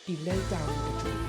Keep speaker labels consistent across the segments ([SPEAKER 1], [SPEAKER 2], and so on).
[SPEAKER 1] Il lay down the tree.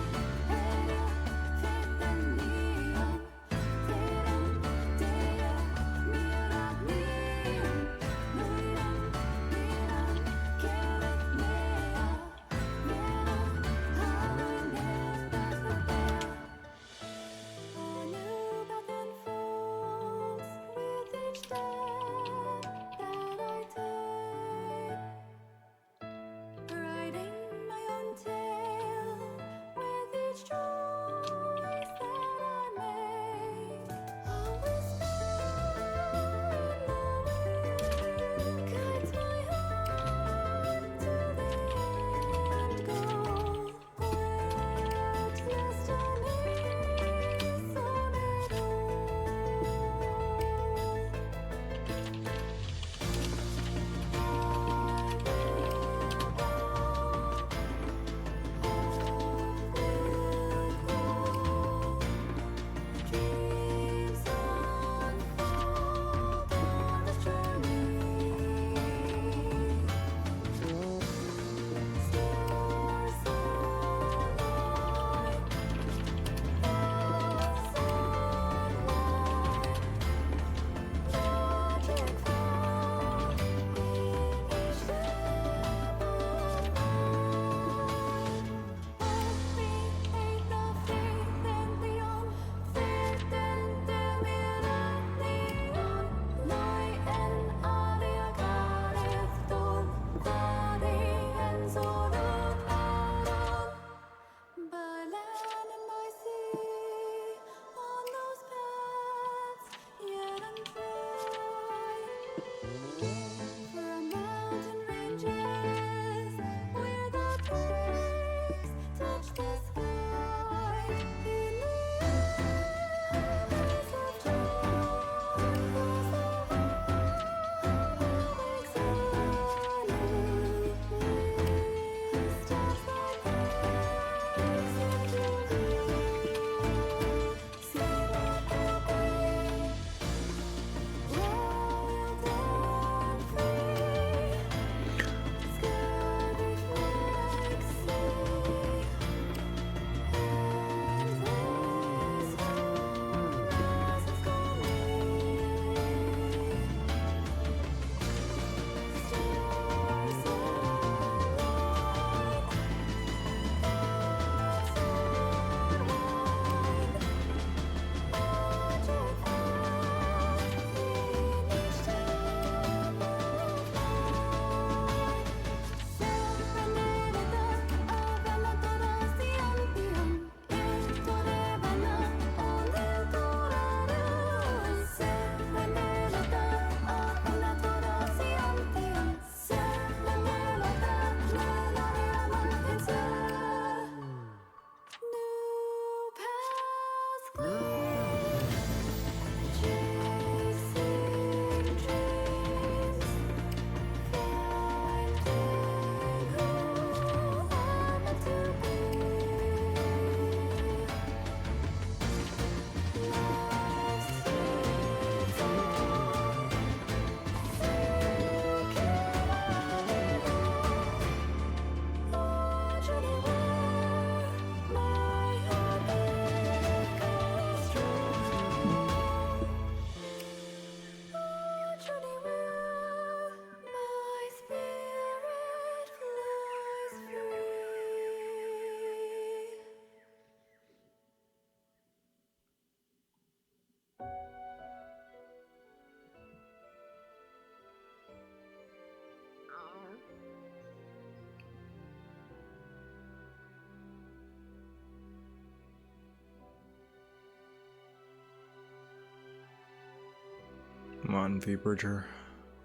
[SPEAKER 2] Come on, V-Bridger.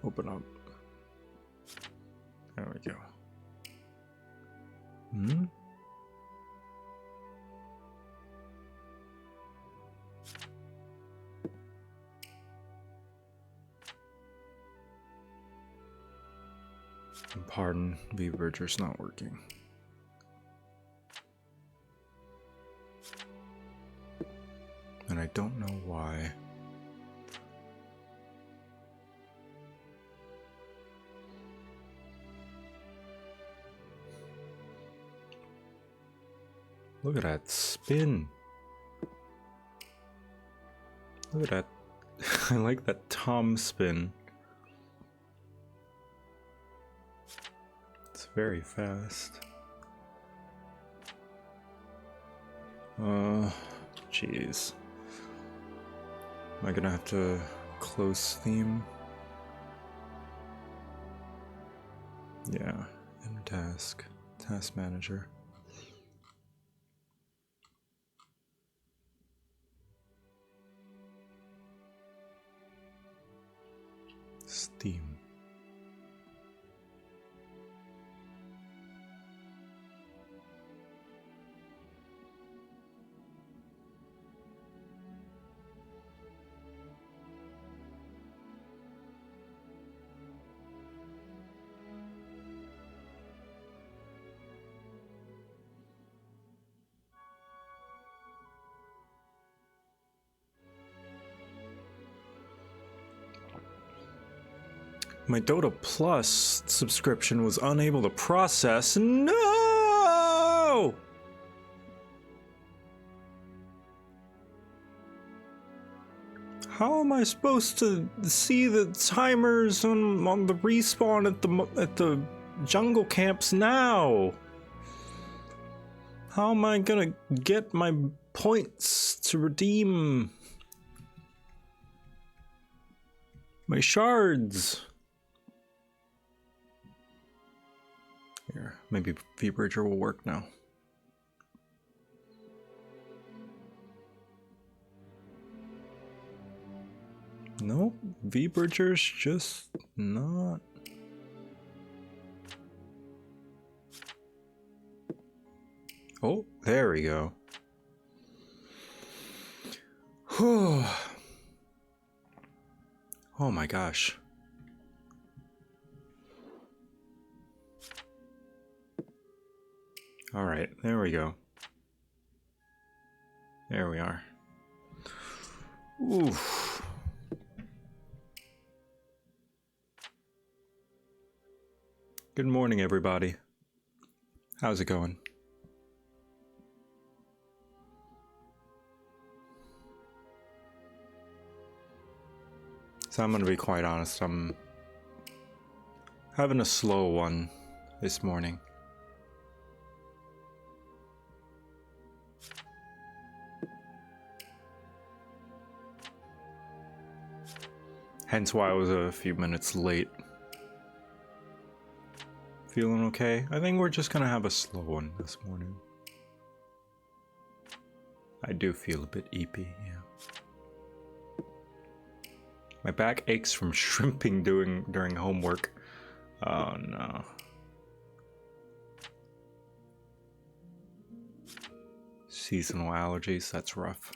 [SPEAKER 2] Open up. There we go. Hmm? Pardon, V-Bridger's not working. And I don't know why. Look at that spin. Look at that. I like that Tom spin. It's very fast. Jeez. Am I gonna have to close theme? Yeah, in task manager. Steam. My Dota Plus subscription was unable to process. No! How am I supposed to see the timers on the respawn at the jungle camps now? How am I gonna get my points to redeem my shards? Here, maybe V-Bridger will work now. Nope, V-Bridger's just not. Oh, there we go. Whew. Oh my gosh. All right, there we go. There we are. Oof. Good morning, everybody. How's it going? So I'm gonna be quite honest, I'm having a slow one this morning. Hence why I was a few minutes late. Feeling okay? I think we're just gonna have a slow one this morning. I do feel a bit eepy, yeah. My back aches from shrimping during homework. Oh no. Seasonal allergies, that's rough.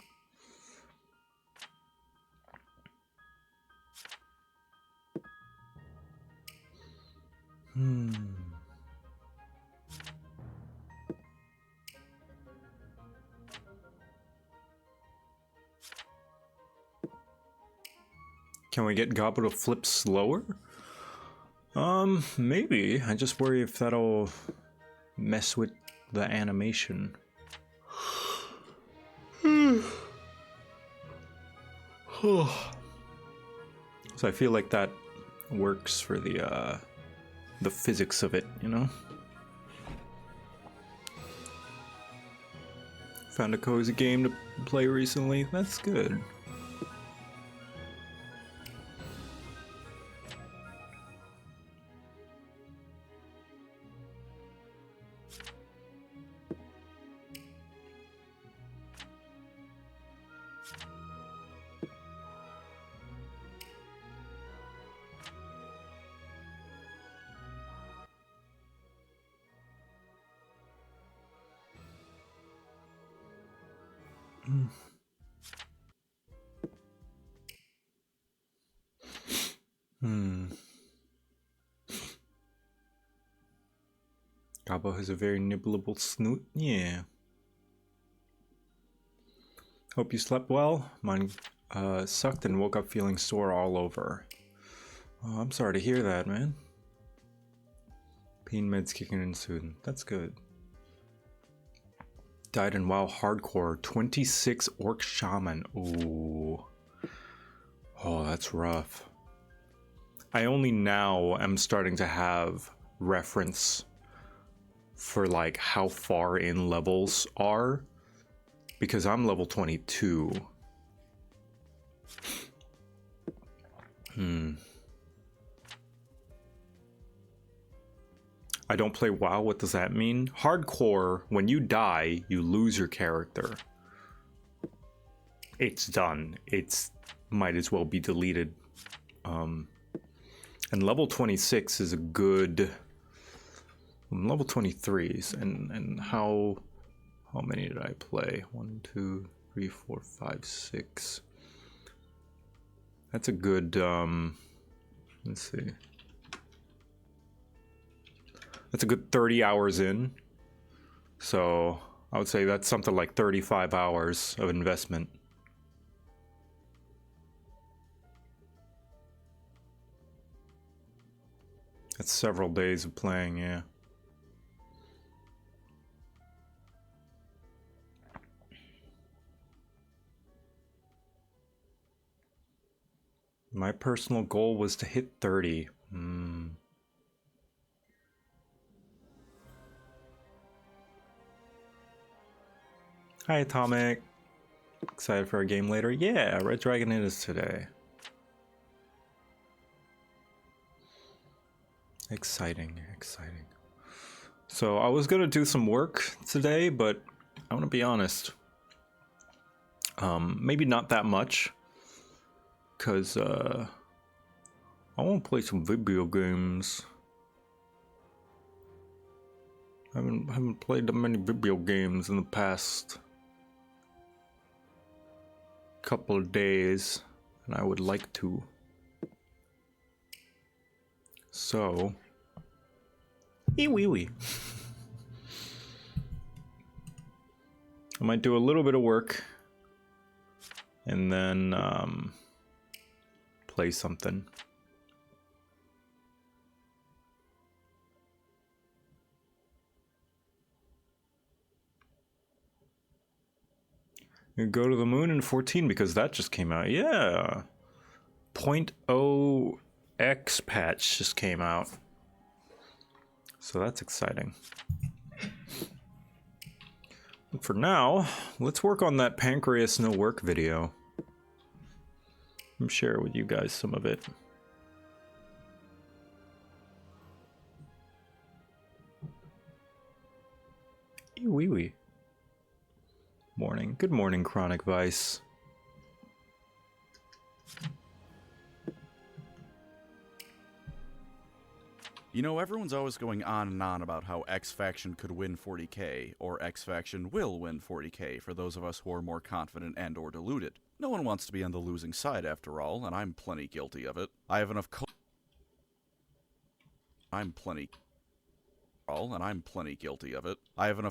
[SPEAKER 2] Can we get Gobble to flip slower? Maybe. I just worry if that'll mess with the animation. So I feel like that works for the physics of it, you know? Found a cozy game to play recently. That's good. Gobbo has a very nibbleable snoot. Yeah. Hope you slept well. Mine sucked and woke up feeling sore all over. Oh, I'm sorry to hear that, man. Pain meds kicking in soon. That's good. Died in WoW Hardcore. 26 Orc Shaman. Ooh. Oh, that's rough. I only now am starting to have reference for like how far in levels are, because I'm level 22. I don't play WoW. What does that mean? Hardcore, when you die, you lose your character. It's done. It's might as well be deleted. And level 26 is a good... level 23s, and how many did I play? 1, 2, 3, 4, 5, 6. That's a good, let's see. That's a good 30 hours in. So I would say that's something like 35 hours of investment. That's several days of playing, yeah. My personal goal was to hit 30. Hi, Atomic. Excited for our game later? Yeah, Red Dragon it is today. Exciting, exciting. So I was gonna do some work today, but I'm gonna be honest. Maybe not that much, cause I want to play some video games. I haven't played that many video games in the past couple of days, and I would like to. So, wee. I might do a little bit of work, and then play something. You go to the moon in 14 because that just came out. Yeah. 0.0 X patch just came out. So that's exciting. But for now, let's work on that Pancreas No Work video. I'm sharing with you guys some of it. Wee. Morning. Good morning, Chronic Vice.
[SPEAKER 1] You know, everyone's always going on and on about how X Faction could win 40k, or X Faction will win 40k for those of us who are more confident and or deluded. No one wants to be on the losing side after all, and I'm plenty guilty of it. I have enough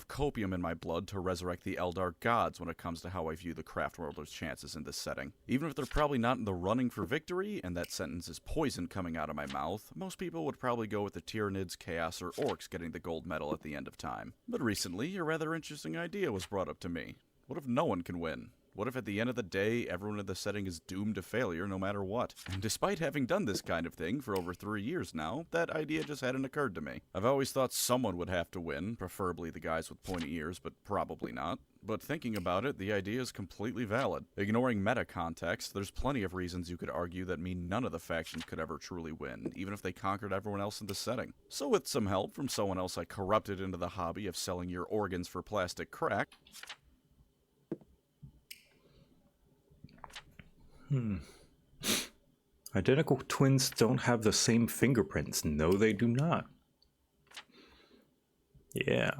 [SPEAKER 1] copium in my blood to resurrect the Eldar gods when it comes to how I view the craft worlders' chances in this setting. Even if they're probably not in the running for victory, and that sentence is poison coming out of my mouth, most people would probably go with the Tyranids, Chaos, or Orcs getting the gold medal at the end of time. But recently, a rather interesting idea was brought up to me. What if no one can win? What if at the end of the day, everyone in the setting is doomed to failure no matter what? And despite having done this kind of thing for over 3 years now, that idea just hadn't occurred to me. I've always thought someone would have to win, preferably the guys with pointy ears, but probably not. But thinking about it, the idea is completely valid. Ignoring meta context, there's plenty of reasons you could argue that mean none of the factions could ever truly win, even if they conquered everyone else in the setting. So with some help from someone else I corrupted into the hobby of selling your organs for plastic crack,
[SPEAKER 2] Identical twins don't have the same fingerprints. No, they do not. Yeah.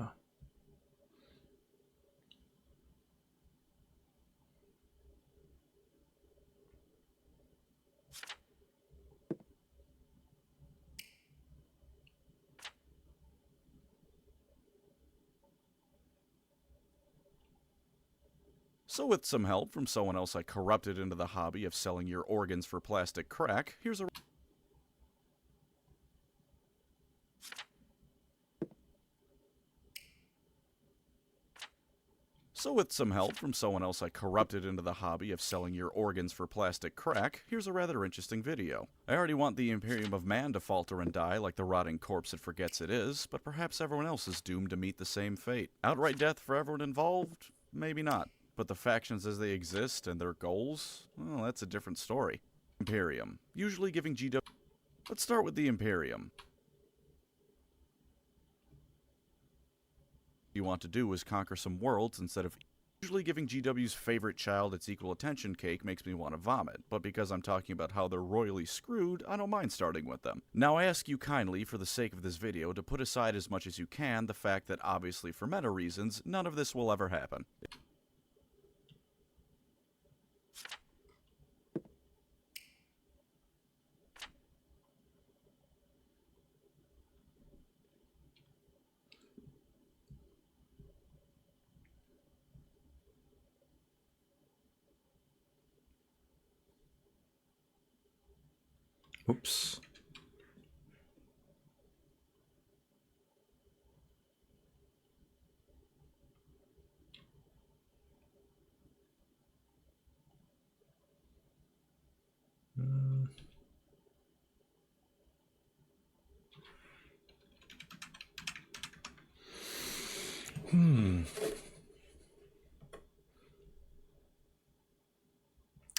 [SPEAKER 1] So with some help from someone else I corrupted into the hobby of selling your organs for plastic crack, here's a... So with some help from someone else I corrupted into the hobby of selling your organs for plastic crack, here's a rather interesting video. I already want the Imperium of Man to falter and die like the rotting corpse it forgets it is, but perhaps everyone else is doomed to meet the same fate. Outright death for everyone involved? Maybe not. But the factions as they exist and their goals? Well, that's a different story. Imperium. Usually giving GW... Let's start with the Imperium. You want to do is conquer some worlds instead of usually giving GW's favorite child its equal attention cake makes me want to vomit, but because I'm talking about how they're royally screwed, I don't mind starting with them. Now I ask you kindly, for the sake of this video, to put aside as much as you can the fact that obviously for meta reasons, none of this will ever happen.
[SPEAKER 2] Oops.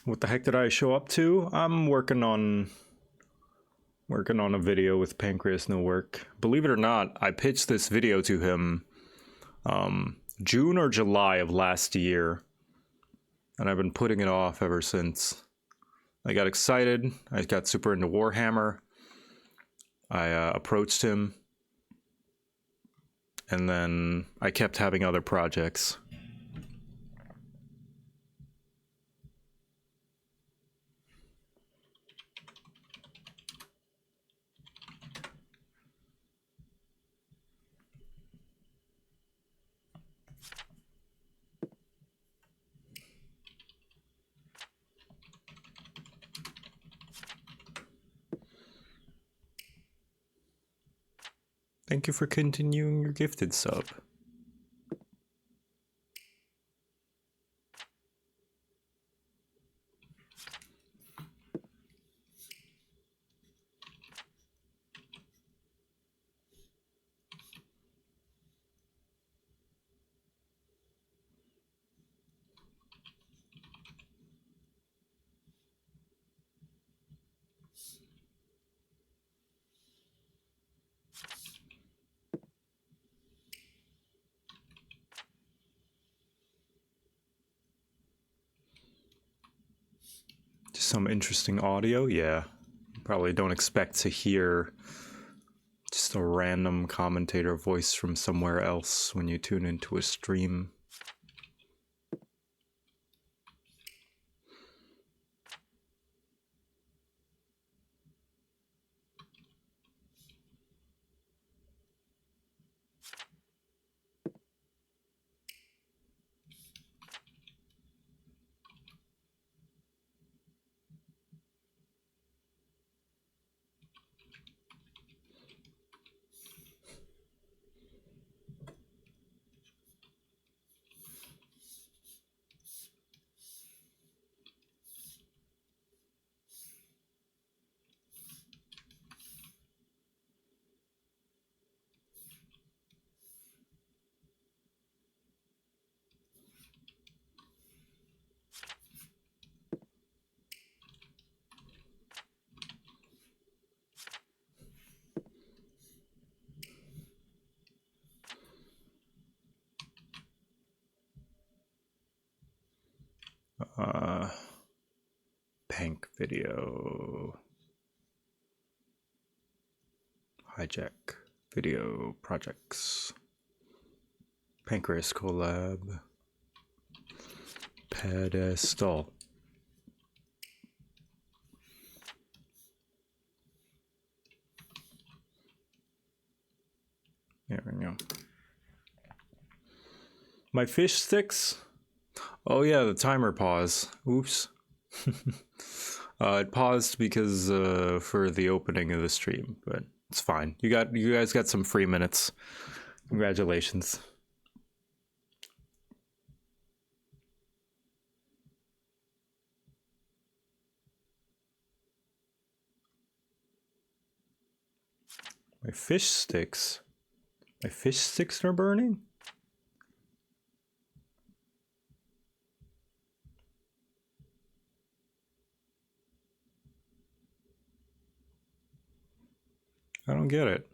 [SPEAKER 2] What the heck did I show up to? I'm working on a video with Pancreas No Work. Believe it or not, I pitched this video to him June or July of last year, and I've been putting it off ever since. I got excited. I got super into Warhammer. I approached him, and then I kept having other projects. Thank you for continuing your gifted sub. Some interesting audio, yeah. Probably don't expect to hear just a random commentator voice from somewhere else when you tune into a stream. Pank video. Hijack video projects. Pancreas collab. Pedestal. There we go. My fish sticks? Oh yeah, the timer pause. Oops. It paused because for the opening of the stream, but it's fine. You guys got some free minutes. Congratulations. My fish sticks. My fish sticks are burning? I don't get it.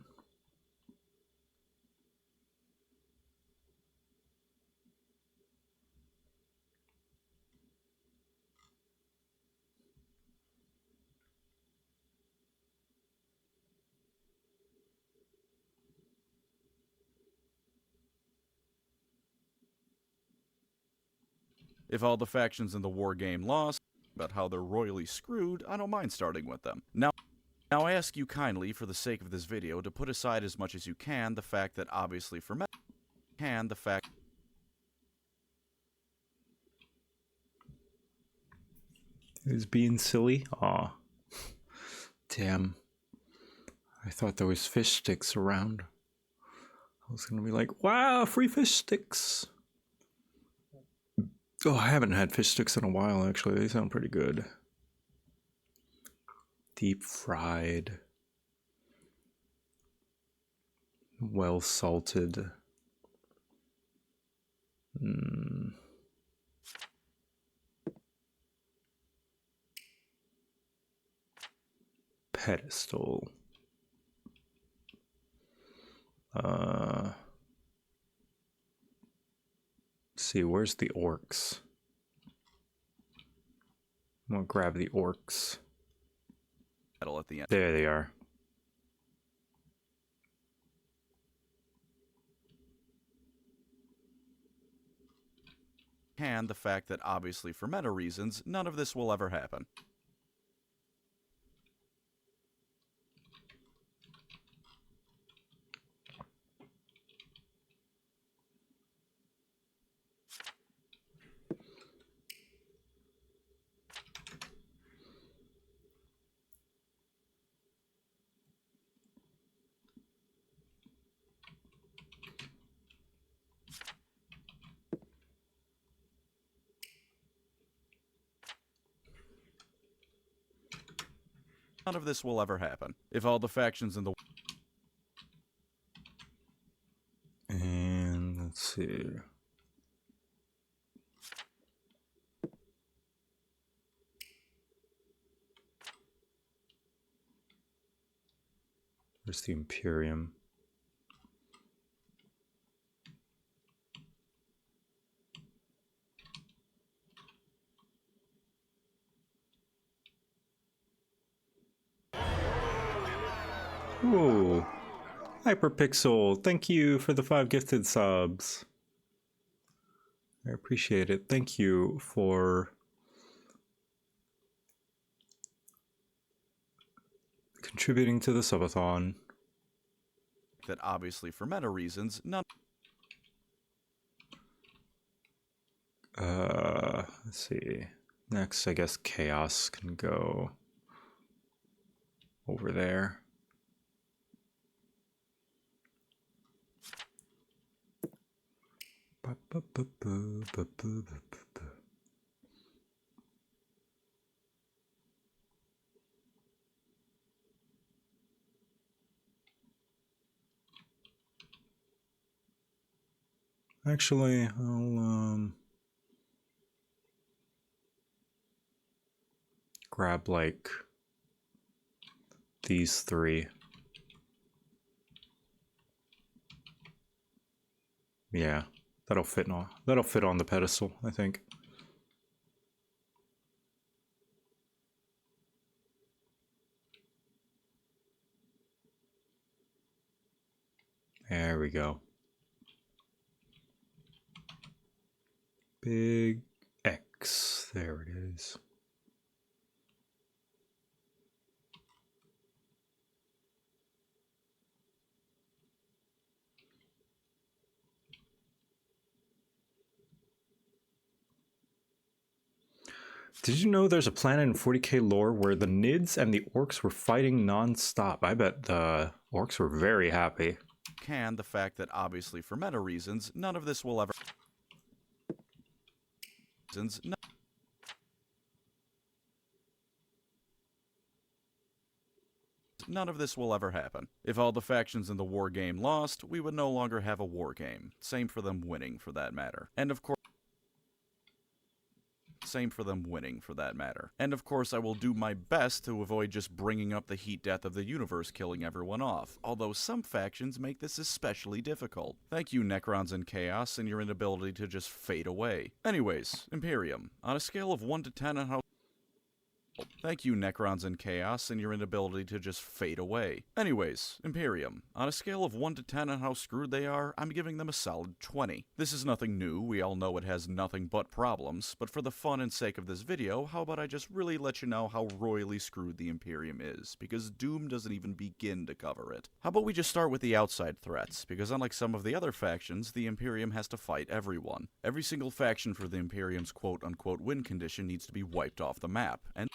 [SPEAKER 1] If all the factions in the war game lost, about how they're royally screwed, I don't mind starting with them. Now I ask you kindly, for the sake of this video, to put aside as much as you can the fact that obviously for meta,
[SPEAKER 2] Who's being silly? Aw. Damn. I thought there was fish sticks around. I was gonna be like, wow, free fish sticks. Oh, I haven't had fish sticks in a while, actually. They sound pretty good. Deep fried. Well salted. Pedestal. Let's see, where's the orcs? I'm gonna grab the orcs.
[SPEAKER 1] at the end.
[SPEAKER 2] There they are.
[SPEAKER 1] And the fact that obviously for meta reasons, none of this will ever happen. None of this will ever happen. If all the factions in the...
[SPEAKER 2] And let's see. Where's the Imperium? Whoa. Hyperpixel, thank you for the 5 gifted subs. I appreciate it. Thank you for contributing to the subathon.
[SPEAKER 1] That obviously for meta reasons, none...
[SPEAKER 2] Let's see. Next, I guess Chaos can go over there. Actually, I'll grab like these 3. Yeah, that'll fit on the pedestal, I think. There we go. Big X. There it is. Did you know there's a planet in 40k lore where the Nids and the orcs were fighting non-stop? I bet the orcs were very happy.
[SPEAKER 1] Can the fact that obviously for meta reasons, none of this will ever... none of this will ever happen. If all the factions in the war game lost, we would no longer have a war game. Same for them winning, for that matter. And of course, same for them winning, for that matter. And of course, I will do my best to avoid just bringing up the heat death of the universe killing everyone off, although some factions make this especially difficult. Thank you, Necrons and Chaos, and your inability to just fade away. Anyways, Imperium. On a scale of 1 to 10 on how... Thank you, Necrons and Chaos, and your inability to just fade away. Anyways, Imperium. On a scale of 1 to 10 on how screwed they are, I'm giving them a solid 20. This is nothing new, we all know it has nothing but problems, but for the fun and sake of this video, how about I just really let you know how royally screwed the Imperium is, because Doom doesn't even begin to cover it. How about we just start with the outside threats, because unlike some of the other factions, the Imperium has to fight everyone. Every single faction for the Imperium's quote-unquote win condition needs to be wiped off the map, and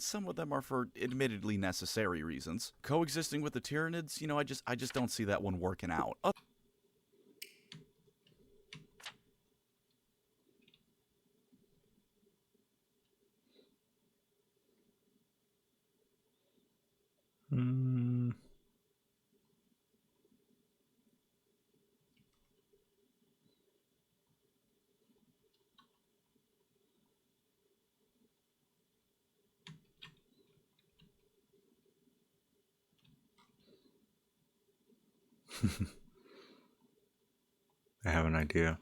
[SPEAKER 1] some of them are for admittedly necessary reasons. Coexisting with the Tyranids, you know, I just don't see that one working out.
[SPEAKER 2] I have an idea.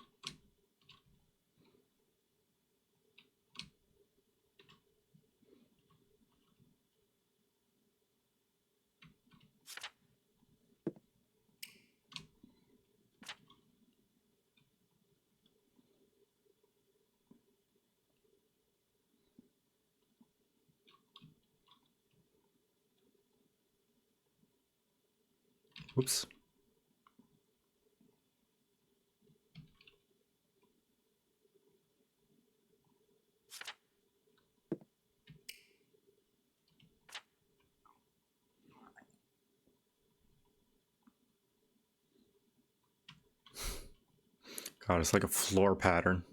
[SPEAKER 2] Whoops. God, it's like a floor pattern.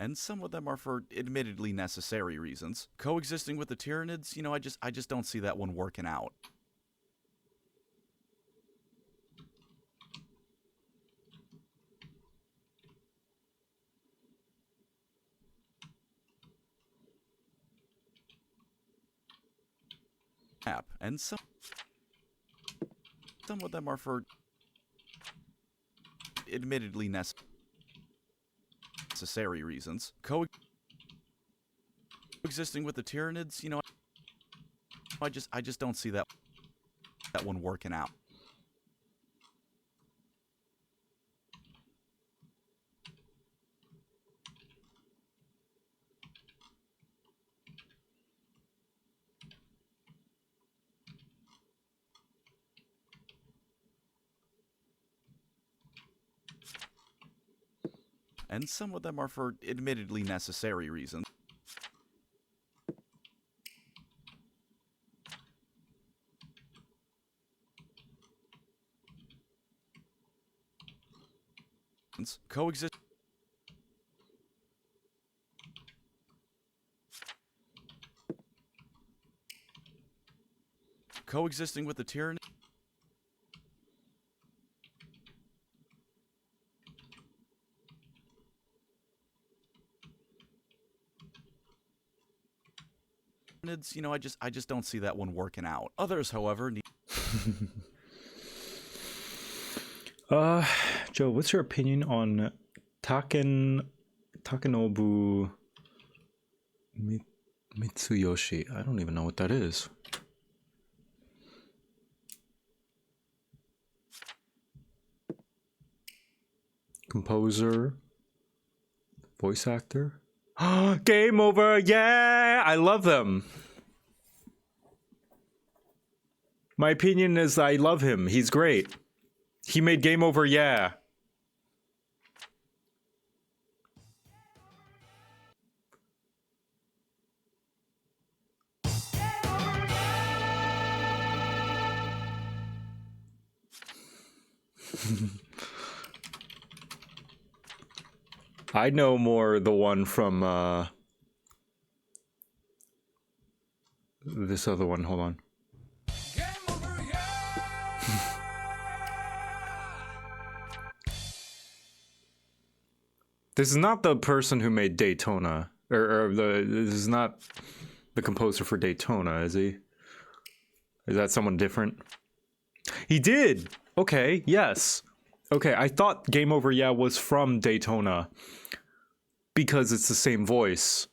[SPEAKER 1] And some of them are for admittedly necessary reasons. Coexisting with the Tyranids, you know, I just don't see that one working out. And some of them are for admittedly necessary reasons. Coexisting with the Tyranids, you know, I just don't see that one working out. And some of them are for admittedly necessary reasons. Coexist. Coexisting with the Tyranids. You know, I just don't see that one working out. Others, however, need
[SPEAKER 2] Joe, what's your opinion on Takenobu Mitsuyoshi? I don't even know what that is. Composer, voice actor. Game over, yeah! I love them. My opinion is I love him. He's great. He made Game Over, yeah. I know more the one from this other one. Hold on. This is not the person who made Daytona, this is not the composer for Daytona, is he? Is that someone different? He did. Okay. Yes. Okay. I thought Game Over, yeah, was from Daytona because it's the same voice.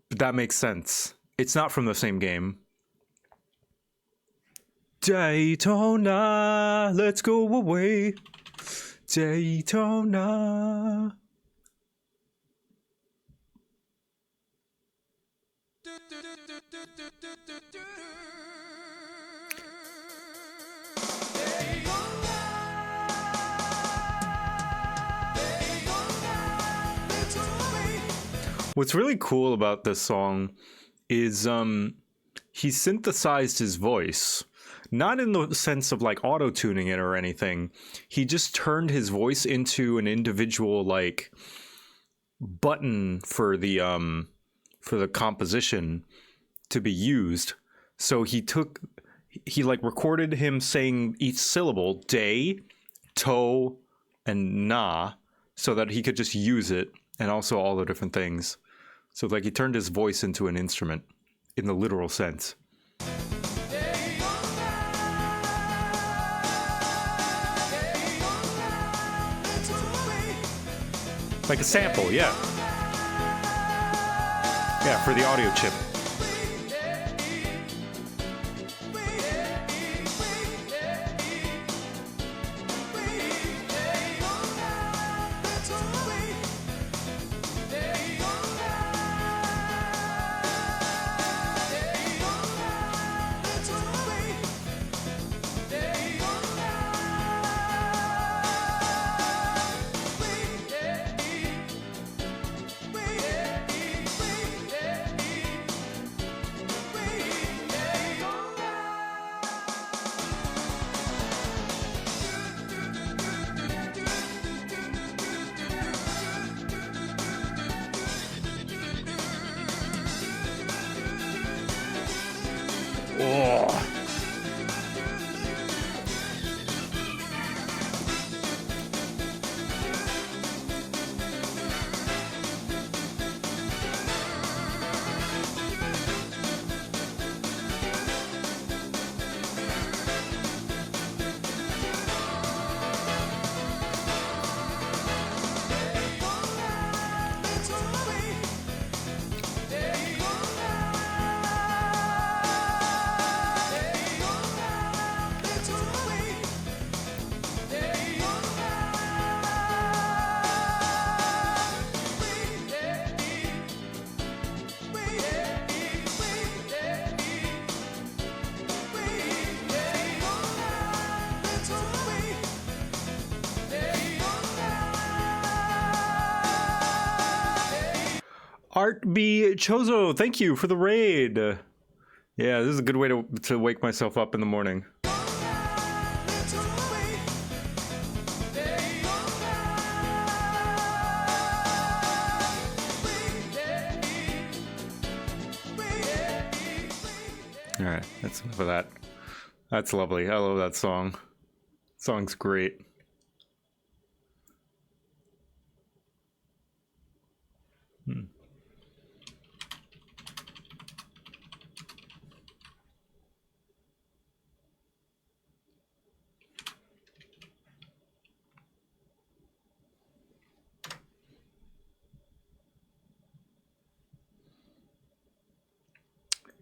[SPEAKER 2] But that makes sense. It's not from the same game. Daytona, let's go away. Daytona. What's really cool about this song is he synthesized his voice. Not in the sense of like auto-tuning it or anything. He just turned his voice into an individual like button for the composition to be used. So he like recorded him saying each syllable, day, to, and na, so that he could just use it, and also all the different things. So like he turned his voice into an instrument in the literal sense. Like a sample, yeah. Yeah, for the audio chip. Oh. Art B. Chozo, thank you for the raid. Yeah, this is a good way to wake myself up in the morning. Alright, that's enough of that. That's lovely. I love that song. Song's great.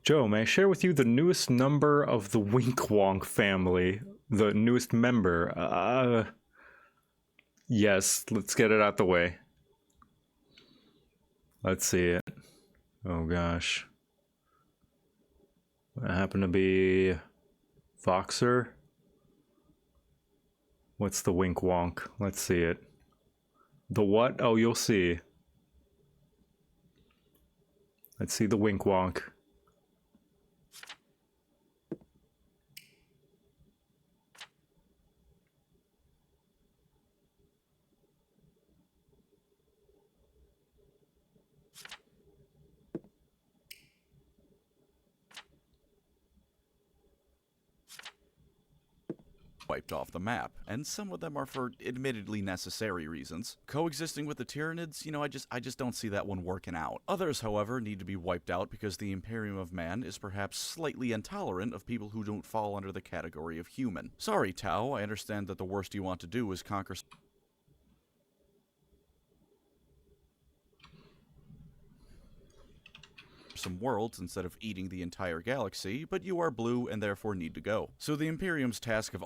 [SPEAKER 2] Joe, may I share with you the newest number of the Wink Wonk family? The newest member. Yes, let's get it out the way. Let's see it. Oh gosh. That happened to be Voxer. What's the wink wonk? Let's see it. The what? Oh, you'll see. Let's see the wink wonk.
[SPEAKER 1] Wiped off the map, and some of them are for admittedly necessary reasons. Coexisting with the Tyranids, I just don't see that one working out. Others, however, need to be wiped out because the Imperium of Man is perhaps slightly intolerant of people who don't fall under the category of human. Sorry, Tau, I understand that the worst you want to do is conquer some worlds instead of eating the entire galaxy, but you are blue and therefore need to go. So the Imperium's task of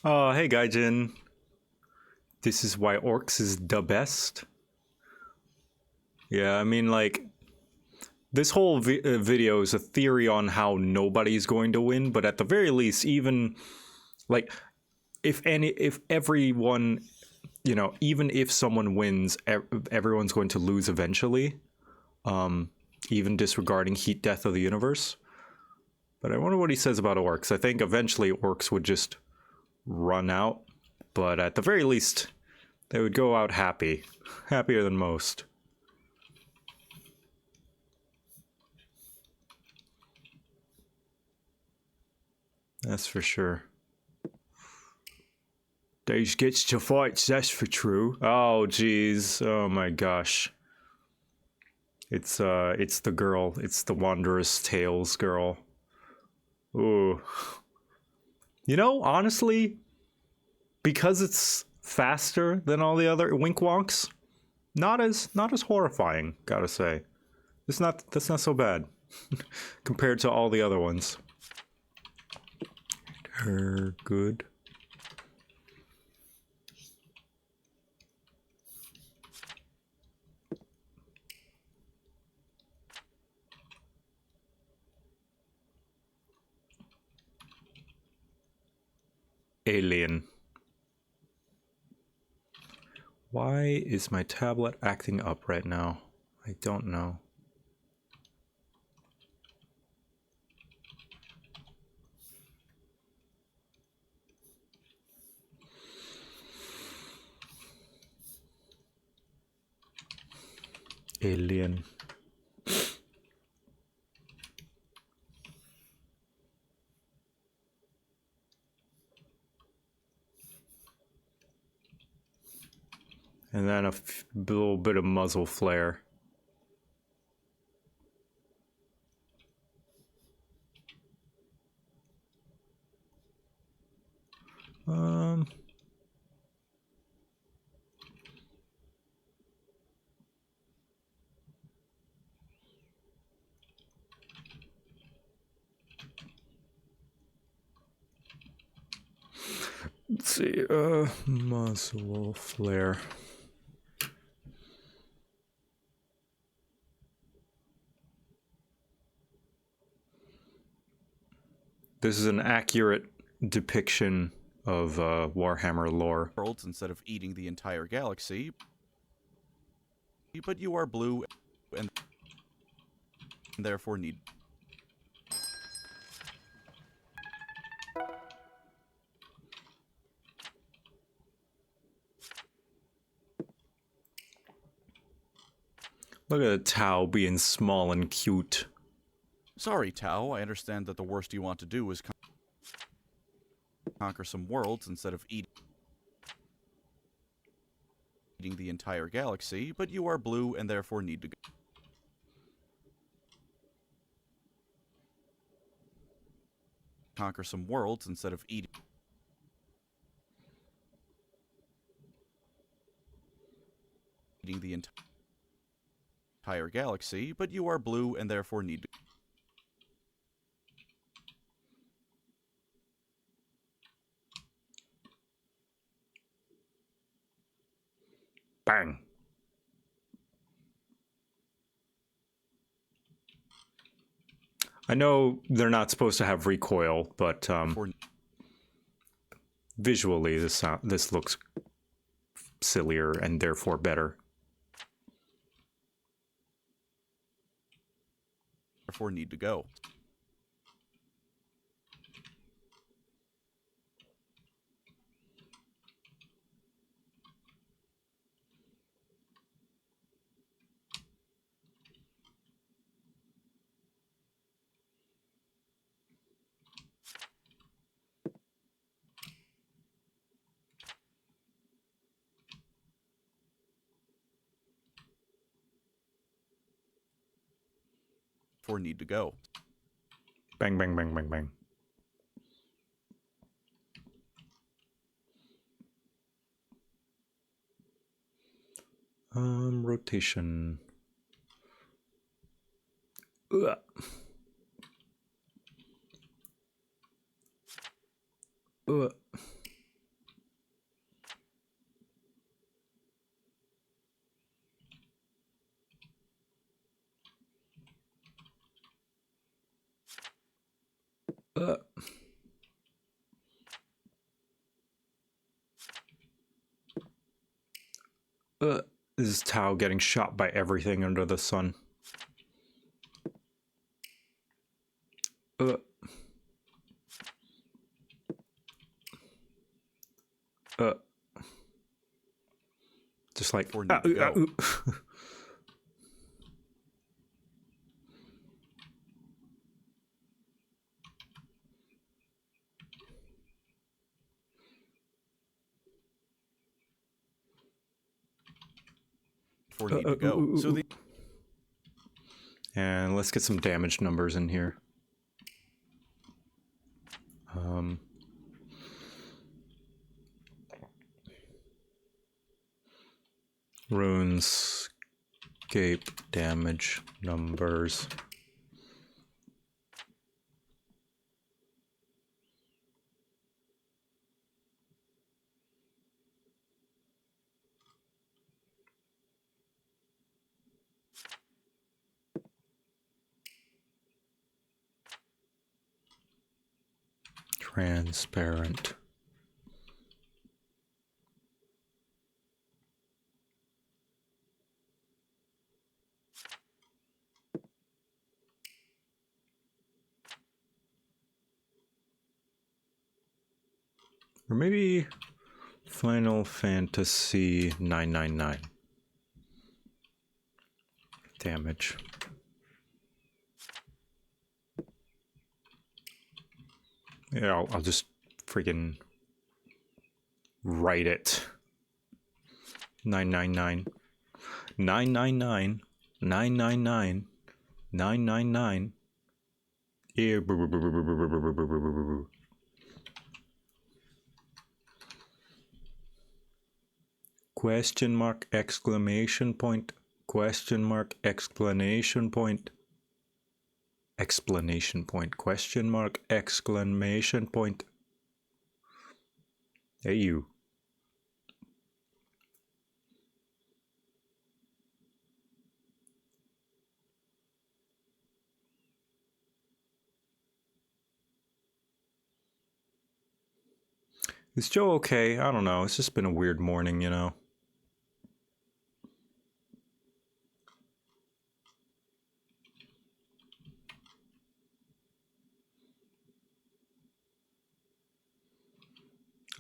[SPEAKER 2] Oh, hey Gaijin. This is why orcs is the best. Yeah, I mean, like, this whole video is a theory on how nobody's going to win, but at the very least, even, like, if everyone, even if someone wins, everyone's going to lose eventually, even disregarding heat death of the universe. But I wonder what he says about orcs. I think eventually orcs would just run out, but at the very least, they would go out happy. Happier than most. That's for sure. These gets to fights, that's for true. Oh, jeez. Oh my gosh. It's the girl. It's the Wanderous Tales girl. Ooh. Honestly, because it's faster than all the other wink wonks, not as horrifying, gotta say. That's not so bad compared to all the other ones. Her good. Alien. Why is my tablet acting up right now? I don't know. Alien. And then a little bit of muzzle flare. Let's see, muzzle flare. This is an accurate depiction of Warhammer lore.
[SPEAKER 1] worlds instead of eating the entire galaxy, but you are blue and therefore need.
[SPEAKER 2] Look at Tau being small and cute.
[SPEAKER 1] Sorry, Tau, I understand that the worst you want to do is conquer some worlds instead of eating eating the entire galaxy, but you are blue and therefore need to go. Conquer some worlds instead of eating the entire galaxy, but you are blue and therefore need to.
[SPEAKER 2] Bang. I know they're not supposed to have recoil, but visually this looks sillier and therefore better.
[SPEAKER 1] Therefore need to go. Need to go.
[SPEAKER 2] Bang, bang, bang, bang, bang. Rotation. Ugh. Ugh. This is Tau getting shot by everything under the sun. Just like
[SPEAKER 1] need to go. So the
[SPEAKER 2] and let's get some damage numbers in here. RuneScape damage numbers. Transparent. Or maybe Final Fantasy 999. Damage. Yeah, I'll just freaking write it. 999. 999. 999. 999. Yeah. Question mark, exclamation point, question mark, explanation point, explanation point, question mark, exclamation point. Hey, you. Is Joe okay? I don't know. It's just been a weird morning, you know.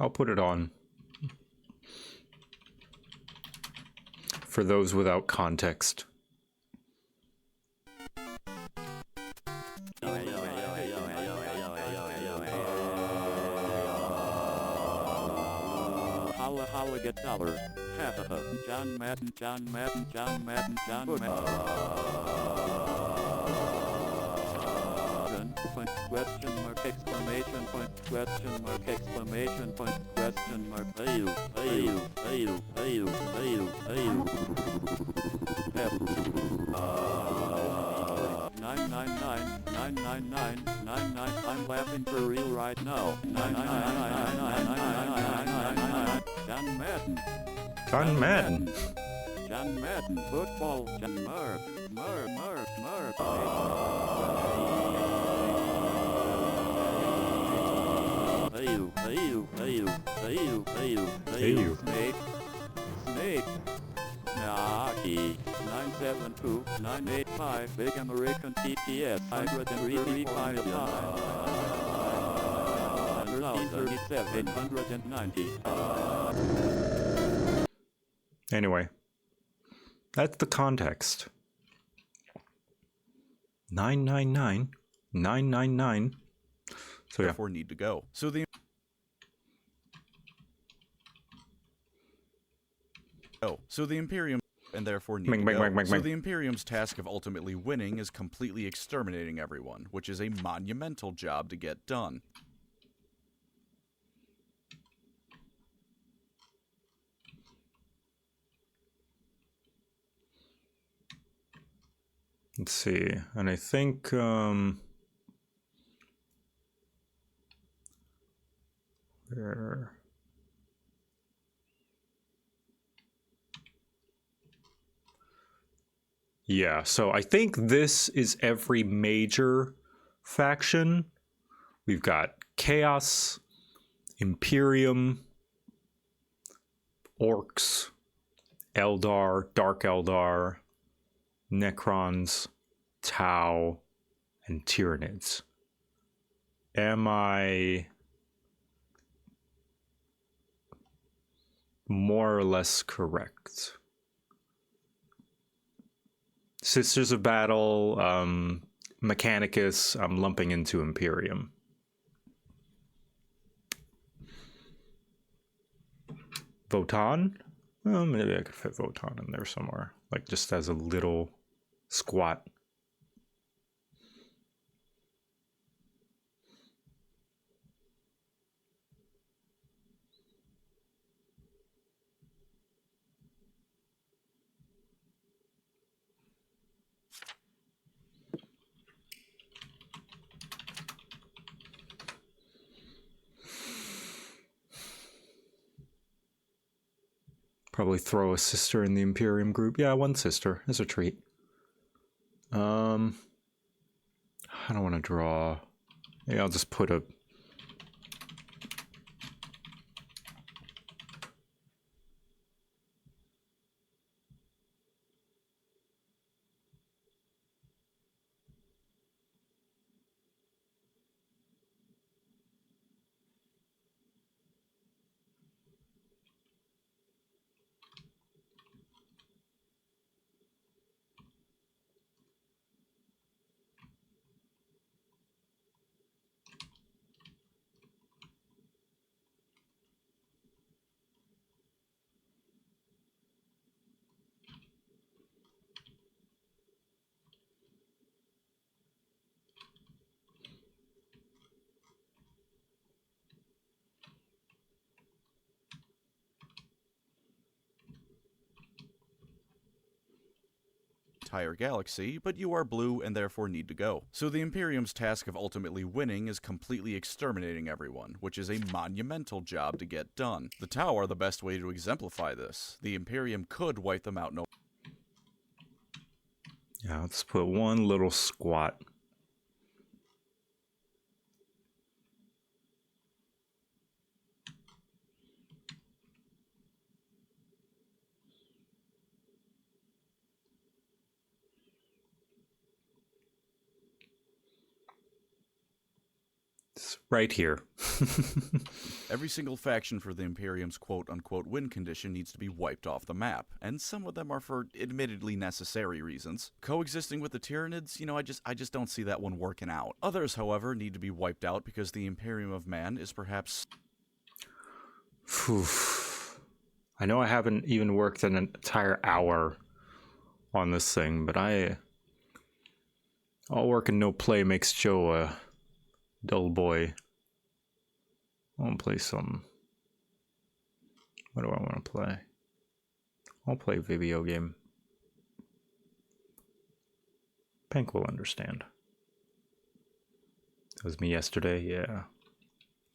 [SPEAKER 2] I'll put it on for those without context.
[SPEAKER 3] Holla holla get dollar. John Madden, John Madden, John Madden, John Madden. Question mark, exclamation point, question mark, exclamation point, question mark. Ayu. 999. I'm laughing for real right now. 999. John Madden.
[SPEAKER 2] John Madden.
[SPEAKER 3] John Madden. Football. John Mark. Snake. Naki. 972-985. Big American TTS. 135 137. 890.
[SPEAKER 2] Anyway, that's the context. 999. So yeah.
[SPEAKER 1] Therefore need to go. So the Imperium and therefore need to go. So the Imperium's task of ultimately winning is completely exterminating everyone, which is a monumental job to get done.
[SPEAKER 2] Let's see, and I think where. Yeah, so I think this is every major faction. We've got Chaos, Imperium, Orcs, Eldar, Dark Eldar, Necrons, Tau, and Tyranids. Am I more or less correct? Sisters of Battle, Mechanicus, I'm lumping into Imperium. Votan? Well, maybe I could fit Votan in there somewhere. Like just as a little squat. Probably throw a sister in the Imperium group. Yeah, one sister as a treat. I don't want to draw. Maybe I'll just put a.
[SPEAKER 1] Entire galaxy, but you are blue and therefore need to go. So the Imperium's task of ultimately winning is completely exterminating everyone, which is a monumental job to get done. The Tau are the best way to exemplify this. The Imperium could wipe them out.
[SPEAKER 2] Yeah, let's put one little squat. Right here.
[SPEAKER 1] Every single faction for the Imperium's quote-unquote win condition needs to be wiped off the map, and some of them are for admittedly necessary reasons. Coexisting with the Tyranids, you know, I just don't see that one working out. Others, however, need to be wiped out because the Imperium of Man is perhaps...
[SPEAKER 2] I know I haven't even worked an entire hour on this thing, but all work and no play makes Joe a dull boy. I want to play some. What do I want to play? I'll play a video game. Pank will understand. That was me yesterday, yeah.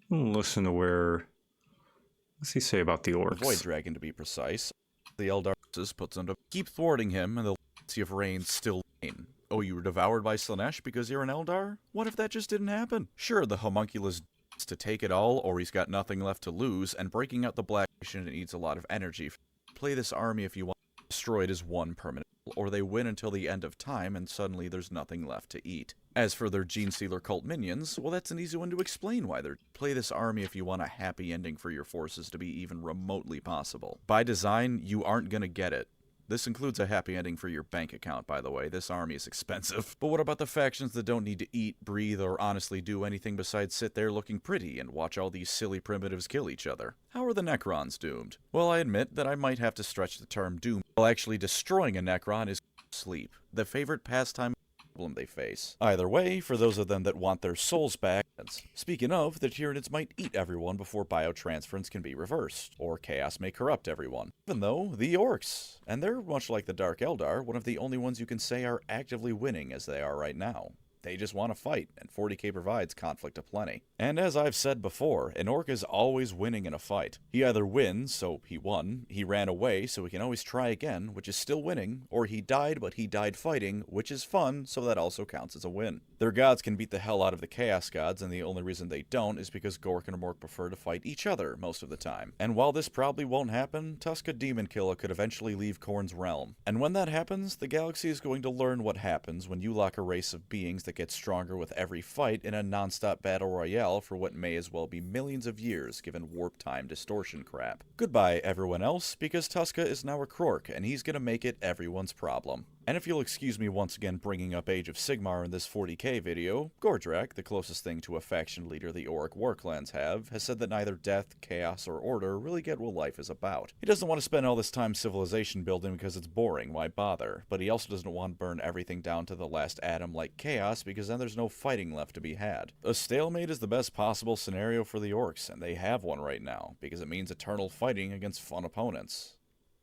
[SPEAKER 2] Listen to what's he say about the orcs?
[SPEAKER 1] Void Dragon, to be precise. The Eldar puts them to keep thwarting him, and the Sea of Rain still reign. Oh, you were devoured by Slanesh because you're an Eldar? What if that just didn't happen? Sure, the homunculus to take it all, or he's got nothing left to lose, and breaking out the Black Nation needs a lot of energy. Play this army if you want. Destroyed is one permanent, or they win until the end of time, and suddenly there's nothing left to eat. As for their Gene Stealer cult minions, well, that's an easy one to explain why they're. Play this army if you want a happy ending for your forces to be even remotely possible. By design, you aren't gonna get it. This includes a happy ending for your bank account, by the way. This army is expensive. But what about the factions that don't need to eat, breathe, or honestly do anything besides sit there looking pretty and watch all these silly primitives kill each other? How are the Necrons doomed? Well, I admit that I might have to stretch the term doom, while actually destroying a Necron is sleep, the favorite pastime problem they face. Either way, for those of them that want their souls back, speaking of, the Tyranids might eat everyone before biotransference can be reversed, or chaos may corrupt everyone. Even though, the Orcs, and they're much like the Dark Eldar, one of the only ones you can say are actively winning as they are right now. They just want to fight, and 40k provides conflict aplenty. And as I've said before, an orc is always winning in a fight. He either wins, so he won, he ran away, so he can always try again, which is still winning, or he died, but he died fighting, which is fun, so that also counts as a win. Their gods can beat the hell out of the Chaos Gods, and the only reason they don't is because Gork and Mork prefer to fight each other most of the time. And while this probably won't happen, Tuska Demonkiller could eventually leave Khorne's realm. And when that happens, the galaxy is going to learn what happens when you lock a race of beings that get stronger with every fight in a non-stop battle royale for what may as well be millions of years given warp time distortion crap. Goodbye everyone else, because Tuska is now a Krork and he's gonna make it everyone's problem. And if you'll excuse me once again bringing up Age of Sigmar in this 40k video, Gordrak, the closest thing to a faction leader the Auric war clans have, has said that neither death, chaos, or order really get what life is about. He doesn't want to spend all this time civilization building because it's boring, why bother? But he also doesn't want to burn everything down to the last atom like chaos, because then there's no fighting left to be had. A stalemate is the best possible scenario for the Orcs, and they have one right now, because it means eternal fighting against fun opponents.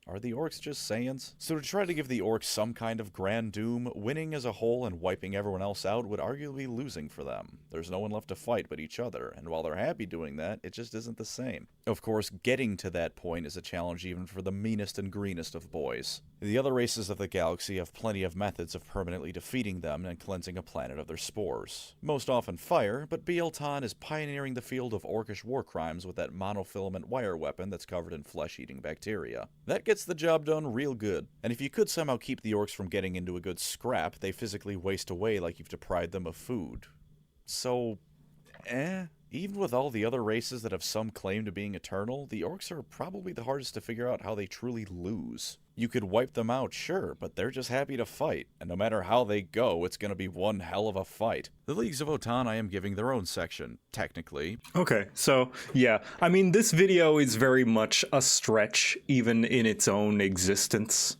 [SPEAKER 1] Are the Orcs just Saiyans? So to try to give the Orcs some kind of grand doom, winning as a whole and wiping everyone else out would arguably be losing for them. There's no one left to fight but each other, and while they're happy doing that, it just isn't the same. Of course, getting to that point is a challenge even for the meanest and greenest of boys. The other races of the galaxy have plenty of methods of permanently defeating them and cleansing a planet of their spores. Most often fire, but Biel-Tan is pioneering the field of Orcish war crimes with that monofilament wire weapon that's covered in flesh-eating bacteria. That gets the job done real good. And if you could somehow keep the Orcs from getting into a good scrap, they physically waste away like you've deprived them of food. So, even with all the other races that have some claim to being eternal, the Orcs are probably the hardest to figure out how they truly lose. You could wipe them out, sure, but they're just happy to fight, and no matter how they go, it's gonna be one hell of a fight. The Leagues of Otan I am giving their own section, technically.
[SPEAKER 2] Okay, so, yeah. I mean, this video is very much a stretch, even in its own existence.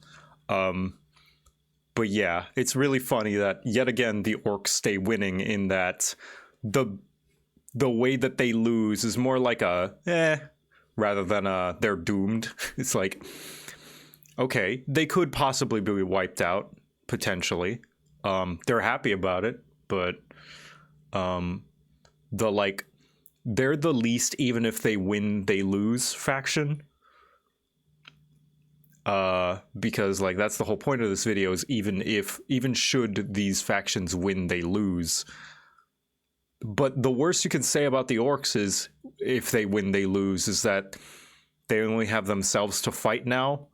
[SPEAKER 2] But yeah, it's really funny that, yet again, the Orcs stay winning in that the way that they lose is more like a, rather than a, they're doomed. It's like, okay, they could possibly be wiped out, potentially. They're happy about it, but they're the least, even if they win, they lose faction. Because like that's the whole point of this video is even should these factions win, they lose. But the worst you can say about the Orcs is if they win, they lose, is that they only have themselves to fight now.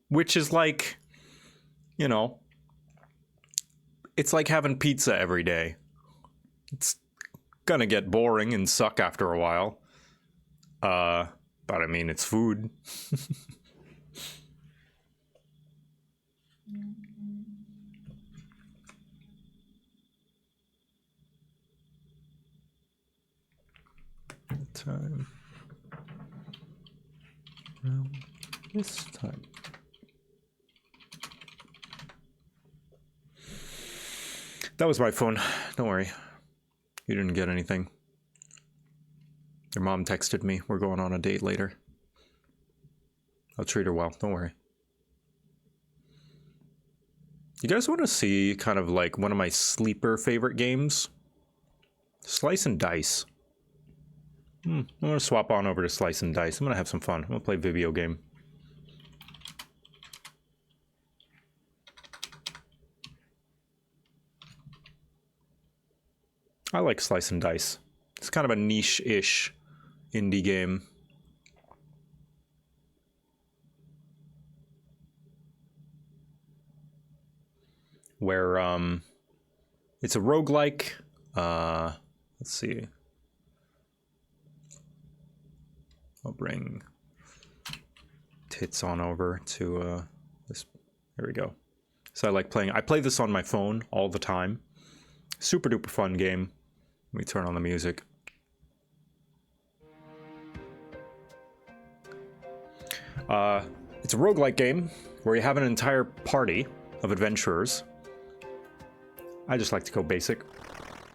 [SPEAKER 2] Which is like, you know, it's like having pizza every day. It's gonna get boring and suck after a while. But I mean, it's food. Time. this time. That was my phone. Don't worry. You didn't get anything. Your mom texted me. We're going on a date later. I'll treat her well. Don't worry. You guys want to see kind of like one of my sleeper favorite games? Slice and Dice. I'm going to swap on over to Slice and Dice. I'm going to have some fun. I'm going to play a video game. I like Slice and Dice. It's kind of a niche-ish indie game. Where, it's a roguelike. Let's see. I'll bring tits on over to, this. There we go. So I play this on my phone all the time. Super duper fun game. Let me turn on the music. It's a roguelike game where you have an entire party of adventurers. I just like to go basic.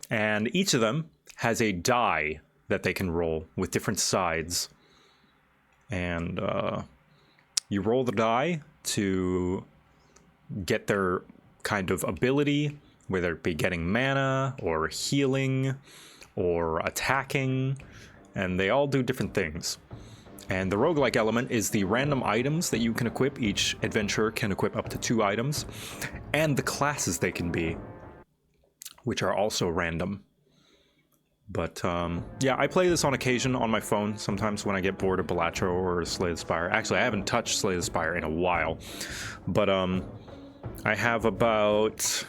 [SPEAKER 2] And each of them has a die that they can roll with different sides. And you roll the die to get their kind of ability, whether it be getting mana or healing or attacking, and they all do different things. And the roguelike element is the random items that you can equip. Each adventurer can equip up to 2 items, and the classes they can be, which are also random. But yeah, I play this on occasion on my phone, sometimes when I get bored of Balatro or Slay the Spire. Actually, I haven't touched Slay the Spire in a while, but I have about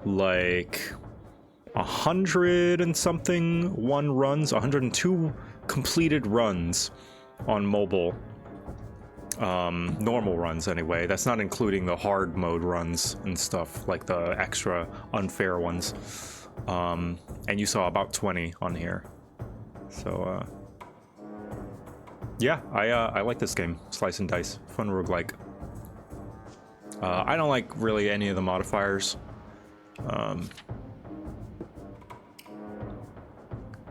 [SPEAKER 2] like 100 and something 102 completed runs on mobile. Normal runs anyway. That's not including the hard mode runs and stuff, like the extra unfair ones. And you saw about 20 on here. So yeah, I like this game. Slice and Dice. Fun roguelike. I don't like really any of the modifiers.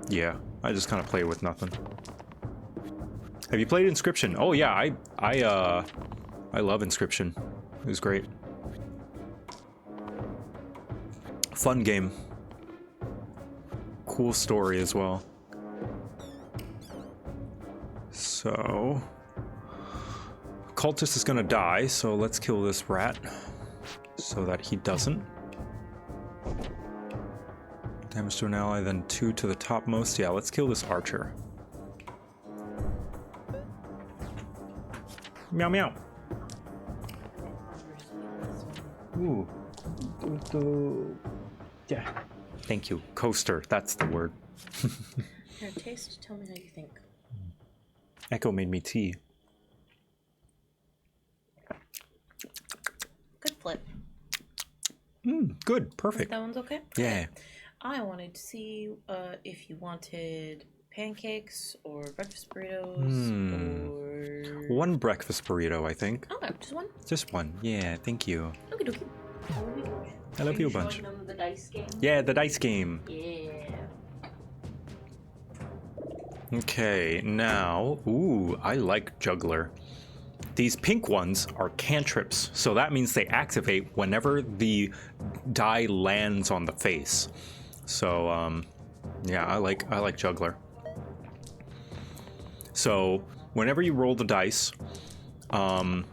[SPEAKER 2] Yeah, I just kind of play with nothing. Have you played Inscription? Oh yeah, I love Inscription. It was great. Fun game. Cool story as well. So, cultist is gonna die, so let's kill this rat so that he doesn't. Damage to an ally, then 2 to the topmost. Yeah, let's kill this archer. Meow meow. Ooh. Yeah. Thank you. Coaster, that's the word.
[SPEAKER 4] Here, taste. Tell me how you think.
[SPEAKER 2] Echo made me tea.
[SPEAKER 4] Good flip.
[SPEAKER 2] Good. Perfect.
[SPEAKER 4] That one's okay?
[SPEAKER 2] Yeah.
[SPEAKER 4] I wanted to see if you wanted pancakes or breakfast burritos or...
[SPEAKER 2] One breakfast burrito, I think.
[SPEAKER 4] Okay, just one?
[SPEAKER 2] Just one. Yeah, thank you.
[SPEAKER 4] Okie dokie.
[SPEAKER 2] I love you a bunch.
[SPEAKER 4] Showing them the dice game?
[SPEAKER 2] Yeah, the dice game.
[SPEAKER 4] Yeah.
[SPEAKER 2] Okay, now, ooh, I like Juggler. These pink ones are cantrips, so that means they activate whenever the die lands on the face. So, yeah, I like Juggler. So, whenever you roll the dice,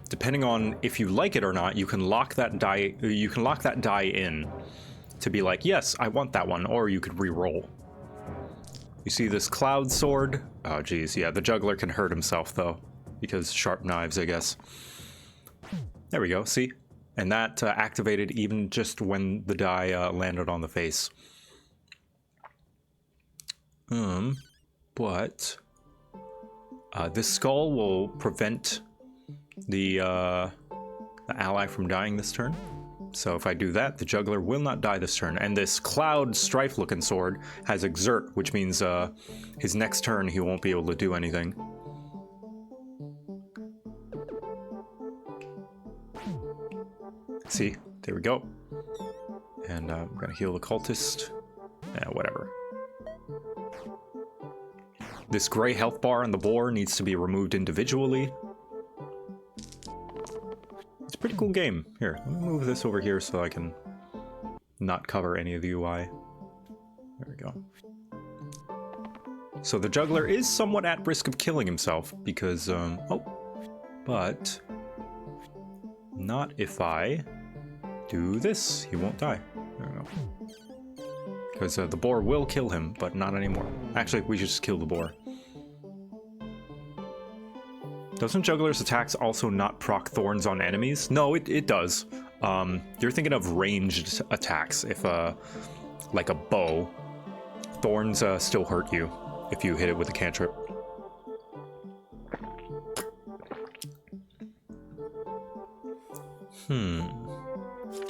[SPEAKER 2] depending on if you like it or not, you can lock that die. You can lock that die in to be like, yes, I want that one, or you could re-roll. You see this cloud sword? Oh, geez, yeah, the juggler can hurt himself though, because sharp knives, I guess. There we go. See, and that activated even just when the die landed on the face. But this skull will prevent the ally from dying this turn. So if I do that, the juggler will not die this turn. And this cloud strife looking sword has exert, which means his next turn he won't be able to do anything. See, there we go. And I'm gonna heal the cultist. Whatever. This gray health bar on the boar needs to be removed individually. It's a pretty cool game. Here, let me move this over here so I can not cover any of the UI. There we go. So the juggler is somewhat at risk of killing himself because, but not if I do this. He won't die. There we go. Because the boar will kill him, but not anymore. Actually, we should just kill the boar. Doesn't Juggler's attacks also not proc thorns on enemies? No, it does. You're thinking of ranged attacks. If, like a bow, thorns still hurt you if you hit it with a cantrip.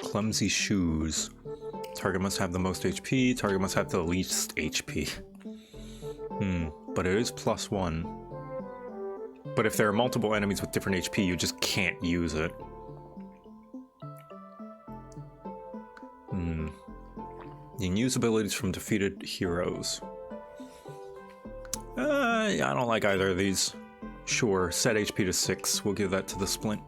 [SPEAKER 2] Clumsy shoes. Target must have the most HP. Target must have the least HP. But it is +1. But if there are multiple enemies with different HP, you just can't use it. You can use abilities from defeated heroes. I don't like either of these. Sure, set HP to 6. We'll give that to the splint.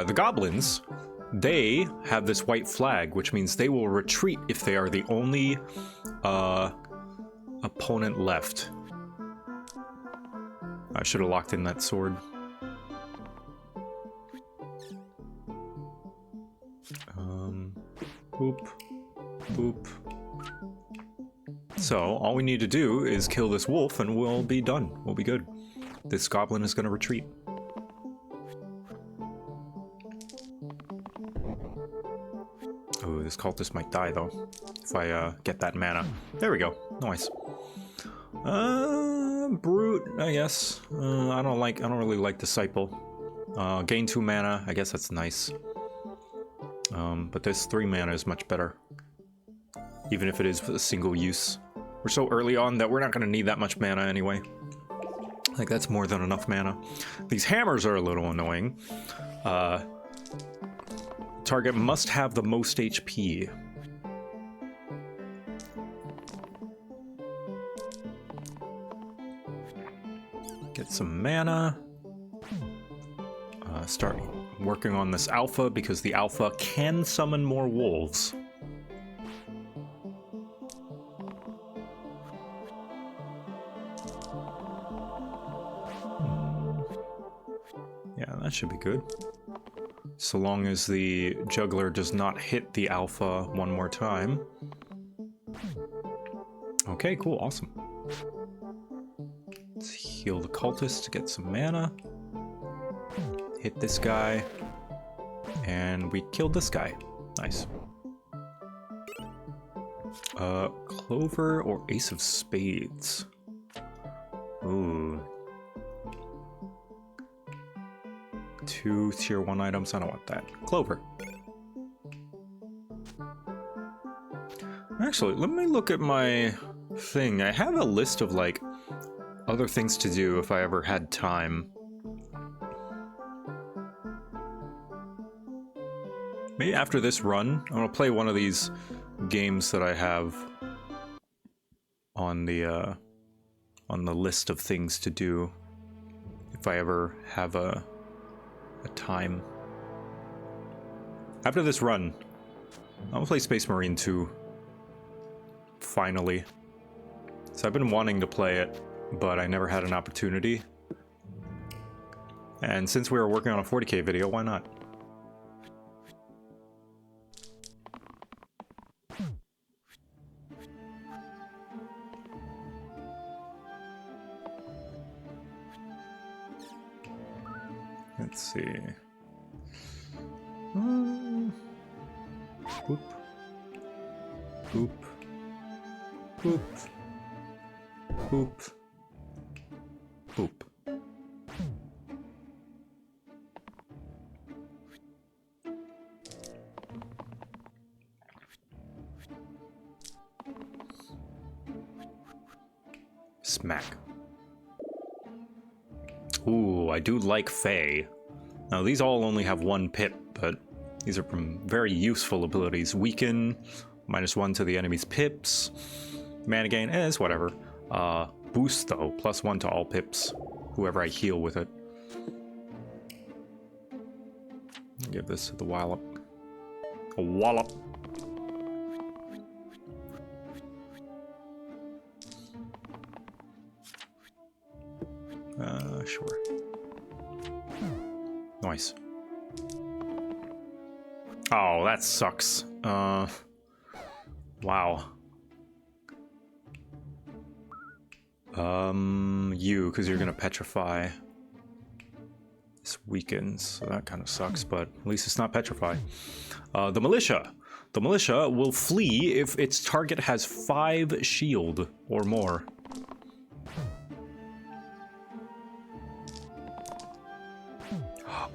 [SPEAKER 2] The goblins, they have this white flag, which means they will retreat if they are the only opponent left. I should have locked in that sword. Boop. Boop. So, all we need to do is kill this wolf and we'll be done. We'll be good. This goblin is going to retreat. Oh, this cultist might die though, if I get that mana. There we go. Nice. Brute, I guess. I don't really like Disciple. Gain 2 mana, I guess that's nice. But this 3 mana is much better. Even if it is a single use. We're so early on that we're not gonna need that much mana anyway. Like, that's more than enough mana. These hammers are a little annoying. Target must have the most HP. Get some mana. Start working on this alpha because the alpha can summon more wolves. Yeah, that should be good. So long as the juggler does not hit the alpha one more time. Okay, cool, awesome. Let's heal the cultist to get some mana. Hit this guy. And we killed this guy. Nice. Clover or Ace of Spades? Ooh. 2 tier 1 items, I don't want that. Clover. Actually, let me look at my thing. I have a list of, like, other things to do if I ever had time. Maybe after this run, I'm gonna play one of these games that I have on the list of things to do if I ever have a time. After this run, I'm gonna play Space Marine 2. Finally. So I've been wanting to play it, but I never had an opportunity. And since we were working on a 40k video, why not? Let's see. Boop. Boop. Boop. Boop. Boop. Smack. Ooh, I do like Fae. Now, these all only have 1 pip, but these are from very useful abilities. Weaken, -1 to the enemy's pips. Mana gain, it's whatever. Boost, though, +1 to all pips, whoever I heal with it. Give this to the wallop. A wallop. Sure. Nice. Oh, that sucks. Wow. You, because you're gonna petrify. This weakens, so that kind of sucks, but at least it's not petrify. The militia. The militia will flee if its target has 5 shield or more.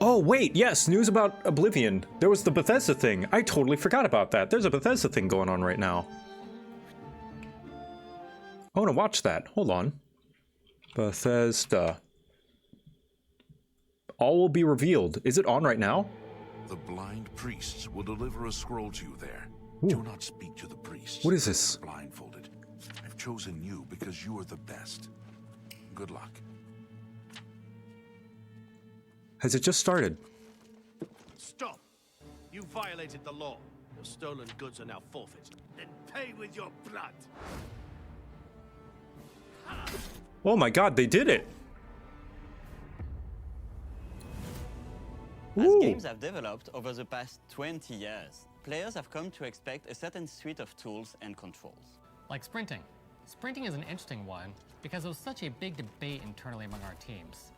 [SPEAKER 2] Oh, wait, yes, news about Oblivion. There was the Bethesda thing. I totally forgot about that. There's a Bethesda thing going on right now. I want to watch that. Hold on. Bethesda. All will be revealed. Is it on right now?
[SPEAKER 5] The blind priests will deliver a scroll to you there.
[SPEAKER 2] Ooh.
[SPEAKER 5] Do not speak to the priests.
[SPEAKER 2] What is this?
[SPEAKER 5] Blindfolded. I've chosen you because you are the best. Good luck.
[SPEAKER 2] Has it just started?
[SPEAKER 6] Stop! You violated the law. Your stolen goods are now forfeit. Then pay with your blood.
[SPEAKER 2] Oh my god, they did it!
[SPEAKER 7] As
[SPEAKER 2] Ooh.
[SPEAKER 7] games have developed over the past 20 years, players have come to expect a certain suite of tools and controls.
[SPEAKER 8] Like sprinting. Sprinting is an interesting one because there was such a big debate internally among our teams.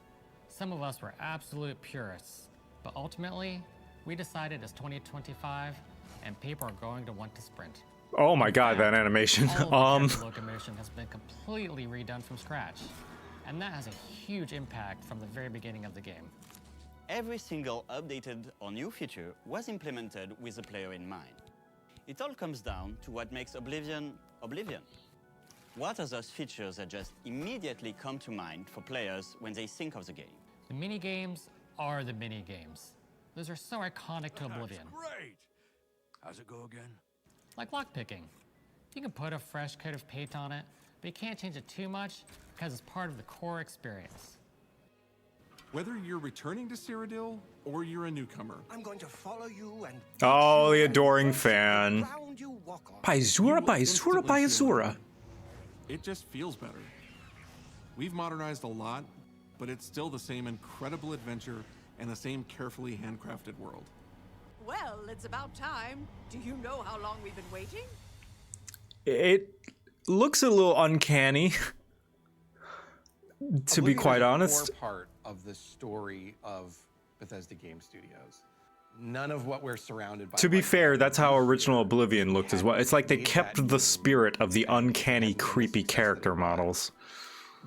[SPEAKER 8] Some of us were absolute purists, but ultimately, we decided it's 2025 and people are going to want to sprint.
[SPEAKER 2] Oh my god, that animation.
[SPEAKER 8] All of the locomotion has been completely redone from scratch, and that has a huge impact from the very beginning of the game.
[SPEAKER 7] Every single updated or new feature was implemented with the player in mind. It all comes down to what makes Oblivion, Oblivion. What are those features that just immediately come to mind for players when they think of the game?
[SPEAKER 8] The mini-games are the mini-games. Those are so iconic to Oblivion.
[SPEAKER 6] Great! How's it go again?
[SPEAKER 8] Like lockpicking. You can put a fresh coat of paint on it, but you can't change it too much because it's part of the core experience.
[SPEAKER 9] Whether you're returning to Cyrodiil or you're a newcomer.
[SPEAKER 6] I'm going to follow you and...
[SPEAKER 2] Oh, the adoring fan.
[SPEAKER 6] Ground you walk on.
[SPEAKER 2] Paizura,
[SPEAKER 9] You will
[SPEAKER 2] Paizura,
[SPEAKER 9] instantly feel
[SPEAKER 2] Paizura.
[SPEAKER 9] it. It just feels better. We've modernized a lot, but it's still the same incredible adventure and the same carefully handcrafted world.
[SPEAKER 10] Well, it's about time. Do you know how long we've been waiting?
[SPEAKER 2] It looks a little uncanny, to be quite honest.
[SPEAKER 11] Core part of the story of Bethesda Game Studios. None of what we're surrounded by.
[SPEAKER 2] To be fair, that's how original Oblivion looked as well. It's like they kept the spirit of the uncanny, creepy character models.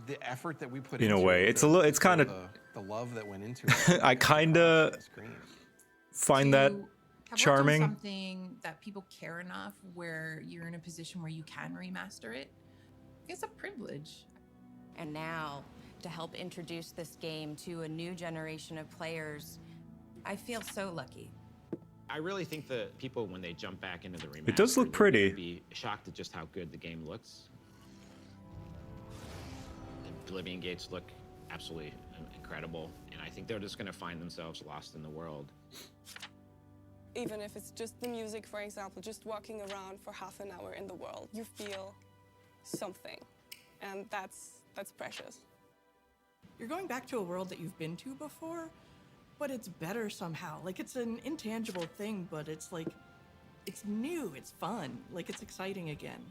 [SPEAKER 11] The effort that we put
[SPEAKER 2] In a
[SPEAKER 11] into
[SPEAKER 2] way,
[SPEAKER 11] it,
[SPEAKER 2] it's a little. It's kind of.
[SPEAKER 11] the love that went into it.
[SPEAKER 2] I kind of find that charming.
[SPEAKER 12] Something that people care enough where you're in a position where you can remaster it. It's a privilege.
[SPEAKER 13] And now, to help introduce this game to a new generation of players, I feel so lucky.
[SPEAKER 14] I really think that people, when they jump back into the remaster,
[SPEAKER 2] It does look pretty.
[SPEAKER 14] they'll be shocked at just how good the game looks. The Oblivion gates look absolutely incredible, and I think they're just going to find themselves lost in the world.
[SPEAKER 15] Even if it's just the music, for example, just walking around for half an hour in the world, you feel something, and that's precious.
[SPEAKER 10] You're going back to a world that you've been to before, but it's better somehow. Like, it's an intangible thing, but it's like, it's new, it's fun, like it's exciting again.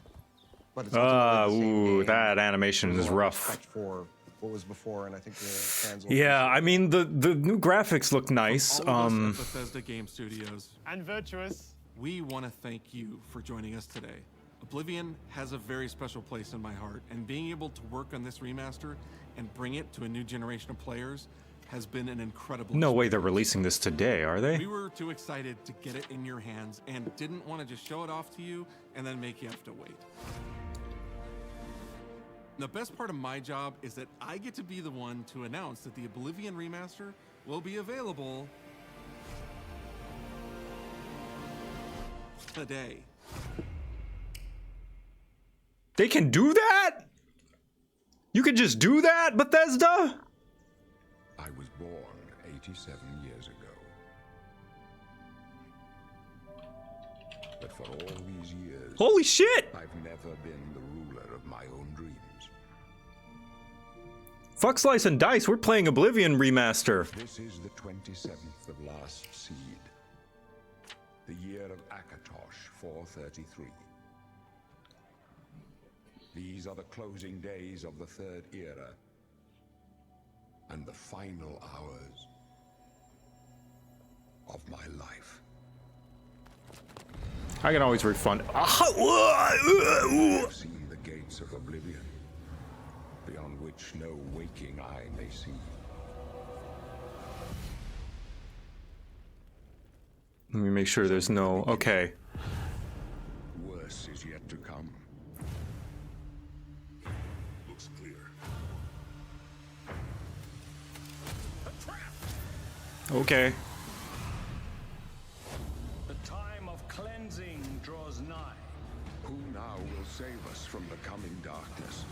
[SPEAKER 11] But it's
[SPEAKER 2] Ooh, that animation is rough.
[SPEAKER 11] For what was before, and I think the fans will
[SPEAKER 2] Yeah, I mean the new graphics look nice.
[SPEAKER 9] All of us at Bethesda Game Studios.
[SPEAKER 6] And virtuous.
[SPEAKER 9] We want to thank you for joining us today. Oblivion has a very special place in my heart, and being able to work on this remaster and bring it to a new generation of players has been an incredible
[SPEAKER 2] No way they're releasing this today, are they?
[SPEAKER 9] We were too excited to get it in your hands and didn't want to just show it off to you and then make you have to wait. The best part of my job is that I get to be the one to announce that the Oblivion remaster will be available today.
[SPEAKER 2] They can do that? You can just do that, Bethesda?
[SPEAKER 16] I was born 87 years ago. But for all these years,
[SPEAKER 2] holy shit!
[SPEAKER 16] I've never been the ruler of my own dreams.
[SPEAKER 2] Fuck Slice and Dice, we're playing Oblivion remaster.
[SPEAKER 16] This is the 27th of Last Seed. The year of Akatosh 433. These are the closing days of the Third Era. And the final hours of my life.
[SPEAKER 2] I can always refund.
[SPEAKER 16] I've seen the gates of Oblivion, beyond which no waking eye may see.
[SPEAKER 2] Let me make sure there's no... Okay.
[SPEAKER 16] Worse is yet to come. Looks clear.
[SPEAKER 2] Okay.
[SPEAKER 16] The time of cleansing draws nigh. Who now will save us from the coming darkness?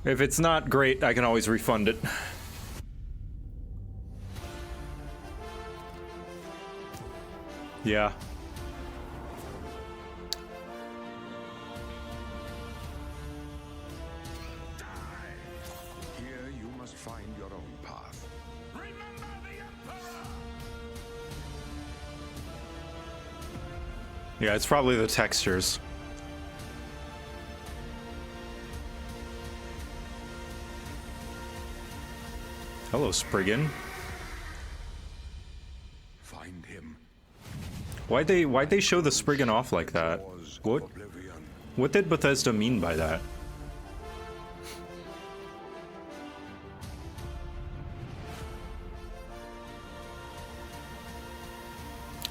[SPEAKER 2] If it's not great, I can always refund it. Yeah.
[SPEAKER 16] Here you must find your own path. Remember the Emperor!
[SPEAKER 2] Yeah, it's probably the textures. Hello, Spriggan.
[SPEAKER 16] Find him.
[SPEAKER 2] Why'd they show the Spriggan off like that? What did Bethesda mean by that?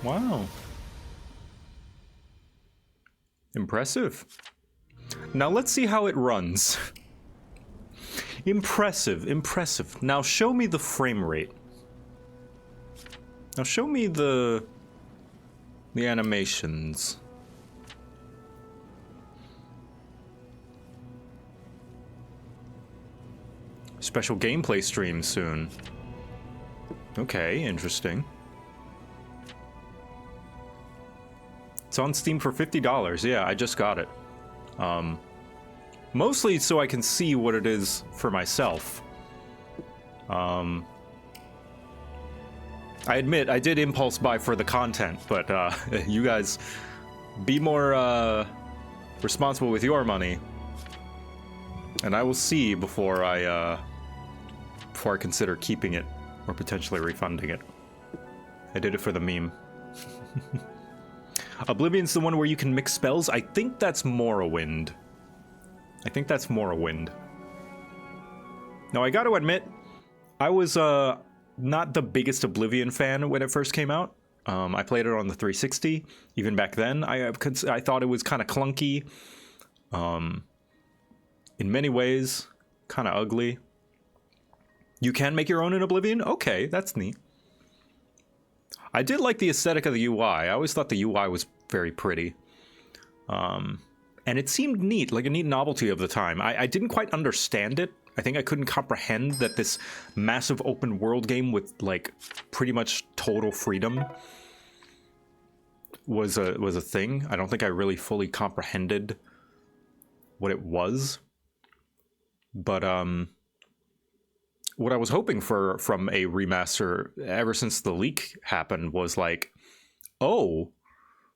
[SPEAKER 2] Wow. Impressive. Now let's see how it runs. Impressive, impressive. Now show me the frame rate. Now show me the animations. Special gameplay stream soon. Okay, interesting. It's on Steam for $50. Yeah, I just got it. Mostly so I can see what it is for myself. I admit, I did impulse buy for the content, but you guys be more responsible with your money. And I will see before I consider keeping it or potentially refunding it. I did it for the meme. Oblivion's the one where you can mix spells? I think that's Morrowind. Now, I gotta admit, I was not the biggest Oblivion fan when it first came out. I played it on the 360. Even back then, I thought it was kind of clunky. In many ways, kind of ugly. You can make your own in Oblivion? Okay, that's neat. I did like the aesthetic of the UI. I always thought the UI was very pretty. And it seemed neat, like a neat novelty of the time. I didn't quite understand it. I think I couldn't comprehend that this massive open world game with like pretty much total freedom was a thing. I don't think I really fully comprehended what it was. But what I was hoping for from a remaster ever since the leak happened was like, oh,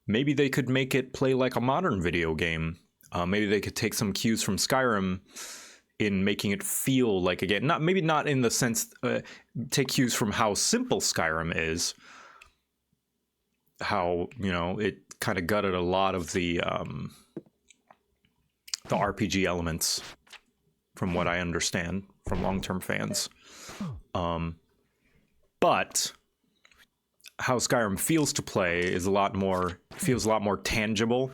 [SPEAKER 2] maybe they could make it play like a modern video game. Maybe they could take some cues from Skyrim in making it feel like a game. Maybe not in the sense, take cues from how simple Skyrim is. How, you know, it kind of gutted a lot of the RPG elements from what I understand from long-term fans. But how Skyrim feels to play is feels a lot more tangible,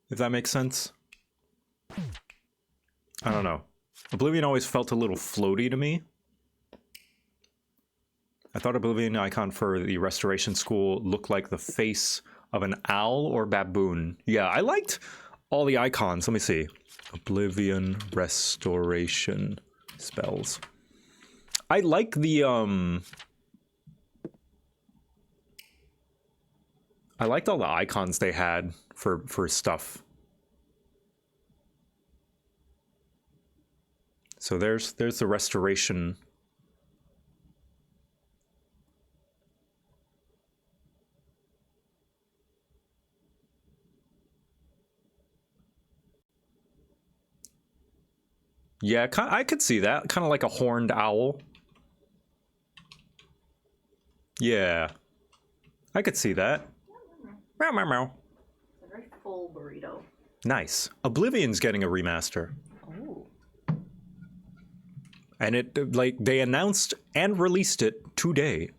[SPEAKER 2] if that makes sense. I don't know. Oblivion always felt a little floaty to me. I thought Oblivion icon for the Restoration School looked like the face of an owl or baboon. Yeah, I liked all the icons. Let me see. Oblivion Restoration spells. I like the I liked all the icons they had for stuff. So there's the restoration. Yeah, I could see that. Kind of like a horned owl. Yeah. I could see that. Meow, meow, meow.
[SPEAKER 4] It's a very full burrito.
[SPEAKER 2] Nice. Oblivion's getting a remaster.
[SPEAKER 4] Oh.
[SPEAKER 2] And it, like, they announced and released it today.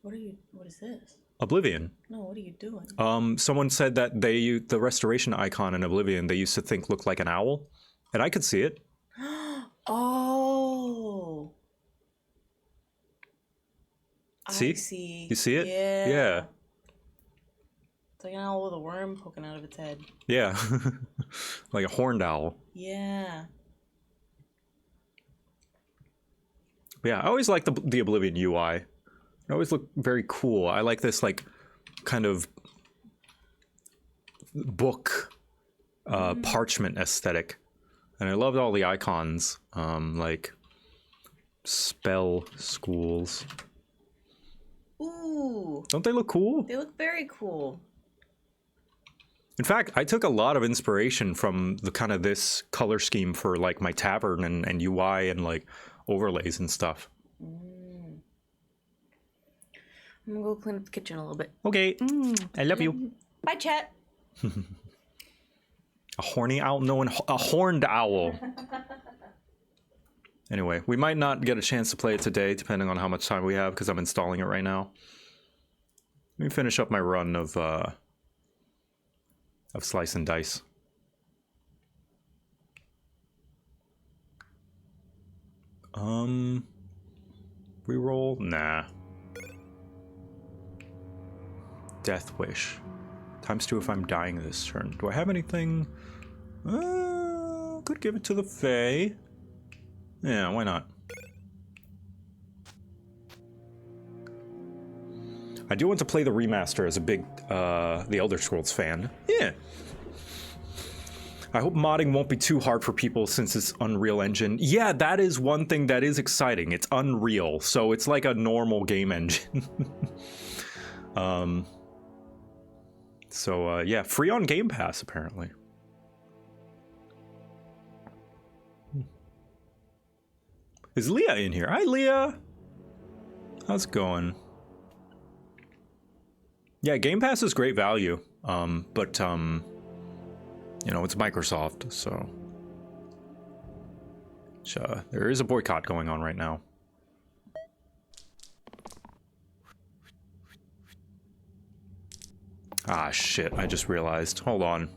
[SPEAKER 4] What is this?
[SPEAKER 2] Oblivion.
[SPEAKER 4] No, what are you doing?
[SPEAKER 2] Someone said that the restoration icon in Oblivion they used to think looked like an owl. And I could see it.
[SPEAKER 4] Oh.
[SPEAKER 2] See?
[SPEAKER 4] I see.
[SPEAKER 2] You see it?
[SPEAKER 4] Yeah.
[SPEAKER 2] Yeah.
[SPEAKER 4] It's like an owl with a worm poking out of its head.
[SPEAKER 2] Yeah. Like a horned owl.
[SPEAKER 4] Yeah.
[SPEAKER 2] Yeah, I always like the Oblivion UI. It always looked very cool. I like this, like, kind of book parchment aesthetic. And I loved all the icons, like spell schools.
[SPEAKER 4] Ooh.
[SPEAKER 2] Don't they look cool?
[SPEAKER 4] They look very cool.
[SPEAKER 2] In fact, I took a lot of inspiration from the kind of this color scheme for like my tavern and UI and like overlays and stuff.
[SPEAKER 4] I'm gonna go clean up the kitchen a little bit.
[SPEAKER 2] Okay. I love you.
[SPEAKER 4] Bye, chat.
[SPEAKER 2] A horny owl? No, a horned owl. Anyway, we might not get a chance to play it today, depending on how much time we have, because I'm installing it right now. Let me finish up my run of Slice and Dice. Reroll? Nah. Death Wish. ×2 if I'm dying this turn. Do I have anything? Could give it to the Fae. Yeah, why not? I do want to play the remaster as a big The Elder Scrolls fan. Yeah. I hope modding won't be too hard for people since it's Unreal Engine. Yeah, that is one thing that is exciting. It's Unreal, so it's like a normal game engine. So yeah, free on Game Pass apparently. Is Leah in here? Hi, Leah. How's it going? Yeah, Game Pass is great value, but you know, it's Microsoft, so there is a boycott going on right now. Ah, shit, I just realized. Hold on.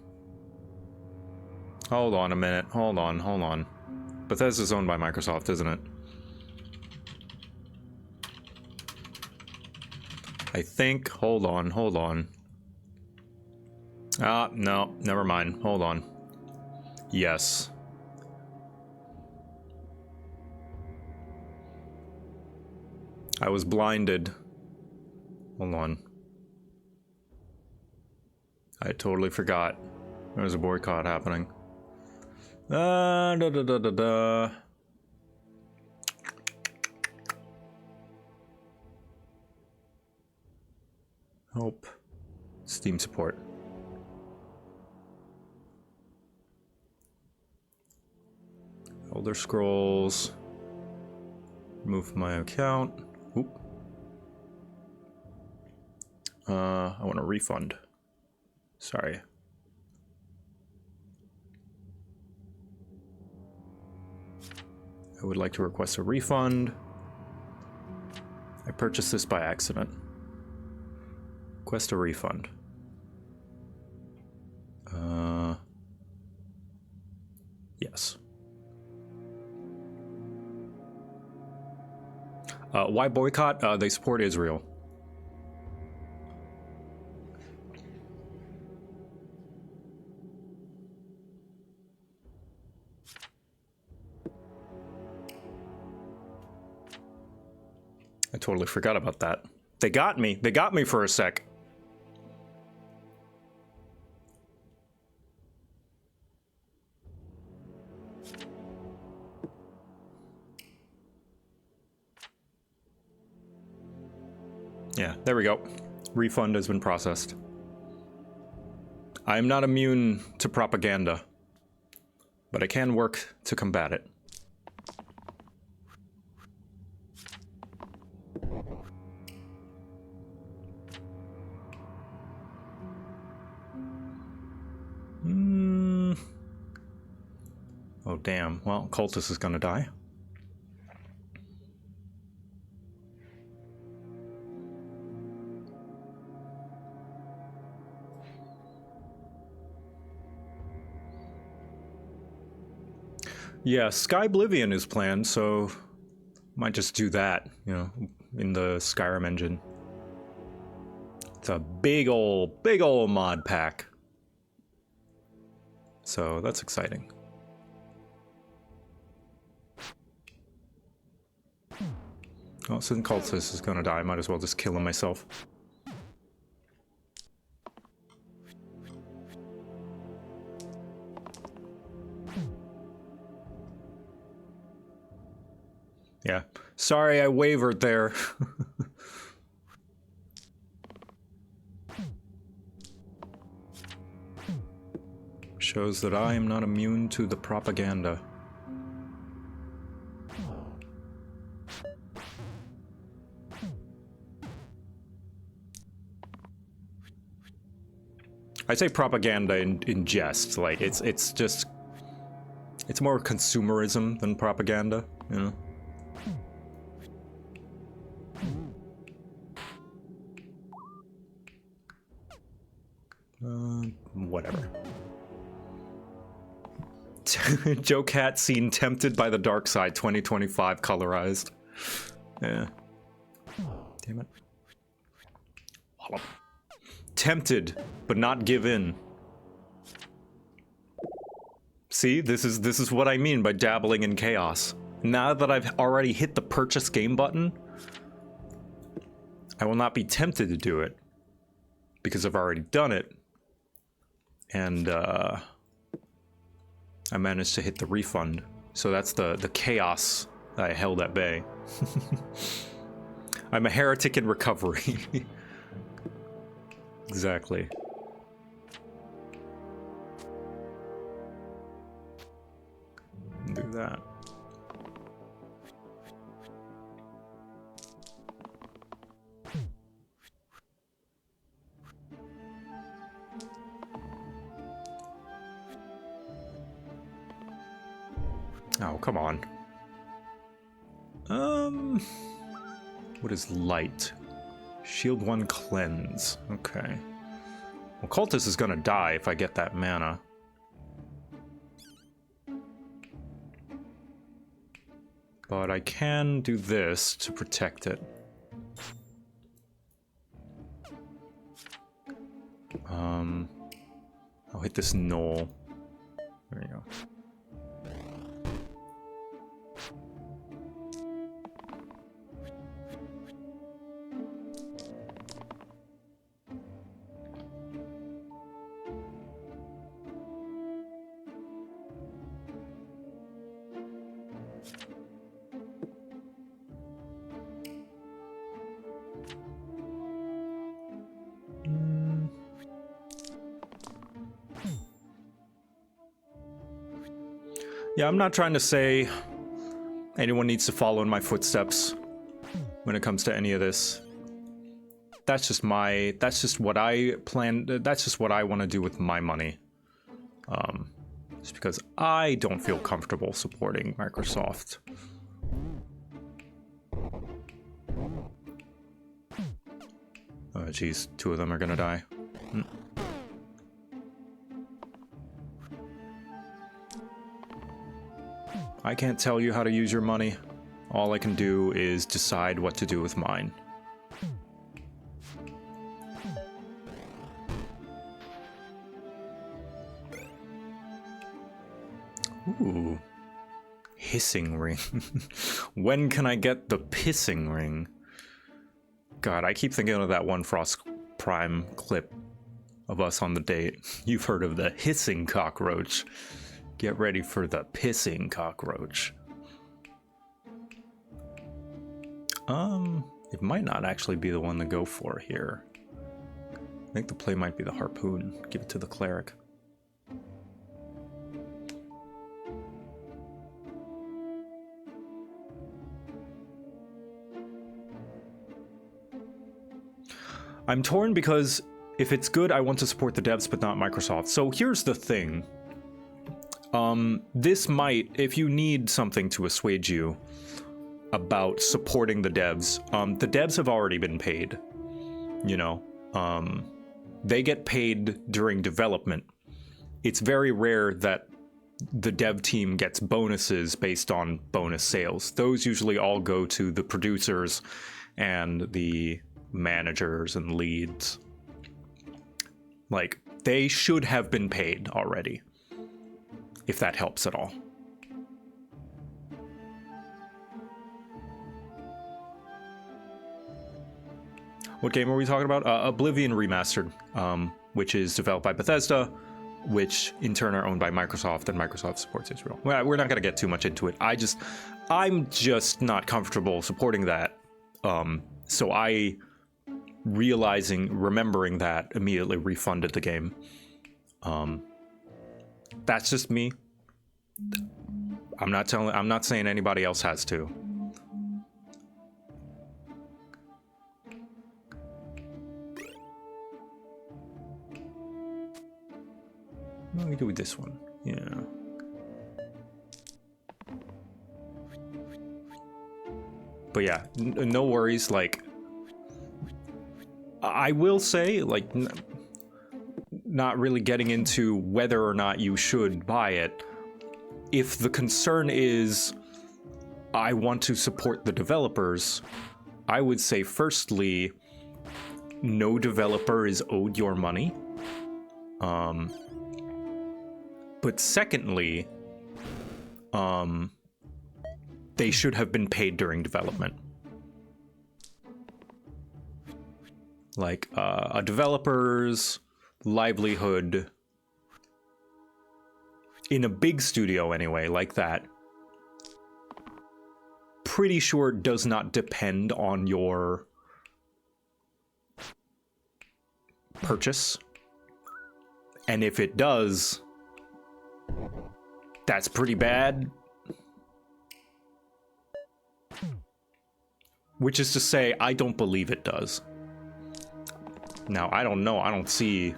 [SPEAKER 2] Hold on a minute. Hold on. Bethesda's owned by Microsoft, isn't it? I think. Hold on. Ah, no, never mind. Hold on. Yes. I was blinded. Hold on. I totally forgot. There was a boycott happening. Hope. Steam support. Elder Scrolls. Remove my account. Oop. I want a refund. Sorry. I would like to request a refund. I purchased this by accident. Request a refund. Yes. Why boycott? They support Israel. I totally forgot about that. They got me. They got me for a sec. Yeah, there we go. Refund has been processed. I am not immune to propaganda, but I can work to combat it. Oh, damn. Well, Cultist is gonna die. Yeah, Sky Oblivion is planned, so might just do that, you know, in the Skyrim engine. It's a big ol' mod pack. So that's exciting. Oh, since Cultist is gonna die, I might as well just kill him myself. Yeah. Sorry, I wavered there. Shows that I am not immune to the propaganda. I say propaganda in jest, like it's more consumerism than propaganda, you know? Whatever. JoCat seen tempted by the dark side 2025 colorized. Yeah. Damn it. Wallop. Tempted, but not give in. See, this is what I mean by dabbling in chaos. Now that I've already hit the purchase game button, I will not be tempted to do it because I've already done it. And I managed to hit the refund. So that's the chaos that I held at bay. I'm a heretic in recovery. Exactly. Do that. Oh, come on. What is light? Shield 1 cleanse. Okay. Well, Cultist is gonna die if I get that mana. But I can do this to protect it. I'll hit this knoll. There you go. Yeah, I'm not trying to say anyone needs to follow in my footsteps when it comes to any of this. That's just what I plan, that's just what I want to do with my money. Just because I don't feel comfortable supporting Microsoft. Oh geez, 2 of them are gonna die. I can't tell you how to use your money. All I can do is decide what to do with mine. Ooh. Hissing ring. When can I get the pissing ring? God, I keep thinking of that one Frost Prime clip of us on the date. You've heard of the hissing cockroach. Get ready for the pissing cockroach. It might not actually be the one to go for here. I think the play might be the harpoon. Give it to the cleric. I'm torn because if it's good, I want to support the devs, but not Microsoft. So here's the thing. This might, if you need something to assuage you about supporting the devs have already been paid. You know, they get paid during development. It's very rare that the dev team gets bonuses based on bonus sales. Those usually all go to the producers and the managers and leads. Like, they should have been paid already, if that helps at all. What game are we talking about? Oblivion Remastered, which is developed by Bethesda, which in turn are owned by Microsoft, and Microsoft supports Israel. Well, we're not going to get too much into it. I'm just not comfortable supporting that. So I, remembering that, immediately refunded the game. That's just me. I'm not saying anybody else has to. What do we do with this one? Yeah. But yeah, no worries. Like, I will say, like, not really getting into whether or not you should buy it. If the concern is, I want to support the developers, I would say, firstly, no developer is owed your money. But secondly, they should have been paid during development. Like, a developer's livelihood, in a big studio anyway, like that, pretty sure does not depend on your purchase. And if it does, that's pretty bad. Which is to say, I don't believe it does. Now, I don't know. I don't see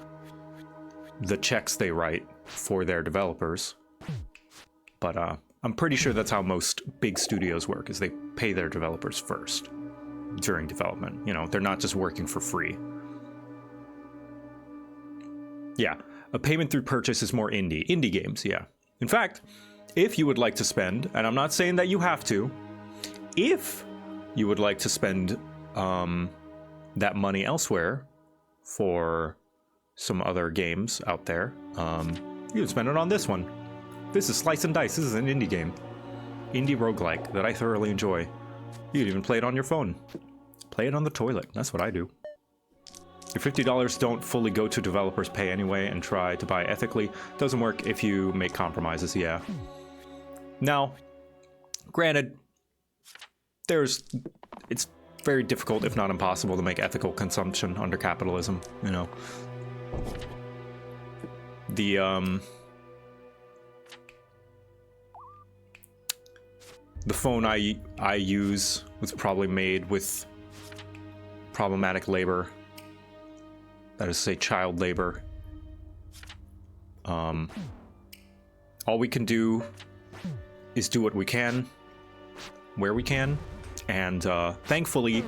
[SPEAKER 2] the checks they write for their developers. But I'm pretty sure that's how most big studios work, is they pay their developers first during development. You know, they're not just working for free. Yeah, a payment through purchase is more indie games, yeah. In fact, if you would like to spend, and I'm not saying that you have to, if you would like to spend that money elsewhere for some other games out there, you can spend it on this one. This is Slice and Dice. This is an indie game. Indie roguelike that I thoroughly enjoy. You can even play it on your phone. Play it on the toilet. That's what I do. Your $50 don't fully go to developers' pay anyway, and try to buy ethically. Doesn't work if you make compromises, yeah. Now, granted, it's very difficult, if not impossible, to make ethical consumption under capitalism, you know. The phone I use was probably made with problematic labor. That is to say, child labor. All we can do is do what we can, where we can, and thankfully,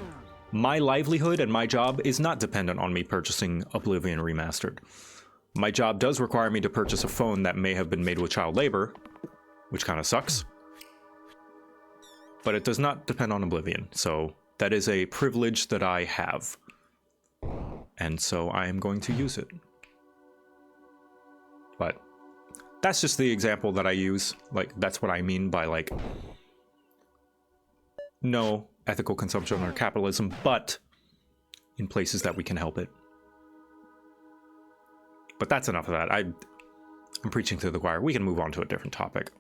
[SPEAKER 2] my livelihood and my job is not dependent on me purchasing Oblivion Remastered. My job does require me to purchase a phone that may have been made with child labor, which kind of sucks. but it does not depend on Oblivion. So that is a privilege that I have. And so I am going to use it. But that's just the example that I use. Like, that's what I mean by, like, no ethical consumption or capitalism, but in places that we can help it. But that's enough of that. I'm preaching to the choir. We can move on to a different topic.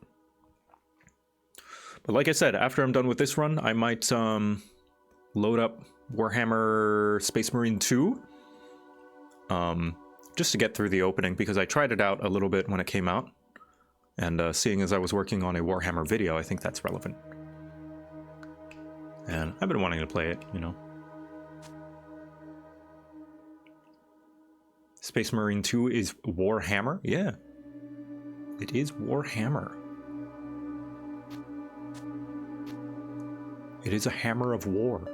[SPEAKER 2] But like I said, after I'm done with this run, I might load up Warhammer Space Marine 2. Just to get through the opening, because I tried it out a little bit when it came out. And seeing as I was working on a Warhammer video, I think that's relevant. And I've been wanting to play it, you know. Space Marine 2 is Warhammer? Yeah. It is Warhammer. It is a hammer of war.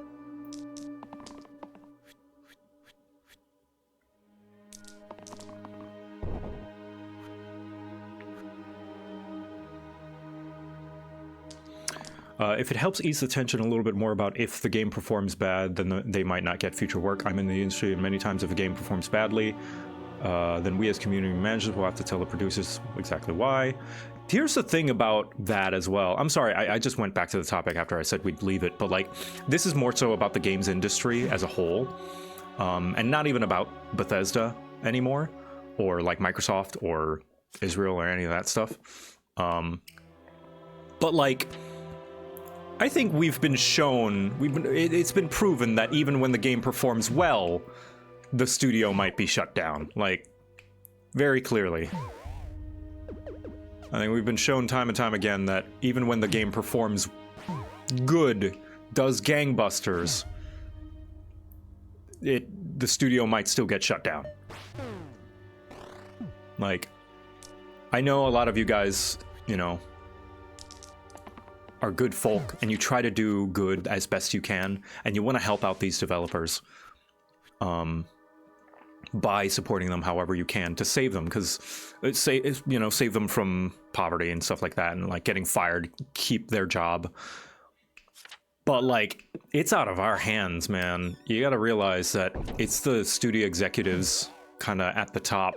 [SPEAKER 2] If it helps ease the tension a little bit more about if the game performs bad, then they might not get future work. I'm in the industry, and many times if a game performs badly, then we as community managers will have to tell the producers exactly why. Here's the thing about that as well. I'm sorry, I just went back to the topic after I said we'd leave it, but like, this is more so about the games industry as a whole, and not even about Bethesda anymore, or like Microsoft or Israel or any of that stuff. But like, I think we've been shown, it's been proven that even when the game performs well, the studio might be shut down, like, very clearly. I think we've been shown time and time again that even when the game performs good, does gangbusters, the studio might still get shut down. Like, I know a lot of you guys, you know, are good folk, and you try to do good as best you can, and you want to help out these developers by supporting them however you can to save them, because save them from poverty and stuff like that, and like getting fired, keep their job. But like, it's out of our hands, man. You got to realize that it's the studio executives kind of at the top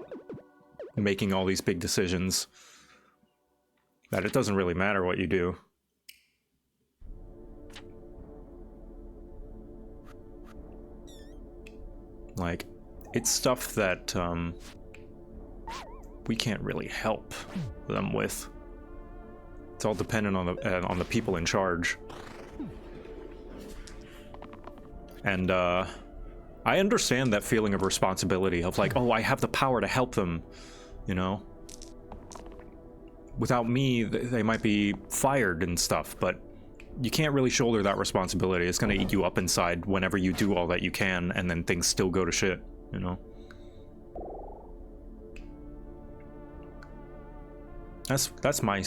[SPEAKER 2] making all these big decisions, that it doesn't really matter what you do. Like, it's stuff that we can't really help them with. It's all dependent on the people in charge. And I understand that feeling of responsibility of like, oh, I have the power to help them, you know? Without me, they might be fired and stuff, but you can't really shoulder that responsibility. It's gonna eat you up inside whenever you do all that you can, and then things still go to shit, you know? That's my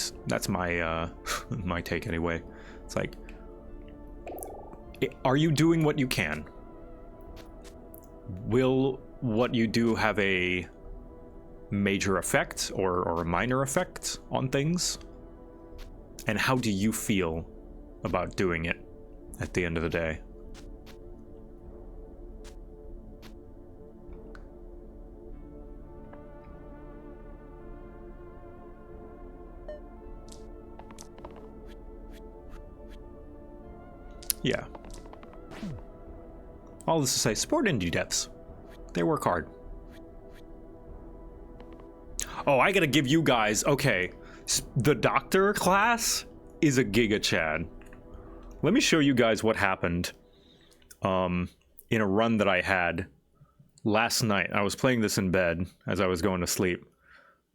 [SPEAKER 2] my take anyway. It's like, are you doing what you can? Will what you do have a major effect or a minor effect on things? And how do you feel about doing it at the end of the day? Yeah. All this to say, support indie devs. They work hard. Oh, I gotta give you guys, okay, the doctor class is a Giga Chad. Let me show you guys what happened in a run that I had last night. I was playing this in bed as I was going to sleep.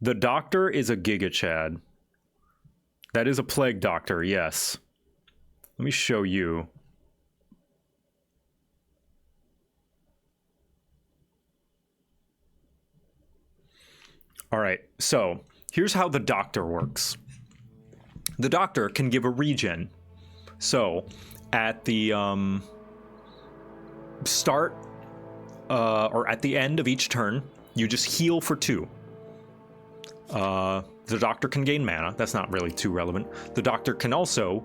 [SPEAKER 2] The doctor is a Giga Chad. That is a plague doctor, yes. Let me show you. All right, so here's how the doctor works. The doctor can give a regen. So at the start or at the end of each turn, you just heal for 2. The doctor can gain mana. That's not really too relevant. The doctor can also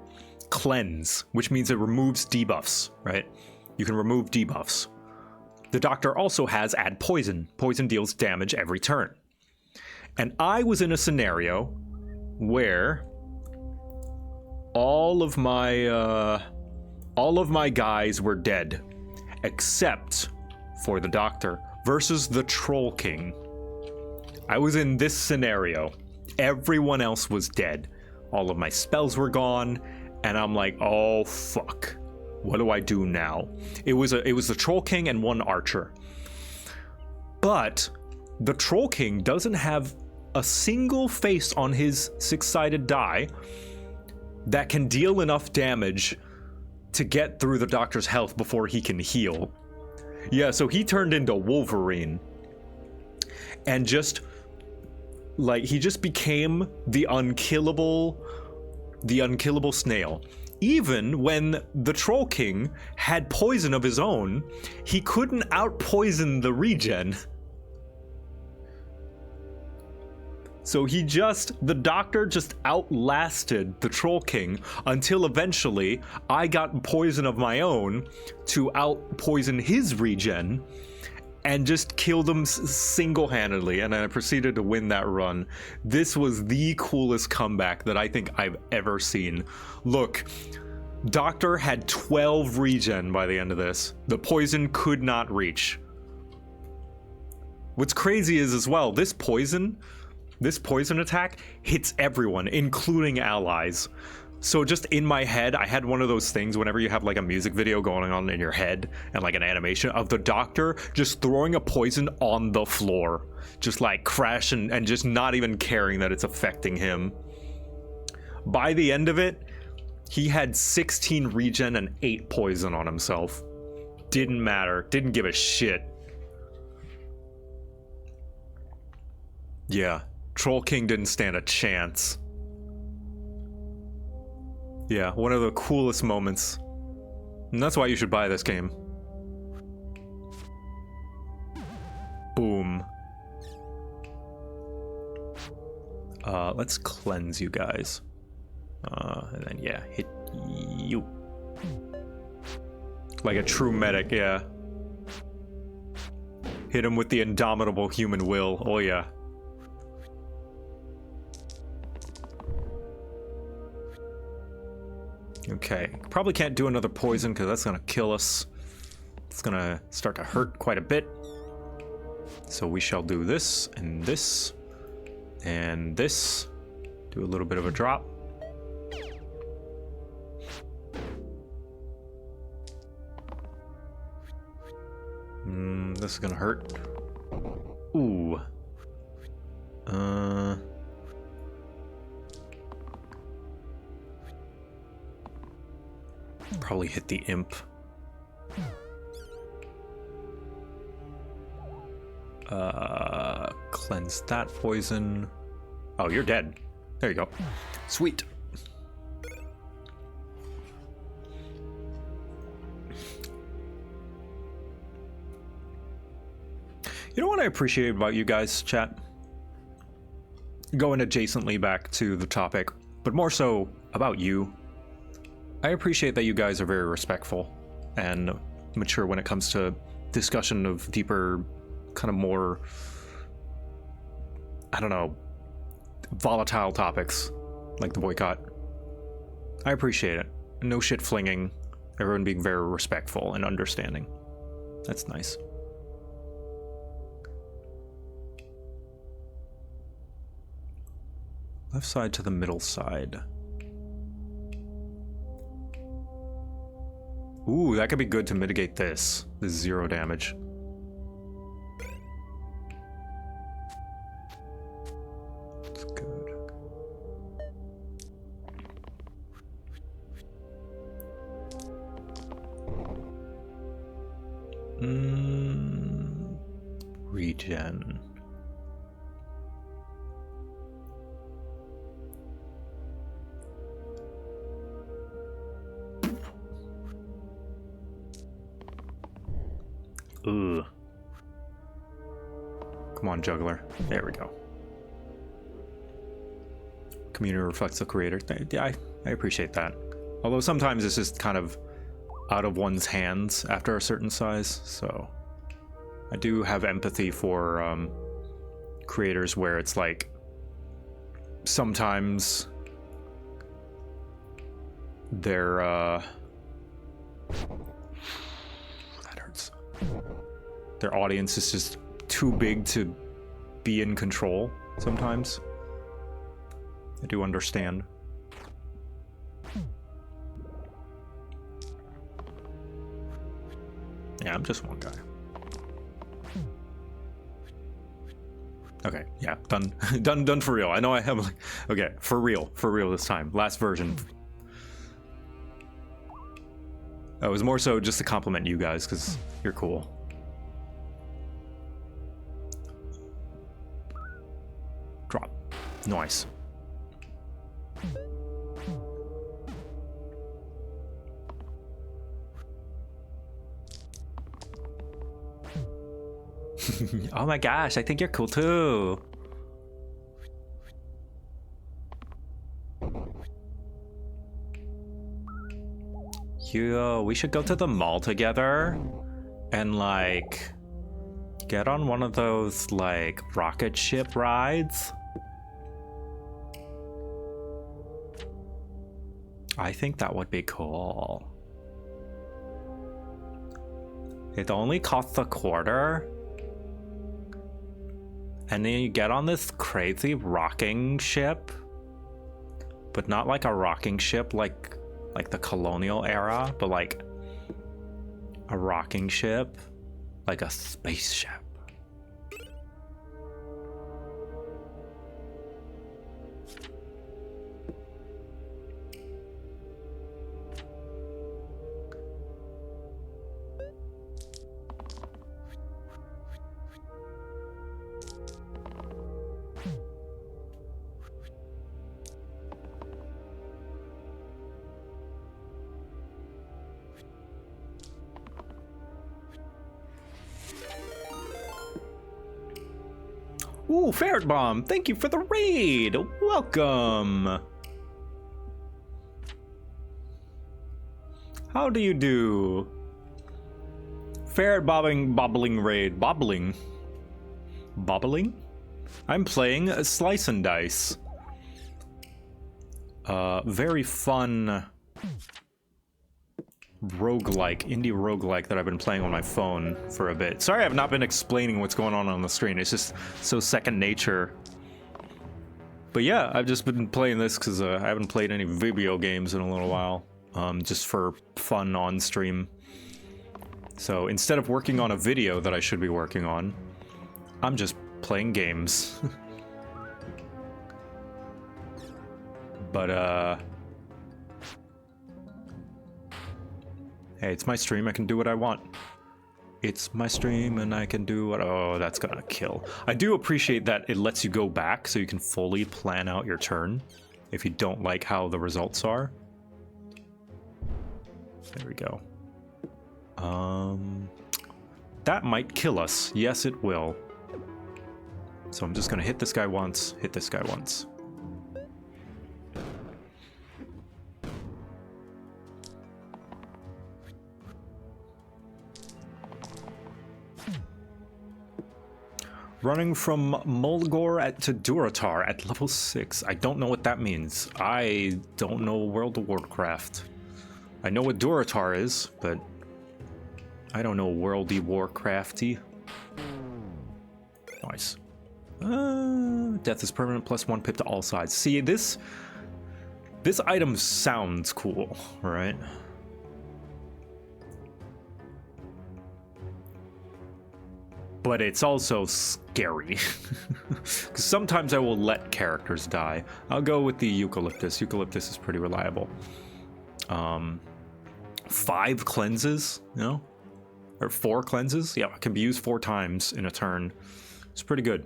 [SPEAKER 2] cleanse, which means it removes debuffs, right? You can remove debuffs. The doctor also has add poison. Poison deals damage every turn. And I was in a scenario where all of my guys were dead, except for the doctor versus the Troll King. I was in this scenario. Everyone else was dead. All of my spells were gone, and I'm like, oh fuck. What do I do now? It was the Troll King and one archer. But the Troll King doesn't have a single face on his six-sided die that can deal enough damage to get through the doctor's health before he can heal. Yeah, so he turned into Wolverine. And just like he just became the unkillable snail. Even when the Troll King had poison of his own, he couldn't out-poison the regen. So the doctor just outlasted the Troll King until eventually I got poison of my own to out-poison his regen and just killed him single-handedly, and I proceeded to win that run. This was the coolest comeback that I think I've ever seen. Look, Doctor had 12 regen by the end of this. The poison could not reach. What's crazy is as well, this poison attack hits everyone, including allies. So just in my head, I had one of those things whenever you have like a music video going on in your head and like an animation of the doctor just throwing a poison on the floor, just like crashing and just not even caring that it's affecting him. By the end of it, he had 16 regen and 8 poison on himself. Didn't matter, didn't give a shit. Yeah, Troll King didn't stand a chance. Yeah, one of the coolest moments. And that's why you should buy this game. Boom. Let's cleanse you guys. And then, yeah, hit you. Like a true medic, yeah. Hit him with the indomitable human will. Oh, yeah. Okay, probably can't do another poison because that's gonna kill us. It's gonna start to hurt quite a bit. So we shall do this and this and this. Do a little bit of a drop. This is gonna hurt. Ooh. Probably hit the imp. Cleanse that poison. Oh, you're dead. There you go. Sweet. You know what I appreciate about you guys, chat? Going adjacently back to the topic, but more so about you. I appreciate that you guys are very respectful and mature when it comes to discussion of deeper, kind of more, I don't know, volatile topics like the boycott. I appreciate it. No shit flinging, everyone being very respectful and understanding. That's nice. Left side to the middle side. Ooh, that could be good to mitigate this. This 0 damage. That's good. Regen. Ugh. Come on, juggler. There we go. Community reflects the creator. I appreciate that. Although sometimes it's just kind of out of one's hands after a certain size, so I do have empathy for creators where it's like sometimes they're that hurts. Their audience is just too big to be in control sometimes. I do understand. Yeah, I'm just one guy. Okay, yeah, done. done for real. I know I have like, okay, for real this time. Last version. It was more so just to compliment you guys because you're cool. Drop. Nice. Oh my gosh, I think you're cool too. Yo, we should go to the mall together and like get on one of those like rocket ship rides. I think that would be cool. It only costs a quarter. And then you get on this crazy rocking ship, but not like a rocking ship like the colonial era, but like a rocking ship, like a spaceship. Ooh, Ferret Bomb, thank you for the raid. Welcome. How do you do? Ferret bobbling raid. Bobbling? I'm playing a Slice and Dice. Very fun indie roguelike that I've been playing on my phone for a bit. Sorry I've not been explaining what's going on the screen. It's just so second nature. But yeah, I've just been playing this because I haven't played any video games in a little while. Just for fun on stream. So instead of working on a video that I should be working on, I'm just playing games. But hey, it's my stream, I can do what I want. It's my stream and I can do what... Oh, that's gonna kill. I do appreciate that it lets you go back so you can fully plan out your turn if you don't like how the results are. There we go. That might kill us. Yes, it will. So I'm just gonna hit this guy once, hit this guy once. Running from Mulgore to Durotar at level 6. I don't know what that means. I don't know World of Warcraft. I know what Durotar is, but I don't know Worldy Warcrafty. Nice. Death is permanent, +1 pip to all sides. See, this item sounds cool, right? But it's also scary. Because sometimes I will let characters die. I'll go with the Eucalyptus. Eucalyptus is pretty reliable. 5 cleanses, you know? Or 4 cleanses? Yeah, it can be used 4 times in a turn. It's pretty good.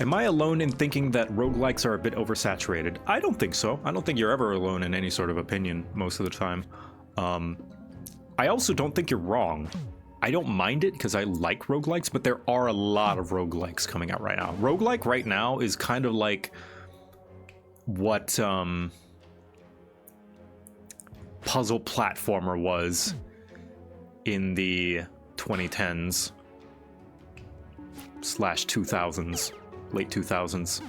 [SPEAKER 2] Am I alone in thinking that roguelikes are a bit oversaturated? I don't think so. I don't think you're ever alone in any sort of opinion most of the time. I also don't think you're wrong. I don't mind it because I like roguelikes, but there are a lot of roguelikes coming out right now. Roguelike right now is kind of like what puzzle platformer was in the 2010s / 2000s, late 2000s.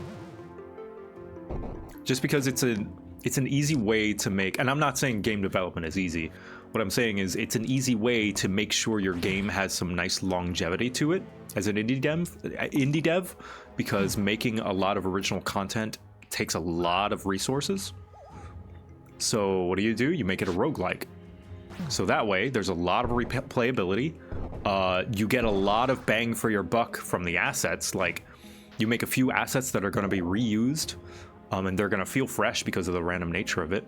[SPEAKER 2] Just because it's an easy way to make, and I'm not saying game development is easy. What I'm saying is it's an easy way to make sure your game has some nice longevity to it as an indie dev, because making a lot of original content takes a lot of resources. So what do? You make it a roguelike. So that way there's a lot of replayability. You get a lot of bang for your buck from the assets. Like, you make a few assets that are going to be reused, and they're going to feel fresh because of the random nature of it.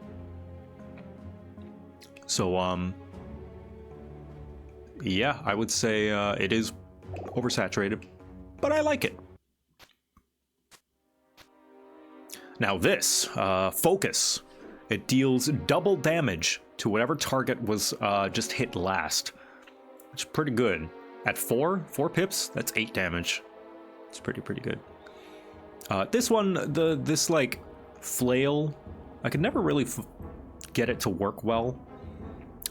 [SPEAKER 2] So, yeah, I would say it is oversaturated, but I like it. Now this, Focus. It deals double damage to whatever target was just hit last. Which is pretty good. At 4 pips, that's 8 damage. It's pretty good. This one, this like flail, I could never really get it to work well.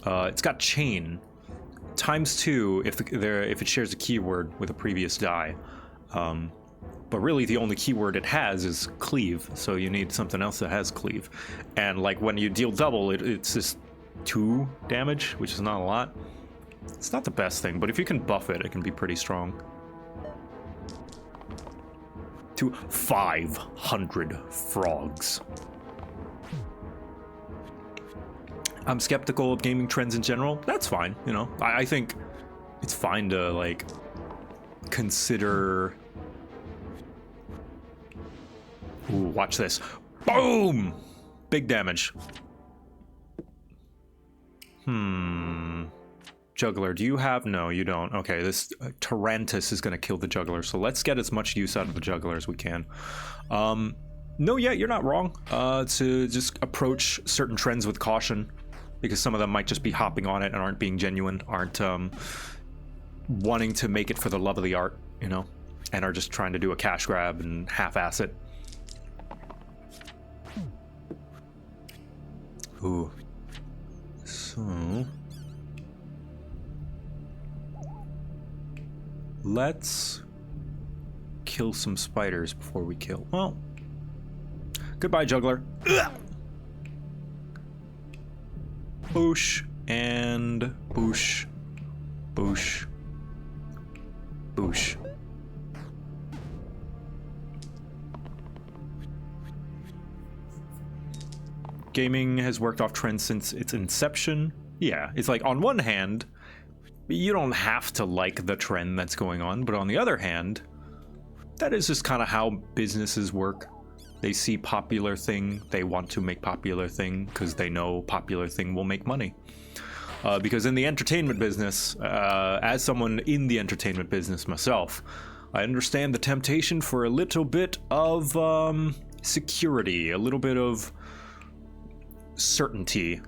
[SPEAKER 2] It's got chain ×2 if it shares a keyword with a previous die. But really the only keyword it has is cleave, so you need something else that has cleave. And like when you deal double, it's just 2 damage, which is not a lot. It's not the best thing, but if you can buff it, it can be pretty strong. To 500 frogs. I'm skeptical of gaming trends in general. That's fine, you know. I think it's fine to like consider. Ooh, watch this. Boom! Big damage. Juggler, do you have? No, you don't. Okay, this Tarantus is going to kill the Juggler, so let's get as much use out of the Juggler as we can. No, yeah, you're not wrong. To just approach certain trends with caution, because some of them might just be hopping on it and aren't being genuine, aren't wanting to make it for the love of the art, you know, and are just trying to do a cash grab and half-ass it. Ooh. So let's kill some spiders before we kill. Well, goodbye, Juggler. Ugh. Boosh and boosh, boosh, boosh. Gaming has worked off trends since its inception. Yeah, it's like on one hand, you don't have to like the trend that's going on, but on the other hand, that is just kind of how businesses work. They see popular thing, they want to make popular thing because they know popular thing will make money. Because in the entertainment business, as someone in the entertainment business myself, I understand the temptation for a little bit of security, a little bit of certainty.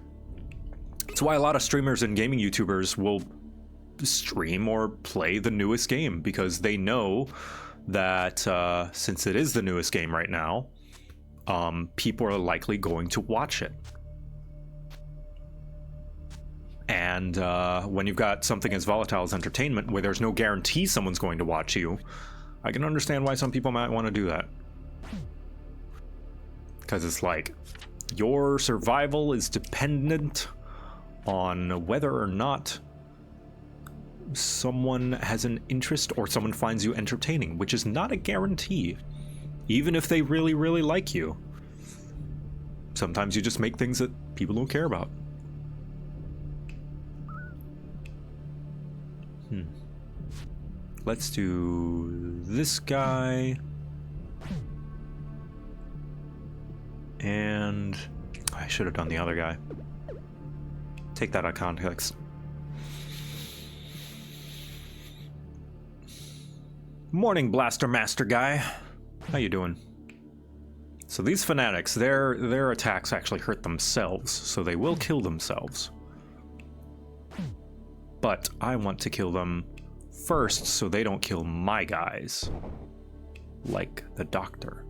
[SPEAKER 2] It's why a lot of streamers and gaming YouTubers will stream or play the newest game, because they know that since it is the newest game right now, people are likely going to watch it. And when you've got something as volatile as entertainment, where there's no guarantee someone's going to watch you, I can understand why some people might want to do that. Because it's like, your survival is dependent on whether or not someone has an interest or someone finds you entertaining, which is not a guarantee, even if they really, really like you. Sometimes you just make things that people don't care about. Let's do this guy. And I should have done the other guy. Take that out of context. Morning, Blaster Master guy. How you doing? So these fanatics, their attacks actually hurt themselves, so they will kill themselves. But I want to kill them first so they don't kill my guys. Like the doctor.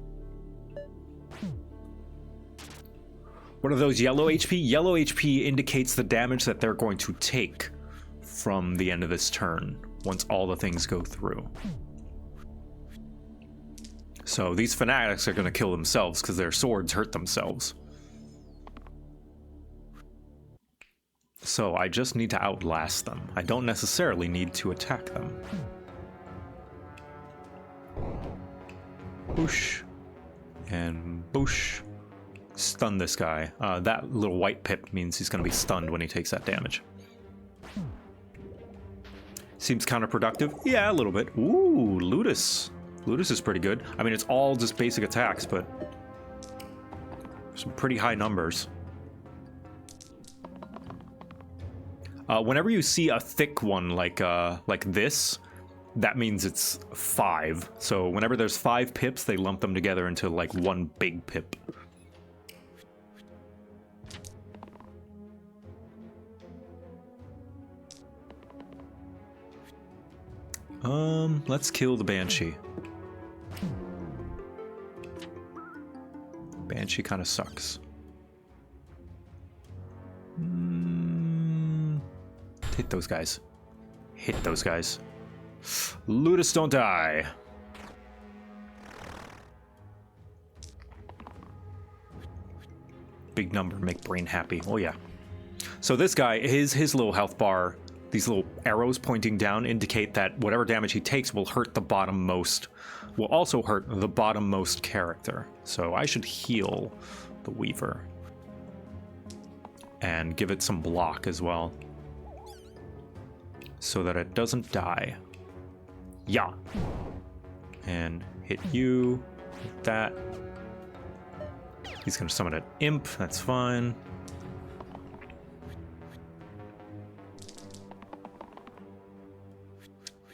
[SPEAKER 2] What are those yellow HP? Yellow HP indicates the damage that they're going to take from the end of this turn, once all the things go through. So these fanatics are going to kill themselves because their swords hurt themselves. So I just need to outlast them. I don't necessarily need to attack them. Boosh. And boosh. Stun this guy. That little white pip means he's going to be stunned when he takes that damage. Seems counterproductive? Yeah, a little bit. Ooh, Ludus. Ludus is pretty good. I mean, it's all just basic attacks, but some pretty high numbers. Whenever you see a thick one like this, that means it's 5. So whenever there's 5 pips, they lump them together into like one big pip. Let's kill the Banshee. Banshee kind of sucks. Hit those guys. Hit those guys. Ludus, don't die. Big number, make brain happy. Oh yeah. So this guy, his little health bar, these little arrows pointing down indicate that whatever damage he takes will hurt the bottommost, will also hurt the bottommost character. So I should heal the Weaver. And give it some block as well. So that it doesn't die. Yeah. And hit you. Hit that. He's gonna summon an imp, that's fine.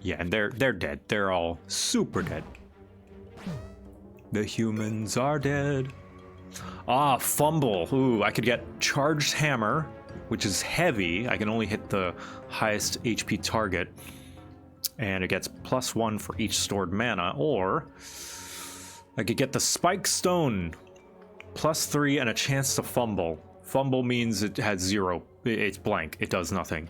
[SPEAKER 2] Yeah, and they're dead. They're all super dead. The humans are dead. Ah, fumble. Ooh, I could get charged hammer, which is heavy. I can only hit the highest HP target. And it gets +1 for each stored mana. Or I could get the spike stone, +3 and a chance to fumble. Fumble means it has 0. It's blank. It does nothing.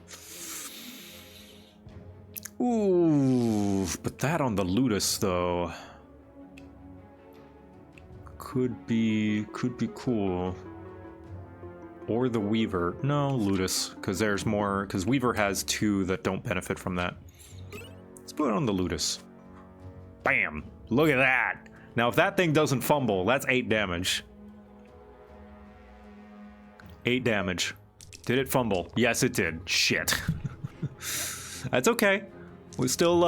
[SPEAKER 2] Ooh, but that on the Ludus though could be cool. Or the Weaver. No, Ludus, because there's more. Because Weaver has 2 that don't benefit from that. Let's put it on the Ludus. Bam! Look at that. Now, if that thing doesn't fumble, that's 8 damage. 8 damage. Did it fumble? Yes, it did. Shit. That's okay. We're still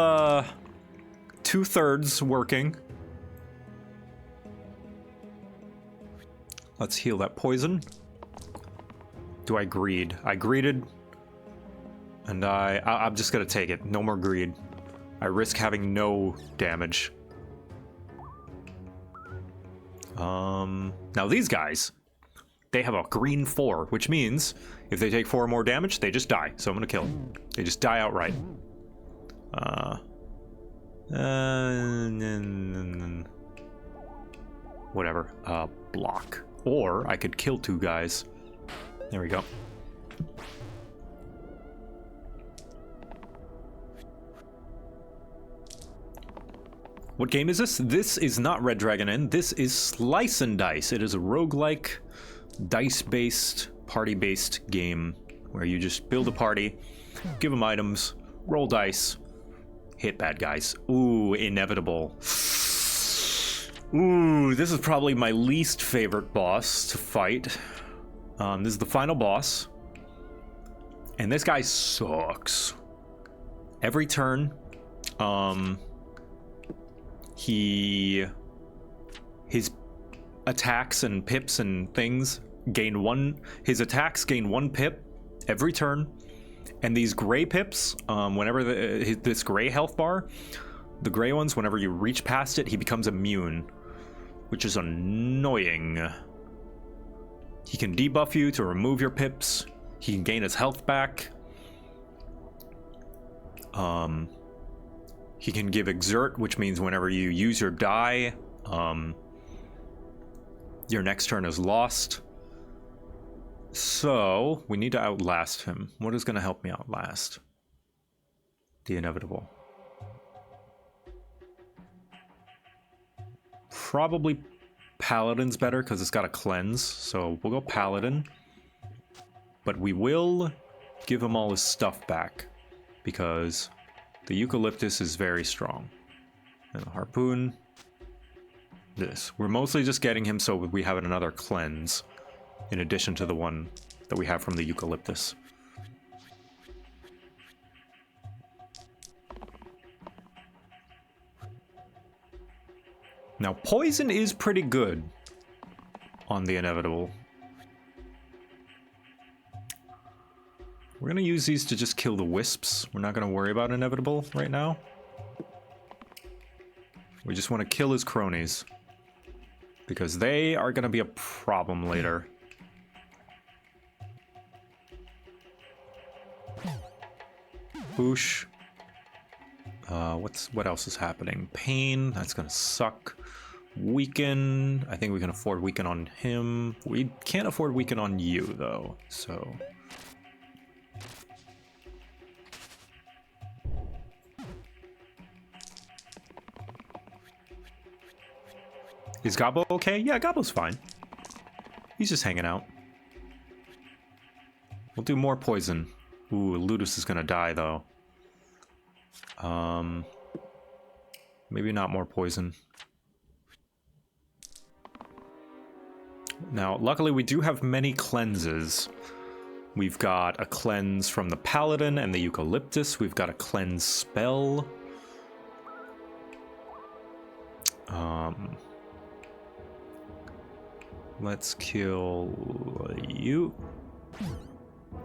[SPEAKER 2] 2/3 working. Let's heal that poison. Do I greed? I greeded. And I'm just gonna take it. No more greed. I risk having no damage. Now these guys, they have a green 4, which means if they take 4 more damage, they just die. So I'm gonna kill them. They just die outright. Whatever. Block. Or I could kill 2 guys. There we go. What game is this? This is not Red Dragon Inn. This is Slice and Dice. It is a roguelike, dice-based, party-based game where you just build a party, give them items, roll dice, hit bad guys. Ooh, inevitable. Ooh, this is probably my least favorite boss to fight. This is the final boss. And this guy sucks. Every turn, his attacks and pips and things gain 1. His attacks gain 1 pip every turn. And these gray pips, whenever this gray health bar, the gray ones, whenever you reach past it, he becomes immune, which is annoying. He can debuff you to remove your pips. He can gain his health back. He can give exert, which means whenever you use your die, your next turn is lost. So, we need to outlast him. What is going to help me outlast? The inevitable. Probably Paladin's better because it's got a cleanse. So, we'll go Paladin. But we will give him all his stuff back because the Eucalyptus is very strong. And the Harpoon. This. We're mostly just getting him so we have another cleanse in addition to the one that we have from the Eucalyptus. Now, poison is pretty good on the inevitable. We're gonna use these to just kill the wisps. We're not gonna worry about inevitable right now. We just want to kill his cronies because they are gonna be a problem later. Boosh. What else is happening? Pain, that's gonna suck. Weaken, I think we can afford weaken on him. We can't afford weaken on you though, so. Is Gobbo okay? Yeah, Gobbo's fine. He's just hanging out. We'll do more poison. Ooh, Ludus is gonna die though. Maybe not more poison. Now, luckily we do have many cleanses. We've got a cleanse from the Paladin and the Eucalyptus. We've got a cleanse spell. Let's kill you.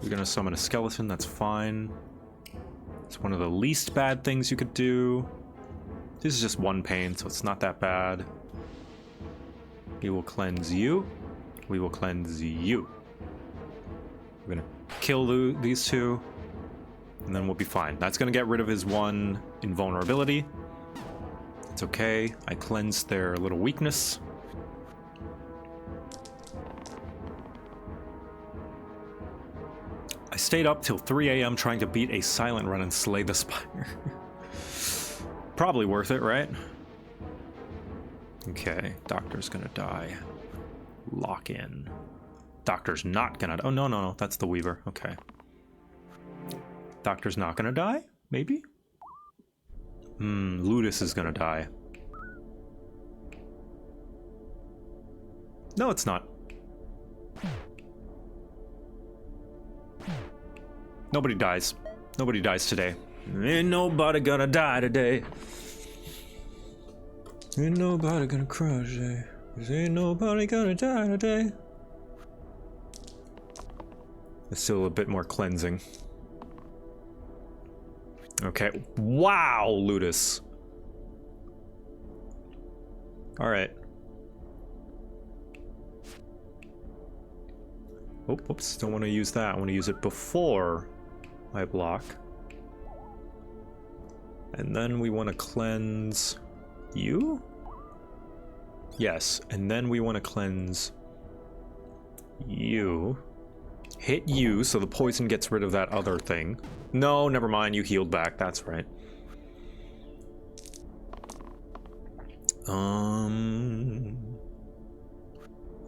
[SPEAKER 2] You're gonna summon a skeleton, that's fine. It's one of the least bad things you could do. This is just one pain, so it's not that bad. We will cleanse you. We will cleanse you. We're gonna kill these two, and then we'll be fine. That's gonna get rid of his one invulnerability. It's okay. I cleansed their little weakness. I stayed up till 3 a.m. trying to beat a silent run and slay the spire. Probably worth it, right? Okay, Doctor's gonna die. Lock in. Doctor's not gonna... Oh, no, that's the Weaver. Okay. Doctor's not gonna die? Maybe? Ludus is gonna die. No, it's not. Nobody dies. Nobody dies today. Ain't nobody gonna die today. Ain't nobody gonna cry today. 'Cause ain't nobody gonna die today. There's still a bit more cleansing. Okay. Wow, Ludus. Alright. Oh, whoops. Don't want to use that. I want to use it before I block. And then we want to cleanse you? Yes, and then we want to cleanse you. Hit you, so the poison gets rid of that other thing. No, never mind, you healed back, that's right.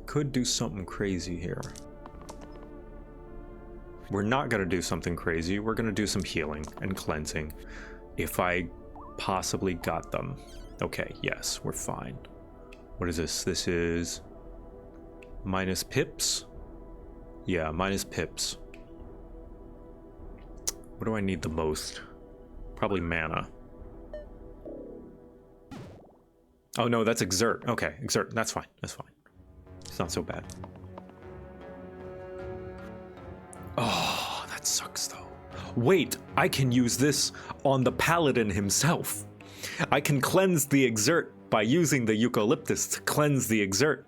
[SPEAKER 2] Could do something crazy here. We're not gonna do something crazy, we're gonna do some healing and cleansing. If I possibly got them. Okay, yes, we're fine. What is this? This is minus pips? Yeah, minus pips. What do I need the most? Probably mana. Oh no, that's exert. Okay, exert, that's fine, that's fine. It's not so bad. Oh, that sucks though. Wait, I can use this on the Paladin himself. I can cleanse the exert by using the Eucalyptus to cleanse the exert.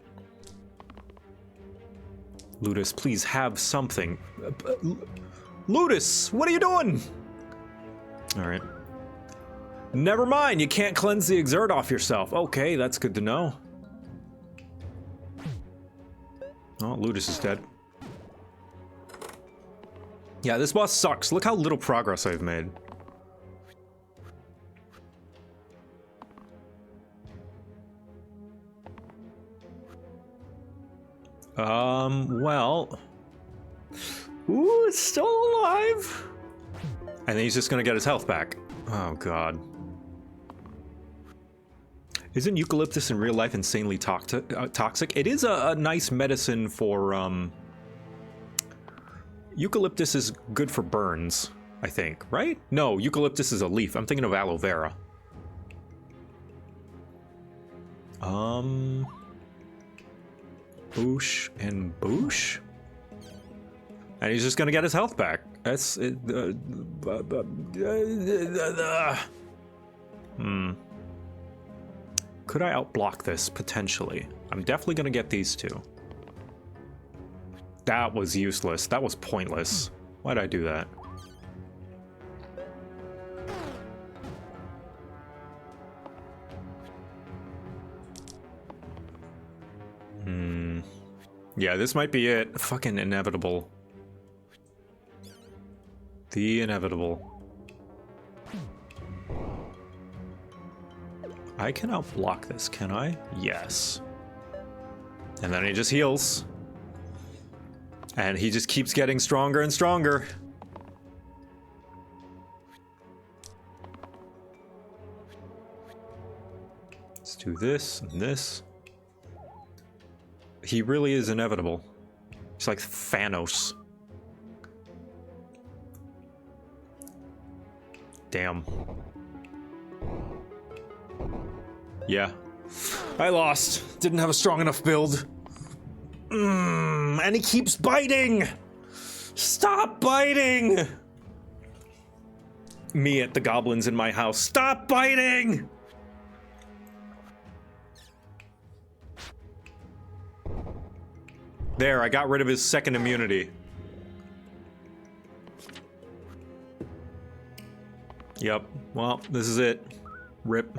[SPEAKER 2] Ludus, please have something. Ludus, what are you doing? Alright. Never mind, you can't cleanse the exert off yourself. Okay, that's good to know. Oh, Ludus is dead. Yeah, this boss sucks. Look how little progress I've made. Well... Ooh, it's still alive! And then he's just gonna get his health back. Oh, God. Isn't eucalyptus in real life insanely toxic? It is a nice medicine for, Eucalyptus is good for burns, I think, right? No, eucalyptus is a leaf. I'm thinking of aloe vera. Boosh and boosh? And he's just gonna get his health back. That's it. Could I outblock this, potentially? I'm definitely gonna get these two. That was useless. That was pointless. Why'd I do that? Yeah, this might be it. Fucking inevitable. The inevitable. I can outblock this, can I? Yes. And then he just heals. And he just keeps getting stronger and stronger. Let's do this and this. He really is inevitable. He's like Thanos. Damn. Yeah. I lost. Didn't have a strong enough build. And he keeps biting! Stop biting! Me at the goblins in my house. Stop biting! There, I got rid of his second immunity. Yep. Well, this is it. Rip.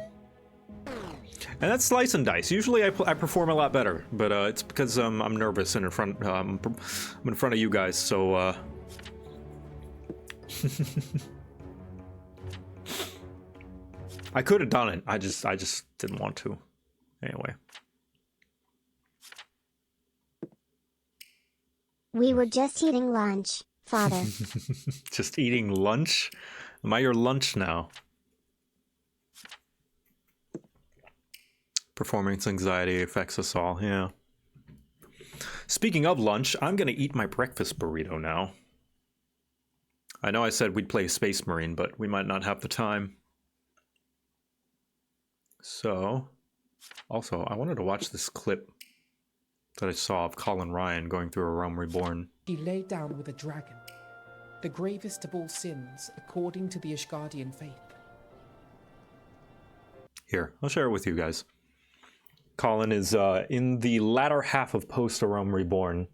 [SPEAKER 2] And that's slice and dice. Usually I perform a lot better, but it's because I'm nervous and I'm in front of you guys, so I could have done it. I just didn't want to. Anyway.
[SPEAKER 17] We were just eating lunch, Father.
[SPEAKER 2] Just eating lunch? Am I your lunch now? Performance anxiety affects us all, yeah. Speaking of lunch, I'm gonna eat my breakfast burrito now. I know I said we'd play Space Marine, but we might not have the time. So, also, I wanted to watch this clip that I saw of Colin Ryan going through A Realm Reborn.
[SPEAKER 18] He lay down with a dragon, the gravest of all sins, according to the Ishgardian faith.
[SPEAKER 2] Here, I'll share it with you guys. Colin is in the latter half of post A Realm Reborn.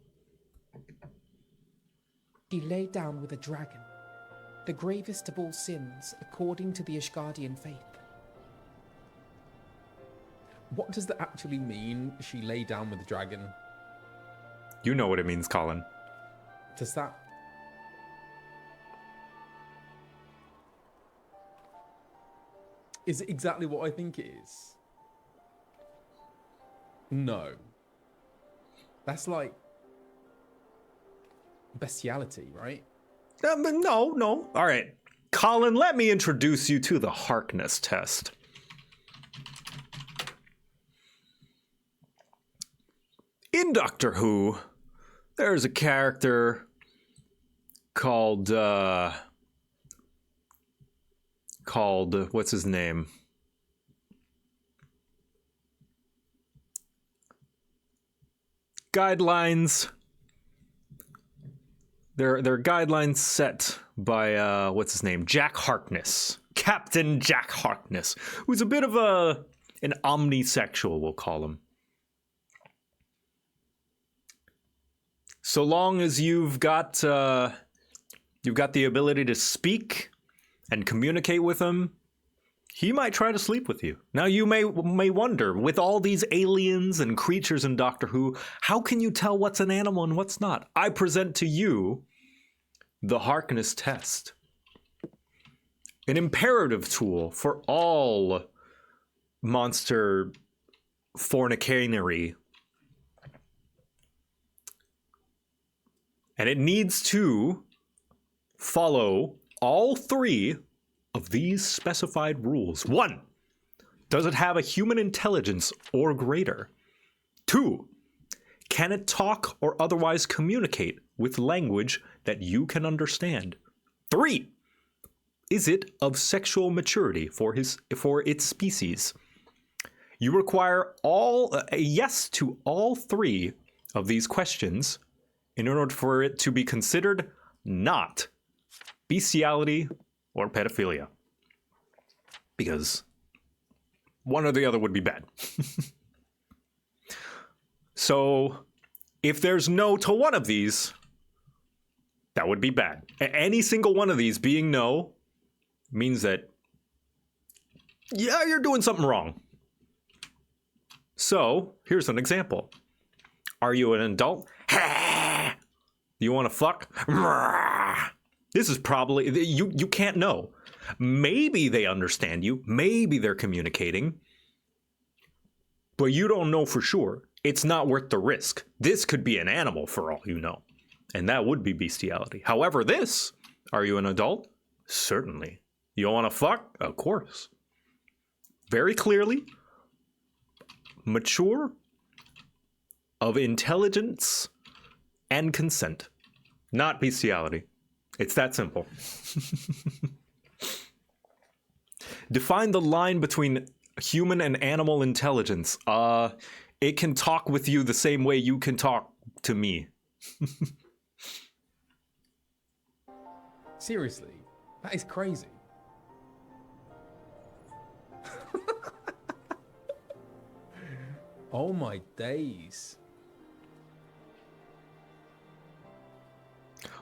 [SPEAKER 18] He lay down with a dragon, the gravest of all sins, according to the Ishgardian faith.
[SPEAKER 19] What does that actually mean, she lay down with the dragon?
[SPEAKER 2] You know what it means, Colin.
[SPEAKER 19] Does that... Is it exactly what I think it is? No. That's like... bestiality, right?
[SPEAKER 2] No. All right. Colin, let me introduce you to the Harkness test. In Doctor Who, there's a character called what's his name? Guidelines. They're guidelines set by what's his name? Jack Harkness. Captain Jack Harkness, who's a bit of an omnisexual, we'll call him. So long as you've got the ability to speak and communicate with him, he might try to sleep with you. Now you may wonder, with all these aliens and creatures in Doctor Who, how can you tell what's an animal and what's not? I present to you the Harkness test. An imperative tool for all monster fornicanery. And it needs to follow all 3 of these specified rules. 1, does it have a human intelligence or greater? 2, can it talk or otherwise communicate with language that you can understand? 3, is it of sexual maturity for its species? You require a yes to all 3 of these questions in order for it to be considered not bestiality or pedophilia. Because one or the other would be bad. So if there's no to one of these, that would be bad. Any single one of these being no means that, yeah, you're doing something wrong. So here's an example. Are you an adult? You want to fuck? This is probably, you can't know. Maybe they understand you. Maybe they're communicating. But you don't know for sure. It's not worth the risk. This could be an animal for all you know. And that would be bestiality. However, this, are you an adult? Certainly. You want to fuck? Of course. Very clearly, mature, of intelligence and consent. Not bestiality. It's that simple. Define the line between human and animal intelligence. It can talk with you the same way you can talk to me.
[SPEAKER 19] Seriously, that is crazy. Oh my days.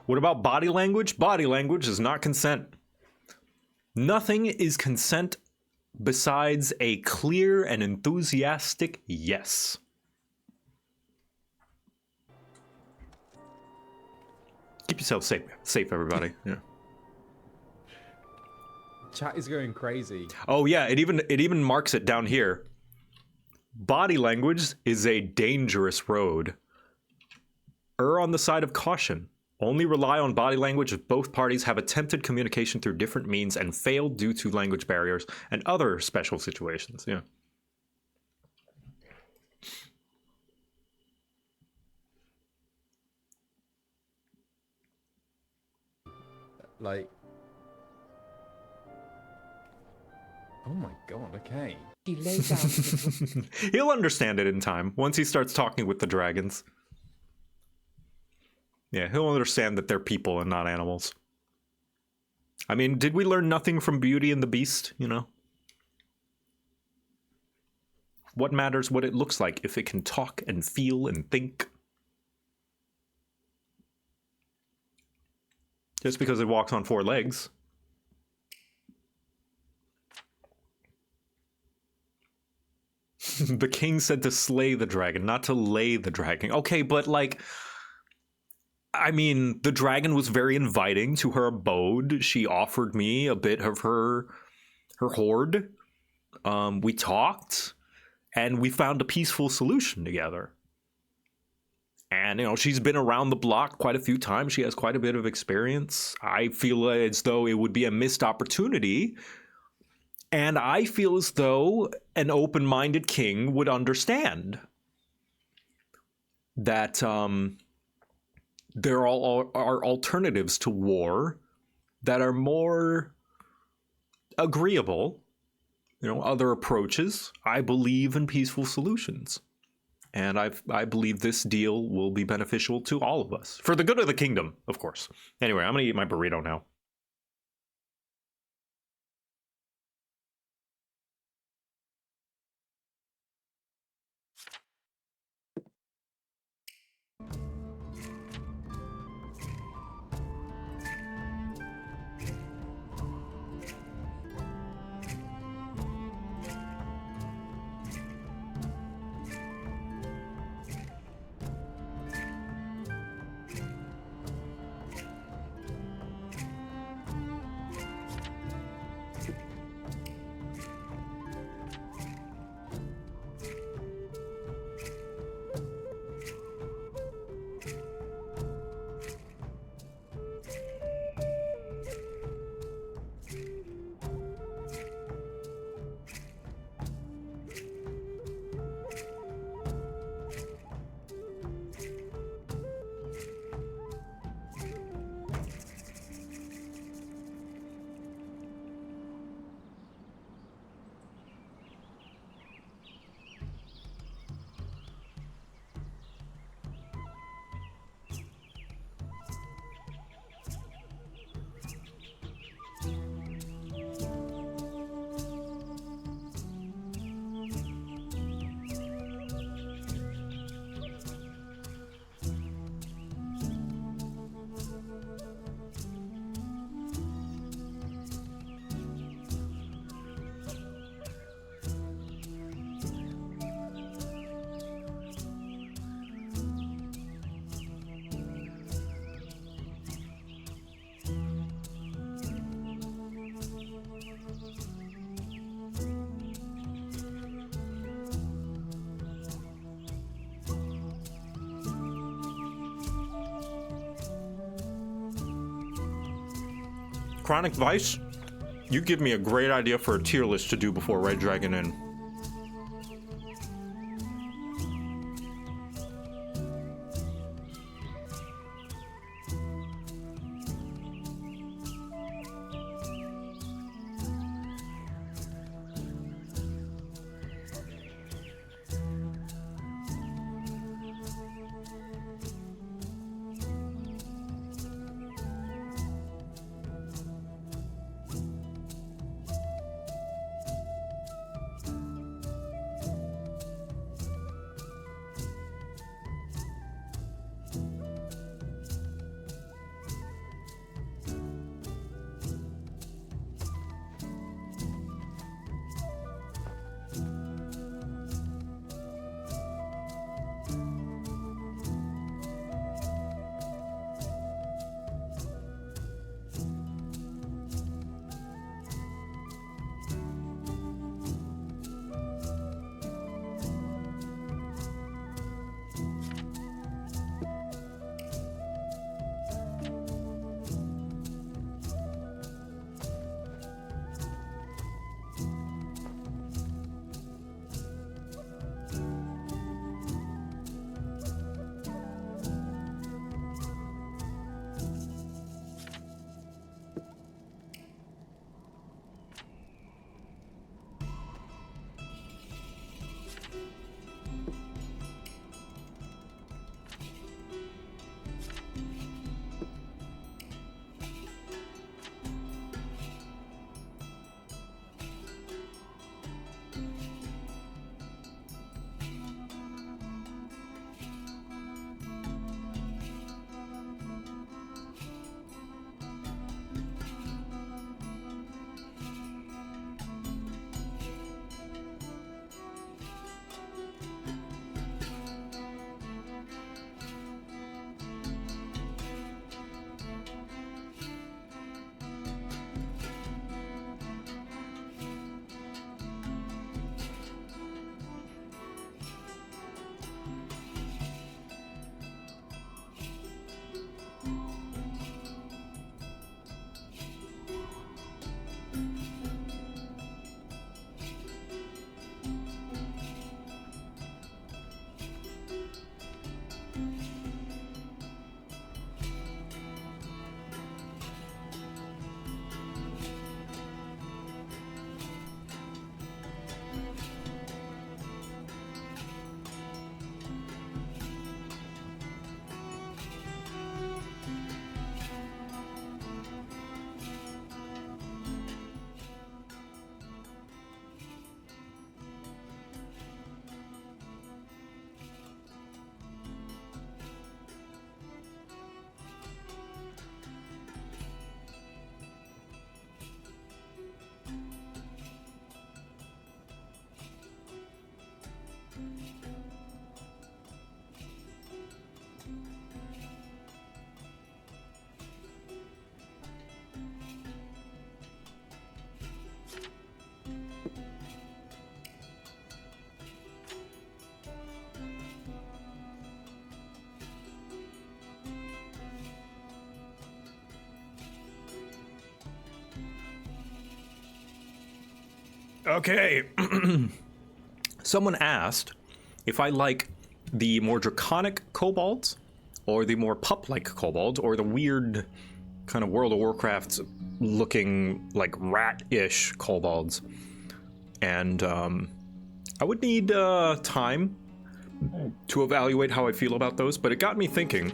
[SPEAKER 2] What about body language? Body language is not consent. Nothing is consent besides a clear and enthusiastic yes. Keep yourself safe, everybody. Yeah.
[SPEAKER 19] Chat is going crazy.
[SPEAKER 2] Oh yeah, it even marks it down here. Body language is a dangerous road. Err on the side of caution. Only rely on body language if both parties have attempted communication through different means and failed due to language barriers and other special situations. Yeah.
[SPEAKER 19] Like, oh my god, okay. He laid down.
[SPEAKER 2] He'll understand it in time once he starts talking with the dragons. Yeah, he'll understand that they're people and not animals. I mean, did we learn nothing from Beauty and the Beast, you know? What matters what it looks like if it can talk and feel and think? Just because it walks on 4 legs. The king said to slay the dragon, not to lay the dragon. Okay, but like... I mean, the dragon was very inviting to her abode. She offered me a bit of her hoard. We talked, and we found a peaceful solution together. And, you know, she's been around the block quite a few times. She has quite a bit of experience. I feel as though it would be a missed opportunity. And I feel as though an open-minded king would understand that, there are alternatives to war that are more agreeable, you know, other approaches. I believe in peaceful solutions. And I believe this deal will be beneficial to all of us. For the good of the kingdom, of course. Anyway, I'm going to eat my burrito now. Chronic Vice, you give me a great idea for a tier list to do before Red Dragon Inn. Okay. Someone asked if I like the more draconic kobolds or the more pup-like kobolds or the weird kind of World of Warcraft looking like rat-ish kobolds. And I would need time to evaluate how I feel about those, but it got me thinking.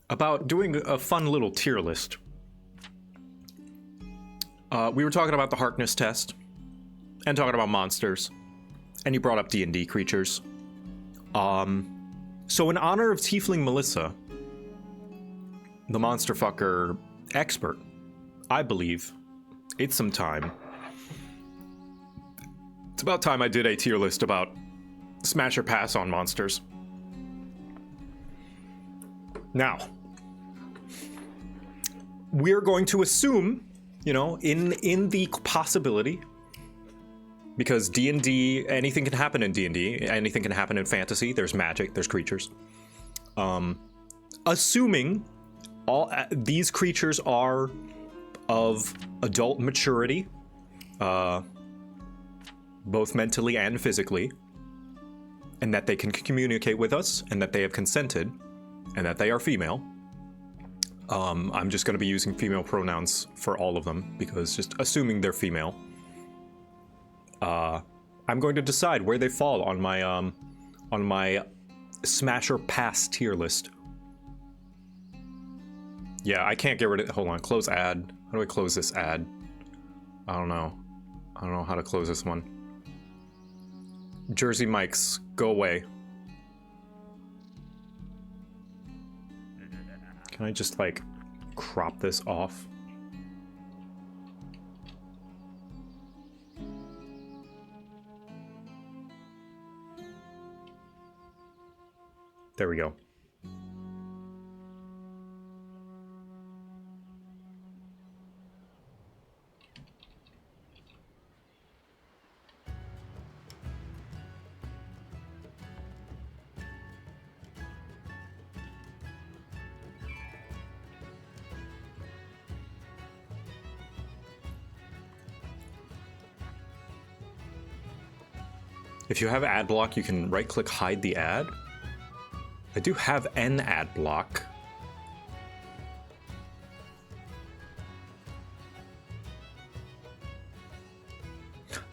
[SPEAKER 2] About doing a fun little tier list. We were talking about the Harkness test and talking about monsters, and you brought up D&D creatures. So in honor of Tiefling Melissa, the monster fucker expert, I believe it's some time. It's about time I did a tier list about smash or pass on monsters. Now, we're going to assume, you know, in the possibility, because D&D, anything can happen in D&D, anything can happen in fantasy, there's magic, there's creatures. Assuming all these creatures are of adult maturity, both mentally and physically, and that they can communicate with us, and that they have consented, and that they are female. I'm just going to be using female pronouns for all of them, because just assuming they're female. I'm going to decide where they fall on my smash or pass tier list. Yeah, I can't get rid of it. Hold on, close ad. How do I close this ad? I don't know how to close this one. Jersey Mike's, go away. Can I just, like, crop this off? There we go. If you have ad block, you can right-click hide the ad. I do have an ad block.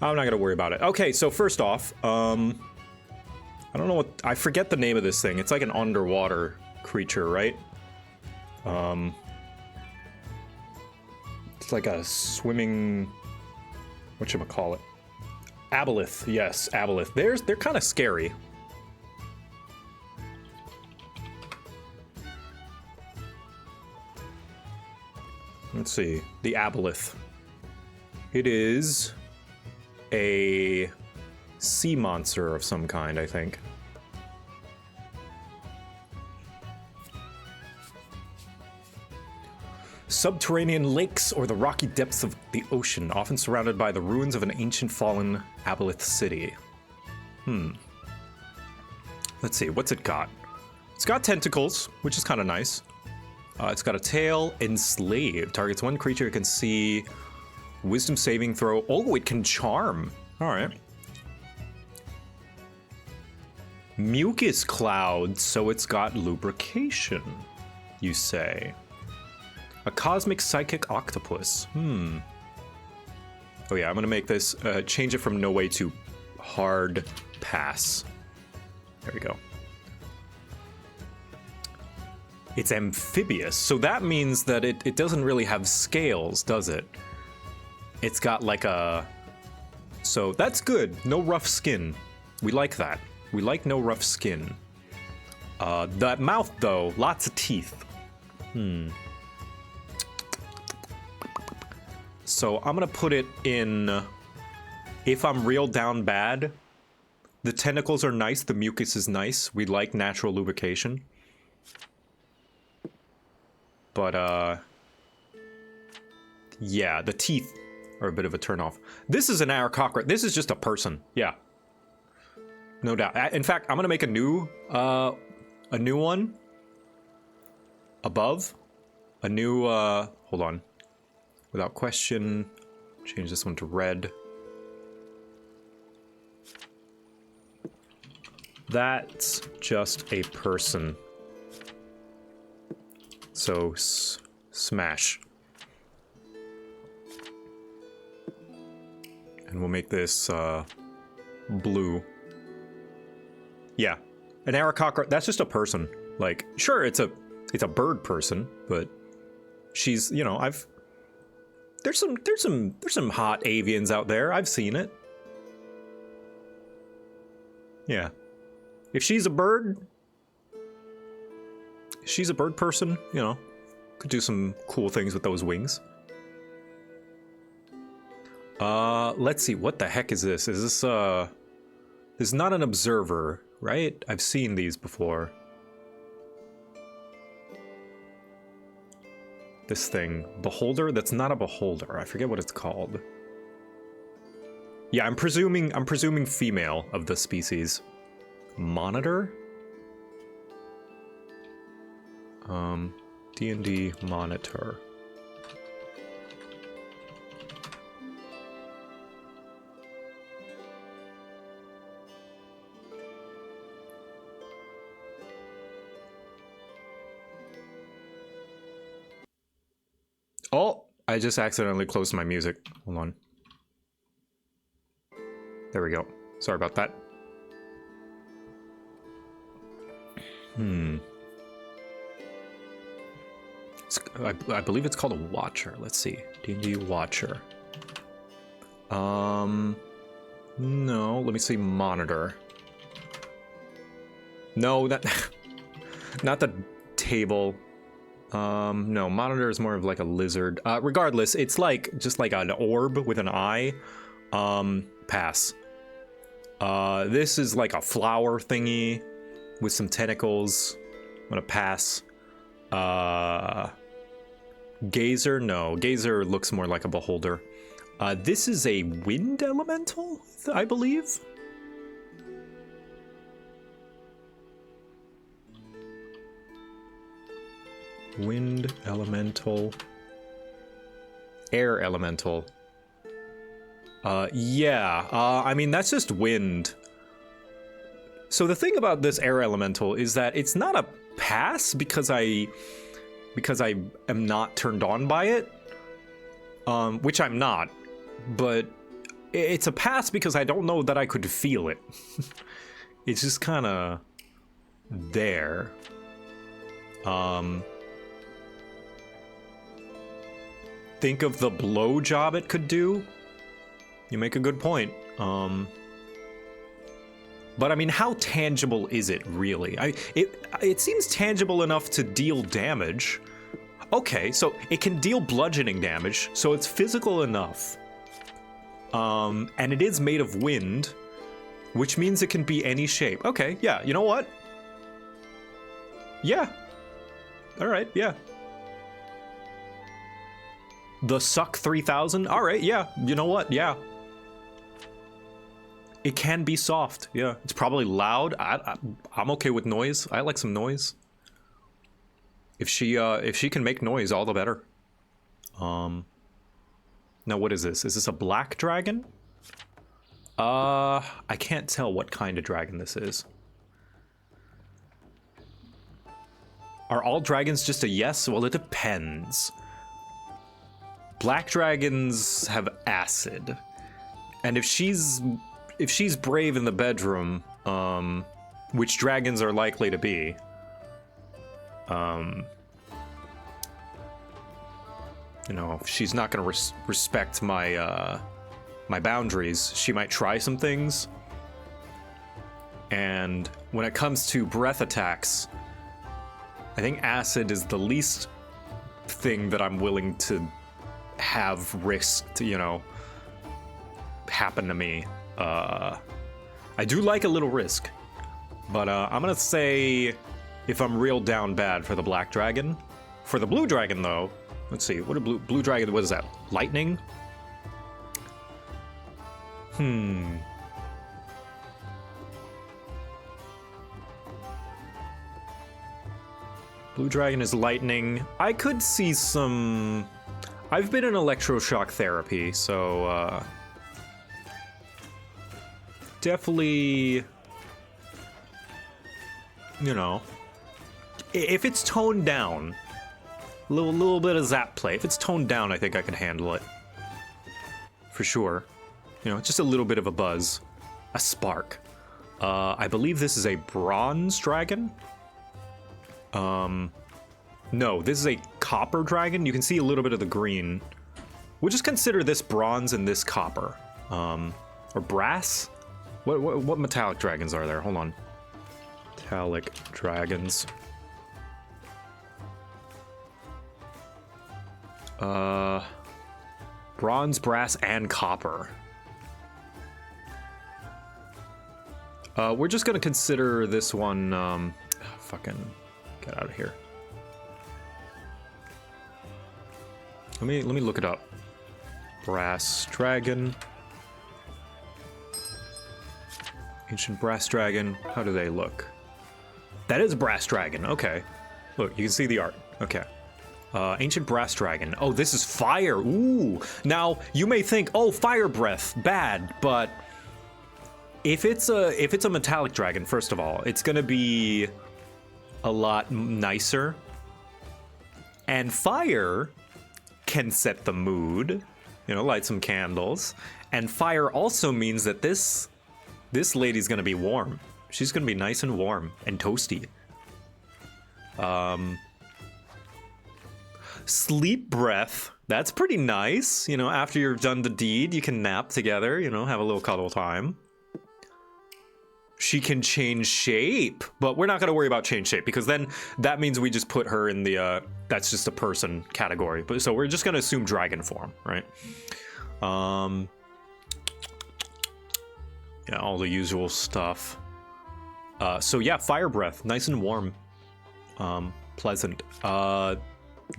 [SPEAKER 2] I'm not gonna worry about it. Okay, so first off, I don't know what, I forget the name of this thing. It's like an underwater creature, right? It's like a swimming, whatchamacallit? Aboleth, yes, Aboleth. They're kind of scary. Let's see, the Aboleth. It is a sea monster of some kind, I think. Subterranean lakes or the rocky depths of the ocean, often surrounded by the ruins of an ancient fallen Aboleth city. Let's see, what's it got? It's got tentacles, which is kind of nice. It's got a tail, enslaved. Targets one creature it can see. Wisdom saving throw. Oh, it can charm. All right. Mucus cloud, so it's got lubrication, you say. A cosmic psychic octopus. Oh yeah, I'm gonna make this, change it from no way to hard pass. There we go. It's amphibious, so that means that it doesn't really have scales, does it? It's got like a... So that's good, no rough skin. We like that. We like no rough skin. That mouth though, lots of teeth. So I'm gonna put it in, if I'm real down bad, the tentacles are nice, the mucus is nice. We like natural lubrication. But, yeah, the teeth are a bit of a turnoff. This is an Aarakocra. This is just a person. Yeah. No doubt. In fact, I'm gonna make a new one. Above. A new, hold on. Without question. Change this one to red. That's just a person. So, smash. And we'll make this, blue. Yeah. An Aarakocra, that's just a person. Like, sure, it's a bird person, but she's, you know, there's some hot avians out there. I've seen it. Yeah. If she's a bird person, you know, could do some cool things with those wings. Let's see, what the heck is this? Is this, this is not an observer, right? I've seen these before. This thing, beholder? That's not a beholder. I forget what it's called. Yeah, I'm presuming female of the species. Monitor? D&D monitor. Oh, I just accidentally closed my music. Hold on. There we go. Sorry about that. I believe it's called a Watcher. Let's see. D&D Watcher. No, let me see. Monitor. No, that... not the table. No, monitor is more of like a lizard. Regardless, it's like just like an orb with an eye. Pass. This is like a flower thingy with some tentacles. I'm gonna pass. Gazer, no. Gazer looks more like a beholder. This is a wind elemental, I believe. Wind elemental. Air elemental. Yeah, I mean, that's just wind. So the thing about this air elemental is that it's not a pass because I am not turned on by it. Which I'm not, but it's a pass because I don't know that I could feel it. It's just kind of there. Think of the blow job it could do. You make a good point. But I mean, how tangible is it really? It seems tangible enough to deal damage. Okay, so it can deal bludgeoning damage, so it's physical enough. And it is made of wind, which means it can be any shape. Okay, yeah, you know what? Yeah. All right, yeah. The Suck 3000? All right, yeah. You know what? Yeah. It can be soft. Yeah. It's probably loud. I'm okay with noise. I like some noise. If she can make noise, all the better. Now what is this? Is this a black dragon? I can't tell what kind of dragon this is. Are all dragons just a yes? Well, it depends. Black dragons have acid. And if she's brave in the bedroom, which dragons are likely to be, you know, if she's not gonna respect my my boundaries, she might try some things. And when it comes to breath attacks, I think acid is the least thing that I'm willing to have risked, you know, happen to me. I do like a little risk, but I'm gonna say if I'm real down bad for the black dragon. For the blue dragon, though, let's see, what a blue dragon, what is that? Lightning? Blue dragon is lightning. I could see some... I've been in electroshock therapy, so definitely, you know, if it's toned down, little bit of zap play. If it's toned down, I think I can handle it for sure. You know, just a little bit of a buzz, a spark. I believe this is a bronze dragon. No, this is a copper dragon. You can see a little bit of the green. We'll just consider this bronze and this copper. Or brass? What metallic dragons are there? Hold on. Metallic dragons. Bronze, brass, and copper. We're just gonna consider this one, fucking get out of here. Let me look it up. Brass dragon. Ancient brass dragon. How do they look? That is a brass dragon. Okay. Look, you can see the art. Okay. Ancient brass dragon. Oh, this is fire. Ooh. Now, you may think, oh, fire breath, bad, but if it's a metallic dragon, first of all, it's gonna be a lot nicer. And fire can set the mood, you know, light some candles. And fire also means that this lady's gonna be warm. She's gonna be nice and warm and toasty. Sleep breath. That's pretty nice. You know, after you've done the deed, you can nap together, you know, have a little cuddle time. She can change shape, but we're not going to worry about change shape because then that means we just put her in the, that's just a person category. But so we're just going to assume dragon form, right? Yeah, all the usual stuff. So yeah, fire breath, nice and warm. Pleasant.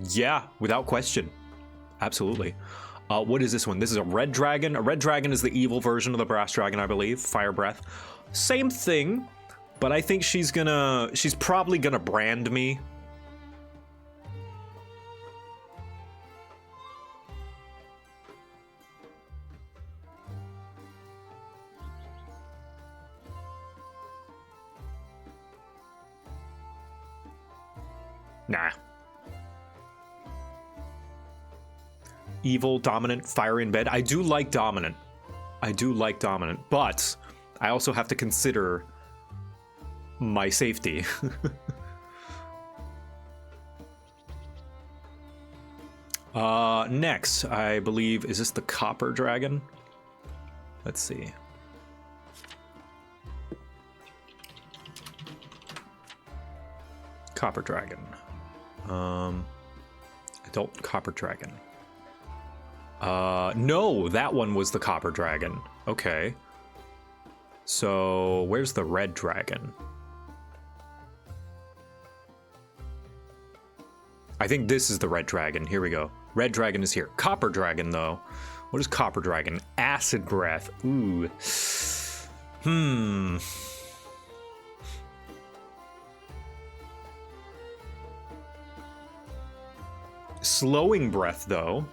[SPEAKER 2] Yeah, without question. Absolutely. What is this one? This is a red dragon. A red dragon is the evil version of the brass dragon, I believe. Fire breath. Same thing, but I think she's probably gonna brand me. Nah. Evil, dominant, fire in bed. I do like dominant. But I also have to consider my safety. Next, I believe, is this the copper dragon? Let's see. Copper dragon. Adult copper dragon. No, that one was the copper dragon. Okay. So, where's the red dragon? I think this is the red dragon. Here we go. Red dragon is here. Copper dragon, though. What is copper dragon? Acid breath. Ooh. Slowing breath, though.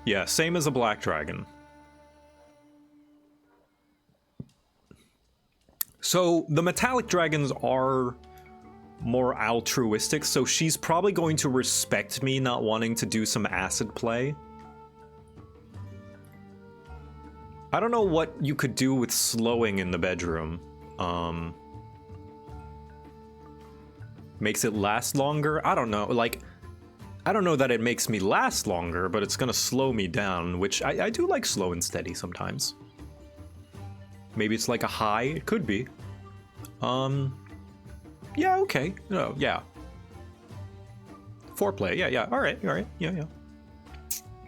[SPEAKER 2] Yeah, same as a black dragon. So the metallic dragons are more altruistic, so she's probably going to respect me not wanting to do some acid play. I don't know what you could do with slowing in the bedroom. Makes it last longer? I don't know. Like, I don't know that it makes me last longer, but it's gonna slow me down, which I do like slow and steady sometimes. Maybe it's like a high? It could be. Yeah, okay. No, yeah. Foreplay, yeah. Alright, yeah.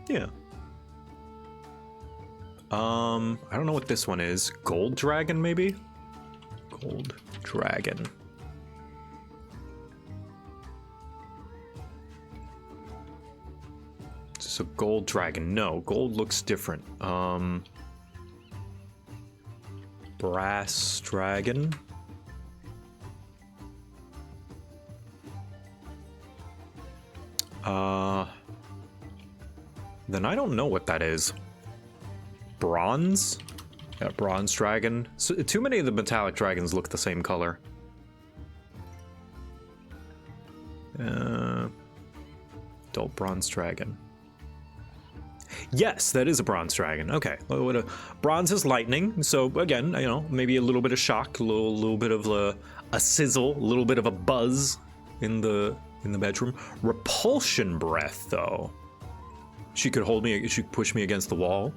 [SPEAKER 2] Yeah. I don't know what this one is. Gold dragon, maybe? Gold dragon. So gold dragon. No, gold looks different. Brass dragon. Then I don't know what that is. Bronze? Yeah, bronze dragon. So, too many of the metallic dragons look the same color. Adult bronze dragon. Yes, that is a bronze dragon. Okay, bronze is lightning, so again, you know, maybe a little bit of shock, a little bit of a sizzle, a little bit of a buzz in the bedroom. Repulsion breath, though. She could hold me. She could push me against the wall.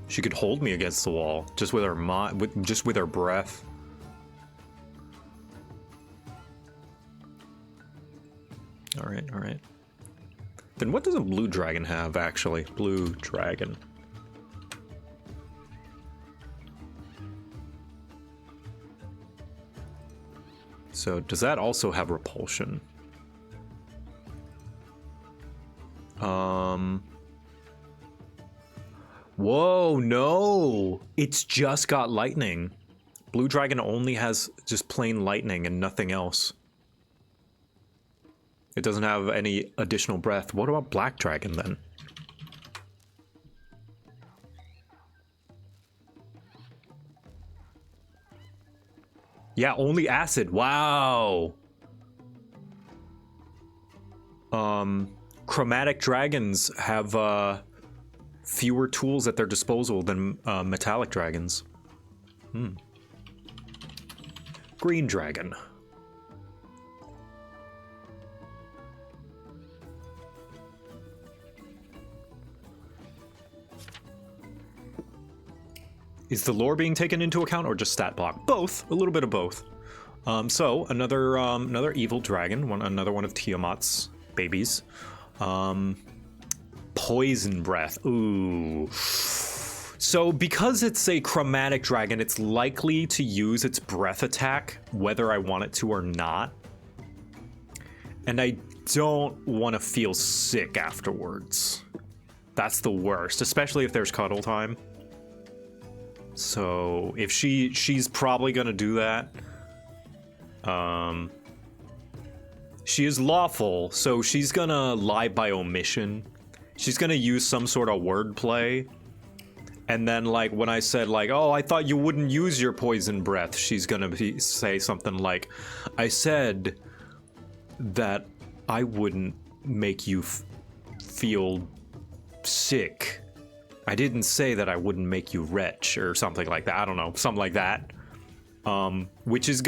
[SPEAKER 2] She could hold me against the wall just with her just with her breath. All right. Then what does a blue dragon have, actually? Blue dragon. So, does that also have repulsion? Whoa, no! It's just got lightning. Blue dragon only has just plain lightning and nothing else. It doesn't have any additional breath. What about black dragon then? Yeah, only acid. Wow. Chromatic dragons have fewer tools at their disposal than metallic dragons. Green dragon. Is the lore being taken into account or just stat block? Both, a little bit of both. So another evil dragon, another one of Tiamat's babies. Poison breath. Ooh. So because it's a chromatic dragon, it's likely to use its breath attack whether I want it to or not. And I don't want to feel sick afterwards. That's the worst, especially if there's cuddle time. So if she's probably gonna do that. She is lawful, so she's gonna lie by omission. She's gonna use some sort of wordplay. And then, like, when I said, like, oh, I thought you wouldn't use your poison breath, she's gonna say something like, I said that I wouldn't make you feel sick. I didn't say that I wouldn't make you wretch or something like that. I don't know, something like that. Which is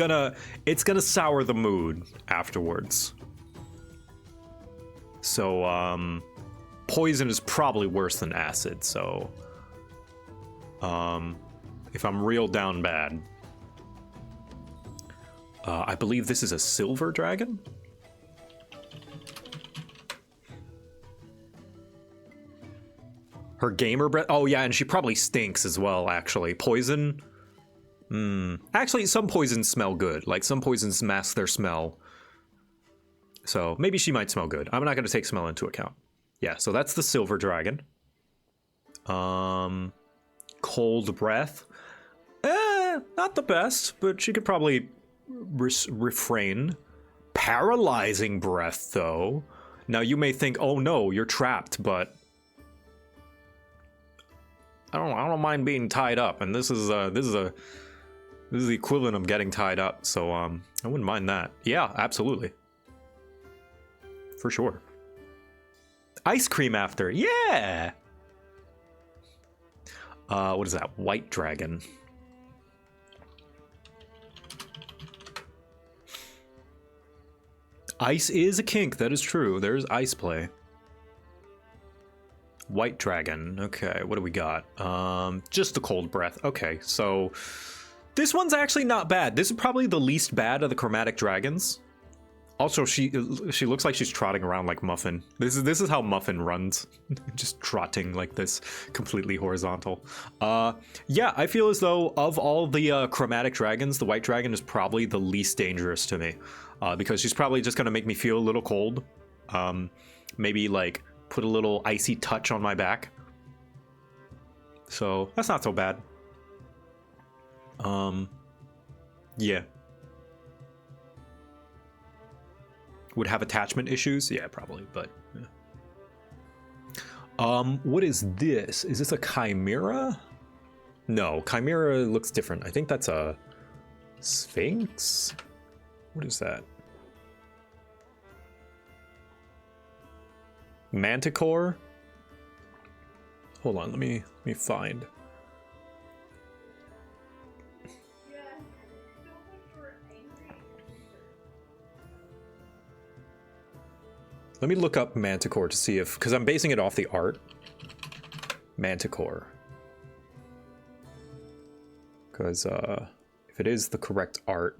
[SPEAKER 2] it's gonna sour the mood afterwards. So, poison is probably worse than acid, so... if I'm real down bad... I believe this is a silver dragon? Her gamer breath? Oh yeah, and she probably stinks as well, actually. Poison? Actually, some poisons smell good. Like, some poisons mask their smell. So, maybe she might smell good. I'm not going to take smell into account. Yeah, so that's the silver dragon. Cold breath. Not the best, but she could probably refrain. Paralyzing breath, though. Now, you may think, oh no, you're trapped, but... I don't mind being tied up, and this is the equivalent of getting tied up, so I wouldn't mind that. Yeah, absolutely. For sure. Ice cream after, yeah! What is that? White dragon. Ice is a kink, that is true. There's ice play. White dragon. Okay, what do we got? Just the cold breath. Okay, so this one's actually not bad. This is probably the least bad of the chromatic dragons. Also, she looks like she's trotting around like Muffin. This is how Muffin runs, just trotting like this, completely horizontal. Yeah, I feel as though of all the chromatic dragons, the white dragon is probably the least dangerous to me, because she's probably just gonna make me feel a little cold. Maybe like put a little icy touch on my back. So that's not so bad. Yeah. Would have attachment issues? Yeah, probably, but yeah. What is this? Is this a chimera? No, chimera looks different. I think that's a sphinx? What is that? Manticore? Hold on, let me find. Let me look up Manticore to see if, because I'm basing it off the art. Manticore. Because if it is the correct art.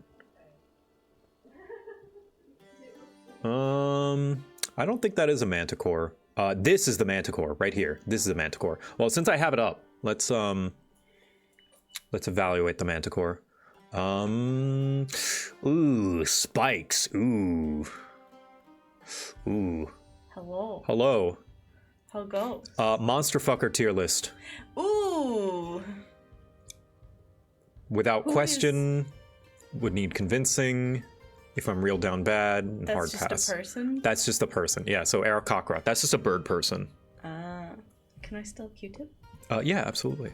[SPEAKER 2] I don't think that is a Manticore. This is the Manticore right here. This is a Manticore. Well, since I have it up, let's evaluate the Manticore. Ooh, spikes. Ooh. Ooh.
[SPEAKER 4] Hello.
[SPEAKER 2] Hello.
[SPEAKER 4] How go?
[SPEAKER 2] Monster fucker tier list.
[SPEAKER 4] Ooh.
[SPEAKER 2] Without question, would need convincing. If I'm real down bad, and hard
[SPEAKER 4] That's just
[SPEAKER 2] pass.
[SPEAKER 4] a person?
[SPEAKER 2] That's just a person. Yeah. So Eric Cockroach. That's just a bird person.
[SPEAKER 4] Can I still Q-tip?
[SPEAKER 2] Yeah, absolutely.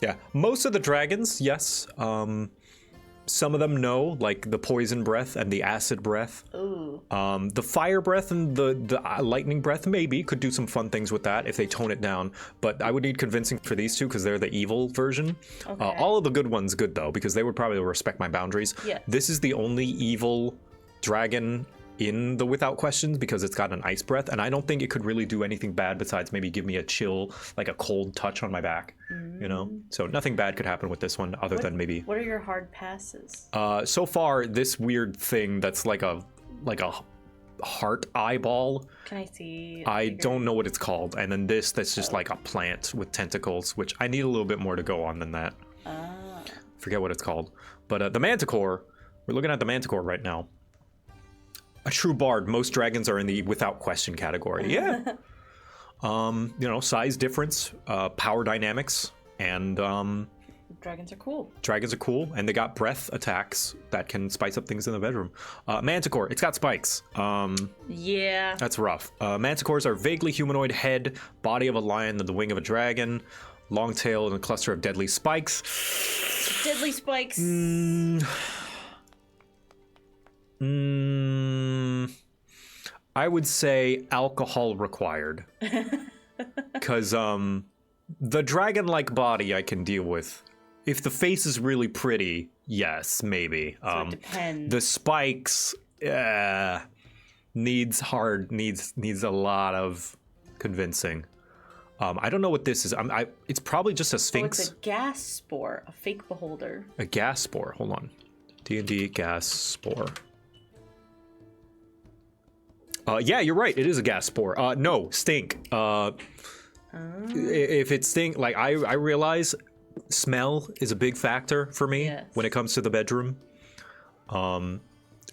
[SPEAKER 2] Yeah, most of the dragons, yes. Some of them, no, like the poison breath and the acid breath.
[SPEAKER 4] Ooh.
[SPEAKER 2] The fire breath and the lightning breath, maybe, could do some fun things with that if they tone it down. But I would need convincing for these two because they're the evil version.
[SPEAKER 4] Okay.
[SPEAKER 2] All of the good ones good, though, because they would probably respect my boundaries.
[SPEAKER 4] Yeah.
[SPEAKER 2] This is the only evil dragon in the without questions because it's got an ice breath, and I don't think it could really do anything bad besides maybe give me a chill, like a cold touch on my back, you know? So nothing bad could happen with this one other than maybe...
[SPEAKER 4] What are your hard passes?
[SPEAKER 2] So far, this weird thing that's like a heart eyeball.
[SPEAKER 4] Can I see?
[SPEAKER 2] I don't know what it's called. And then this that's just like a plant with tentacles, which I need a little bit more to go on than that. Forget what it's called. But the Manticore, we're looking at the Manticore right now. A true bard. Most dragons are in the without question category. Yeah. You know, size difference, power dynamics, and
[SPEAKER 4] dragons are cool.
[SPEAKER 2] Dragons are cool, and they got breath attacks that can spice up things in the bedroom. Manticore, it's got spikes.
[SPEAKER 4] Yeah.
[SPEAKER 2] That's rough. Manticores are vaguely humanoid head, body of a lion, and the wing of a dragon, long tail, and a cluster of deadly spikes.
[SPEAKER 4] Deadly spikes.
[SPEAKER 2] I would say alcohol required. Because the dragon-like body I can deal with. If the face is really pretty, yes, maybe.
[SPEAKER 4] So it depends.
[SPEAKER 2] The spikes needs a lot of convincing. I don't know what this is. It's probably just a sphinx.
[SPEAKER 4] Oh, it's a gas spore, a fake beholder.
[SPEAKER 2] A gas spore. Hold on. D&D gas spore. Yeah, you're right. It is a gas spore. No, stink. If it's stink, like I realize smell is a big factor for me when it comes to the bedroom.
[SPEAKER 4] So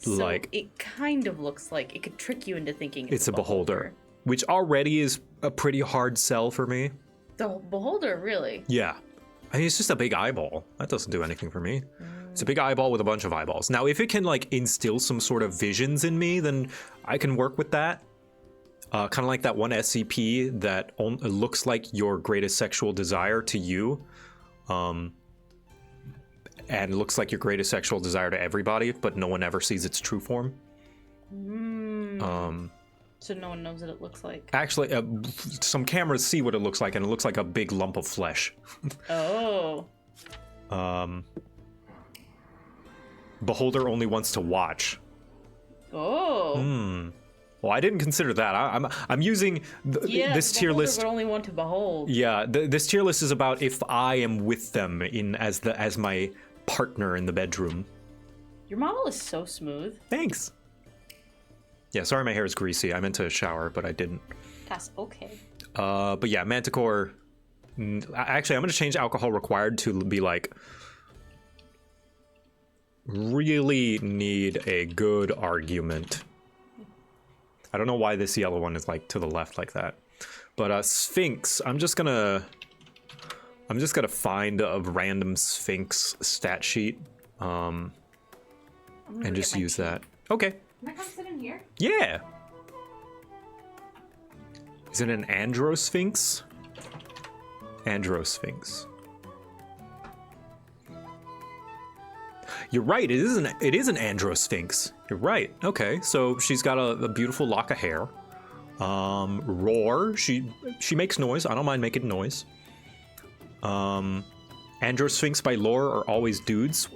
[SPEAKER 2] like
[SPEAKER 4] it kind of looks like it could trick you into thinking
[SPEAKER 2] it's a beholder, which already is a pretty hard sell for me.
[SPEAKER 4] The beholder, really?
[SPEAKER 2] Yeah. I mean, it's just a big eyeball. That doesn't do anything for me. It's a big eyeball with a bunch of eyeballs. Now, if it can like instill some sort of visions in me, then I can work with that. Kind of like that one SCP that looks like your greatest sexual desire to you. And looks like your greatest sexual desire to everybody, but no one ever sees its true form.
[SPEAKER 4] So no one knows what it looks like.
[SPEAKER 2] Actually, some cameras see what it looks like, and it looks like a big lump of flesh.
[SPEAKER 4] Oh.
[SPEAKER 2] Beholder only wants to watch.
[SPEAKER 4] Oh.
[SPEAKER 2] Well, I didn't consider that. I'm using this tier list.
[SPEAKER 4] Would only want to behold.
[SPEAKER 2] Yeah, this tier list is about if I am with them as my partner in the bedroom.
[SPEAKER 4] Your model is so smooth.
[SPEAKER 2] Thanks. Yeah, sorry my hair is greasy. I meant to shower, but I didn't.
[SPEAKER 4] That's okay.
[SPEAKER 2] But yeah, Manticore. Actually, I'm going to change alcohol required to be like, really need a good argument. I don't know why this yellow one is like to the left like that. But Sphinx, I'm just gonna find a random Sphinx stat sheet. And just use that. Okay.
[SPEAKER 13] Can I come sit in here?
[SPEAKER 2] Yeah. Is it an Androsphinx? Androsphinx. You're right. It is an Androsphinx. You're right. Okay, so she's got a beautiful lock of hair. Roar. She makes noise. I don't mind making noise. Androsphinx by lore are always dudes.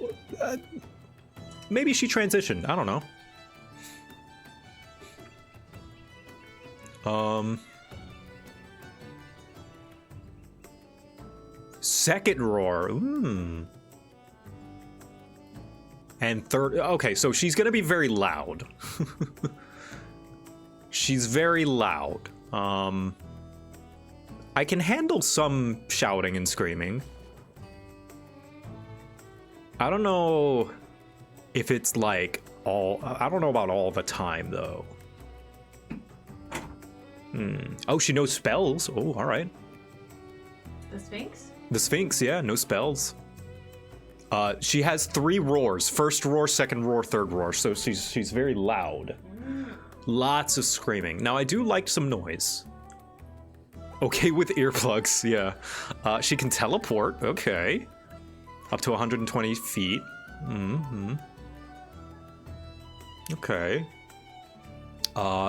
[SPEAKER 2] Maybe she transitioned. I don't know. Second roar. And third, okay, so she's gonna be very loud. She's very loud. I can handle some shouting and screaming. I don't know if it's like I don't know about all the time though. Oh, she knows spells. Oh, all right.
[SPEAKER 4] The Sphinx?
[SPEAKER 2] The Sphinx, yeah, no spells. She has 3 roars. First roar, second roar, third roar. So she's very loud. Lots of screaming. Now, I do like some noise. Okay with earplugs, yeah. She can teleport, okay. Up to 120 feet. Okay.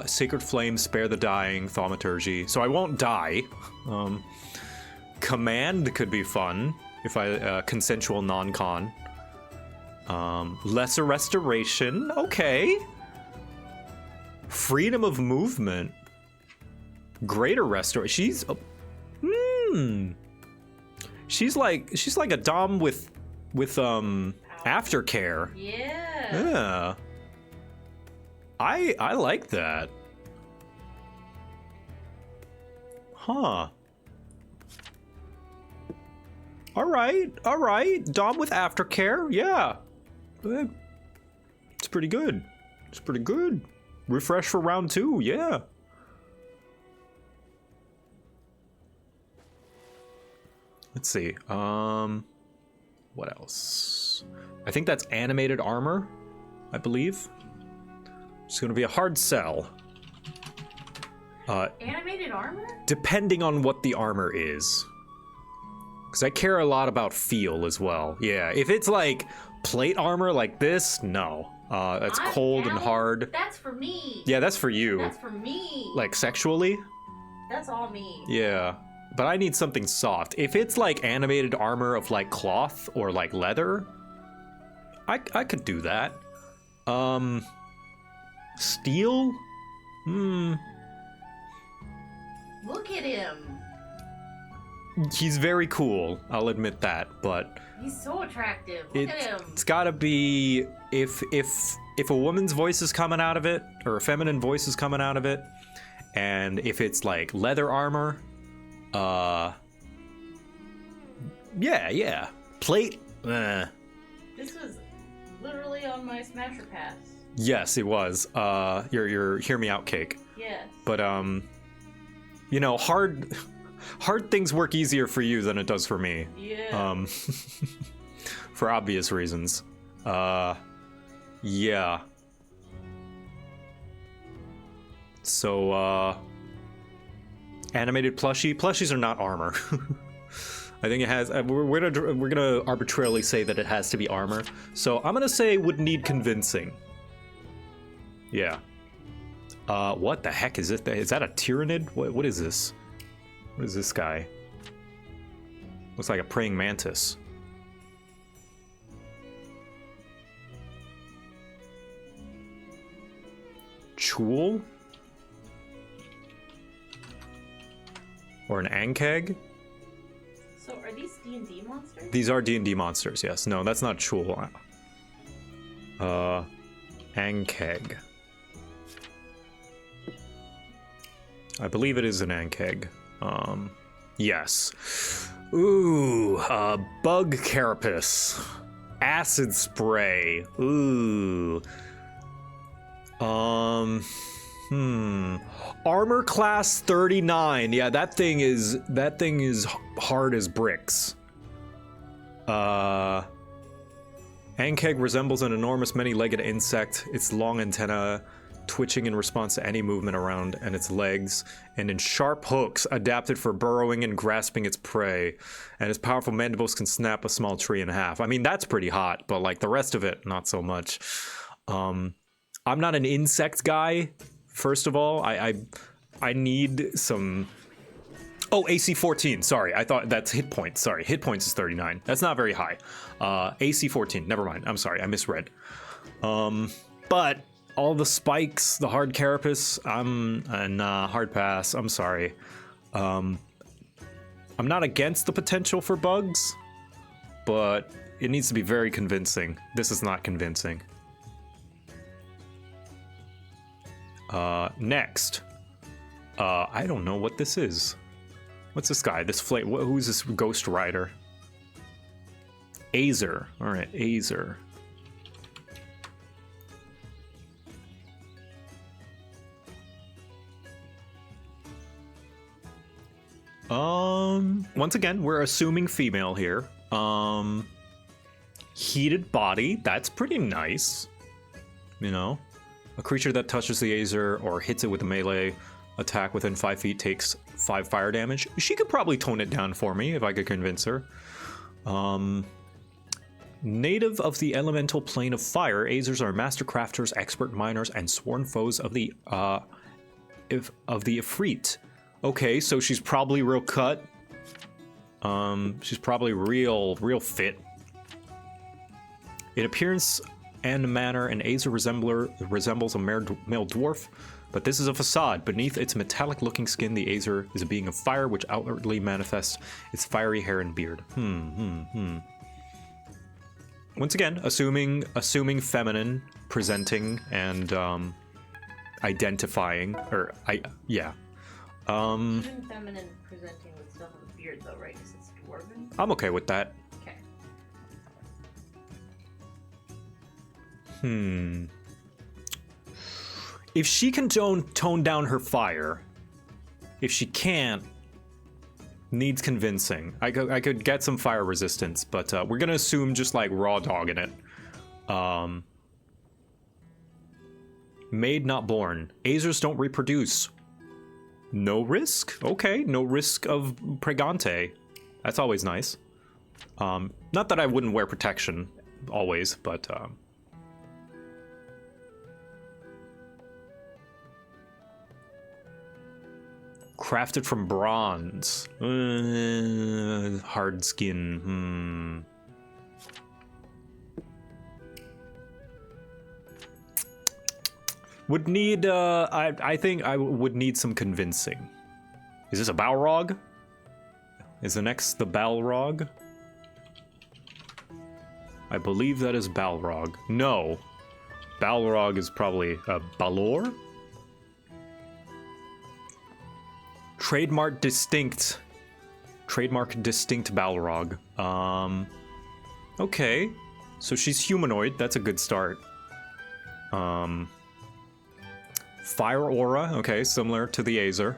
[SPEAKER 2] Sacred Flame, Spare the Dying, Thaumaturgy. So I won't die. Command could be fun if I consensual non-con. Lesser Restoration, okay. Freedom of movement. Greater Restoration. She's like a dom with aftercare.
[SPEAKER 4] Yeah.
[SPEAKER 2] I like that. Huh. All right. Dom with aftercare, yeah. It's pretty good. Refresh for round 2, yeah. Let's see. What else? I think that's animated armor, I believe. It's gonna be a hard sell.
[SPEAKER 4] Animated armor?
[SPEAKER 2] Depending on what the armor is. Because I care a lot about feel as well. Yeah, if it's like plate armor like this, no. That's cold and hard.
[SPEAKER 4] That's for me.
[SPEAKER 2] Yeah, that's for you.
[SPEAKER 4] That's for me.
[SPEAKER 2] Like sexually?
[SPEAKER 4] That's all me.
[SPEAKER 2] Yeah. But I need something soft. If it's like animated armor of like cloth or like leather, I could do that. Steel?
[SPEAKER 4] Look at him.
[SPEAKER 2] He's very cool, I'll admit that, but
[SPEAKER 4] He's so attractive. Look at him.
[SPEAKER 2] it's gotta be if a woman's voice is coming out of it, or a feminine voice is coming out of it, and if it's like leather armor, yeah. Plate,
[SPEAKER 4] This was literally on my Smasher Pass.
[SPEAKER 2] yes, it was. Your hear me out cake.
[SPEAKER 4] Yes.
[SPEAKER 2] But you know, hard things work easier for you than it does for me.
[SPEAKER 4] Yeah.
[SPEAKER 2] For obvious reasons. Yeah. So animated plushies are not armor. I think it has. We're gonna arbitrarily say that it has to be armor. So I'm gonna say would need convincing. Yeah. What the heck is it? Is that a Tyrannid? What is this? What is this guy? Looks like a praying mantis. Chul? Or an Ankeg?
[SPEAKER 4] So are these D&D monsters?
[SPEAKER 2] These are D&D monsters, yes. No, that's not Chul. Ankeg. I believe it is an Ankeg. Yes. Ooh, bug carapace. Acid spray. Ooh. Armor class 39. Yeah, that thing is hard as bricks. Ankeg resembles an enormous many-legged insect. Its long antenna twitching in response to any movement around and its legs, and in sharp hooks adapted for burrowing and grasping its prey, and its powerful mandibles can snap a small tree in half. I mean, that's pretty hot, but like the rest of it, not so much. I'm not an insect guy, first of all. I need some... Oh, AC 14, sorry, I thought that's hit points. Sorry, hit points is 39. That's not very high. AC 14, never mind, I'm sorry, I misread. But all the spikes, the hard carapace, nah, hard pass, I'm sorry. I'm not against the potential for bugs, but it needs to be very convincing. This is not convincing. Next. I don't know what this is. What's this guy? This who's this Ghost Rider? Azer. Alright, Azer. Once again, we're assuming female here. Heated body, that's pretty nice. You know, a creature that touches the Azer or hits it with a melee attack within 5 feet takes 5 fire damage. She could probably tone it down for me if I could convince her. Native of the elemental plane of fire, Azers are master crafters, expert miners, and sworn foes of the Ifrit. Okay, so she's probably real cut. She's probably real fit. In appearance and manner, an Azer resembles a male dwarf, but this is a facade. Beneath its metallic-looking skin, the Azer is a being of fire, which outwardly manifests its fiery hair and beard. Once again, assuming feminine, presenting, and identifying, or yeah.
[SPEAKER 4] Even feminine presenting with stuff with beard, though, right? Because it's dwarven.
[SPEAKER 2] I'm okay with that.
[SPEAKER 4] Okay.
[SPEAKER 2] If she can tone down her fire, if she can't, needs convincing. I could get some fire resistance, but we're gonna assume just like raw dogging it. Made, not born. Azers don't reproduce. No risk? Okay, no risk of pregante. That's always nice. Not that I wouldn't wear protection always, but crafted from bronze. Hard skin. Would need, I think I would need some convincing. Is this a Balrog? Is the next the Balrog? I believe that is Balrog. No. Balrog is probably a Balor? Trademark distinct Balrog. Okay. So she's humanoid. That's a good start. Fire aura. Okay, similar to the Azer.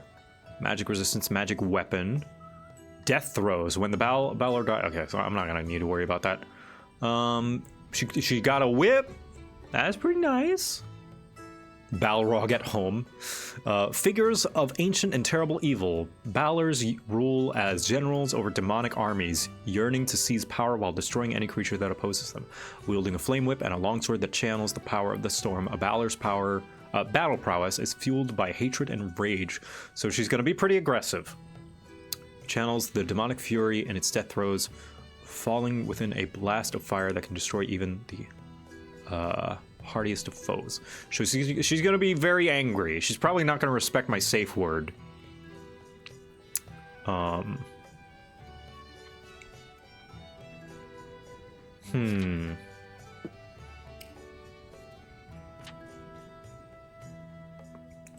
[SPEAKER 2] Magic resistance, magic weapon. Death throws. When the Balor dies. Okay, so I'm not gonna need to worry about that. She got a whip. That's pretty nice. Balrog at home. Figures of ancient and terrible evil. Balors rule as generals over demonic armies, yearning to seize power while destroying any creature that opposes them. Wielding a flame whip and a longsword that channels the power of the storm. A Balor's battle prowess is fueled by hatred and rage, so she's going to be pretty aggressive. Channels the demonic fury in its death throes, falling within a blast of fire that can destroy even the hardiest of foes. So she's going to be very angry. She's probably not going to respect my safe word.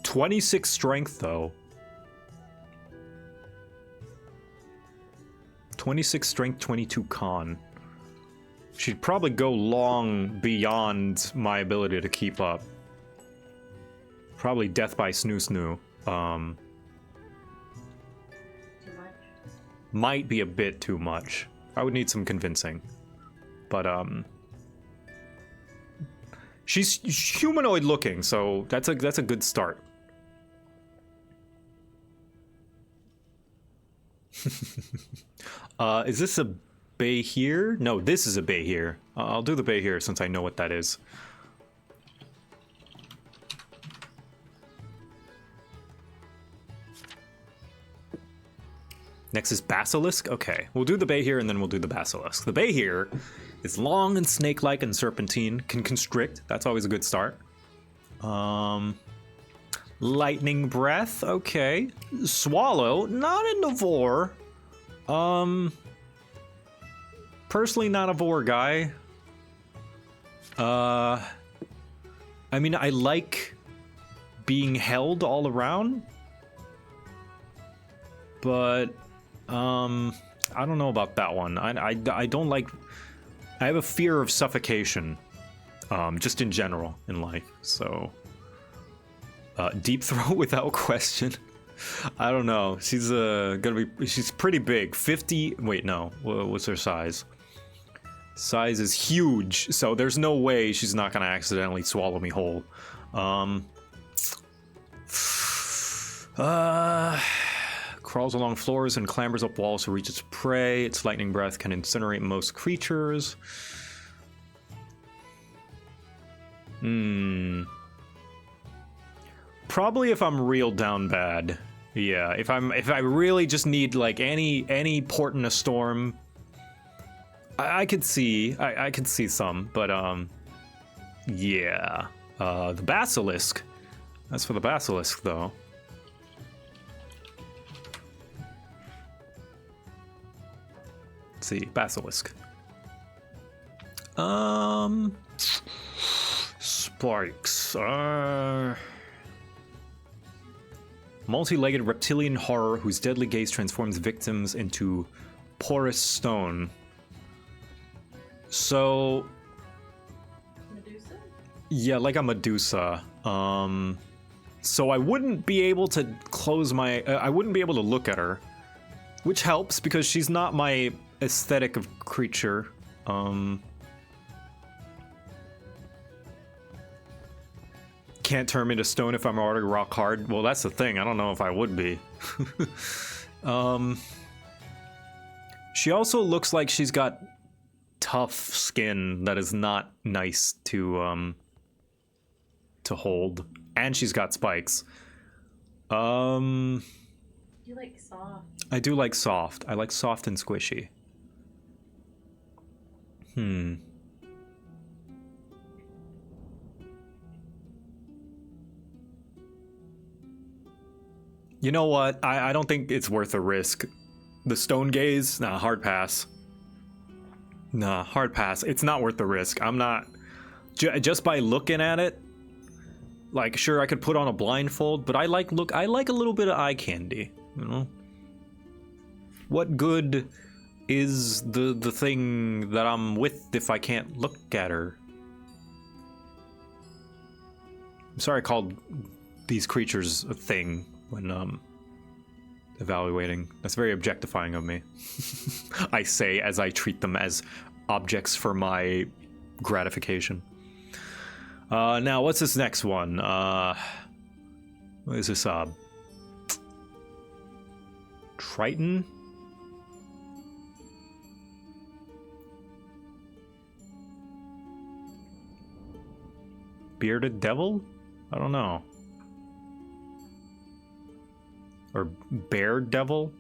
[SPEAKER 2] 26 strength, though. 26 strength, 22 con. She'd probably go long beyond my ability to keep up. Probably death by snoo.
[SPEAKER 4] Too much?
[SPEAKER 2] Might be a bit too much. I would need some convincing. But, she's humanoid looking, so that's a good start. Is this a bay here? No, this is a bay here. I'll do the bay here since I know what that is. Next is Basilisk. Okay, we'll do the bay here and then we'll do the Basilisk. The bay here is long and snake-like and serpentine, can constrict. That's always a good start. Lightning breath. Okay. Swallow. Not in the vor. Personally, not a vor guy. I mean, I like being held all around, but I don't know about that one. I don't like. I have a fear of suffocation, just in general in life. So, deep throat without question. I don't know. She's she's pretty big. 50. Wait, no. What's her size? Size is huge. So there's no way she's not gonna accidentally swallow me whole. Crawls along floors and clambers up walls to reach its prey. Its lightning breath can incinerate most creatures. Probably if I'm real down bad. Yeah, if I really just need like any port in a storm, I could see some, but yeah. The basilisk. That's for the basilisk though. Let's see, basilisk. Spikes. Multi-legged reptilian horror whose deadly gaze transforms victims into porous stone. So,
[SPEAKER 4] Medusa?
[SPEAKER 2] Yeah, like a Medusa. So I wouldn't be able to close my... I wouldn't be able to look at her. Which helps, because she's not my aesthetic of creature. Can't turn me to stone if I'm already rock hard. Well, that's the thing. I don't know if I would be. She also looks like she's got tough skin that is not nice to hold, and she's got spikes.
[SPEAKER 4] You like soft.
[SPEAKER 2] I do like soft. I like soft and squishy. You know what? I don't think it's worth the risk. The stone gaze? Nah, hard pass. Nah, hard pass. It's not worth the risk. I'm not... just by looking at it, like, sure, I could put on a blindfold, but I like a little bit of eye candy, you know? What good is the thing that I'm with if I can't look at her? I'm sorry I called these creatures a thing when evaluating. That's very objectifying of me. I say as I treat them as objects for my gratification. Now, what's this next one? What is this? Triton? Bearded devil? I don't know. Or bear devil?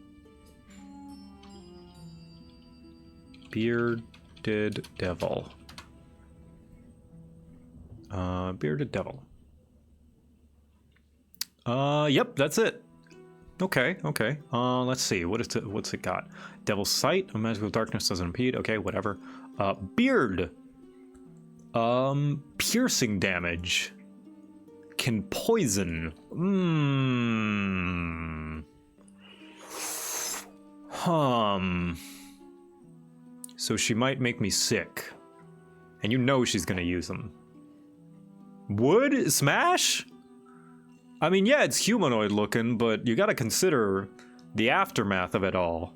[SPEAKER 2] Bearded devil. Bearded devil. Yep, that's it. Okay. Let's see. What's it got? Devil's Sight. A magical darkness doesn't impede. Okay, whatever. Beard. Piercing damage. Can poison. So she might make me sick. And you know she's gonna use them. Would? Smash? I mean, yeah, it's humanoid looking, but you gotta consider the aftermath of it all.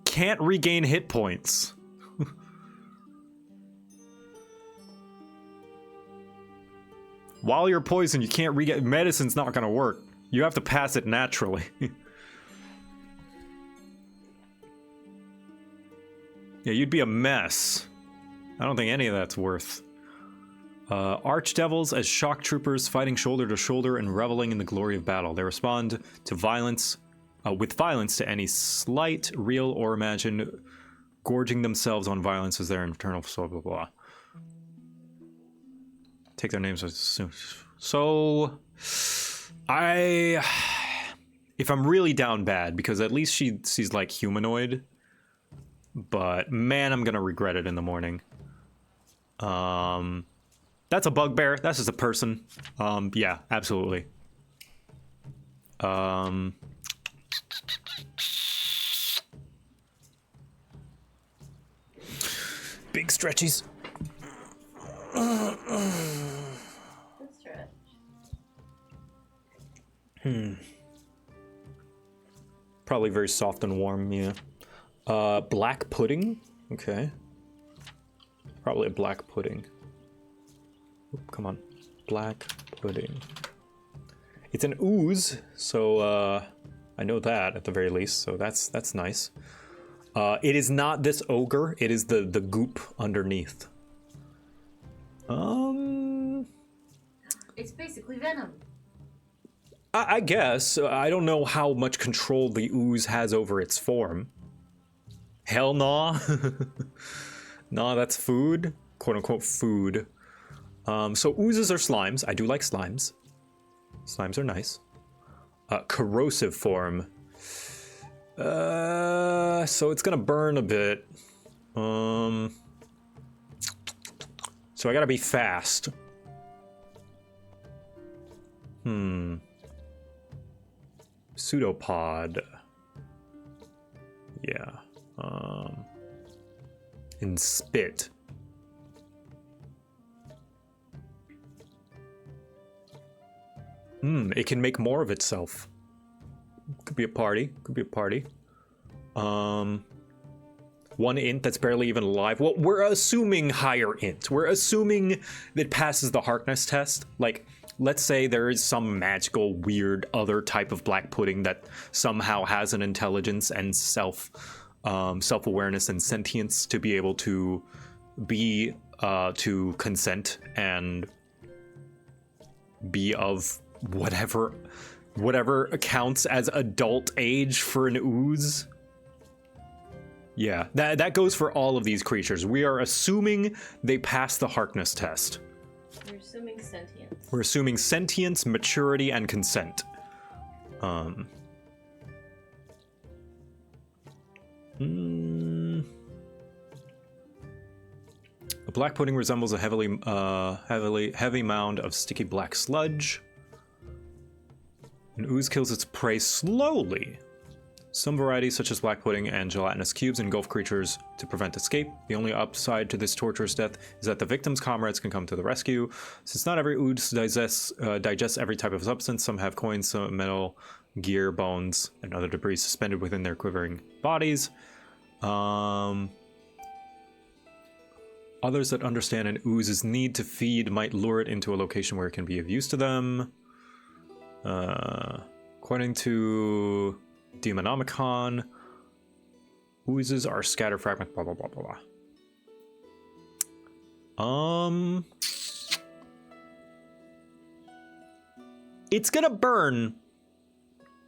[SPEAKER 2] Can't regain hit points. While you're poisoned, you can't regain... Medicine's not gonna work. You have to pass it naturally. Yeah, you'd be a mess. I don't think any of that's worth. Archdevils as shock troopers fighting shoulder to shoulder and reveling in the glory of battle. They respond to violence, with violence to any slight, real or imagined, gorging themselves on violence as their internal blah blah blah. Take their names as soon. So, if I'm really down bad, because at least she's like humanoid, but man, I'm gonna regret it in the morning. That's a bugbear. That's just a person. Yeah, absolutely. Big stretchies.
[SPEAKER 4] Good stretch.
[SPEAKER 2] Probably very soft and warm, yeah. Black pudding? Okay. Probably a black pudding. Oop, come on. Black pudding. It's an ooze, so I know that at the very least, so that's nice. It is not this ogre, it is the goop underneath.
[SPEAKER 4] It's basically venom.
[SPEAKER 2] I guess. I don't know how much control the ooze has over its form. Hell nah. Nah, that's food. Quote unquote food. So oozes are slimes. I do like slimes. Slimes are nice. Corrosive form. So it's gonna burn a bit. So I gotta be fast. Pseudopod. Yeah. And spit. It can make more of itself. Could be a party. Could be a party. One int that's barely even alive. Well, we're assuming higher int. We're assuming it passes the Harkness test. Like, let's say there is some magical, weird other type of black pudding that somehow has an intelligence and self-awareness and sentience to be able to be to consent and be of whatever counts as adult age for an ooze. Yeah, that goes for all of these creatures. We are assuming they pass the Harkness test.
[SPEAKER 4] We're assuming sentience.
[SPEAKER 2] We're assuming sentience, maturity, and consent. The black pudding resembles a heavy mound of sticky black sludge. An ooze kills its prey slowly. Some varieties, such as black pudding and gelatinous cubes, engulf creatures to prevent escape. The only upside to this torturous death is that the victim's comrades can come to the rescue. Since not every ooze digests every type of substance, some have coins, some metal, gear, bones, and other debris suspended within their quivering bodies. Others that understand an ooze's need to feed might lure it into a location where it can be of use to them. According to Demonomicon, oozes are scatter fragment, blah, blah, blah, blah, blah. It's gonna burn,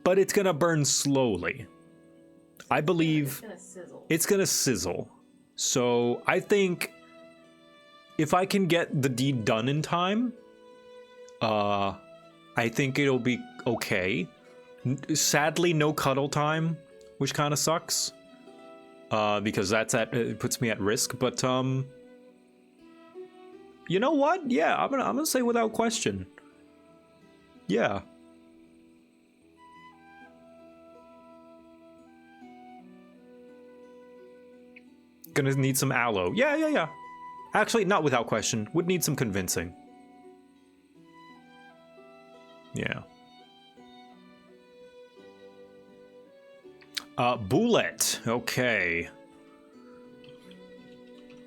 [SPEAKER 2] but it's gonna burn slowly. I believe it's gonna sizzle. So I think if I can get the deed done in time, I think it'll be okay. Sadly, no cuddle time, which kind of sucks, because it puts me at risk. But you know what? Yeah, I'm gonna say without question. Yeah. Gonna need some aloe. Yeah. Actually, not without question. Would need some convincing. Yeah. Bullet. Okay.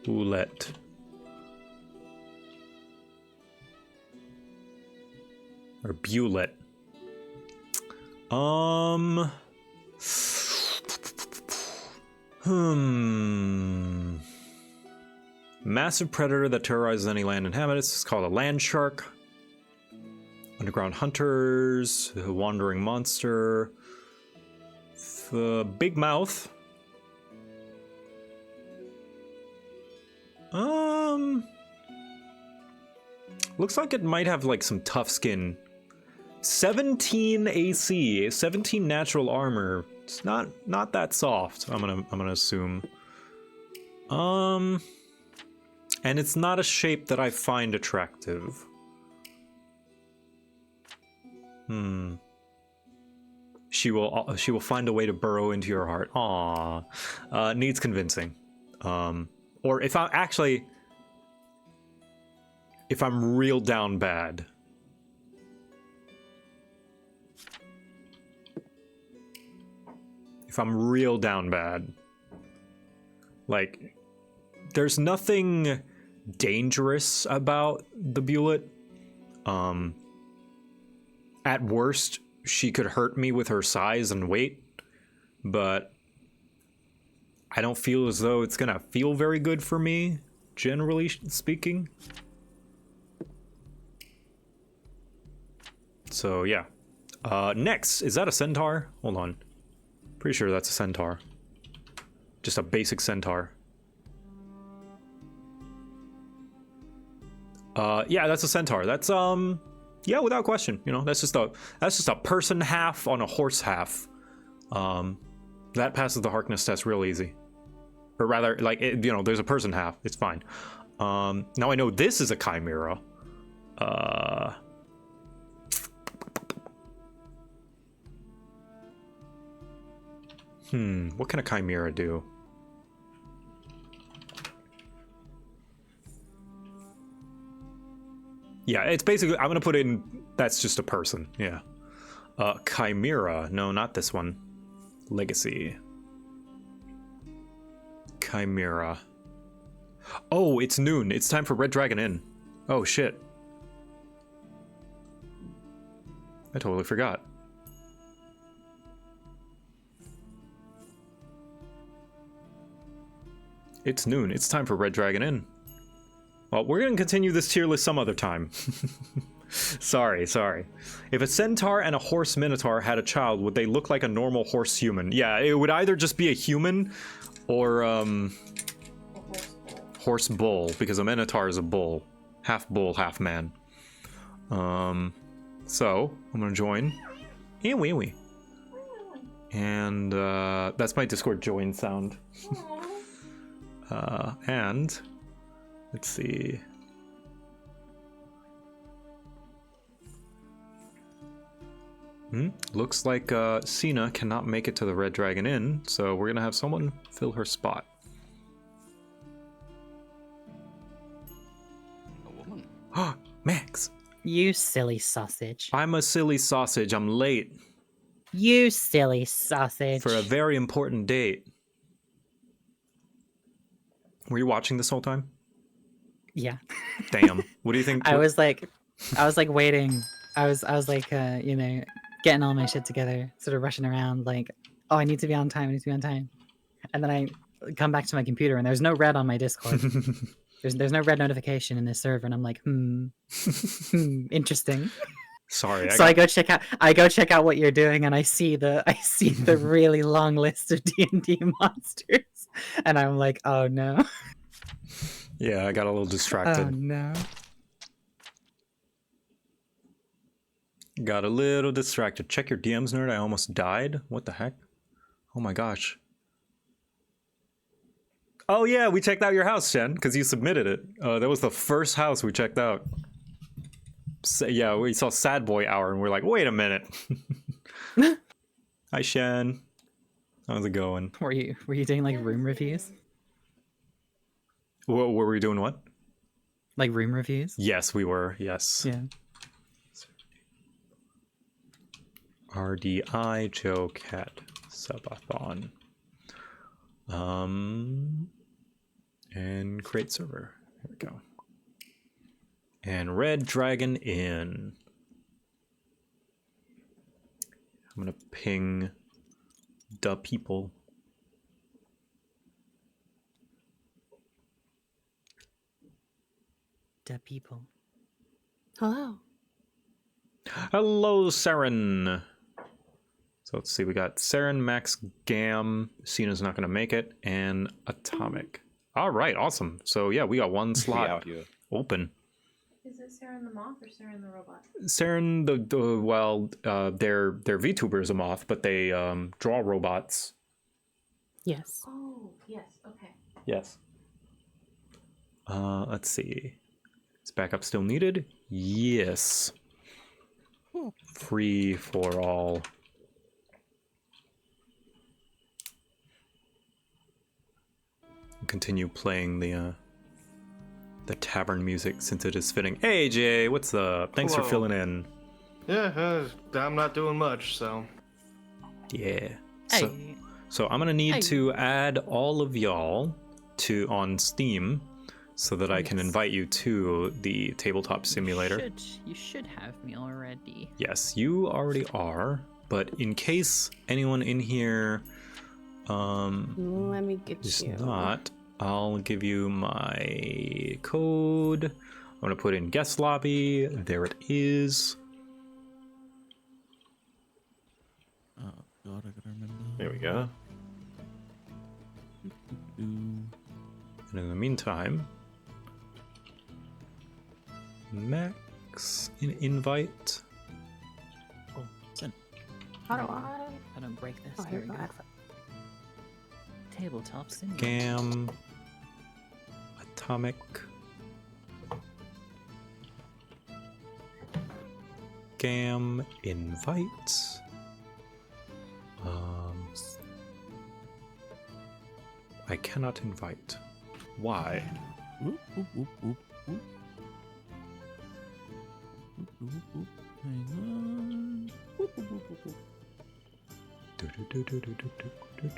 [SPEAKER 2] Bullet. Or Bullet. Massive predator that terrorizes any land inhabitants. It's called a land shark. Underground hunters. A wandering monster. Big mouth. Looks like it might have like some tough skin. 17 AC, 17 natural armor. It's not that soft. I'm gonna assume. And it's not a shape that I find attractive. She will find a way to burrow into your heart. Aww. Needs convincing. Or if I'm real down bad. if I'm real down bad. Like, there's nothing dangerous about the Bullet. At worst, she could hurt me with her size and weight, but I don't feel as though it's gonna feel very good for me, generally speaking. So yeah. Next, is that a centaur? Hold on. Pretty sure that's a centaur. Just a basic centaur. Yeah, that's a centaur. That's yeah, without question. You know, that's just a person half on a horse half. That passes the Harkness test real easy. Or rather, like, you know, there's a person half. It's fine. Now I know this is a chimera. What can a chimera do? Yeah, it's basically, I'm gonna put in, that's just a person, yeah. Chimera, no, not this one. Legacy. Chimera. Oh, it's noon, it's time for Red Dragon Inn. Oh, shit. I totally forgot. It's noon, it's time for Red Dragon Inn. Well, we're gonna continue this tier list some other time. Sorry. If a centaur and a horse minotaur had a child, would they look like a normal horse human? Yeah, it would either just be a human or horse bull, because a minotaur is a bull. Half bull, half man. So I'm gonna join. And that's my Discord join sound. And let's see. Looks like Cena cannot make it to the Red Dragon Inn, so we're gonna have someone fill her spot.
[SPEAKER 7] A woman.
[SPEAKER 2] Max!
[SPEAKER 20] You silly sausage.
[SPEAKER 2] I'm a silly sausage. I'm late.
[SPEAKER 20] You silly sausage.
[SPEAKER 2] For a very important date. Were you watching this whole time?
[SPEAKER 20] Yeah.
[SPEAKER 2] Damn. What do you think?
[SPEAKER 20] I was like waiting. I was like, you know, getting all my shit together, sort of rushing around, like, oh, I need to be on time. And then I come back to my computer, and there's no red on my Discord. there's no red notification in this server, and I'm like, interesting.
[SPEAKER 2] Sorry.
[SPEAKER 20] I go check out what you're doing, and I see the really long list of D&D monsters, and I'm like, oh no.
[SPEAKER 2] Yeah, I got a little distracted.
[SPEAKER 20] Oh no.
[SPEAKER 2] Got a little distracted. Check your DMs, nerd. I almost died. What the heck? Oh my gosh. Oh yeah, we checked out your house, Shen, because you submitted it. That was the first house we checked out. So, yeah, we saw Sad Boy Hour, and we're like, wait a minute. Hi, Shen. How's it going?
[SPEAKER 20] Were you doing like room reviews?
[SPEAKER 2] What were we doing? What?
[SPEAKER 20] Like room reviews?
[SPEAKER 2] Yes, we were. Yes.
[SPEAKER 20] Yeah.
[SPEAKER 2] RDI JoCat Subathon. And create server. Here we go. And Red Dragon Inn. I'm gonna ping the people.
[SPEAKER 20] The people.
[SPEAKER 10] Hello.
[SPEAKER 2] Hello, Saren. So let's see, we got Saren, Max, Gam, Cena's not gonna make it, and Atomic. All right, awesome. So yeah, we got one slot open.
[SPEAKER 4] Is it Saren the Moth or Saren the Robot?
[SPEAKER 2] Saren, their VTuber is a moth, but they draw robots.
[SPEAKER 20] Yes.
[SPEAKER 4] Oh, yes. Okay.
[SPEAKER 2] Yes. Let's see. Is backup still needed? Yes. Free for all. Continue playing the tavern music since it is fitting. Hey Jay, what's up? Thanks for filling in.
[SPEAKER 21] Yeah, I'm not doing much, so.
[SPEAKER 2] Yeah.
[SPEAKER 20] Hey.
[SPEAKER 2] So I'm gonna need
[SPEAKER 20] Hey.
[SPEAKER 2] to add all of y'all on Steam so that I can
[SPEAKER 20] Yes.
[SPEAKER 2] invite you to the Tabletop Simulator.
[SPEAKER 20] You should have me already.
[SPEAKER 2] Yes, you already are, but in case anyone in here
[SPEAKER 21] Let me get
[SPEAKER 2] is
[SPEAKER 21] you.
[SPEAKER 2] not, I'll give you my code. I'm gonna put in guest lobby. There it is.
[SPEAKER 22] Oh god, I gotta remember.
[SPEAKER 2] There we go. And in the meantime, Max, an invite.
[SPEAKER 20] Oh, send.
[SPEAKER 21] How do I?
[SPEAKER 20] I don't break this.
[SPEAKER 21] Oh,
[SPEAKER 20] Here
[SPEAKER 21] here
[SPEAKER 20] we
[SPEAKER 21] we
[SPEAKER 20] go.
[SPEAKER 21] go.
[SPEAKER 20] Tabletop Simulator.
[SPEAKER 2] Gam. Atomic. Gam invite. I cannot invite. Why?
[SPEAKER 22] Whoop, whoop, whoop, whoop, whoop. Whoop, whoop, whoop. Hang on. Whoop, whoop, whoop, whoop, whoop.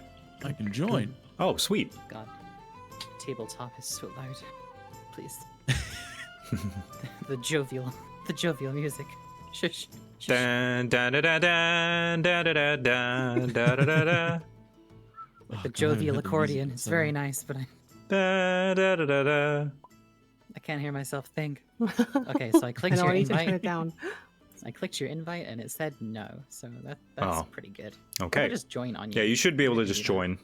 [SPEAKER 22] I can join.
[SPEAKER 2] Oh, sweet.
[SPEAKER 20] God. Tabletop is so loud. Please. the jovial music. Shush.
[SPEAKER 2] Dun, dun, dun, dun, dun, dun, dun, dun, dun, dun, dun.
[SPEAKER 20] The jovial accordion. It's very nice, but
[SPEAKER 2] Da, da, da, da, da.
[SPEAKER 20] I can't hear myself think. Okay, so I clicked
[SPEAKER 21] I know,
[SPEAKER 20] your
[SPEAKER 21] I need to
[SPEAKER 20] invite.
[SPEAKER 21] turn it down.
[SPEAKER 20] I clicked your invite and it said no, so that's
[SPEAKER 2] Oh.
[SPEAKER 20] pretty good.
[SPEAKER 2] Okay.
[SPEAKER 20] I'll just join on you.
[SPEAKER 2] Yeah, you should be able to just join.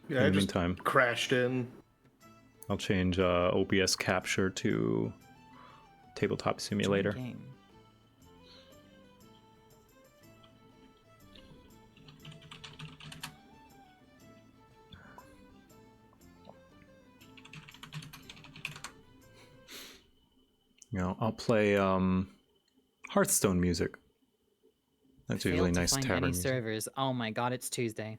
[SPEAKER 23] Yeah,
[SPEAKER 2] in
[SPEAKER 23] I
[SPEAKER 2] the
[SPEAKER 23] just
[SPEAKER 2] meantime,
[SPEAKER 23] crashed in.
[SPEAKER 2] I'll change OBS capture to Tabletop Simulator.
[SPEAKER 20] Join game.
[SPEAKER 2] You know, I'll play Hearthstone music. That's
[SPEAKER 20] Failed
[SPEAKER 2] usually
[SPEAKER 20] to
[SPEAKER 2] nice
[SPEAKER 20] find
[SPEAKER 2] tavern
[SPEAKER 20] any
[SPEAKER 2] music.
[SPEAKER 20] servers. Oh my god, it's Tuesday.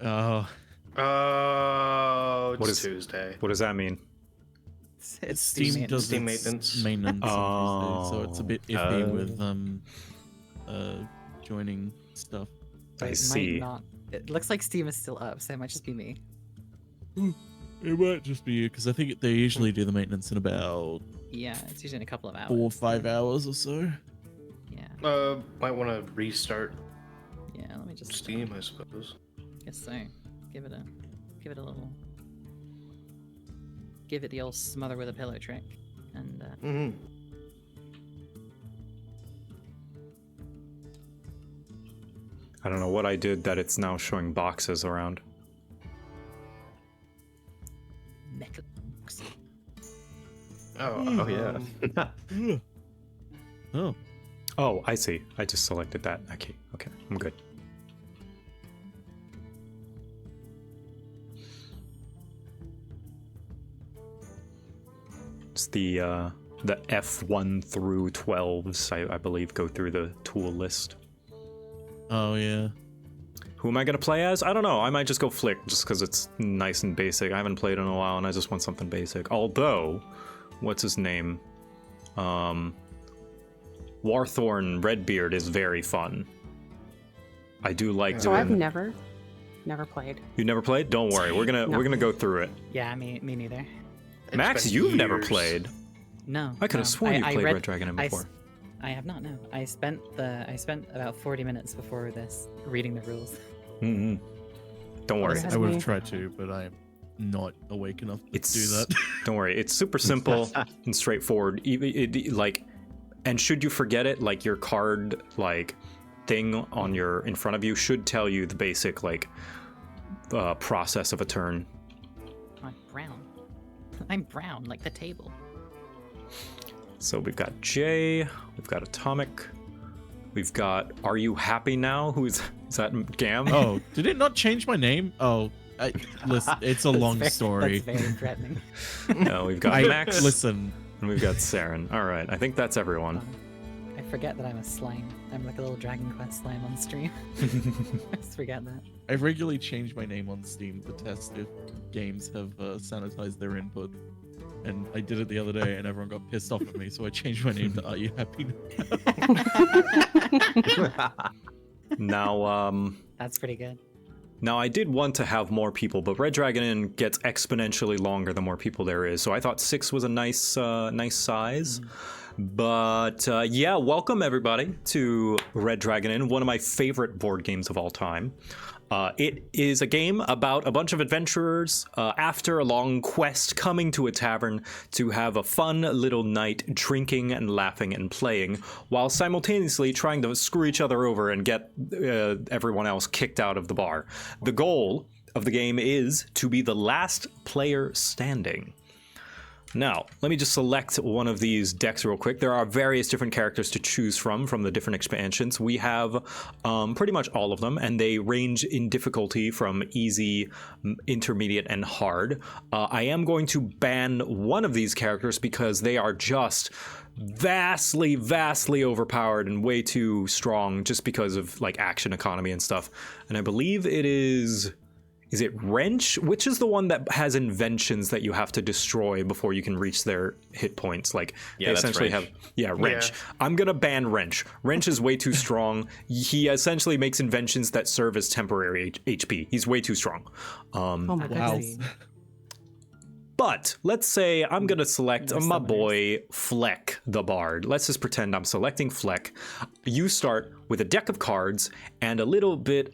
[SPEAKER 22] Oh.
[SPEAKER 23] Oh, it's
[SPEAKER 2] What is-
[SPEAKER 23] Tuesday.
[SPEAKER 2] What does that mean?
[SPEAKER 20] It's
[SPEAKER 22] Steam does
[SPEAKER 23] Steam
[SPEAKER 22] its
[SPEAKER 23] maintenance.
[SPEAKER 22] maintenance on Tuesday, so it's a bit iffy
[SPEAKER 2] Oh.
[SPEAKER 22] with joining stuff.
[SPEAKER 2] I
[SPEAKER 20] It
[SPEAKER 2] see.
[SPEAKER 20] Might not. It looks like Steam is still up, so it might just be me.
[SPEAKER 22] It might just be you, because I think they usually do the maintenance in about
[SPEAKER 20] Yeah, it's usually in a couple of hours.
[SPEAKER 22] 4 or 5 hours or so.
[SPEAKER 20] Yeah.
[SPEAKER 23] Might want to restart
[SPEAKER 20] Yeah, let me just
[SPEAKER 23] Steam, I suppose.
[SPEAKER 20] guess so. Give it a little. Give it the old smother with a pillow trick, and
[SPEAKER 2] I don't know what I did that it's now showing boxes around.
[SPEAKER 20] metal.
[SPEAKER 23] Oh yeah.
[SPEAKER 22] Oh.
[SPEAKER 2] Oh, I see. I just selected that. Okay, I'm good. It's the F1 through 12s, I believe, go through the tool list.
[SPEAKER 22] Oh yeah.
[SPEAKER 2] Who am I gonna play as? I don't know. I might just go Flick, just because it's nice and basic. I haven't played in a while, and I just want something basic. Although, what's his name? Warthorn Redbeard is very fun. I do like
[SPEAKER 21] So
[SPEAKER 2] doing.
[SPEAKER 21] I've never played.
[SPEAKER 2] You never played? Don't worry. We're gonna go through it.
[SPEAKER 20] Yeah, me neither.
[SPEAKER 2] Max, you've never played.
[SPEAKER 20] No.
[SPEAKER 2] I could have
[SPEAKER 20] no.
[SPEAKER 2] sworn you
[SPEAKER 20] I
[SPEAKER 2] played
[SPEAKER 20] read-
[SPEAKER 2] Red Dragon before.
[SPEAKER 20] I have not. No, I spent about 40 minutes before this reading the rules.
[SPEAKER 2] Mm-hmm. Don't worry.
[SPEAKER 22] I would have tried to, but I'm not awake enough to do that.
[SPEAKER 2] Don't worry. It's super simple and straightforward. And should you forget it, like your card thing on in front of you should tell you the basic process of a turn.
[SPEAKER 20] I'm brown. I'm brown like the table.
[SPEAKER 2] So we've got Jay, we've got Atomic, we've got Are You Happy Now? Is that Gam?
[SPEAKER 22] Oh, did it not change my name? Oh, listen, it's a long story.
[SPEAKER 20] That's very threatening.
[SPEAKER 2] No, we've got Max.
[SPEAKER 22] Listen.
[SPEAKER 2] And we've got Saren. All right, I think that's everyone.
[SPEAKER 20] I forget that I'm a slime. I'm like a little Dragon Quest slime on stream. I just forget that.
[SPEAKER 22] I regularly change my name on Steam to test if games have sanitized their input. And I did it the other day, and everyone got pissed off at me, so I changed my name to Are You Happy Now?
[SPEAKER 2] Now,
[SPEAKER 20] That's pretty good.
[SPEAKER 2] Now, I did want to have more people, but Red Dragon Inn gets exponentially longer the more people there is. So I thought 6 was a nice size. But yeah, welcome everybody to Red Dragon Inn, one of my favorite board games of all time. It is a game about a bunch of adventurers after a long quest coming to a tavern to have a fun little night drinking and laughing and playing while simultaneously trying to screw each other over and get everyone else kicked out of the bar. The goal of the game is to be the last player standing. Now, let me just select one of these decks real quick. There are various different characters to choose from the different expansions. We have pretty much all of them, and they range in difficulty from easy, intermediate, and hard. I am going to ban one of these characters because they are just vastly overpowered and way too strong just because of like action economy and stuff. And I believe it is it Wrench? Which is the one that has inventions that you have to destroy before you can reach their hit points? Like
[SPEAKER 1] Yeah,
[SPEAKER 2] they
[SPEAKER 1] that's
[SPEAKER 2] essentially
[SPEAKER 1] Wrench.
[SPEAKER 2] Wrench.
[SPEAKER 1] Yeah.
[SPEAKER 2] I'm gonna ban Wrench. Wrench is way too strong. He essentially makes inventions that serve as temporary HP. He's way too strong.
[SPEAKER 20] Oh my goodness.
[SPEAKER 2] But let's say I'm gonna select my boy Fleck the Bard. Let's just pretend I'm selecting Fleck. You start with a deck of cards and a little bit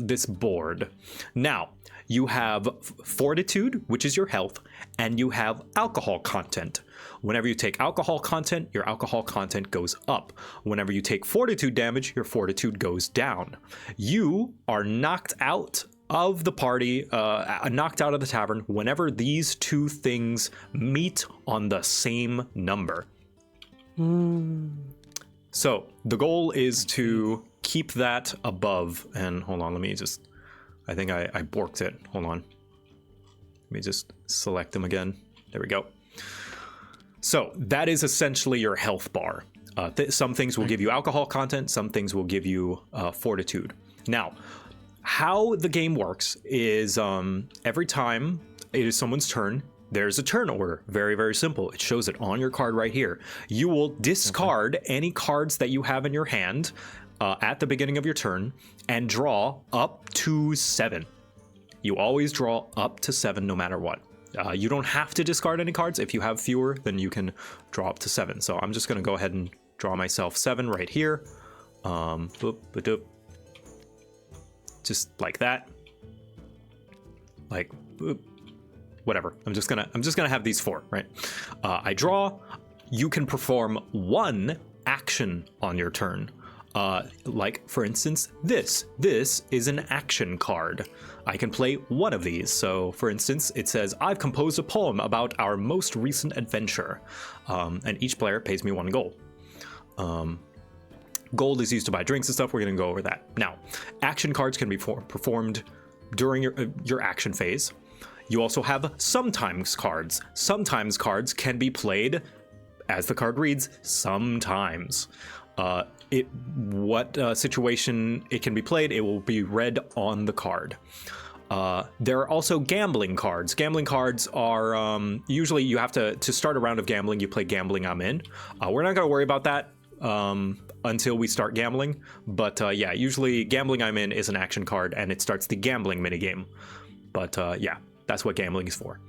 [SPEAKER 2] this board. Now, you have Fortitude, which is your health, and you have alcohol content. Whenever you take alcohol content, your alcohol content goes up. Whenever you take Fortitude damage, your Fortitude goes down. You are knocked out of the party, knocked out of the tavern whenever these two things meet on the same number. So the goal is to keep that above. And hold on, let me just, I think I borked it. Hold on. Let me just select them again. There we go. So that is essentially your health bar. Some things will give you alcohol content, some things will give you fortitude. Now, how the game works is every time it is someone's turn, there's a turn order. Very, very simple. It shows it on your card right here. You will discard any cards that you have in your hand at the beginning of your turn and draw up to 7. You always draw up to 7 no matter what. You don't have to discard any cards. If you have fewer, then you can draw up to 7. So I'm just going to go ahead and draw myself 7 right here. Just like that. Like, whatever. I'm just gonna have these 4, right? I draw. You can perform 1 action on your turn. Like, for instance, this. This is an action card. I can play one of these. So, for instance, it says, I've composed a poem about our most recent adventure. And each player pays me 1 gold. Gold is used to buy drinks and stuff. We're going to go over that. Now, action cards can be performed during your action phase. You also have sometimes cards. Sometimes cards can be played, as the card reads, sometimes. What situation it can be played, it will be read on the card. There are also gambling cards. Gambling cards are usually you have to start a round of gambling. You play Gambling I'm In. We're not going to worry about that until we start gambling. But yeah, usually Gambling I'm In is an action card and it starts the gambling minigame. But yeah, that's what gambling is for.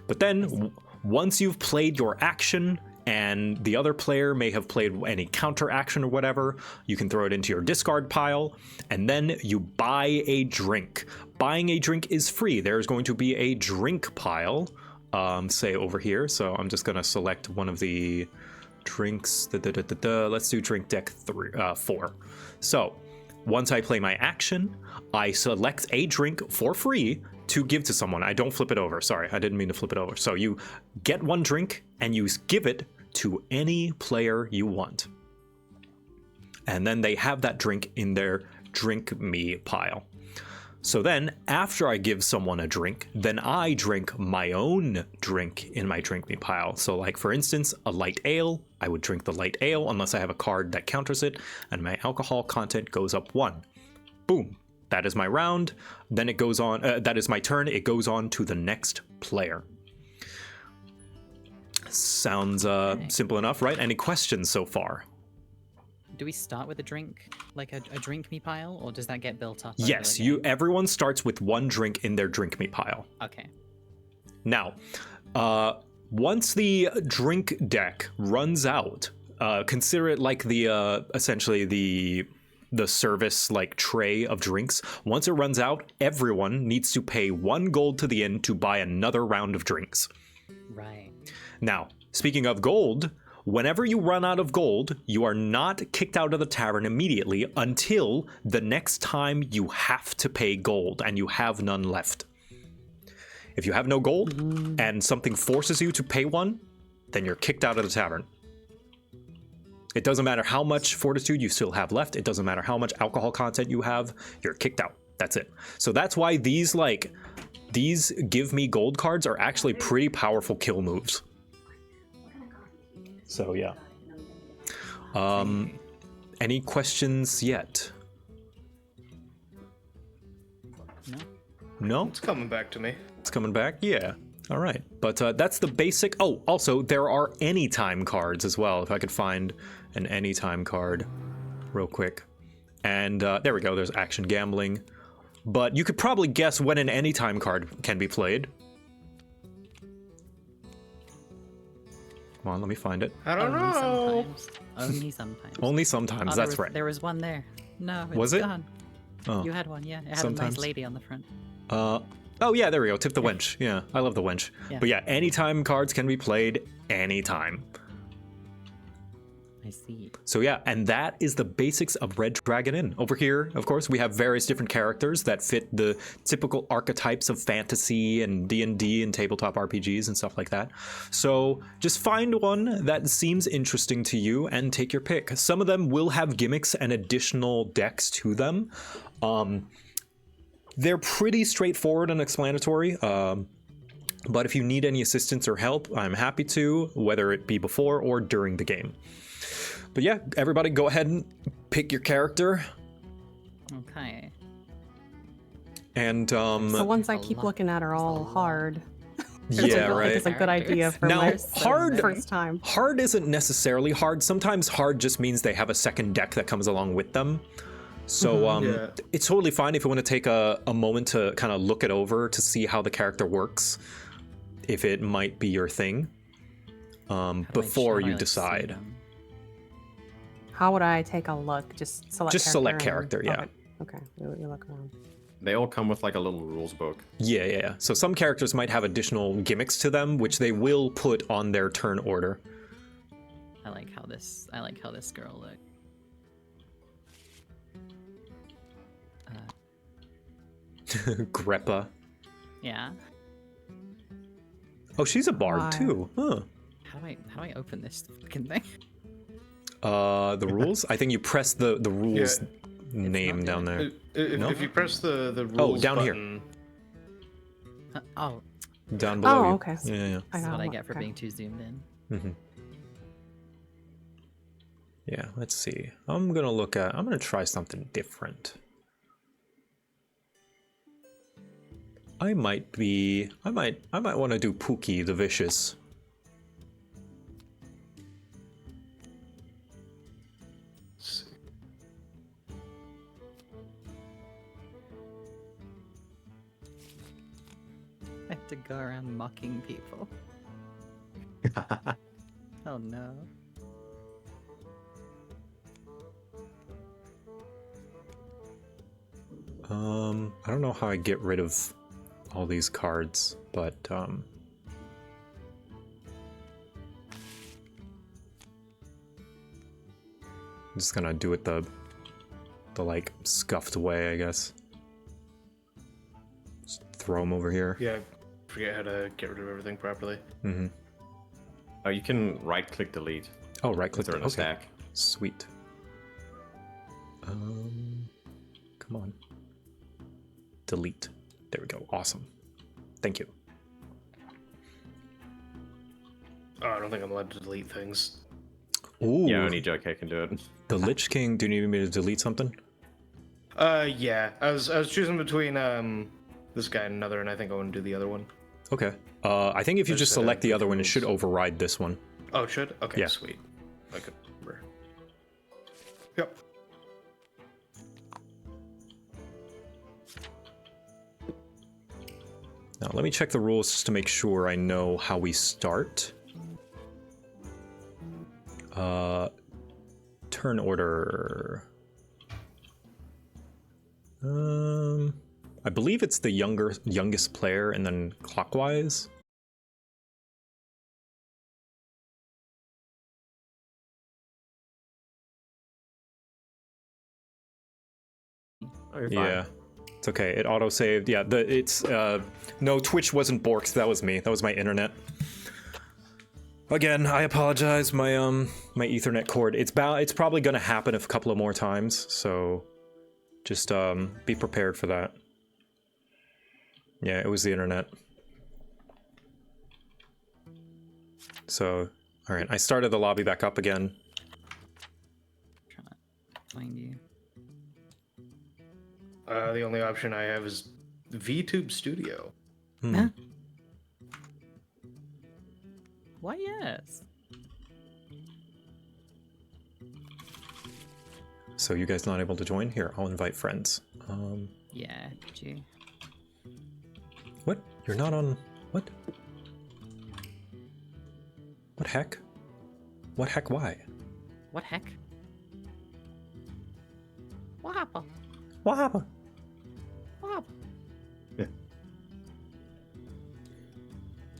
[SPEAKER 2] But then once you've played your action and the other player may have played any counter action or whatever, you can throw it into your discard pile and then you buy a drink. Buying a drink is free. There's going to be a drink pile, say over here. So I'm just gonna select one of the drinks. Let's do drink deck 4. So once I play my action, I select a drink for free to give to someone. I don't flip it over. Sorry, I didn't mean to flip it over. So you get 1 drink and you give it to any player you want. And then they have that drink in their drink me pile. So then after I give someone a drink, then I drink my own drink in my drink me pile. So like for instance, a light ale, I would drink the light ale unless I have a card that counters it, and my alcohol content goes up 1. Boom. That is my round. Then it goes on, that is my turn. It goes on to the next player. Sounds simple enough, right? Any questions so far?
[SPEAKER 20] do we start with a drink, like a drink me pile, or does that get built up?
[SPEAKER 2] Yes, everyone starts with one drink in their drink me pile.
[SPEAKER 20] Okay.
[SPEAKER 2] Now, once the drink deck runs out, consider it like the essentially the service like tray of drinks. Once it runs out, everyone needs to pay 1 gold to the inn to buy another round of drinks.
[SPEAKER 20] Right.
[SPEAKER 2] Now, speaking of gold, whenever you run out of gold, you are not kicked out of the tavern immediately until the next time you have to pay gold, and you have none left. If you have no gold and something forces you to pay one, then you're kicked out of the tavern. It doesn't matter how much fortitude you still have left. It doesn't matter how much alcohol content you have. You're kicked out. That's it. So that's why these give me gold cards are actually pretty powerful kill moves. So yeah. Any questions yet? No?
[SPEAKER 23] It's coming back to me.
[SPEAKER 2] It's coming back? Yeah. All right. But that's the basic. Oh, also, there are anytime cards as well. If I could find an anytime card real quick. And there we go. There's action gambling. But you could probably guess when an anytime card can be played. Come on, let me find it.
[SPEAKER 23] I don't know.
[SPEAKER 20] Only sometimes.
[SPEAKER 2] Only sometimes, that's right.
[SPEAKER 20] There was one there. No,
[SPEAKER 2] Was it?
[SPEAKER 20] gone.
[SPEAKER 2] Oh.
[SPEAKER 20] You had one, yeah. It had a
[SPEAKER 2] Sometimes.
[SPEAKER 20] nice lady on the front.
[SPEAKER 2] Oh yeah, there we go. Tip the wench. Yeah, I love the wench.
[SPEAKER 20] Yeah.
[SPEAKER 2] But yeah, anytime cards can be played anytime.
[SPEAKER 20] I see.
[SPEAKER 2] So yeah, and that is the basics of Red Dragon Inn. Over here, of course, we have various different characters that fit the typical archetypes of fantasy and D&D and tabletop RPGs and stuff like that. So just find one that seems interesting to you and take your pick. Some of them will have gimmicks and additional decks to them. They're pretty straightforward and explanatory. But if you need any assistance or help, I'm happy to, whether it be before or during the game. But yeah, everybody go ahead and pick your character.
[SPEAKER 21] Okay.
[SPEAKER 2] And
[SPEAKER 21] the ones I keep looking at are all hard.
[SPEAKER 2] Yeah, right.
[SPEAKER 21] It's a good idea for
[SPEAKER 2] now,
[SPEAKER 21] my
[SPEAKER 2] hard,
[SPEAKER 21] first time.
[SPEAKER 2] Hard isn't necessarily hard. Sometimes hard just means they have a second deck that comes along with them. So it's totally fine if you want to take a moment to kind of look it over to see how the character works, if it might be your thing, before you decide.
[SPEAKER 21] How would I take a look? Just select
[SPEAKER 2] Just
[SPEAKER 21] character
[SPEAKER 2] select character, yeah.
[SPEAKER 21] Okay, you look around.
[SPEAKER 1] They all come with like a little rules book.
[SPEAKER 2] Yeah. So some characters might have additional gimmicks to them, which they will put on their turn order.
[SPEAKER 20] I like how this girl looks.
[SPEAKER 2] Greppa.
[SPEAKER 20] Yeah.
[SPEAKER 2] Oh, she's a bard too. Huh.
[SPEAKER 20] How do I open this fucking thing?
[SPEAKER 2] The rules? I think you press the rules name down there.
[SPEAKER 23] If you press the rules
[SPEAKER 2] down
[SPEAKER 23] button,
[SPEAKER 20] here.
[SPEAKER 2] Down below.
[SPEAKER 21] Oh,
[SPEAKER 2] you.
[SPEAKER 21] okay.
[SPEAKER 2] Yeah.
[SPEAKER 20] That's what I get for being too zoomed in.
[SPEAKER 2] Mm-hmm. Yeah, let's see. I'm gonna try something different. I might want to do Pookie the Vicious.
[SPEAKER 20] I have to go around mocking people. Oh no.
[SPEAKER 2] I don't know how I get rid of all these cards, but I'm just gonna do it the like scuffed way, I guess. Just throw them over here.
[SPEAKER 23] yeah, forget how to get rid of everything properly.
[SPEAKER 2] Mm-hmm.
[SPEAKER 1] Oh, you can right-click delete.
[SPEAKER 2] Oh, right-click.
[SPEAKER 1] They're in a
[SPEAKER 2] Okay.
[SPEAKER 1] stack.
[SPEAKER 2] Sweet. Come on. Delete. There we go. Awesome. Thank you.
[SPEAKER 23] Oh, I don't think I'm allowed to delete things.
[SPEAKER 2] Ooh.
[SPEAKER 1] Yeah, only JoCat can do it.
[SPEAKER 2] The Lich King. Do you need me to delete something?
[SPEAKER 23] Yeah. I was choosing between this guy and another, and I think I want to do the other one.
[SPEAKER 2] Okay. I think if you just select the other one, it should override this one.
[SPEAKER 23] Oh, it should? Okay,
[SPEAKER 2] Yeah.
[SPEAKER 23] sweet. I could remember. Yep.
[SPEAKER 2] Now, let me check the rules just to make sure I know how we start. Turn order. I believe it's the youngest player and then clockwise.
[SPEAKER 1] Oh, you're
[SPEAKER 2] Yeah.
[SPEAKER 1] fine.
[SPEAKER 2] It's okay. It auto-saved. Yeah, no, Twitch wasn't borked. That was me. That was my internet. Again, I apologize. My my Ethernet cord. It's probably gonna happen a couple of more times, so just be prepared for that. Yeah, it was the internet. So, all right, I started the lobby back up again.
[SPEAKER 20] Trying to find you.
[SPEAKER 23] The only option I have is VTube Studio.
[SPEAKER 20] Huh? Why, yes.
[SPEAKER 2] So you guys not able to join? Here, I'll invite friends.
[SPEAKER 20] Yeah, did you?
[SPEAKER 2] What? You're not on... What? What heck? What heck, why?
[SPEAKER 20] What heck? What happened?
[SPEAKER 2] What happened?
[SPEAKER 20] What happened?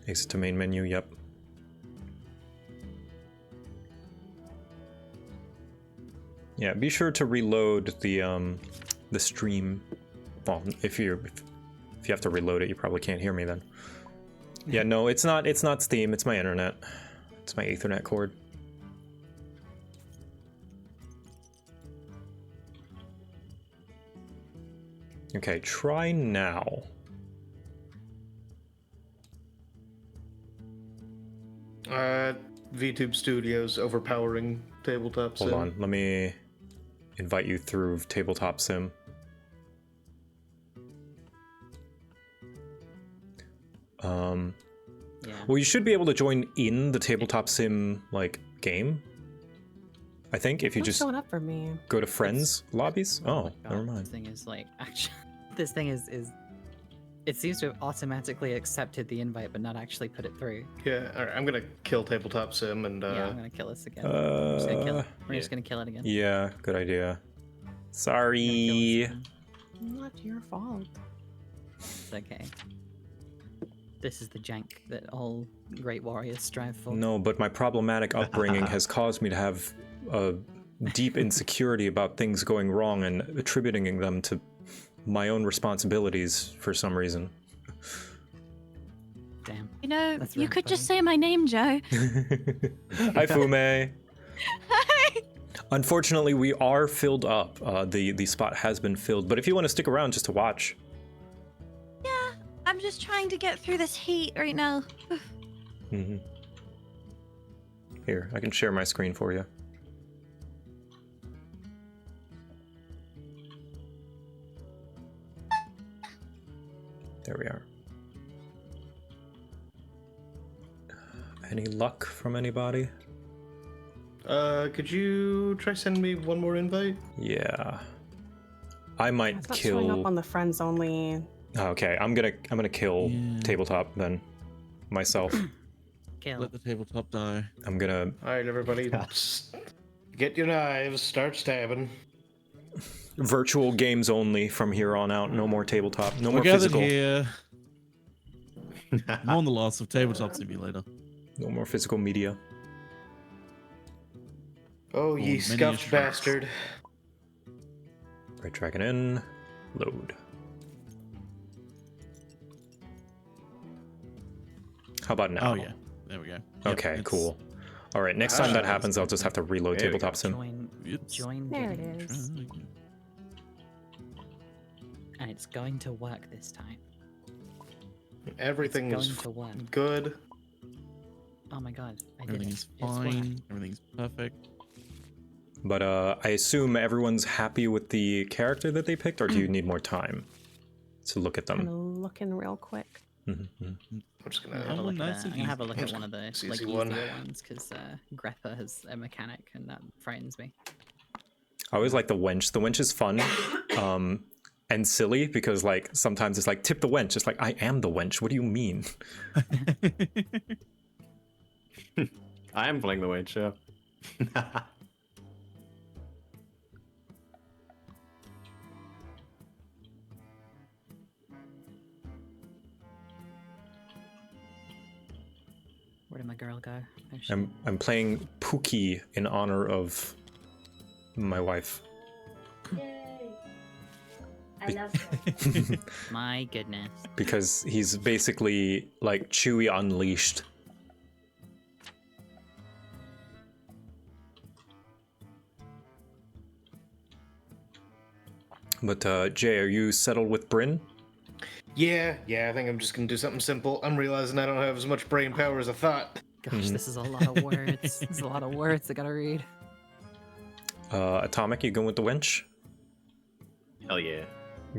[SPEAKER 2] Exit to main menu, yep. Yeah, be sure to reload the stream. Well, if you have to reload it, you probably can't hear me then. Yeah, no, it's not Steam, it's my internet. It's my Ethernet cord. Okay, try now.
[SPEAKER 23] VTube Studios overpowering tabletop sim.
[SPEAKER 2] Hold on, let me invite you through Tabletop Sim.
[SPEAKER 20] Yeah.
[SPEAKER 2] Well, you should be able to join in the Tabletop Sim, like, game. I think, if you
[SPEAKER 21] What's
[SPEAKER 2] just
[SPEAKER 21] showing up for me?
[SPEAKER 2] go to friends lobbies. Oh, never mind.
[SPEAKER 20] This thing is like, actually, this thing is it seems to have automatically accepted the invite, but not actually put it through.
[SPEAKER 23] Yeah, alright, I'm gonna kill Tabletop Sim and
[SPEAKER 20] Yeah, I'm gonna kill this again. We're just gonna kill it. We're just gonna kill it again.
[SPEAKER 2] Yeah, good idea. Sorry.
[SPEAKER 21] Not your fault.
[SPEAKER 20] It's okay. This is the jank that all great warriors strive for.
[SPEAKER 2] No, but my problematic upbringing has caused me to have a deep insecurity about things going wrong and attributing them to my own responsibilities for some reason.
[SPEAKER 20] Damn.
[SPEAKER 3] You know,
[SPEAKER 20] That's
[SPEAKER 3] you
[SPEAKER 20] rough,
[SPEAKER 3] could just
[SPEAKER 20] buddy.
[SPEAKER 3] say my name, Joe.
[SPEAKER 2] Hi, Fume.
[SPEAKER 3] Hi.
[SPEAKER 2] Unfortunately, we are filled up. The spot has been filled, but if you want to stick around just to watch.
[SPEAKER 3] Yeah, I'm just trying to get through this heat right now.
[SPEAKER 2] Here, I can share my screen for you. There we are. Any luck from anybody?
[SPEAKER 23] Could you try sending me one more invite?
[SPEAKER 2] Yeah. I might
[SPEAKER 21] It's not
[SPEAKER 2] kill.
[SPEAKER 21] showing up on the friends only.
[SPEAKER 2] Okay, I'm gonna kill Tabletop then. Myself.
[SPEAKER 20] Kill.
[SPEAKER 22] Let the tabletop die.
[SPEAKER 2] I'm gonna.
[SPEAKER 23] Alright, everybody. Get your knives, start stabbing.
[SPEAKER 2] Virtual games only from here on out. No more tabletop. No
[SPEAKER 22] We're
[SPEAKER 2] more
[SPEAKER 22] gathered
[SPEAKER 2] physical.
[SPEAKER 22] here. Mourn the loss of Tabletop Simulator.
[SPEAKER 2] No more physical media.
[SPEAKER 23] Oh, ye
[SPEAKER 22] many
[SPEAKER 23] scuffed
[SPEAKER 22] a
[SPEAKER 23] bastard.
[SPEAKER 2] Right, dragon in. Load. How about now?
[SPEAKER 22] Oh yeah, there we go. Yep,
[SPEAKER 2] Okay,
[SPEAKER 22] it's-
[SPEAKER 2] cool. All right, next time that happens, I'll just have to reload
[SPEAKER 1] There we
[SPEAKER 2] Tabletop
[SPEAKER 1] go.
[SPEAKER 2] Sim.
[SPEAKER 20] Join
[SPEAKER 21] There it
[SPEAKER 20] video.
[SPEAKER 21] is.
[SPEAKER 20] And it's going to work this time.
[SPEAKER 23] Everything
[SPEAKER 20] It's
[SPEAKER 23] is
[SPEAKER 20] going to work.
[SPEAKER 23] good.
[SPEAKER 20] Oh my god, I did
[SPEAKER 22] Everything
[SPEAKER 20] it.
[SPEAKER 22] is
[SPEAKER 20] It's worked.
[SPEAKER 22] fine. Everything's perfect.
[SPEAKER 2] But I assume everyone's happy with the character that they picked, or do you need more time to look at them?
[SPEAKER 21] I'm looking real quick.
[SPEAKER 23] I'm just
[SPEAKER 20] I'm
[SPEAKER 23] gonna
[SPEAKER 20] gonna have a look
[SPEAKER 22] nice
[SPEAKER 20] at,
[SPEAKER 22] and
[SPEAKER 20] I'm gonna have a look at
[SPEAKER 23] easy.
[SPEAKER 20] one of the
[SPEAKER 23] It's
[SPEAKER 20] like
[SPEAKER 23] easy
[SPEAKER 20] easier
[SPEAKER 23] one.
[SPEAKER 20] ones because Greppa has a mechanic and that frightens me.
[SPEAKER 2] I always like the wench. The wench is fun and silly because like sometimes it's like tip the wench. It's like I am the wench. What do you mean?
[SPEAKER 1] I am playing the wench, yeah.
[SPEAKER 20] Where did my girl go? There she is.
[SPEAKER 2] I'm playing Pookie in honor of my wife.
[SPEAKER 5] Yay! I love her.
[SPEAKER 20] My goodness.
[SPEAKER 2] Because he's basically like Chewie unleashed. But Jay, are you settled with Bryn?
[SPEAKER 23] Yeah, I think I'm just gonna do something simple. I'm realizing I don't have as much brain power as I thought.
[SPEAKER 20] Gosh, this is a lot of words. There's a lot of words I gotta read.
[SPEAKER 2] Atomic, you going with the wench?
[SPEAKER 1] Hell yeah.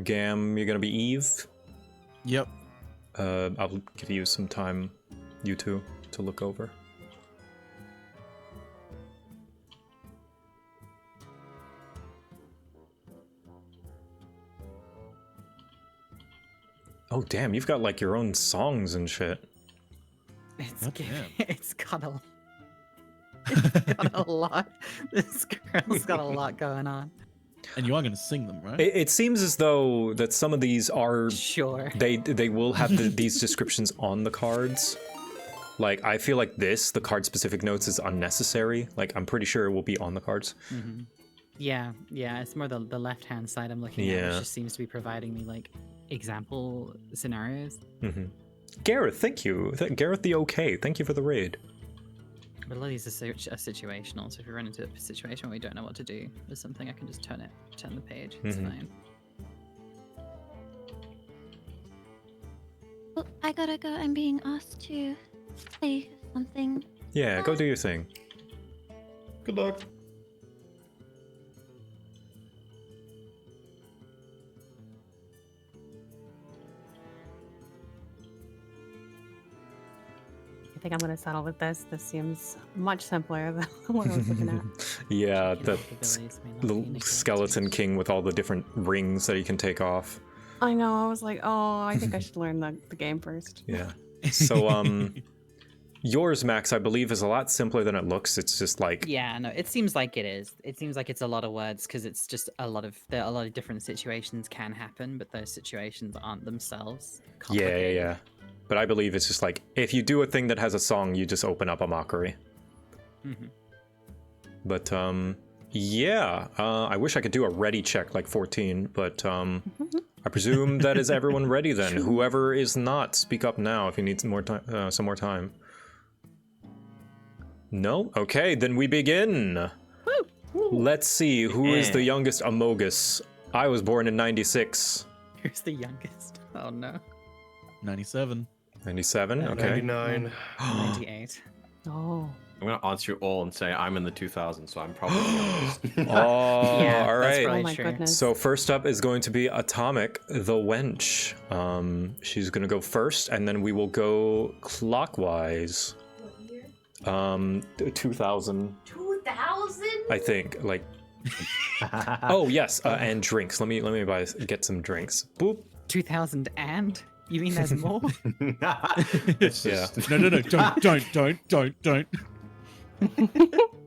[SPEAKER 2] Gam, you're gonna be Eve?
[SPEAKER 22] Yep.
[SPEAKER 2] I'll give you some time, you two, to look over. Oh damn, you've got like your own songs and shit.
[SPEAKER 20] It's got a lot. This girl's got a lot going on.
[SPEAKER 22] And you are going to sing them, right?
[SPEAKER 2] It seems as though that some of these are
[SPEAKER 20] sure.
[SPEAKER 2] They will have these descriptions on the cards. Like I feel like the card specific notes is unnecessary. Like I'm pretty sure it will be on the cards.
[SPEAKER 20] Mm-hmm. Yeah, it's more the left hand side I'm looking at, which just seems to be providing me like example scenarios.
[SPEAKER 2] Mm-hmm. Gareth, thank you. Gareth the OK, thank you for the raid.
[SPEAKER 20] But a lot of these are situational, so if we run into a situation where we don't know what to do with something, I can just turn the page. It's fine.
[SPEAKER 3] Oh, I gotta go. I'm being asked to play something.
[SPEAKER 2] Yeah, go do your thing.
[SPEAKER 23] Good luck.
[SPEAKER 21] I think I'm going to settle with this. This seems much simpler than what I was looking at.
[SPEAKER 2] Yeah, the skeleton king with all the different rings that he can take off.
[SPEAKER 21] I know. I was like, oh, I think I should learn the game first.
[SPEAKER 2] Yeah. So, yours, Max, I believe, is a lot simpler than it looks. It's just like...
[SPEAKER 20] Yeah, no, it seems like it is. It seems like it's a lot of words because it's just a lot of different situations can happen, but those situations aren't themselves complicated.
[SPEAKER 2] Yeah. But I believe it's just like, if you do a thing that has a song, you just open up a mockery.
[SPEAKER 20] Mm-hmm.
[SPEAKER 2] But, yeah. I wish I could do a ready check like 14, but I presume that is everyone ready then. Whoever is not, speak up now if you need some more time. No? Okay, then we begin. Let's see, who is the youngest Amogus? I was born in 96.
[SPEAKER 20] Who's the youngest? Oh no.
[SPEAKER 22] 97.
[SPEAKER 2] 97? Okay.
[SPEAKER 23] 99.
[SPEAKER 20] 98.
[SPEAKER 21] Oh.
[SPEAKER 1] I'm gonna answer you all and say I'm in the 2000s, so I'm probably the youngest.
[SPEAKER 2] Oh,
[SPEAKER 20] yeah,
[SPEAKER 2] all right.
[SPEAKER 20] Oh
[SPEAKER 21] my goodness.
[SPEAKER 2] So first up is going to be Atomic, the wench. She's gonna go first, and then we will go clockwise.
[SPEAKER 5] What year?
[SPEAKER 2] 2000.
[SPEAKER 5] 2000?
[SPEAKER 2] I think, like. Oh yes, and drinks. Let me get some drinks. Boop.
[SPEAKER 20] 2000 and? You mean there's more?
[SPEAKER 2] Yeah.
[SPEAKER 22] No, don't.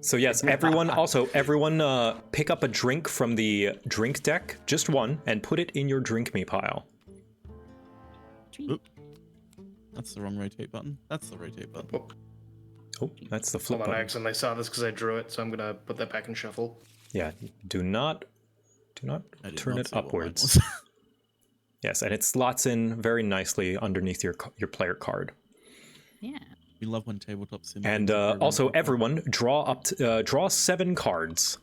[SPEAKER 2] So yes, everyone pick up a drink from the drink deck, just one, and put it in your drink me pile.
[SPEAKER 22] Oop. That's the wrong rotate button. That's the rotate button.
[SPEAKER 2] Oh, that's the flip
[SPEAKER 23] On
[SPEAKER 2] button.
[SPEAKER 23] accident, I saw this because I drew it, so I'm gonna put that back in shuffle.
[SPEAKER 2] Yeah, do not turn it upwards. Yes, and it slots in very nicely underneath your player card.
[SPEAKER 20] Yeah.
[SPEAKER 22] We love when tabletop sim.
[SPEAKER 2] And also, everyone draw 7 cards.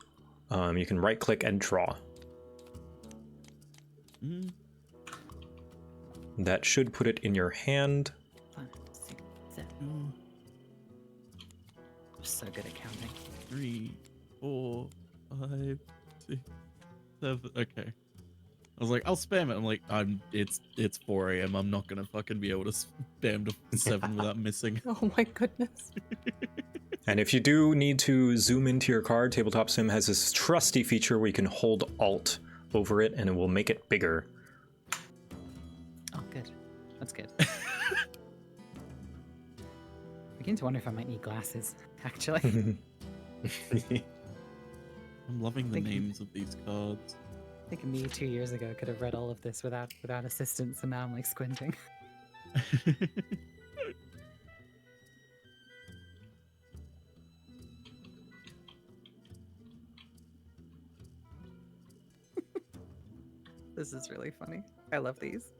[SPEAKER 2] You can right click and draw. That should put it in your hand.
[SPEAKER 20] 5, 6, 7. I'm so good at counting.
[SPEAKER 22] 3, 4, 5, 6, 7. Okay. I was like, I'll spam it. I'm like, it's 4 a.m. I'm not gonna fucking be able to spam to 7 without missing.
[SPEAKER 21] Oh my goodness.
[SPEAKER 2] And if you do need to zoom into your card, Tabletop Sim has this trusty feature where you can hold Alt over it and it will make it bigger.
[SPEAKER 20] Oh, good. That's good. Beginning to wonder if I might need glasses, actually.
[SPEAKER 22] I'm loving the names of these cards.
[SPEAKER 20] I think me 2 years ago could have read all of this without assistance, and now I'm like squinting. This is really funny. I love these.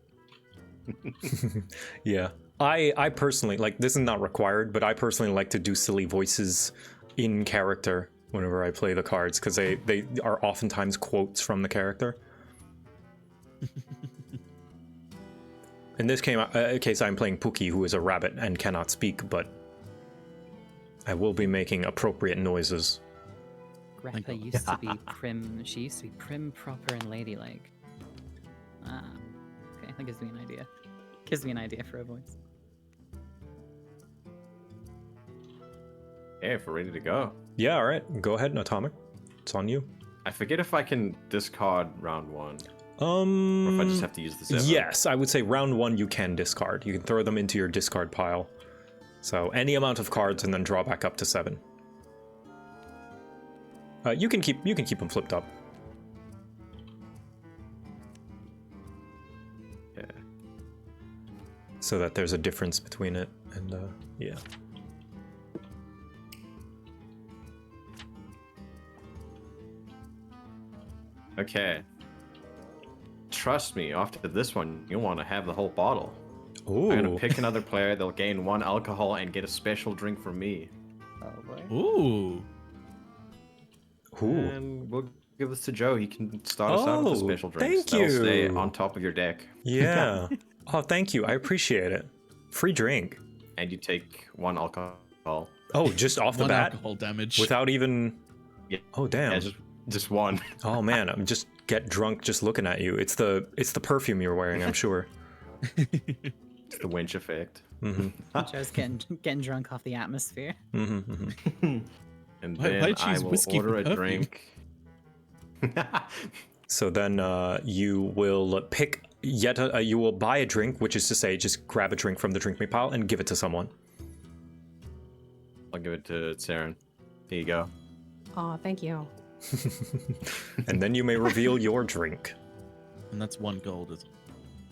[SPEAKER 2] Yeah. I personally, like, this is not required, but I personally like to do silly voices in character whenever I play the cards, because they are oftentimes quotes from the character. In this case, I'm playing Pookie, who is a rabbit and cannot speak, but I will be making appropriate noises.
[SPEAKER 20] Grandpa used to be prim. She used to be prim, proper, and ladylike. Ah, okay, that gives me an idea. Gives me an idea for a voice.
[SPEAKER 1] Yeah, if we're ready to go.
[SPEAKER 2] Yeah, all right. Go ahead, Atomic. It's on you.
[SPEAKER 1] I forget if I can discard round 1. Or if I just have to use the 7.
[SPEAKER 2] Yes, I would say round 1 you can discard. You can throw them into your discard pile. So any amount of cards and then draw back up to 7. You can keep them flipped up.
[SPEAKER 1] Yeah.
[SPEAKER 2] So that there's a difference between it and yeah.
[SPEAKER 1] Okay. Trust me, after this one, you'll want to have the whole bottle.
[SPEAKER 2] Ooh.
[SPEAKER 1] I'm gonna pick another player. They'll gain 1 alcohol and get a special drink from me.
[SPEAKER 20] Oh boy.
[SPEAKER 22] Ooh.
[SPEAKER 1] And we'll give this to Joe. He can start us out with a special drink.
[SPEAKER 2] Thank
[SPEAKER 1] That'll
[SPEAKER 2] you.
[SPEAKER 1] stay on top of your deck.
[SPEAKER 2] Yeah. Oh, thank you. I appreciate it. Free drink.
[SPEAKER 1] And you take 1 alcohol.
[SPEAKER 2] Oh, just off the
[SPEAKER 22] 1
[SPEAKER 2] bat?
[SPEAKER 22] alcohol damage.
[SPEAKER 2] Without even...
[SPEAKER 1] Yeah.
[SPEAKER 2] Oh, damn.
[SPEAKER 1] Yeah, just 1.
[SPEAKER 2] Oh, man. I'm just get drunk just looking at you. It's the perfume you're wearing, I'm sure.
[SPEAKER 1] It's the winch effect.
[SPEAKER 2] Mm-hmm.
[SPEAKER 20] Joe's getting drunk off the atmosphere.
[SPEAKER 2] Mm-hmm, mm-hmm.
[SPEAKER 1] And
[SPEAKER 22] Why
[SPEAKER 1] then
[SPEAKER 22] choose
[SPEAKER 1] I will
[SPEAKER 22] whiskey
[SPEAKER 1] order
[SPEAKER 22] for
[SPEAKER 1] a
[SPEAKER 22] perfume?
[SPEAKER 1] drink.
[SPEAKER 2] So then you will pick you will buy a drink, which is to say just grab a drink from the drink me pile and give it to someone.
[SPEAKER 1] I'll give it to Saren. Here you go.
[SPEAKER 21] Oh, thank you.
[SPEAKER 2] And then you may reveal your drink.
[SPEAKER 22] And that's 1 gold, isn't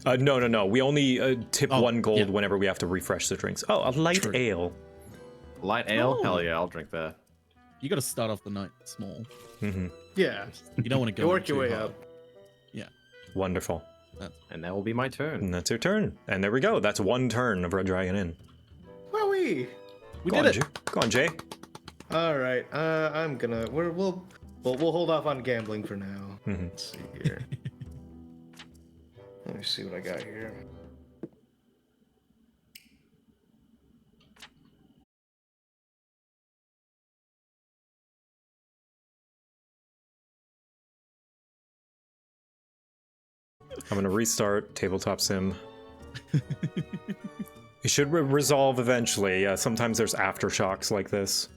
[SPEAKER 22] it?
[SPEAKER 2] No. We only tip 1 gold
[SPEAKER 22] yeah.
[SPEAKER 2] whenever we have to refresh the drinks. Oh, a light
[SPEAKER 22] True.
[SPEAKER 2] ale.
[SPEAKER 1] Light ale?
[SPEAKER 22] Oh.
[SPEAKER 1] Hell yeah, I'll drink that.
[SPEAKER 22] You got to start off the night small.
[SPEAKER 2] Mm-hmm.
[SPEAKER 23] Yeah.
[SPEAKER 22] You don't want to
[SPEAKER 23] You
[SPEAKER 22] go
[SPEAKER 23] work your
[SPEAKER 22] too
[SPEAKER 23] way
[SPEAKER 22] hard.
[SPEAKER 23] up.
[SPEAKER 22] Yeah.
[SPEAKER 2] Wonderful.
[SPEAKER 1] And that will be my turn.
[SPEAKER 2] And that's your turn. And there we go. That's 1 turn of Red Dragon Inn.
[SPEAKER 23] Wowee!
[SPEAKER 22] We
[SPEAKER 2] Go
[SPEAKER 22] did
[SPEAKER 2] on,
[SPEAKER 22] it.
[SPEAKER 2] Go on, Jay.
[SPEAKER 23] All right. I'm gonna. We'll hold off on gambling for now.
[SPEAKER 2] Mm-hmm.
[SPEAKER 23] Let's see here. Let me see what I got here.
[SPEAKER 2] I'm gonna restart Tabletop Sim. It should resolve eventually. Sometimes there's aftershocks like this.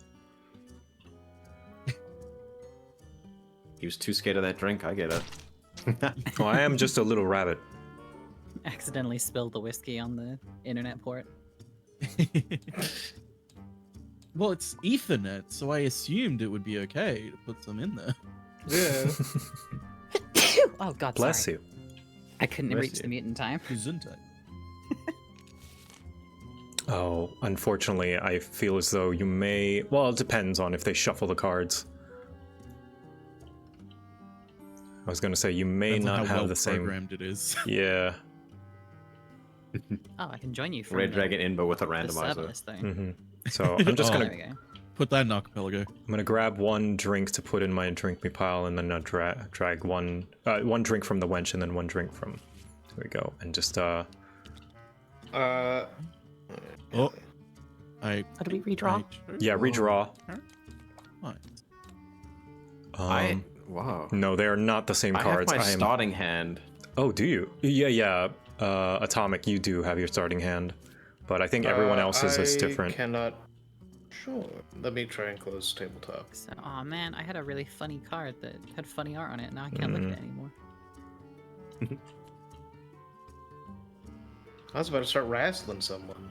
[SPEAKER 1] He was too scared of that drink. I get it.
[SPEAKER 2] Well, I am just a little rabbit.
[SPEAKER 20] Accidentally spilled the whiskey on the internet port.
[SPEAKER 22] Well, it's Ethernet, so I assumed it would be okay to put some in there.
[SPEAKER 23] Yeah.
[SPEAKER 20] Oh God,
[SPEAKER 2] Bless
[SPEAKER 20] sorry.
[SPEAKER 2] you.
[SPEAKER 20] I couldn't
[SPEAKER 1] Bless
[SPEAKER 20] reach
[SPEAKER 1] you.
[SPEAKER 20] the mute in time.
[SPEAKER 22] Gesundheit.
[SPEAKER 2] Oh, unfortunately, I feel as though you may... Well, it depends on if they shuffle the cards. I was going to say, you may
[SPEAKER 22] Depends on
[SPEAKER 2] not
[SPEAKER 22] how
[SPEAKER 2] have
[SPEAKER 22] well
[SPEAKER 2] the same...
[SPEAKER 22] programmed it is.
[SPEAKER 2] Yeah.
[SPEAKER 20] Oh, I can join you from
[SPEAKER 1] Red
[SPEAKER 20] the-
[SPEAKER 1] Dragon in, but with a
[SPEAKER 20] the
[SPEAKER 1] randomizer.
[SPEAKER 20] serverless thing.
[SPEAKER 2] Mm-hmm. So I'm just
[SPEAKER 22] Oh.
[SPEAKER 2] going
[SPEAKER 20] There we
[SPEAKER 2] to...
[SPEAKER 20] go.
[SPEAKER 22] Put that in archipelago.
[SPEAKER 2] I'm going to grab 1 drink to put in my drink me pile, and then drag one drink from the wench, and then 1 drink from... There we go. And just...
[SPEAKER 22] Oh.
[SPEAKER 21] How do we redraw?
[SPEAKER 2] Yeah, redraw.
[SPEAKER 22] What?
[SPEAKER 1] Wow.
[SPEAKER 2] No, they are not the same cards.
[SPEAKER 1] I have my
[SPEAKER 2] I am...
[SPEAKER 1] starting hand.
[SPEAKER 2] Oh, do you? Yeah. Atomic, you do have your starting hand, but I think everyone else's is different.
[SPEAKER 23] I cannot. Sure. Let me try and close tabletop.
[SPEAKER 20] So, oh man, I had a really funny card that had funny art on it. Now I can't look at it anymore.
[SPEAKER 23] I was about to start wrestling someone.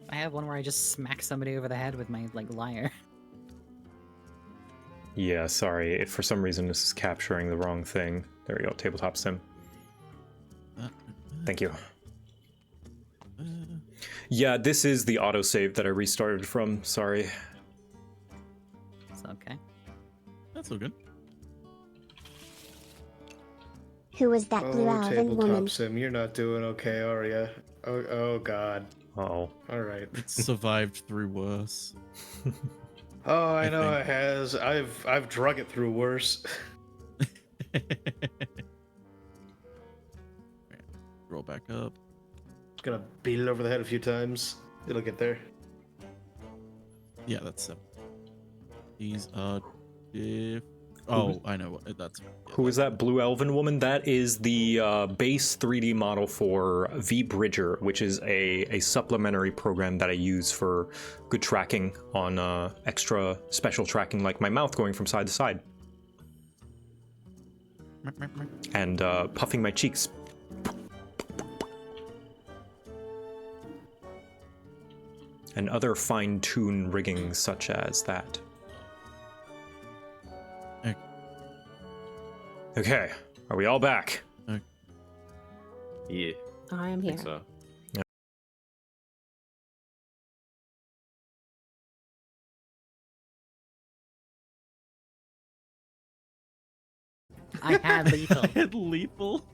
[SPEAKER 20] I have one where I just smack somebody over the head with my lyre.
[SPEAKER 2] Yeah, sorry. If for some reason this is capturing the wrong thing. There we go, tabletop sim. Thank you. Yeah, this is the autosave that I restarted from. Sorry.
[SPEAKER 20] It's okay.
[SPEAKER 22] That's all good.
[SPEAKER 17] Who was that blue elven
[SPEAKER 23] tabletop
[SPEAKER 17] woman?
[SPEAKER 23] sim, you're not doing okay, are ya? Oh God.
[SPEAKER 2] Oh.
[SPEAKER 23] All right.
[SPEAKER 22] It's survived through worse.
[SPEAKER 23] Oh, I know it has. I've drug it through worse.
[SPEAKER 22] Roll back up.
[SPEAKER 23] Gonna beat it over the head a few times. It'll get there.
[SPEAKER 22] Yeah, that's 7. These are diff. Oh, I know what that's. Yeah,
[SPEAKER 2] Who is that blue elven woman? That is the base 3D model for V-Bridger, which is a supplementary program that I use for good tracking on extra special tracking, like my mouth going from side to side. And puffing my cheeks. And other fine-tune rigging such as that. Okay, are we all back?
[SPEAKER 1] Yeah.
[SPEAKER 21] I am here.
[SPEAKER 1] So.
[SPEAKER 20] I had lethal.
[SPEAKER 22] I had lethal.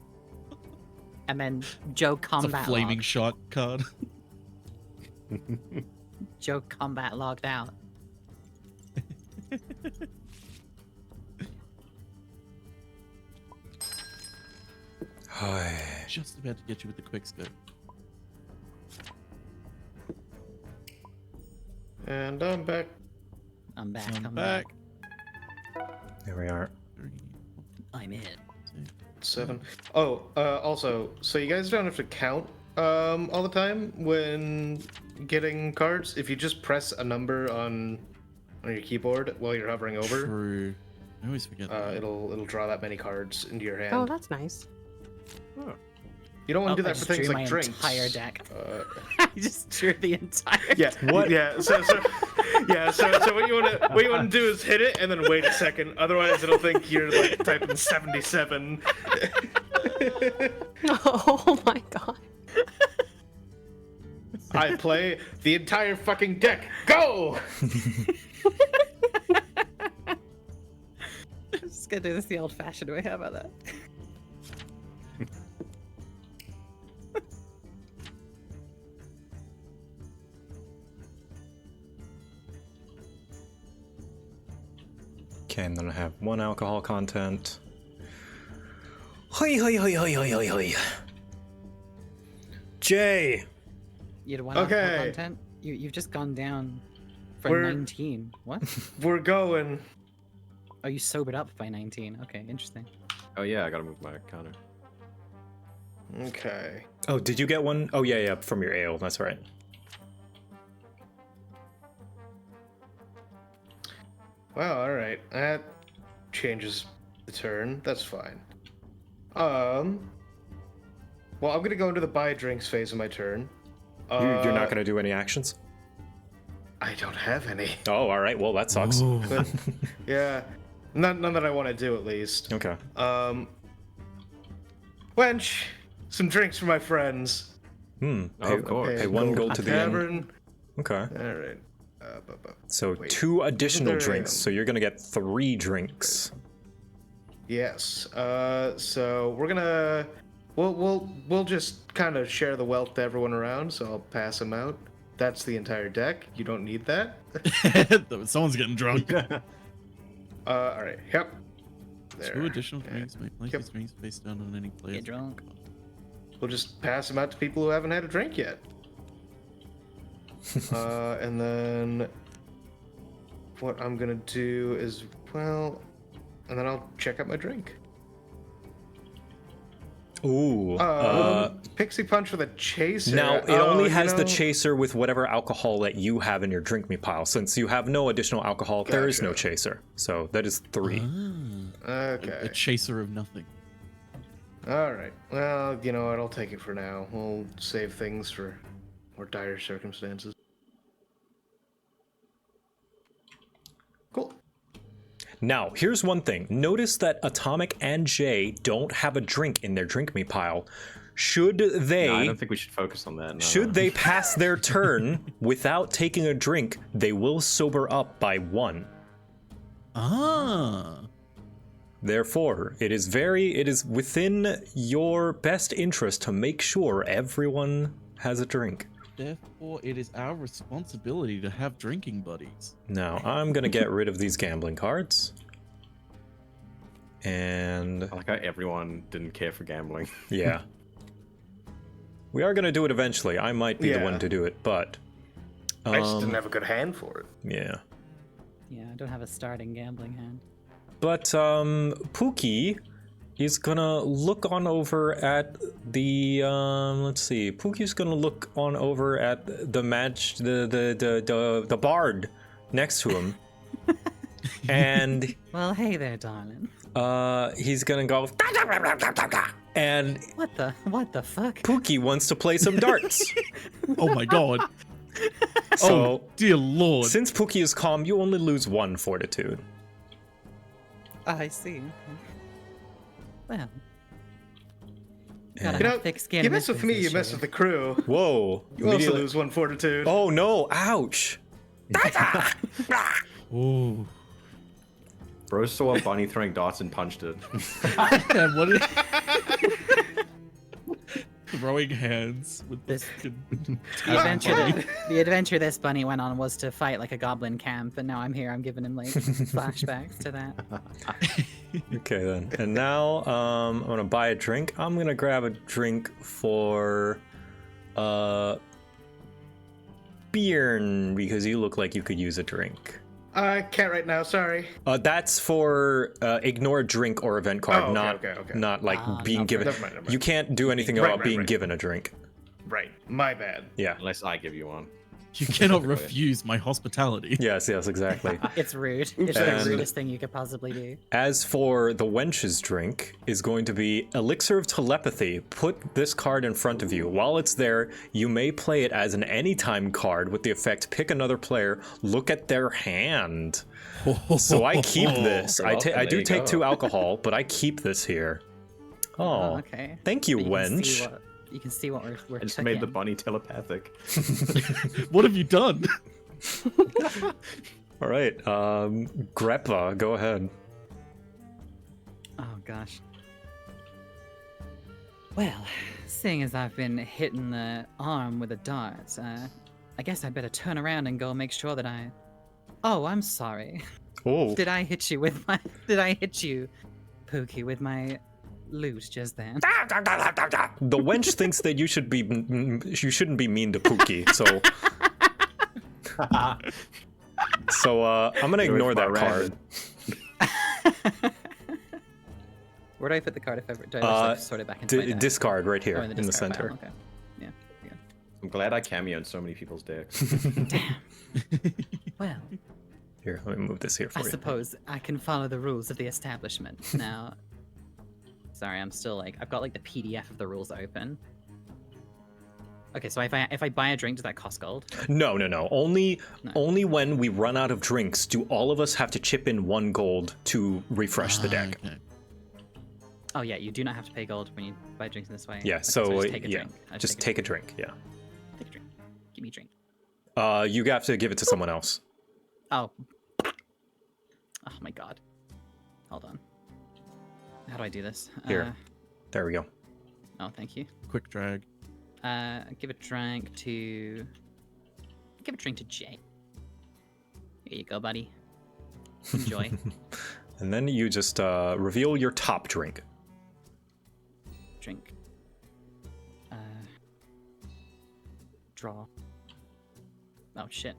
[SPEAKER 20] And then Joe
[SPEAKER 22] It's
[SPEAKER 20] combat
[SPEAKER 22] a flaming
[SPEAKER 20] log.
[SPEAKER 22] shot card.
[SPEAKER 20] Joe combat logged out.
[SPEAKER 22] Just about to get you with the quick scope.
[SPEAKER 23] And I'm back.
[SPEAKER 20] I'm back.
[SPEAKER 22] I'm
[SPEAKER 20] I'm
[SPEAKER 22] back.
[SPEAKER 2] There we are.
[SPEAKER 20] I'm in.
[SPEAKER 23] 7. Oh, also, so you guys don't have to count all the time when getting cards. If you just press a number on your keyboard while you're hovering over,
[SPEAKER 22] True. I always forget that.
[SPEAKER 23] it'll draw that many cards into your hand.
[SPEAKER 21] Oh, that's nice.
[SPEAKER 23] Oh. You don't want to do that for things like drinks.
[SPEAKER 20] Entire deck. I just drew the entire.
[SPEAKER 23] Yeah.
[SPEAKER 2] What?
[SPEAKER 23] Yeah. So what you want to do is hit it and then wait a second. Otherwise, it'll think you're like typing 77.
[SPEAKER 21] Oh my god.
[SPEAKER 23] I play the entire fucking deck. Go!
[SPEAKER 20] I'm just gonna do this the old-fashioned way. How about that?
[SPEAKER 2] Okay, and then I have 1 alcohol content. Hoi hoi hoi hoi hoi hoi hoi. Jay!
[SPEAKER 20] You had 1
[SPEAKER 23] Okay.
[SPEAKER 20] alcohol content? You've just gone down from
[SPEAKER 23] We're-
[SPEAKER 20] 19. What?
[SPEAKER 23] We're going.
[SPEAKER 20] Oh, you sobered up by 19. Okay, interesting.
[SPEAKER 1] Oh yeah, I gotta move my counter.
[SPEAKER 23] Okay.
[SPEAKER 2] Oh, did you get one? Oh, yeah, from your ale. That's right.
[SPEAKER 23] Well, all right. That changes the turn. That's fine. Well, I'm gonna go into the buy drinks phase of my turn.
[SPEAKER 2] You're not going to do any actions?
[SPEAKER 23] I don't have any.
[SPEAKER 2] Oh, all right. Well, that sucks.
[SPEAKER 23] But, yeah, none that I want to do at least.
[SPEAKER 2] Okay.
[SPEAKER 23] Wench, some drinks for my friends.
[SPEAKER 2] Of course. Pay 1 gold to the
[SPEAKER 23] tavern.
[SPEAKER 2] end. Okay.
[SPEAKER 23] All right.
[SPEAKER 2] So
[SPEAKER 23] wait.
[SPEAKER 2] 2 additional
[SPEAKER 23] There I
[SPEAKER 2] drinks.
[SPEAKER 23] am.
[SPEAKER 2] So you're going to get 3 drinks.
[SPEAKER 23] Yes. So we're gonna we'll just kind of share the wealth to everyone around. So I'll pass them out. That's the entire deck. You don't need that.
[SPEAKER 22] Someone's getting drunk.
[SPEAKER 23] All right. Yep. There.
[SPEAKER 22] 2 additional drinks may place these drinks face down on any player.
[SPEAKER 20] Get drunk.
[SPEAKER 23] We'll just pass them out to people who haven't had a drink yet. And then what I'm gonna do is, well, and then I'll check out my drink.
[SPEAKER 2] Ooh.
[SPEAKER 23] Pixie Punch with a chaser.
[SPEAKER 2] Now, it
[SPEAKER 23] Oh,
[SPEAKER 2] only
[SPEAKER 23] you
[SPEAKER 2] has the
[SPEAKER 23] know-
[SPEAKER 2] chaser with whatever alcohol that you have in your drink me pile. Since you have no additional alcohol, there is no chaser. So that is 3.
[SPEAKER 23] Okay.
[SPEAKER 22] A chaser of nothing.
[SPEAKER 23] All right. Well, you know what? I'll take it for now. We'll save things for more dire circumstances. Cool.
[SPEAKER 2] Now, here's one thing. Notice that Atomic and Jay don't have a drink in their drink me pile. Should they...
[SPEAKER 1] No, I don't think we should focus on that. No,
[SPEAKER 2] Should they pass their turn without taking a drink, they will sober up by 1.
[SPEAKER 22] Ah.
[SPEAKER 2] Therefore, it is within your best interest to make sure everyone has a drink.
[SPEAKER 22] Therefore, it is our responsibility to have drinking buddies.
[SPEAKER 2] Now, I'm gonna get rid of these gambling cards. And...
[SPEAKER 1] I like how everyone didn't care for gambling.
[SPEAKER 2] Yeah. We are gonna do it eventually. I might be the one to do it, but...
[SPEAKER 23] I just didn't have a good hand for it.
[SPEAKER 2] Yeah.
[SPEAKER 20] Yeah, I don't have a starting gambling hand.
[SPEAKER 2] But Pookie is gonna look on over at the let's see. Pookie's gonna look on over at the bard next to him. And
[SPEAKER 20] well, hey there, darling.
[SPEAKER 2] He's gonna go and
[SPEAKER 20] what the fuck?
[SPEAKER 2] Pookie wants to play some darts.
[SPEAKER 22] Oh my god.
[SPEAKER 2] So,
[SPEAKER 22] oh dear lord.
[SPEAKER 2] Since Pookie is calm, you only lose 1 fortitude.
[SPEAKER 20] I see. Well,
[SPEAKER 2] Yeah.
[SPEAKER 20] got a thick skin.
[SPEAKER 23] You mess with me, you mess with the crew.
[SPEAKER 2] Whoa.
[SPEAKER 23] You also lose 1 fortitude.
[SPEAKER 2] Oh no, ouch.
[SPEAKER 22] Ooh.
[SPEAKER 1] Bro saw a bunny throwing darts and punched it.
[SPEAKER 22] What is... Throwing hands with
[SPEAKER 20] this. The adventure this bunny went on was to fight like a goblin camp, and now I'm here. I'm giving him like flashbacks to that.
[SPEAKER 2] Okay then. And now I'm gonna buy a drink. I'm gonna grab a drink for Bjorn because you look like you could use a drink.
[SPEAKER 23] I can't right now, sorry.
[SPEAKER 2] That's for ignore drink or event card,
[SPEAKER 23] Oh, okay,
[SPEAKER 2] not
[SPEAKER 23] okay.
[SPEAKER 2] not like being given.
[SPEAKER 23] Never mind, never mind.
[SPEAKER 2] You can't do anything about being given a drink.
[SPEAKER 23] Right, my bad.
[SPEAKER 2] Yeah.
[SPEAKER 1] Unless I give you one.
[SPEAKER 22] You cannot refuse my hospitality.
[SPEAKER 2] Yes, exactly.
[SPEAKER 20] It's rude. It's
[SPEAKER 2] And-
[SPEAKER 20] the rudest thing you could possibly do.
[SPEAKER 2] As for the wench's drink, is going to be Elixir of Telepathy. Put this card in front of you. While it's there, you may play it as an anytime card with the effect pick another player, look at their hand. So I keep this. I do take 2 alcohol, but I keep this here. Oh,
[SPEAKER 20] okay.
[SPEAKER 2] Thank you,
[SPEAKER 20] So
[SPEAKER 2] wench.
[SPEAKER 20] You can see what we're
[SPEAKER 1] I just
[SPEAKER 20] cooking.
[SPEAKER 1] made the bunny telepathic.
[SPEAKER 22] What have you done?
[SPEAKER 2] All right, Greppa, go ahead.
[SPEAKER 20] Oh gosh. Well, seeing as I've been hitting the arm with a dart, I guess I better turn around and go make sure that I. Oh, I'm sorry.
[SPEAKER 2] Oh.
[SPEAKER 20] Did I hit you, Pookie, with my loot just then?
[SPEAKER 2] The wench thinks that you shouldn't be mean to Pookie, so I'm gonna ignore that card.
[SPEAKER 20] Where do I put the card if ever? Do I just sort it back into my deck?
[SPEAKER 2] Discard right here
[SPEAKER 20] Oh,
[SPEAKER 2] in the
[SPEAKER 20] discard
[SPEAKER 2] center.
[SPEAKER 20] pile, okay. Yeah. Yeah.
[SPEAKER 1] I'm glad I cameoed so many people's decks.
[SPEAKER 20] Well,
[SPEAKER 2] Here, let me move this here for
[SPEAKER 20] I
[SPEAKER 2] you.
[SPEAKER 20] suppose I can follow the rules of the establishment now. Sorry, I'm still like I've got like the PDF of the rules open. Okay, so if I buy a drink, does that cost gold?
[SPEAKER 2] No. Only when we run out of drinks do all of us have to chip in 1 gold to refresh the deck.
[SPEAKER 22] Okay.
[SPEAKER 20] Oh yeah, you do not have to pay gold when you buy drinks in this way.
[SPEAKER 2] Yeah,
[SPEAKER 20] Okay,
[SPEAKER 2] so
[SPEAKER 20] I just take a
[SPEAKER 2] yeah,
[SPEAKER 20] drink. I
[SPEAKER 2] just take a drink. Yeah.
[SPEAKER 20] Take a drink. Give me a drink.
[SPEAKER 2] You have to give it to someone else.
[SPEAKER 20] Oh. Oh my god. Hold on. How do I do this?
[SPEAKER 2] Here. There we go.
[SPEAKER 20] Oh, thank you.
[SPEAKER 22] Quick drag.
[SPEAKER 20] Give a drink to Jay. Here you go, buddy. Enjoy.
[SPEAKER 2] And then you just reveal your top drink.
[SPEAKER 20] Drink. Draw. Oh shit.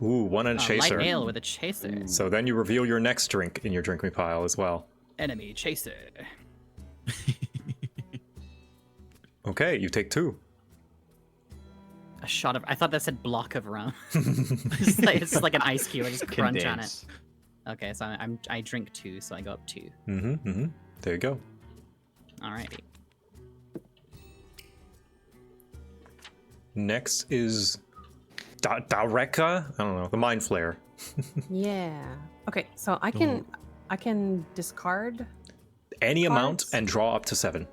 [SPEAKER 2] Ooh, 1 and a chaser.
[SPEAKER 20] Light ale with a chaser.
[SPEAKER 2] So then you reveal your next drink in your drink me pile as well.
[SPEAKER 20] Enemy chaser.
[SPEAKER 2] Okay, you take 2.
[SPEAKER 20] A shot of. I thought that said block of rum. it's just like an ice cube. I just crunch on it. Okay, so I drink 2, so I go up 2.
[SPEAKER 2] There you go.
[SPEAKER 20] Alrighty.
[SPEAKER 2] Next is Dareka. I don't know, the Mind Flayer.
[SPEAKER 21] Yeah. Okay, so I can discard
[SPEAKER 2] any amount and draw up to 7.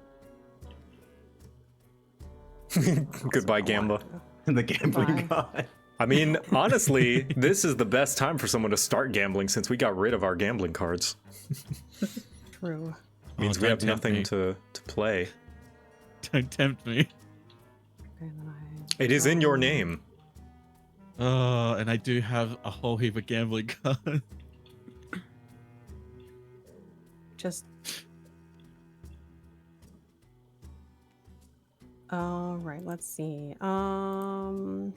[SPEAKER 2] Goodbye, Gamba.
[SPEAKER 1] The gambling god.
[SPEAKER 2] I mean, honestly, this is the best time for someone to start gambling since we got rid of our gambling cards.
[SPEAKER 21] True.
[SPEAKER 2] Means we have nothing to play.
[SPEAKER 22] Don't tempt me.
[SPEAKER 2] It is in your name.
[SPEAKER 22] And I do have a whole heap of gambling cards.
[SPEAKER 21] Just. All right, let's see. Wow.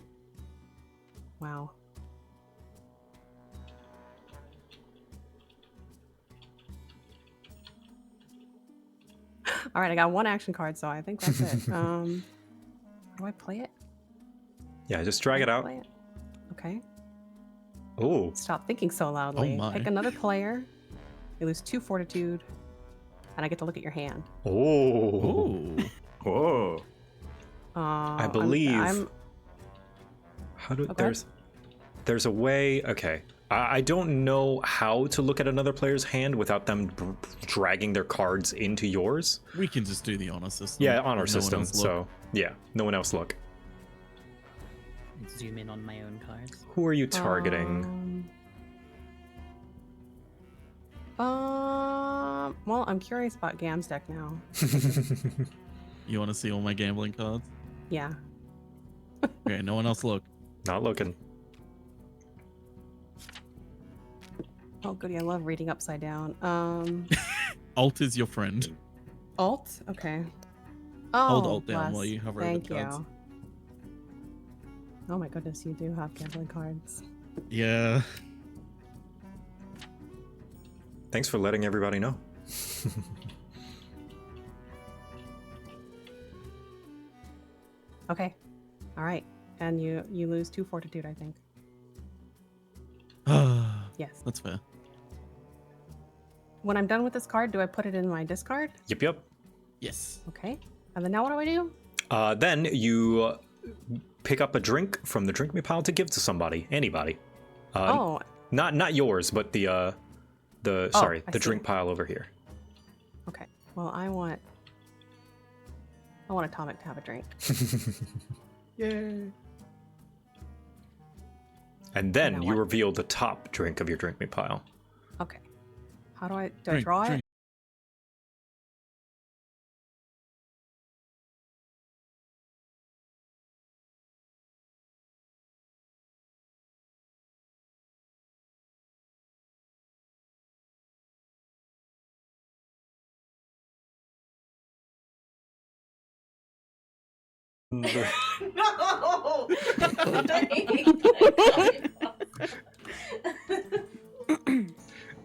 [SPEAKER 21] All right, I got 1 action card, so I think that's it. How do I play it?
[SPEAKER 2] Yeah, just drag it out.
[SPEAKER 21] Play it? Okay.
[SPEAKER 2] Oh.
[SPEAKER 21] Stop thinking so loudly.
[SPEAKER 2] Oh my.
[SPEAKER 21] Pick another player. You lose 2 fortitude, and I get to look at your hand.
[SPEAKER 2] Oh. Whoa. I believe. How do there's a way? Okay. I don't know how to look at another player's hand without them dragging their cards into yours.
[SPEAKER 22] We can just do the honor system.
[SPEAKER 2] Yeah, honor
[SPEAKER 22] No one
[SPEAKER 2] system.
[SPEAKER 22] else look.
[SPEAKER 2] So yeah, no one else look.
[SPEAKER 20] Zoom in on my own cards.
[SPEAKER 2] Who are you targeting?
[SPEAKER 21] Well, I'm curious about Gam's deck now.
[SPEAKER 22] You want to see all my gambling cards?
[SPEAKER 21] Yeah.
[SPEAKER 22] Okay, no one else look.
[SPEAKER 2] Not looking.
[SPEAKER 21] Oh, goody, I love reading upside down.
[SPEAKER 22] Alt is your friend.
[SPEAKER 21] Alt? Okay. Oh,
[SPEAKER 22] Hold Alt down
[SPEAKER 21] bless.
[SPEAKER 22] while you hover over
[SPEAKER 21] Thank
[SPEAKER 22] the cards.
[SPEAKER 21] you. Oh my goodness, you do have gambling cards.
[SPEAKER 22] Yeah.
[SPEAKER 2] Thanks for letting everybody know.
[SPEAKER 21] Okay. All right. And you lose 2 fortitude, I think. Yes.
[SPEAKER 22] That's fair.
[SPEAKER 21] When I'm done with this card, do I put it in my discard?
[SPEAKER 2] Yep.
[SPEAKER 22] Yes.
[SPEAKER 21] Okay. And then now what do I do?
[SPEAKER 2] Then you pick up a drink from the drink me pile to give to somebody, anybody.
[SPEAKER 21] Oh.
[SPEAKER 2] Not yours, but the
[SPEAKER 21] I
[SPEAKER 2] drink
[SPEAKER 21] see.
[SPEAKER 2] pile over here.
[SPEAKER 21] Okay. Well, I want Atomic to have a drink.
[SPEAKER 2] Yay. And then you reveal the top drink of your drink me pile.
[SPEAKER 21] Okay. How do I draw it?
[SPEAKER 5] No!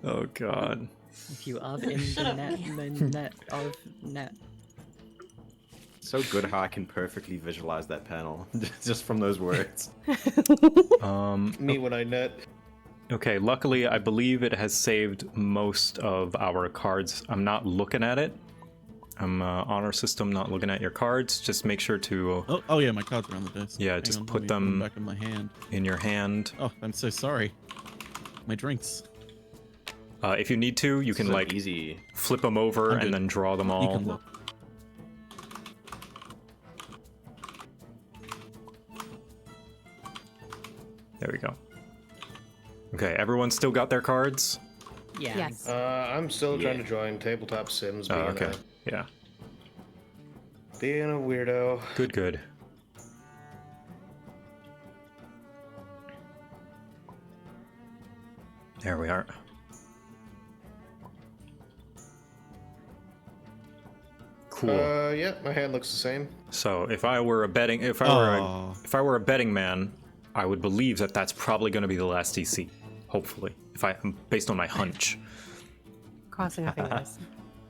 [SPEAKER 2] Oh god.
[SPEAKER 20] If you are in the net, the net of net.
[SPEAKER 1] So good how I can perfectly visualize that panel just from those words.
[SPEAKER 23] Me when I net.
[SPEAKER 2] Okay, luckily I believe it has saved most of our cards. I'm not looking at it. I'm honor system, not looking at your cards. Just make sure to.
[SPEAKER 22] Oh yeah, my cards are on the desk.
[SPEAKER 2] Yeah,
[SPEAKER 22] Hang
[SPEAKER 2] just
[SPEAKER 22] on,
[SPEAKER 2] put
[SPEAKER 22] let me
[SPEAKER 2] them
[SPEAKER 22] back in my hand.
[SPEAKER 2] In your hand.
[SPEAKER 22] Oh, I'm so sorry. My drinks.
[SPEAKER 2] If you need to, you can
[SPEAKER 1] So
[SPEAKER 2] like
[SPEAKER 1] easy.
[SPEAKER 2] flip them over
[SPEAKER 22] I'm
[SPEAKER 2] and
[SPEAKER 22] good.
[SPEAKER 2] then draw them all.
[SPEAKER 22] You can look.
[SPEAKER 2] There we go. Okay, everyone still got their cards?
[SPEAKER 20] Yeah.
[SPEAKER 21] Yes.
[SPEAKER 23] I'm still trying to join Tabletop Sims.
[SPEAKER 2] Oh,
[SPEAKER 23] Being
[SPEAKER 2] okay. Yeah.
[SPEAKER 23] Being a weirdo.
[SPEAKER 2] Good. There we are. Cool.
[SPEAKER 23] Yeah, my hand looks the same.
[SPEAKER 2] So if I were a betting, if I were a betting man, I would believe that that's probably going to be the last DC. Hopefully, based on my hunch.
[SPEAKER 21] Crossing our fingers.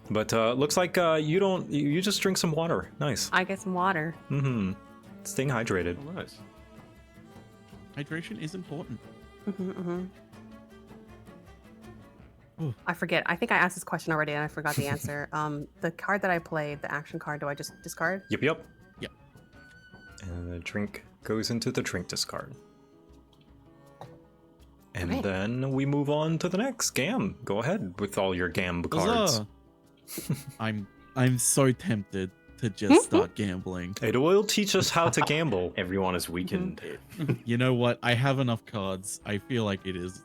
[SPEAKER 2] But looks like you don't. You just drink some water. Nice.
[SPEAKER 21] I get some water.
[SPEAKER 2] Mm-hmm. Staying hydrated.
[SPEAKER 1] Oh, nice.
[SPEAKER 22] Hydration is important.
[SPEAKER 21] I forget. I think I asked this question already and I forgot the answer. The card that I played, the action card, do I just discard?
[SPEAKER 2] Yep.
[SPEAKER 22] Yep.
[SPEAKER 2] And the drink goes into the drink discard. And
[SPEAKER 21] Right.
[SPEAKER 2] then we move on to the next. Gam, go ahead with all your Gam cards.
[SPEAKER 22] Huzzah. I'm so tempted to just start gambling.
[SPEAKER 2] It will teach us how to gamble.
[SPEAKER 1] Everyone is weakened.
[SPEAKER 22] You know what? I have enough cards. I feel like it is.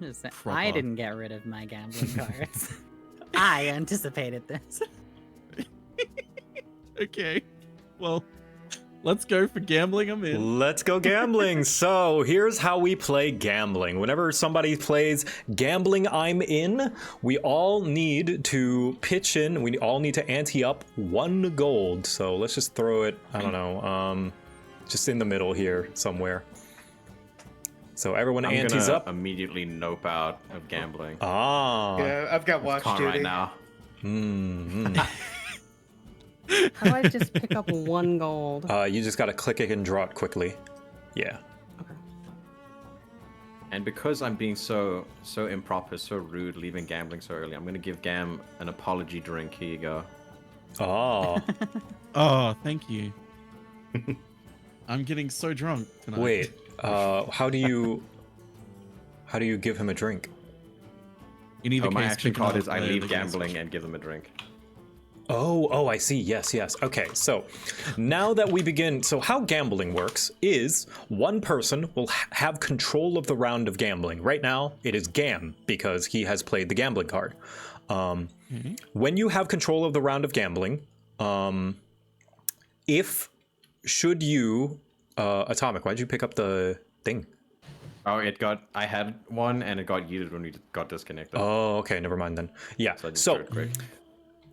[SPEAKER 20] I
[SPEAKER 22] Proper.
[SPEAKER 20] didn't get rid of my gambling cards. I anticipated this.
[SPEAKER 22] Okay. Well, let's go for gambling. I'm in.
[SPEAKER 2] Let's go gambling. So here's how we play gambling. Whenever somebody plays gambling, I'm in. We all need to pitch in. We all need to ante up 1 gold. So let's just throw it, I don't know, just in the middle here somewhere. So everyone
[SPEAKER 1] I'm
[SPEAKER 2] antes
[SPEAKER 1] gonna
[SPEAKER 2] up.
[SPEAKER 1] immediately nope out of gambling.
[SPEAKER 2] Ah.
[SPEAKER 23] Yeah, I've got watch
[SPEAKER 1] Con
[SPEAKER 23] duty.
[SPEAKER 1] right now.
[SPEAKER 21] How do I just pick up 1 gold?
[SPEAKER 2] You just gotta click it and draw it quickly. Yeah.
[SPEAKER 1] And because I'm being so improper, so rude, leaving gambling so early, I'm gonna give Gam an apology drink. Here you go.
[SPEAKER 2] Oh.
[SPEAKER 22] Oh, thank you. I'm getting so drunk tonight.
[SPEAKER 2] Wait. How do you give him a drink?
[SPEAKER 22] In either
[SPEAKER 1] my
[SPEAKER 22] case,
[SPEAKER 1] action
[SPEAKER 22] pick
[SPEAKER 1] card
[SPEAKER 22] another
[SPEAKER 1] is I
[SPEAKER 22] player
[SPEAKER 1] leave
[SPEAKER 22] that gets
[SPEAKER 1] gambling and give them a drink.
[SPEAKER 2] Oh, I see. Yes. Okay, so now that we begin, so how gambling works is one person will have control of the round of gambling. Right now, it is Gam because he has played the gambling card. When you have control of the round of gambling, should you, Atomic, why'd you pick up the thing?
[SPEAKER 1] Oh, I had one and it got yeeted when we got disconnected.
[SPEAKER 2] Oh, okay, never mind then. Yeah,
[SPEAKER 1] So I just
[SPEAKER 2] so
[SPEAKER 1] started quick.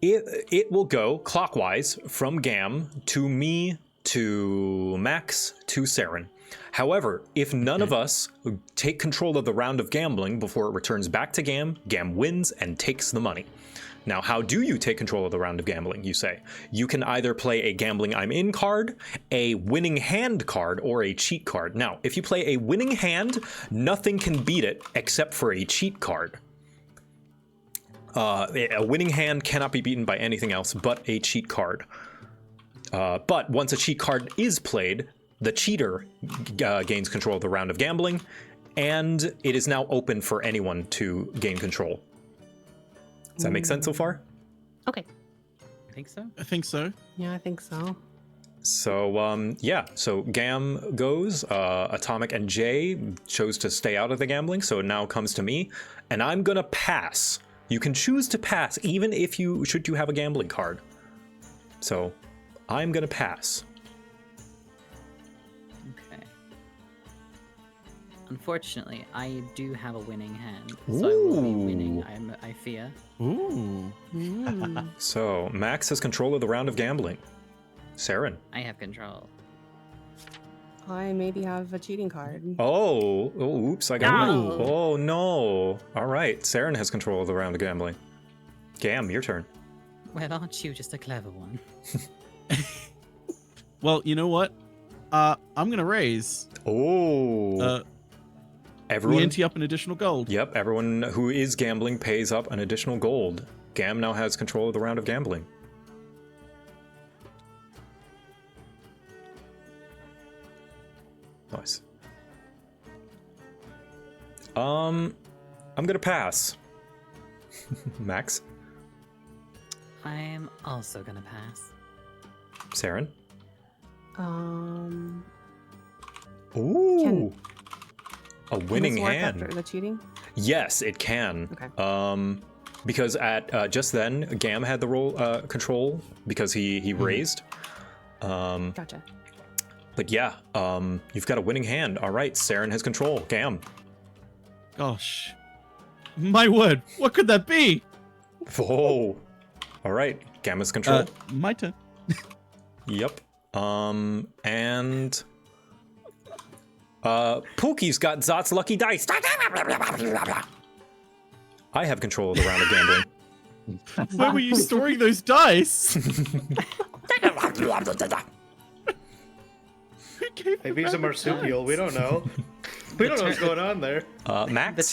[SPEAKER 2] it will go clockwise from Gam to me to Max to Saren. However, if none of us take control of the round of gambling before it returns back to Gam, Gam wins and takes the money. Now, how do you take control of the round of gambling, you say? You can either play a Gambling I'm In card, a Winning Hand card, or a cheat card. Now, if you play a winning hand, nothing can beat it except for a cheat card. A winning hand cannot be beaten by anything else but a cheat card. But once a cheat card is played, the cheater gains control of the round of gambling, and it is now open for anyone to gain control. Does that make sense so far?
[SPEAKER 21] Okay.
[SPEAKER 20] I think so.
[SPEAKER 22] I think so.
[SPEAKER 21] Yeah, I think so.
[SPEAKER 2] So, so Gam goes, Atomic and Jay chose to stay out of the gambling, so it now comes to me, and I'm gonna pass. You can choose to pass, even if you have a gambling card. So, I'm gonna pass.
[SPEAKER 20] Okay. Unfortunately, I do have a winning hand, so I will be winning. I fear.
[SPEAKER 22] Ooh.
[SPEAKER 2] So, Max has control of the round of gambling. Saren.
[SPEAKER 20] I have control.
[SPEAKER 21] I maybe have a cheating card.
[SPEAKER 2] Oh, oops, I got
[SPEAKER 21] No.
[SPEAKER 2] it. Oh, no. All right, Saren has control of the round of gambling. Gam, your turn.
[SPEAKER 20] Well, aren't you just a clever one?
[SPEAKER 22] Well, you know what? I'm gonna raise.
[SPEAKER 2] Oh. Everyone.
[SPEAKER 22] We ante up an additional gold.
[SPEAKER 2] Yep, everyone who is gambling pays up an additional gold. Gam now has control of the round of gambling. Nice. I'm gonna pass. Max?
[SPEAKER 20] I'm also gonna pass.
[SPEAKER 2] Saren?
[SPEAKER 21] Can
[SPEAKER 2] A winning
[SPEAKER 21] this work
[SPEAKER 2] hand.
[SPEAKER 21] after the cheating?
[SPEAKER 2] Yes, it can.
[SPEAKER 21] Okay.
[SPEAKER 2] Because at just then, Gam had the role control because he raised.
[SPEAKER 21] Gotcha.
[SPEAKER 2] But yeah, you've got a winning hand. All right, Saren has control. Gam.
[SPEAKER 22] Gosh. My word, what could that be?
[SPEAKER 2] Oh. All right, Gam has control.
[SPEAKER 22] My turn.
[SPEAKER 2] Yep. And Pookie's got Zot's lucky dice. I have control of the round of gambling.
[SPEAKER 22] Where were you storing those dice?
[SPEAKER 23] Maybe he's a marsupial. We don't know. We don't know what's going on there.
[SPEAKER 2] Max?
[SPEAKER 20] The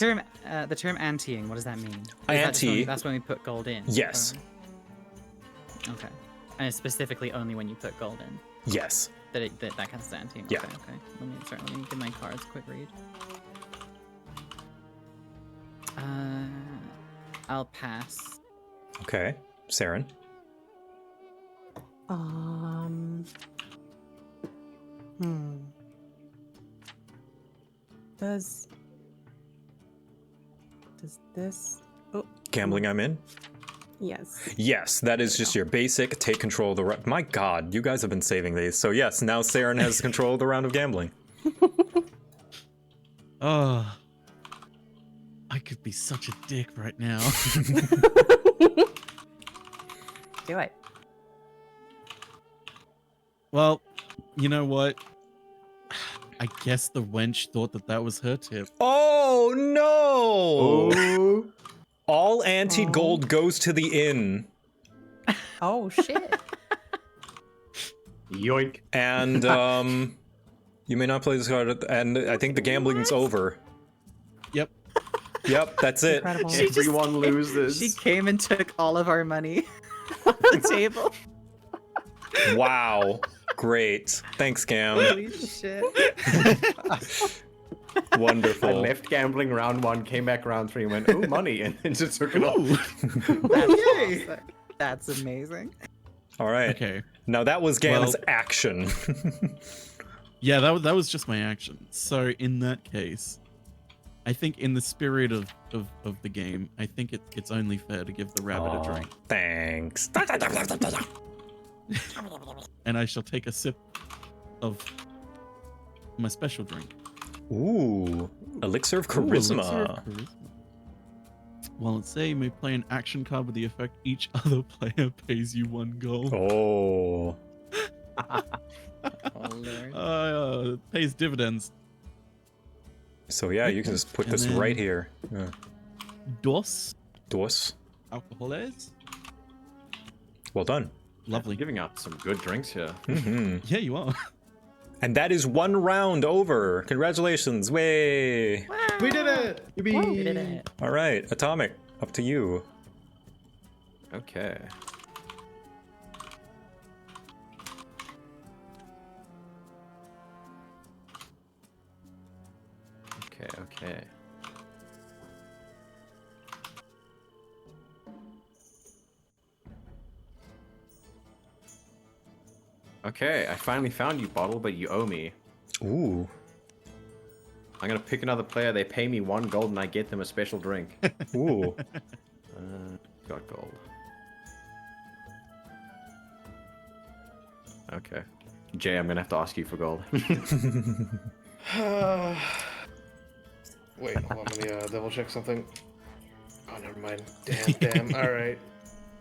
[SPEAKER 20] term anteing, what does that mean? Is that just
[SPEAKER 2] Ante.
[SPEAKER 20] that's when we put gold in.
[SPEAKER 2] Yes.
[SPEAKER 20] Okay. And it's specifically only when you put gold in.
[SPEAKER 2] Yes.
[SPEAKER 20] That counts as anteing.
[SPEAKER 2] Yeah.
[SPEAKER 20] Okay. Let me give my cards a quick read. I'll pass.
[SPEAKER 2] Okay. Saren.
[SPEAKER 21] Does this? Oh.
[SPEAKER 2] Gambling I'm in?
[SPEAKER 21] Yes.
[SPEAKER 2] Yes, that is just your basic take control of the My god, you guys have been saving these. So yes, now Saren has control of the round of gambling.
[SPEAKER 22] Oh, I could be such a dick right now.
[SPEAKER 21] Do it.
[SPEAKER 22] Well, you know what? I guess the wench thought that was her tip.
[SPEAKER 2] Oh no! All anti-gold goes to the inn.
[SPEAKER 21] Oh shit.
[SPEAKER 1] Yoink.
[SPEAKER 2] And you may not play this card, and I think the gambling's over.
[SPEAKER 22] Yep.
[SPEAKER 2] Yep, that's it.
[SPEAKER 21] Incredible.
[SPEAKER 1] Everyone loses.
[SPEAKER 20] She came and took all of our money off the table.
[SPEAKER 2] Wow. Great. Thanks, Cam.
[SPEAKER 20] Holy shit.
[SPEAKER 2] Wonderful.
[SPEAKER 1] I left gambling round 1, came back round 3, and went, oh, money, and then just took it off.
[SPEAKER 20] That's amazing.
[SPEAKER 2] All right.
[SPEAKER 22] Okay.
[SPEAKER 2] Now that was Gam's action.
[SPEAKER 22] Yeah, that was just my action. So in that case, I think in the spirit of the game, I think it's only fair to give the rabbit a drink.
[SPEAKER 2] Thanks.
[SPEAKER 22] And I shall take a sip of my special drink.
[SPEAKER 2] Ooh, Elixir of Charisma.
[SPEAKER 22] Well, let's say you may play an action card with the effect each other player pays you 1 gold.
[SPEAKER 2] Oh.
[SPEAKER 22] Pays dividends.
[SPEAKER 2] So yeah, you can just put this right here. Yeah.
[SPEAKER 22] Dos.
[SPEAKER 2] Alcoholes.
[SPEAKER 22] Alcoholes.
[SPEAKER 2] Well done.
[SPEAKER 22] Lovely.
[SPEAKER 1] You're giving out some good drinks here.
[SPEAKER 2] Mm-hmm.
[SPEAKER 22] Yeah, you are.
[SPEAKER 2] And that is 1 round over. Congratulations. Way.
[SPEAKER 23] Wow. We did it.
[SPEAKER 20] We did it.
[SPEAKER 2] All right, Atomic, up to you.
[SPEAKER 1] Okay. Okay. Okay, I finally found you, Bottle, but you owe me.
[SPEAKER 2] Ooh.
[SPEAKER 1] I'm gonna pick another player, they pay me 1 gold, and I get them a special drink.
[SPEAKER 2] Ooh.
[SPEAKER 1] Got gold. Okay. Jay, I'm gonna have to ask you for gold.
[SPEAKER 23] Wait, hold on, let me double check something. Oh, never mind. Damn. All right.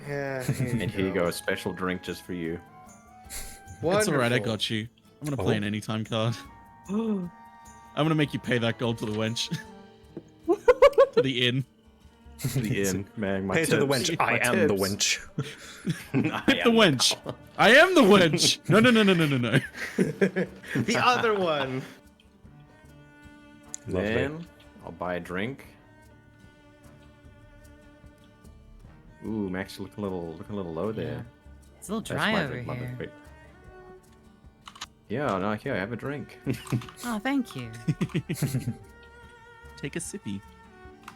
[SPEAKER 23] Yeah.
[SPEAKER 1] And here you go, a special drink just for you.
[SPEAKER 22] It's alright, I got you. I'm gonna play an anytime card. I'm gonna make you pay that gold to the wench. To the inn.
[SPEAKER 1] To the inn, man.
[SPEAKER 2] Pay to the wench. I am the wench.
[SPEAKER 22] Hit the wench. I am the wench. No.
[SPEAKER 23] The other one.
[SPEAKER 2] Lovely.
[SPEAKER 1] Then I'll buy a drink. Ooh, Max, looking a little low there.
[SPEAKER 20] It's a little dry over here.
[SPEAKER 1] Wait. Yeah, no, here, have a drink.
[SPEAKER 20] Oh, thank you.
[SPEAKER 22] Take a sippy.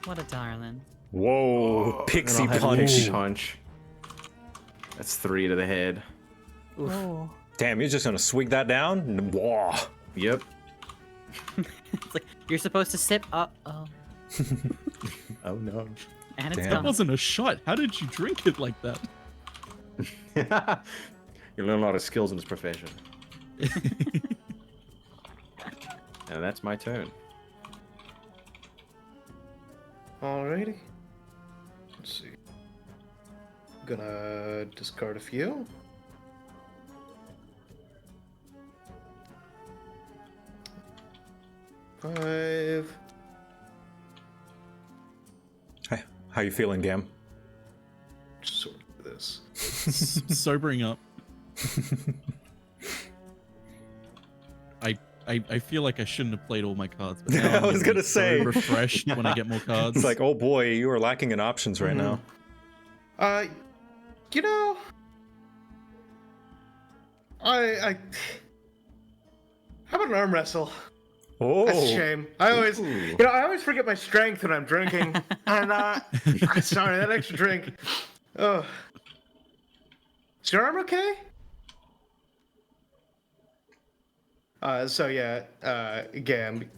[SPEAKER 20] What a darling.
[SPEAKER 2] Whoa, pixie
[SPEAKER 1] And I'll have a
[SPEAKER 2] punch.
[SPEAKER 1] pixie punch. That's 3 to the head.
[SPEAKER 21] Oh.
[SPEAKER 2] Damn, you're just gonna swig that down? Whoa.
[SPEAKER 1] Yep.
[SPEAKER 20] It's like, you're supposed to sip up. Oh.
[SPEAKER 1] Oh no.
[SPEAKER 20] And it's
[SPEAKER 22] That
[SPEAKER 20] gone.
[SPEAKER 22] wasn't a shot. How did you drink it like that?
[SPEAKER 1] You learn a lot of skills in this profession. And that's my turn.
[SPEAKER 23] Alrighty. Let's see. Gonna discard a few. Five.
[SPEAKER 2] Hey, how you feeling, Gam?
[SPEAKER 22] Sobering up. I feel like I shouldn't have played all my cards. But now
[SPEAKER 2] I was gonna say,
[SPEAKER 22] refreshed when I get more cards.
[SPEAKER 2] It's like, oh boy, you are lacking in options right now.
[SPEAKER 23] You know, how about an arm wrestle?
[SPEAKER 2] Oh,
[SPEAKER 23] that's a shame. I always forget my strength when I'm drinking, and sorry, that extra drink. Oh, is your arm okay? So yeah, Gam,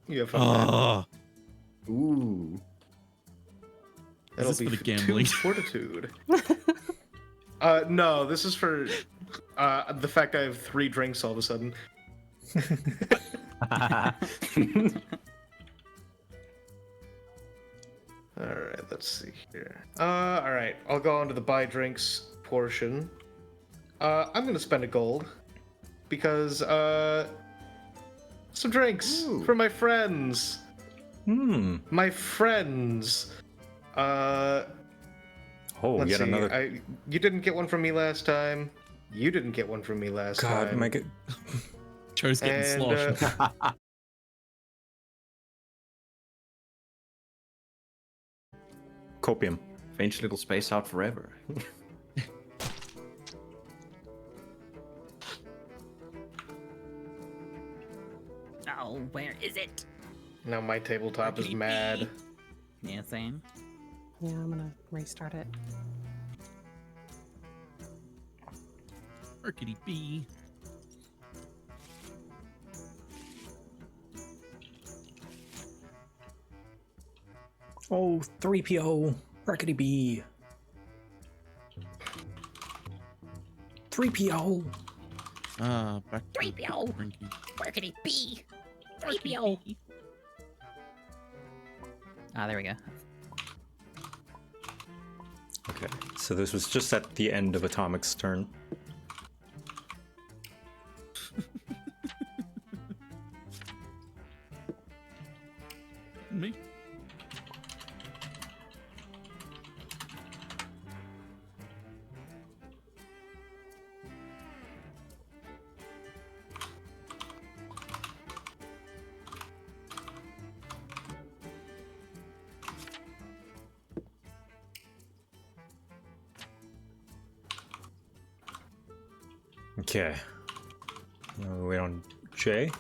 [SPEAKER 23] you have fun.
[SPEAKER 1] Ooh.
[SPEAKER 23] That'll
[SPEAKER 22] Is
[SPEAKER 23] be
[SPEAKER 22] this for the
[SPEAKER 23] for
[SPEAKER 22] gambling?
[SPEAKER 23] 2 fortitude. No, this is for the fact I have 3 drinks all of a sudden. Alright, let's see here. Alright, I'll go on to the buy drinks portion. I'm gonna spend a gold because some drinks for my friends. My friends. Let's
[SPEAKER 2] yet
[SPEAKER 23] see.
[SPEAKER 2] another.
[SPEAKER 23] You didn't get one from me last time. You didn't get one from me last
[SPEAKER 2] God,
[SPEAKER 23] time.
[SPEAKER 2] my God.
[SPEAKER 22] Joe's getting sloshed.
[SPEAKER 2] Copium.
[SPEAKER 1] Faint little space out forever.
[SPEAKER 20] Oh, where is it?
[SPEAKER 23] Now my tabletop is mad.
[SPEAKER 20] Yeah, same.
[SPEAKER 21] Yeah, I'm gonna restart it.
[SPEAKER 22] Herkity bee.
[SPEAKER 2] Oh, 3PO. Rackety B. 3PO.
[SPEAKER 22] Back to
[SPEAKER 20] 3PO.
[SPEAKER 22] drinking.
[SPEAKER 20] Workity B. 3PO. Ah, there we go.
[SPEAKER 2] Okay, so this was just at the end of Atomic's turn.
[SPEAKER 22] Me?
[SPEAKER 2] Okay. Wait on Jay.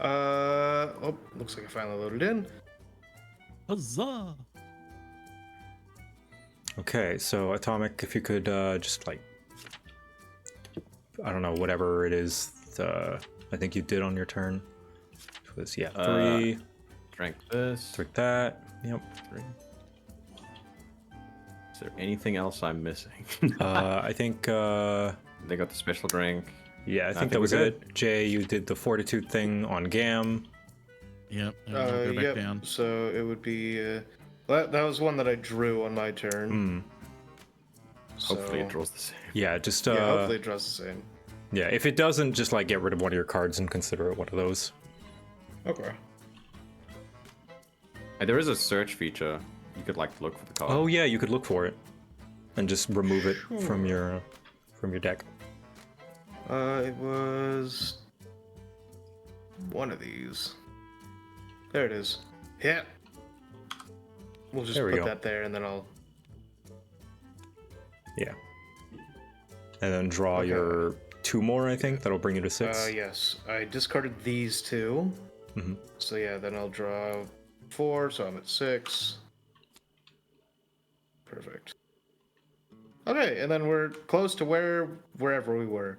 [SPEAKER 23] Oh, looks like I finally loaded in.
[SPEAKER 22] Huzzah!
[SPEAKER 2] Okay, so Atomic, if you could just like, I don't know, whatever it is, I think you did on your turn. It was, yeah, 3.
[SPEAKER 1] Drink this.
[SPEAKER 2] Drink that. Yep.
[SPEAKER 1] 3. Is there anything else I'm missing?
[SPEAKER 2] I think.
[SPEAKER 1] They got the special drink.
[SPEAKER 2] Yeah, I think that was it. Jay, you did the Fortitude thing on Gam.
[SPEAKER 22] Yep. I'll go back down.
[SPEAKER 23] So it would be that was one that I drew on my turn. So,
[SPEAKER 1] Hopefully it draws the same.
[SPEAKER 2] Yeah, just
[SPEAKER 23] yeah, hopefully it draws the same.
[SPEAKER 2] Yeah, if it doesn't, just like get rid of one of your cards and consider it one of those.
[SPEAKER 23] Okay.
[SPEAKER 1] There is a search feature. You could like look for the card.
[SPEAKER 2] Oh yeah, you could look for it, and just remove it from your deck.
[SPEAKER 23] It was one of these. There it is. Yeah. We'll just put that there, and then I'll.
[SPEAKER 2] Yeah. And then draw your 2 more. I think that'll bring you to 6.
[SPEAKER 23] Yes, I discarded these 2. So yeah, then I'll draw 4, so I'm at 6. Perfect. Okay, and then we're close to wherever we were.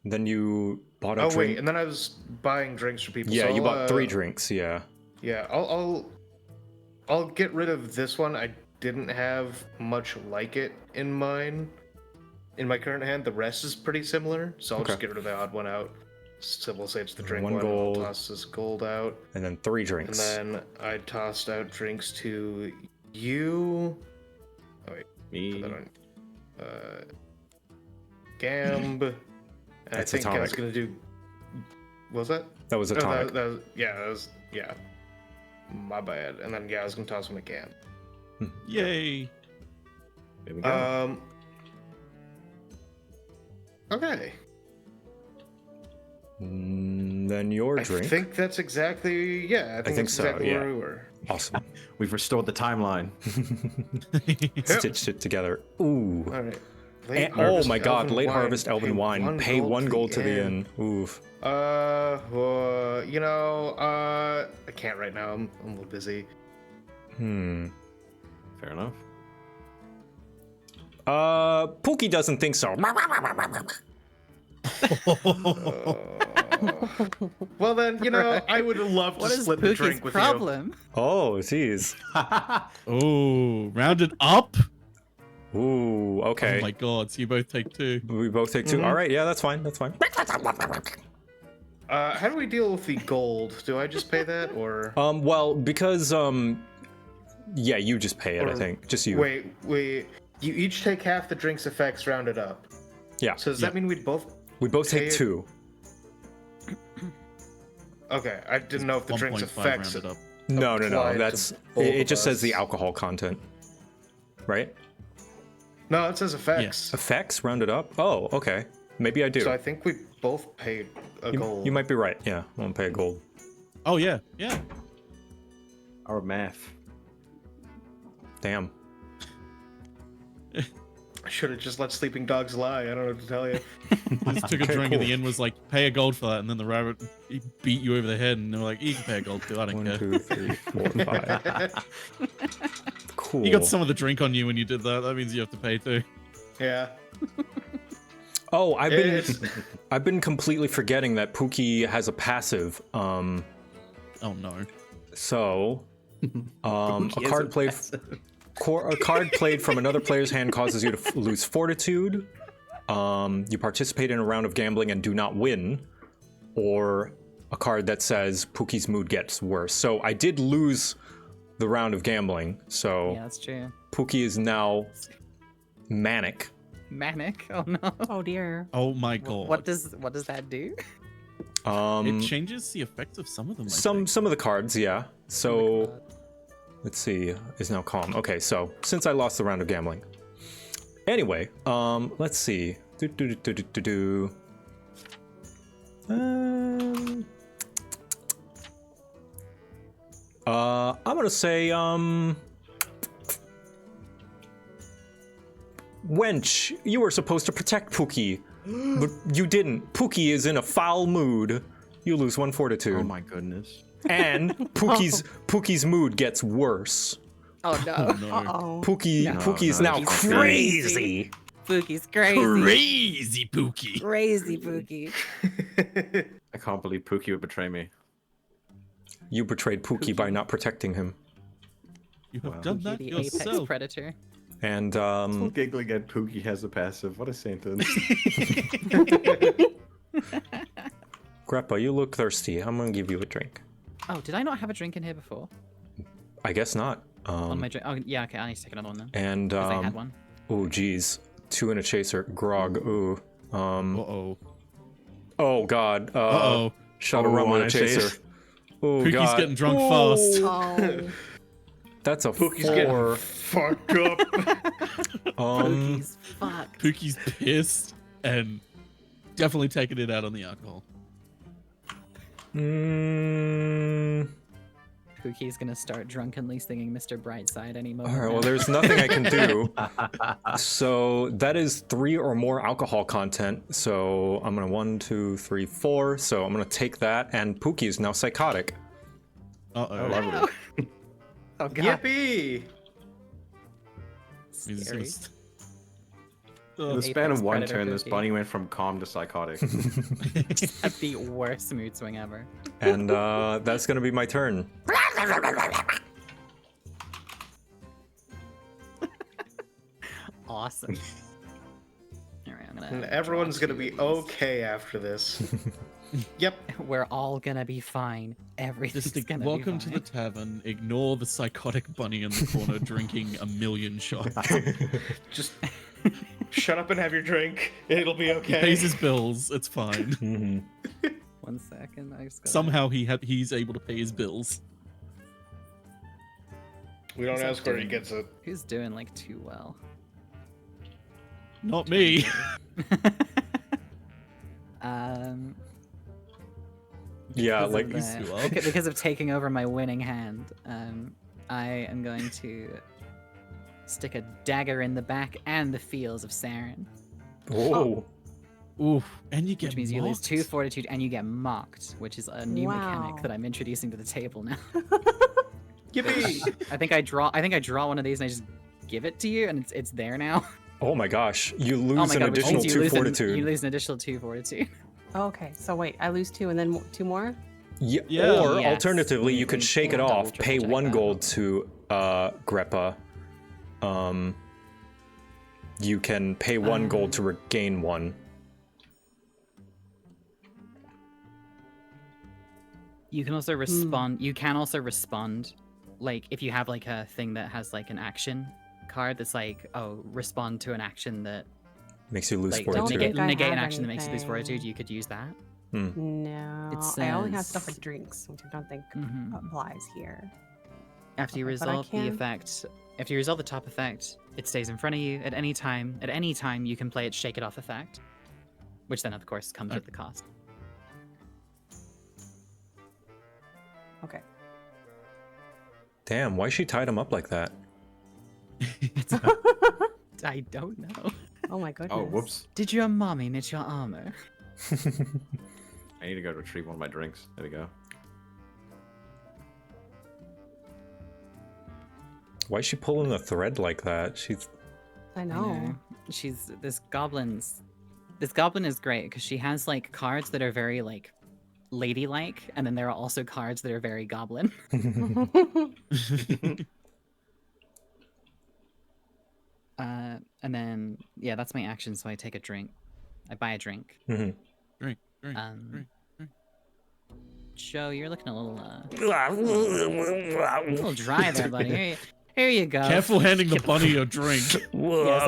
[SPEAKER 2] Then you bought a drink.
[SPEAKER 23] Oh wait, and then I was buying drinks for people.
[SPEAKER 2] Yeah,
[SPEAKER 23] so
[SPEAKER 2] you bought 3 drinks. Yeah.
[SPEAKER 23] Yeah, I'll get rid of this one. I didn't have much like it in mine. In my current hand, the rest is pretty similar, so I'll just get rid of the odd one out. So we'll say it's the drink
[SPEAKER 2] 1
[SPEAKER 23] one.
[SPEAKER 2] gold.
[SPEAKER 23] I'll toss this gold out.
[SPEAKER 2] And then 3 drinks.
[SPEAKER 23] And then I tossed out drinks to you. Oh wait.
[SPEAKER 1] Me.
[SPEAKER 23] Gamb. And
[SPEAKER 2] That's
[SPEAKER 23] I think I was
[SPEAKER 2] Atomic.
[SPEAKER 23] gonna do. What was that?
[SPEAKER 2] That was Atomic.
[SPEAKER 23] That was my bad. And then I was gonna toss him a Gamb.
[SPEAKER 22] Yay!
[SPEAKER 1] There we go.
[SPEAKER 23] Okay.
[SPEAKER 2] Then your drink.
[SPEAKER 23] I think that's exactly. Yeah, I think that's
[SPEAKER 2] so.
[SPEAKER 23] exactly
[SPEAKER 2] Yeah.
[SPEAKER 23] where we were.
[SPEAKER 2] Awesome.
[SPEAKER 1] We've restored the timeline.
[SPEAKER 2] Stitched it together. Ooh.
[SPEAKER 23] All right.
[SPEAKER 2] Oh my God! Late harvest elven wine. Pay 1 gold to the inn. Oof.
[SPEAKER 23] You know, I can't right now. I'm a little busy.
[SPEAKER 1] Fair enough.
[SPEAKER 2] Pookie doesn't think so.
[SPEAKER 23] Well then, you know, I would love to split the drink with you.
[SPEAKER 2] Oh, jeez.
[SPEAKER 22] Oh, rounded up.
[SPEAKER 2] Ooh, okay.
[SPEAKER 22] Oh my God! So you both take 2.
[SPEAKER 2] We both take 2. All right, yeah, that's fine. That's fine.
[SPEAKER 23] How do we deal with the gold? Do I just pay that, or?
[SPEAKER 2] Well, because yeah, you just pay it. I think just you.
[SPEAKER 23] Wait. You each take half the drink's effects rounded up.
[SPEAKER 2] Yeah.
[SPEAKER 23] So does that mean we'd both?
[SPEAKER 2] We both
[SPEAKER 23] pay
[SPEAKER 2] take
[SPEAKER 23] it?
[SPEAKER 2] 2.
[SPEAKER 23] Okay, I didn't know if the drink's
[SPEAKER 22] 1.5
[SPEAKER 23] effects.
[SPEAKER 22] rounded up.
[SPEAKER 2] No.
[SPEAKER 23] applied to
[SPEAKER 2] That's
[SPEAKER 23] both
[SPEAKER 2] it.
[SPEAKER 23] of
[SPEAKER 2] Just says
[SPEAKER 23] us.
[SPEAKER 2] the alcohol content, right?
[SPEAKER 23] No, it says effects.
[SPEAKER 2] Effects rounded up. Oh, okay. Maybe I do.
[SPEAKER 23] So I think we both paid a gold.
[SPEAKER 2] You might be right. Yeah, I won't pay a gold.
[SPEAKER 22] Oh yeah.
[SPEAKER 1] Our math.
[SPEAKER 2] Damn.
[SPEAKER 23] I should have just let sleeping dogs lie. I don't know what to tell you.
[SPEAKER 22] Just took a drink and the inn was like, pay a gold for that, and then the rabbit he beat you over the head, and they were like, you can pay a gold too. I don't care.
[SPEAKER 2] 1, 2, 3, 4, 5. Cool.
[SPEAKER 22] You got some of the drink on you when you did that. That means you have to pay too.
[SPEAKER 23] Yeah.
[SPEAKER 2] Oh, I've been completely forgetting that Pookie has a passive.
[SPEAKER 22] Oh no.
[SPEAKER 2] So, a card played. A card played from another player's hand causes you to lose fortitude. You participate in a round of gambling and do not win. Or a card that says Pookie's mood gets worse. So I did lose the round of gambling. So
[SPEAKER 20] Yeah, that's true.
[SPEAKER 2] Pookie is now manic.
[SPEAKER 20] Manic? Oh no.
[SPEAKER 21] Oh dear.
[SPEAKER 22] Oh my God.
[SPEAKER 20] What does that do?
[SPEAKER 22] It changes the effects of some of them.
[SPEAKER 2] Some of the cards, yeah. So let's see, is now calm. Okay, so since I lost the round of gambling. Anyway, let's see. I'm gonna say, Wench, you were supposed to protect Pookie, but you didn't. Pookie is in a foul mood. You lose 1 fortitude.
[SPEAKER 1] Oh my goodness.
[SPEAKER 2] And Pookie's mood gets worse.
[SPEAKER 20] Oh no.
[SPEAKER 21] Uh-oh.
[SPEAKER 2] Pookie's now crazy.
[SPEAKER 20] Pookie's crazy.
[SPEAKER 22] Crazy Pookie.
[SPEAKER 20] Crazy Pookie.
[SPEAKER 1] I can't believe Pookie would betray me.
[SPEAKER 2] You betrayed Pookie by not protecting him.
[SPEAKER 22] You have done that
[SPEAKER 20] The
[SPEAKER 22] yourself.
[SPEAKER 20] apex predator.
[SPEAKER 2] And
[SPEAKER 1] Still giggling at Pookie has a passive. What a sentence.
[SPEAKER 2] Grappa, you look thirsty. I'm gonna give you a drink.
[SPEAKER 20] Oh, did I not have a drink in here before?
[SPEAKER 2] I guess not.
[SPEAKER 20] On my drink. Oh, yeah, okay, I need to take another one then.
[SPEAKER 2] And
[SPEAKER 20] 'Cause I had one.
[SPEAKER 2] Oh geez, 2 and a chaser. Grog. Ooh.
[SPEAKER 22] Uh-oh.
[SPEAKER 2] Oh god.
[SPEAKER 22] Uh-oh.
[SPEAKER 2] Shot a rum and a chaser. Oh
[SPEAKER 22] Pookie's
[SPEAKER 2] god.
[SPEAKER 22] getting drunk fast.
[SPEAKER 21] Oh.
[SPEAKER 2] That's a
[SPEAKER 23] Pookie's
[SPEAKER 2] 4.
[SPEAKER 23] getting fucked up.
[SPEAKER 20] Pookie's fucked.
[SPEAKER 22] Pookie's pissed and definitely taking it out on the alcohol.
[SPEAKER 20] Pookie's gonna start drunkenly singing Mr. Brightside any moment.
[SPEAKER 2] All right, well,
[SPEAKER 20] now.
[SPEAKER 2] there's nothing I can do. So that is 3 or more alcohol content. So I'm gonna 1, 2, 3, 4. So I'm gonna take that, and Pookie is now psychotic.
[SPEAKER 22] Uh-oh.
[SPEAKER 20] No. Oh god.
[SPEAKER 23] Yippee!
[SPEAKER 20] Scary.
[SPEAKER 1] In the span of
[SPEAKER 20] Apex
[SPEAKER 1] one
[SPEAKER 20] predator
[SPEAKER 1] turn, this
[SPEAKER 20] Pookie.
[SPEAKER 1] bunny went from calm to psychotic.
[SPEAKER 20] At the worst mood swing ever.
[SPEAKER 2] And that's gonna be my turn.
[SPEAKER 20] Awesome. All right, I'm gonna.
[SPEAKER 23] And everyone's gonna be okay after this. Yep.
[SPEAKER 20] We're all gonna be fine. Everything's gonna
[SPEAKER 22] Welcome
[SPEAKER 20] be
[SPEAKER 22] to
[SPEAKER 20] fine.
[SPEAKER 22] the tavern. Ignore the psychotic bunny in the corner drinking a million shots.
[SPEAKER 23] Just shut up and have your drink. It'll be
[SPEAKER 22] He
[SPEAKER 23] okay.
[SPEAKER 22] pays his bills. It's fine.
[SPEAKER 2] Mm-hmm.
[SPEAKER 20] 1 second. I just gotta...
[SPEAKER 22] Somehow he's able to pay his bills.
[SPEAKER 23] We don't
[SPEAKER 20] Who's
[SPEAKER 23] ask where he
[SPEAKER 20] doing-
[SPEAKER 23] gets it.
[SPEAKER 20] Who's doing like too well?
[SPEAKER 22] Not me.
[SPEAKER 2] Yeah,
[SPEAKER 20] because
[SPEAKER 2] like
[SPEAKER 20] of because of taking over my winning hand, I am going to stick a dagger in the back and the feels of Saren.
[SPEAKER 2] Whoa.
[SPEAKER 22] Oof. And you get
[SPEAKER 20] Which means you lose
[SPEAKER 22] mocked.
[SPEAKER 20] 2 fortitude and you get mocked, which is a new
[SPEAKER 21] Wow.
[SPEAKER 20] mechanic that I'm introducing to the table now.
[SPEAKER 23] Yippee!
[SPEAKER 20] I think I draw one of these and I just give it to you, and it's there now.
[SPEAKER 2] Oh my gosh, you
[SPEAKER 20] Oh
[SPEAKER 2] lose
[SPEAKER 20] my
[SPEAKER 2] an
[SPEAKER 20] God, which
[SPEAKER 2] additional
[SPEAKER 20] means
[SPEAKER 2] 2
[SPEAKER 20] you
[SPEAKER 2] fortitude.
[SPEAKER 20] you lose an additional 2 fortitude.
[SPEAKER 21] Okay, so wait, I lose 2 and then 2 more?
[SPEAKER 2] Yeah,
[SPEAKER 22] Yeah.
[SPEAKER 2] or
[SPEAKER 20] Yes.
[SPEAKER 2] alternatively, you could
[SPEAKER 20] Wait,
[SPEAKER 2] shake it
[SPEAKER 20] double,
[SPEAKER 2] off,
[SPEAKER 20] triple
[SPEAKER 2] pay
[SPEAKER 20] check
[SPEAKER 2] 1
[SPEAKER 20] that.
[SPEAKER 2] gold to Greppa. You can pay 1 gold to regain 1.
[SPEAKER 20] You can also respond. You can also respond, like if you have like a thing that has like an action card that's like, oh, respond to an action that
[SPEAKER 2] Makes you lose
[SPEAKER 20] like
[SPEAKER 2] fortitude.
[SPEAKER 20] negate an action that makes you lose fortitude. You could use that.
[SPEAKER 21] No,
[SPEAKER 20] It
[SPEAKER 21] I only have
[SPEAKER 20] says-
[SPEAKER 21] stuff like drinks, which I don't think applies here.
[SPEAKER 20] After you
[SPEAKER 21] Okay, but I
[SPEAKER 20] resolve the
[SPEAKER 21] can-
[SPEAKER 20] effect, after you resolve the top effect, it stays in front of you at any time. At any time, you can play its shake it off effect, which then of course comes with the cost.
[SPEAKER 21] Okay.
[SPEAKER 2] Damn, why she tied him up like that?
[SPEAKER 20] I don't know.
[SPEAKER 21] Oh my goodness.
[SPEAKER 1] Oh, whoops.
[SPEAKER 20] Did your mommy knit your armor?
[SPEAKER 1] I need to go retrieve one of my drinks. There we go.
[SPEAKER 2] Why is she pulling the thread like that? She's
[SPEAKER 21] I know.
[SPEAKER 20] She's this goblin is great because she has like cards that are very like ladylike, and then there are also cards that are very goblin. And then yeah, that's my action. So I take a drink. I buy a drink.
[SPEAKER 22] Drink.
[SPEAKER 20] Joe, you're looking a little a little dry there, buddy. Here you go.
[SPEAKER 22] Careful handing the bunny your drink.
[SPEAKER 20] Yeah,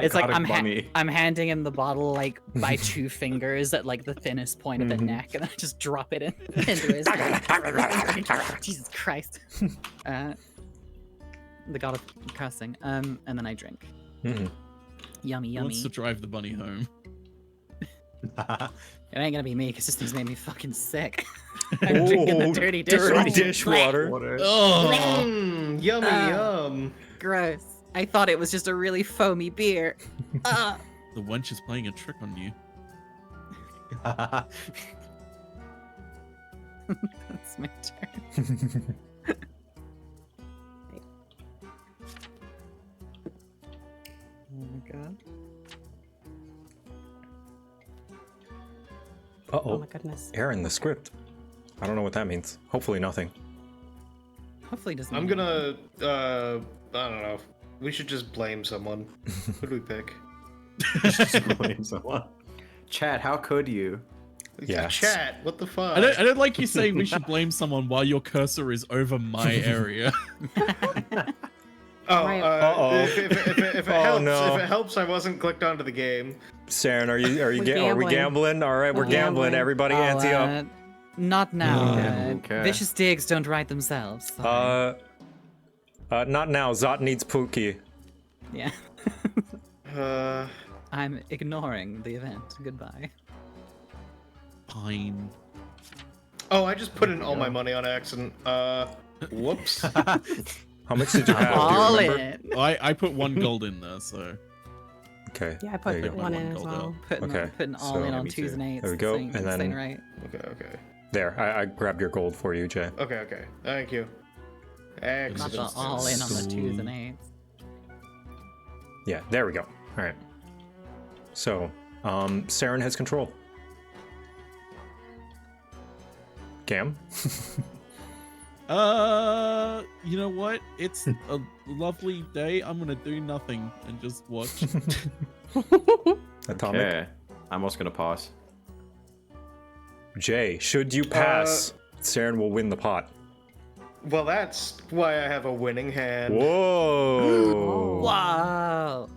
[SPEAKER 20] it's like
[SPEAKER 1] bunny.
[SPEAKER 20] I'm handing him the bottle like by 2 fingers at like the thinnest point of the neck, and I just drop it into his. Jesus Christ. The god of cussing. And then I drink. Yummy,
[SPEAKER 22] Who
[SPEAKER 20] yummy.
[SPEAKER 22] wants to drive the bunny home?
[SPEAKER 20] It ain't gonna be me because this thing's made me fucking sick. I'm drinking the dirty
[SPEAKER 2] dishwater.
[SPEAKER 23] Yummy, yum.
[SPEAKER 20] Gross. I thought it was just a really foamy beer.
[SPEAKER 22] The wench is playing a trick on you.
[SPEAKER 20] That's my turn. Oh my god.
[SPEAKER 2] Uh-oh.
[SPEAKER 21] Oh my goodness.
[SPEAKER 2] Aaron, the script. I don't know what that means. Hopefully nothing.
[SPEAKER 20] Hopefully it doesn't.
[SPEAKER 23] I'm gonna, I don't know. We should just blame someone. Who do we pick?
[SPEAKER 1] Blame someone. Chat, how could you?
[SPEAKER 2] Yeah.
[SPEAKER 23] Chat, what the fuck?
[SPEAKER 22] I don't like you saying we should blame someone while your cursor is over my area.
[SPEAKER 23] Oh,
[SPEAKER 2] Uh-oh.
[SPEAKER 23] if it
[SPEAKER 2] Oh,
[SPEAKER 23] helps,
[SPEAKER 2] no.
[SPEAKER 23] if it helps, I wasn't clicked onto the game.
[SPEAKER 2] Saren, are we
[SPEAKER 21] gambling.
[SPEAKER 2] gambling? All right, we're
[SPEAKER 21] We're
[SPEAKER 2] gambling.
[SPEAKER 21] gambling.
[SPEAKER 2] Everybody, ante up.
[SPEAKER 20] Not now.
[SPEAKER 1] Okay.
[SPEAKER 20] Vicious digs don't write themselves. Sorry.
[SPEAKER 2] Not now. Zot needs Pookie.
[SPEAKER 20] Yeah.
[SPEAKER 23] Uh,
[SPEAKER 20] I'm ignoring the event. Goodbye.
[SPEAKER 22] Fine.
[SPEAKER 23] oh, I just put in all my money on accident. Whoops.
[SPEAKER 2] How much did you have?
[SPEAKER 20] All
[SPEAKER 2] Do you remember?
[SPEAKER 20] in.
[SPEAKER 22] I put 1 gold in there, so.
[SPEAKER 2] Okay.
[SPEAKER 21] Yeah, I
[SPEAKER 2] there you
[SPEAKER 21] put
[SPEAKER 2] go.
[SPEAKER 21] one
[SPEAKER 22] One
[SPEAKER 21] in as
[SPEAKER 22] gold
[SPEAKER 21] well.
[SPEAKER 2] Okay,
[SPEAKER 20] Putting all
[SPEAKER 2] so-
[SPEAKER 20] in
[SPEAKER 2] Yeah,
[SPEAKER 20] on
[SPEAKER 1] me
[SPEAKER 20] 2s
[SPEAKER 1] too.
[SPEAKER 20] and 8s.
[SPEAKER 2] There we go,
[SPEAKER 20] This ain't-
[SPEAKER 2] and
[SPEAKER 20] this ain't
[SPEAKER 2] then-
[SPEAKER 20] right.
[SPEAKER 23] Okay.
[SPEAKER 2] There, I grabbed your gold for you, Jay.
[SPEAKER 23] Okay. Thank you.
[SPEAKER 20] Not
[SPEAKER 23] Excellent.
[SPEAKER 20] the all in on the 2s and 8s.
[SPEAKER 2] Yeah, there we go. All right. So, Saren has control. Cam?
[SPEAKER 22] You know what? It's a lovely day. I'm gonna do nothing and just watch.
[SPEAKER 2] Atomic?
[SPEAKER 1] Okay. I'm also gonna pass.
[SPEAKER 2] Jay, should you pass, Saren will win the pot.
[SPEAKER 23] Well, that's why I have a winning hand.
[SPEAKER 2] Whoa!
[SPEAKER 20] Wow.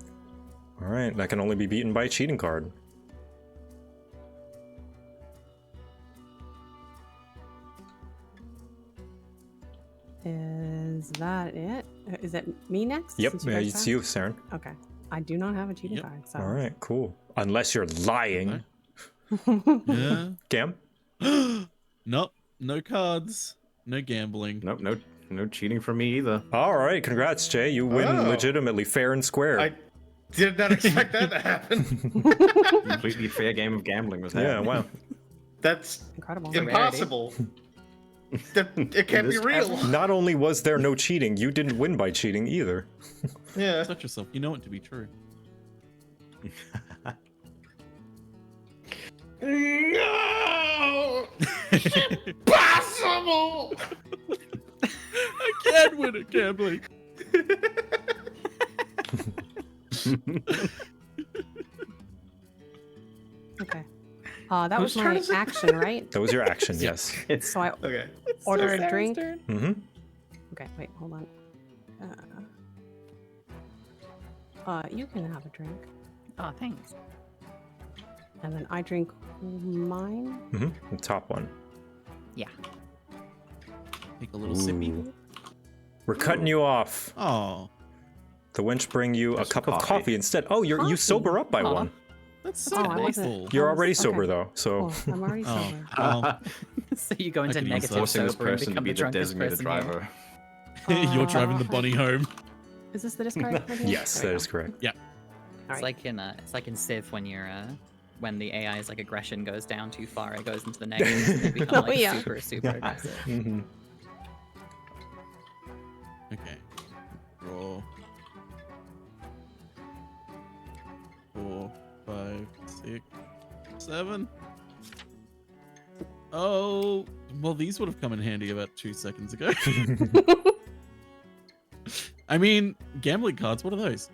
[SPEAKER 2] All right, that can only be beaten by a cheating card.
[SPEAKER 21] Is that it? Is it me next?
[SPEAKER 2] Yep,
[SPEAKER 21] since you guys
[SPEAKER 2] it's
[SPEAKER 21] asked?
[SPEAKER 2] you, Saren.
[SPEAKER 21] Okay. I do not have a cheating card. So.
[SPEAKER 2] All right, cool. Unless you're lying.
[SPEAKER 22] Yeah.
[SPEAKER 2] Gam?
[SPEAKER 22] Nope. No cards. No gambling.
[SPEAKER 1] Nope. No cheating from me either.
[SPEAKER 2] All right, congrats, Jay. You win legitimately fair and square.
[SPEAKER 23] I did not expect that to happen.
[SPEAKER 1] Completely fair game of gambling was
[SPEAKER 2] Yeah,
[SPEAKER 1] happening.
[SPEAKER 2] wow.
[SPEAKER 23] That's
[SPEAKER 21] incredible.
[SPEAKER 23] Impossible. It can't be real.
[SPEAKER 2] Not only was there no cheating, you didn't win by cheating either.
[SPEAKER 23] Yeah.
[SPEAKER 22] Touch yourself. You know it to be true.
[SPEAKER 23] No! Impossible!
[SPEAKER 22] I can't win at gambling.
[SPEAKER 21] Okay. That was my action, right?
[SPEAKER 2] That was your action, yes.
[SPEAKER 21] So I
[SPEAKER 23] Okay.
[SPEAKER 21] order a drink.
[SPEAKER 2] Mm-hmm.
[SPEAKER 21] Okay, wait, hold on. You can have a drink.
[SPEAKER 20] Oh, thanks.
[SPEAKER 21] And then I drink mine.
[SPEAKER 2] Mm-hmm. The top one.
[SPEAKER 20] Yeah.
[SPEAKER 22] Take a little sippy.
[SPEAKER 2] We're cutting you off.
[SPEAKER 22] Oh.
[SPEAKER 2] The wench bring you a cup of coffee instead. Oh, you sober up by one.
[SPEAKER 22] That's so
[SPEAKER 21] I wasn't-
[SPEAKER 22] thoughtful.
[SPEAKER 2] You're already
[SPEAKER 21] okay.
[SPEAKER 2] sober though, so.
[SPEAKER 21] Oh, I'm already sober.
[SPEAKER 20] So you go into
[SPEAKER 22] I could use
[SPEAKER 20] negative
[SPEAKER 22] that.
[SPEAKER 1] Forcing this
[SPEAKER 20] sober and
[SPEAKER 1] person to
[SPEAKER 20] become
[SPEAKER 1] be
[SPEAKER 20] the
[SPEAKER 1] the
[SPEAKER 20] drunkest
[SPEAKER 1] designated
[SPEAKER 20] person
[SPEAKER 1] driver.
[SPEAKER 22] You're driving the bunny home.
[SPEAKER 21] Is this the discard? right here?
[SPEAKER 2] Yes,
[SPEAKER 21] There
[SPEAKER 2] that
[SPEAKER 21] we
[SPEAKER 2] is
[SPEAKER 21] go.
[SPEAKER 2] correct.
[SPEAKER 22] Yeah.
[SPEAKER 20] It's like in Civ when you're when the AI's like aggression goes down too far, it goes into the negatives and they become like
[SPEAKER 21] yeah.
[SPEAKER 20] super aggressive.
[SPEAKER 2] Mm-hmm.
[SPEAKER 22] Okay. Roll. 4, 5, 6, 7. Oh, well, these would have come in handy about 2 seconds ago. I mean, gambling cards, what are those?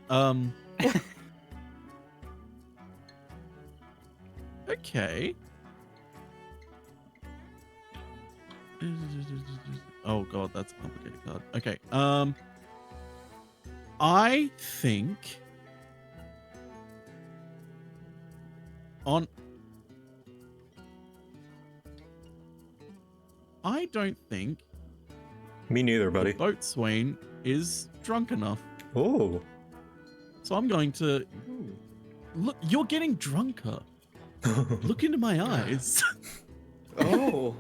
[SPEAKER 22] Okay. Oh god, that's a complicated card. Okay. I think I don't think
[SPEAKER 2] Me neither, buddy.
[SPEAKER 22] the boatswain is drunk enough.
[SPEAKER 2] Oh.
[SPEAKER 22] So I'm going to look. You're getting drunker. Look into my eyes.
[SPEAKER 23] Oh.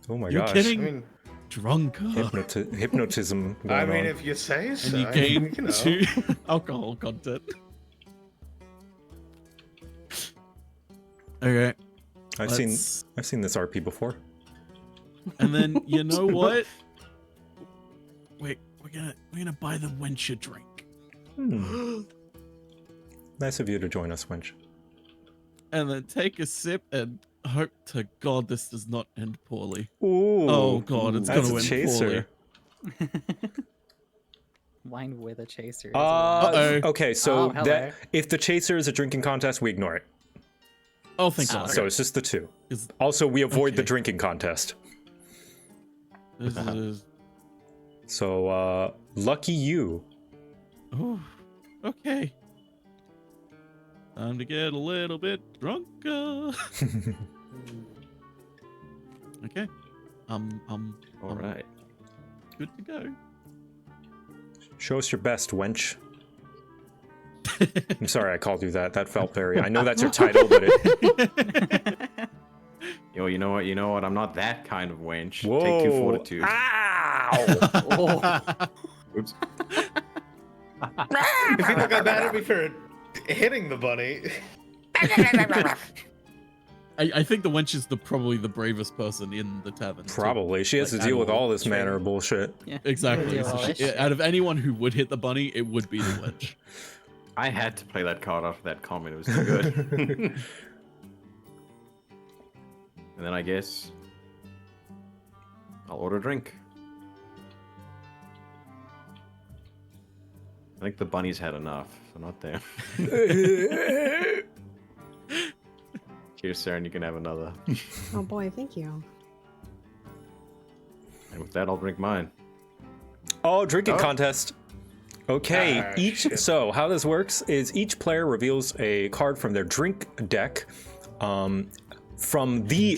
[SPEAKER 2] Oh my
[SPEAKER 22] You're
[SPEAKER 2] gosh.
[SPEAKER 22] getting drunker.
[SPEAKER 2] Hypnotism going
[SPEAKER 23] I mean,
[SPEAKER 2] on.
[SPEAKER 23] if you say so.
[SPEAKER 22] And you
[SPEAKER 23] I
[SPEAKER 22] gain
[SPEAKER 23] mean, you know.
[SPEAKER 22] 2 alcohol content. Okay.
[SPEAKER 2] I've seen this RP before.
[SPEAKER 22] And then you know what? Wait, we're gonna buy the wench a drink.
[SPEAKER 2] Nice of you to join us, wench.
[SPEAKER 22] And then take a sip and hope to God this does not end poorly.
[SPEAKER 2] Ooh.
[SPEAKER 22] Oh God, it's
[SPEAKER 2] That's
[SPEAKER 22] gonna
[SPEAKER 2] a
[SPEAKER 22] end
[SPEAKER 2] chaser.
[SPEAKER 22] poorly.
[SPEAKER 20] Wine with a chaser. as well.
[SPEAKER 2] Okay, so
[SPEAKER 20] hello.
[SPEAKER 2] that if the chaser is a drinking contest, we ignore it.
[SPEAKER 22] Oh, thank God.
[SPEAKER 2] So it's just the 2.
[SPEAKER 22] Is-
[SPEAKER 2] Also, we avoid the
[SPEAKER 22] okay.
[SPEAKER 2] drinking contest.
[SPEAKER 22] This is
[SPEAKER 2] So, lucky you.
[SPEAKER 22] oh, okay. Time to get a little bit drunker. Okay.
[SPEAKER 1] All right.
[SPEAKER 22] Good to go.
[SPEAKER 2] Show us your best, wench. I'm sorry I called you that. That felt very. I know that's your title, but it.
[SPEAKER 1] Yo, you know what? You know what? I'm not that kind of wench.
[SPEAKER 2] Whoa.
[SPEAKER 1] Take 2 fortitude.
[SPEAKER 2] Ow!
[SPEAKER 1] Oops.
[SPEAKER 23] People got mad at me for hitting the bunny.
[SPEAKER 22] I think the wench is probably the bravest person in the tavern. too.
[SPEAKER 2] Probably. She has
[SPEAKER 22] Like,
[SPEAKER 2] to deal
[SPEAKER 22] out
[SPEAKER 2] with
[SPEAKER 22] of
[SPEAKER 2] all this
[SPEAKER 22] the
[SPEAKER 2] manner of bullshit.
[SPEAKER 20] Yeah.
[SPEAKER 22] Exactly.
[SPEAKER 20] Yeah,
[SPEAKER 22] So
[SPEAKER 20] well,
[SPEAKER 22] she- out of anyone who would hit the bunny, it would be the wench.
[SPEAKER 1] I had to play that card after that comment. It was too good. And then I guess I'll order a drink. I think the bunny's had enough, so not there. Cheers, sir, and you can have another.
[SPEAKER 21] Oh boy, thank you.
[SPEAKER 1] And with that, I'll drink mine.
[SPEAKER 2] Oh, drinking
[SPEAKER 1] Oh.
[SPEAKER 2] contest. Okay,
[SPEAKER 23] Ah,
[SPEAKER 2] each
[SPEAKER 23] shit.
[SPEAKER 2] so how this works is each player reveals a card from their drink deck, from the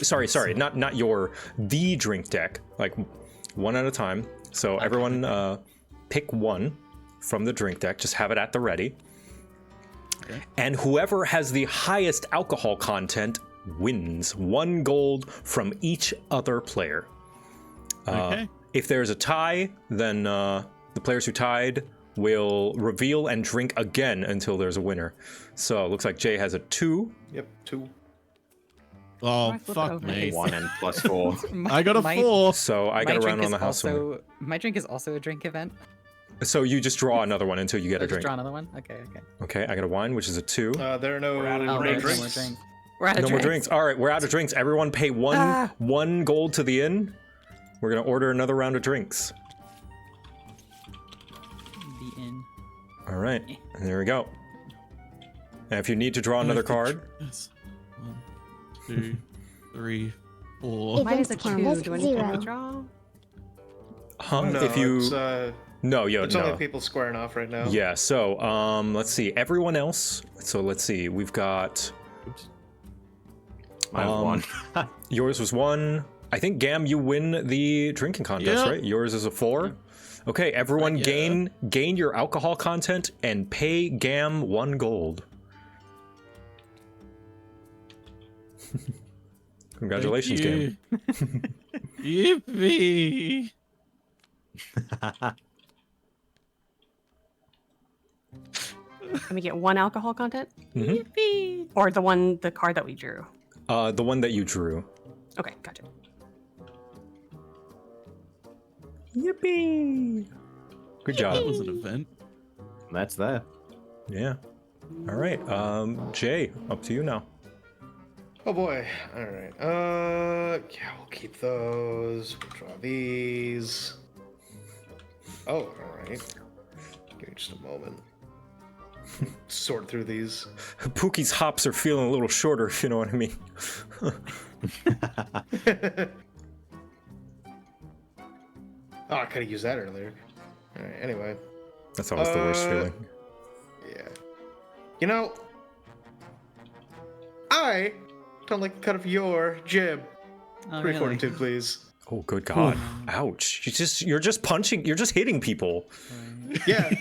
[SPEAKER 2] not your the drink deck, like one at a time. So everyone pick one from the drink deck. Just have it at the ready. And whoever has the highest alcohol content wins 1 gold from each other player.
[SPEAKER 22] Okay.
[SPEAKER 2] If there's a tie, then the players who tied will reveal and drink again until there's a winner. So it looks like Jay has a 2.
[SPEAKER 23] Yep, 2.
[SPEAKER 22] Oh, fuck me.
[SPEAKER 1] 1 and plus 4.
[SPEAKER 22] I got a
[SPEAKER 20] My-
[SPEAKER 22] 4.
[SPEAKER 2] So I got a round on the house winner.
[SPEAKER 20] My drink is also a drink event.
[SPEAKER 2] So you just draw another one until you get a
[SPEAKER 20] Just
[SPEAKER 2] drink.
[SPEAKER 20] draw another one? Okay.
[SPEAKER 2] Okay, I got a wine, which is a 2.
[SPEAKER 23] There are no
[SPEAKER 20] drinks. We're out of
[SPEAKER 2] No more
[SPEAKER 20] drinks.
[SPEAKER 2] drinks. All right, we're out of drinks. Everyone pay one gold to the inn. We're gonna order another round of drinks.
[SPEAKER 20] The inn.
[SPEAKER 2] All right, and there we go. And if you need to draw another card,
[SPEAKER 22] Yes. 1, 2, 3, 4.
[SPEAKER 21] Mine is a
[SPEAKER 17] Event
[SPEAKER 21] 2.
[SPEAKER 17] count
[SPEAKER 21] Do I need to
[SPEAKER 17] zero.
[SPEAKER 21] draw?
[SPEAKER 2] huh? If you
[SPEAKER 23] It's,
[SPEAKER 2] no,
[SPEAKER 23] it's
[SPEAKER 2] no.
[SPEAKER 23] only people squaring off right now.
[SPEAKER 2] Yeah. So let's see. Everyone else. So let's see. We've got.
[SPEAKER 1] Mine was 1.
[SPEAKER 2] Yours was 1. I think Gam, you win the drinking contest,
[SPEAKER 22] Yeah.
[SPEAKER 2] right? Yours is a 4. Okay, everyone gain your alcohol content and pay Gam 1 gold. Congratulations, Gam.
[SPEAKER 22] Yippee!
[SPEAKER 21] Let me get 1 alcohol content?
[SPEAKER 2] Mhm.
[SPEAKER 21] Yippee! Or the card that we drew.
[SPEAKER 2] The one that you drew.
[SPEAKER 21] Okay, gotcha.
[SPEAKER 2] Yippee! Good job.
[SPEAKER 22] That was an event.
[SPEAKER 1] That's that.
[SPEAKER 2] Yeah. All right. Jay, up to you now.
[SPEAKER 23] Oh boy. All right. Yeah, we'll keep those. We'll draw these. Oh, all right. Give me just a moment. Sort through these.
[SPEAKER 2] Pookie's hops are feeling a little shorter, if you know what I mean.
[SPEAKER 23] Oh, I could have used that earlier. All right. Anyway.
[SPEAKER 2] That's always the worst feeling.
[SPEAKER 23] Yeah. You know, I don't like the cut of your jib.
[SPEAKER 20] Oh,
[SPEAKER 23] 3
[SPEAKER 20] really?
[SPEAKER 23] fortitude, please.
[SPEAKER 2] Oh, good God! Ouch! You're just punching. You're just hitting people.
[SPEAKER 23] Yeah.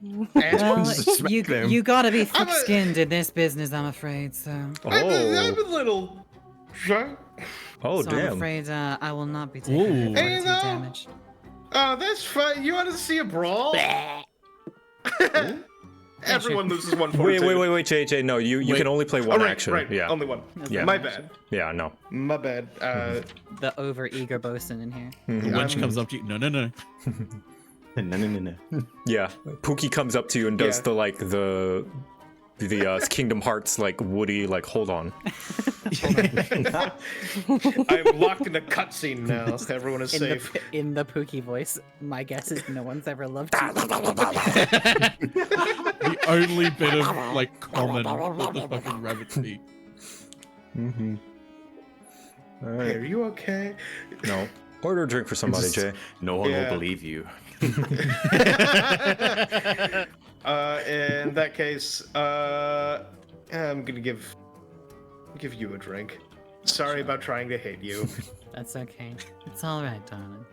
[SPEAKER 20] Well, you gotta be thick-skinned in this business, I'm afraid. So.
[SPEAKER 23] I'm a little drunk.
[SPEAKER 2] Oh,
[SPEAKER 20] so
[SPEAKER 2] damn.
[SPEAKER 20] I'm afraid I will not be taking any fortitude damage.
[SPEAKER 23] Oh, that's fine. You want to see a brawl? Everyone loses 1 fortitude.
[SPEAKER 2] Wait, JJ. No, you can only play one
[SPEAKER 23] right,
[SPEAKER 2] action.
[SPEAKER 23] Right.
[SPEAKER 2] Yeah.
[SPEAKER 23] Only one.
[SPEAKER 2] Yeah.
[SPEAKER 23] My bad.
[SPEAKER 2] Yeah. No.
[SPEAKER 23] My bad.
[SPEAKER 20] The over-eager bosun in here.
[SPEAKER 22] The wench comes up to you. No.
[SPEAKER 1] No.
[SPEAKER 2] Yeah. Pookie comes up to you and does the Kingdom Hearts like Woody hold on.
[SPEAKER 23] I'm locked in a cutscene now. Everyone is safe.
[SPEAKER 20] In the Pookie voice, my guess is no one's ever loved you.
[SPEAKER 22] The only bit of common with the fucking rabbit speak.
[SPEAKER 2] Mm-hmm. All right.
[SPEAKER 23] Hey, are you okay?
[SPEAKER 2] No. Order a drink for somebody, Jay.
[SPEAKER 1] No one will believe you.
[SPEAKER 23] In that case, I'm gonna give you a drink. Sorry about trying to hate you.
[SPEAKER 20] That's okay. It's all right, darling.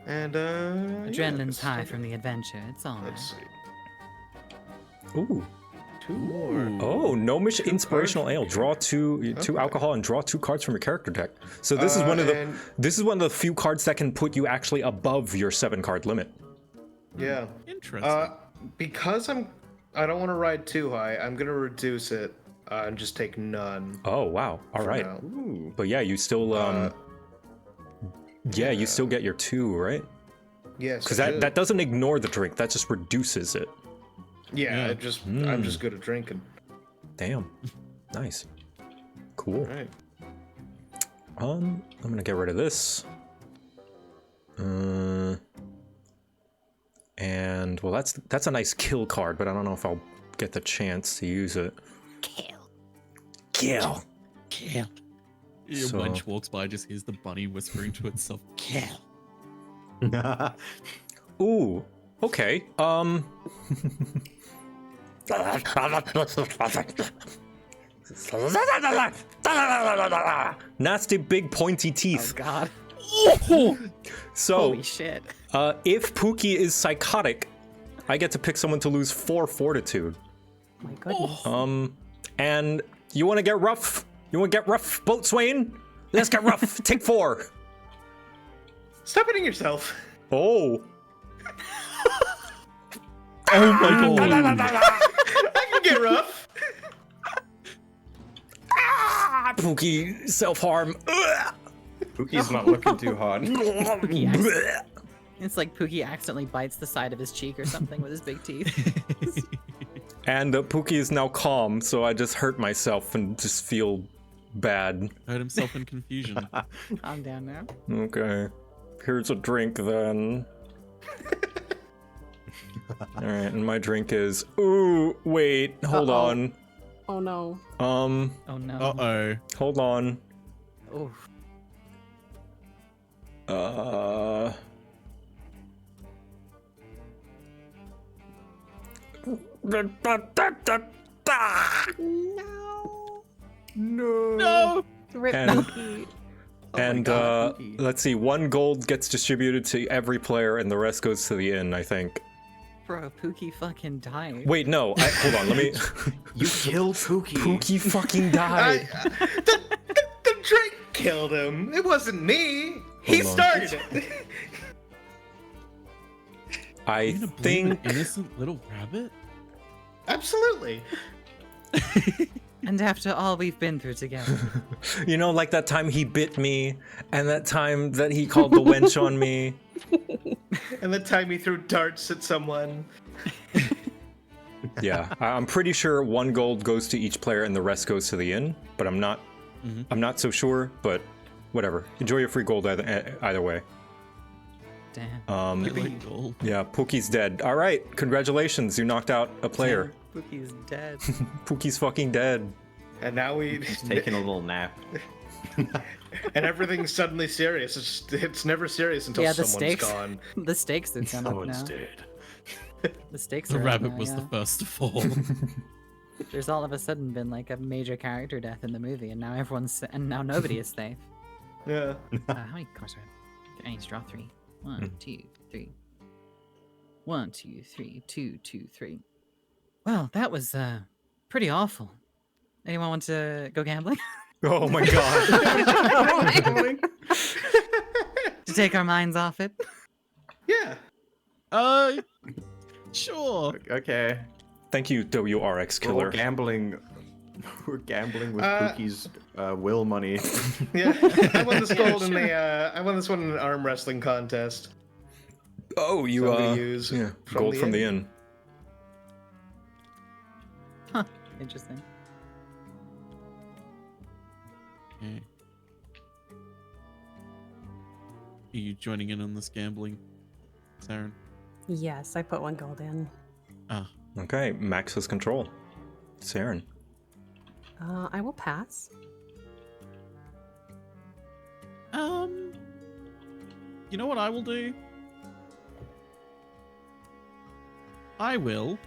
[SPEAKER 23] And
[SPEAKER 20] Adrenaline's high from the adventure. It's all right.
[SPEAKER 23] Let's see.
[SPEAKER 2] Ooh.
[SPEAKER 23] 2 more.
[SPEAKER 2] Oh, Gnomish Inspirational Ale. Draw two alcohol and draw 2 cards from your character deck. So this is one of the few cards that can put you actually above your 7-card limit.
[SPEAKER 23] Yeah.
[SPEAKER 22] Interesting.
[SPEAKER 23] Because I don't want to ride too high. I'm gonna reduce it and just take none.
[SPEAKER 2] Oh wow! All right. But yeah, you still you still get your 2, right?
[SPEAKER 23] Yes.
[SPEAKER 2] Because that doesn't ignore the drink. That just reduces it.
[SPEAKER 23] Yeah. I'm just good at drinking.
[SPEAKER 2] Damn. Nice. Cool.
[SPEAKER 23] All right.
[SPEAKER 2] I'm gonna get rid of this. And well, that's a nice kill card, but I don't know if I'll get the chance to use it. Kill.
[SPEAKER 22] Your
[SPEAKER 2] So-
[SPEAKER 22] wench walks by, just hears the bunny whispering to itself, "Kill."
[SPEAKER 2] Ooh. Okay. Nasty big pointy teeth.
[SPEAKER 20] Oh God.
[SPEAKER 2] So,
[SPEAKER 20] Holy shit.
[SPEAKER 2] if Pookie is psychotic, I get to pick someone to lose 4 fortitude.
[SPEAKER 21] My goodness.
[SPEAKER 2] And you want to get rough? You want to get rough, Boatswain? Let's get rough. Take 4.
[SPEAKER 23] Stop hitting yourself.
[SPEAKER 2] Oh.
[SPEAKER 22] Oh my god.
[SPEAKER 23] I can get rough.
[SPEAKER 2] Pookie, self-harm.
[SPEAKER 1] Pookie's not looking too hard.
[SPEAKER 20] It's like Pookie accidentally bites the side of his cheek or something with his big teeth.
[SPEAKER 2] And Pookie is now calm, so I just hurt myself and just feel bad.
[SPEAKER 22] Hurt himself in confusion.
[SPEAKER 20] Calm down now.
[SPEAKER 2] Okay. Here's a drink then. Alright, and my drink is... Ooh, wait, hold on.
[SPEAKER 21] Oh no.
[SPEAKER 20] Oh no.
[SPEAKER 22] Uh-oh.
[SPEAKER 2] Hold on.
[SPEAKER 20] Oh.
[SPEAKER 22] No.
[SPEAKER 21] Rip
[SPEAKER 2] And-
[SPEAKER 21] Pookie.
[SPEAKER 2] And let's see, 1 gold gets distributed to every player and the rest goes to the inn, I think.
[SPEAKER 20] Bro, Pookie fucking died.
[SPEAKER 2] Wait, no, hold on, let me...
[SPEAKER 1] You killed Pookie.
[SPEAKER 2] Pookie fucking died.
[SPEAKER 23] The drink killed him. It wasn't me. He
[SPEAKER 2] Hold on.
[SPEAKER 23] started it.
[SPEAKER 2] I
[SPEAKER 22] You're gonna blame
[SPEAKER 2] think...
[SPEAKER 22] an innocent little rabbit?
[SPEAKER 23] Absolutely.
[SPEAKER 20] And after all we've been through together.
[SPEAKER 2] You know, like that time he bit me, and that time that he called the wench on me.
[SPEAKER 23] And the time he threw darts at someone.
[SPEAKER 2] Yeah, I'm pretty sure 1 gold goes to each player and the rest goes to the inn, but I'm not so sure, but whatever. Enjoy your free gold either way.
[SPEAKER 20] Damn.
[SPEAKER 22] Gold.
[SPEAKER 2] Yeah, Pookie's dead. All right, congratulations, you knocked out a player.
[SPEAKER 20] Pookie's dead.
[SPEAKER 2] Pookie's fucking dead.
[SPEAKER 23] And now
[SPEAKER 1] He's taking a little nap.
[SPEAKER 23] and everything's suddenly serious. It's never serious until
[SPEAKER 20] Yeah, the
[SPEAKER 23] someone's
[SPEAKER 20] stakes.
[SPEAKER 23] gone.
[SPEAKER 20] The stakes have gone up
[SPEAKER 1] Someone's
[SPEAKER 20] now.
[SPEAKER 1] dead.
[SPEAKER 20] The stakes
[SPEAKER 22] The
[SPEAKER 20] are up
[SPEAKER 22] rabbit
[SPEAKER 20] now,
[SPEAKER 22] was
[SPEAKER 20] yeah.
[SPEAKER 22] the first to fall.
[SPEAKER 20] There's all of a sudden been like a major character death in the movie, and now now nobody is safe.
[SPEAKER 23] Yeah.
[SPEAKER 20] How many cards are I need to draw 3. 1, 2, 3. 1, 2, 3. 2, 2, 3. Well, that was pretty awful. Anyone want to go gambling?
[SPEAKER 2] Oh my god.
[SPEAKER 20] To take our minds off it?
[SPEAKER 23] Yeah.
[SPEAKER 22] Sure.
[SPEAKER 1] Okay.
[SPEAKER 2] Thank you, WRX Killer.
[SPEAKER 1] We're gambling. We're gambling with Pookie's will money.
[SPEAKER 23] Yeah. I won this gold in the I won this one in an arm wrestling contest.
[SPEAKER 2] Oh, you
[SPEAKER 23] So I'm gonna use
[SPEAKER 2] yeah,
[SPEAKER 23] from
[SPEAKER 2] gold
[SPEAKER 23] the
[SPEAKER 2] from the
[SPEAKER 23] inn.
[SPEAKER 2] inn.
[SPEAKER 20] Huh. Interesting.
[SPEAKER 22] Okay. Are you joining in on this gambling, Saren?
[SPEAKER 21] Yes, I put 1 gold in.
[SPEAKER 22] Ah.
[SPEAKER 2] Okay, Max has control. Saren.
[SPEAKER 21] I will pass.
[SPEAKER 22] You know what I will do? I will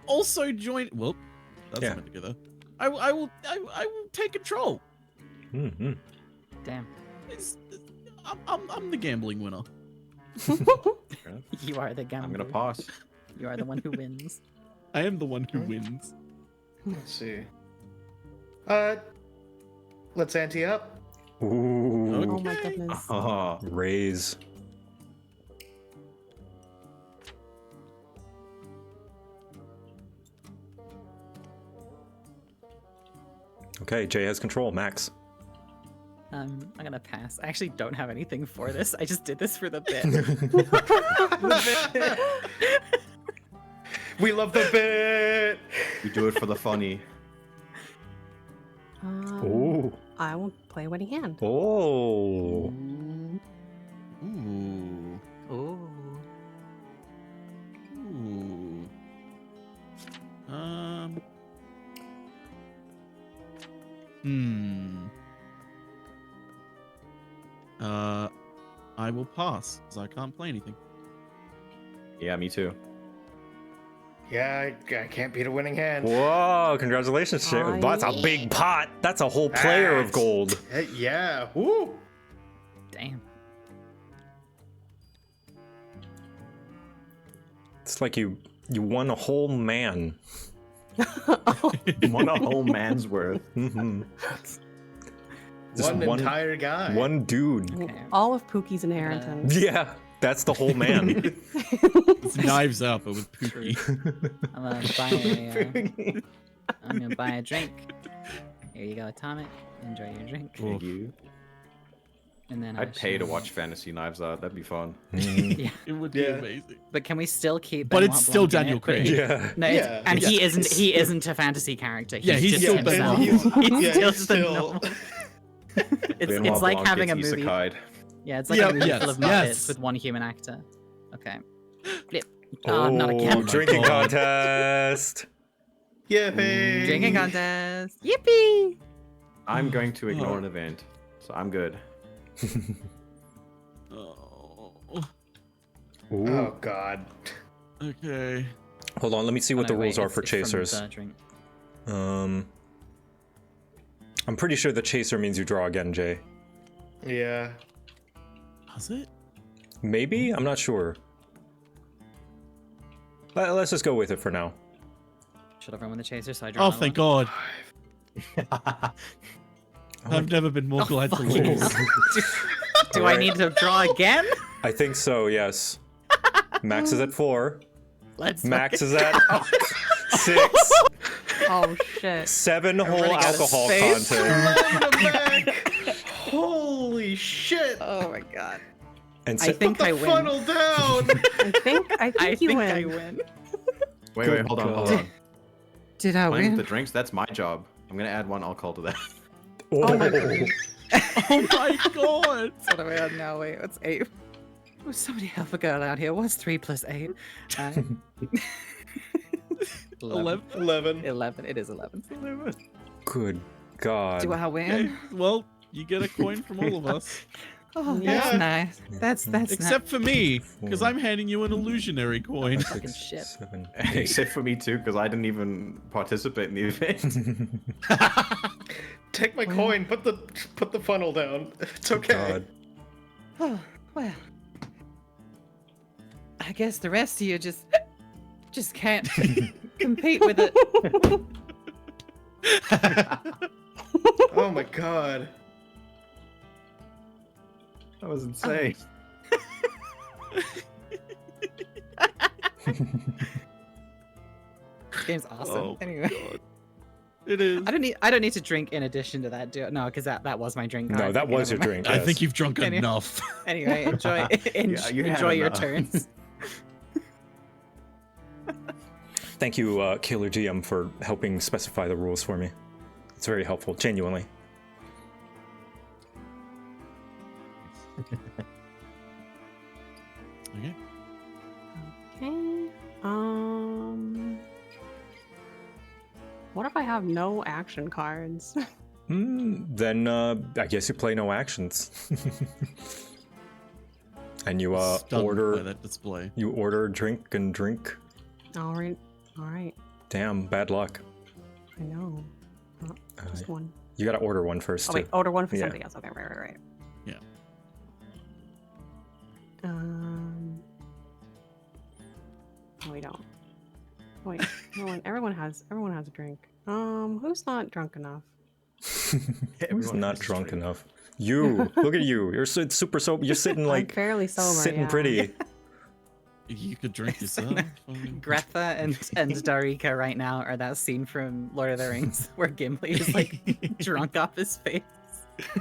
[SPEAKER 22] also join. Well, that's
[SPEAKER 2] Yeah.
[SPEAKER 22] not together. I will take control.
[SPEAKER 2] Mm-hmm.
[SPEAKER 20] Damn.
[SPEAKER 22] I'm the gambling winner.
[SPEAKER 20] You are the gambler.
[SPEAKER 1] I'm gonna pass.
[SPEAKER 20] You are the one who wins.
[SPEAKER 22] I am the one who wins.
[SPEAKER 23] Let's see. Let's ante up.
[SPEAKER 2] Ooh.
[SPEAKER 21] Oh my goodness.
[SPEAKER 2] Raise. Okay, Jay has control. Max.
[SPEAKER 20] I'm gonna pass. I actually don't have anything for this. I just did this for the bit.
[SPEAKER 23] We love the bit.
[SPEAKER 1] We do it for the funny.
[SPEAKER 2] Ooh.
[SPEAKER 21] I will play a winning hand.
[SPEAKER 2] Oh.
[SPEAKER 22] Ooh.
[SPEAKER 20] Ooh.
[SPEAKER 22] Ooh. I will pass because I can't play anything.
[SPEAKER 1] Yeah, me too.
[SPEAKER 23] Yeah, I can't beat a winning hand.
[SPEAKER 2] Whoa, congratulations, Jay.
[SPEAKER 23] Oh,
[SPEAKER 2] That's a big pot. That's a whole player of gold.
[SPEAKER 23] Yeah. Woo.
[SPEAKER 20] Damn.
[SPEAKER 2] It's like you won a whole man.
[SPEAKER 1] Won a whole man's worth.
[SPEAKER 2] Mm-hmm.
[SPEAKER 23] One entire guy.
[SPEAKER 2] One dude.
[SPEAKER 21] All of Pookie's inheritance.
[SPEAKER 2] Yeah, that's the whole man.
[SPEAKER 22] It's Knives Out, but with Pookie.
[SPEAKER 20] I'm gonna buy a drink. Here you go, Atomic. Enjoy your drink.
[SPEAKER 1] Thank you.
[SPEAKER 20] And then
[SPEAKER 1] I'd pay to watch Fantasy Knives Out. That'd be fun.
[SPEAKER 20] Yeah.
[SPEAKER 22] It would be amazing.
[SPEAKER 20] But can we still keep?
[SPEAKER 22] But
[SPEAKER 20] Benoit
[SPEAKER 22] it's still
[SPEAKER 20] Blanc in
[SPEAKER 22] Daniel
[SPEAKER 20] it? But
[SPEAKER 22] Craig.
[SPEAKER 2] Yeah.
[SPEAKER 20] No,
[SPEAKER 23] Yeah.
[SPEAKER 20] and
[SPEAKER 22] Yeah.
[SPEAKER 20] he isn't a fantasy character.
[SPEAKER 22] Yeah, he's
[SPEAKER 20] just
[SPEAKER 22] still
[SPEAKER 20] himself.
[SPEAKER 22] Benoit.
[SPEAKER 20] He's still just a normal. It's
[SPEAKER 1] Benoit
[SPEAKER 20] like
[SPEAKER 1] Blanc
[SPEAKER 20] having a
[SPEAKER 1] gets
[SPEAKER 20] movie.
[SPEAKER 1] isekai'd.
[SPEAKER 20] Yeah, it's like a movie
[SPEAKER 22] yes,
[SPEAKER 20] full of
[SPEAKER 22] yes.
[SPEAKER 20] Muppets with one human actor. Okay. Flip. Oh, not again.
[SPEAKER 2] Drinking contest.
[SPEAKER 23] Yippee!
[SPEAKER 20] Drinking contest. Yippee!
[SPEAKER 1] I'm going to ignore an event, so I'm good.
[SPEAKER 23] Oh God.
[SPEAKER 22] Okay.
[SPEAKER 2] Hold on, let me see what
[SPEAKER 20] Oh,
[SPEAKER 2] the
[SPEAKER 20] no,
[SPEAKER 2] rules
[SPEAKER 20] wait,
[SPEAKER 2] are for
[SPEAKER 20] it's from
[SPEAKER 2] chasers.
[SPEAKER 20] the drink.
[SPEAKER 2] I'm pretty sure the chaser means you draw again, Jay.
[SPEAKER 23] Yeah.
[SPEAKER 22] Does it?
[SPEAKER 2] Maybe? I'm not sure. Let's just go with it for now.
[SPEAKER 20] Should everyone win the chaser? So I draw.
[SPEAKER 22] Oh, thank God. I've never been more glad to lose.
[SPEAKER 20] Do I need to draw again?
[SPEAKER 2] I think so, yes. Max is at 4.
[SPEAKER 20] Let's.
[SPEAKER 2] Max is at 6.
[SPEAKER 21] Oh shit.
[SPEAKER 2] 7 whole
[SPEAKER 20] Everybody got a
[SPEAKER 2] alcohol
[SPEAKER 20] space.
[SPEAKER 2] content.
[SPEAKER 23] Holy shit!
[SPEAKER 20] Oh my God.
[SPEAKER 2] And
[SPEAKER 20] I think
[SPEAKER 23] Put the
[SPEAKER 20] I win.
[SPEAKER 23] funnel down.
[SPEAKER 21] I think you win.
[SPEAKER 20] I win.
[SPEAKER 1] Wait, hold on.
[SPEAKER 20] Did I
[SPEAKER 1] Playing with
[SPEAKER 20] win?
[SPEAKER 1] the drinks, that's my job. I'm gonna add one alcohol to that.
[SPEAKER 2] Oh my
[SPEAKER 22] Oh my God.
[SPEAKER 20] What are we on now? Wait, what's 8? Oh, somebody help a girl out here. What's 3 plus 8?
[SPEAKER 22] 11.
[SPEAKER 20] 11. It is 11.
[SPEAKER 2] Good God.
[SPEAKER 20] Do I win?
[SPEAKER 22] Okay. Well, you get a coin from all of us.
[SPEAKER 20] Oh,
[SPEAKER 23] Yeah.
[SPEAKER 20] that's nice. That's
[SPEAKER 22] Except for me, because I'm handing you an illusionary coin.
[SPEAKER 20] fucking shit.
[SPEAKER 2] 7,
[SPEAKER 1] Except for me too, because I didn't even participate in the event.
[SPEAKER 23] Take my coin. Put the funnel down. It's okay.
[SPEAKER 2] God.
[SPEAKER 20] Oh, well. I guess the rest of you just can't compete with it.
[SPEAKER 23] Oh my God.
[SPEAKER 1] That was insane.
[SPEAKER 20] This game's awesome.
[SPEAKER 22] Oh,
[SPEAKER 20] anyway.
[SPEAKER 22] God. It is.
[SPEAKER 20] I don't need to drink in addition to that, do I? No, because that was my drink.
[SPEAKER 2] No,
[SPEAKER 20] card.
[SPEAKER 2] that
[SPEAKER 20] Okay,
[SPEAKER 2] was your
[SPEAKER 20] never mind.
[SPEAKER 2] drink.
[SPEAKER 22] I
[SPEAKER 2] yes.
[SPEAKER 22] think you've drunk
[SPEAKER 20] Anyway.
[SPEAKER 22] enough.
[SPEAKER 20] Anyway, enjoy
[SPEAKER 1] you had
[SPEAKER 20] enjoy your
[SPEAKER 1] enough.
[SPEAKER 20] turns.
[SPEAKER 2] Thank you, Killer GM, for helping specify the rules for me. It's very helpful, genuinely.
[SPEAKER 22] Okay.
[SPEAKER 21] Okay. What if I have no action cards?
[SPEAKER 2] Then I guess you play no actions. And you
[SPEAKER 22] Stunned
[SPEAKER 2] order
[SPEAKER 22] by that display.
[SPEAKER 2] You order drink and drink.
[SPEAKER 21] All right. All right.
[SPEAKER 2] Damn, bad luck.
[SPEAKER 21] I know. Oh, just one.
[SPEAKER 2] You gotta order one first.
[SPEAKER 21] Oh wait,
[SPEAKER 2] too.
[SPEAKER 21] order one for
[SPEAKER 2] Yeah.
[SPEAKER 21] somebody else. Okay, right.
[SPEAKER 22] Yeah.
[SPEAKER 21] Oh, we don't. Wait, everyone has a drink. Who's not drunk enough?
[SPEAKER 2] Who's not drunk enough? You. Look at you. You're super sober. You're sitting like
[SPEAKER 21] I'm fairly sober.
[SPEAKER 2] sitting
[SPEAKER 21] yeah.
[SPEAKER 2] pretty.
[SPEAKER 22] You could drink yourself.
[SPEAKER 20] Greta and Darika right now are that scene from Lord of the Rings where Gimli is like drunk off his face.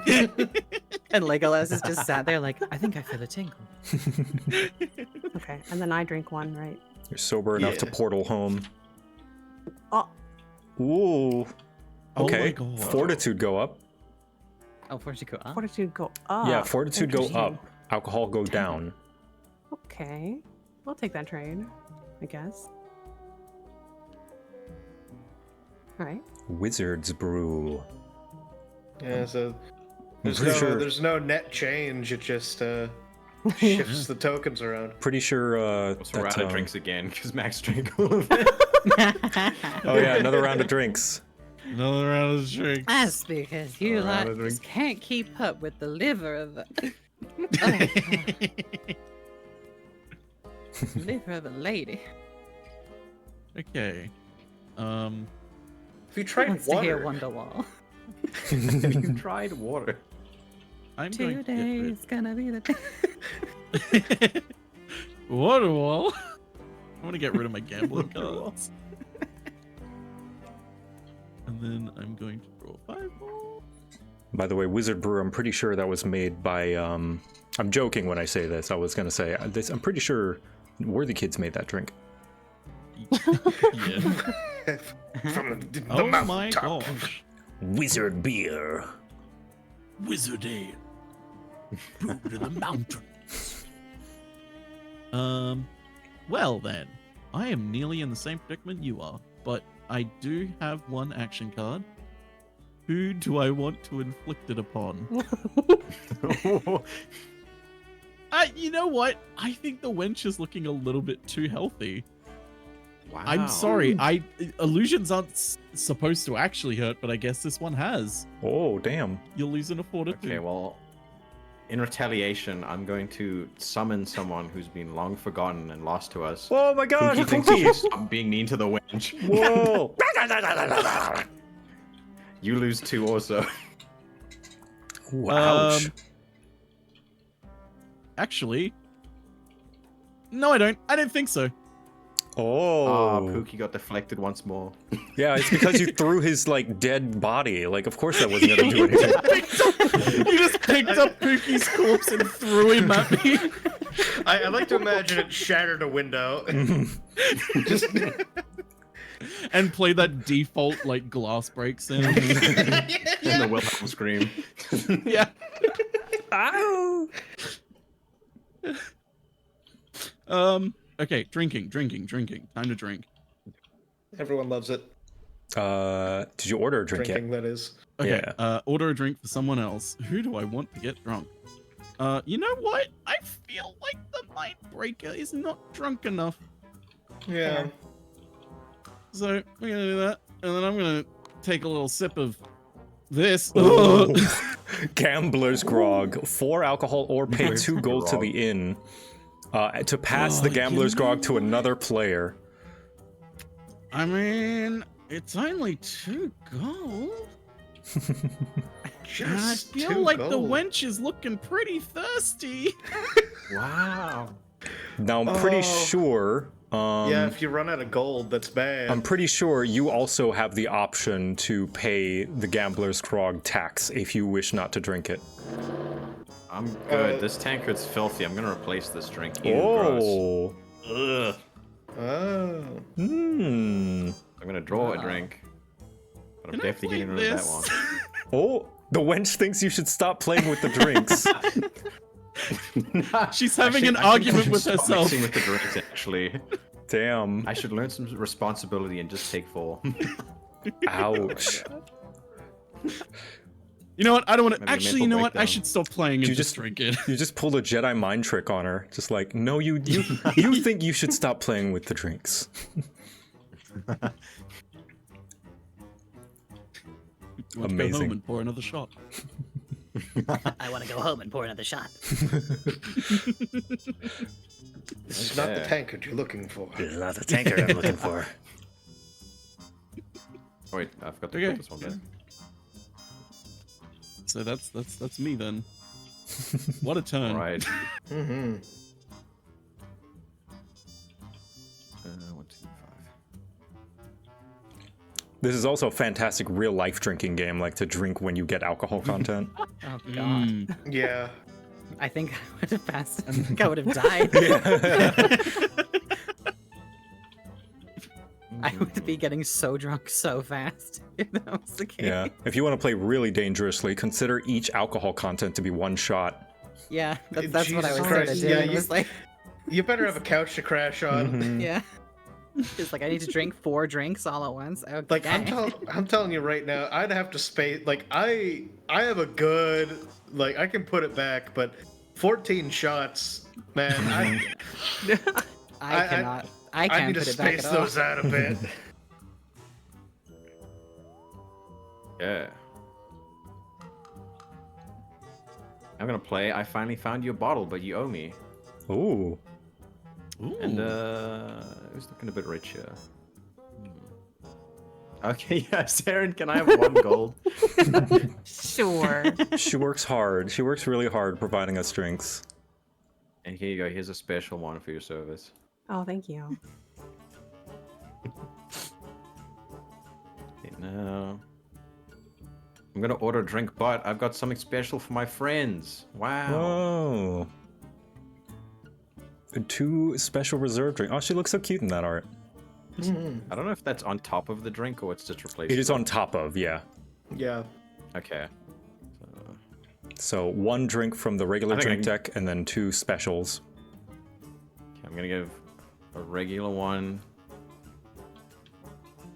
[SPEAKER 20] And Legolas is just sat there like, I think I feel a tingle.
[SPEAKER 21] Okay, and then I drink one, right?
[SPEAKER 2] You're sober enough to portal home.
[SPEAKER 21] Oh.
[SPEAKER 2] Ooh.
[SPEAKER 22] Oh
[SPEAKER 2] Okay.
[SPEAKER 22] my God.
[SPEAKER 2] Fortitude go up.
[SPEAKER 20] Oh, Fortitude go up?
[SPEAKER 21] Fortitude go up.
[SPEAKER 2] Yeah, fortitude go
[SPEAKER 21] Interesting.
[SPEAKER 2] up. Alcohol go down.
[SPEAKER 21] Okay, I'll take that trade, I guess. All right.
[SPEAKER 2] Wizard's brew.
[SPEAKER 23] Yeah, so there's
[SPEAKER 2] pretty
[SPEAKER 23] no
[SPEAKER 2] sure-
[SPEAKER 23] there's no net change. It just shifts the tokens around.
[SPEAKER 2] Pretty sure
[SPEAKER 1] What's a round of
[SPEAKER 2] um,
[SPEAKER 1] drinks again? Because Max drank all of it.
[SPEAKER 2] Oh yeah, another round of drinks.
[SPEAKER 22] Another round of drinks.
[SPEAKER 20] That's because you
[SPEAKER 1] All right,
[SPEAKER 20] like
[SPEAKER 1] drink.
[SPEAKER 20] just can't keep up with the liver of the... Liver of a lady.
[SPEAKER 22] Okay.
[SPEAKER 23] Have you
[SPEAKER 20] Who
[SPEAKER 23] tried
[SPEAKER 20] wants to hear
[SPEAKER 23] water?
[SPEAKER 20] Wonderwall?
[SPEAKER 1] You tried water.
[SPEAKER 22] I'm going to
[SPEAKER 20] Today
[SPEAKER 22] get
[SPEAKER 20] is gonna be the day.
[SPEAKER 22] rid Waterwall. I want to get rid of my gambling cards. And then I'm going to draw 5 more.
[SPEAKER 2] By the way, Wizard Brew, I'm pretty sure that was made by. I'm joking when I say this. I was gonna say this. I'm pretty sure Worthy Kids made that drink.
[SPEAKER 22] Yeah.
[SPEAKER 23] From the
[SPEAKER 22] Oh my
[SPEAKER 23] mountaintop.
[SPEAKER 22] gosh.
[SPEAKER 2] Wizard beer.
[SPEAKER 22] Wizard Ale. Brewed to the mountains. Well then, I am nearly in the same predicament you are, but I do have one action card. Who do I want to inflict it upon? You know what? I think the wench is looking a little bit too healthy.
[SPEAKER 1] Wow.
[SPEAKER 22] I'm sorry. Illusions aren't supposed to actually hurt, but I guess this one has.
[SPEAKER 2] Oh, damn.
[SPEAKER 22] You're losing a fortitude.
[SPEAKER 1] Okay, well, in retaliation, I'm going to summon someone who's been long forgotten and lost to us.
[SPEAKER 2] Oh my god!
[SPEAKER 1] Who thinks he should stop being mean to the wench.
[SPEAKER 2] Whoa!
[SPEAKER 1] You lose 2 also.
[SPEAKER 2] Ouch.
[SPEAKER 22] Actually, no, I don't. I don't think so.
[SPEAKER 2] Oh.
[SPEAKER 1] Pookie got deflected once more.
[SPEAKER 2] Yeah, it's because you threw his like dead body. Like, of course that wasn't gonna do anything.
[SPEAKER 22] You just picked up Pookie's corpse and threw him at me.
[SPEAKER 23] I like to imagine it shattered a window. Just
[SPEAKER 22] and played that default like glass break sound.
[SPEAKER 1] And the Wilhelm scream.
[SPEAKER 22] Yeah.
[SPEAKER 2] Ow!
[SPEAKER 22] Okay, drinking. Time to drink.
[SPEAKER 23] everyone loves it.
[SPEAKER 2] Did you order a drink
[SPEAKER 23] Drinking,
[SPEAKER 2] yet?
[SPEAKER 23] that is.
[SPEAKER 22] Okay,
[SPEAKER 2] Yeah.
[SPEAKER 22] order a drink for someone else. Who do I want to get drunk? You know what? I feel like the Mindbreaker is not drunk enough.
[SPEAKER 23] Yeah.
[SPEAKER 22] So we're gonna do that, and then I'm gonna take a little sip of this.
[SPEAKER 2] Gambler's grog, 4 alcohol or pay 2 gold to the inn to pass the gambler's grog to another player.
[SPEAKER 22] I mean, it's only 2 gold. I feel like the wench is looking pretty thirsty.
[SPEAKER 1] Wow.
[SPEAKER 2] Now I'm pretty sure.
[SPEAKER 23] Yeah, if you run out of gold, that's bad.
[SPEAKER 2] I'm pretty sure you also have the option to pay the gambler's grog tax if you wish not to drink it.
[SPEAKER 1] I'm good. This tankard's filthy. I'm gonna replace this drink. Ew, gross. Ugh.
[SPEAKER 23] Oh.
[SPEAKER 2] Hmm.
[SPEAKER 1] I'm gonna draw a drink. But I'm definitely getting rid of that one.
[SPEAKER 2] Oh, the wench thinks you should stop playing with the drinks.
[SPEAKER 22] She's having an argument with herself.
[SPEAKER 1] Mixing with the drinks, actually.
[SPEAKER 2] Damn.
[SPEAKER 1] I should learn some responsibility and just take 4.
[SPEAKER 2] Ouch.
[SPEAKER 22] You know what? I don't want to.
[SPEAKER 1] Maybe a
[SPEAKER 22] Actually, you
[SPEAKER 1] mental
[SPEAKER 22] know what? I
[SPEAKER 1] breakdown.
[SPEAKER 22] should stop playing and just drink it.
[SPEAKER 2] You just pulled a Jedi mind trick on her. Just like, no, you think you should stop playing with the drinks.
[SPEAKER 22] You want to go home and pour another shot.
[SPEAKER 8] I want to go home and pour another shot.
[SPEAKER 23] This is not the tankard you're looking for.
[SPEAKER 2] This is not the tankard I'm looking for.
[SPEAKER 1] Oh, wait, I forgot to put this one back.
[SPEAKER 22] So that's me then. What a turn!
[SPEAKER 1] Right.
[SPEAKER 23] Mm-hmm.
[SPEAKER 1] 1, 2, 5.
[SPEAKER 2] This is also a fantastic real life drinking game, like to drink when you get alcohol content.
[SPEAKER 20] Oh god.
[SPEAKER 23] Yeah.
[SPEAKER 20] I think I would have passed. I think I would have died. I would be getting so drunk so fast if that was the case.
[SPEAKER 2] Yeah. If you want to play really dangerously, consider each alcohol content to be 1 shot.
[SPEAKER 20] Yeah, that's what I was
[SPEAKER 23] Jesus
[SPEAKER 20] sort of
[SPEAKER 23] Christ,
[SPEAKER 20] doing.
[SPEAKER 23] yeah,
[SPEAKER 20] It was like,
[SPEAKER 23] You better have a couch to crash on.
[SPEAKER 2] Mhm.
[SPEAKER 20] yeah. It's like I need to drink 4 drinks all at once. Okay.
[SPEAKER 23] Like I'm telling you right now, I'd have to space. Like I have a good, like I can put it back, but 14 shots, man.
[SPEAKER 20] I cannot. I can't
[SPEAKER 23] need
[SPEAKER 20] put
[SPEAKER 23] to
[SPEAKER 20] it back
[SPEAKER 23] space
[SPEAKER 20] at all.
[SPEAKER 23] those out a bit.
[SPEAKER 1] Yeah. I'm gonna play. I finally found you a bottle, but you owe me.
[SPEAKER 2] Ooh.
[SPEAKER 1] And who's looking a bit richer? Okay, yeah, Saren, can I have 1 gold?
[SPEAKER 21] Sure.
[SPEAKER 2] She works hard. She works really hard providing us drinks.
[SPEAKER 1] And here you go. Here's a special one for your service.
[SPEAKER 21] Oh, thank you.
[SPEAKER 1] Okay, now I'm gonna order a drink, but I've got something special for my friends. Wow.
[SPEAKER 2] Whoa. 2 special reserve drink. Oh, she looks so cute in that art.
[SPEAKER 1] I don't know if that's on top of the drink or it's just replaced.
[SPEAKER 2] It is on top of, yeah.
[SPEAKER 23] Yeah.
[SPEAKER 1] Okay.
[SPEAKER 2] So 1 drink from the regular drink deck, and then 2 specials.
[SPEAKER 1] Okay, I'm gonna give a regular one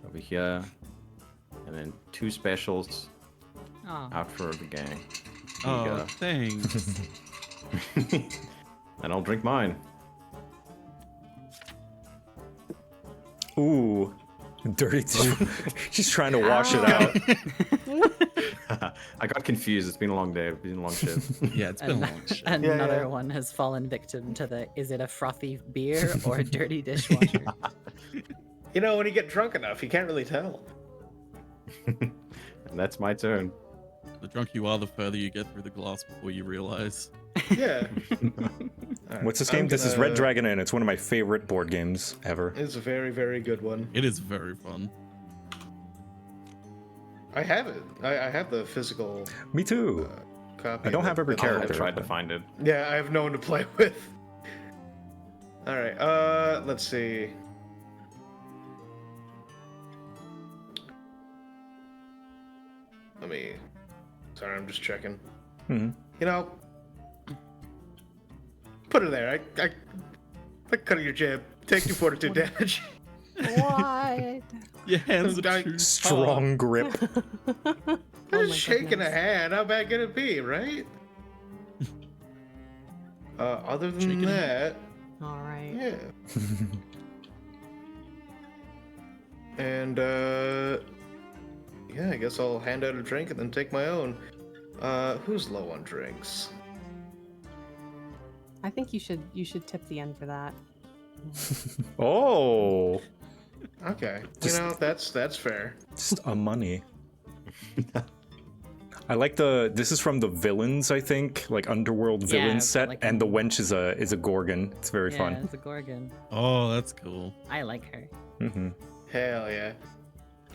[SPEAKER 1] over here, and then 2 specials out for the gang. Here you go.
[SPEAKER 22] Thanks.
[SPEAKER 1] And I'll drink mine.
[SPEAKER 2] Ooh, dirty tissue. She's trying to wash it out.
[SPEAKER 1] I got confused. It's been a long day. It's been a long shift.
[SPEAKER 22] Yeah, it's been a long shift.
[SPEAKER 20] Another one has fallen victim to the is it a frothy beer or a dirty dishwasher?
[SPEAKER 23] You know, when you get drunk enough, you can't really tell.
[SPEAKER 1] And that's my turn.
[SPEAKER 22] The drunk you are, the further you get through the glass before you realize.
[SPEAKER 23] Yeah.
[SPEAKER 2] What's this game? This is Red Dragon Inn. It's one of my favorite board games ever.
[SPEAKER 23] It's a very, very good one.
[SPEAKER 22] It is very fun.
[SPEAKER 23] I have it. I have the physical.
[SPEAKER 2] Me too.
[SPEAKER 23] Copy.
[SPEAKER 2] I don't have every character.
[SPEAKER 1] I tried to find it.
[SPEAKER 23] Yeah, I have no one to play with. All right. Let's see. Let me. Sorry, I'm just checking.
[SPEAKER 2] Mm-hmm.
[SPEAKER 23] You know, put it there. I cut your jib. Take 2 fortitude damage.
[SPEAKER 21] What?
[SPEAKER 22] Your hands are too
[SPEAKER 2] strong grip.
[SPEAKER 23] Just shaking a hand. How bad can it be, right? Other than that,
[SPEAKER 21] All right.
[SPEAKER 23] yeah. And yeah, I guess I'll hand out a drink and then take my own. Who's low on drinks?
[SPEAKER 21] I think you should tip the end for that.
[SPEAKER 2] Oh.
[SPEAKER 23] Okay.
[SPEAKER 2] Just-
[SPEAKER 23] You know, that's fair.
[SPEAKER 2] Just a money. I like this is from the Villains, I think, like Underworld
[SPEAKER 20] Yeah,
[SPEAKER 2] Villains
[SPEAKER 20] but
[SPEAKER 2] set,
[SPEAKER 20] like
[SPEAKER 2] and the wench is a Gorgon. It's very
[SPEAKER 20] Yeah,
[SPEAKER 2] fun.
[SPEAKER 20] it's a Gorgon.
[SPEAKER 22] Oh, that's cool.
[SPEAKER 20] I like her.
[SPEAKER 2] Mm-hmm.
[SPEAKER 23] Hell yeah.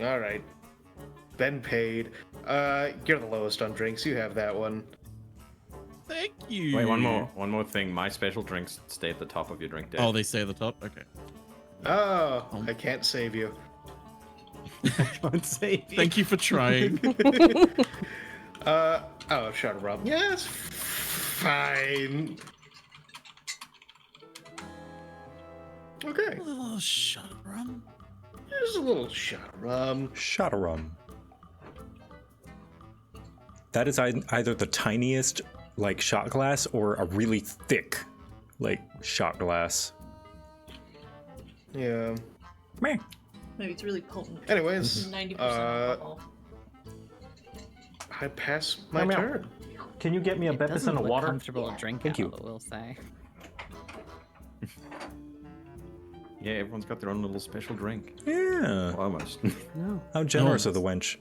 [SPEAKER 23] All right. Been paid. You're the lowest on drinks. You have that one.
[SPEAKER 22] Thank you.
[SPEAKER 1] Wait, one more thing. My special drinks stay at the top of your drink deck.
[SPEAKER 22] Oh, they stay at the top? Okay.
[SPEAKER 23] Oh, I can't save you.
[SPEAKER 1] Can't save you.
[SPEAKER 22] Thank you for trying.
[SPEAKER 23] Oh, shot of rum. Yeah, it's fine. Okay.
[SPEAKER 22] A little shot of rum.
[SPEAKER 23] Just a little shot of rum.
[SPEAKER 2] Shot of rum. That is either the tiniest, like, shot glass or a really thick, like, shot glass.
[SPEAKER 23] Yeah.
[SPEAKER 2] Meh.
[SPEAKER 4] Maybe it's really potent.
[SPEAKER 23] Anyways,
[SPEAKER 4] 90% alcohol.
[SPEAKER 23] I pass my
[SPEAKER 2] Meow, meow.
[SPEAKER 23] turn.
[SPEAKER 2] Can you get me a
[SPEAKER 20] It
[SPEAKER 2] Beppis
[SPEAKER 20] doesn't
[SPEAKER 2] and a
[SPEAKER 20] look
[SPEAKER 2] water?
[SPEAKER 20] comfortable to drink
[SPEAKER 2] Thank
[SPEAKER 20] out,
[SPEAKER 2] you.
[SPEAKER 20] I will say.
[SPEAKER 1] Yeah, everyone's got their own little special drink.
[SPEAKER 2] Yeah.
[SPEAKER 1] Well, almost.
[SPEAKER 21] No.
[SPEAKER 2] How generous of the wench.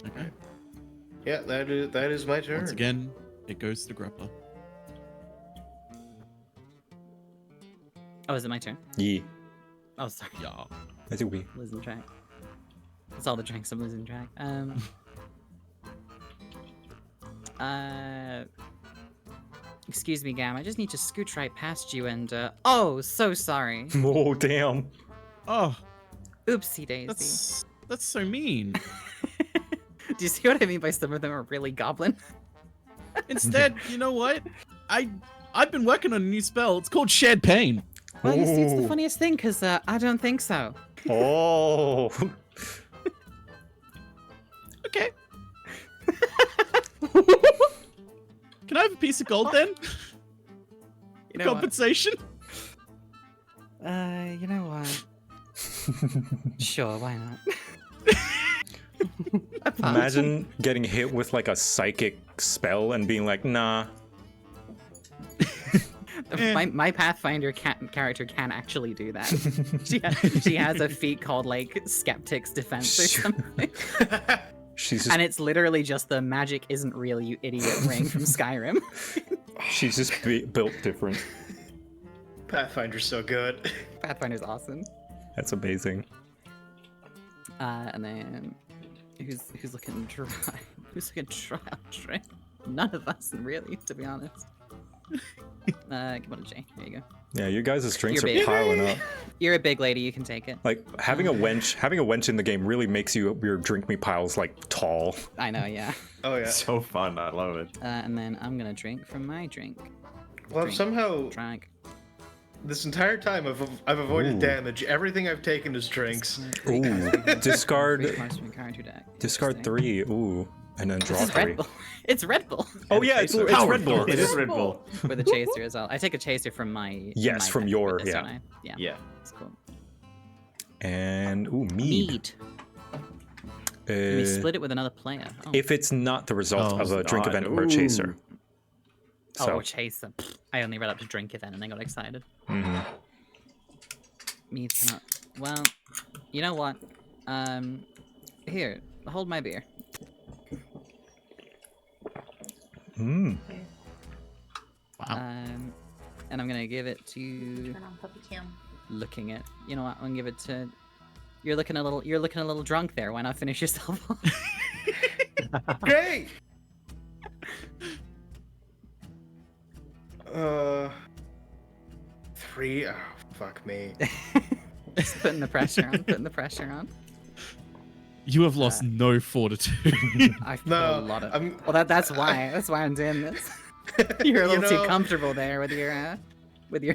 [SPEAKER 22] Okay.
[SPEAKER 23] Yeah, that is my turn.
[SPEAKER 22] Once again, it goes to Grappa.
[SPEAKER 20] Oh, is it my turn?
[SPEAKER 2] Yeah.
[SPEAKER 20] Oh, sorry.
[SPEAKER 22] Yeah.
[SPEAKER 2] I think we.
[SPEAKER 20] Losing track. It's all the drinks I'm losing track. Excuse me, Gam. I just need to scooch right past you and, oh, so sorry.
[SPEAKER 2] Oh, damn.
[SPEAKER 22] Oh.
[SPEAKER 20] Oopsie daisy.
[SPEAKER 22] That's so mean.
[SPEAKER 20] Do you see what I mean by some of them are really goblin?
[SPEAKER 22] Instead, you know what? I've been working on a new spell. It's called Shared Pain.
[SPEAKER 20] Well, you see, it's the funniest thing, because I don't think so.
[SPEAKER 2] Oh.
[SPEAKER 22] Okay. Can I have a piece of gold then?
[SPEAKER 20] You know what?
[SPEAKER 22] Compensation?
[SPEAKER 20] You know what? Sure, why not?
[SPEAKER 2] Imagine getting hit with like a psychic spell and being like, nah.
[SPEAKER 20] My Pathfinder character can actually do that. she has a feat called like Skeptic's Defense or something. And it's literally just the magic isn't real, you idiot ring from Skyrim.
[SPEAKER 2] She's just built different.
[SPEAKER 23] Pathfinder's so good.
[SPEAKER 20] Pathfinder's awesome.
[SPEAKER 2] That's amazing.
[SPEAKER 20] And then who's looking dry? Who's looking dry? None of us, really, to be honest. Come on, Jay. There you go.
[SPEAKER 2] Yeah, you guys' drinks
[SPEAKER 20] You're
[SPEAKER 2] are piling up.
[SPEAKER 20] You're a big lady. You can take it.
[SPEAKER 2] Like having a wench in the game really makes your drink me piles like tall.
[SPEAKER 20] I know, yeah.
[SPEAKER 23] Oh yeah.
[SPEAKER 1] So fun. I love it.
[SPEAKER 20] And then I'm gonna drink from my drink.
[SPEAKER 23] Well,
[SPEAKER 20] Drink.
[SPEAKER 23] somehow
[SPEAKER 20] Drink.
[SPEAKER 23] this entire time I've avoided damage. Everything I've taken is drinks.
[SPEAKER 2] Ooh, discard.
[SPEAKER 20] 3 cards from your card to deck.
[SPEAKER 2] Discard 3. Ooh, and then draw
[SPEAKER 20] This is
[SPEAKER 2] 3.
[SPEAKER 20] Red Bull. It's Red Bull.
[SPEAKER 2] Oh yeah, it's Red Bull.
[SPEAKER 1] It is Red Bull.
[SPEAKER 20] With a chaser as well. I take a chaser from my.
[SPEAKER 2] Yes, from your
[SPEAKER 20] this, don't I? Yeah.
[SPEAKER 1] Yeah.
[SPEAKER 20] That's cool.
[SPEAKER 2] And ooh, mead.
[SPEAKER 20] Can we split it with another player? Oh.
[SPEAKER 2] If it's not the result of a drink event or a chaser.
[SPEAKER 20] Oh, chaser. Pfft, I only read up to drink event and then got excited.
[SPEAKER 2] Mm-hmm.
[SPEAKER 20] Mead cannot. Well, you know what? Here, hold my beer.
[SPEAKER 2] Mm.
[SPEAKER 20] Wow. And I'm gonna give it to.
[SPEAKER 5] Turn on puppy cam.
[SPEAKER 20] Looking at. You know what? I'm gonna give it to. You're looking a little drunk there. Why not finish yourself off?
[SPEAKER 23] Great. 3. Oh, fuck me.
[SPEAKER 20] Just putting the pressure on.
[SPEAKER 22] You have lost no fortitude.
[SPEAKER 20] I've put a lot of. Well, that's why I'm doing this. You're a little too comfortable there with your 20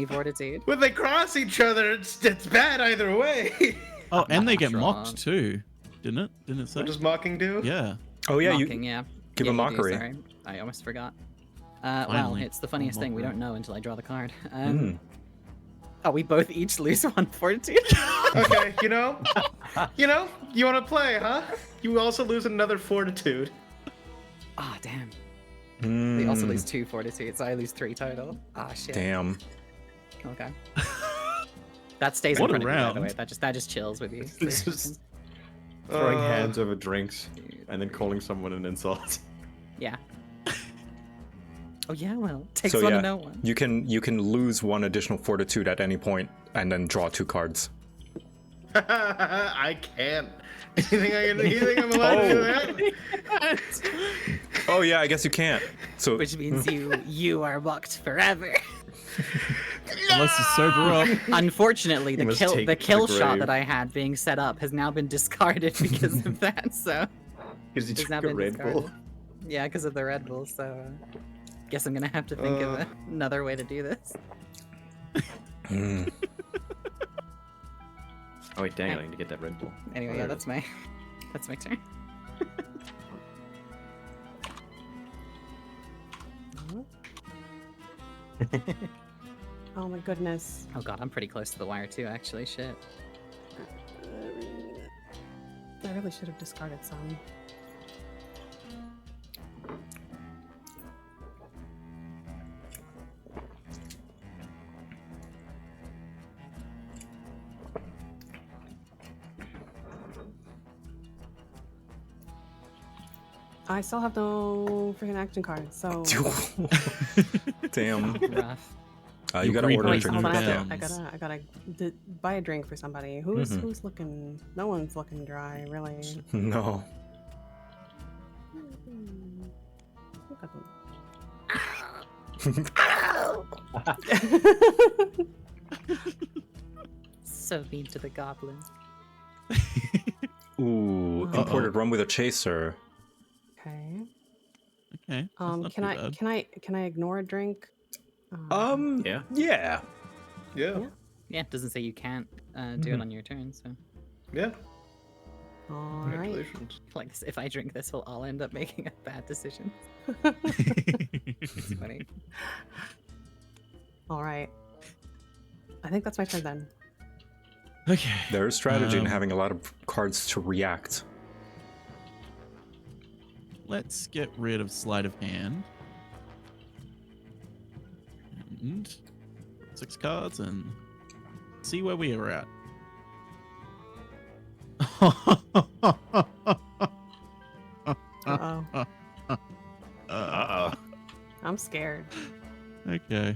[SPEAKER 20] fortitude.
[SPEAKER 23] When they cross each other, it's bad either way.
[SPEAKER 22] Oh, and they get mocked too, didn't it? Didn't it say?
[SPEAKER 23] What does mocking do?
[SPEAKER 22] Yeah.
[SPEAKER 2] Oh yeah,
[SPEAKER 20] Mocking, yeah.
[SPEAKER 2] give a
[SPEAKER 20] you do,
[SPEAKER 2] mockery.
[SPEAKER 20] sorry. I almost forgot. Well,
[SPEAKER 22] Finally,
[SPEAKER 20] it's the funniest thing. We
[SPEAKER 22] mockery.
[SPEAKER 20] don't know until I draw the card. Oh, we both each lose 1 fortitude.
[SPEAKER 23] Okay, you want to play, huh? You also lose another fortitude.
[SPEAKER 20] Ah, damn. We also lose 2 fortitude, so I lose 3 total. Ah, shit.
[SPEAKER 2] Damn.
[SPEAKER 20] Okay. That stays
[SPEAKER 22] What
[SPEAKER 20] in front
[SPEAKER 22] a
[SPEAKER 20] of me, by the way.
[SPEAKER 22] round.
[SPEAKER 20] That just chills with you.
[SPEAKER 1] This is throwing hands over drinks and then calling someone an insult.
[SPEAKER 20] Yeah. Oh yeah, well, takes
[SPEAKER 2] So
[SPEAKER 20] one
[SPEAKER 2] yeah,
[SPEAKER 20] to know one.
[SPEAKER 2] you can lose 1 additional fortitude at any point and then draw 2 cards.
[SPEAKER 23] I can't. You think I'm allowed to do that?
[SPEAKER 2] Oh yeah, I guess you can't. So
[SPEAKER 20] Which means you are mocked forever.
[SPEAKER 22] Unless you sober up.
[SPEAKER 20] Unfortunately, the
[SPEAKER 1] must
[SPEAKER 20] kill
[SPEAKER 1] take
[SPEAKER 20] the
[SPEAKER 1] to
[SPEAKER 20] kill
[SPEAKER 1] the
[SPEAKER 20] shot
[SPEAKER 1] grave.
[SPEAKER 20] that I had being set up has now been discarded because of that. So
[SPEAKER 1] Because you
[SPEAKER 20] it's
[SPEAKER 1] took
[SPEAKER 20] now
[SPEAKER 1] a
[SPEAKER 20] been
[SPEAKER 1] Red Bull.
[SPEAKER 20] discarded. Yeah, because of the Red Bull. So guess I'm gonna have to think of another way to do this.
[SPEAKER 1] Oh wait, dang it! I need to get that Red Bull.
[SPEAKER 20] Anyway, yeah, that's my turn.
[SPEAKER 21] Oh my goodness.
[SPEAKER 20] Oh god, I'm pretty close to the wire too, actually. Shit.
[SPEAKER 21] I really should have discarded some. I still have no freaking action cards, so.
[SPEAKER 2] Damn.
[SPEAKER 20] Rough.
[SPEAKER 2] You gotta order a
[SPEAKER 21] Wait,
[SPEAKER 2] drink.
[SPEAKER 21] hold on,
[SPEAKER 2] Yeah.
[SPEAKER 21] I gotta buy a drink for somebody. Who's looking? No one's looking dry, really.
[SPEAKER 2] No.
[SPEAKER 20] So mean to the goblin.
[SPEAKER 2] Ooh, imported rum with a chaser.
[SPEAKER 21] Okay.
[SPEAKER 22] Okay. that's not too bad.
[SPEAKER 21] Can I ignore a drink?
[SPEAKER 2] Yeah. Yeah.
[SPEAKER 23] Yeah.
[SPEAKER 20] Yeah, it doesn't say you can't do it on your turn, so.
[SPEAKER 23] Yeah.
[SPEAKER 21] All right.
[SPEAKER 23] Congratulations.
[SPEAKER 20] Like this, if I drink this, we'll all end up making a bad decision. It's funny.
[SPEAKER 21] All right. I think that's my turn then.
[SPEAKER 22] Okay.
[SPEAKER 2] There's strategy in having a lot of cards to react.
[SPEAKER 22] Let's get rid of sleight of hand. and 6 cards and see where we are at.
[SPEAKER 21] Uh-oh.
[SPEAKER 1] Uh-oh.
[SPEAKER 21] I'm scared.
[SPEAKER 22] Okay.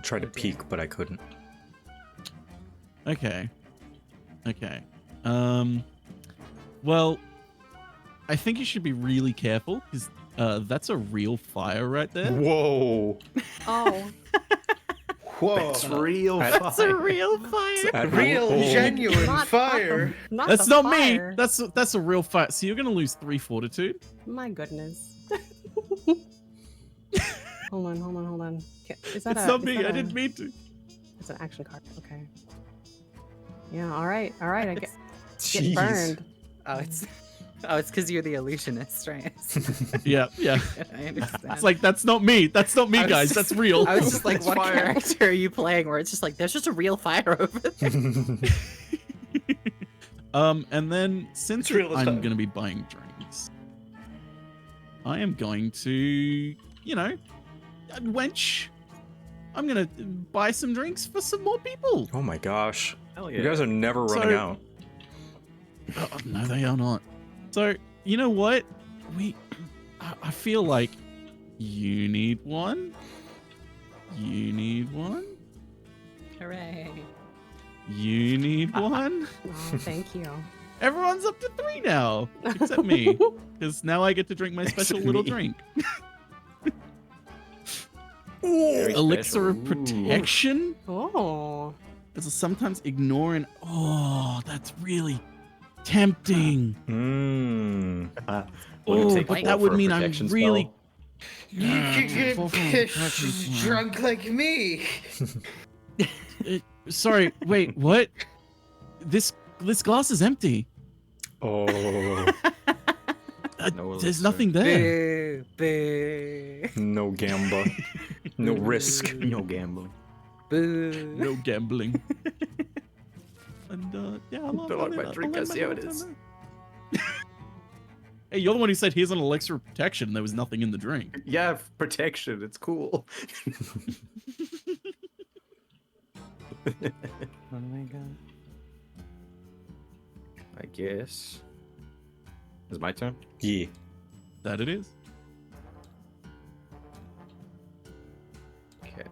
[SPEAKER 2] Tried to peek, but I couldn't.
[SPEAKER 22] Okay. Okay. Well, I think you should be really careful because that's a real fire right there.
[SPEAKER 2] Whoa.
[SPEAKER 21] Oh.
[SPEAKER 23] Whoa.
[SPEAKER 1] That's real fire.
[SPEAKER 20] That's a real fire.
[SPEAKER 23] Real, genuine fire.
[SPEAKER 22] That's not me. That's a real fire. So you're gonna lose 3 fortitude.
[SPEAKER 21] My goodness. Hold on. Is that
[SPEAKER 22] It's
[SPEAKER 21] a,
[SPEAKER 22] not
[SPEAKER 21] is
[SPEAKER 22] me.
[SPEAKER 21] that
[SPEAKER 22] I
[SPEAKER 21] a-
[SPEAKER 22] didn't mean to.
[SPEAKER 21] It's an action card. Okay. Yeah. All right. I get
[SPEAKER 2] Jeez.
[SPEAKER 21] burned.
[SPEAKER 20] Oh, it's because you're the illusionist, right?
[SPEAKER 22] Yeah.
[SPEAKER 20] I understand.
[SPEAKER 22] It's like that's not me. That's not me,
[SPEAKER 20] I was
[SPEAKER 22] guys.
[SPEAKER 20] just-
[SPEAKER 22] That's real.
[SPEAKER 20] I was just like,
[SPEAKER 22] It's
[SPEAKER 20] what
[SPEAKER 22] fire.
[SPEAKER 20] character are you playing? Where it's just like, there's just a real fire over there.
[SPEAKER 22] And then since
[SPEAKER 23] It's real as
[SPEAKER 22] I'm
[SPEAKER 23] hell.
[SPEAKER 22] going to be buying drinks, I am going to, wench. I'm going to buy some drinks for some more people.
[SPEAKER 2] Oh my gosh.
[SPEAKER 1] Hell
[SPEAKER 2] You guys are never running out.
[SPEAKER 22] Oh, no, they are not. So, you know what? I feel like you need one. You need one.
[SPEAKER 20] Hooray.
[SPEAKER 22] You need one.
[SPEAKER 21] Oh, thank you.
[SPEAKER 22] Everyone's up to 3 now, except me, because now I get to drink my special little drink.
[SPEAKER 1] Very
[SPEAKER 22] Elixir
[SPEAKER 1] special.
[SPEAKER 22] of protection.
[SPEAKER 21] Oh.
[SPEAKER 22] This is sometimes ignore and that's really tempting. Oh, but that would mean I'm really.
[SPEAKER 23] You could get pissed drunk like me.
[SPEAKER 22] Sorry, wait, what? This glass is empty.
[SPEAKER 2] Oh.
[SPEAKER 22] There's nothing there.
[SPEAKER 20] Boo.
[SPEAKER 2] No gamba. No risk.
[SPEAKER 1] No gambling.
[SPEAKER 20] Boo.
[SPEAKER 22] No gambling. And yeah, I'll
[SPEAKER 1] Don't like my drink, I see how it is.
[SPEAKER 22] Hey, you're the one who said here's an elixir of protection. There was nothing in the drink.
[SPEAKER 1] Yeah, protection. It's cool.
[SPEAKER 20] Oh my god.
[SPEAKER 1] I guess. Is it my turn?
[SPEAKER 2] Yeah.
[SPEAKER 22] That it is.
[SPEAKER 1] Okay.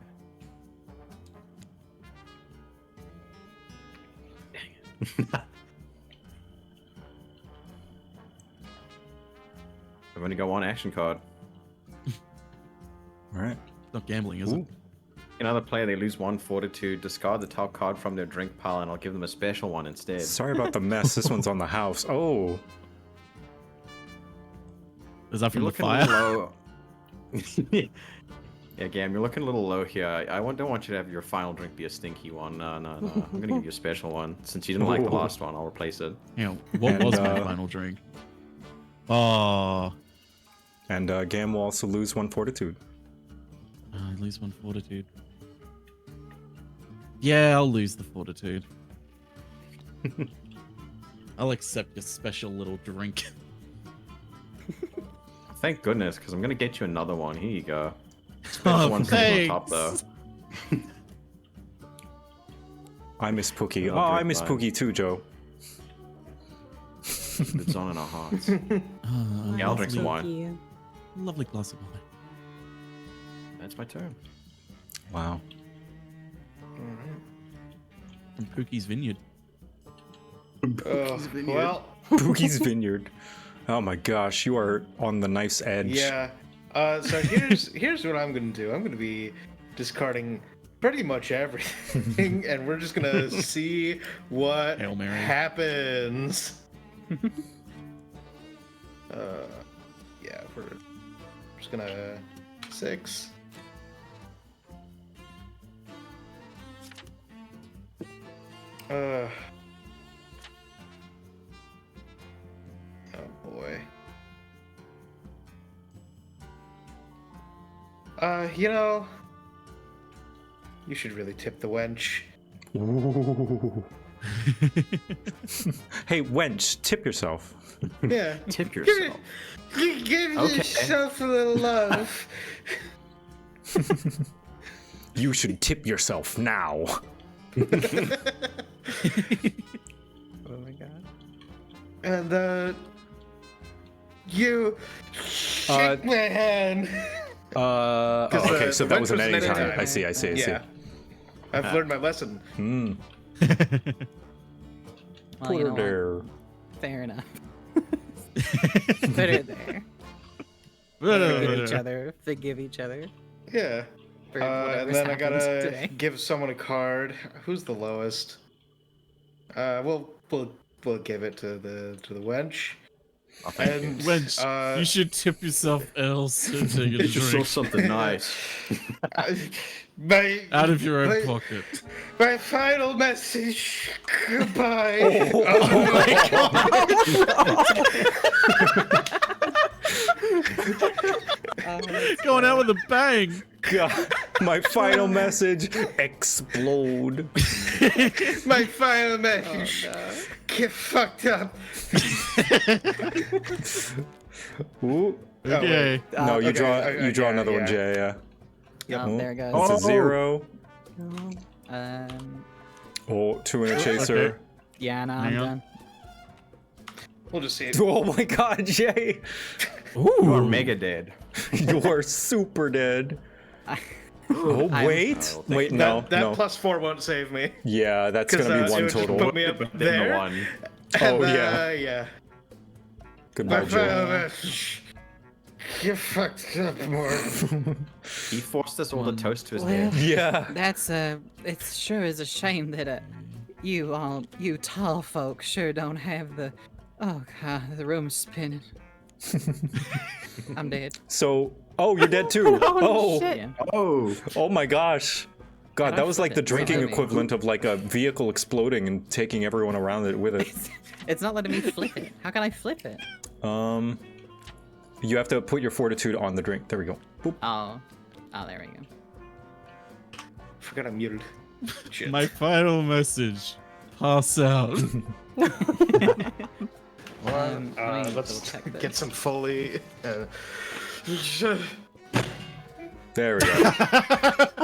[SPEAKER 1] Dang it. I've only got one action card.
[SPEAKER 2] All right.
[SPEAKER 22] It's not gambling, is it?
[SPEAKER 1] Another player, they lose 1 fortitude, discard the top card from their drink pile, and I'll give them a special one instead.
[SPEAKER 2] Sorry about the mess. This one's on the house. Oh.
[SPEAKER 22] Is that from
[SPEAKER 1] You're
[SPEAKER 22] the
[SPEAKER 1] looking a
[SPEAKER 22] fire?
[SPEAKER 1] little low. Yeah, Gam, you're looking a little low here. I don't want you to have your final drink be a stinky one. No. I'm gonna give you a special one. Since you didn't like the last one, I'll replace it.
[SPEAKER 22] Yeah, what was my final drink? Oh.
[SPEAKER 2] And Gam will also lose 1 fortitude.
[SPEAKER 22] I lose 1 fortitude. Yeah, I'll lose the fortitude. I'll accept your special little drink.
[SPEAKER 1] Thank goodness, because I'm gonna get you another one. Here you go. Special
[SPEAKER 22] Oh,
[SPEAKER 1] one's on
[SPEAKER 22] thanks.
[SPEAKER 1] top though.
[SPEAKER 2] I miss Pookie.
[SPEAKER 1] I'll
[SPEAKER 2] Oh, I
[SPEAKER 1] drink
[SPEAKER 2] miss
[SPEAKER 1] mine.
[SPEAKER 2] Pookie too, Joe.
[SPEAKER 1] It's on in our hearts.
[SPEAKER 22] Oh,
[SPEAKER 1] Yeah, I'll drink some wine.
[SPEAKER 22] Lovely glass of wine.
[SPEAKER 1] That's my turn.
[SPEAKER 2] Wow.
[SPEAKER 22] From Pookie's Vineyard.
[SPEAKER 23] Well,
[SPEAKER 2] Pookie's Vineyard. Oh my gosh, you are on the knife's edge.
[SPEAKER 23] yeah. So here's what I'm gonna do. I'm gonna be discarding pretty much everything, and we're just gonna see what
[SPEAKER 22] Hail Mary.
[SPEAKER 23] happens. Yeah, we're just gonna 6. Oh boy. You should really tip the wench.
[SPEAKER 2] Ooh. Hey, wench, tip yourself.
[SPEAKER 23] Yeah.
[SPEAKER 1] Tip
[SPEAKER 23] Give,
[SPEAKER 1] yourself.
[SPEAKER 23] give
[SPEAKER 1] Okay.
[SPEAKER 23] yourself a little love.
[SPEAKER 2] You should tip yourself now.
[SPEAKER 20] Oh my god.
[SPEAKER 23] And you shake my hand.
[SPEAKER 2] Okay, so that was an
[SPEAKER 23] anytime.
[SPEAKER 2] anytime. I see.
[SPEAKER 23] Yeah. I've learned my lesson.
[SPEAKER 20] Well, you know what?
[SPEAKER 2] There.
[SPEAKER 20] Fair enough. Put it there. Forgive each other. Forgive each other.
[SPEAKER 23] Yeah.
[SPEAKER 20] For
[SPEAKER 23] And
[SPEAKER 20] whatever's
[SPEAKER 23] then I
[SPEAKER 20] happened
[SPEAKER 23] gotta
[SPEAKER 20] today.
[SPEAKER 23] give someone a card. Who's the lowest? We'll give it to the wench. And
[SPEAKER 22] Wench, you should tip yourself else and take a
[SPEAKER 1] Get yourself
[SPEAKER 22] drink.
[SPEAKER 1] something nice.
[SPEAKER 22] Out of your own pocket.
[SPEAKER 23] My final message. Goodbye.
[SPEAKER 22] Going out with a bang.
[SPEAKER 2] God, my final message: explode.
[SPEAKER 23] My final message. Get fucked up.
[SPEAKER 2] Ooh.
[SPEAKER 22] Okay.
[SPEAKER 2] No, you
[SPEAKER 23] okay,
[SPEAKER 2] draw
[SPEAKER 23] yeah,
[SPEAKER 2] another one,
[SPEAKER 23] yeah.
[SPEAKER 2] Jay. Yeah.
[SPEAKER 20] Oh, there it goes.
[SPEAKER 2] It's a 0. Oh, 2 and a chaser.
[SPEAKER 22] Okay.
[SPEAKER 20] Yeah, no, I'm done.
[SPEAKER 23] We'll just see it.
[SPEAKER 2] Oh my God, Jay!
[SPEAKER 1] You are mega dead.
[SPEAKER 2] You are super dead. Oh wait, wait, no,
[SPEAKER 23] That
[SPEAKER 2] no.
[SPEAKER 23] +4 won't save me.
[SPEAKER 2] Yeah, that's gonna be
[SPEAKER 23] it
[SPEAKER 2] one
[SPEAKER 23] would just
[SPEAKER 2] total.
[SPEAKER 23] put me up there.
[SPEAKER 1] One.
[SPEAKER 2] Oh
[SPEAKER 23] And,
[SPEAKER 2] yeah.
[SPEAKER 23] yeah.
[SPEAKER 2] Goodbye,
[SPEAKER 23] My
[SPEAKER 2] Jay.
[SPEAKER 23] final message. Get fucked up more.
[SPEAKER 1] He forced us all to toast to his
[SPEAKER 20] Well,
[SPEAKER 1] head.
[SPEAKER 2] Yeah.
[SPEAKER 20] That's it sure is a shame that you tall folk sure don't have the. Oh god, the room's spinning. I'm dead.
[SPEAKER 2] So, oh, you're dead too.
[SPEAKER 21] Oh, shit.
[SPEAKER 20] Yeah.
[SPEAKER 2] Oh my gosh. God, that was like the drinking
[SPEAKER 20] Flip it.
[SPEAKER 2] equivalent of like a vehicle exploding and taking everyone around it with it.
[SPEAKER 20] It's not letting me flip it. How can I flip it?
[SPEAKER 2] You have to put your fortitude on the drink. There we go. Boop.
[SPEAKER 20] Oh, there we go.
[SPEAKER 23] Forgot I'm muted. Shit.
[SPEAKER 22] My final message. Pass out.
[SPEAKER 20] Let me
[SPEAKER 23] Let's
[SPEAKER 20] check
[SPEAKER 23] get
[SPEAKER 20] this.
[SPEAKER 23] some Foley.
[SPEAKER 2] There we go.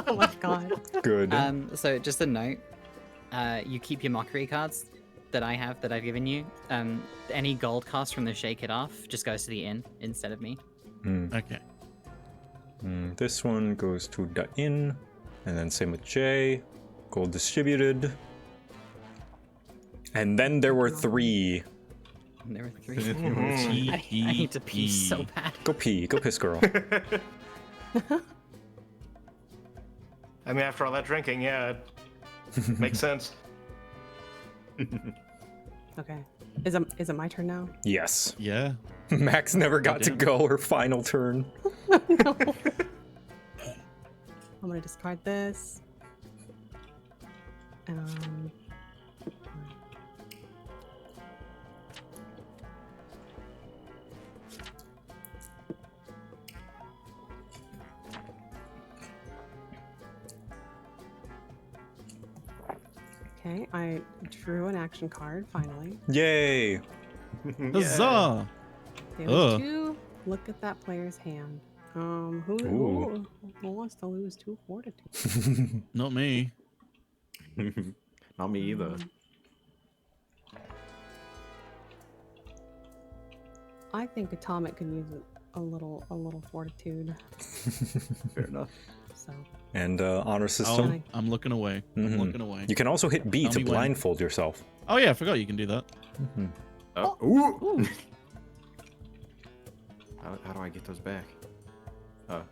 [SPEAKER 21] Oh my god.
[SPEAKER 2] Good.
[SPEAKER 20] So just a note. You keep your mockery cards that I've given you. Any gold cost from the Shake It Off just goes to the inn instead of me.
[SPEAKER 22] Okay.
[SPEAKER 2] This one goes to the inn, and then same with Jay. Gold distributed. And then there were 3.
[SPEAKER 20] There were 3. I need to pee so bad.
[SPEAKER 2] Go pee. Go piss, girl.
[SPEAKER 23] I mean, after all that drinking, yeah, it makes sense.
[SPEAKER 21] Okay. Is it my turn now?
[SPEAKER 2] Yes.
[SPEAKER 22] Yeah.
[SPEAKER 2] Max never got to go her final turn.
[SPEAKER 21] I'm gonna discard this. Okay, I drew an action card finally.
[SPEAKER 2] Yay!
[SPEAKER 22] Huzzah!
[SPEAKER 21] Damage 2. Look at that player's hand. Who wants to lose 2 fortitude?
[SPEAKER 22] Not me.
[SPEAKER 1] Not me either.
[SPEAKER 21] I think Atomic could use a little fortitude.
[SPEAKER 1] Fair enough.
[SPEAKER 21] So.
[SPEAKER 2] And honor system.
[SPEAKER 22] I'm looking away. I'm looking away.
[SPEAKER 2] You can also hit B
[SPEAKER 22] Tell
[SPEAKER 2] to
[SPEAKER 22] me when.
[SPEAKER 2] blindfold yourself.
[SPEAKER 22] Oh yeah, I forgot you can do that.
[SPEAKER 1] Ooh. How do I get those back? Hold on.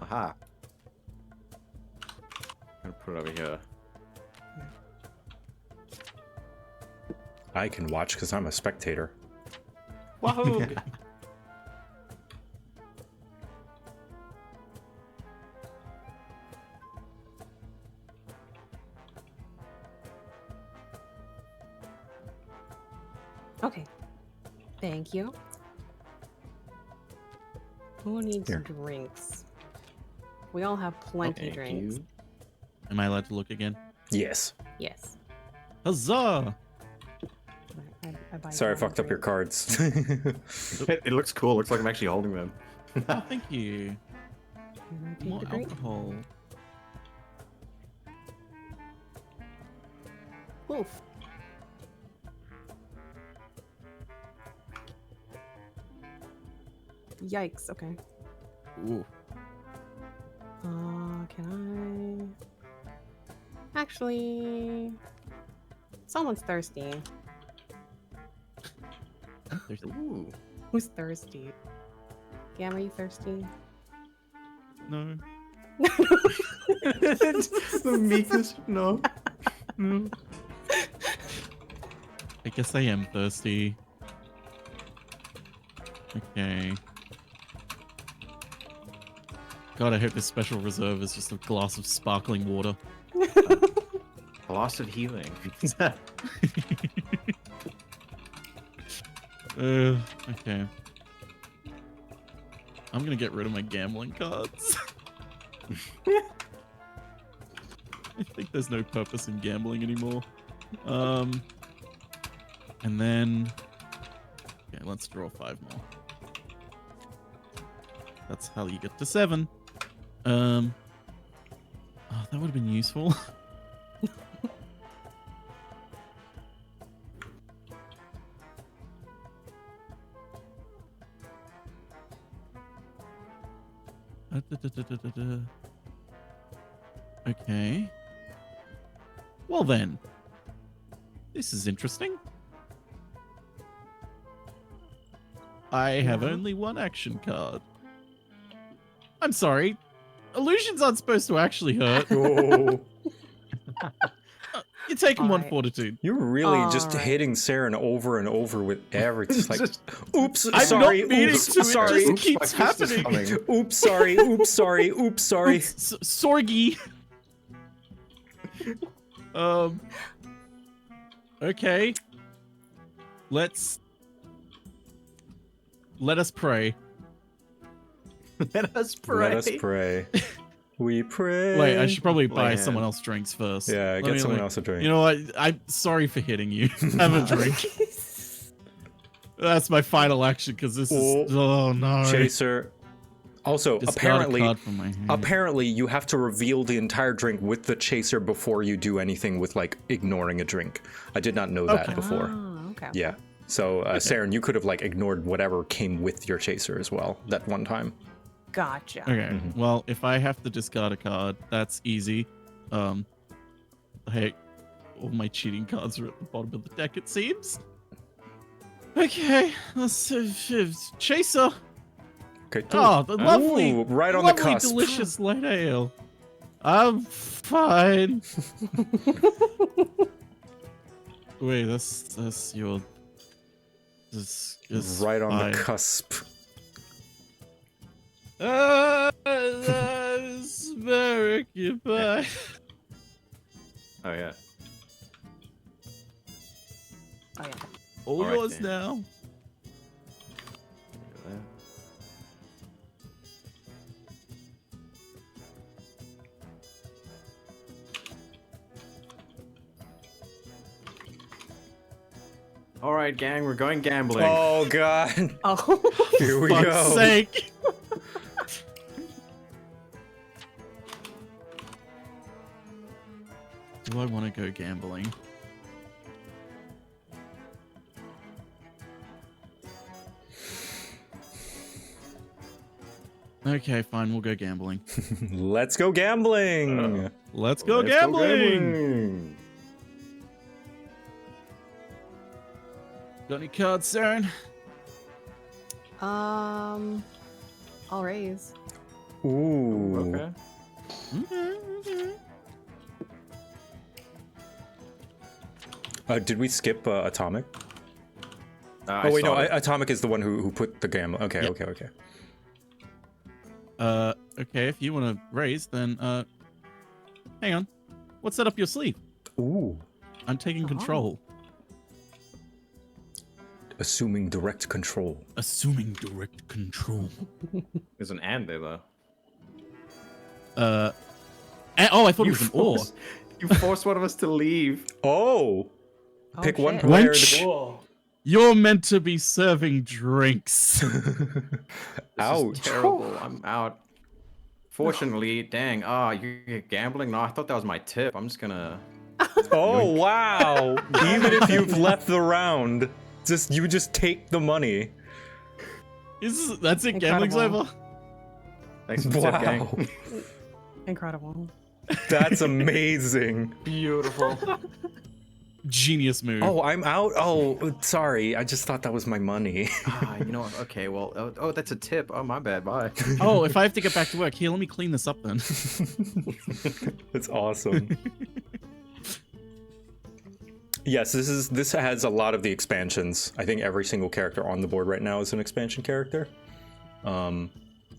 [SPEAKER 1] Aha. I'm gonna put it over here.
[SPEAKER 2] I can watch because I'm a spectator.
[SPEAKER 1] Wahoo!
[SPEAKER 21] Okay. Thank you. Who needs
[SPEAKER 2] Here.
[SPEAKER 21] drinks? We all have plenty
[SPEAKER 22] Thank
[SPEAKER 21] drinks.
[SPEAKER 22] you. Am I allowed to look again?
[SPEAKER 2] Yes.
[SPEAKER 21] Yes.
[SPEAKER 22] Huzzah!
[SPEAKER 21] I buy
[SPEAKER 2] Sorry, I
[SPEAKER 21] you
[SPEAKER 2] fucked up your cards.
[SPEAKER 1] It looks cool. Looks like I'm actually holding them.
[SPEAKER 22] Oh, thank you.
[SPEAKER 21] Take
[SPEAKER 22] More
[SPEAKER 21] the drink.
[SPEAKER 22] alcohol.
[SPEAKER 21] Oof. Yikes. Okay.
[SPEAKER 22] Ooh.
[SPEAKER 21] Can I? Actually, someone's thirsty.
[SPEAKER 1] Ooh.
[SPEAKER 21] Who's thirsty? Gam, are you thirsty?
[SPEAKER 22] No.
[SPEAKER 1] The meekest no.
[SPEAKER 22] I guess I am thirsty. Okay. God, I hope this special reserve is just a glass of sparkling water.
[SPEAKER 1] Glass of healing.
[SPEAKER 22] Okay. I'm gonna get rid of my gambling cards. I think there's no purpose in gambling anymore. And then... Okay, let's draw 5 more. That's how you get to 7. Oh, that would have been useful. Okay. Well then. This is interesting. I have only 1 action card. I'm sorry. Illusions aren't supposed to actually hurt.
[SPEAKER 2] Oh.
[SPEAKER 22] You're taking 1 fortitude.
[SPEAKER 2] You're really just hitting Saren over and over with everything. It's like, oops,
[SPEAKER 22] I'm
[SPEAKER 2] sorry,
[SPEAKER 22] not meaning
[SPEAKER 2] oops,
[SPEAKER 22] to, it
[SPEAKER 2] sorry.
[SPEAKER 22] just keeps happening.
[SPEAKER 2] Oops, sorry, oops, sorry, oops, sorry.
[SPEAKER 22] Sorgy. Okay. Let us pray.
[SPEAKER 1] Let us pray.
[SPEAKER 2] Let us pray. We pray.
[SPEAKER 22] Wait, I should probably buy someone else drinks first.
[SPEAKER 2] Yeah, get someone else a drink.
[SPEAKER 22] You know what? I'm sorry for hitting you. Have a drink. That's my final action because this is. Oh no.
[SPEAKER 2] Chaser. Also,
[SPEAKER 22] Discard a card from my hand.
[SPEAKER 2] apparently, you have to reveal the entire drink with the chaser before you do anything with like ignoring a drink. I did not know that before.
[SPEAKER 21] Oh, okay.
[SPEAKER 2] Yeah. So, Saren, you could have like ignored whatever came with your chaser as well that one time.
[SPEAKER 21] Gotcha.
[SPEAKER 22] Okay. Well, if I have to discard a card, that's easy. Hey, all my cheating cards are at the bottom of the deck, it seems. Okay, let's chaser.
[SPEAKER 2] Okay.
[SPEAKER 22] Oh, the lovely,
[SPEAKER 2] right on
[SPEAKER 22] lovely,
[SPEAKER 2] the cusp.
[SPEAKER 22] delicious light ale. I'm fine. Wait, that's your. This is
[SPEAKER 2] right on
[SPEAKER 22] fine.
[SPEAKER 2] the cusp.
[SPEAKER 22] Merrick, goodbye.
[SPEAKER 1] Oh yeah.
[SPEAKER 21] Oh yeah.
[SPEAKER 22] All
[SPEAKER 1] All right,
[SPEAKER 22] yours
[SPEAKER 1] then.
[SPEAKER 22] now.
[SPEAKER 1] All right, gang, we're going gambling.
[SPEAKER 2] Oh god.
[SPEAKER 21] Oh.
[SPEAKER 2] Here we
[SPEAKER 22] Fuck's
[SPEAKER 2] go.
[SPEAKER 22] sake. Do I want to go gambling? Okay, fine, we'll go gambling.
[SPEAKER 2] Let's go gambling.
[SPEAKER 22] Let's go gambling. Got any cards, Saren?
[SPEAKER 21] I'll raise.
[SPEAKER 2] Ooh.
[SPEAKER 1] Okay.
[SPEAKER 2] Did we skip Atomic?
[SPEAKER 1] I
[SPEAKER 2] Oh wait,
[SPEAKER 1] saw
[SPEAKER 2] no.
[SPEAKER 1] it.
[SPEAKER 2] Atomic is the one who put the gamble. Okay,
[SPEAKER 22] Yep.
[SPEAKER 2] okay.
[SPEAKER 22] Okay, if you want to raise, then, hang on. What's that up your sleeve?
[SPEAKER 2] Ooh.
[SPEAKER 22] I'm taking control.
[SPEAKER 2] Assuming direct control.
[SPEAKER 22] Assuming direct control.
[SPEAKER 1] There's an and there though.
[SPEAKER 22] Oh, I thought it was an or.
[SPEAKER 1] You forced one of us to leave.
[SPEAKER 2] Oh. Pick one
[SPEAKER 21] shit.
[SPEAKER 2] player.
[SPEAKER 22] Wench. You're meant to be serving drinks.
[SPEAKER 1] Ouch. Terrible. I'm out. Fortunately, dang. You're gambling? No, I thought that was my tip. I'm just gonna...
[SPEAKER 2] Oh, wow. Even if you've left the round, you just take the money.
[SPEAKER 22] That's it? Gambling's over?
[SPEAKER 1] Thanks for the tip, gang.
[SPEAKER 21] Incredible.
[SPEAKER 2] That's amazing.
[SPEAKER 1] Beautiful.
[SPEAKER 22] Genius move.
[SPEAKER 2] Oh, I'm out? Oh, sorry. I just thought that was my money.
[SPEAKER 1] You know what? Okay, well, oh, that's a tip. Oh, my bad. Bye.
[SPEAKER 22] Oh, if I have to get back to work, here, let me clean this up then.
[SPEAKER 2] That's awesome. Yes, this has a lot of the expansions. I think every single character on the board right now is an expansion character,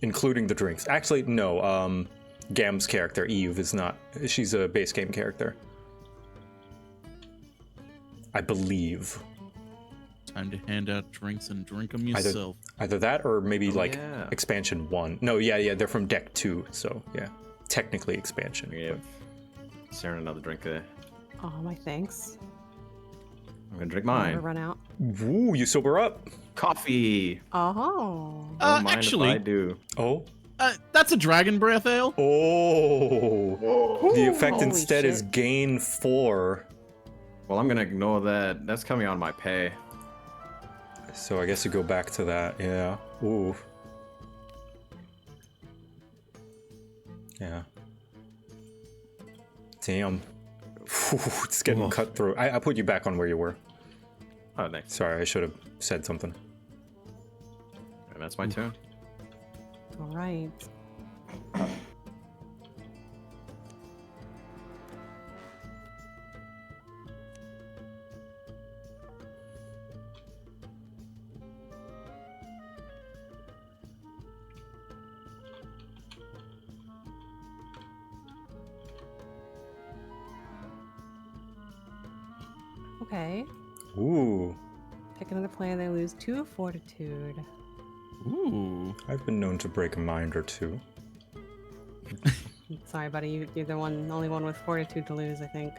[SPEAKER 2] including the drinks. Actually, no. Gam's character Eve is not. She's a base game character, I believe.
[SPEAKER 22] Time to hand out drinks and drink them yourself.
[SPEAKER 2] Either that or maybe expansion 1. No, yeah, they're from deck 2, so yeah, technically expansion.
[SPEAKER 1] We have Sarah another drink there.
[SPEAKER 21] Oh, my thanks.
[SPEAKER 1] I'm gonna drink
[SPEAKER 21] I'm
[SPEAKER 1] mine.
[SPEAKER 21] gonna run out.
[SPEAKER 2] Ooh, you sober up.
[SPEAKER 1] Coffee.
[SPEAKER 21] Oh.
[SPEAKER 1] Don't mind
[SPEAKER 22] actually,
[SPEAKER 1] if I do.
[SPEAKER 2] Oh.
[SPEAKER 22] That's a dragon breath ale.
[SPEAKER 2] Oh. The effect
[SPEAKER 21] Holy
[SPEAKER 2] instead
[SPEAKER 21] shit.
[SPEAKER 2] is gain 4.
[SPEAKER 1] Well, I'm gonna ignore that. That's coming on my pay.
[SPEAKER 2] So I guess you go back to that. Yeah. Ooh. Yeah. Damn. It's getting cut through. I put you back on where you were.
[SPEAKER 1] Oh, thanks.
[SPEAKER 2] Sorry, I should have said something.
[SPEAKER 1] And that's my turn.
[SPEAKER 21] All right. Okay.
[SPEAKER 2] Ooh.
[SPEAKER 21] Pick another player, they lose 2 fortitude.
[SPEAKER 22] Ooh.
[SPEAKER 2] I've been known to break a mind or two.
[SPEAKER 21] Sorry, buddy, you're the only one with fortitude to lose, I think.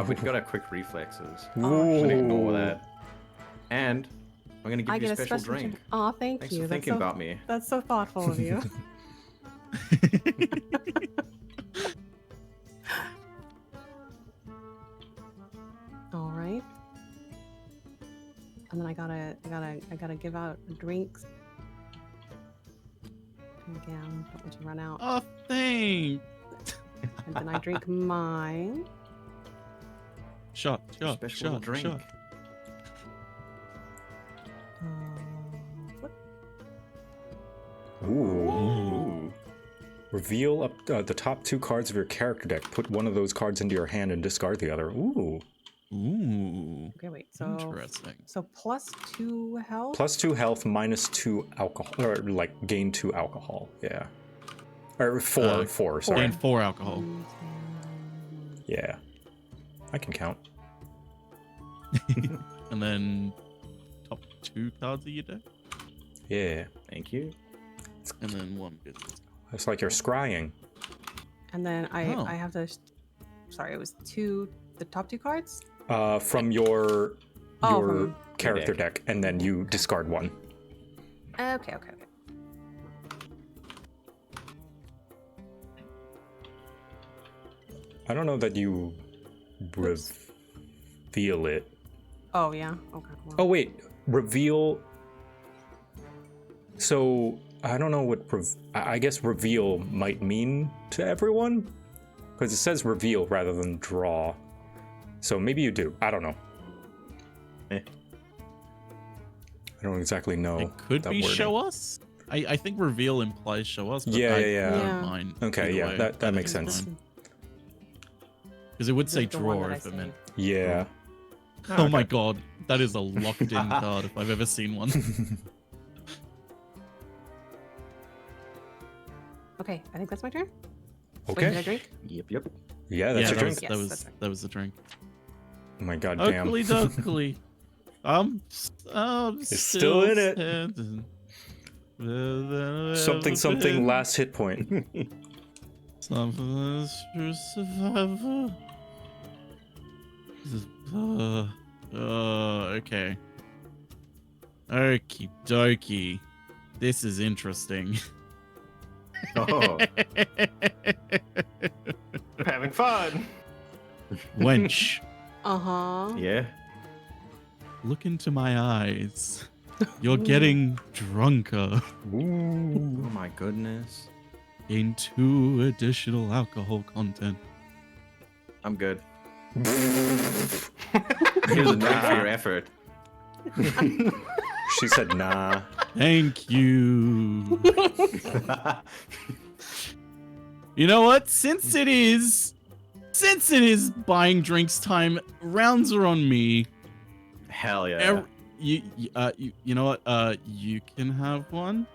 [SPEAKER 1] We've got our quick reflexes.
[SPEAKER 2] Ooh.
[SPEAKER 1] I'm gonna ignore that. And I'm gonna give
[SPEAKER 21] I
[SPEAKER 1] you
[SPEAKER 21] get
[SPEAKER 1] a special drink.
[SPEAKER 21] Oh, thank
[SPEAKER 1] Thanks
[SPEAKER 21] you.
[SPEAKER 1] for thinking about me.
[SPEAKER 21] That's so thoughtful of you. All right. And then I gotta give out drinks. Again, don't want to run out.
[SPEAKER 22] Oh, thanks.
[SPEAKER 21] And then I drink mine.
[SPEAKER 22] Shot.
[SPEAKER 1] Special little drink.
[SPEAKER 2] Ooh. Reveal up the top 2 cards of your character deck. Put one of those cards into your hand and discard the other. Ooh.
[SPEAKER 22] Ooh.
[SPEAKER 21] Okay, wait. So
[SPEAKER 22] Interesting.
[SPEAKER 21] So plus 2 health.
[SPEAKER 2] Plus 2 health, minus 2 alcohol, or like gain 2 alcohol. Yeah. Or 4. Sorry.
[SPEAKER 22] Gain 4 alcohol.
[SPEAKER 2] Yeah. I can count.
[SPEAKER 22] And then top 2 cards of your deck.
[SPEAKER 2] Yeah.
[SPEAKER 1] Thank you.
[SPEAKER 22] And then 1 business.
[SPEAKER 2] It's like you're scrying.
[SPEAKER 21] And then I have to. Sorry, it was the top 2 cards.
[SPEAKER 2] From your
[SPEAKER 21] from
[SPEAKER 2] character deck, and then you discard 1.
[SPEAKER 21] Okay.
[SPEAKER 2] I don't know that you reveal it.
[SPEAKER 21] Oh yeah. Okay. Well.
[SPEAKER 2] Oh wait, reveal. So I don't know what I guess reveal might mean to everyone, because it says reveal rather than draw. So maybe you do. I don't know. I don't exactly know.
[SPEAKER 22] It could be
[SPEAKER 2] wording.
[SPEAKER 22] show us. I think reveal implies show us. But
[SPEAKER 2] Yeah.
[SPEAKER 22] I don't mind.
[SPEAKER 2] Okay,
[SPEAKER 22] either
[SPEAKER 2] yeah,
[SPEAKER 22] way.
[SPEAKER 2] that makes sense.
[SPEAKER 22] Because it would say
[SPEAKER 21] The one
[SPEAKER 22] draw
[SPEAKER 21] that I
[SPEAKER 22] if it
[SPEAKER 21] saved.
[SPEAKER 22] meant.
[SPEAKER 2] Yeah.
[SPEAKER 22] Oh my god, that is a locked-in card if I've ever seen one.
[SPEAKER 21] Okay, I think that's my turn.
[SPEAKER 2] Okay.
[SPEAKER 21] Wait, did I drink?
[SPEAKER 1] Yep.
[SPEAKER 2] Yeah, that's your drink.
[SPEAKER 22] That was the drink.
[SPEAKER 2] Oh my god, damn.
[SPEAKER 22] Oakley Doakley. I'm
[SPEAKER 2] still in it. Something last hit point.
[SPEAKER 22] Something is true survivor. Okay. Okie dokie. This is interesting.
[SPEAKER 1] Oh.
[SPEAKER 23] Having fun.
[SPEAKER 22] Wench,
[SPEAKER 21] Uh-huh.
[SPEAKER 1] Yeah.
[SPEAKER 22] look into my eyes. You're getting drunker.
[SPEAKER 1] Oh my goodness.
[SPEAKER 22] Gain 2 additional alcohol content.
[SPEAKER 1] I'm good. Here's a drink for your effort.
[SPEAKER 2] She said nah.
[SPEAKER 22] Thank you. You know what? Since it is buying drinks time, rounds are on me.
[SPEAKER 1] Hell yeah.
[SPEAKER 22] You know what? You can have one.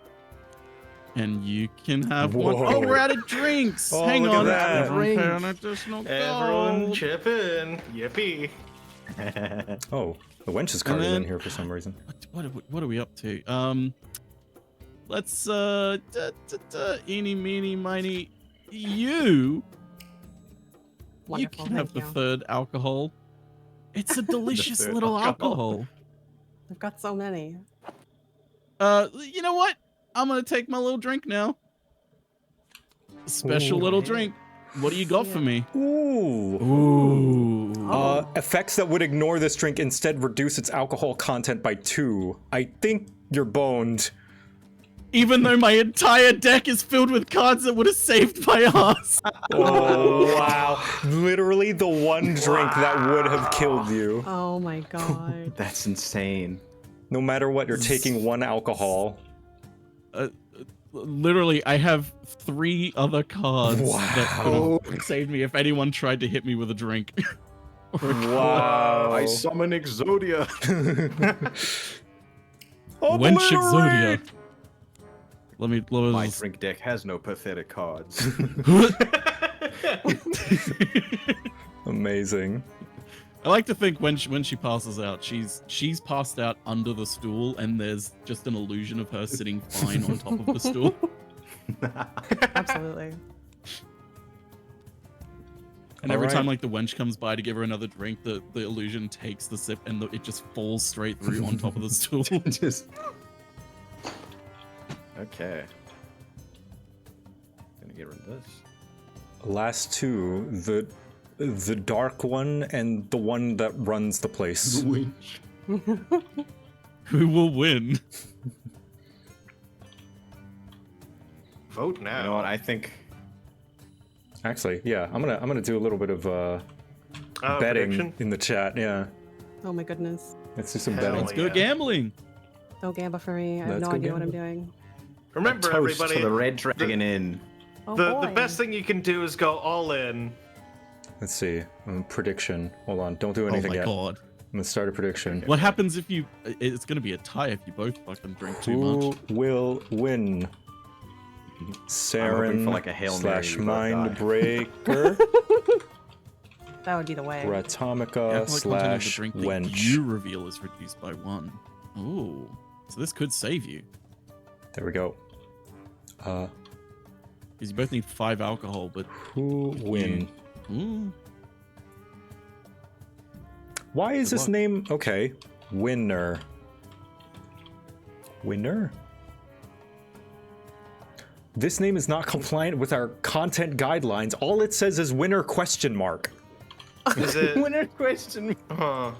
[SPEAKER 22] And you can have one.
[SPEAKER 2] Whoa.
[SPEAKER 22] Oh, we're out of drinks.
[SPEAKER 2] Oh,
[SPEAKER 22] Hang
[SPEAKER 2] look at
[SPEAKER 22] on.
[SPEAKER 2] that.
[SPEAKER 22] Everyone pay an additional
[SPEAKER 23] Everyone
[SPEAKER 22] gold.
[SPEAKER 23] chip in. Yippee.
[SPEAKER 2] Oh, the wench's card is in here for some reason.
[SPEAKER 22] What are we up to? Let's eeny meeny miny. You
[SPEAKER 21] Wonderful,
[SPEAKER 22] can have
[SPEAKER 21] thank
[SPEAKER 22] the
[SPEAKER 21] you.
[SPEAKER 22] third alcohol. It's a delicious
[SPEAKER 1] third
[SPEAKER 22] little
[SPEAKER 1] alcohol.
[SPEAKER 22] alcohol.
[SPEAKER 21] I've got so many.
[SPEAKER 22] You know what? I'm gonna take my little drink now. Special
[SPEAKER 2] Ooh.
[SPEAKER 22] little drink. What do you got for me?
[SPEAKER 2] Ooh.
[SPEAKER 22] Ooh.
[SPEAKER 2] Effects that would ignore this drink instead reduce its alcohol content by 2. I think you're boned.
[SPEAKER 22] Even though my entire deck is filled with cards that would have saved my ass.
[SPEAKER 2] Oh, wow. Literally the one drink that would have killed you.
[SPEAKER 21] Oh my god.
[SPEAKER 1] That's insane.
[SPEAKER 2] No matter what, you're taking 1 alcohol.
[SPEAKER 22] Literally, I have 3 other cards that could have saved me if anyone tried to hit me with a drink.
[SPEAKER 2] Wow.
[SPEAKER 1] I summon Exodia.
[SPEAKER 22] Wench Exodia. Let me
[SPEAKER 1] My drink deck has no pathetic cards.
[SPEAKER 2] Amazing.
[SPEAKER 22] I like to think when she passes out, she's passed out under the stool, and there's just an illusion of her sitting fine on top of the stool.
[SPEAKER 21] Absolutely.
[SPEAKER 22] And every
[SPEAKER 2] Alright.
[SPEAKER 22] time like the wench comes by to give her another drink, the illusion takes the sip and it just falls straight through on top of the stool.
[SPEAKER 1] Just. Okay. Gonna get rid of this.
[SPEAKER 2] Last 2, the dark one and the one that runs the place.
[SPEAKER 22] Who will win?
[SPEAKER 23] Vote now.
[SPEAKER 1] You know what? I think.
[SPEAKER 2] Actually, yeah, I'm gonna do a little bit of betting
[SPEAKER 23] prediction?
[SPEAKER 2] in the chat. Yeah,
[SPEAKER 21] Oh my goodness.
[SPEAKER 2] let's do some
[SPEAKER 23] Hell
[SPEAKER 2] betting.
[SPEAKER 22] Let's go gambling.
[SPEAKER 21] Don't gamble for me. I have
[SPEAKER 2] Let's
[SPEAKER 21] no
[SPEAKER 2] go
[SPEAKER 21] idea what I'm
[SPEAKER 2] gamble.
[SPEAKER 21] doing.
[SPEAKER 23] Remember,
[SPEAKER 1] Toast
[SPEAKER 23] everybody,
[SPEAKER 1] to the red dragon in.
[SPEAKER 21] Oh
[SPEAKER 23] the
[SPEAKER 21] boy.
[SPEAKER 23] best thing you can do is go all in.
[SPEAKER 2] Let's see. Prediction. Hold on. Don't do anything
[SPEAKER 22] Oh my
[SPEAKER 2] yet.
[SPEAKER 22] god.
[SPEAKER 2] I'm gonna start a prediction.
[SPEAKER 22] What happens if you... It's gonna be a tie if you both fucking drink too
[SPEAKER 2] Who
[SPEAKER 22] much.
[SPEAKER 2] will win? Saren
[SPEAKER 1] for like a Hail Mary,
[SPEAKER 2] slash
[SPEAKER 1] we both die.
[SPEAKER 2] Mindbreaker,
[SPEAKER 21] That would be the way.
[SPEAKER 2] Ratomica
[SPEAKER 22] Alcoholic content of the
[SPEAKER 2] slash
[SPEAKER 22] drink that
[SPEAKER 2] Wench.
[SPEAKER 22] you reveal is reduced by 1. Ooh. So this could save you.
[SPEAKER 2] There we go.
[SPEAKER 22] Because you both need 5 alcohol, but...
[SPEAKER 2] Who win?
[SPEAKER 22] Ooh.
[SPEAKER 2] Why is
[SPEAKER 22] Good
[SPEAKER 2] this
[SPEAKER 22] luck.
[SPEAKER 2] name okay? Winner. Winner? This name is not compliant with our content guidelines. All it says is winner question mark.
[SPEAKER 23] Is it
[SPEAKER 1] Winner question.
[SPEAKER 23] Huh.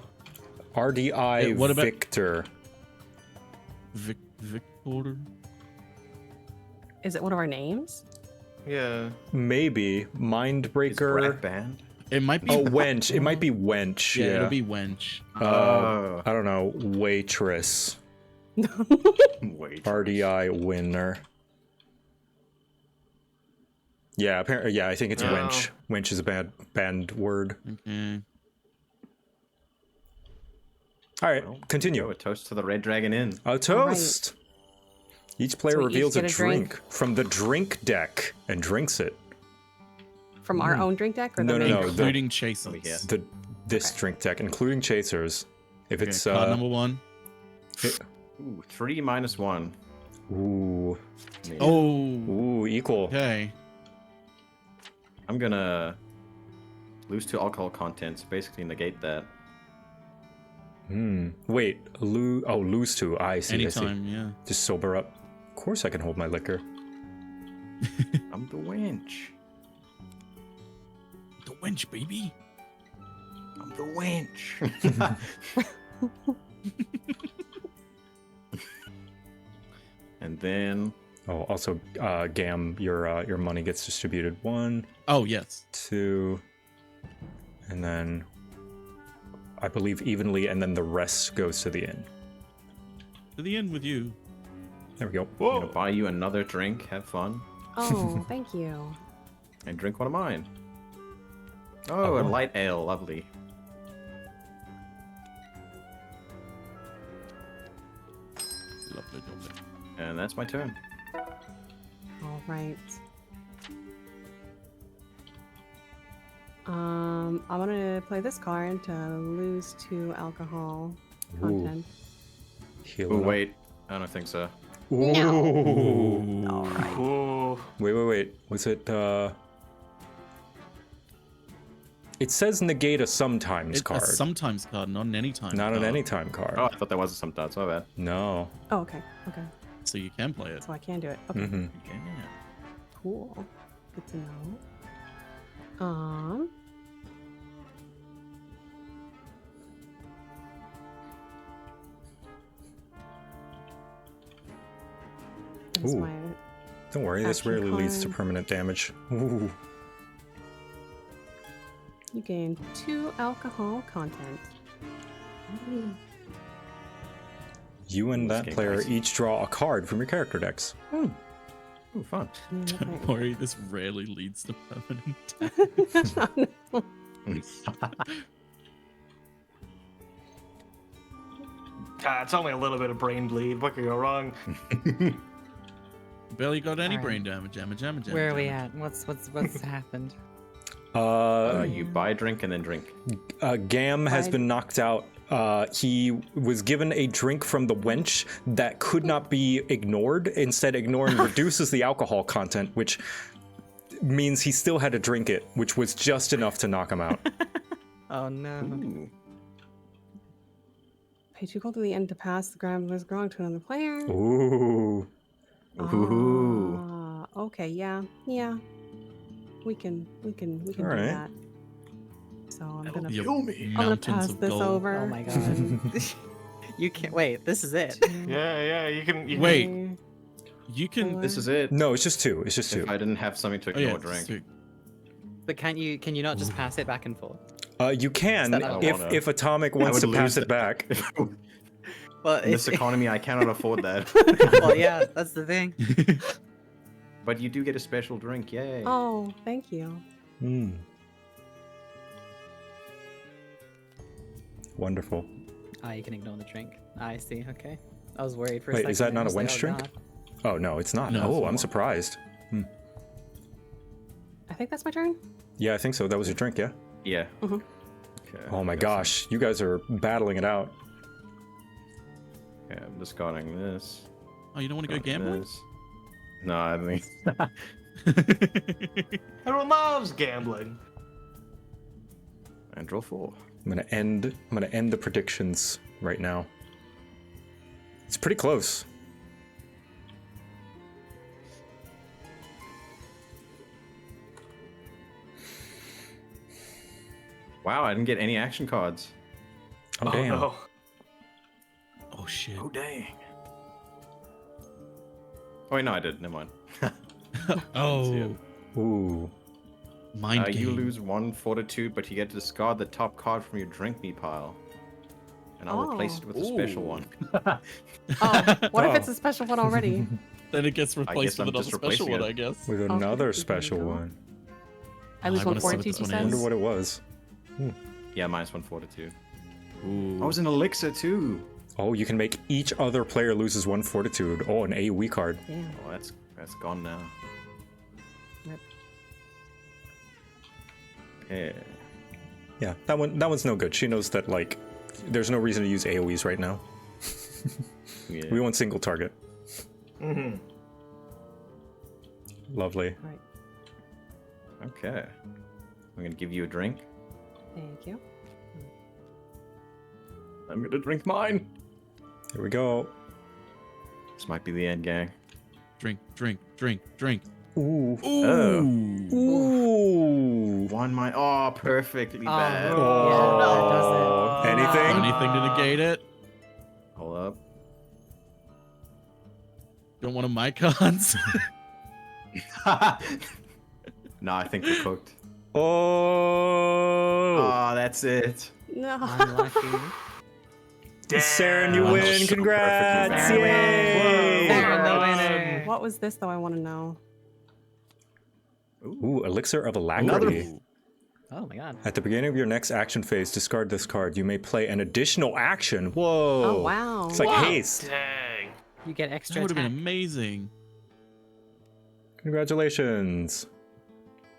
[SPEAKER 2] RDI
[SPEAKER 22] Yeah, what about-
[SPEAKER 2] Victor.
[SPEAKER 22] Victor?
[SPEAKER 21] Is it one of our names?
[SPEAKER 23] Yeah.
[SPEAKER 2] Maybe.
[SPEAKER 1] Is
[SPEAKER 2] Mindbreaker.
[SPEAKER 1] Brad banned?
[SPEAKER 22] It might be...
[SPEAKER 2] Oh, Wench. It might be Wench.
[SPEAKER 22] Yeah,
[SPEAKER 2] Yeah.
[SPEAKER 22] it'll be Wench.
[SPEAKER 2] I don't know. Waitress.
[SPEAKER 1] Wait.
[SPEAKER 2] RDI winner. Yeah, apparently. Yeah, I think it's
[SPEAKER 23] No.
[SPEAKER 2] Wench. Wench is a banned word.
[SPEAKER 22] Okay.
[SPEAKER 2] All right,
[SPEAKER 1] Well,
[SPEAKER 2] continue.
[SPEAKER 1] Go a toast to the red dragon in.
[SPEAKER 2] A toast. Each player
[SPEAKER 21] So we each
[SPEAKER 2] reveals a
[SPEAKER 21] get a drink?
[SPEAKER 2] drink from the drink deck and drinks it.
[SPEAKER 21] From our own drink deck or
[SPEAKER 2] No,
[SPEAKER 21] the
[SPEAKER 2] no,
[SPEAKER 21] main
[SPEAKER 2] no.
[SPEAKER 21] drink?
[SPEAKER 22] Including chasers.
[SPEAKER 1] yeah.
[SPEAKER 2] This drink deck, including chasers. If
[SPEAKER 22] Okay,
[SPEAKER 2] it's
[SPEAKER 22] card number 1.
[SPEAKER 1] Ooh, 3 minus 1.
[SPEAKER 2] Ooh,
[SPEAKER 22] Oh.
[SPEAKER 2] ooh, equal.
[SPEAKER 22] Okay.
[SPEAKER 1] I'm gonna lose 2 alcohol content, so basically negate that.
[SPEAKER 2] Wait, lose to. I see.
[SPEAKER 22] Anytime,
[SPEAKER 2] I see.
[SPEAKER 22] yeah.
[SPEAKER 2] Just sober up. Of course I can hold my liquor.
[SPEAKER 1] I'm the wench.
[SPEAKER 22] The wench, baby.
[SPEAKER 1] I'm the wench. And then...
[SPEAKER 2] Oh, also, Gam, your money gets distributed. 1.
[SPEAKER 22] Oh, yes.
[SPEAKER 2] 2. And then... I believe evenly, and then the rest goes to the inn.
[SPEAKER 22] To the inn with you.
[SPEAKER 2] There we go.
[SPEAKER 1] I'm gonna buy you another drink. Have fun.
[SPEAKER 21] Oh, thank you.
[SPEAKER 1] And drink one of mine. Oh, a light ale. Lovely.
[SPEAKER 22] Lovely, lovely.
[SPEAKER 1] And that's my turn.
[SPEAKER 21] All right. I want to play this card to lose 2 alcohol content.
[SPEAKER 1] Oh, wait. I don't think so.
[SPEAKER 2] Ooh.
[SPEAKER 21] All right.
[SPEAKER 2] Wait. Was it, It says negate a sometimes
[SPEAKER 22] It's
[SPEAKER 2] card.
[SPEAKER 22] a sometimes card, not an anytime
[SPEAKER 2] Not
[SPEAKER 22] card.
[SPEAKER 2] an anytime card.
[SPEAKER 1] Oh, I thought that was a sometimes. My bad.
[SPEAKER 2] No.
[SPEAKER 21] Oh, okay. Okay.
[SPEAKER 22] So you can play it.
[SPEAKER 21] So I can do it. Okay.
[SPEAKER 2] Mm-hmm.
[SPEAKER 21] Cool. Good to know. That's
[SPEAKER 2] Ooh.
[SPEAKER 21] my
[SPEAKER 2] Don't worry, this
[SPEAKER 21] action
[SPEAKER 2] rarely leads to
[SPEAKER 21] card.
[SPEAKER 2] permanent damage. Ooh.
[SPEAKER 21] You gain 2 alcohol content.
[SPEAKER 2] You and that
[SPEAKER 1] getting
[SPEAKER 2] player
[SPEAKER 1] nice.
[SPEAKER 2] each draw a card from your character decks.
[SPEAKER 1] Ooh, fun.
[SPEAKER 22] Don't worry, this rarely leads to permanent damage.
[SPEAKER 23] It's only a little bit of brain bleed. What could go wrong?
[SPEAKER 22] Barely got any
[SPEAKER 20] Alright.
[SPEAKER 22] brain damage. Jam.
[SPEAKER 20] Where are we at? What's happened?
[SPEAKER 1] You buy a drink and then drink.
[SPEAKER 2] Gam has been knocked out. He was given a drink from the wench that could not be ignored. Instead, ignoring reduces the alcohol content, which means he still had to drink it, which was just enough to knock him out.
[SPEAKER 20] Oh no.
[SPEAKER 1] Ooh.
[SPEAKER 21] Pay 2 gold to the end to pass the ground was growing to another player.
[SPEAKER 2] Ooh.
[SPEAKER 1] Ooh.
[SPEAKER 21] Okay, yeah. We can do
[SPEAKER 2] All right.
[SPEAKER 21] that. So I'm gonna
[SPEAKER 22] I'm
[SPEAKER 21] gonna pass this over.
[SPEAKER 20] Oh my god. You can't wait. This is it.
[SPEAKER 23] Yeah. You can.
[SPEAKER 22] Wait. You can.
[SPEAKER 1] This is it.
[SPEAKER 2] No, it's just 2. It's just 2.
[SPEAKER 1] If I didn't have something to
[SPEAKER 22] Oh, yeah,
[SPEAKER 1] ignore, drink.
[SPEAKER 20] But can you not just pass it back and forth?
[SPEAKER 2] You can
[SPEAKER 20] Is that not-
[SPEAKER 2] if Atomic wants to
[SPEAKER 1] would
[SPEAKER 2] pass
[SPEAKER 1] lose
[SPEAKER 2] it back.
[SPEAKER 20] Well,
[SPEAKER 1] In this economy, I cannot afford that.
[SPEAKER 20] well, yeah, that's the thing.
[SPEAKER 1] But you do get a special drink, yay.
[SPEAKER 21] Oh, thank you.
[SPEAKER 2] Wonderful.
[SPEAKER 20] You can ignore the drink. I see. Okay. I was worried for a
[SPEAKER 2] Wait,
[SPEAKER 20] second.
[SPEAKER 2] is that
[SPEAKER 20] there.
[SPEAKER 2] not
[SPEAKER 20] I
[SPEAKER 2] a
[SPEAKER 20] was like,
[SPEAKER 2] wench
[SPEAKER 20] oh,
[SPEAKER 2] drink?
[SPEAKER 20] God.
[SPEAKER 2] Oh no, it's not.
[SPEAKER 22] No,
[SPEAKER 2] Oh,
[SPEAKER 22] it's
[SPEAKER 2] I'm
[SPEAKER 22] not.
[SPEAKER 2] surprised.
[SPEAKER 21] I think that's my turn.
[SPEAKER 2] Yeah, I think so. That was your drink, yeah?
[SPEAKER 1] Yeah.
[SPEAKER 21] Mm-hmm.
[SPEAKER 1] Okay.
[SPEAKER 2] Oh my gosh, you guys are battling it out.
[SPEAKER 1] Okay, I'm discarding this.
[SPEAKER 22] Oh, you don't want to go
[SPEAKER 1] Discarding
[SPEAKER 22] gambling?
[SPEAKER 1] this. No, I mean...
[SPEAKER 23] Everyone loves gambling.
[SPEAKER 1] And draw 4.
[SPEAKER 2] I'm gonna end the predictions right now. It's pretty close.
[SPEAKER 1] Wow, I didn't get any action cards.
[SPEAKER 2] Oh, damn.
[SPEAKER 23] No.
[SPEAKER 22] Oh shit.
[SPEAKER 1] Oh, dang. Oh, wait, no, I did. Never mind.
[SPEAKER 22] Oh.
[SPEAKER 2] Ooh.
[SPEAKER 22] Mind game.
[SPEAKER 1] You lose 1 fortitude, but you get to discard the top card from your drink me pile. And I'll replace it with a special one.
[SPEAKER 21] Oh, what if it's a special one already?
[SPEAKER 22] Then it gets replaced
[SPEAKER 1] I'm
[SPEAKER 22] with another
[SPEAKER 1] just
[SPEAKER 22] special
[SPEAKER 1] replacing
[SPEAKER 22] one,
[SPEAKER 1] it.
[SPEAKER 22] I guess.
[SPEAKER 2] With
[SPEAKER 21] Okay,
[SPEAKER 2] another
[SPEAKER 21] there
[SPEAKER 2] special
[SPEAKER 21] you go.
[SPEAKER 2] one.
[SPEAKER 21] I lose
[SPEAKER 22] I
[SPEAKER 21] one
[SPEAKER 22] wanna see what
[SPEAKER 21] fortitude,
[SPEAKER 22] this
[SPEAKER 21] you
[SPEAKER 22] one
[SPEAKER 21] said?
[SPEAKER 2] I wonder
[SPEAKER 22] is.
[SPEAKER 2] what it was.
[SPEAKER 1] Yeah, -1 fortitude.
[SPEAKER 22] Ooh.
[SPEAKER 1] I was an elixir too.
[SPEAKER 2] Oh, you can make each other player loses 1 fortitude. Oh, an AoE card.
[SPEAKER 21] Yeah.
[SPEAKER 1] Oh, that's gone now.
[SPEAKER 21] Yep.
[SPEAKER 1] Yeah.
[SPEAKER 2] Yeah, that one's no good. She knows that like there's no reason to use AoEs right now.
[SPEAKER 1] Yeah.
[SPEAKER 2] We want single target.
[SPEAKER 23] Mm-hmm.
[SPEAKER 2] Lovely.
[SPEAKER 21] Right.
[SPEAKER 1] Okay. I'm gonna give you a drink.
[SPEAKER 21] Thank you.
[SPEAKER 1] I'm gonna drink mine.
[SPEAKER 2] Here we go.
[SPEAKER 1] This might be the end, gang.
[SPEAKER 22] Drink, drink, drink, drink.
[SPEAKER 2] Ooh.
[SPEAKER 1] Oh.
[SPEAKER 2] Ooh.
[SPEAKER 1] One mine. Oh, perfectly bad.
[SPEAKER 2] Oh. Anything?
[SPEAKER 22] Anything to negate it?
[SPEAKER 1] Hold up.
[SPEAKER 22] Don't want my cons.
[SPEAKER 1] No, I think we're cooked.
[SPEAKER 2] Oh.
[SPEAKER 1] Oh, that's it.
[SPEAKER 21] No.
[SPEAKER 20] Unlucky.
[SPEAKER 2] Saren, you
[SPEAKER 1] Oh,
[SPEAKER 2] win.
[SPEAKER 1] so
[SPEAKER 2] Congrats.
[SPEAKER 1] perfectly
[SPEAKER 2] Yay.
[SPEAKER 20] Saren, the winner.
[SPEAKER 21] What was this though? I want to know.
[SPEAKER 2] Ooh, Elixir of Alacrity.
[SPEAKER 20] Oh my god.
[SPEAKER 2] At the beginning of your next action phase, discard this card. You may play an additional action. Whoa.
[SPEAKER 21] Oh wow.
[SPEAKER 2] It's like haste.
[SPEAKER 23] Dang.
[SPEAKER 20] You get
[SPEAKER 22] That
[SPEAKER 20] extra
[SPEAKER 22] would have been
[SPEAKER 20] attack.
[SPEAKER 22] amazing.
[SPEAKER 2] Congratulations.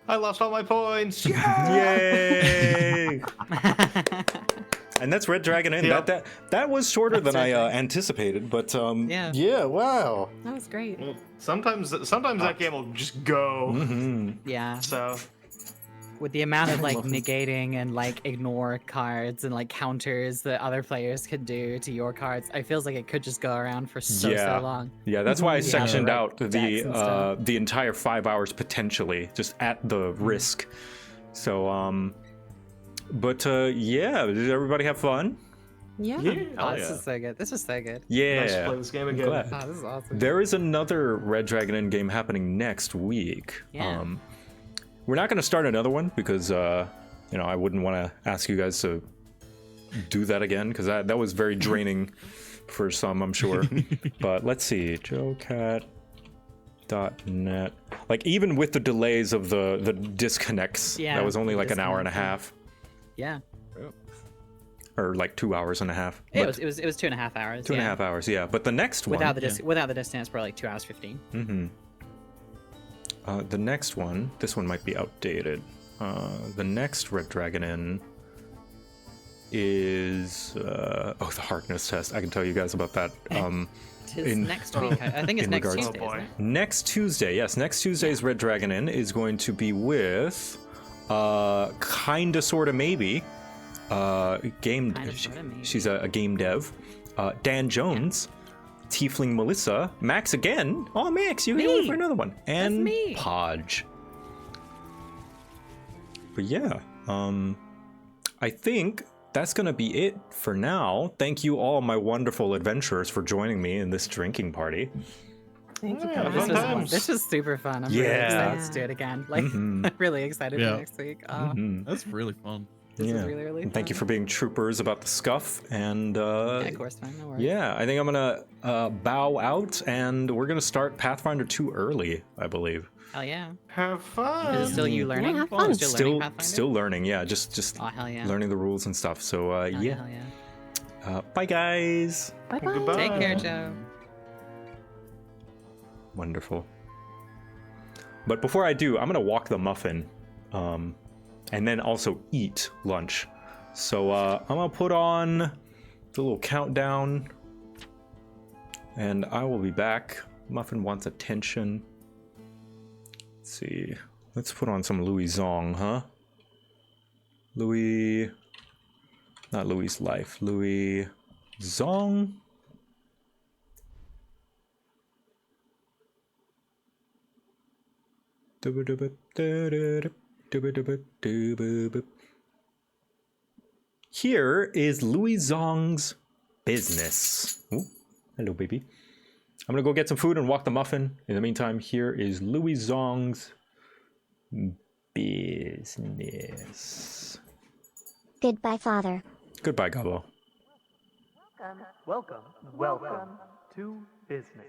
[SPEAKER 23] I lost all my points.
[SPEAKER 2] Yay! And that's Red Dragon Inn.
[SPEAKER 23] Yep.
[SPEAKER 2] That was shorter than I
[SPEAKER 20] Red Dragon.
[SPEAKER 2] anticipated, but
[SPEAKER 20] Yeah.
[SPEAKER 2] yeah, wow.
[SPEAKER 21] That was great.
[SPEAKER 23] Well, sometimes that game will just go.
[SPEAKER 2] Mm-hmm.
[SPEAKER 20] Yeah.
[SPEAKER 23] So
[SPEAKER 20] With the amount of like
[SPEAKER 1] love it.
[SPEAKER 20] negating and like ignore cards and like counters that other players could do to your cards, I feels like it could just go around for so long.
[SPEAKER 2] Yeah, that's why I
[SPEAKER 20] Yeah.
[SPEAKER 2] sectioned
[SPEAKER 20] Right.
[SPEAKER 2] out
[SPEAKER 20] Decks and stuff.
[SPEAKER 2] the entire 5 hours potentially, just at the risk. So but yeah, did everybody have fun?
[SPEAKER 21] Yeah.
[SPEAKER 20] Oh, this is so good. This is so good.
[SPEAKER 2] Yeah.
[SPEAKER 23] nice to play this game
[SPEAKER 2] I'm
[SPEAKER 23] again.
[SPEAKER 2] glad.
[SPEAKER 20] Oh, this is awesome.
[SPEAKER 2] There is another Red Dragon Inn game happening next week.
[SPEAKER 20] Yeah.
[SPEAKER 2] We're not going to start another one because, I wouldn't want to ask you guys to do that again because that was very draining for some, I'm sure. But let's see, JoCat.net. Like even with the delays of the disconnects,
[SPEAKER 20] Yeah,
[SPEAKER 2] that was only
[SPEAKER 20] the
[SPEAKER 2] like an hour and a
[SPEAKER 20] disconnects,
[SPEAKER 2] half,
[SPEAKER 20] Yeah.
[SPEAKER 2] or like 2 hours and a half.
[SPEAKER 20] It
[SPEAKER 2] But
[SPEAKER 20] was 2.5 hours.
[SPEAKER 2] 2.5 hours, yeah. But the next one,
[SPEAKER 20] Without the distance, probably like 2 hours 15.
[SPEAKER 2] Mm-hmm. The next one, this one might be outdated. The next Red Dragon Inn is the Harkness test. I can tell you guys about that.
[SPEAKER 20] Tis next week. I think it's
[SPEAKER 2] in
[SPEAKER 20] next
[SPEAKER 2] regards-
[SPEAKER 20] Tuesday. Isn't it?
[SPEAKER 2] Next Tuesday, yes. Next Tuesday's Red Dragon Inn is going to be with, kinda, sorta, maybe, game.
[SPEAKER 20] Kinda, sorta, maybe.
[SPEAKER 2] She's a game dev. Dan Jones, Tiefling Melissa, Max again. Oh, Max, you here for another one, and
[SPEAKER 20] me.
[SPEAKER 2] Podge. But yeah, I think that's gonna be it for now. Thank you all, my wonderful adventurers, for joining me in this drinking party.
[SPEAKER 21] Thank you.
[SPEAKER 23] Yeah,
[SPEAKER 20] This
[SPEAKER 23] fun times.
[SPEAKER 20] this was super fun. I'm
[SPEAKER 2] Yeah.
[SPEAKER 20] really excited to do it again. Like,
[SPEAKER 2] Mhm.
[SPEAKER 20] I'm really excited
[SPEAKER 22] Yeah.
[SPEAKER 20] for next week.
[SPEAKER 2] Mhm.
[SPEAKER 22] That's really fun.
[SPEAKER 20] This is really, really
[SPEAKER 2] And thank you
[SPEAKER 20] fun.
[SPEAKER 2] for being troopers about the scuff. And
[SPEAKER 20] Yeah, of course, man. No worries.
[SPEAKER 2] yeah, I think I'm gonna bow out, and we're gonna start Pathfinder 2 early, I believe.
[SPEAKER 20] Hell yeah.
[SPEAKER 23] Have fun.
[SPEAKER 20] Is it still you learning?
[SPEAKER 21] Yeah, have fun.
[SPEAKER 20] Still learning
[SPEAKER 2] Still,
[SPEAKER 20] Pathfinder?
[SPEAKER 2] still learning. Yeah, just
[SPEAKER 20] Oh, hell yeah.
[SPEAKER 2] learning the rules and stuff. So
[SPEAKER 20] Hell
[SPEAKER 2] yeah.
[SPEAKER 20] Hell yeah.
[SPEAKER 2] Bye guys.
[SPEAKER 21] Bye bye.
[SPEAKER 23] Goodbye.
[SPEAKER 20] Take care, Joe.
[SPEAKER 2] Wonderful. But before I do, I'm gonna walk the muffin, and then also eat lunch. So I'm gonna put on the little countdown, and I will be back. Muffin wants attention. Let's see. Let's put on some Louis Zong, huh? Louis, not Louis' life. Louis Zong. Here is Louis Zong's business. Ooh, hello, baby. I'm gonna go get some food and walk the muffin. In the meantime, here is Louis Zong's business.
[SPEAKER 17] Goodbye, Father.
[SPEAKER 2] Goodbye, Gabo.
[SPEAKER 12] Welcome to business.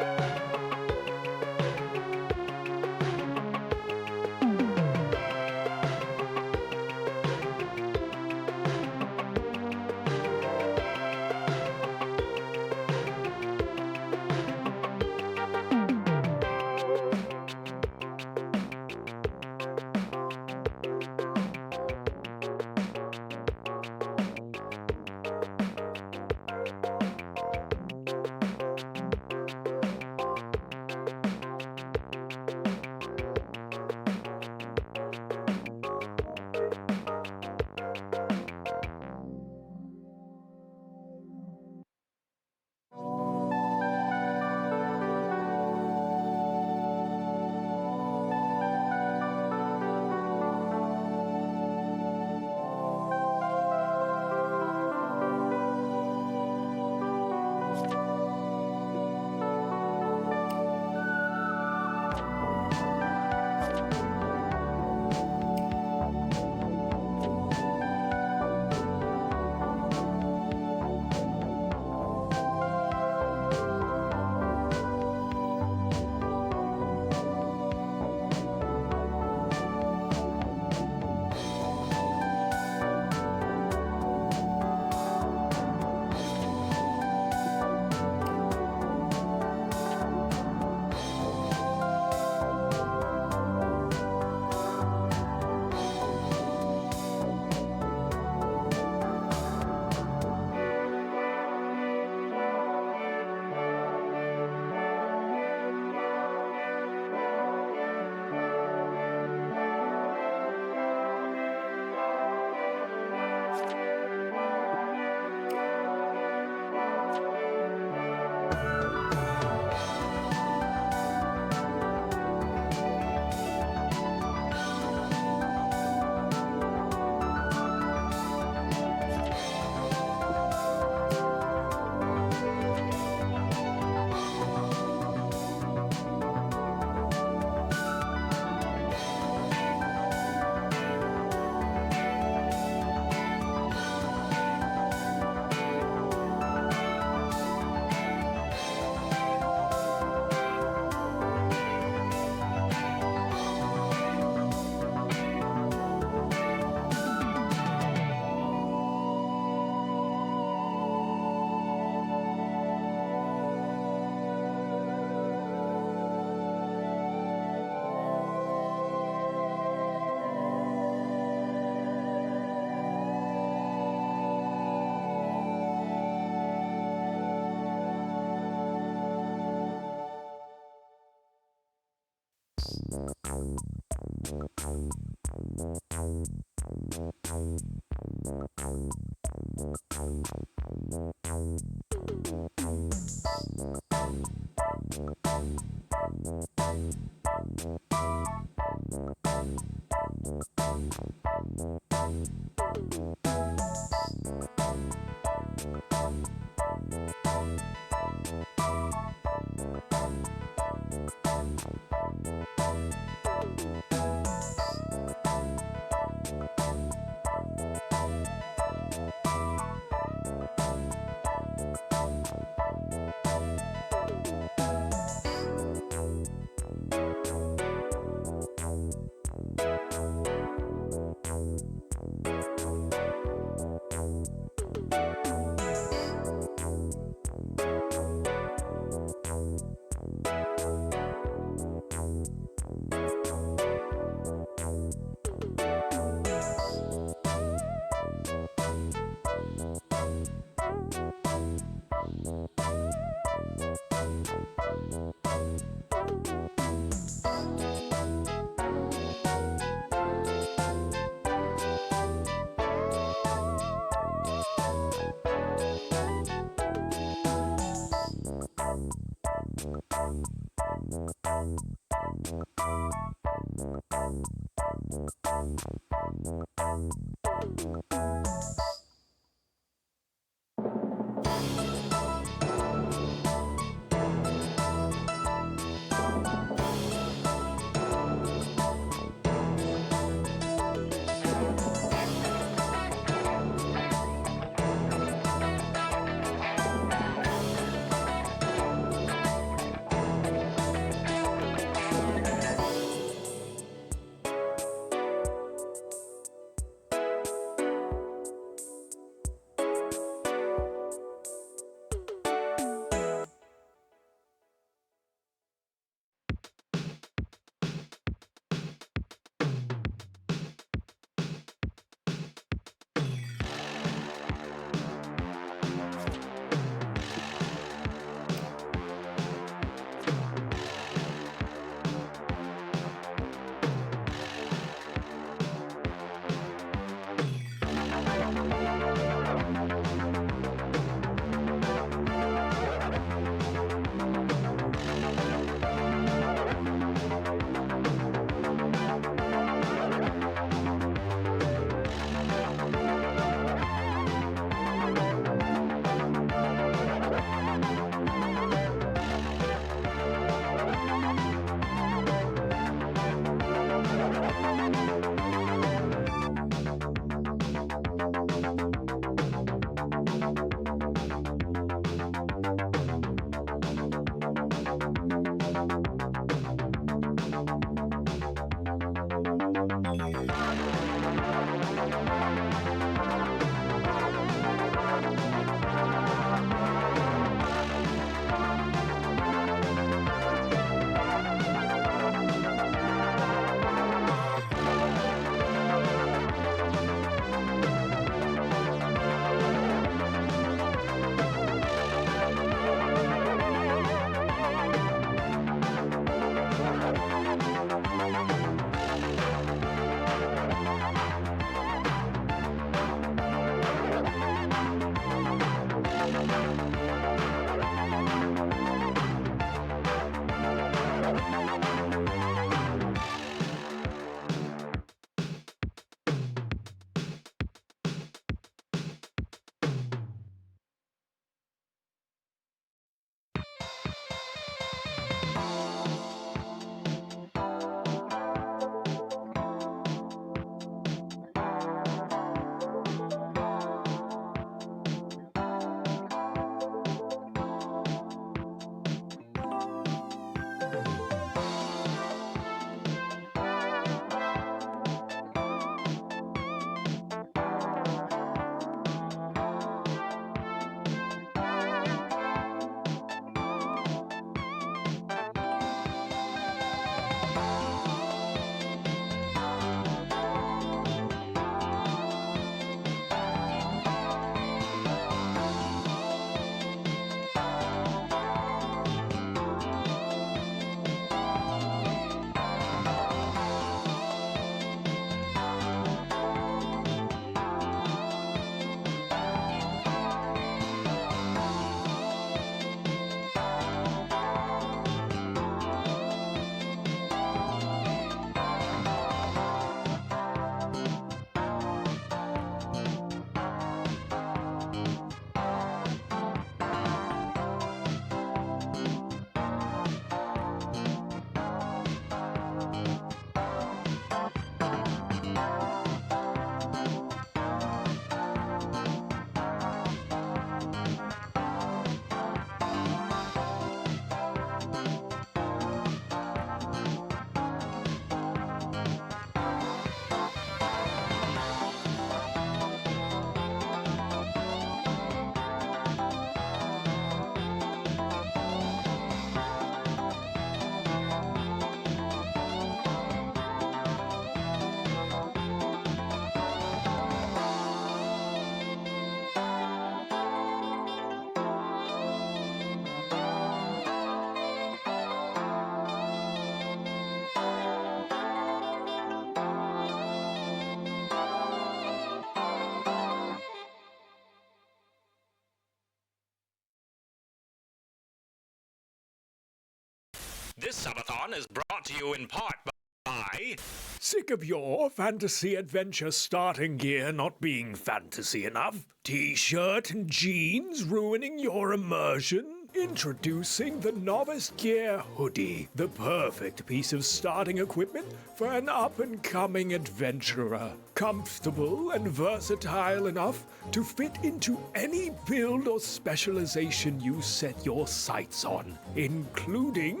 [SPEAKER 11] This Subathon is brought to you in part by...
[SPEAKER 14] Sick of your fantasy adventure starting gear not being fantasy enough? T-shirt and jeans ruining your immersion? Introducing the Novice Gear Hoodie, the perfect piece of starting equipment for an up-and-coming adventurer. Comfortable and versatile enough to fit into any build or specialization you set your sights on, including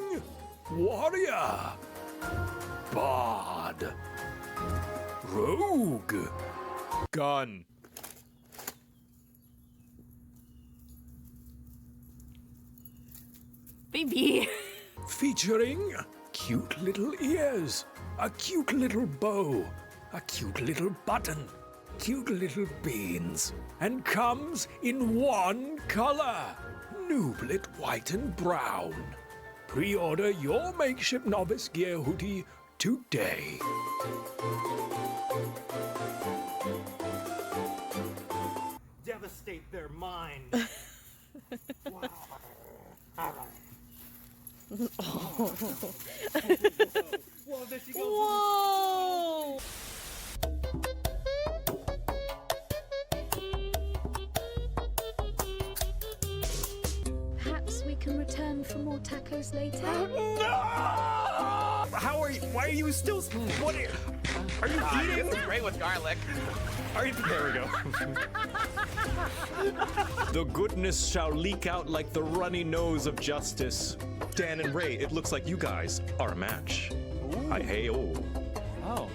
[SPEAKER 14] warrior, bard, rogue, gun.
[SPEAKER 21] Baby.
[SPEAKER 14] Featuring cute little ears, a cute little bow, a cute little button, cute little beans, and comes in one color, Nublit white and brown. Pre-order your makeshift Novice Gear hoodie today.
[SPEAKER 12] Devastate their mind.
[SPEAKER 21] Oh.
[SPEAKER 12] Whoa, there she goes.
[SPEAKER 21] Whoa!
[SPEAKER 15] Perhaps we can return for more tacos later.
[SPEAKER 14] How are you? Why are you still? What are you eating?
[SPEAKER 24] This is great with garlic.
[SPEAKER 14] Are you? There we go. The goodness shall leak out like the runny nose of justice. Dan and Ray, it looks like you guys are a match. Hey-oh.
[SPEAKER 19] Oh.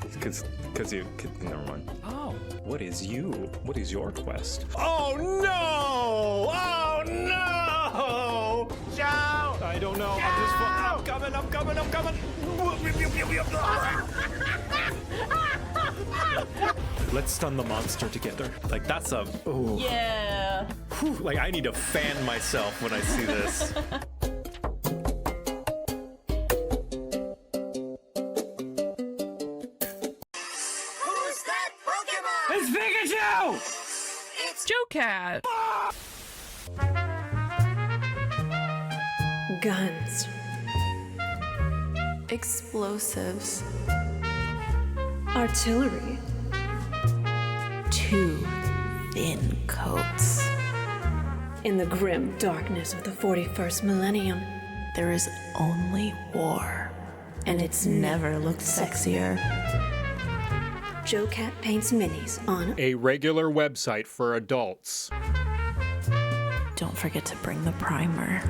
[SPEAKER 14] Because you... Never mind.
[SPEAKER 19] Oh.
[SPEAKER 14] What is your quest? Oh, no! Oh, no!
[SPEAKER 12] Joe!
[SPEAKER 14] I don't know. I'm coming. Let's stun the monster together. Like, that's a... Ooh.
[SPEAKER 21] Yeah.
[SPEAKER 14] Whew, like, I need to fan myself when I see this.
[SPEAKER 5] Who's that Pokemon?
[SPEAKER 12] It's Pikachu!
[SPEAKER 5] It's
[SPEAKER 25] JoCat.
[SPEAKER 26] Guns. Explosives. Artillery. 2 thin coats. In the grim darkness of the 41st millennium, there is only war. And it's never looked sexier. JoCat paints minis on
[SPEAKER 14] A regular website for adults.
[SPEAKER 26] Don't forget to bring the primer.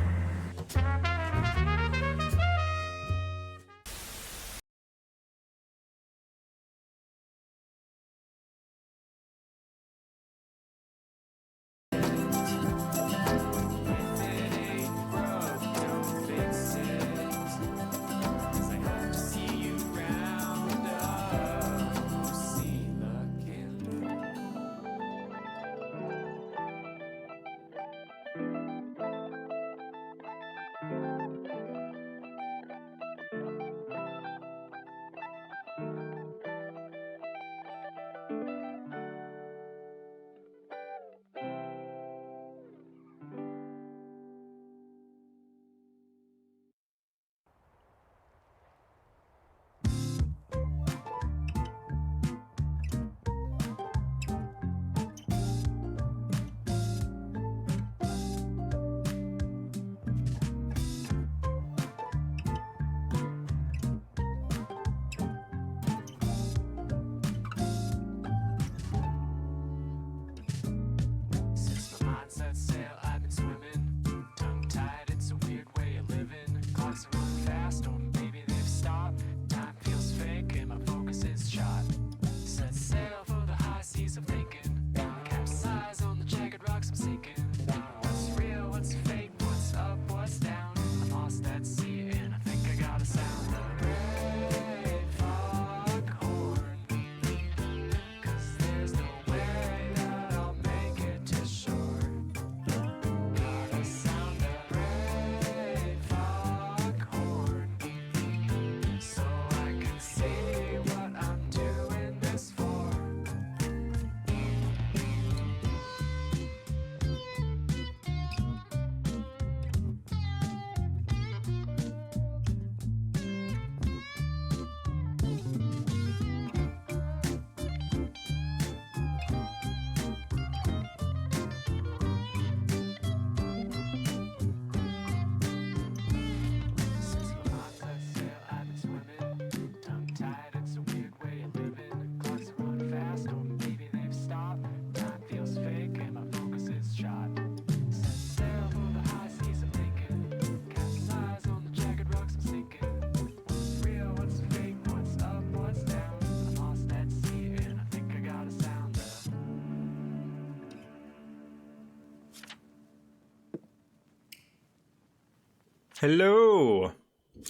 [SPEAKER 2] Hello!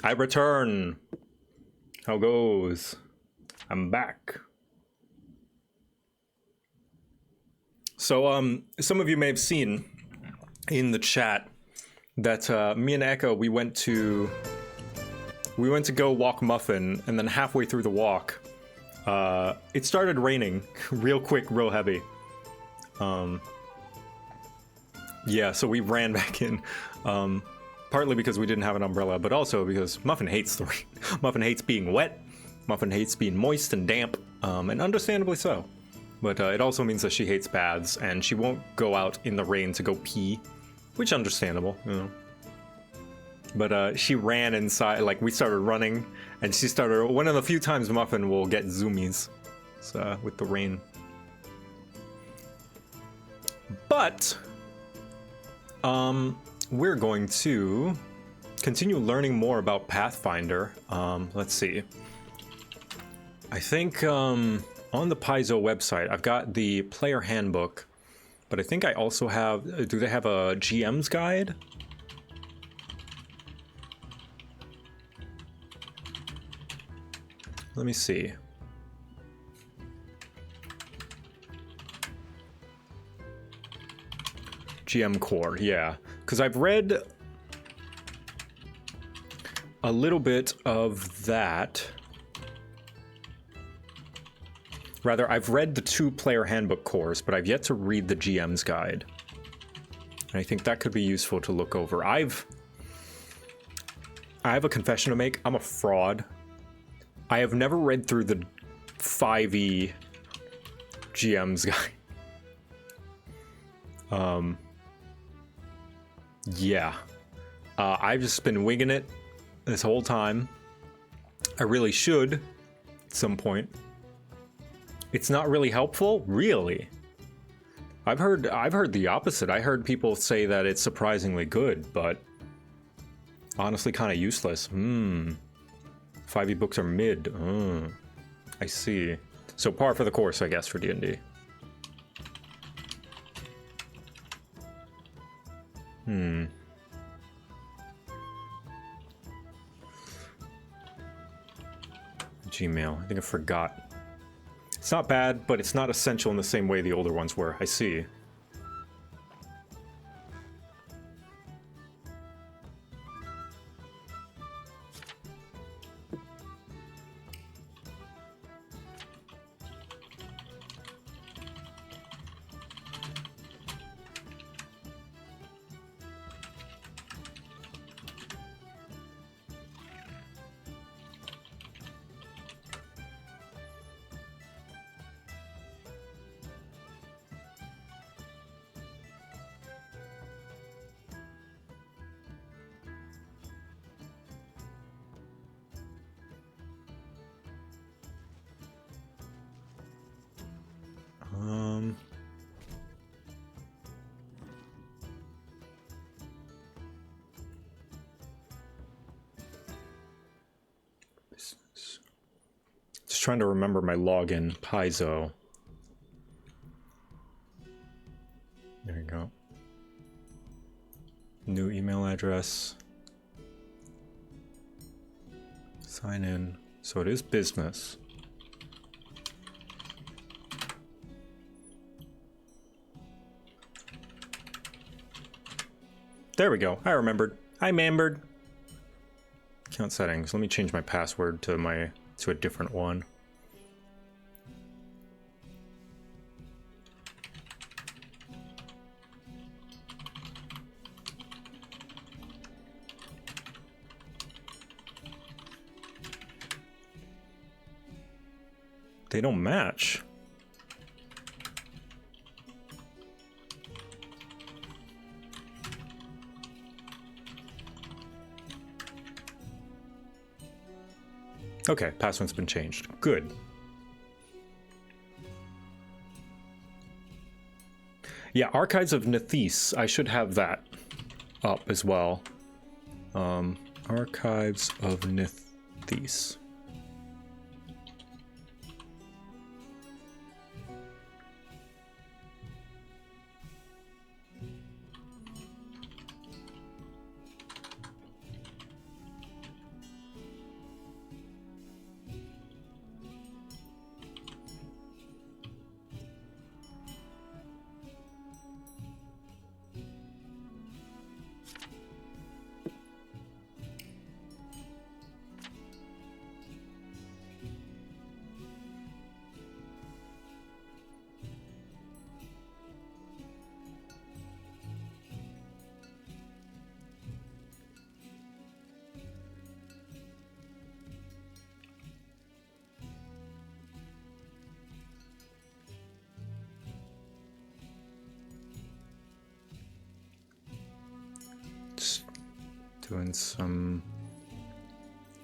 [SPEAKER 2] I return. How goes? I'm back. So, some of you may have seen in the chat that me and Echo, we went to go walk Muffin, and then halfway through the walk, it started raining real quick, real heavy. Yeah, so we ran back in. Partly because we didn't have an umbrella, but also because Muffin hates the rain. Muffin hates being wet. Muffin hates being moist and damp, and understandably so. But it also means that she hates baths, and she won't go out in the rain to go pee, which understandable, you know. But she ran inside, like we started running, and she started, one of the few times Muffin will get zoomies with the rain. But, we're going to continue learning more about Pathfinder. Let's see. I think on the Paizo website, I've got the player handbook, but I think I also have, do they have a GM's guide? Let me see. GM Core, yeah. Because I've read a little bit of that. Rather, I've read the 2 player handbook cores, but I've yet to read the GM's guide. And I think that could be useful to look over. I have a confession to make. I'm a fraud. I have never read through the 5e GM's guide. Yeah. I've just been winging it this whole time. I really should at some point. It's not really helpful? Really? I've heard the opposite. I heard people say that it's surprisingly good, but honestly kind of useless. 5e books are mid. I see. So par for the course, I guess, for D&D. Gmail. I think I forgot. It's not bad, but it's not essential in the same way the older ones were. I see. Just trying to remember my login, Paizo. There you go. New email address. Sign in. So it is business. There we go. I remembered. I remembered. Account settings. Let me change my password to a different one. They don't match. Okay, password's been changed. Good. Yeah, Archives of Nethys. I should have that up as well. Archives of Nethys. Doing some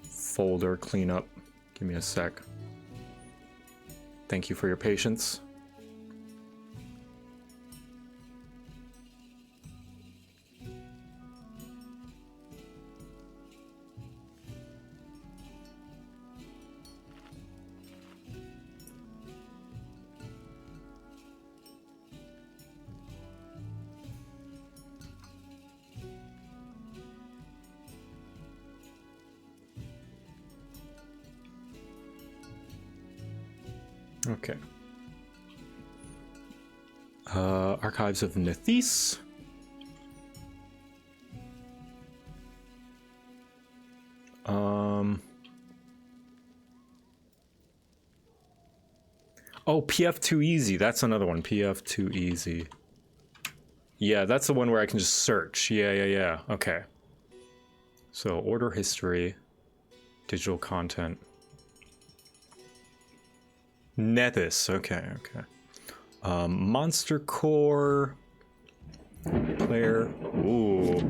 [SPEAKER 2] folder cleanup. Give me a sec. Thank you for your patience. Okay. Archives of Nethys. Oh, PF Too Easy. That's another one. PF Too Easy. Yeah, that's the one where I can just search. Yeah. Okay. So, order history, digital content. Nethys. Okay. Monster Core. Player. Ooh.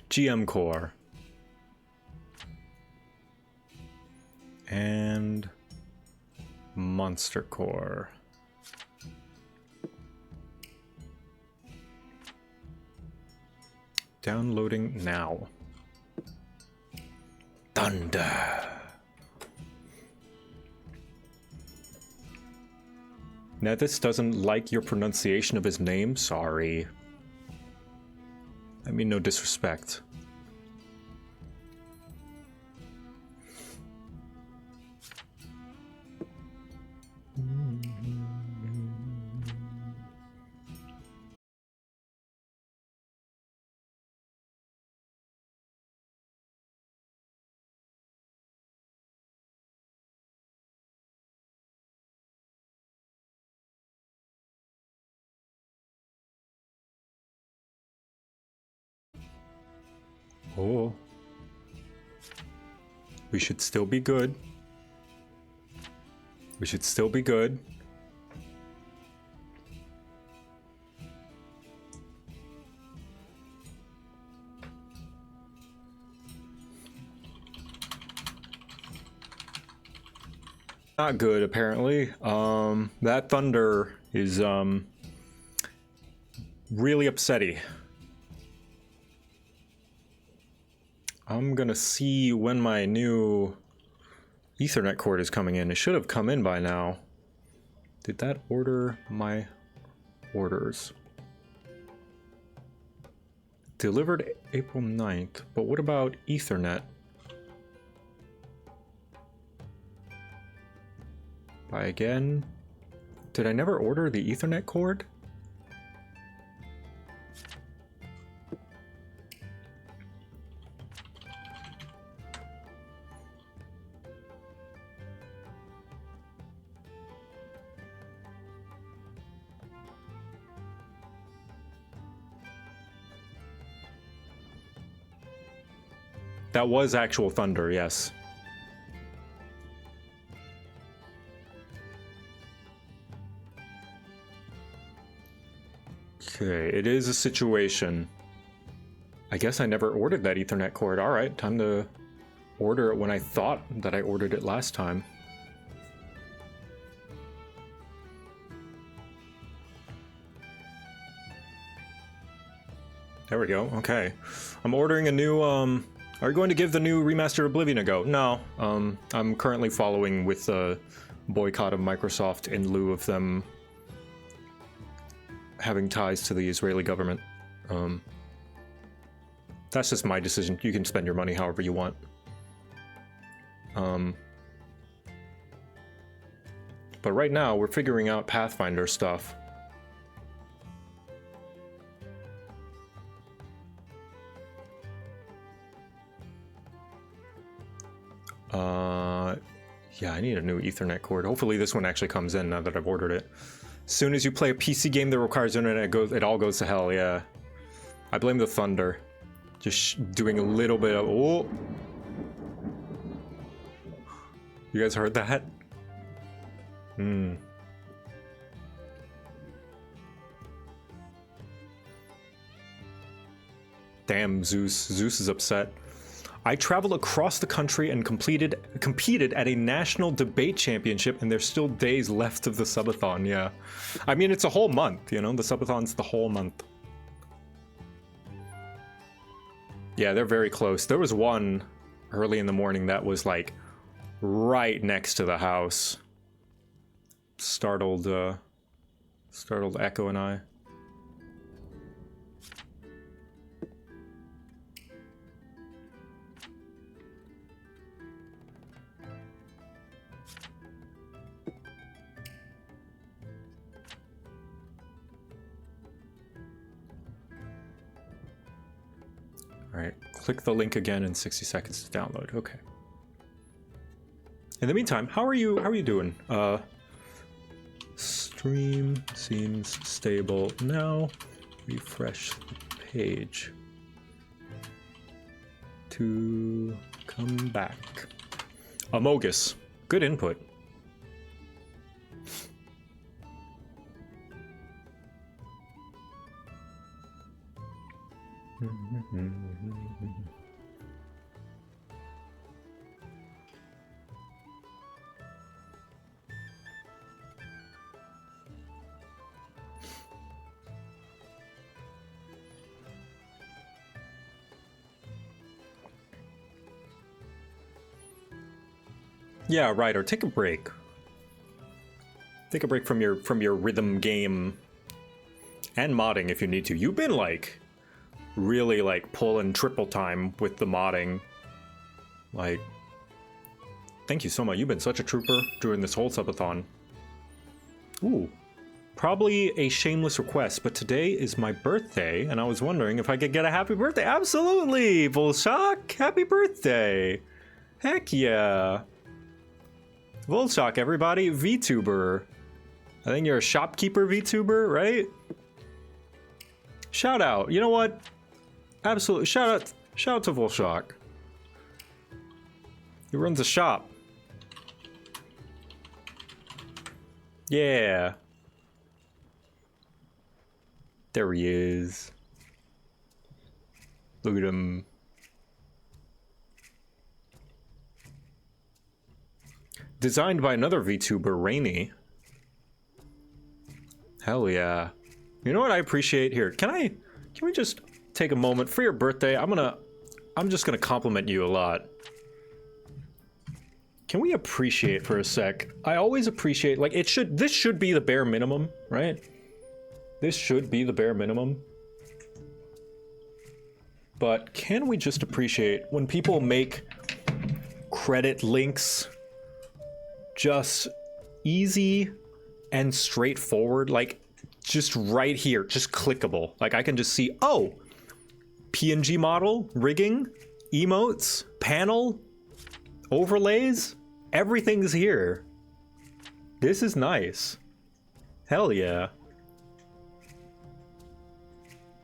[SPEAKER 2] GM Core. And Monster Core. Downloading now. Thunder. Nethys doesn't like your pronunciation of his name? Sorry. I mean no disrespect. Oh. We should still be good. We should still be good. Not good, apparently. That thunder is, really upsetty. I'm gonna see when my new Ethernet cord is coming in. It should have come in by now. Did that order my orders? Delivered April 9th, but what about Ethernet? Buy again? Did I never order the Ethernet cord? That was actual thunder, yes. Okay, it is a situation. I guess I never ordered that Ethernet cord. Alright, time to order it when I thought that I ordered it last time. There we go, okay. I'm ordering a new, are you going to give the new remastered Oblivion a go? No, I'm currently following with the boycott of Microsoft in lieu of them having ties to the Israeli government. That's just my decision. You can spend your money however you want. But right now, we're figuring out Pathfinder stuff. Yeah, I need a new Ethernet cord. Hopefully this one actually comes in now that I've ordered it. As soon as you play a PC game that requires internet, it all goes to hell, yeah. I blame the thunder. Just doing a little bit of... Oh! You guys heard that? Damn, Zeus. Zeus is upset. I traveled across the country and competed at a national debate championship, and there's still days left of the subathon. Yeah, I mean, it's a whole month, you know. The subathon's the whole month. Yeah, they're very close. There was one early in the morning that was like right next to the house. Startled Echo and I. All right, click the link again in 60 seconds to download. Okay. In the meantime, how are you doing? Stream seems stable now. Refresh the page to come back. Amogus, good input. Yeah, right. Or take a break. Take a break from your rhythm game and modding if you need to. You've been like really like pulling triple time with the modding. Like, thank you so much. You've been such a trooper during this whole subathon. Ooh, probably a shameless request, but today is my birthday, and I was wondering if I could get a happy birthday. Absolutely, Volshock, happy birthday! Heck yeah! Volshock, everybody, VTuber. I think you're a shopkeeper VTuber, right? Shout out. You know what? Absolutely. Shout out to Volshock. He runs a shop. Yeah. There he is. Look at him. Designed by another VTuber, Rainy. Hell yeah. You know what I appreciate here? Can we just take a moment for your birthday? I'm just gonna compliment you a lot. Can we appreciate for a sec? I always appreciate, like, this should be the bare minimum, right? This should be the bare minimum. But can we just appreciate when people make credit links just easy and straightforward, like just right here, just clickable. Like I can just see, oh, PNG model, rigging, emotes, panel, overlays, everything's here. This is nice. Hell yeah.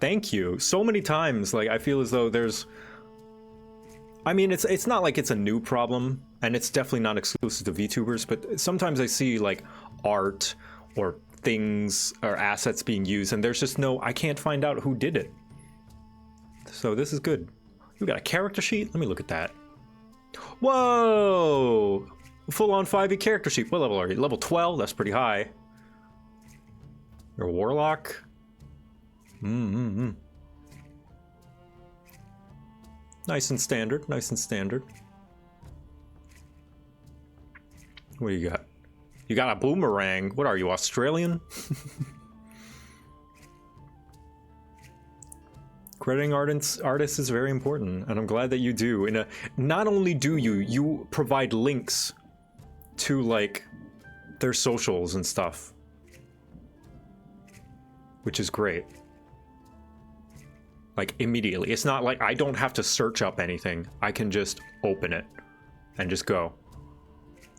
[SPEAKER 2] Thank you. So many times, like I feel as though there's, I mean, it's not like it's a new problem, and it's definitely not exclusive to VTubers, but sometimes I see like art or things or assets being used, and there's just no, I can't find out who did it. So this is good. You got a character sheet? Let me look at that. Whoa! Full-on 5e character sheet. What level are you? Level 12? That's pretty high. You're a warlock? Nice and standard, nice and standard. What do you got? You got a boomerang. What are you, Australian? Crediting artists is very important, and I'm glad that you do. Not only do you provide links to like their socials and stuff, which is great. Like immediately. It's not like I don't have to search up anything. I can just open it and just go.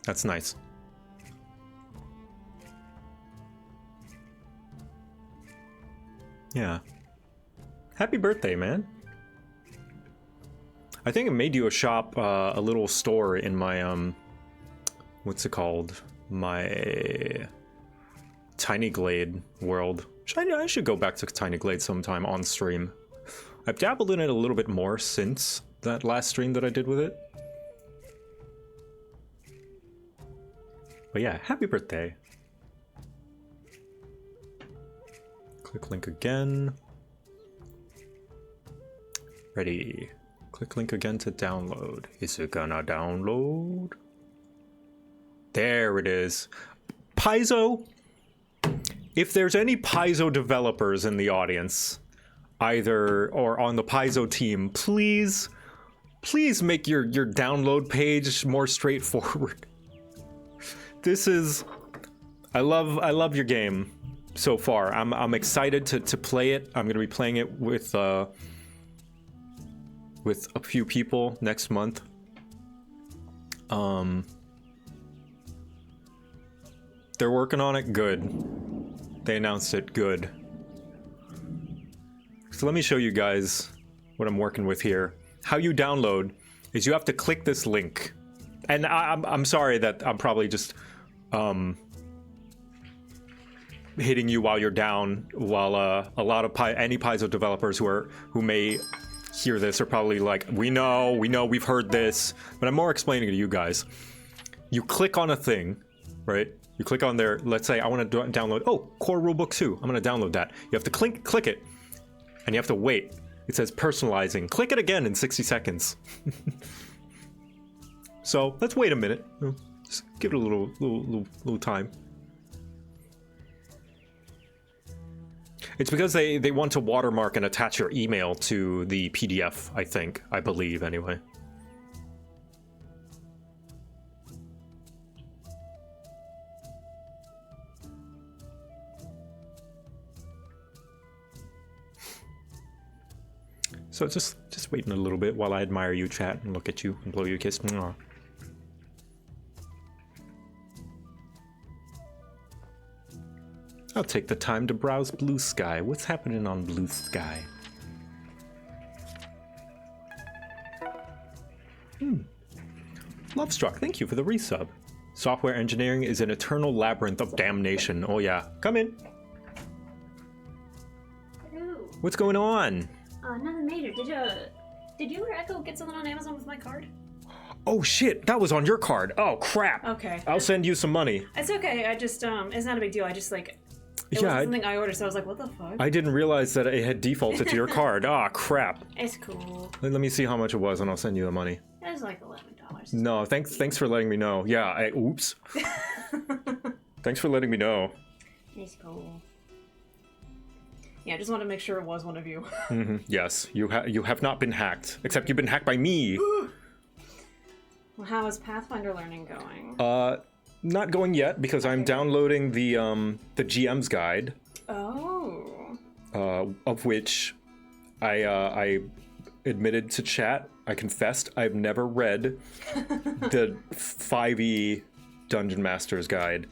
[SPEAKER 2] That's nice. Yeah. Happy birthday, man. I think I made you a shop, a little store in my, what's it called? My Tiny Glade world. I should go back to Tiny Glade sometime on stream. I've dabbled in it a little bit more since that last stream that I did with it. But yeah, happy birthday. Click link again. Ready. Click link again to download. Is it gonna download? There it is. Paizo. If there's any Paizo developers in the audience, either or on the Paizo team, please make your download page more straightforward. This is, I love your game so far. I'm excited to play it. I'm gonna be playing it with a few people next month. They're working on it. Good. They announced it. Good. So let me show you guys what I'm working with here. How you download is you have to click this link. And I'm sorry that I'm probably just hitting you while you're down, while a lot of any Paizo developers who may hear this are probably like, we know, we've heard this, but I'm more explaining to you guys. You click on a thing, right? You click on there, let's say I want to download, Core Rulebook 2, I'm going to download that. You have to click it, and you have to wait. It says personalizing. Click it again in 60 seconds. So let's wait a minute. Just give it a little time. It's because they want to watermark and attach your email to the PDF, I believe anyway. So just waiting a little bit while I admire you, chat, and look at you and blow you a kiss. Mwah. I'll take the time to browse Blue Sky. What's happening on Blue Sky? Lovestruck, thank you for the resub. Software engineering is an eternal labyrinth of damnation. Oh yeah, come in.
[SPEAKER 6] Hello.
[SPEAKER 2] What's going on?
[SPEAKER 6] Nothing major. Did you or Echo get something on Amazon with my card?
[SPEAKER 2] Oh shit, that was on your card. Oh crap.
[SPEAKER 6] Okay.
[SPEAKER 2] I'll send you some money.
[SPEAKER 6] It's okay. I just it's not a big deal. I just it
[SPEAKER 2] Yeah,
[SPEAKER 6] wasn't something I ordered, so I was like, what the fuck?
[SPEAKER 2] I didn't realize that it had defaulted to your card. Ah, crap.
[SPEAKER 6] It's cool.
[SPEAKER 2] Let me see how much it was and I'll send you the money.
[SPEAKER 6] It was like $11.
[SPEAKER 2] No, thanks for letting me know. Yeah, oops. Thanks for letting me know.
[SPEAKER 6] It's cool. Yeah, I just wanted to make sure it was one of you.
[SPEAKER 2] Yes, you have not been hacked, except you've been hacked by me.
[SPEAKER 6] Well, how is Pathfinder learning going?
[SPEAKER 2] Not going yet because I'm downloading the GM's guide.
[SPEAKER 6] Oh.
[SPEAKER 2] Of which I admitted to chat. I confessed I've never read the 5e Dungeon Master's guide,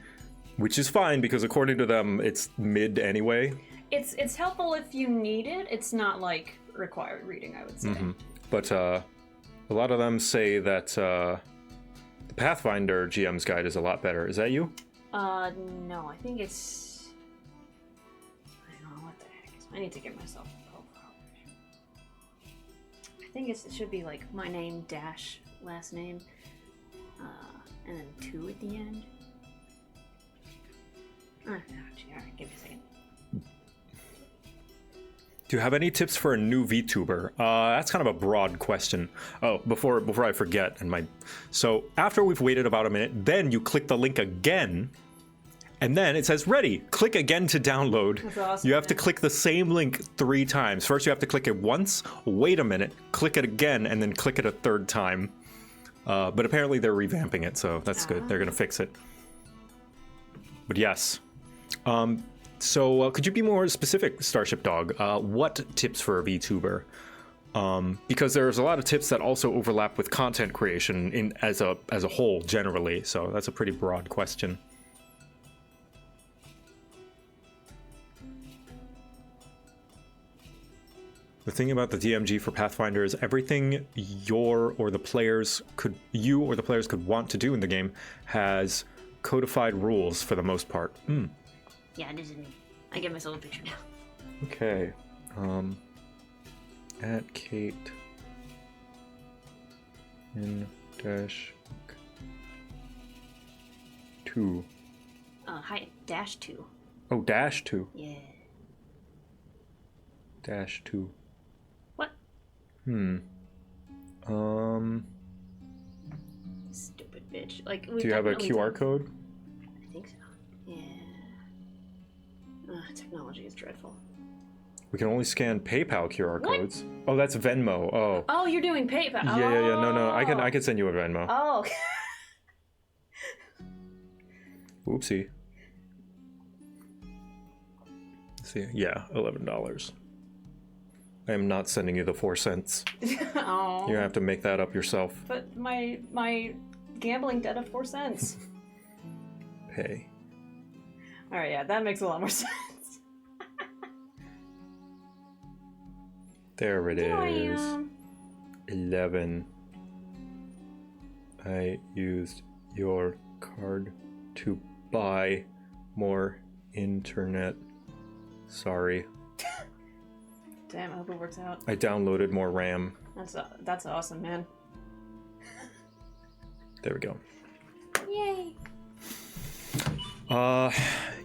[SPEAKER 2] which is fine because according to them it's mid anyway.
[SPEAKER 6] It's helpful if you need it. It's not like required reading, I would say.
[SPEAKER 2] But a lot of them say that the Pathfinder GM's guide is a lot better. Is that you?
[SPEAKER 6] No, I think it's... I don't know what the heck is... I need to get myself a profile. I think it should be like my name dash last name, and then 2 at the end. Alright, give me a second.
[SPEAKER 2] Do you have any tips for a new VTuber? That's kind of a broad question. Oh, before I forget, so after we've waited about a minute, then you click the link again, and then it says ready. Click again to download.
[SPEAKER 6] That's awesome,
[SPEAKER 2] you have to click the same link 3 times. First, you have to click it once, wait a minute, click it again, and then click it a 3rd time. But apparently they're revamping it, so that's good. They're gonna fix it. But yes. So could you be more specific, Starship Dog? What tips for a VTuber? Because there's a lot of tips that also overlap with content creation as a whole generally. So that's a pretty broad question. The thing about the DMG for Pathfinder is everything you or the players could want to do in the game has codified rules for the most part.
[SPEAKER 6] Yeah, it isn't me. I get myself a picture now.
[SPEAKER 2] Okay. At Kate in dash 2.
[SPEAKER 6] Hi, dash 2.
[SPEAKER 2] Oh, dash 2.
[SPEAKER 6] Yeah.
[SPEAKER 2] Dash 2.
[SPEAKER 6] What? Stupid bitch. Like,
[SPEAKER 2] Do you have a QR code?
[SPEAKER 6] I think so. Yeah. Technology is dreadful.
[SPEAKER 2] We can only scan PayPal QR
[SPEAKER 6] What?
[SPEAKER 2] codes. Oh, that's Venmo. Oh.
[SPEAKER 6] Oh, you're doing PayPal.
[SPEAKER 2] Yeah. No. I can send you a Venmo.
[SPEAKER 6] Oh.
[SPEAKER 2] Oopsie. Let's see. Yeah, $11. I am not sending you the 4 cents.
[SPEAKER 6] Oh.
[SPEAKER 2] You have to make that up yourself.
[SPEAKER 6] But my gambling debt of 4 cents.
[SPEAKER 2] Pay.
[SPEAKER 6] All right, yeah, that makes a lot more sense.
[SPEAKER 2] There it is.
[SPEAKER 6] Damn.
[SPEAKER 2] 11. I used your card to buy more internet. Sorry.
[SPEAKER 6] Damn, I hope it works out.
[SPEAKER 2] I downloaded more RAM.
[SPEAKER 6] That's awesome, man.
[SPEAKER 2] There we go.
[SPEAKER 6] Yay.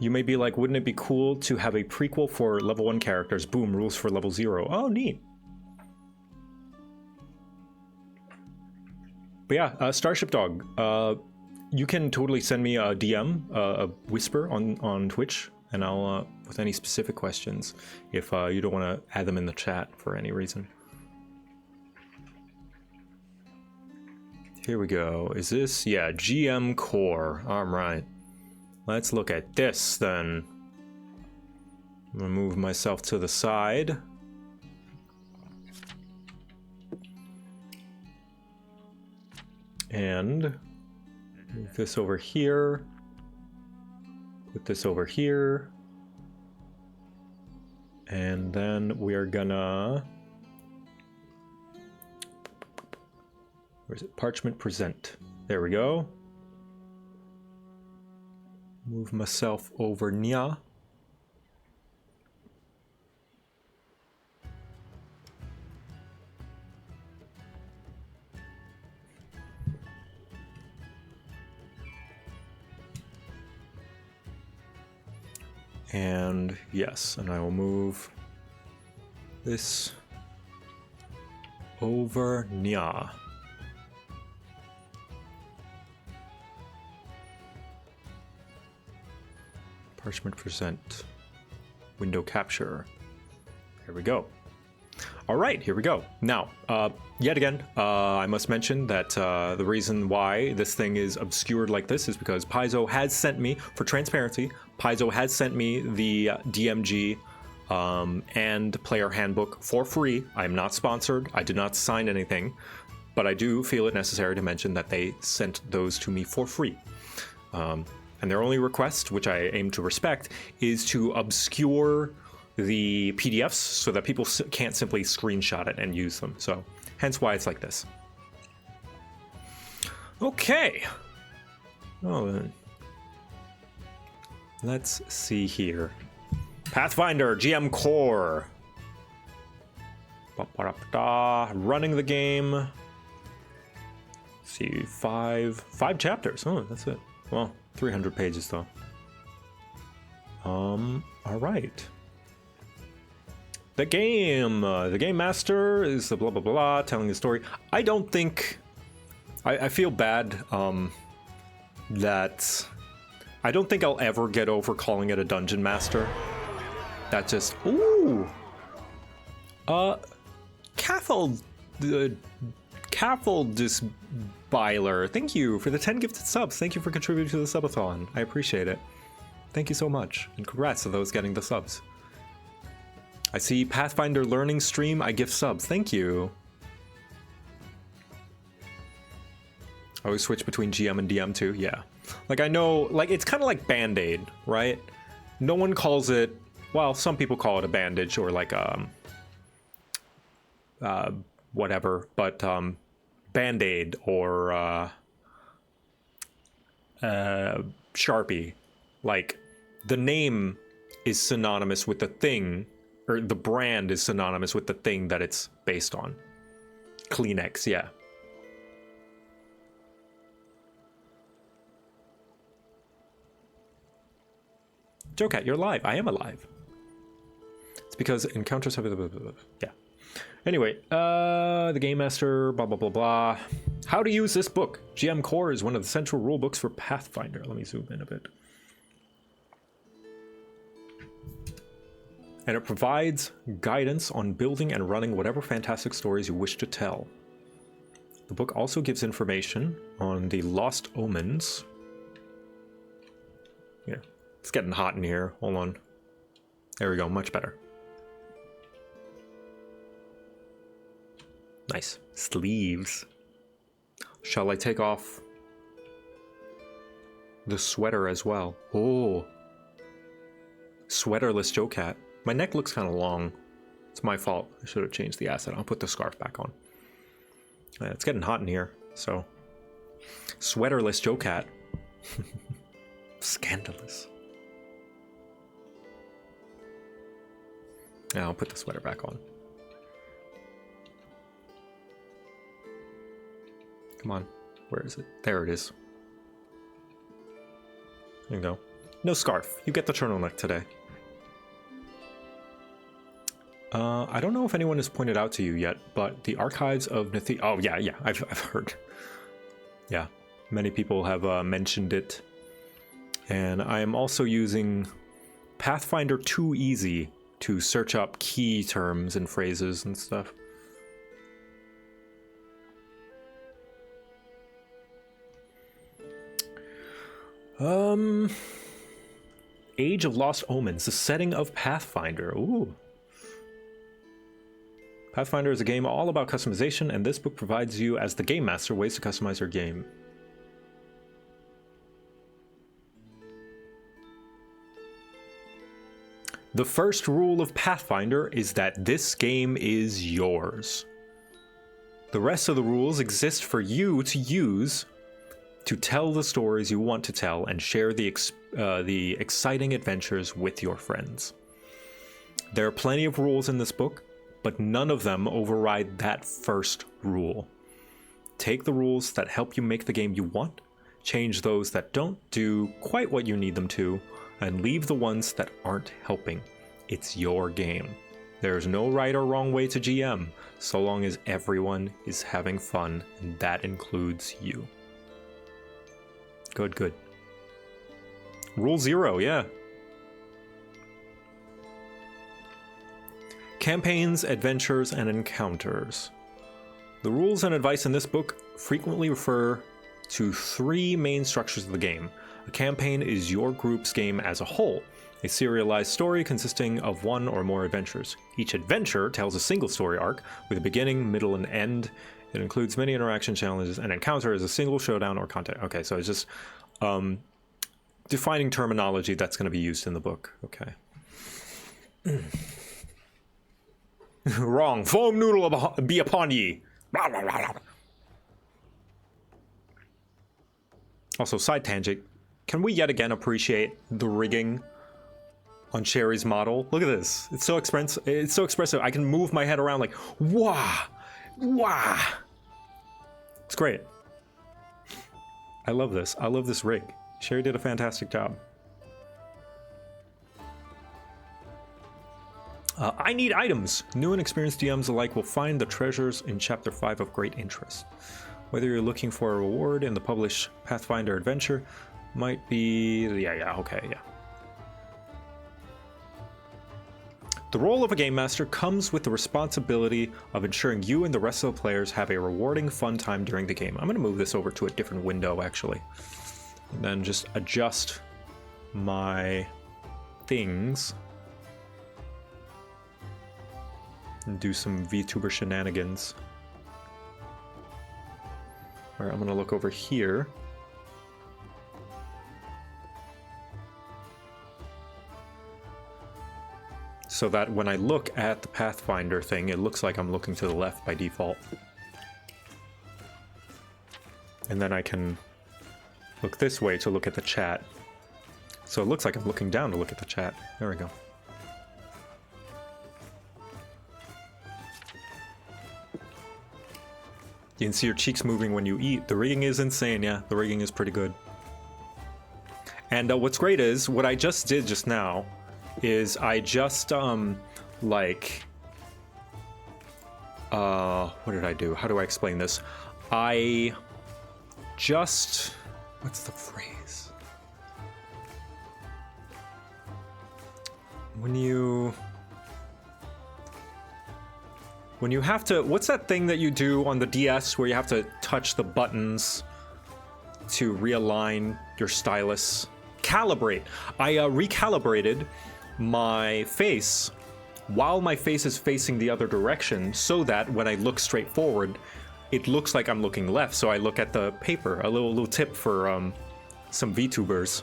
[SPEAKER 2] You may be like, wouldn't it be cool to have a prequel for level 1 characters? Boom, rules for level 0. Oh, neat. But yeah, Starship Dog, you can totally send me a DM, a whisper on Twitch, and I'll, with any specific questions, if you don't want to add them in the chat for any reason. Here we go. Is this? Yeah, GM Core. All right. Let's look at this then. I'm gonna move myself to the side. And move this over here. Put this over here. And then we're gonna... Where's it? Parchment Present. There we go. Move myself over Nya. And yes, and I will move this over Nya. Parchment Present. Window Capture. There we go. All right, here we go. Now, yet again, I must mention that the reason why this thing is obscured like this is because Paizo has sent me, for transparency, Paizo has sent me the DMG and player handbook for free. I am not sponsored. I did not sign anything, but I do feel it necessary to mention that they sent those to me for free. And their only request, which I aim to respect, is to obscure the PDFs so that people can't simply screenshot it and use them. So hence why it's like this. Okay. Oh, then. Let's see here. Pathfinder GM Core. Running the game. Let's see, five chapters. Oh, that's it. Well, 300 pages though. All right. The game master is the blah blah blah telling the story. I don't think I feel bad that I don't think I'll ever get over calling it a dungeon master. That just Byler, thank you for the 10 gifted subs. Thank you for contributing to the subathon. I appreciate it. Thank you so much, and congrats to those getting the subs. I see Pathfinder learning stream. I gift subs. Thank you. I always switch between GM and DM too. Yeah, like I know, like it's kind of like Band-Aid, right? No one calls it. Well, some people call it a bandage or like whatever, but Band-Aid or Sharpie, like the name is synonymous with the thing, or the brand is synonymous with the thing that it's based on. Kleenex, yeah. JoCat, you're live. I am alive. It's because encounters have... Yeah. Anyway, the Game Master, blah, blah, blah, blah. How to use this book. GM Core is one of the central rule books for Pathfinder. Let me zoom in a bit. And it provides guidance on building and running whatever fantastic stories you wish to tell. The book also gives information on the Lost Omens. Yeah, it's getting hot in here. Hold on. There we go, much better. Nice. Sleeves. Shall I take off the sweater as well? Oh. Sweaterless JoCat. My neck looks kind of long. It's my fault. I should have changed the asset. I'll put the scarf back on. It's getting hot in here, so. Sweaterless JoCat. Scandalous. Yeah, I'll put the sweater back on. Come on. Where is it? There it is. There you go. No scarf. You get the turtleneck today. I don't know if anyone has pointed out to you yet, but the archives of Oh, yeah, I've heard. Yeah, many people have mentioned it. And I am also using Pathfinder 2 Easy to search up key terms and phrases and stuff. Age of Lost Omens, the setting of Pathfinder. Ooh. Pathfinder is a game all about customization, and this book provides you, as the game master, ways to customize your game. The first rule of Pathfinder is that this game is yours. The rest of the rules exist for you to use to tell the stories you want to tell and share the exciting adventures with your friends. There are plenty of rules in this book, but none of them override that first rule. Take the rules that help you make the game you want, change those that don't do quite what you need them to, and leave the ones that aren't helping. It's your game. There's no right or wrong way to GM, so long as everyone is having fun, and that includes you. Good, good. Rule 0, yeah. Campaigns, adventures, and encounters. The rules and advice in this book frequently refer to 3 main structures of the game. A campaign is your group's game as a whole, a serialized story consisting of 1 or more adventures. Each adventure tells a single story arc with a beginning, middle, and end. It includes many interaction challenges. An encounter is a single showdown or content. Okay, so it's just defining terminology that's going to be used in the book. Okay. Wrong. Foam noodle be upon ye. Also, side tangent. Can we yet again appreciate the rigging on Sherry's model? Look at this. It's so expressive. It's so expressive. I can move my head around like, wah, wah. It's great. I love this. I love this rig. Sherry did a fantastic job. I need items. New and experienced DMs alike will find the treasures in Chapter 5 of great interest. Whether you're looking for a reward in the published Pathfinder adventure, might be... okay. The role of a game master comes with the responsibility of ensuring you and the rest of the players have a rewarding, fun time during the game. I'm going to move this over to a different window, actually. And then just adjust my things. And do some VTuber shenanigans. Alright, I'm going to look over here. So that when I look at the Pathfinder thing, it looks like I'm looking to the left by default. And then I can look this way to look at the chat. So it looks like I'm looking down to look at the chat. There we go. You can see your cheeks moving when you eat. The rigging is insane, yeah. The rigging is pretty good. And what's great is, what I just did just now is I just, like... what did I do? How do I explain this? I just... What's the phrase? When you have to... What's that thing that you do on the DS where you have to touch the buttons to realign your stylus? Calibrate. I recalibrated my face while my face is facing the other direction so that when I look straight forward, it looks like I'm looking left. So I look at the paper. A little tip for some VTubers.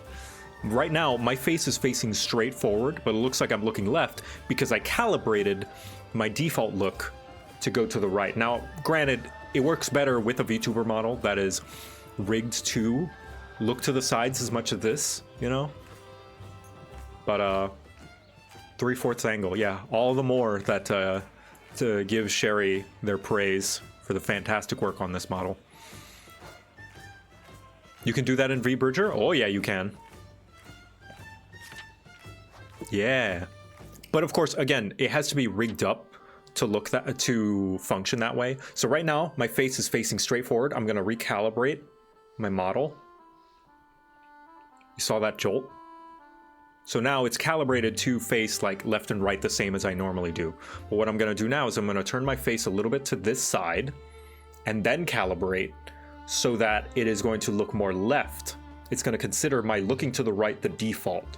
[SPEAKER 2] Right now, my face is facing straight forward, but it looks like I'm looking left because I calibrated my default look to go to the right. Now, granted, it works better with a VTuber model that is rigged to look to the sides as much as this, you know? But 3/4 angle, yeah. All the more that to give Sherry their praise for the fantastic work on this model. You can do that in VBridger? Oh yeah, you can. Yeah. But of course, again, it has to be rigged up to function that way. So right now, my face is facing straight forward. I'm gonna recalibrate my model. You saw that jolt? So now it's calibrated to face like left and right the same as I normally do. But what I'm gonna do now is I'm gonna turn my face a little bit to this side and then calibrate so that it is going to look more left. It's gonna consider my looking to the right the default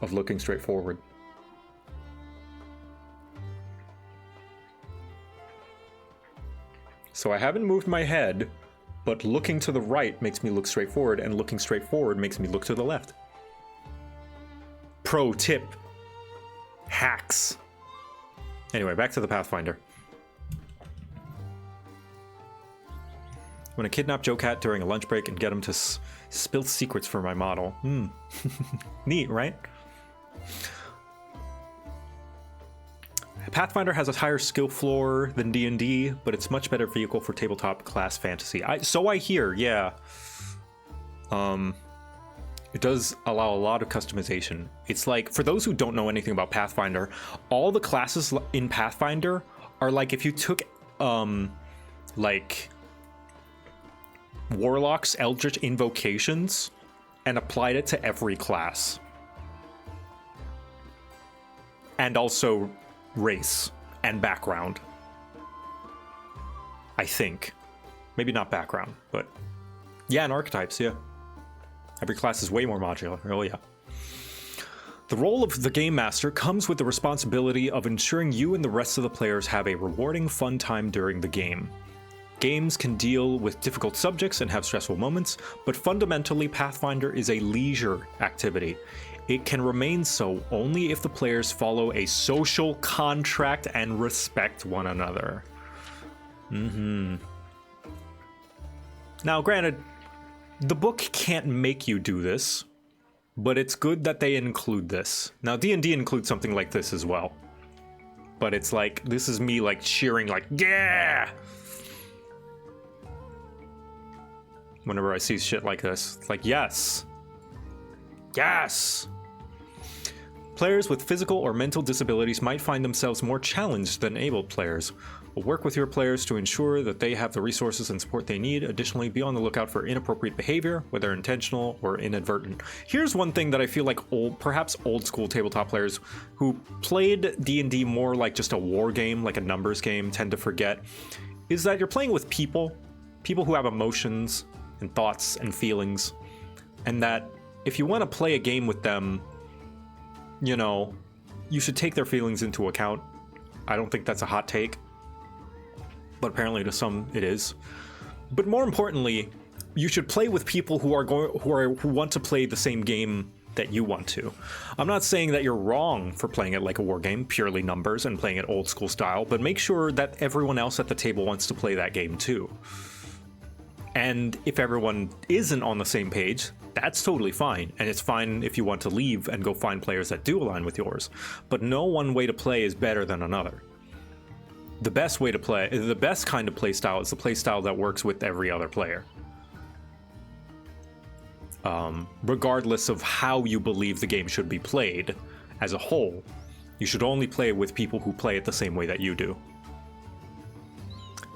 [SPEAKER 2] of looking straight forward. So I haven't moved my head, but looking to the right makes me look straight forward, and looking straight forward makes me look to the left. Pro tip. Hacks. Anyway, back to the Pathfinder. I'm gonna kidnap JoCat during a lunch break and get him to spill secrets for my model. Neat, right? Pathfinder has a higher skill floor than D&D, but it's much better vehicle for tabletop class fantasy. So I hear, yeah. It does allow a lot of customization. It's like, for those who don't know anything about Pathfinder, all the classes in Pathfinder are like if you took, like, Warlocks, Eldritch Invocations, and applied it to every class. And also race and background. I think. Maybe not background, but yeah, and archetypes, yeah. Every class is way more modular, oh yeah. The role of the Game Master comes with the responsibility of ensuring you and the rest of the players have a rewarding, fun time during the game. Games can deal with difficult subjects and have stressful moments, but fundamentally Pathfinder is a leisure activity. It can remain so only if the players follow a social contract and respect one another. Now, granted, the book can't make you do this, but it's good that they include this. Now, D&D includes something like this as well. But it's like, this is me like cheering like, yeah! Whenever I see shit like this, it's like, yes! Yes! Players with physical or mental disabilities might find themselves more challenged than able players. We'll work with your players to ensure that they have the resources and support they need. Additionally, be on the lookout for inappropriate behavior, whether intentional or inadvertent. Here's one thing that I feel like perhaps old school tabletop players who played D&D more like just a war game, like a numbers game, tend to forget, is that you're playing with people who have emotions and thoughts and feelings, and that if you want to play a game with them, you know, you should take their feelings into account. I don't think that's a hot take, but apparently to some it is. But more importantly, you should play with people who want to play the same game that you want to. I'm not saying that you're wrong for playing it like a war game, purely numbers and playing it old school style, but make sure that everyone else at the table wants to play that game too. And if everyone isn't on the same page, that's totally fine. And it's fine if you want to leave and go find players that do align with yours. But no one way to play is better than another. the best way to play, the best kind of play style is the play style that works with every other player. Regardless of how you believe the game should be played as a whole, you should only play with people who play it the same way that you do.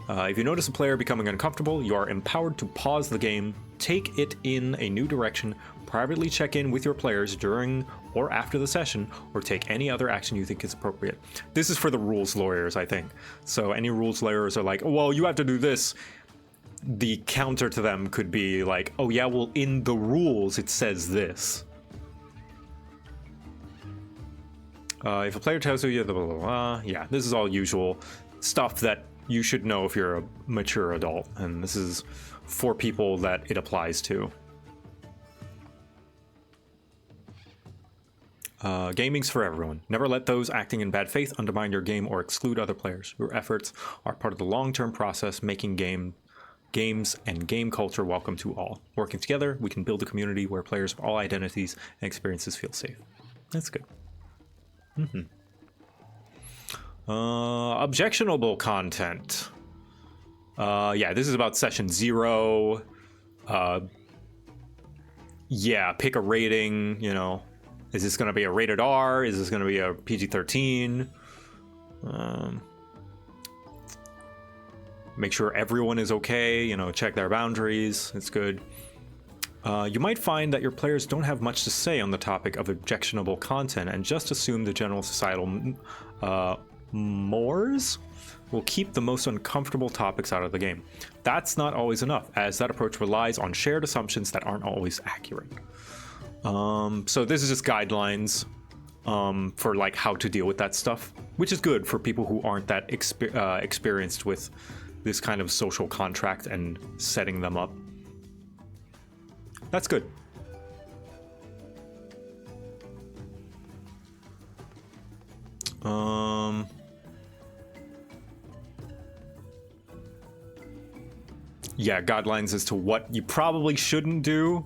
[SPEAKER 2] If you notice a player becoming uncomfortable, you are empowered to pause the game, take it in a new direction, privately check in with your players during or after the session, or take any other action you think is appropriate. This is for the rules lawyers, I think. So any rules lawyers are like, well, you have to do this. The counter to them could be like, oh yeah, well, in the rules it says this. If a player tells you, blah, blah, blah, yeah, this is all usual stuff that you should know if you're a mature adult, and this is for people that it applies to. Gaming's for everyone. Never let those acting in bad faith undermine your game or exclude other players. Your efforts are part of the long-term process, making games and game culture welcome to all. Working together, we can build a community where players of all identities and experiences feel safe. That's good. Objectionable content. Yeah, this is about session 0. Yeah, pick a rating, you know. Is this going to be a rated R? Is this going to be a PG-13? Make sure everyone is okay, you know, check their boundaries. It's good. You might find that your players don't have much to say on the topic of objectionable content and just assume the general societal mores will keep the most uncomfortable topics out of the game. That's not always enough, as that approach relies on shared assumptions that aren't always accurate. So this is just guidelines for like how to deal with that stuff, which is good for people who aren't that experienced with this kind of social contract and setting them up. That's good. Yeah, guidelines as to what you probably shouldn't do.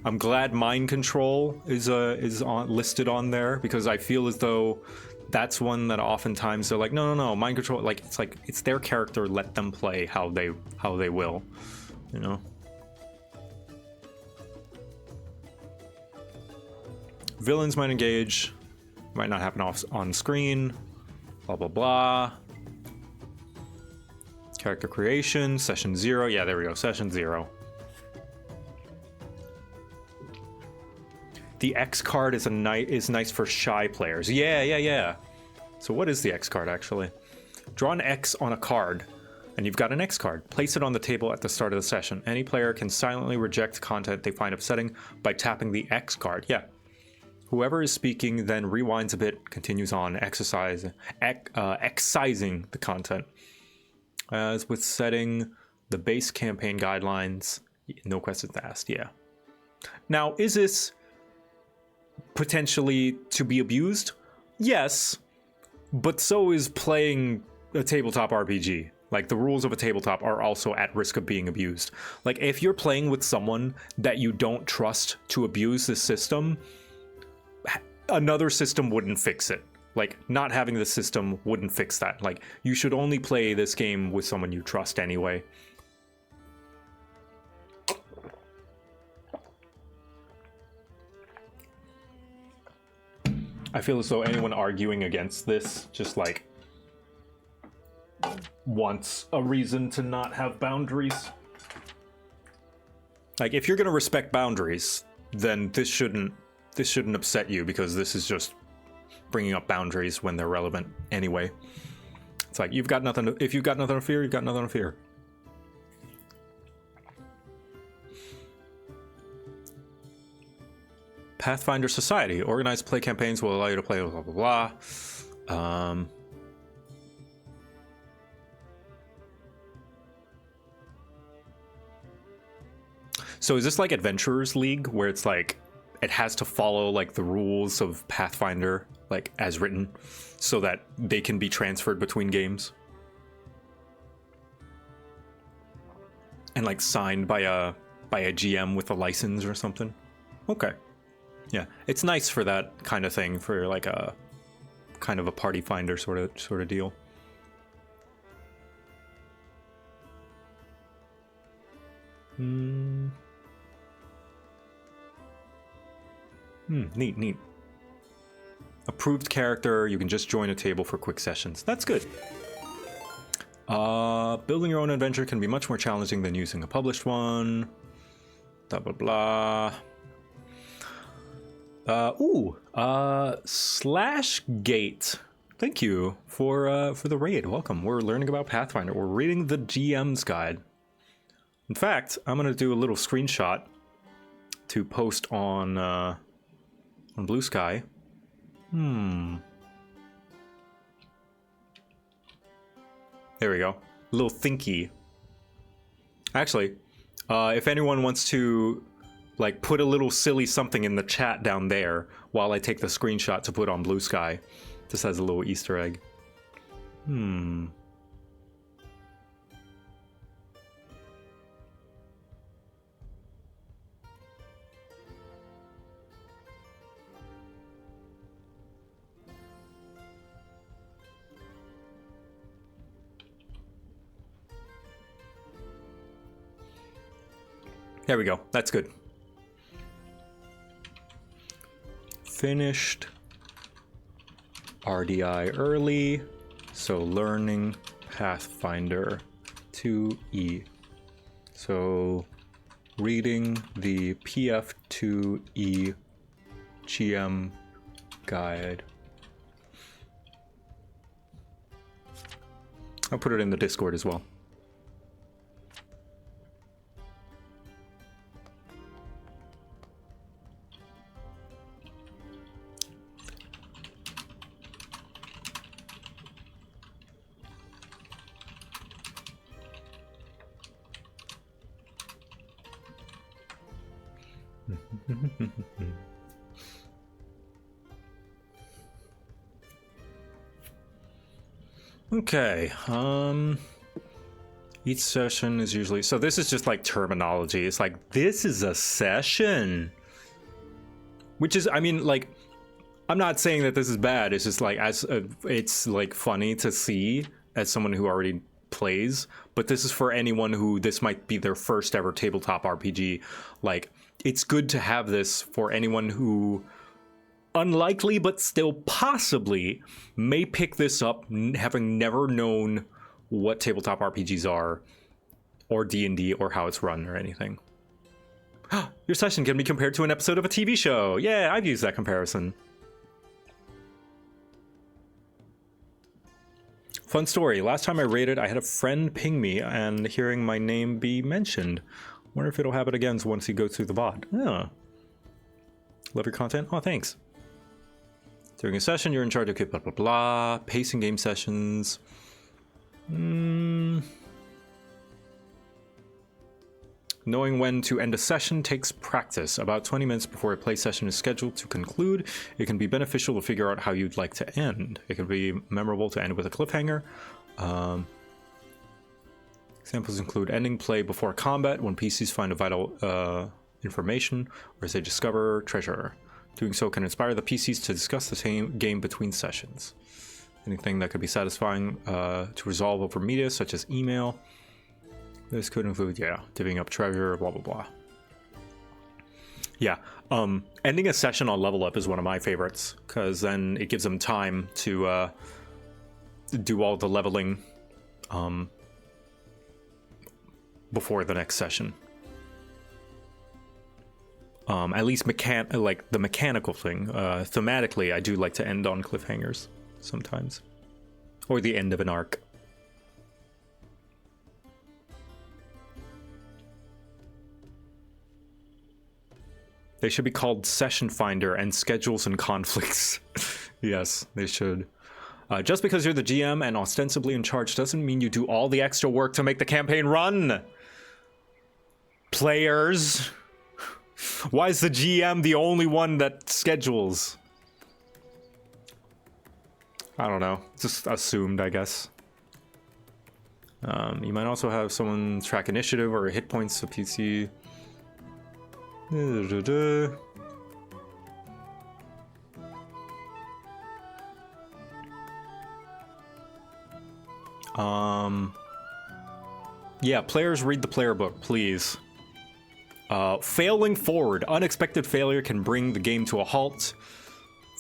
[SPEAKER 2] I'm glad mind control is listed on there, because I feel as though that's one that oftentimes they're like, no, mind control. Like it's their character. Let them play how they will, you know. Villains might engage, might not happen on screen. Blah blah blah. Character creation, session 0. Yeah, there we go. Session 0. The X card is nice for shy players. Yeah. So what is the X card actually? Draw an X on a card, and you've got an X card. Place it on the table at the start of the session. Any player can silently reject content they find upsetting by tapping the X card. Yeah. Whoever is speaking then rewinds a bit, continues on, excising the content. As with setting the base campaign guidelines, no questions asked. Yeah. Now, is this potentially to be abused? Yes, but so is playing a tabletop RPG. Like, the rules of a tabletop are also at risk of being abused. Like, if you're playing with someone that you don't trust to abuse the system, another system wouldn't fix it. Like, not having the system wouldn't fix that. Like, you should only play this game with someone you trust anyway. I feel as though anyone arguing against this just, like, wants a reason to not have boundaries. Like, if you're gonna respect boundaries, then this shouldn't upset you, because this is just bringing up boundaries when they're relevant anyway. It's like, if you've got nothing to fear, you've got nothing to fear. Pathfinder Society. Organized play campaigns will allow you to play blah, blah, blah. So is this like Adventurers League, where it's like, it has to follow like the rules of Pathfinder, like as written, so that they can be transferred between games? And like signed by a GM with a license or something? Okay. Yeah, it's nice for that kind of thing, for like a kind of a party finder sort of deal. Neat. Approved character, you can just join a table for quick sessions. That's good. Building your own adventure can be much more challenging than using a published one. Blah, blah, blah. Slashgate. Thank you for the raid. Welcome. We're learning about Pathfinder. We're reading the GM's guide. In fact, I'm going to do a little screenshot to post on Blue Sky. There we go. A little thinky. Actually, if anyone wants to like put a little silly something in the chat down there while I take the screenshot to put on Blue Sky, this has a little Easter egg. There we go. That's good. Finished RDI early, so learning Pathfinder 2E. So reading the PF2E GM guide. I'll put it in the Discord as well. Okay, each session is usually, so this is just like terminology. It's like, this is a session, which is, I mean, like, I'm not saying that this is bad. It's just like, it's like funny to see as someone who already plays, but this is for anyone who this might be their first ever tabletop RPG. Like, it's good to have this for anyone who, unlikely but still possibly, may pick this up having never known what tabletop RPGs are, or D&D, or how it's run, or anything. Your session can be compared to an episode of a TV show. Yeah, I've used that comparison. Fun story. Last time I raided, I had a friend ping me and hearing my name be mentioned. Wonder if it'll happen again once you go through the bot. Yeah. Love your content? Oh, thanks. During a session, you're in charge of blah, blah, blah. Pacing game sessions. Knowing when to end a session takes practice. About 20 minutes before a play session is scheduled to conclude, it can be beneficial to figure out how you'd like to end. It can be memorable to end with a cliffhanger. Examples include ending play before combat when PCs find a vital information or as they discover treasure. Doing so can inspire the PCs to discuss the same game between sessions. Anything that could be satisfying to resolve over media, such as email. This could include, divvying up treasure, blah, blah, blah. Yeah, ending a session on Level Up is one of my favorites, because then it gives them time to do all the leveling before the next session. At least like the mechanical thing. Thematically, I do like to end on cliffhangers sometimes. Or the end of an arc. They should be called Session Finder and Schedules and Conflicts. Yes, they should. Just because you're the GM and ostensibly in charge doesn't mean you do all the extra work to make the campaign run. Players. Why is the GM the only one that schedules? I don't know. Just assumed, I guess. You might also have someone track initiative or hit points of PC. Yeah, players read the player book, please. Failing forward. Unexpected failure can bring the game to a halt.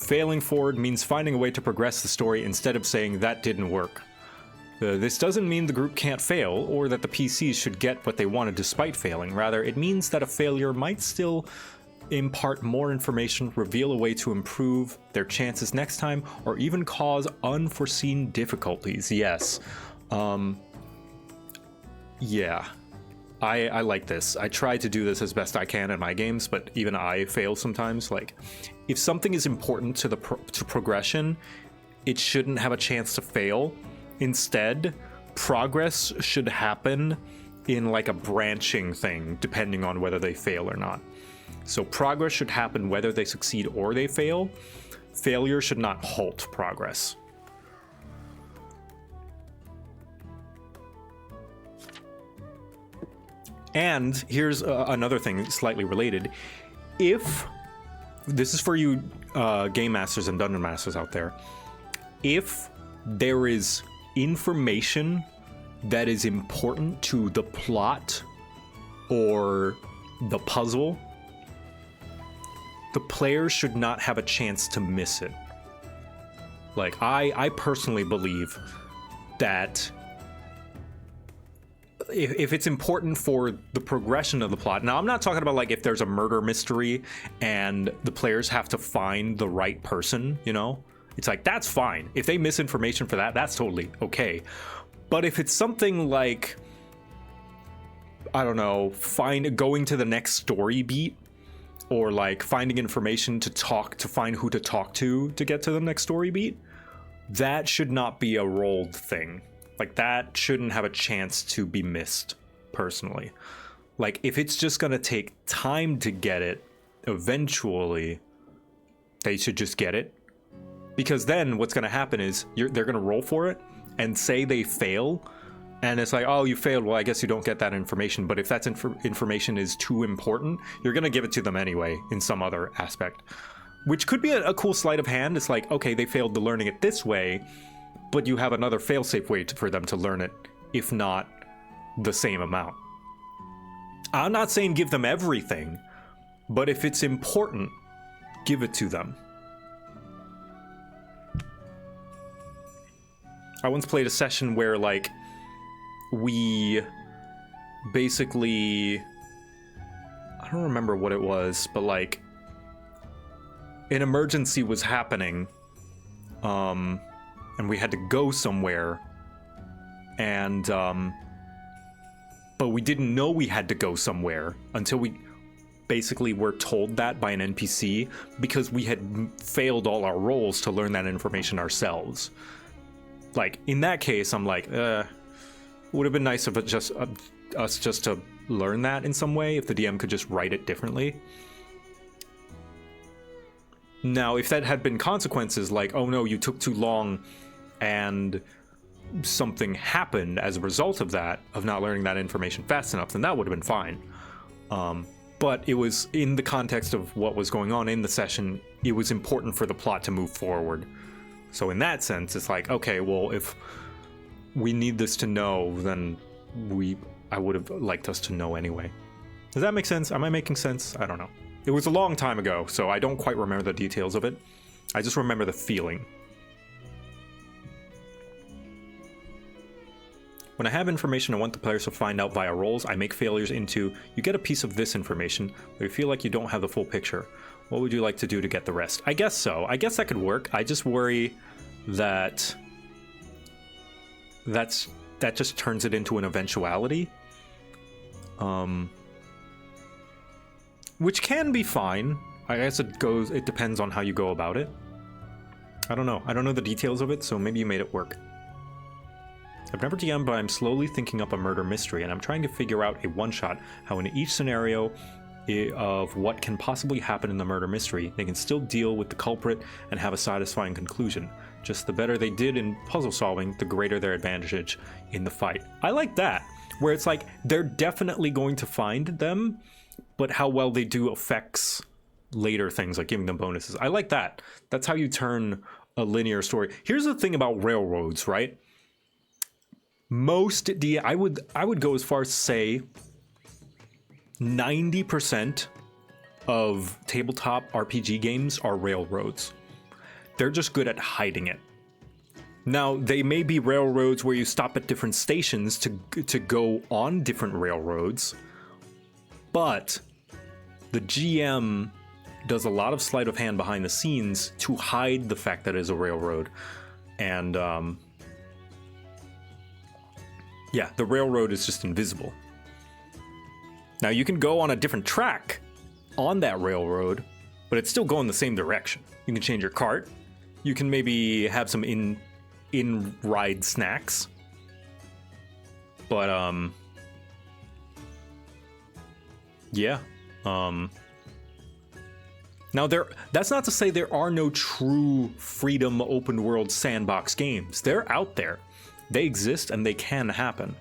[SPEAKER 2] Failing forward means finding a way to progress the story instead of saying that didn't work. This doesn't mean the group can't fail or that the PCs should get what they wanted despite failing. Rather, it means that a failure might still impart more information, reveal a way to improve their chances next time, or even cause unforeseen difficulties. Yes. Yeah. I like this. I try to do this as best I can in my games, but even I fail sometimes. Like, if something is important to the progression, it shouldn't have a chance to fail. Instead, progress should happen in like a branching thing, depending on whether they fail or not. So progress should happen whether they succeed or they fail. Failure should not halt progress. And here's another thing slightly related. If, this is for you game masters and dungeon masters out there, if there is information that is important to the plot or the puzzle, the player should not have a chance to miss it. Like, I personally believe that if it's important for the progression of the plot, now I'm not talking about like if there's a murder mystery and the players have to find the right person, you know? It's like, that's fine. If they miss information for that, that's totally okay. But if it's something like, I don't know, going to the next story beat, or like finding information to find who to talk to get to the next story beat, that should not be a rolled thing. Like, that shouldn't have a chance to be missed, personally. Like, if it's just gonna take time to get it, eventually, they should just get it. Because then what's gonna happen is they're gonna roll for it and say they fail, and it's like, oh, you failed, well, I guess you don't get that information. But if that information is too important, you're gonna give it to them anyway in some other aspect. Which could be a cool sleight of hand. It's like, okay, they failed to learning it this way, but you have another fail-safe way for them to learn it, if not the same amount. I'm not saying give them everything, but if it's important, give it to them. I once played a session where, like, we basically, I don't remember what it was, but like, an emergency was happening, and we had to go somewhere, and but we didn't know we had to go somewhere until we basically were told that by an NPC, because we had failed all our rolls to learn that information ourselves. Like, in that case, I'm like, it would have been nice if it just us just to learn that in some way, if the DM could just write it differently. Now, if that had been consequences, like, oh no, you took too long and something happened as a result of that, of not learning that information fast enough, then that would have been fine. But it was in the context of what was going on in the session, it was important for the plot to move forward. So in that sense, it's like, okay, well, if we need this to know, then I would have liked us to know anyway. Does that make sense? Am I making sense? I don't know. It was a long time ago, so I don't quite remember the details of it. I just remember the feeling. When I have information I want the players to find out via rolls, I make failures into, you get a piece of this information, but you feel like you don't have the full picture. What would you like to do to get the rest? I guess so. I guess that could work. I just worry that that just turns it into an eventuality. Which can be fine. I guess it depends on how you go about it. I don't know. I don't know the details of it, so maybe you made it work. I've never DM'd, but I'm slowly thinking up a murder mystery, and I'm trying to figure out a one-shot how in each scenario of what can possibly happen in the murder mystery, they can still deal with the culprit and have a satisfying conclusion. Just the better they did in puzzle solving, the greater their advantage in the fight. I like that, where it's like, they're definitely going to find them, but how well they do affects later things, like giving them bonuses. I like that. That's how you turn a linear story. Here's the thing about railroads, right? I would go as far as to say 90% of tabletop RPG games are railroads. They're just good at hiding it. Now, they may be railroads where you stop at different stations to go on different railroads, but the GM does a lot of sleight of hand behind the scenes to hide the fact that it is a railroad. And yeah, the railroad is just invisible. Now, you can go on a different track on that railroad, but it's still going the same direction. You can change your cart. You can maybe have some in-ride snacks. But, yeah. Now, that's not to say there are no true freedom open world sandbox games. They're out there. They exist and they can happen.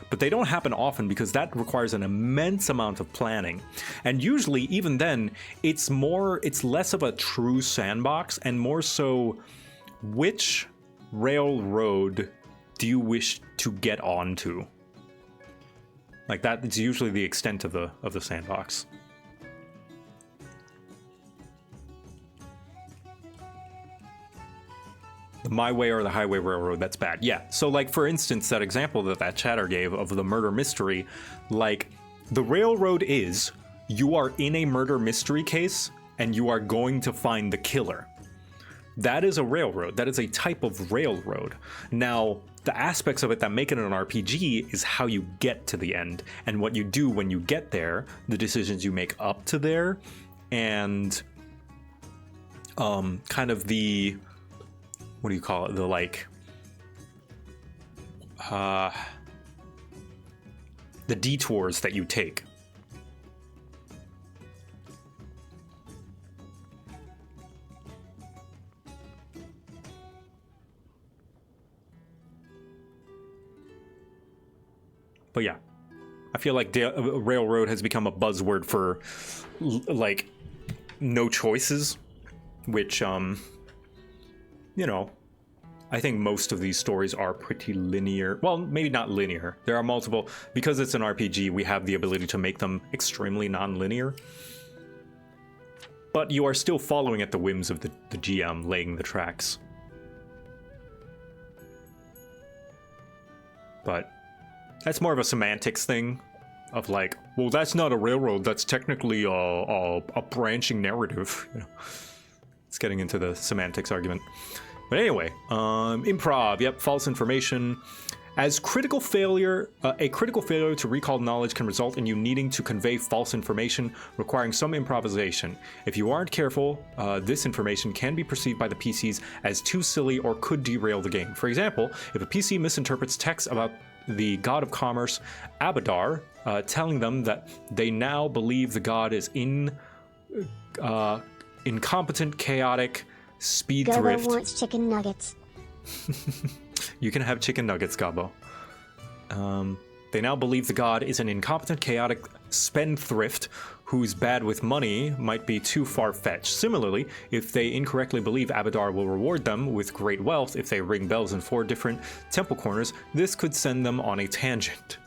[SPEAKER 2] But they don't happen often because that requires an immense amount of planning. And usually, even then, it's less of a true sandbox and more so, which railroad do you wish to get onto? Like that, it's usually the extent of the sandbox. The My Way or the Highway Railroad, that's bad. Yeah, so like for instance, that example that chatter gave of the murder mystery, like the railroad is, you are in a murder mystery case and you are going to find the killer. That is a railroad. That is a type of railroad. Now, the aspects of it that make it an RPG is how you get to the end and what you do when you get there, the decisions you make up to there, and kind of the, what do you call it? The like, the detours that you take. But yeah, I feel like railroad has become a buzzword for like no choices, which you know, I think most of these stories are pretty linear. Well, maybe not linear. There are multiple, because it's an RPG, we have the ability to make them extremely non-linear. But you are still following at the whims of the GM laying the tracks. But that's more of a semantics thing of like, well, that's not a railroad, that's technically a branching narrative. You know, it's getting into the semantics argument. But anyway, improv, yep, false information. As critical failure, a critical failure to recall knowledge can result in you needing to convey false information, requiring some improvisation. If you aren't careful, this information can be perceived by the PCs as too silly or could derail the game. For example, if a PC misinterprets text about the god of commerce, Abadar, telling them that they now believe the god is incompetent, chaotic, speedthrift.
[SPEAKER 17] Gobbo wants chicken nuggets.
[SPEAKER 2] You can have chicken nuggets, Gobbo. They now believe the god is an incompetent, chaotic spendthrift who's bad with money might be too far-fetched. Similarly, if they incorrectly believe Abadar will reward them with great wealth if they ring bells in 4 different temple corners, this could send them on a tangent.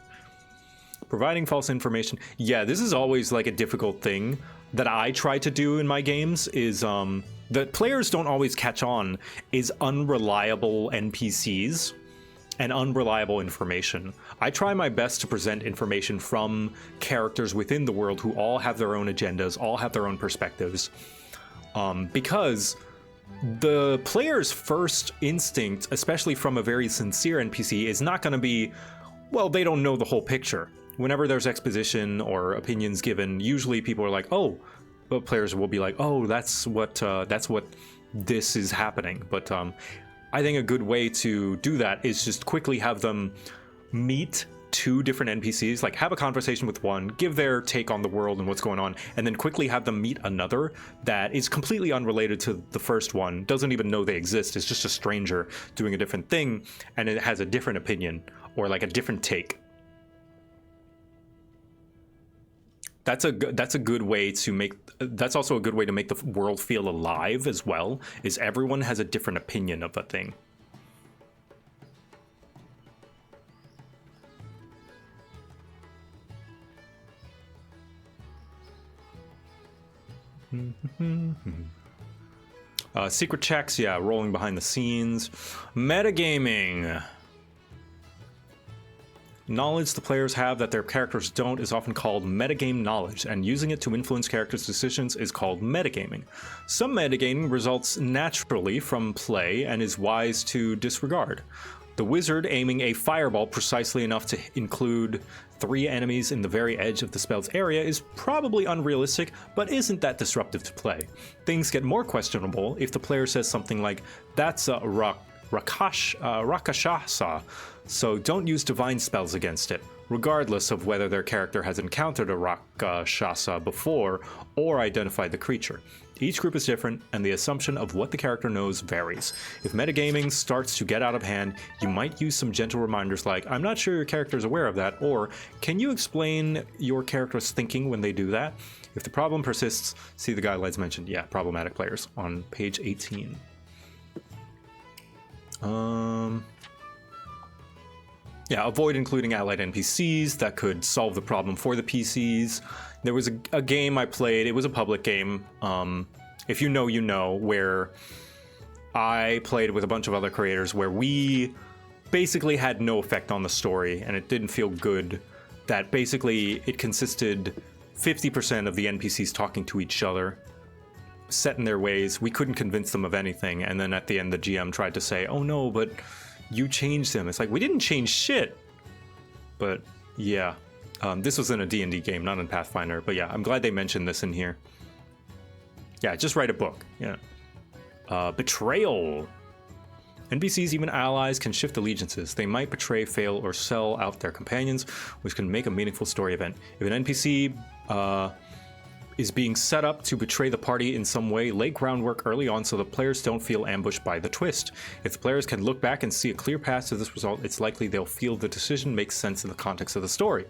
[SPEAKER 2] Providing false information. Yeah, this is always like a difficult thing that I try to do in my games is that players don't always catch on is unreliable NPCs and unreliable information. I try my best to present information from characters within the world who all have their own agendas, all have their own perspectives, because the player's first instinct, especially from a very sincere NPC, is not going to be, well, they don't know the whole picture. Whenever there's exposition or opinions given, usually people are like, oh, but players will be like, oh, that's what this is happening. But I think a good way to do that is just quickly have them meet 2 different NPCs, like have a conversation with one, give their take on the world and what's going on, and then quickly have them meet another that is completely unrelated to the first one, doesn't even know they exist, it's just a stranger doing a different thing, and it has a different opinion or like a different take. That's a good way to make. That's also a good way to make the world feel alive as well. Is everyone has a different opinion of a thing. Secret checks, yeah, rolling behind the scenes. Metagaming. Knowledge the players have that their characters don't is often called metagame knowledge, and using it to influence characters' decisions is called metagaming. Some metagaming results naturally from play and is wise to disregard. The wizard aiming a fireball precisely enough to include 3 enemies in the very edge of the spell's area is probably unrealistic, but isn't that disruptive to play. Things get more questionable if the player says something like, "That's a Rakashasa, so don't use divine spells against it," regardless of whether their character has encountered a Rakashasa before or identified the creature. Each group is different, and the assumption of what the character knows varies. If metagaming starts to get out of hand, you might use some gentle reminders like, "I'm not sure your character is aware of that," or "Can you explain your character's thinking when they do that?" If the problem persists, see the guidelines mentioned. Yeah, problematic players on page 18. Yeah, avoid including allied NPCs that could solve the problem for the PCs. There was a game I played, it was a public game, if you know, you know, where I played with a bunch of other creators where we basically had no effect on the story, and it didn't feel good. That basically it consisted 50% of the NPCs talking to each other, set in their ways. We couldn't convince them of anything, and then at the end the GM tried to say, "Oh no, but you changed them." It's like, we didn't change shit. But yeah, this was in a D&D game, not in Pathfinder. But yeah, I'm glad they mentioned this in here. Yeah, just write a book. Yeah. Betrayal. NPCs, even allies, can shift allegiances. They might betray, fail, or sell out their companions, which can make a meaningful story event. If an NPC is being set up to betray the party in some way, lay groundwork early on so the players don't feel ambushed by the twist. If the players can look back and see a clear path to this result, it's likely they'll feel the decision makes sense in the context of the story.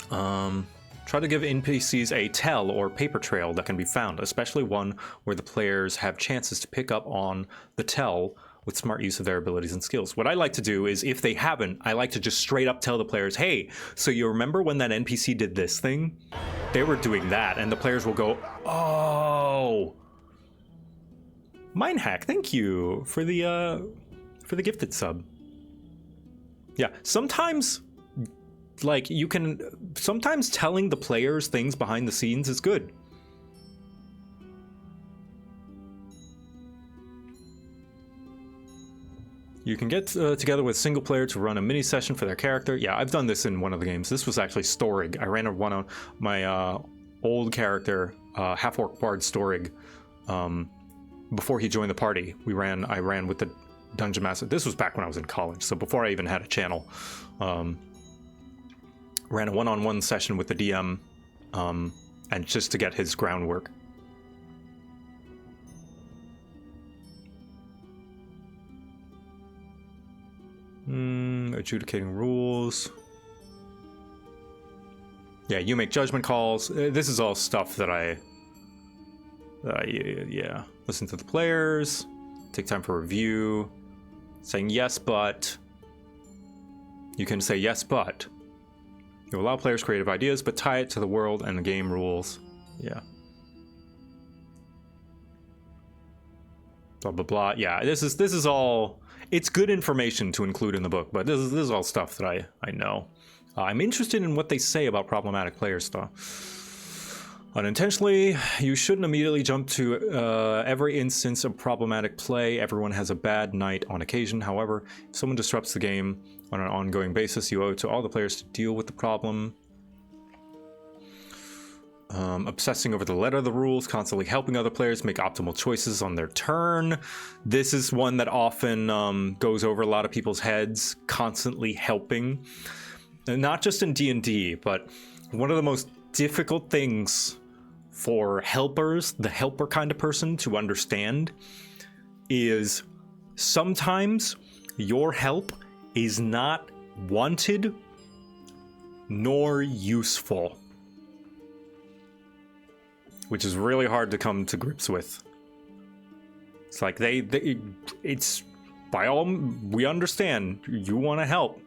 [SPEAKER 2] Try to give NPCs a tell or paper trail that can be found, especially one where the players have chances to pick up on the tell with smart use of their abilities and skills. What I like to do is, if they haven't, I like to just straight up tell the players, "Hey, so you remember when that NPC did this thing? They were doing that," and the players will go, "Oh." Mindhack, thank you for the gifted sub. Yeah, sometimes, like, sometimes telling the players things behind the scenes is good. You can get together with a single player to run a mini session for their character. Yeah, I've done this in one of the games. This was actually Storig. I ran one on my old character, half-orc bard Storig. Before he joined the party, I ran with the dungeon master. This was back when I was in college, so before I even had a channel. Ran a one-on-one session with the DM, and just to get his groundwork. Adjudicating rules. Yeah, you make judgment calls. This is all stuff that yeah. Listen to the players. Take time for review. Saying yes, but. You can say yes, but. You allow players creative ideas, but tie it to the world and the game rules. Yeah. Blah, blah, blah. Yeah, this is all. It's good information to include in the book, but this is all stuff that I know. I'm interested in what they say about problematic players, though. Unintentionally, you shouldn't immediately jump to every instance of problematic play. Everyone has a bad night on occasion. However, if someone disrupts the game on an ongoing basis, you owe it to all the players to deal with the problem. Obsessing over the letter of the rules, constantly helping other players make optimal choices on their turn. This is one that often goes over a lot of people's heads, constantly helping. And not just in D&D, but one of the most difficult things for helpers, the helper kind of person, to understand is sometimes your help is not wanted nor useful. Which is really hard to come to grips with. It's like it's by all, we understand you want to help,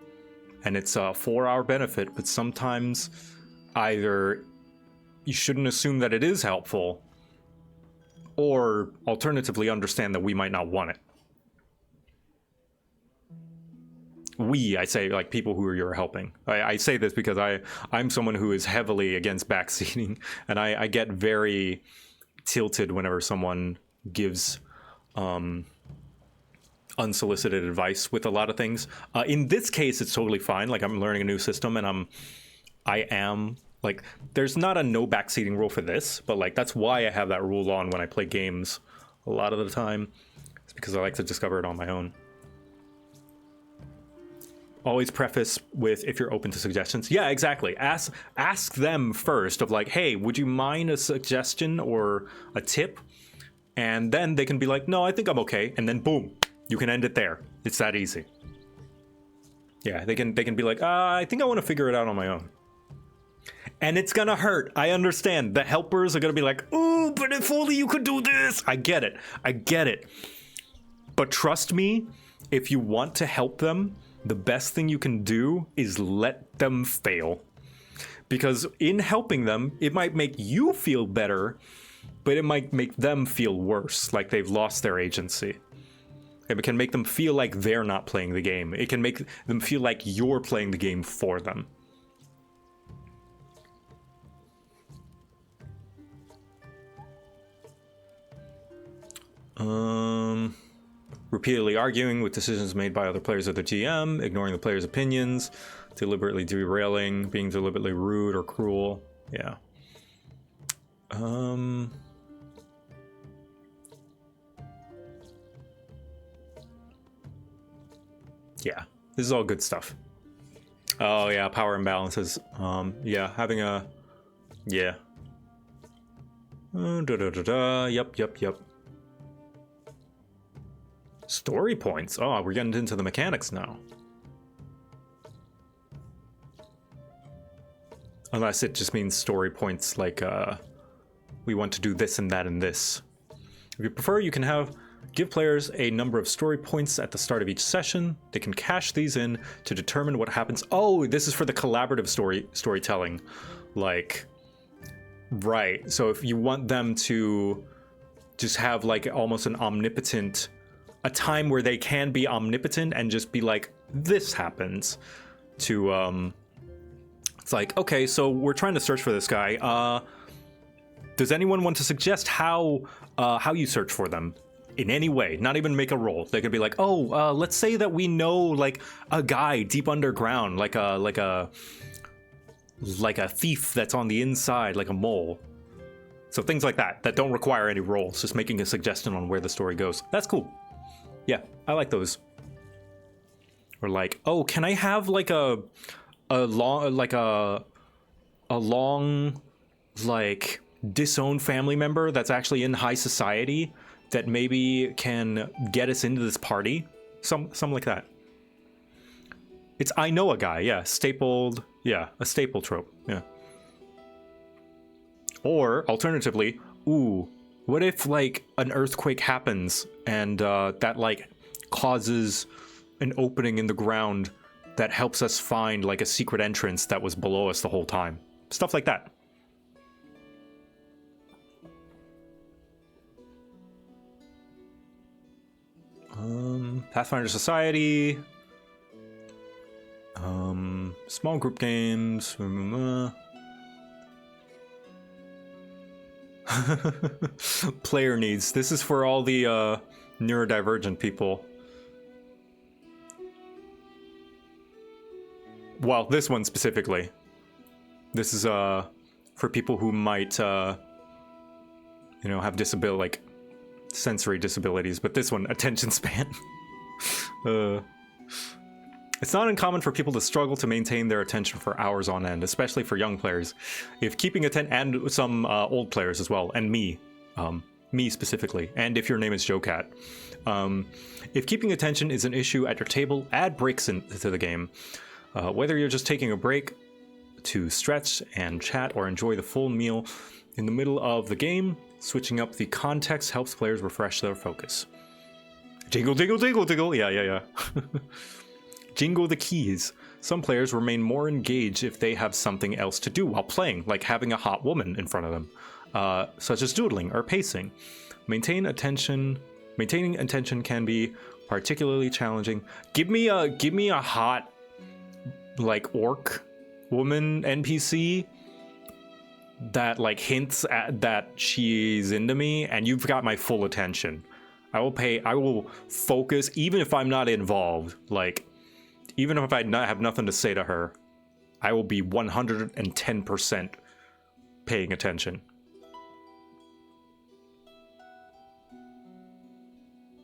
[SPEAKER 2] and it's for our benefit, but sometimes either you shouldn't assume that it is helpful, or alternatively understand that we might not want it. I say, like, people who you're helping. I say this because I'm someone who is heavily against backseating, and I get very tilted whenever someone gives unsolicited advice with a lot of things. In this case, it's totally fine. Like, I'm learning a new system, and I am like, there's not a no backseating rule for this, but like, that's why I have that rule on when I play games a lot of the time. It's because I like to discover it on my own. Always preface with, if you're open to suggestions. Yeah, exactly. Ask them first of like, hey, would you mind a suggestion or a tip? And then they can be like, no, I think I'm okay. And then boom, you can end it there. It's that easy. Yeah, they can be like, I think I want to figure it out on my own. And it's gonna hurt. I understand. The helpers are gonna be like, ooh, but if only you could do this. I get it. But trust me, if you want to help them, the best thing you can do is let them fail. Because in helping them, it might make you feel better, but it might make them feel worse, like they've lost their agency. It can make them feel like they're not playing the game. It can make them feel like you're playing the game for them. Repeatedly arguing with decisions made by other players of the GM, ignoring the player's opinions, deliberately derailing, being deliberately rude or cruel. Yeah. Yeah, this is all good stuff. Oh yeah, power imbalances. Yeah, having a... Yeah. Yep. Story points. Oh, we're getting into the mechanics now. Unless it just means story points like, we want to do this and that and this. If you prefer, you can give players a number of story points at the start of each session. They can cash these in to determine what happens. Oh, this is for the collaborative storytelling. Like, right. So if you want them to just have like almost an omnipotent, a time where they can be omnipotent and just be like, this happens to, it's like, okay, so we're trying to search for this guy. Does anyone want to suggest how you search for them in any way? Not even make a roll. They could be like, oh, let's say that we know like a guy deep underground, like a thief that's on the inside, like a mole. So things like that don't require any rolls. Just making a suggestion on where the story goes. That's cool. Yeah, I like those. Or like, oh, can I have like a long disowned family member that's actually in high society that maybe can get us into this party? Something like that. It's I know a guy, yeah, stapled, yeah, a staple trope, yeah. Or alternatively, ooh, what if like an earthquake happens and that like causes an opening in the ground that helps us find like a secret entrance that was below us the whole time? Stuff like that. Pathfinder Society. Small group games. Player needs. This is for all the neurodivergent people. Well, this one specifically. This is for people who might have disability, like sensory disabilities, but this one, attention span. It's not uncommon for people to struggle to maintain their attention for hours on end, especially for young players. If keeping and some old players as well, and me specifically, and if your name is JoCat. If keeping attention is an issue at your table, add breaks into the game. Whether you're just taking a break to stretch and chat or enjoy the full meal in the middle of the game, switching up the context helps players refresh their focus. Jingle, jingle, jingle, jingle. Yeah. Jingle the keys. Some players remain more engaged if they have something else to do while playing, like having a hot woman in front of them, such as doodling or pacing. Maintaining attention can be particularly challenging. Give me a hot, like, orc woman NPC that like hints at that she's into me, and you've got my full attention. I will focus, even if I'm not involved. Like, even if I have nothing to say to her, I will be 110% paying attention.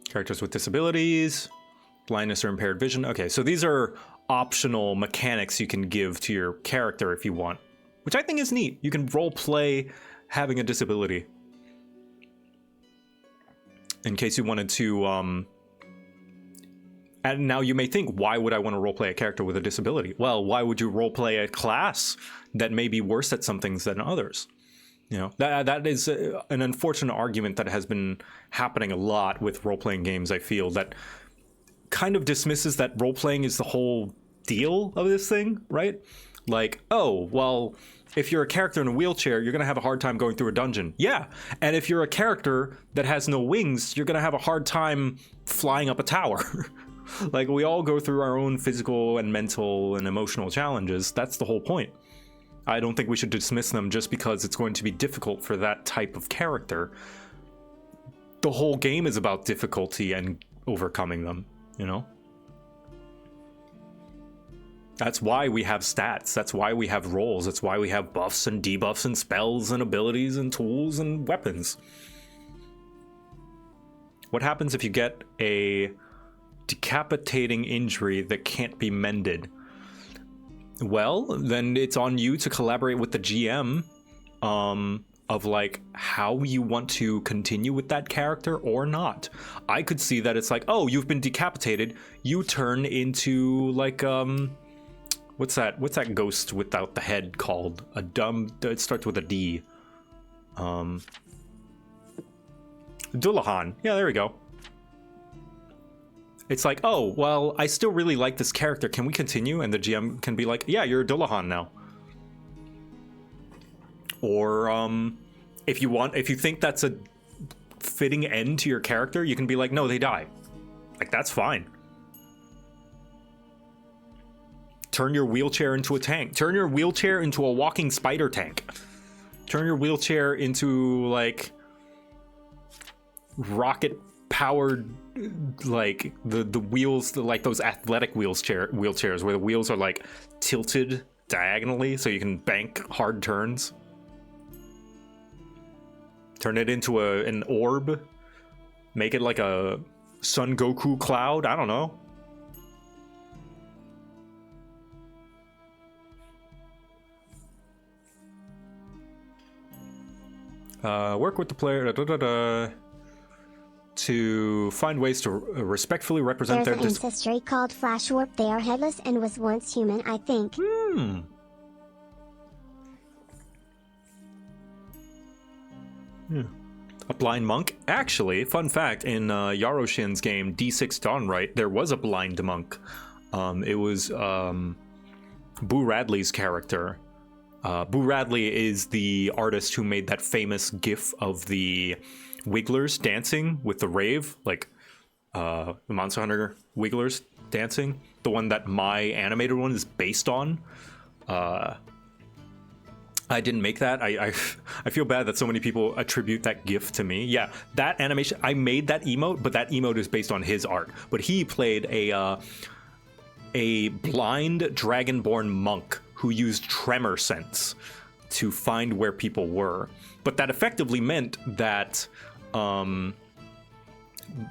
[SPEAKER 2] Characters with disabilities, blindness or impaired vision. Okay, so these are optional mechanics you can give to your character if you want, which I think is neat. You can role play having a disability. In case you wanted to, and now you may think, why would I want to roleplay a character with a disability? Well, why would you roleplay a class that may be worse at some things than others? You know, that is an unfortunate argument that has been happening a lot with role-playing games, I feel, that kind of dismisses that role-playing is the whole deal of this thing, right? Like, oh, well, if you're a character in a wheelchair, you're going to have a hard time going through a dungeon. Yeah, and if you're a character that has no wings, you're going to have a hard time flying up a tower. Like, we all go through our own physical and mental and emotional challenges. That's the whole point. I don't think we should dismiss them just because it's going to be difficult for that type of character. The whole game is about difficulty and overcoming them, you know? That's why we have stats. That's why we have rolls. That's why we have buffs and debuffs and spells and abilities and tools and weapons. What happens if you get a decapitating injury that can't be mended? Well, then it's on you to collaborate with the GM of like how you want to continue with that character or not. I could see that it's like, oh, you've been decapitated. You turn into like what's that ghost without the head called? It starts with a D. Dullahan. Yeah, there we go. It's like, oh, well, I still really like this character. Can we continue? And the GM can be like, yeah, you're a Dullahan now. Or if you think that's a fitting end to your character, you can be like, no, they die. Like, that's fine. Turn your wheelchair into a tank. Turn your wheelchair into a walking spider tank. Turn your wheelchair into, like, rocket-powered, like, the wheels, like those athletic wheelchairs where the wheels are, like, tilted diagonally so you can bank hard turns. Turn it into an orb. Make it like a Son Goku cloud. I don't know. Work with the player to find ways to respectfully represent
[SPEAKER 17] There's
[SPEAKER 2] their
[SPEAKER 17] an ancestry called Flash Warp. They are headless and was once human, I think.
[SPEAKER 2] A blind monk? Actually, fun fact, in Yaroshin's game D6 Dawnright, there was a blind monk. It was Boo Radley's character. Boo Radley is the artist who made that famous gif of the Wigglers dancing with the rave, like the Monster Hunter Wigglers dancing. The one that my animated one is based on. I didn't make that. I feel bad that so many people attribute that gif to me. Yeah, that animation, I made that emote, but that emote is based on his art. But he played a blind dragonborn monk who used tremor sense to find where people were. But that effectively meant that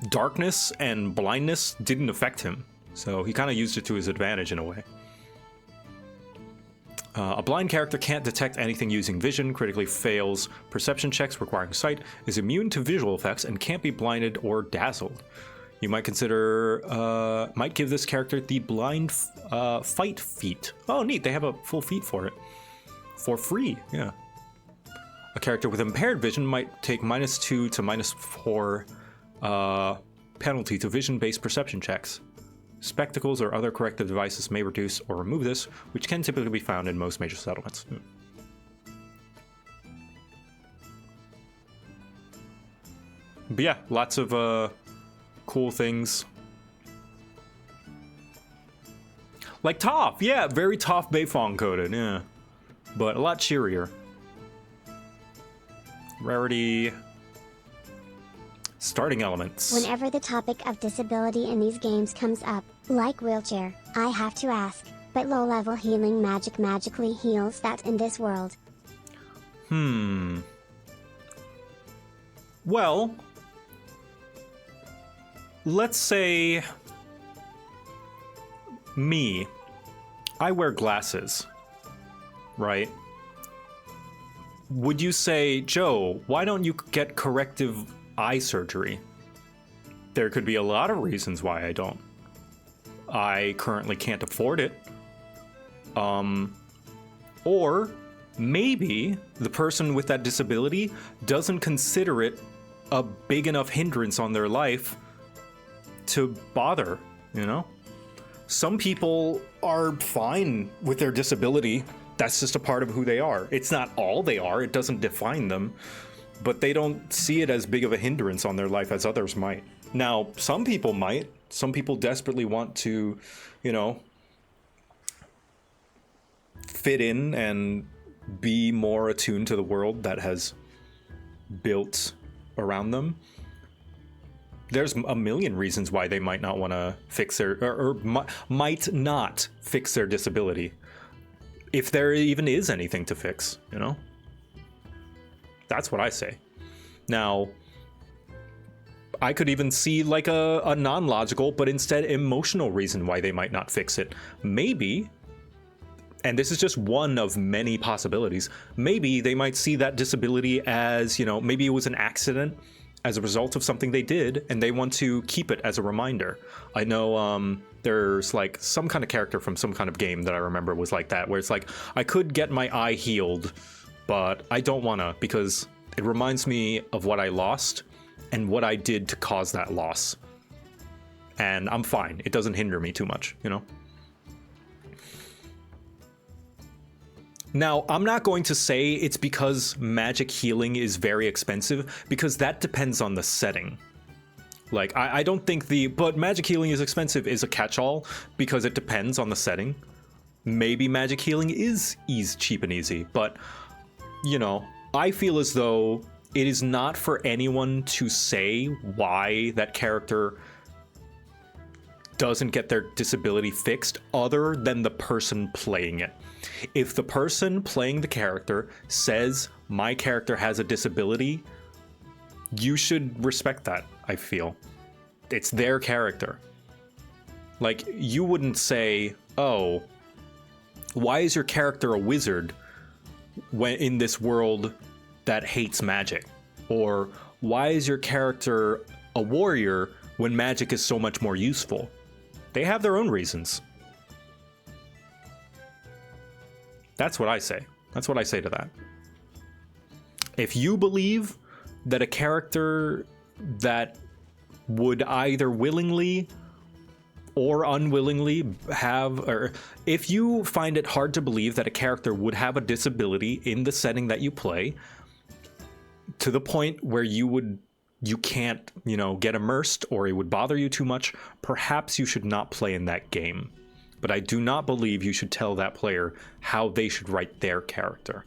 [SPEAKER 2] darkness and blindness didn't affect him. So he kind of used it to his advantage in a way. A blind character can't detect anything using vision, critically fails perception checks requiring sight, is immune to visual effects, and can't be blinded or dazzled. You might consider, might give this character the blind fight feat. Oh, neat, they have a full feat for it. For free, yeah. A character with impaired vision might take -2 to -4 penalty to vision-based perception checks. Spectacles or other corrective devices may reduce or remove this, which can typically be found in most major settlements. But yeah, lots of cool things. Like Toph, yeah, very Toph Beifong coded, yeah. But a lot cheerier. Rarity. Starting elements.
[SPEAKER 17] Whenever the topic of disability in these games comes up, like wheelchair, I have to ask, but low-level healing magic magically heals that in this world?
[SPEAKER 2] Well, let's say me. I wear glasses, right? Would you say, Joe, why don't you get corrective eye surgery? There could be a lot of reasons why I don't. I currently can't afford it. Or maybe the person with that disability doesn't consider it a big enough hindrance on their life to bother, you know? Some people are fine with their disability. That's just a part of who they are. It's not all they are. It doesn't define them. But they don't see it as big of a hindrance on their life as others might. Now, some people might. Some people desperately want to, you know, fit in and be more attuned to the world that has built around them. There's a million reasons why they might not want to fix their, or might not fix their disability. If there even is anything to fix, you know? That's what I say. Now, I could even see like a non-logical, but instead emotional reason why they might not fix it. Maybe, and this is just one of many possibilities, maybe they might see that disability as, you know, maybe it was an accident as a result of something they did, and they want to keep it as a reminder. I know there's like some kind of character from some kind of game that I remember was like that, where it's like, I could get my eye healed, but I don't wanna, because it reminds me of what I lost and what I did to cause that loss. And I'm fine. It doesn't hinder me too much, you know? Now, I'm not going to say it's because magic healing is very expensive, because that depends on the setting. Like, I don't think but magic healing is expensive is a catch-all, because it depends on the setting. Maybe magic healing is cheap and easy, but, you know, I feel as though it is not for anyone to say why that character doesn't get their disability fixed other than the person playing it. If the person playing the character says, my character has a disability, you should respect that, I feel. It's their character. Like, you wouldn't say, oh, why is your character a wizard when in this world that hates magic? Or why is your character a warrior when magic is so much more useful? They have their own reasons. That's what I say. That's what I say to that. If you believe that a character that would either willingly or unwillingly have, or if you find it hard to believe that a character would have a disability in the setting that you play, to the point where you can't, you know, get immersed, or it would bother you too much, perhaps you should not play in that game. But I do not believe you should tell that player how they should write their character.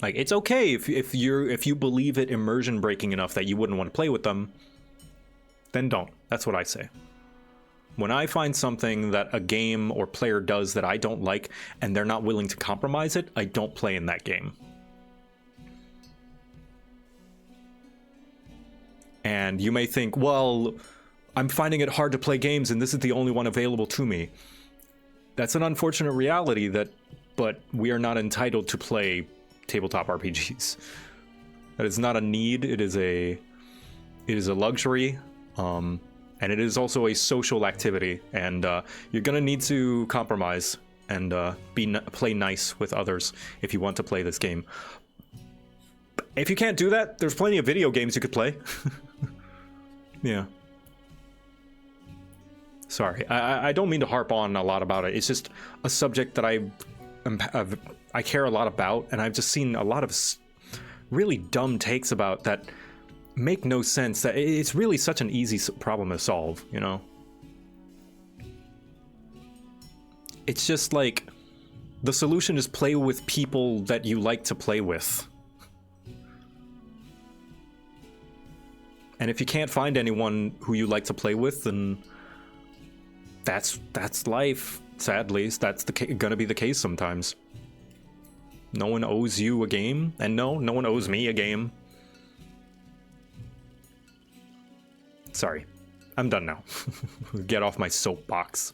[SPEAKER 2] Like, it's okay if you believe it immersion breaking enough that you wouldn't want to play with them, then don't. That's what I say. When I find something that a game or player does that I don't like and they're not willing to compromise it, I don't play in that game. And you may think, well, I'm finding it hard to play games and this is the only one available to me. That's an unfortunate reality, but we are not entitled to play tabletop RPGs. That is not a need, it is a luxury. And it is also a social activity, and you're gonna need to compromise and play nice with others if you want to play this game. If you can't do that, there's plenty of video games you could play. Yeah. Sorry, I don't mean to harp on a lot about it. It's just a subject that I care a lot about, and I've just seen a lot of really dumb takes about that make no sense. That it's really such an easy problem to solve, you know? It's just like, the solution is play with people that you like to play with. And if you can't find anyone who you like to play with, then that's life. Sadly, that's gonna be the case sometimes. No one owes you a game, and no one owes me a game. Sorry, I'm done now. Get off my soapbox.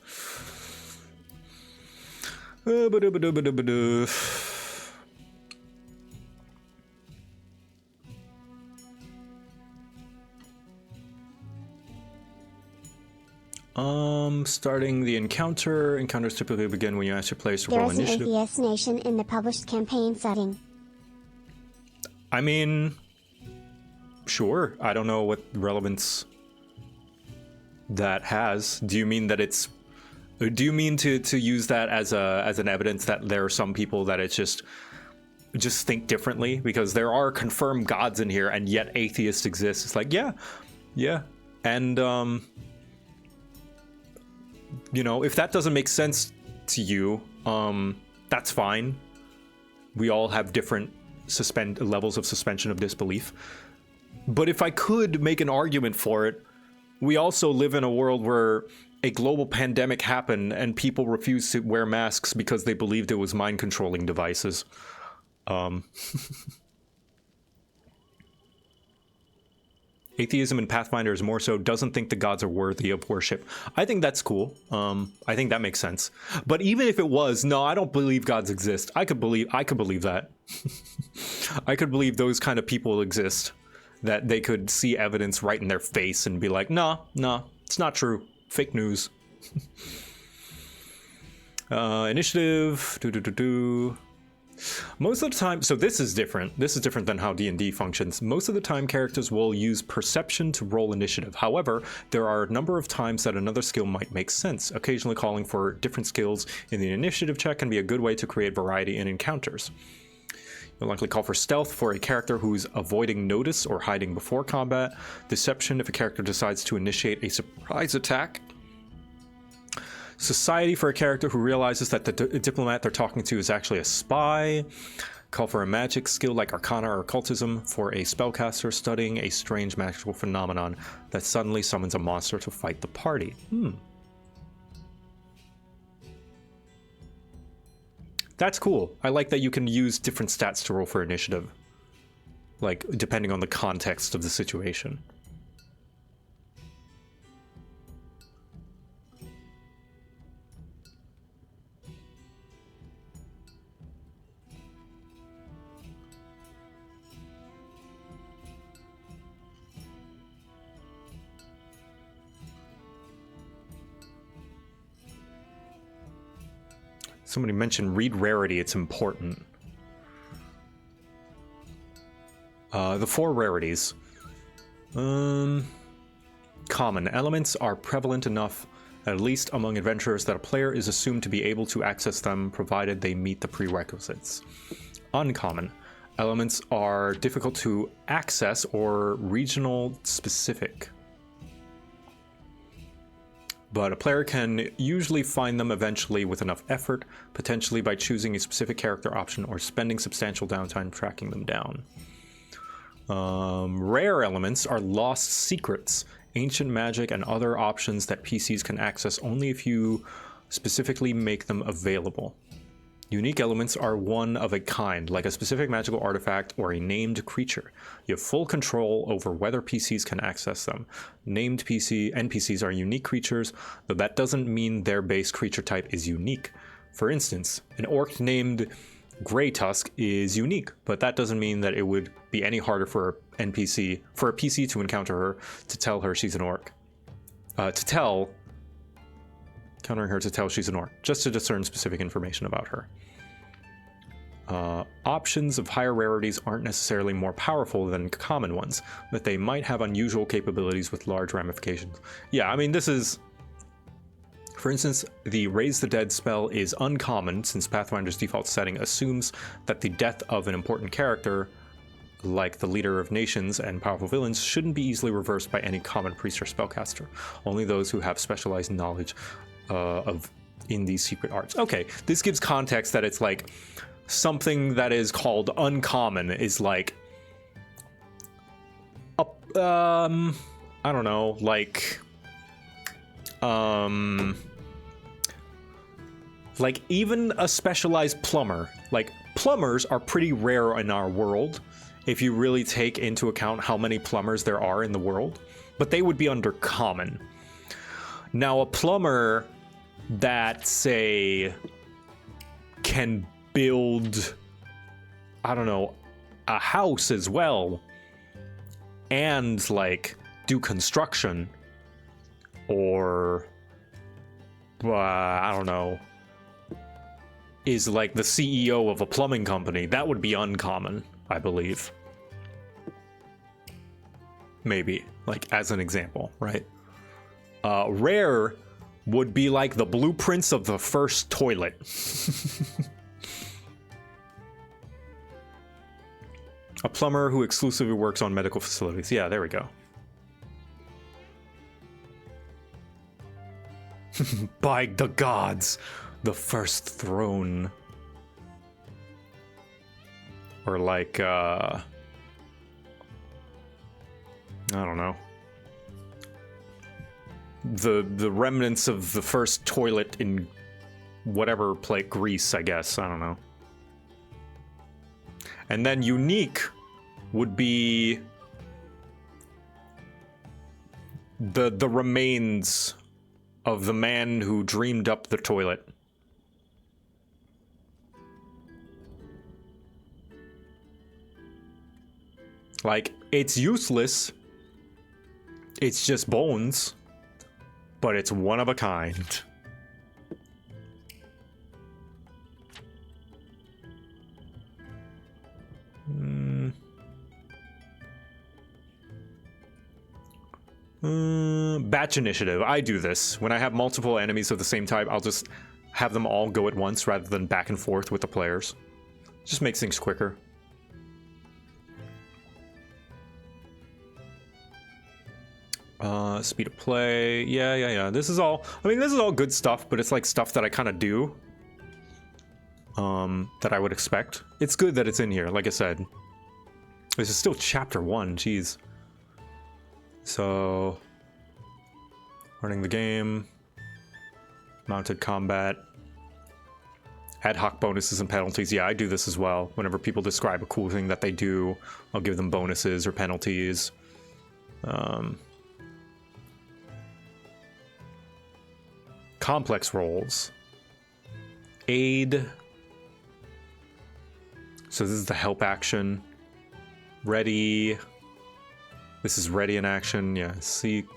[SPEAKER 2] Starting the encounter. Encounters typically begin when you ask your players to roll initiative.
[SPEAKER 17] There is an atheist nation in the published campaign setting.
[SPEAKER 2] I mean, sure. I don't know what relevance that has. Do you mean that it's... Do you mean to use that as an evidence that there are some people that it's just think differently? Because there are confirmed gods in here, and yet atheists exist. It's like, yeah. And, you know, if that doesn't make sense to you, that's fine. We all have different levels of suspension of disbelief. But if I could make an argument for it, we also live in a world where a global pandemic happened and people refused to wear masks because they believed it was mind-controlling devices. Atheism in Pathfinder is more so doesn't think the gods are worthy of worship. I think that's cool. I think that makes sense. But even if it was, no, I don't believe gods exist. I could believe that. I could believe those kind of people exist. That they could see evidence right in their face and be like, nah, it's not true. Fake news. Initiative. Most of the time, so this is different. This is different than how D&D functions. Most of the time, characters will use perception to roll initiative. However, there are a number of times that another skill might make sense. Occasionally calling for different skills in the initiative check can be a good way to create variety in encounters. You'll likely call for stealth for a character who's avoiding notice or hiding before combat. Deception if a character decides to initiate a surprise attack. Society for a character who realizes that the diplomat they're talking to is actually a spy. Call for a magic skill like Arcana or Occultism for a spellcaster studying a strange magical phenomenon that suddenly summons a monster to fight the party. That's cool. I like that you can use different stats to roll for initiative. Like, depending on the context of the situation. Somebody mentioned read rarity, it's important. The 4 rarities. Common elements are prevalent enough, at least among adventurers, that a player is assumed to be able to access them provided they meet the prerequisites. Uncommon elements are difficult to access or regional specific. But a player can usually find them eventually with enough effort, potentially by choosing a specific character option or spending substantial downtime tracking them down. Rare elements are lost secrets, ancient magic, and other options that PCs can access only if you specifically make them available. Unique elements are one of a kind, like a specific magical artifact or a named creature. You have full control over whether PCs can access them. Named NPCs are unique creatures, though that doesn't mean their base creature type is unique. For instance, an orc named Grey Tusk is unique, but that doesn't mean that it would be any harder for a PC to encounter her to tell her she's an orc. countering her to tell she's an orc, just to discern specific information about her. Options of higher rarities aren't necessarily more powerful than common ones, but they might have unusual capabilities with large ramifications. Yeah, I mean, this is... For instance, the Raise the Dead spell is uncommon since Pathfinder's default setting assumes that the death of an important character, like the leader of nations and powerful villains, shouldn't be easily reversed by any common priest or spellcaster. Only those who have specialized knowledge in these secret arts. Okay, this gives context that it's like something that is called uncommon is like I don't know, like even a specialized plumber. Like plumbers are pretty rare in our world if you really take into account how many plumbers there are in the world, but they would be under common. Now a plumber that, say, can build, I don't know, a house as well, and like do construction, or I don't know, is like the CEO of a plumbing company, that would be uncommon, I believe. Maybe, like as an example, right? Rare would be like the blueprints of the first toilet. A plumber who exclusively works on medical facilities. Yeah, there we go. By the gods, the first throne. Or like, I don't know. The remnants of the first toilet in whatever place, Greece, I guess. I don't know. And then unique would be the remains of the man who dreamed up the toilet. Like, it's useless. It's just bones. But it's one of a kind. Batch initiative. I do this. When I have multiple enemies of the same type, I'll just have them all go at once rather than back and forth with the players. Just makes things quicker. Speed of play. Yeah. This is all, I mean, this is all good stuff, but it's like stuff that I kind of do. That I would expect. It's good that it's in here, like I said. This is still chapter 1, jeez. So, running the game, mounted combat, ad hoc bonuses and penalties. Yeah, I do this as well. Whenever people describe a cool thing that they do, I'll give them bonuses or penalties. Complex roles. Aid. So this is the help action. Ready. This is ready in action. Yeah, seek.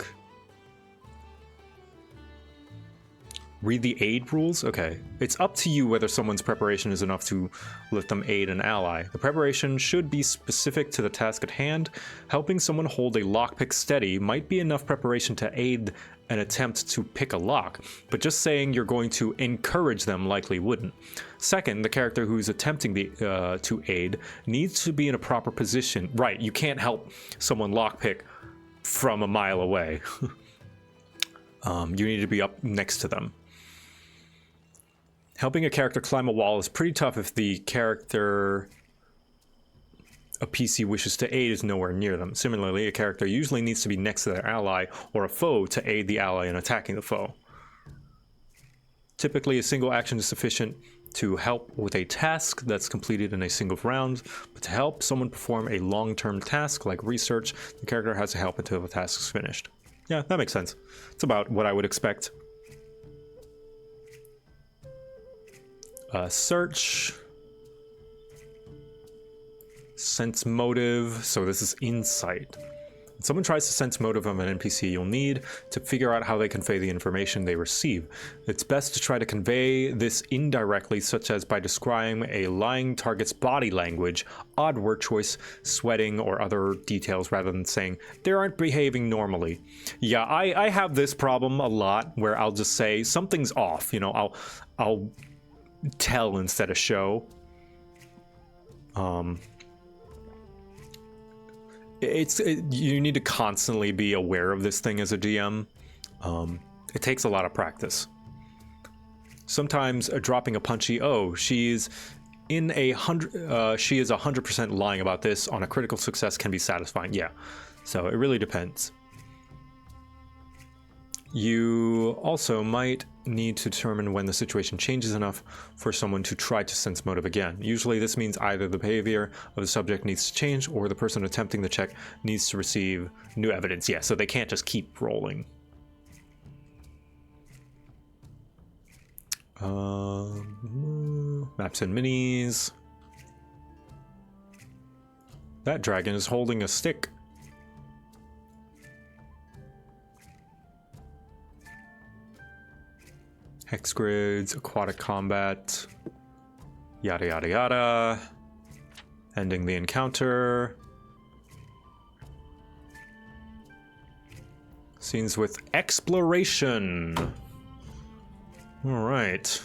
[SPEAKER 2] Read the aid rules? Okay. It's up to you whether someone's preparation is enough to let them aid an ally. The preparation should be specific to the task at hand. Helping someone hold a lockpick steady might be enough preparation to aid an attempt to pick a lock, but just saying you're going to encourage them likely wouldn't. Second, the character who's attempting to aid needs to be in a proper position. Right, you can't help someone lockpick from a mile away. You need to be up next to them. Helping a character climb a wall is pretty tough if the character a PC wishes to aid is nowhere near them. Similarly, a character usually needs to be next to their ally or a foe to aid the ally in attacking the foe. Typically, a single action is sufficient to help with a task that's completed in a single round, but to help someone perform a long-term task like research, the character has to help until the task is finished. Yeah, that makes sense. It's about what I would expect. Search. Sense motive. So this is insight. someone tries to sense motive of an NPC, you'll need to figure out how they convey the information they receive. It's best to try to convey this indirectly, such as by describing a lying target's body language, odd word choice, sweating, or other details, rather than saying they aren't behaving normally. Yeah, I have this problem a lot where I'll just say something's off. You know, I'll tell instead of show. You need to constantly be aware of this thing as a DM. It takes a lot of practice. Sometimes dropping a punchy, oh, she is 100% lying about this on a critical success can be satisfying. Yeah, so it really depends. You also might need to determine when the situation changes enough for someone to try to sense motive again. Usually this means either the behavior of the subject needs to change or the person attempting the check needs to receive new evidence. Yeah, so they can't just keep rolling. Maps and minis. That dragon is holding a stick. Hex grids, aquatic combat, yada yada yada. Ending the encounter. Scenes with exploration. All right.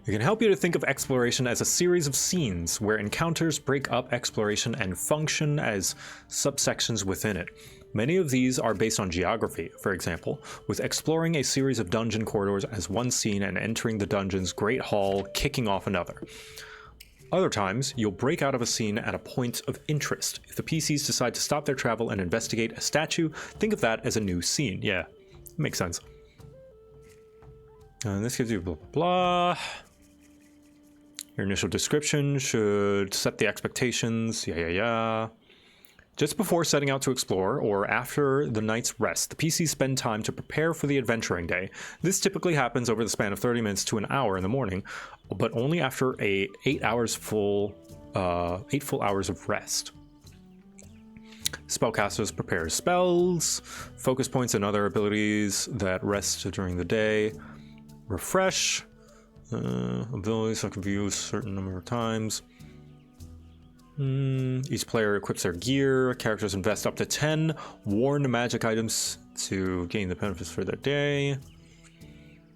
[SPEAKER 2] It can help you to think of exploration as a series of scenes where encounters break up exploration and function as subsections within it. Many of these are based on geography, for example, with exploring a series of dungeon corridors as one scene and entering the dungeon's great hall kicking off another. Other times, you'll break out of a scene at a point of interest. If the PCs decide to stop their travel and investigate a statue, think of that as a new scene. Yeah, makes sense. And this gives you blah, blah, blah. Your initial description should set the expectations. Yeah. Just before setting out to explore, or after the night's rest, the PCs spend time to prepare for the adventuring day. This typically happens over the span of 30 minutes to an hour in the morning, but only after 8 full hours of rest. Spellcasters prepare spells, focus points, and other abilities that rest during the day. Refresh. Abilities that can be used a certain number of times. Each player equips their gear. Characters invest up to 10 worn magic items to gain the benefits for their day.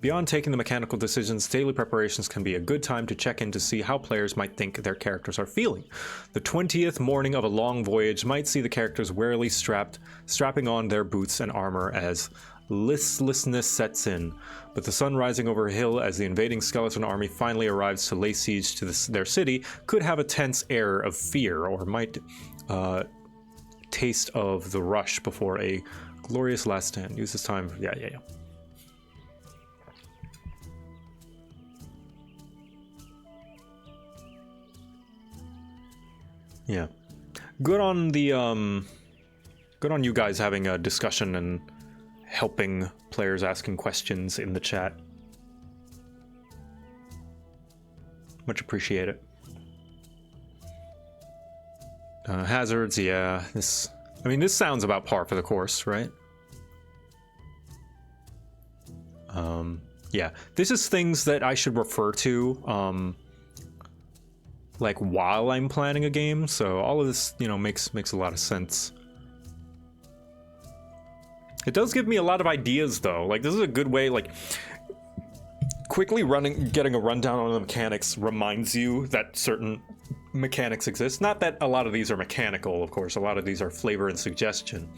[SPEAKER 2] Beyond taking the mechanical decisions, daily preparations can be a good time to check in to see how players might think their characters are feeling. The 20th morning of a long voyage might see the characters warily strapping on their boots and armor as listlessness sets in, but the sun rising over a hill as the invading skeleton army finally arrives to lay siege to their city could have a tense air of fear, or might taste of the rush before a glorious last stand. Use this time. Yeah. Yeah. Good on the good on you guys having a discussion and helping players asking questions in the chat. Much appreciate it. Hazards, yeah. This sounds about par for the course, right? Yeah. This is things that I should refer to, like while I'm planning a game. So all of this, makes a lot of sense. It does give me a lot of ideas, though. Like, this is a good way, like, quickly getting a rundown on the mechanics reminds you that certain mechanics exist. Not that a lot of these are mechanical, of course. A lot of these are flavor and suggestion.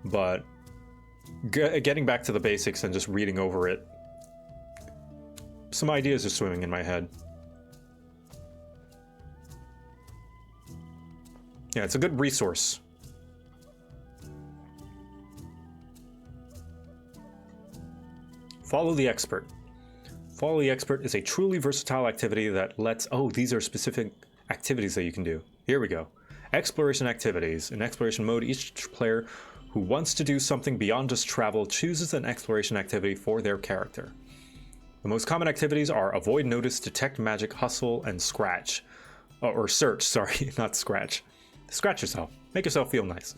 [SPEAKER 2] But getting back to the basics and just reading over it, some ideas are swimming in my head. Yeah, it's a good resource. Follow the expert. Follow the expert is a truly versatile activity that lets... Oh, these are specific activities that you can do. Here we go. Exploration activities. In exploration mode, each player who wants to do something beyond just travel chooses an exploration activity for their character. The most common activities are avoid notice, detect magic, hustle, and scratch. Or search, sorry, not scratch. Scratch yourself. Make yourself feel nice.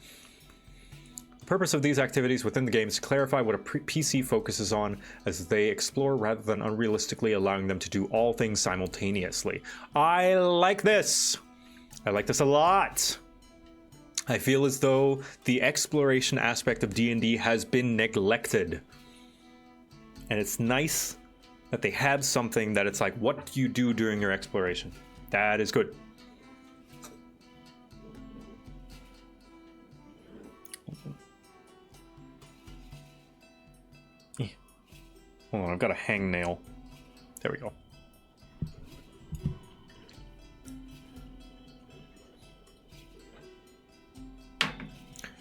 [SPEAKER 2] The purpose of these activities within the game is to clarify what a PC focuses on as they explore rather than unrealistically allowing them to do all things simultaneously. I like this. I like this a lot. I feel as though the exploration aspect of D&D has been neglected. And it's nice that they have something that it's like, what do you do during your exploration? That is good. Hold on, I've got a hangnail. There we go.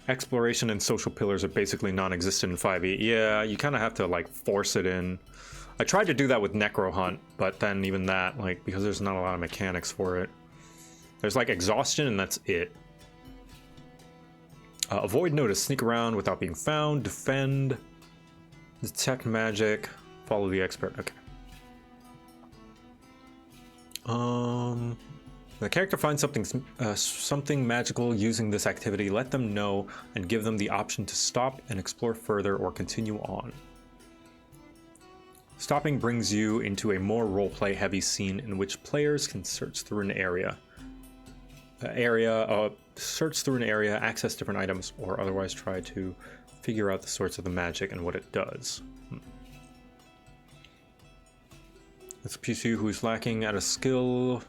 [SPEAKER 2] Exploration and social pillars are basically non-existent in 5e. Yeah, you kind of have to like force it in. I tried to do that with Necro Hunt, but then even that, like, because there's not a lot of mechanics for it. There's like exhaustion and that's it. Avoid notice, sneak around without being found, defend, detect magic, follow the expert. Okay. The character finds something magical using this activity. Let them know and give them the option to stop and explore further or continue on. Stopping brings you into a more roleplay heavy scene in which players can search through an area. Search through an area, access different items, or otherwise try to figure out the source of the magic and what it does. It's a PC who is lacking at a skill.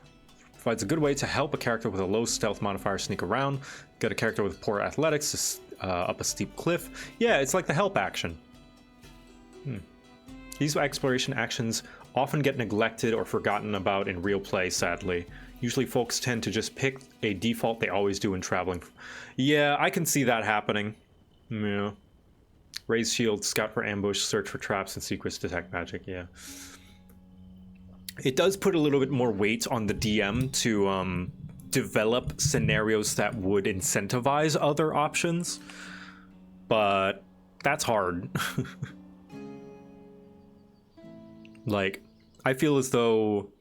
[SPEAKER 2] Provides a good way to help a character with a low stealth modifier sneak around. Get a character with poor athletics up a steep cliff. Yeah, it's like the help action. These exploration actions often get neglected or forgotten about in real play, sadly. Usually folks tend to just pick a default they always do when traveling. Yeah, I can see that happening. Yeah. Raise shield, scout for ambush, search for traps and secrets, detect magic, yeah. It does put a little bit more weight on the DM to develop scenarios that would incentivize other options, but that's hard. Like, I feel as though...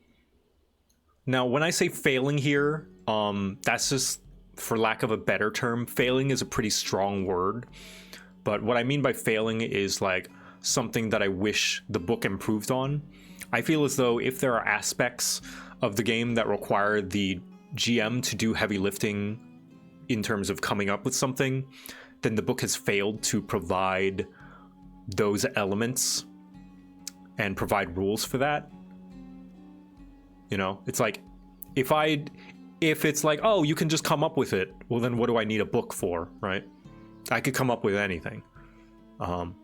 [SPEAKER 2] Now, when I say failing here, that's just, for lack of a better term, failing is a pretty strong word. But what I mean by failing is like something that I wish the book improved on. I feel as though if there are aspects of the game that require the GM to do heavy lifting in terms of coming up with something, then the book has failed to provide those elements and provide rules for that. You know, it's like, if it's like, oh, you can just come up with it, well then what do I need a book for, right? I could come up with anything. And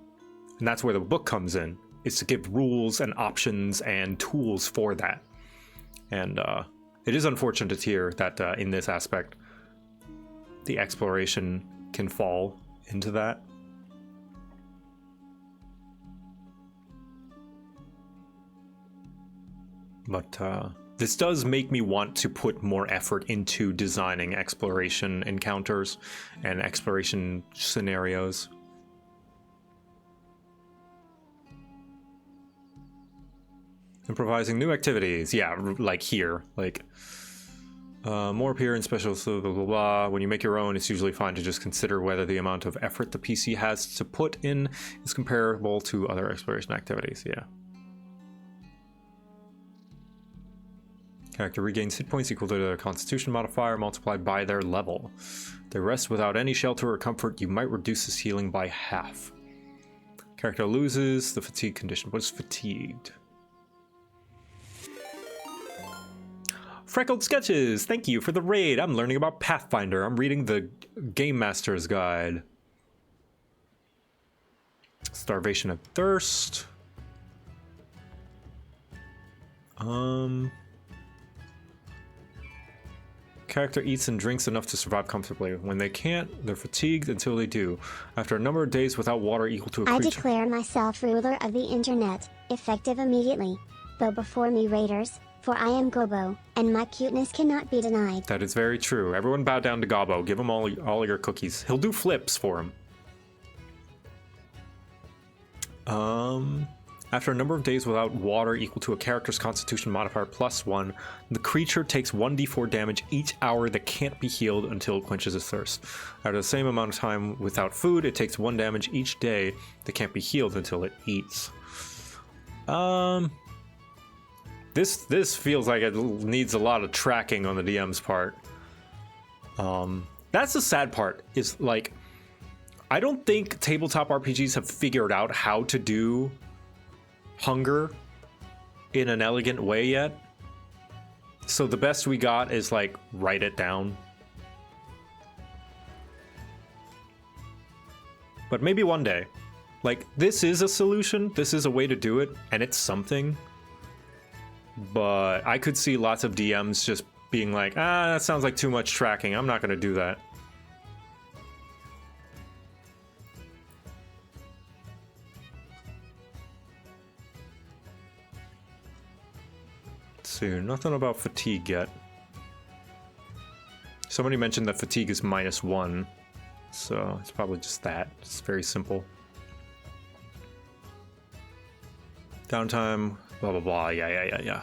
[SPEAKER 2] that's where the book comes in, is to give rules and options and tools for that. And it is unfortunate to hear that in this aspect, the exploration can fall into that. But this does make me want to put more effort into designing exploration encounters and exploration scenarios. Improvising new activities. Yeah, like here. Like, more appear in special, blah, blah, blah. When you make your own, it's usually fine to just consider whether the amount of effort the PC has to put in is comparable to other exploration activities. Yeah. Character regains hit points equal to their constitution modifier multiplied by their level. They rest without any shelter or comfort. You might reduce this healing by half. Character loses the fatigue condition. What is fatigued? Freckled Sketches, thank you for the raid. I'm learning about Pathfinder. I'm reading the Game Master's Guide. Starvation and Thirst. Character eats and drinks enough to survive comfortably. When they can't, they're fatigued until they do. After a number of days without water equal to a creature.
[SPEAKER 17] I declare myself ruler of the internet, effective immediately. Bow before me, raiders, for I am Gobo, and my cuteness cannot be denied.
[SPEAKER 2] That is very true. Everyone bow down to Gobbo. Give him all your cookies. He'll do flips for him. After a number of days without water equal to a character's constitution modifier +1, the creature takes 1d4 damage each hour that can't be healed until it quenches its thirst. After the same amount of time without food, it takes 1 damage each day that can't be healed until it eats. This feels like it needs a lot of tracking on the DM's part. That's the sad part, is like, I don't think tabletop RPGs have figured out how to do hunger in an elegant way yet. So the best we got is like, write it down. But maybe one day. Like, this is a solution, this is a way to do it, and it's something. But I could see lots of DMs just being like, that sounds like too much tracking, I'm not gonna do that. Let's see, nothing about fatigue yet. Somebody mentioned that fatigue is -1, so it's probably just that. It's very simple. Downtime, blah blah blah, yeah.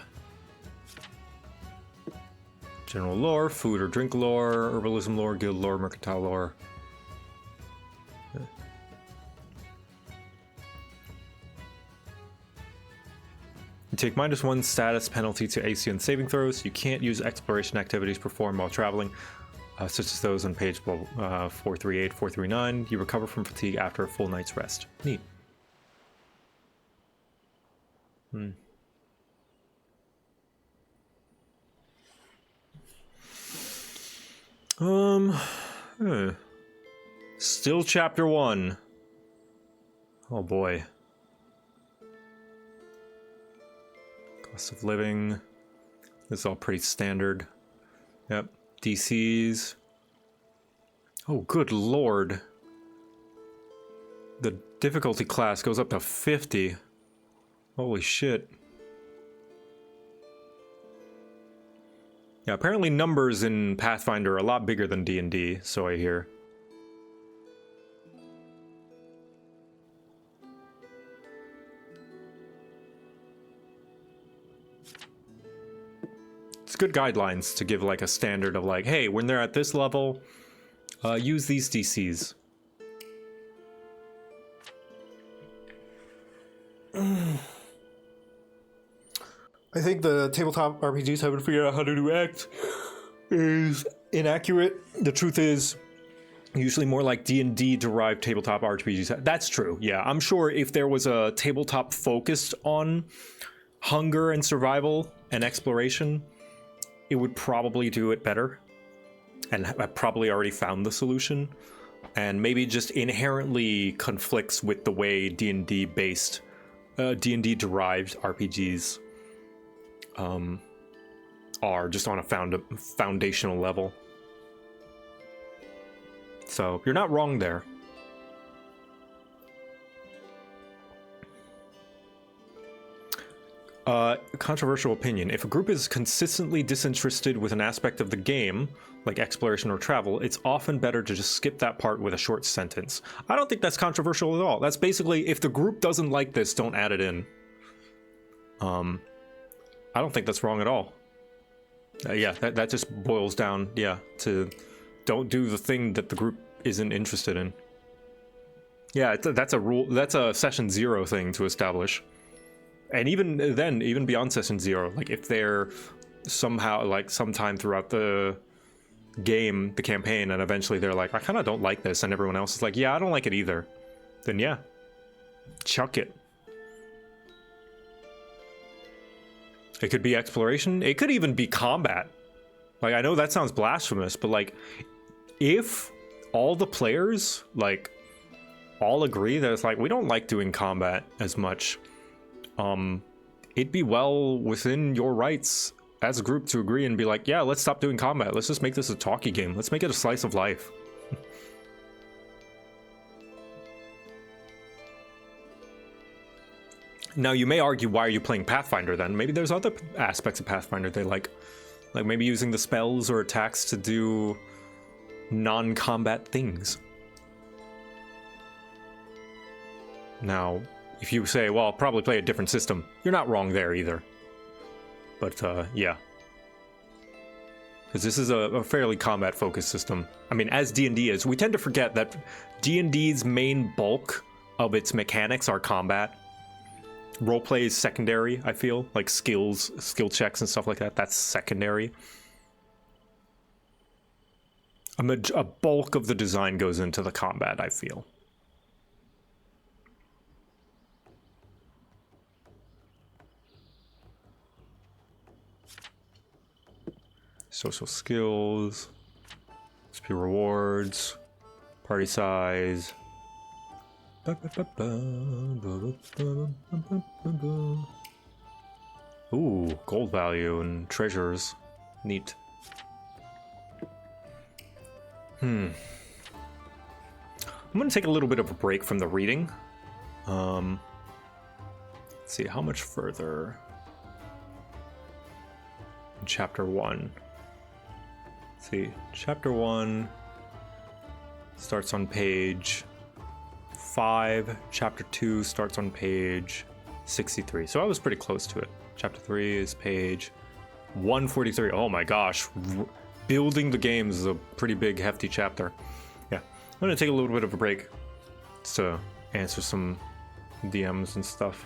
[SPEAKER 2] General lore, food or drink lore, herbalism lore, guild lore, mercantile lore. You take -1 status penalty to AC and saving throws. You can't use exploration activities performed while traveling, such as those on page 438, 439. You recover from fatigue after a full night's rest. Neat. Still chapter 1. Oh boy. Cost of living. This is all pretty standard. Yep. DCs. Oh, good lord. The difficulty class goes up to 50. Holy shit. Yeah, apparently numbers in Pathfinder are a lot bigger than D&D, so I hear. It's good guidelines to give like a standard of like, hey, when they're at this level, use these DCs. I think the tabletop RPGs haven't figured out how to do X is inaccurate. The truth is, usually more like D&D derived tabletop RPGs. That's true, yeah. I'm sure if there was a tabletop focused on hunger and survival and exploration, it would probably do it better. And I probably already found the solution. And maybe just inherently conflicts with the way D&D based, D&D derived RPGs are just on a foundational level. So you're not wrong there. Controversial opinion. If a group is consistently disinterested with an aspect of the game, like exploration or travel, it's often better to just skip that part with a short sentence. I don't think that's controversial at all. That's basically, if the group doesn't like this, don't add it in. I don't think that's wrong at all. Yeah, that just boils down, yeah, to don't do the thing that the group isn't interested in. Yeah, that's a rule. That's a session 0 thing to establish. And even then, even beyond session 0, like if they're somehow, like sometime throughout the game, the campaign, and eventually they're like, I kind of don't like this, and everyone else is like, yeah, I don't like it either, then yeah, chuck it. It could be exploration. It could even be combat. Like, I know that sounds blasphemous, but like, if all the players, like, all agree that it's like, we don't like doing combat as much, it'd be well within your rights as a group to agree and be like, yeah, let's stop doing combat. Let's just make this a talkie game. Let's make it a slice of life. Now, you may argue, why are you playing Pathfinder then? Maybe there's other aspects of Pathfinder they like maybe using the spells or attacks to do non-combat things. Now, If you say, well, I'll probably play a different system, you're not wrong there either. But, yeah. Because this is a fairly combat-focused system. I mean, as D&D is, we tend to forget that D&D's main bulk of its mechanics are combat. Roleplay is secondary, I feel. Like skill checks and stuff like that, that's secondary. A bulk of the design goes into the combat, I feel. Social skills, XP rewards, party size. Ooh, gold value and treasures. Neat. I'm gonna take a little bit of a break from the reading. Let's see, how much further? Chapter 1. Let's see, Chapter 1 starts on page 5. Chapter 2 starts on page 63. So I was pretty close to it. Chapter 3 is page 143. Oh my gosh. Building the games is a pretty big, hefty chapter. Yeah. I'm going to take a little bit of a break just to answer some DMs and stuff.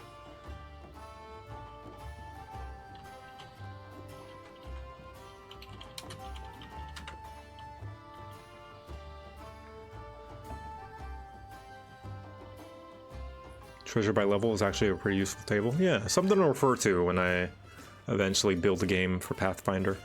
[SPEAKER 2] Treasure by level is actually a pretty useful table. Yeah, something to refer to when I eventually build a game for Pathfinder.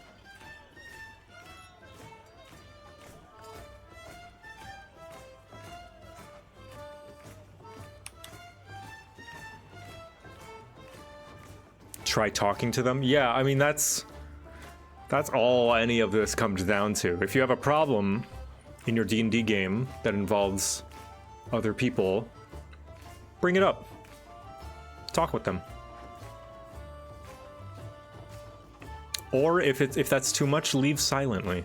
[SPEAKER 2] Try talking to them? Yeah, I mean, that's all any of this comes down to. If you have a problem in your D&D game that involves other people, bring it up. Talk with them. Or if that's too much, leave silently.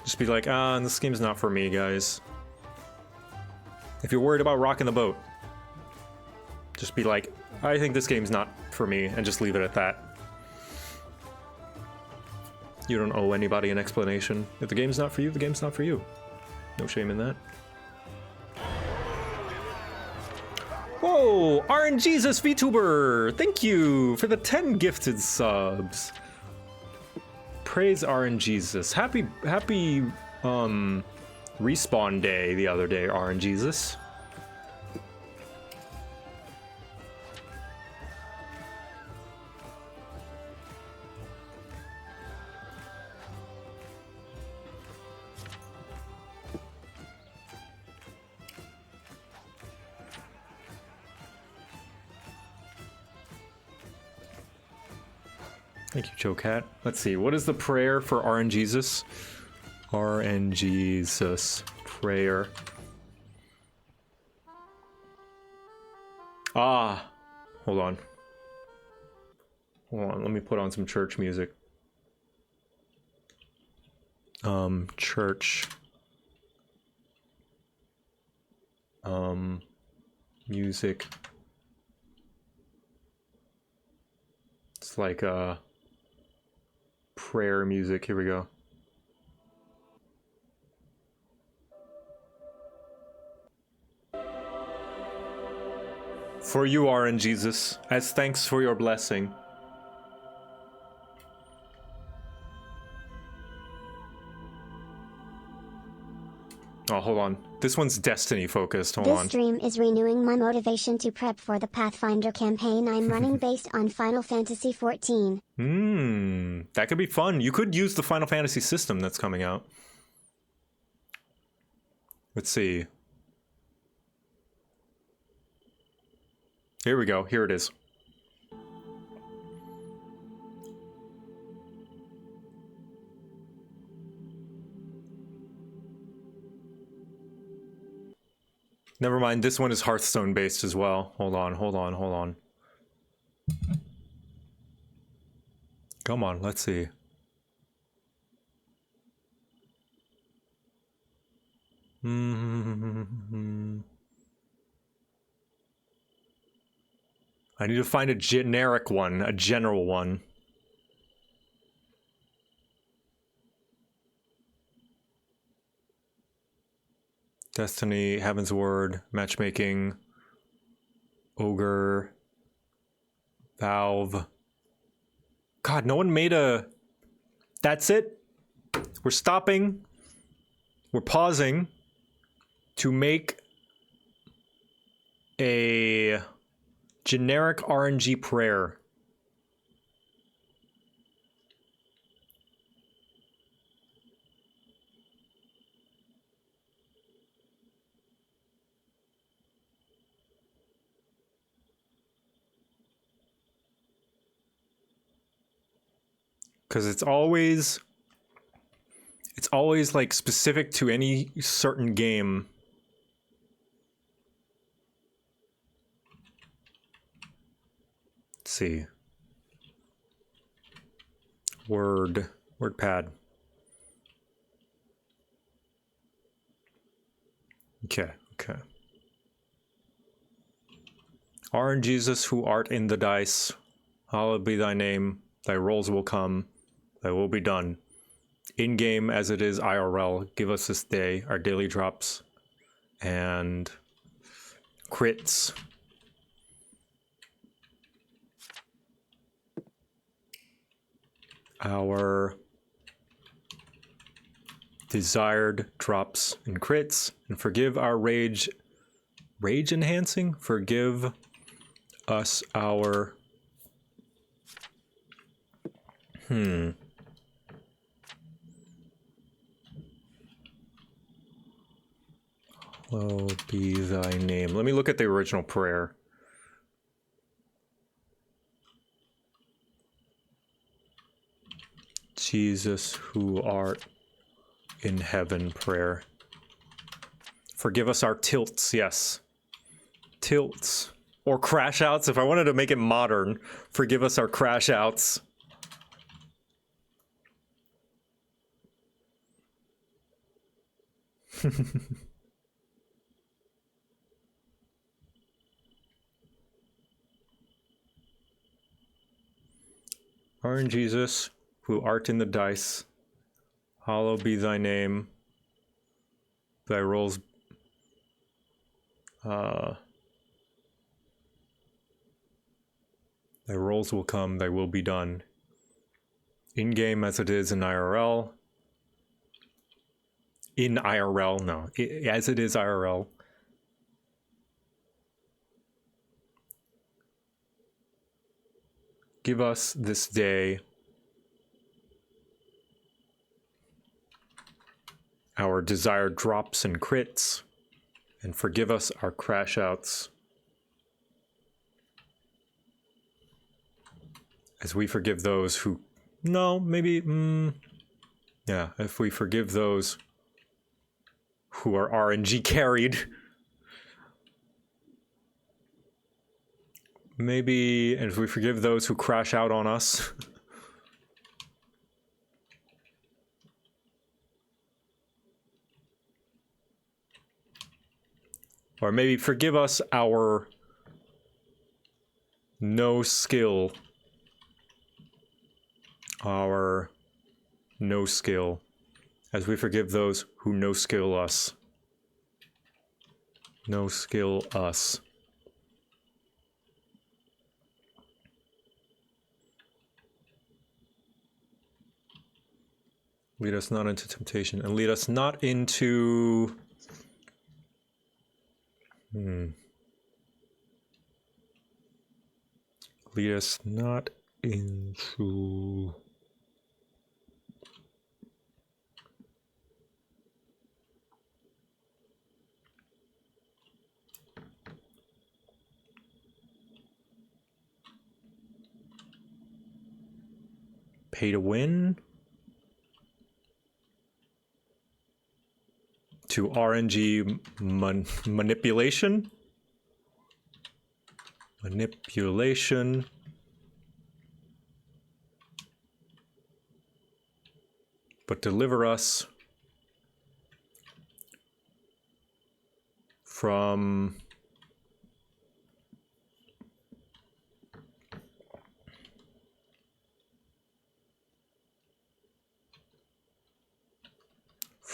[SPEAKER 2] Just be like, this game's not for me, guys. If you're worried about rocking the boat, just be like, I think this game's not for me, and just leave it at that. You don't owe anybody an explanation. If the game's not for you, the game's not for you. No shame in that. Whoa, RNGesus VTuber! Thank you for the 10 gifted subs. Praise RNGesus. Happy respawn day the other day, RNGesus. Thank you, JoCat. Let's see, what is the prayer for RNGesus? RNGesus prayer. Hold on. Hold on, let me put on some church music. Church. Music. It's like, prayer music. Here we go. For you, RNGesus, as thanks for your blessing. Oh, hold on. This one's Destiny focused. Hold on.
[SPEAKER 17] This stream is renewing my motivation to prep for the Pathfinder campaign I'm running based on Final Fantasy XIV.
[SPEAKER 2] That could be fun. You could use the Final Fantasy system that's coming out. Let's see. Here we go. Here it is. Never mind, this one is Hearthstone based as well. Hold on, hold on, hold on. Come on, let's see. I need to find a generic one, a general one. Destiny, Heaven's Word, Matchmaking, Ogre, Valve. God, no one made a... That's it. We're stopping. We're pausing to make a generic RNG prayer. Because it's always like specific to any certain game. Let's see. WordPad. Okay. R Jesus, who art in the dice, hallowed be thy name. Thy rolls will come. Thy will be done. In game as it is IRL. Give us this day our daily drops and crits. Our desired drops and crits, and forgive our rage enhancing. Forgive us our Hallowed be thy name. Let me look at the original prayer. Jesus, who art in heaven, prayer. Forgive us our tilts, yes. Tilts. Or crash outs, if I wanted to make it modern. Forgive us our crash outs. Lord Jesus, who art in the dice, hallowed be thy name. Thy rolls, thy rolls will come, thy will be done. In game as it is in IRL. In IRL, no, as it is IRL. Give us this day our desired drops and crits, and forgive us our crash outs as we forgive those who, no, maybe, yeah, if we forgive those who are RNG carried. Maybe, and if we forgive those who crash out on us. Or maybe forgive us our no skill. Our no skill. As we forgive those who no skill us. No skill us. Lead us not into temptation, and lead us not into... Lead us not into... Pay to win? To RNG manipulation? Manipulation. But deliver us from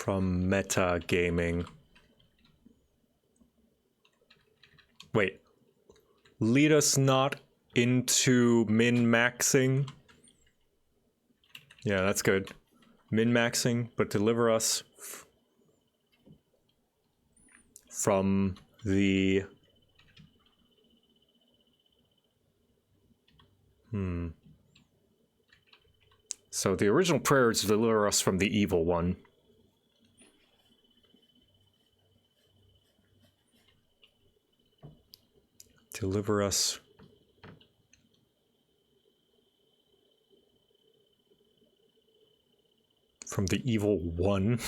[SPEAKER 2] from meta gaming. Wait. Lead us not into min-maxing. Yeah, that's good. Min-maxing, but deliver us from the... So the original prayer is to deliver us from the evil one. Deliver us from the evil one.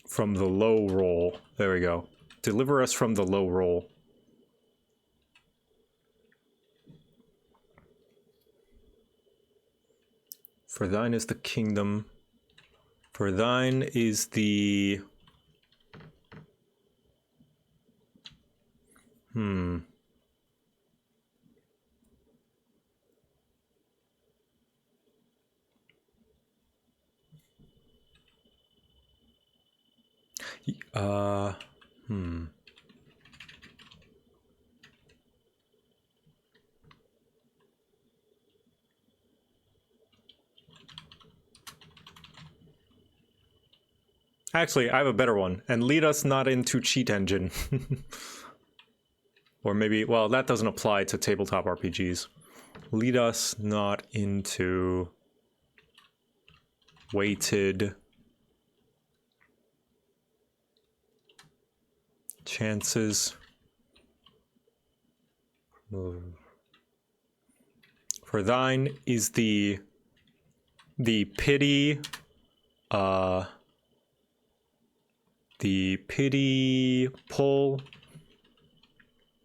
[SPEAKER 2] From the low roll. There we go. Deliver us from the low roll. For thine is the kingdom. For thine is the... Actually, I have a better one. And lead us not into cheat engine. Or maybe, well, that doesn't apply to tabletop RPGs. Lead us not into weighted chances. For thine is the pity, the pity pull,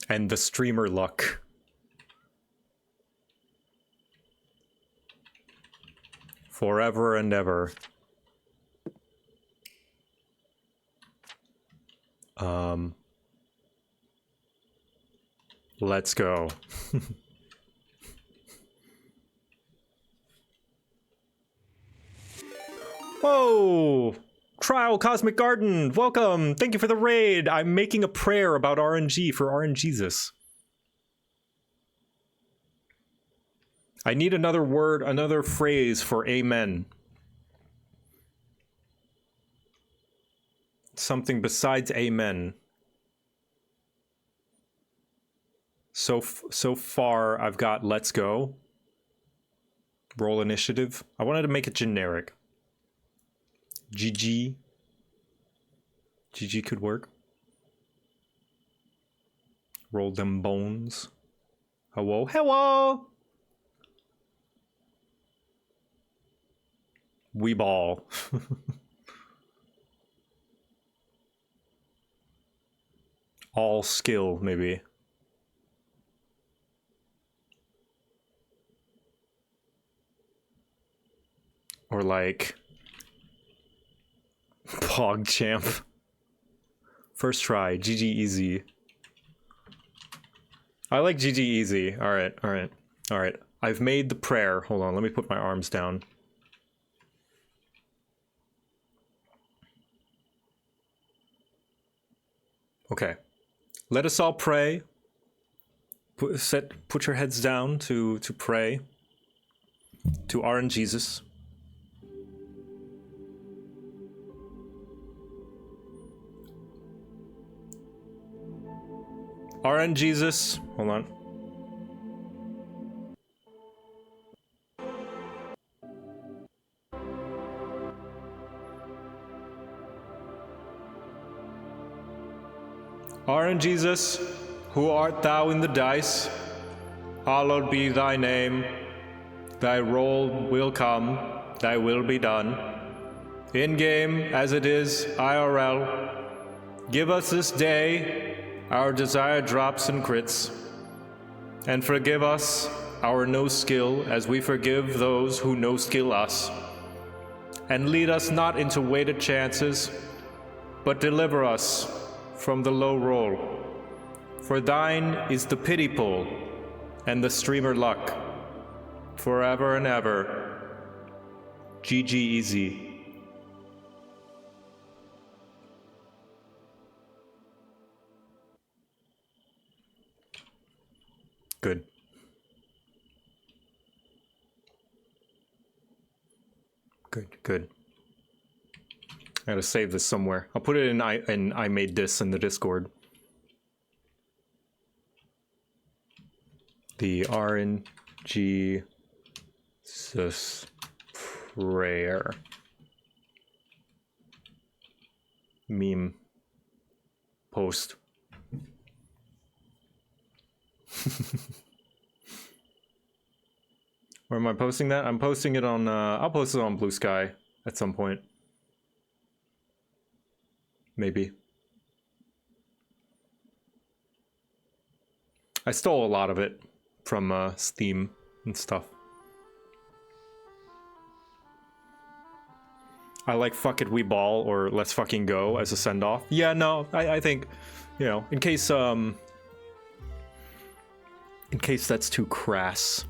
[SPEAKER 2] and the streamer luck. Forever and ever. Let's go. Whoa! Trial Cosmic Garden, welcome! Thank you for the raid! I'm making a prayer about RNG for RNGesus. I need another word, another phrase for amen. Something besides amen. So far, I've got let's go. Roll initiative. I wanted to make it generic. GG. GG could work. Roll them bones. Hello, hello! We ball. All skill, maybe. Or like... PogChamp. First try, GG easy. I like GG easy. Alright, alright, alright. I've made the prayer. Hold on, let me put my arms down. Okay. Let us all pray. Put your heads down to pray to RNGesus. RNGesus, hold on. RNGesus, who art thou in the dice? Hallowed be thy name. Thy roll will come, thy will be done. In-game, as it is IRL. Give us this day our desired drops and crits, and forgive us our no-skill as we forgive those who no-skill us. And lead us not into weighted chances, but deliver us from the low roll. For thine is the pity pull and the streamer luck. forever and ever. GG easy. Good. Good. I gotta save this somewhere. I'll put it in I made this in the Discord. The RNG prayer meme post. Where am I posting that? I'm posting it on I'll post it on Blue Sky at some point. Maybe. I stole a lot of it from Steam and stuff. I like Fuck It We Ball or Let's Fucking Go as a send-off. Yeah, no, I think, you know, in case that's too crass.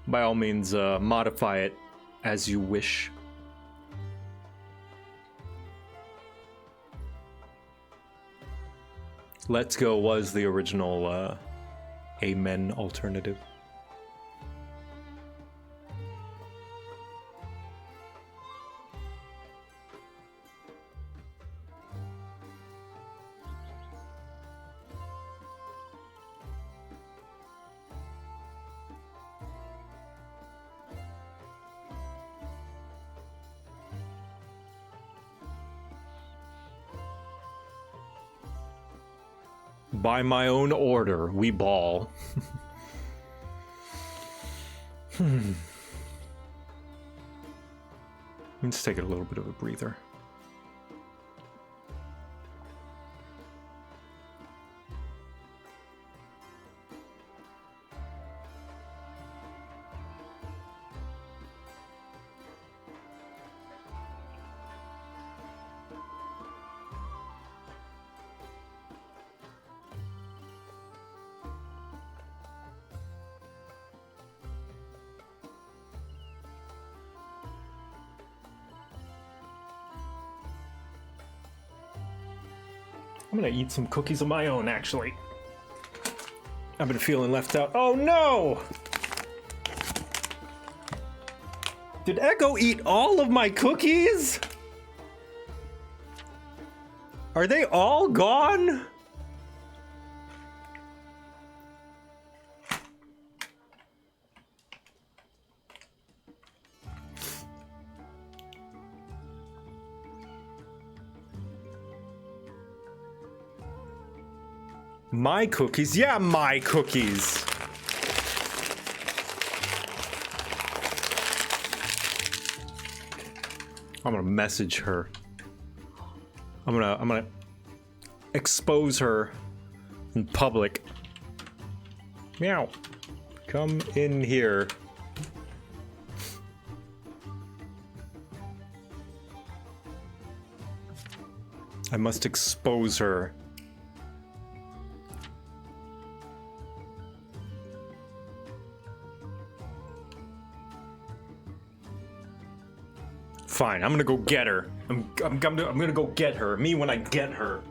[SPEAKER 2] By all means, modify it as you wish. Let's Go was the original Amen alternative. By my own order, we ball. Let's take a little bit of a breather. I'm gonna eat some cookies of my own, actually. I've been feeling left out. Oh no! Did Echo eat all of my cookies? Are they all gone? My cookies? Yeah, my cookies. I'm gonna message her. I'm gonna expose her in public. Meow. Come in here. I must expose her. Fine, I'm gonna go get her. I'm gonna go get her. Me when I get her.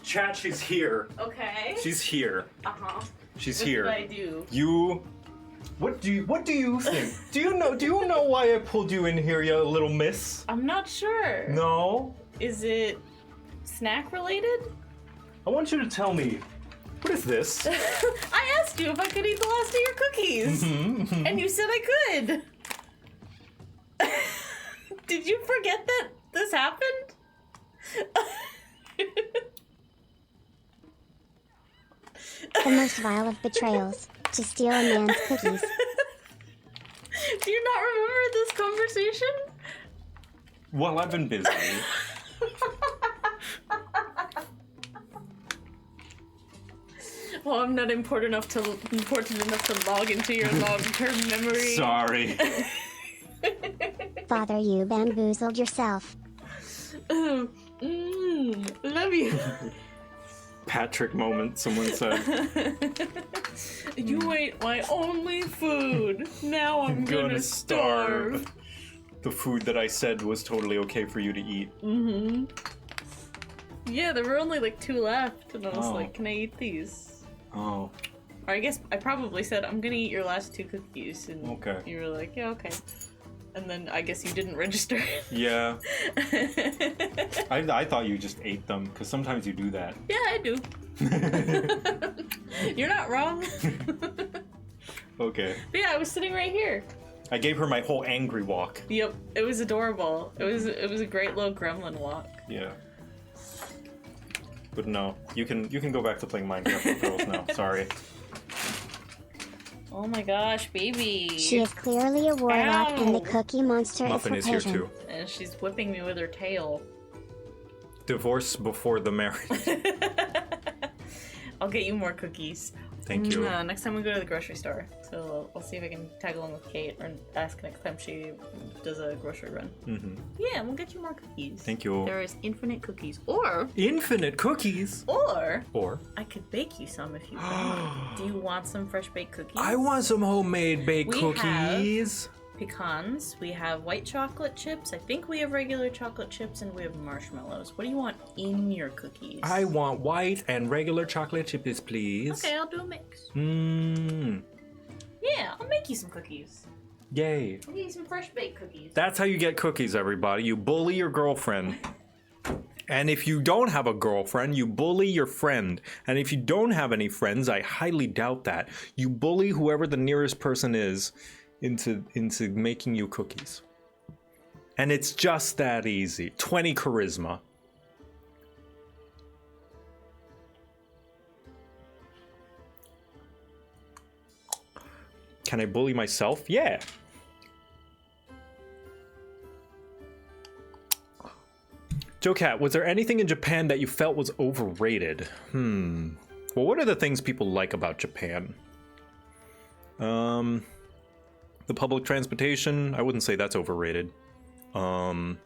[SPEAKER 2] Chat, she's here.
[SPEAKER 21] Okay.
[SPEAKER 2] She's here.
[SPEAKER 21] Uh-huh.
[SPEAKER 2] She's
[SPEAKER 4] What
[SPEAKER 2] here.
[SPEAKER 4] did I do?
[SPEAKER 2] You. What do you think? Do you know why I pulled you in here, you little miss?
[SPEAKER 4] I'm not sure.
[SPEAKER 2] No.
[SPEAKER 4] Is it snack related?
[SPEAKER 2] I want you to tell me. What is this?
[SPEAKER 4] I asked you if I could eat the last of your cookies, and you said I could. Did you forget that this happened?
[SPEAKER 17] The most vile of betrayals, to steal a man's cookies.
[SPEAKER 4] Do you not remember this conversation?
[SPEAKER 2] Well, I've been busy.
[SPEAKER 4] Well, I'm not important enough to log into your long-term memory.
[SPEAKER 2] Sorry.
[SPEAKER 17] Father, you bamboozled yourself.
[SPEAKER 4] Love you.
[SPEAKER 2] Patrick moment, someone said.
[SPEAKER 4] You ate my only food. Now I'm gonna starve.
[SPEAKER 2] The food that I said was totally okay for you to eat.
[SPEAKER 4] Mm-hmm. Yeah, there were only like 2 left, and I was
[SPEAKER 2] Oh.
[SPEAKER 4] like, can I eat these?
[SPEAKER 2] Oh.
[SPEAKER 4] Or I guess I probably said, I'm gonna eat your last 2 cookies, and
[SPEAKER 2] Okay.
[SPEAKER 4] you were like, yeah, okay. And then I guess you didn't register.
[SPEAKER 2] Yeah. I thought you just ate them, because sometimes you do that.
[SPEAKER 4] Yeah, I do. You're not wrong.
[SPEAKER 2] Okay.
[SPEAKER 4] But yeah, I was sitting right here.
[SPEAKER 2] I gave her my whole angry walk.
[SPEAKER 4] Yep, it was adorable. It was a great little gremlin walk.
[SPEAKER 2] Yeah. But no, you can go back to playing Minecraft with girls now. Sorry.
[SPEAKER 4] Oh my gosh, baby.
[SPEAKER 17] She is clearly a warlock, and the
[SPEAKER 4] Ow.
[SPEAKER 17] Cookie Monster
[SPEAKER 2] Muffin
[SPEAKER 17] is
[SPEAKER 2] is here
[SPEAKER 17] forbidden.
[SPEAKER 2] too.
[SPEAKER 4] And she's whipping me with her tail.
[SPEAKER 2] Divorce before the marriage.
[SPEAKER 4] I'll get you more cookies.
[SPEAKER 2] Thank you.
[SPEAKER 4] Next time we go to the grocery store. So I'll see if I can tag along with Kate or ask next time she does a grocery run.
[SPEAKER 2] Mm-hmm.
[SPEAKER 4] Yeah, we'll get you more cookies.
[SPEAKER 2] Thank you.
[SPEAKER 4] There is infinite cookies. Or
[SPEAKER 2] Infinite cookies.
[SPEAKER 4] Or
[SPEAKER 2] I
[SPEAKER 4] could bake you some if you want. Do you want some fresh baked cookies?
[SPEAKER 2] I want some homemade baked
[SPEAKER 4] We
[SPEAKER 2] cookies.
[SPEAKER 4] have pecans. We have white chocolate chips. I think we have regular chocolate chips, and we have marshmallows. What do you want in your cookies?
[SPEAKER 2] I want white and regular chocolate chips, please.
[SPEAKER 4] Okay, I'll do a mix.
[SPEAKER 2] Mmm.
[SPEAKER 4] Yeah, I'll make you some cookies.
[SPEAKER 2] Yay.
[SPEAKER 4] I'll get you some fresh baked cookies.
[SPEAKER 2] That's how you get cookies, everybody. You bully your girlfriend. And if you don't have a girlfriend, you bully your friend. And if you don't have any friends, I highly doubt that, you bully whoever the nearest person is into making you cookies. And it's just that easy. 20 charisma. Can I bully myself? Yeah. JoCat, was there anything in Japan that you felt was overrated? Well, what are the things people like about Japan? The public transportation, I wouldn't say that's overrated. The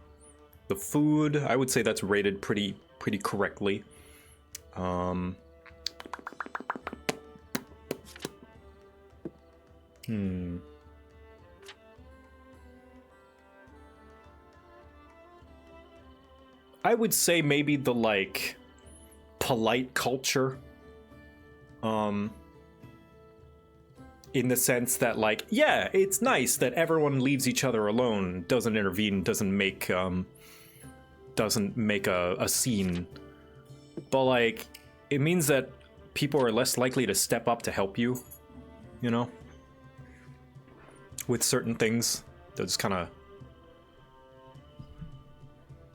[SPEAKER 2] food, I would say that's rated pretty correctly. I would say maybe the, like, polite culture. In the sense that, like, yeah, it's nice that everyone leaves each other alone, doesn't intervene, doesn't make a scene. But, like, it means that people are less likely to step up to help you, you know? With certain things. They're just kind of,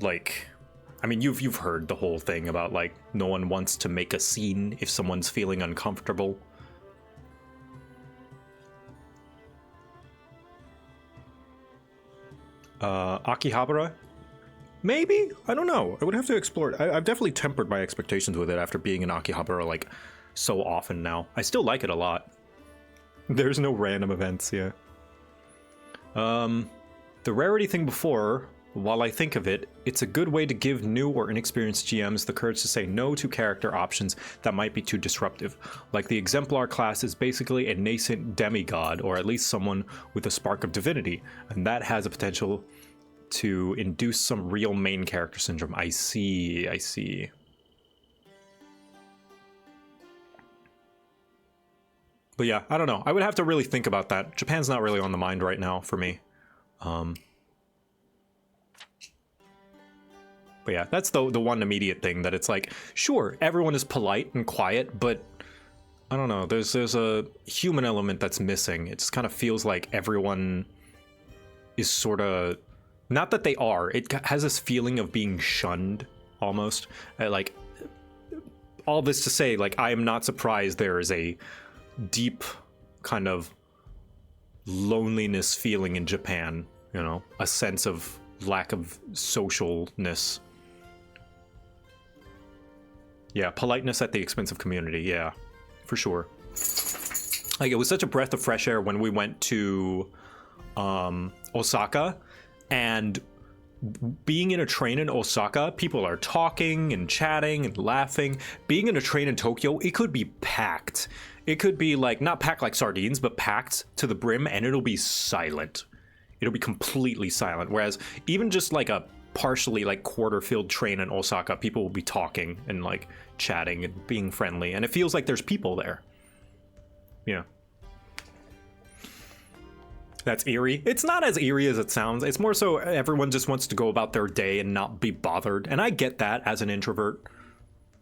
[SPEAKER 2] like, I mean, you've heard the whole thing about, like, no one wants to make a scene if someone's feeling uncomfortable. Akihabara? Maybe? I don't know. I would have to explore it. I've definitely tempered my expectations with it after being in Akihabara, like, so often now. I still like it a lot. There's no random events, yeah. The rarity thing before, while I think of it, it's a good way to give new or inexperienced GMs the courage to say no to character options that might be too disruptive. Like the Exemplar class is basically a nascent demigod, or at least someone with a spark of divinity, and that has a potential to induce some real main character syndrome. I see, I see. But yeah, I don't know. I would have to really think about that. Japan's not really on the mind right now for me. But yeah, that's the one immediate thing that it's like, sure, everyone is polite and quiet, but I don't know, there's a human element that's missing. It just kind of feels like everyone is sort of, not that they are, it has this feeling of being shunned almost. Like, all this to say, like, I am not surprised there is a deep kind of loneliness feeling in Japan, you know, a sense of lack of socialness. Yeah, politeness at the expense of community, yeah, for sure. Like, it was such a breath of fresh air when we went to Osaka, and being in a train in Osaka, people are talking and chatting and laughing. Being in a train in Tokyo, it could be packed. It could be like, not packed like sardines, but packed to the brim, and it'll be silent. It'll be completely silent. Whereas even just like a partially like quarter-filled train in Osaka, people will be talking and like chatting and being friendly, and it feels like there's people there. Yeah. That's eerie. It's not as eerie as it sounds. It's more so everyone just wants to go about their day and not be bothered. And I get that as an introvert.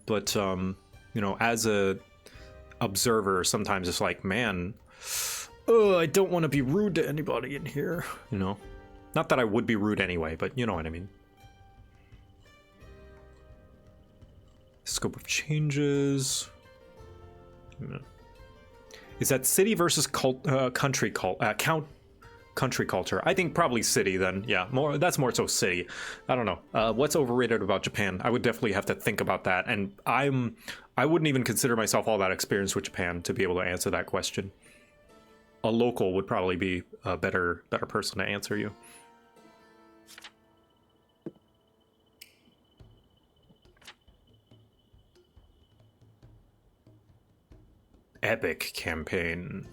[SPEAKER 2] But, you know, as a observer, sometimes it's like, man, I don't want to be rude to anybody in here, you know? Not that I would be rude anyway, but you know what I mean. Scope of changes. Is that city versus country culture? I think probably city then. Yeah, that's more so city. I don't know. What's overrated about Japan? I would definitely have to think about that, and I wouldn't even consider myself all that experienced with Japan to be able to answer that question. A local would probably be a better person to answer you. Epic campaign.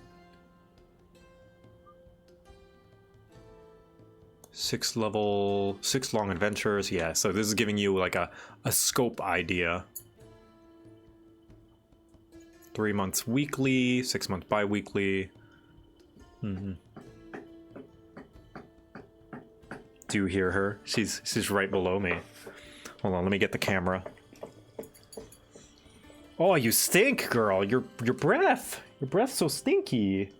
[SPEAKER 2] 6 level, 6 long adventures. Yeah, so this is giving you like a scope idea. 3 months weekly, 6 months bi-weekly. Do you hear her? She's right below me. Hold on, let me get the camera. Oh, you stink, girl. Your breath's so stinky.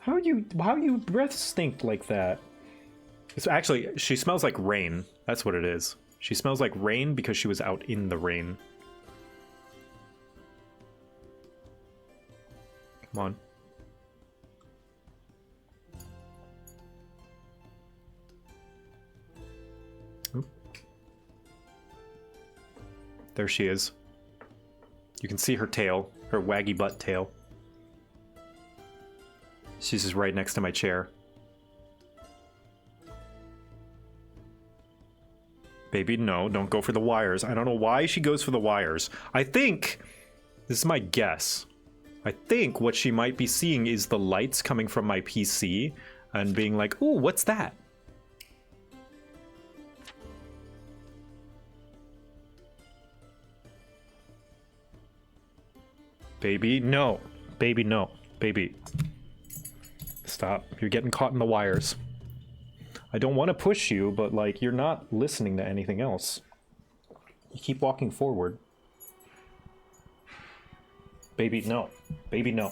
[SPEAKER 2] How you breath stink like that? It's actually, she smells like rain. That's what it is. She smells like rain because she was out in the rain. Come on. Oop. There she is. You can see her tail, her waggy butt tail. She's just right next to my chair. Baby, no, don't go for the wires. I don't know why she goes for the wires. I think, this is my guess, I think what she might be seeing is the lights coming from my PC and being like, ooh, what's that? Baby, no. Baby, no. Baby. Stop. You're getting caught in the wires. I don't want to push you, but like, you're not listening to anything else. You keep walking forward. Baby, no. Baby, no.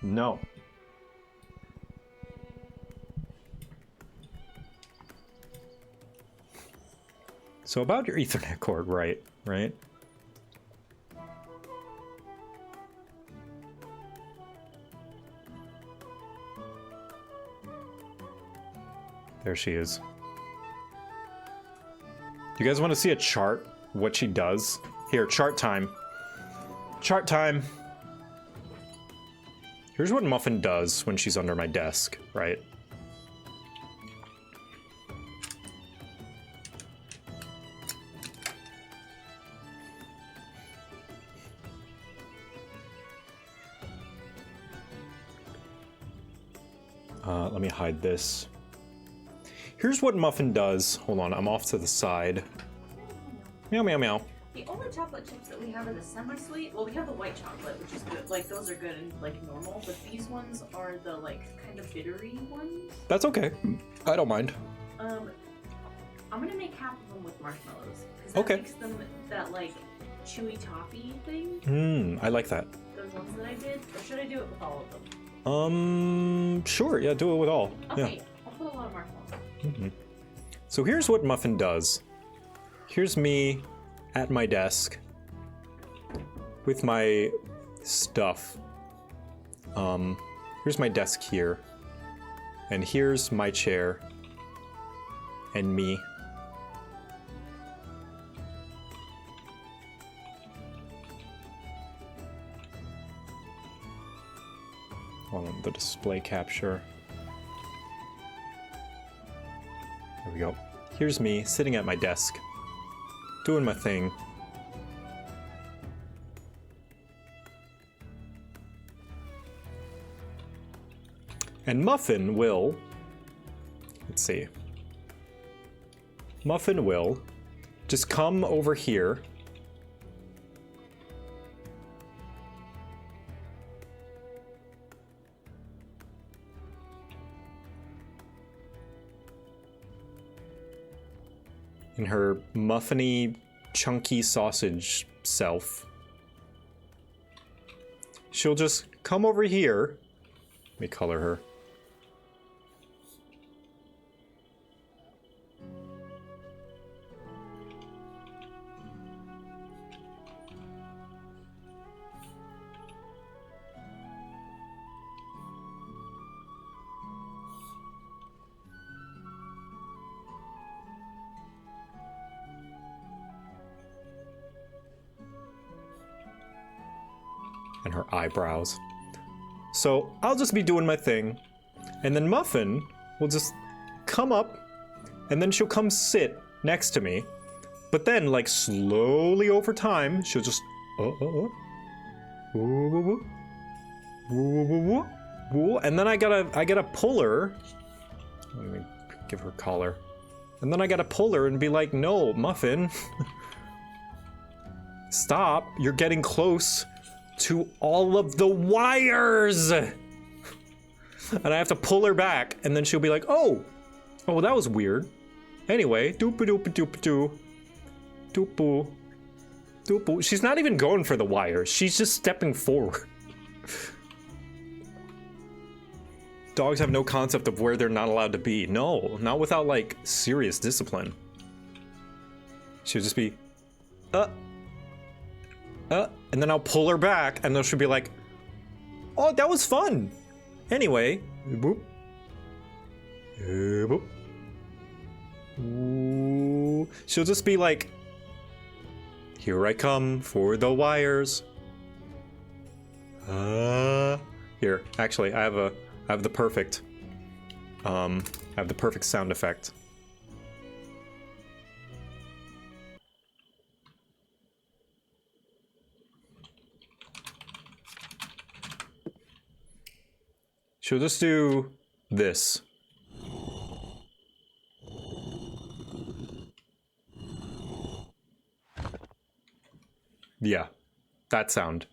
[SPEAKER 2] No. So about your Ethernet cord, right? There she is. You guys want to see a chart? What she does? Here, chart time. Chart time. Here's what Muffin does when she's under my desk, right? Let me hide this. Here's what Muffin does. Hold on, I'm off to the side. Meow, meow, meow.
[SPEAKER 4] The only chocolate chips that we have are the semi-sweet. Well, we have the white chocolate, which is good. Like, those are good and, like, normal. But these ones are the, like, kind of bittery ones.
[SPEAKER 2] That's okay. I don't mind.
[SPEAKER 4] I'm gonna make half of them with marshmallows. Because that makes them that, like, chewy toffee thing.
[SPEAKER 2] I like that.
[SPEAKER 4] Those ones that I did. Or should I do it with all of them?
[SPEAKER 2] Sure. Yeah, do it with all.
[SPEAKER 4] Okay,
[SPEAKER 2] Yeah.
[SPEAKER 4] I'll put a lot of marshmallows.
[SPEAKER 2] So here's what Muffin does. Here's me at my desk with my stuff. Here's my desk here. And here's my chair. And me. On the display capture. There we go. Here's me sitting at my desk, doing my thing. And Muffin will, let's see. Muffin will just come over here. In her muffiny, chunky sausage self. She'll just come over here. Let me color her. And her eyebrows. So I'll just be doing my thing, and then Muffin will just come up, and then she'll come sit next to me. But then, like, slowly over time, she'll just and then I gotta pull her. Let me give her a collar. And then I gotta pull her and be like, no, Muffin. Stop, you're getting close to all of the wires. And I have to pull her back, and then she'll be like, oh, well, that was weird. Anyway, doop-a-doop-a-doop-a-doo. Doop-boo. Doop-boo. She's not even going for the wires. She's just stepping forward. Dogs have no concept of where they're not allowed to be. No, not without, like, serious discipline. She'll just be, and then I'll pull her back, and then she'll be like, oh, that was fun. Anyway, boop. Boop. Ooh. She'll just be like, here I come for the wires. Here, actually, I have the perfect sound effect. She'll just do this. Yeah, that sound.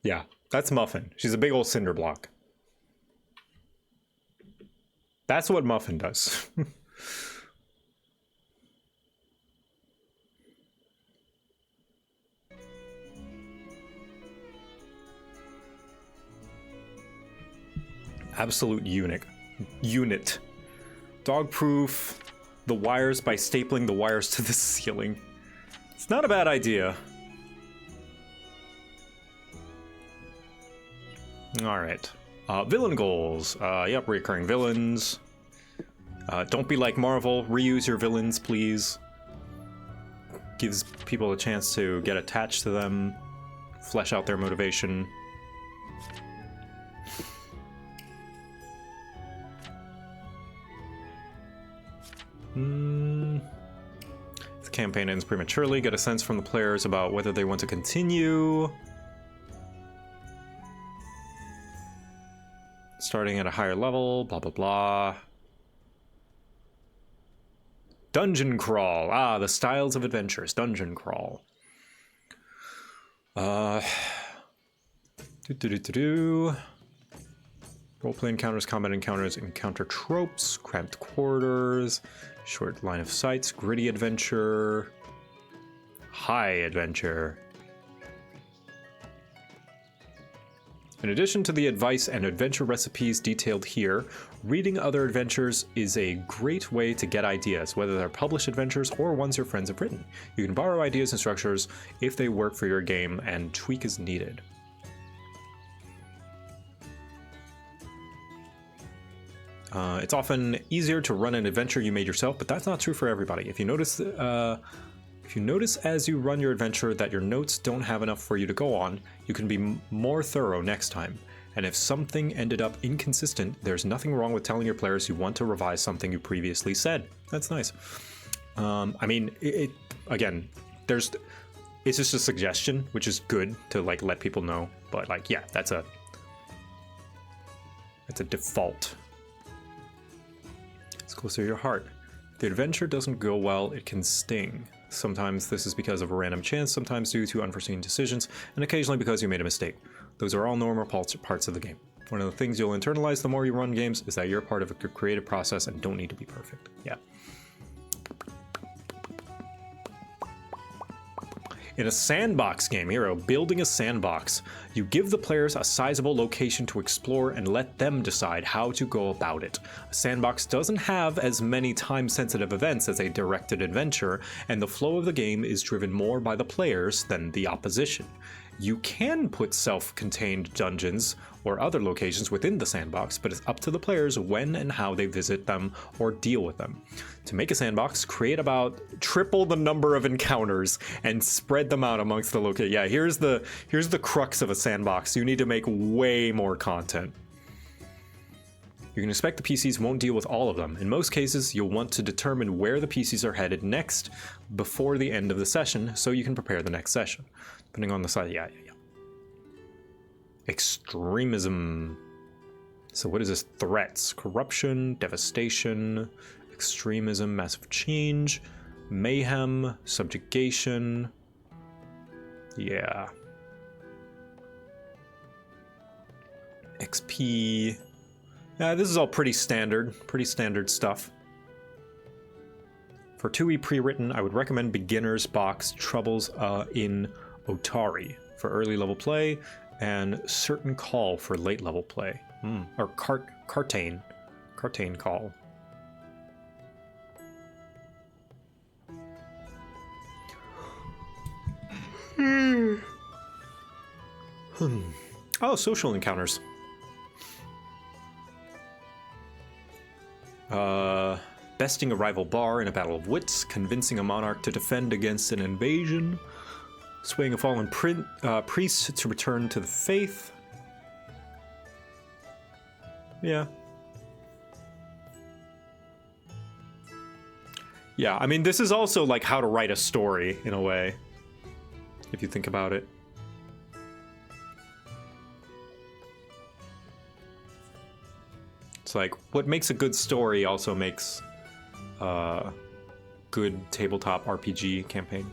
[SPEAKER 2] Yeah, that's Muffin. She's a big old cinder block. That's what Muffin does. Absolute unit. Dog-proof the wires by stapling the wires to the ceiling. It's not a bad idea. Alright. Villain goals. Yep, recurring villains. Don't be like Marvel. Reuse your villains, please. Gives people a chance to get attached to them. Flesh out their motivation. the campaign ends prematurely. Get a sense from the players about whether they want to continue. Starting at a higher level, blah, blah, blah. Dungeon crawl. Ah, the styles of adventures. Dungeon crawl. Roleplay encounters, combat encounters, encounter tropes, cramped quarters, short line of sights, gritty adventure, high adventure. In addition to the advice and adventure recipes detailed here, reading other adventures is a great way to get ideas, whether they're published adventures or ones your friends have written. You can borrow ideas and structures if they work for your game and tweak as needed. It's often easier to run an adventure you made yourself, but that's not true for everybody. If you notice as you run your adventure that your notes don't have enough for you to go on, you can be more thorough next time. And if something ended up inconsistent, there's nothing wrong with telling your players you want to revise something you previously said. That's nice. I mean, again, it's just a suggestion, which is good to like let people know. But like, yeah, that's a default. It's closer to your heart. If the adventure doesn't go well, it can sting. Sometimes this is because of a random chance, sometimes due to unforeseen decisions, and occasionally because you made a mistake. Those are all normal parts of the game. One of the things you'll internalize the more you run games is that you're part of a creative process and don't need to be perfect. Yeah. In a sandbox game, Hero, building a sandbox, you give the players a sizable location to explore and let them decide how to go about it. A sandbox doesn't have as many time-sensitive events as a directed adventure, and the flow of the game is driven more by the players than the opposition. You can put self-contained dungeons or other locations within the sandbox, but it's up to the players when and how they visit them or deal with them. To make a sandbox, create about triple the number of encounters and spread them out amongst the locations. Yeah, here's the crux of a sandbox. You need to make way more content. You can expect the PCs won't deal with all of them. In most cases, you'll want to determine where the PCs are headed next before the end of the session, so you can prepare the next session. Depending on the size, yeah. Extremism. So what is this? Threats, corruption, devastation, extremism, massive change, mayhem, subjugation. Yeah. XP. Yeah, this is all pretty standard stuff. For 2e pre-written, I would recommend Beginner's Box Troubles in Otari for early level play, and Certain Call for late level play. Or Cartane Call. Oh, social encounters. Besting a rival bar in a battle of wits, convincing a monarch to defend against an invasion, swaying a fallen priest to return to the faith. Yeah. Yeah, I mean, this is also like how to write a story in a way, if you think about it. It's like what makes a good story also makes a good tabletop RPG campaign.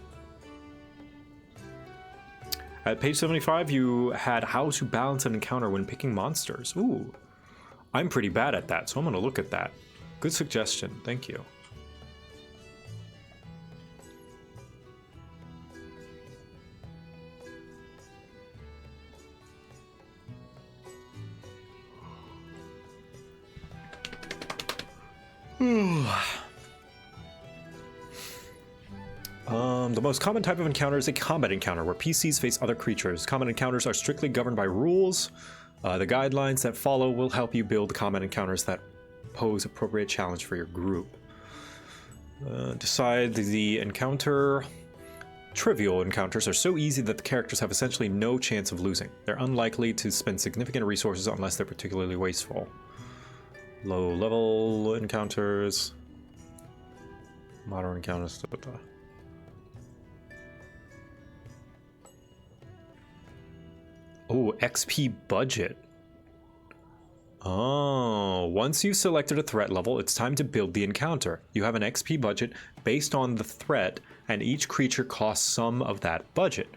[SPEAKER 2] At page 75, you had how to balance an encounter when picking monsters. Ooh, I'm pretty bad at that, so I'm gonna look at that. Good suggestion, thank you. The most common type of encounter is a combat encounter, where PCs face other creatures. Combat encounters are strictly governed by rules. The guidelines that follow will help you build combat encounters that pose appropriate challenge for your group. Decide the encounter. Trivial encounters are so easy that the characters have essentially no chance of losing. They're unlikely to spend significant resources unless they're particularly wasteful. Low-level encounters. Modern encounters. Oh, XP budget. Oh, once you've selected a threat level, it's time to build the encounter. You have an XP budget based on the threat, and each creature costs some of that budget.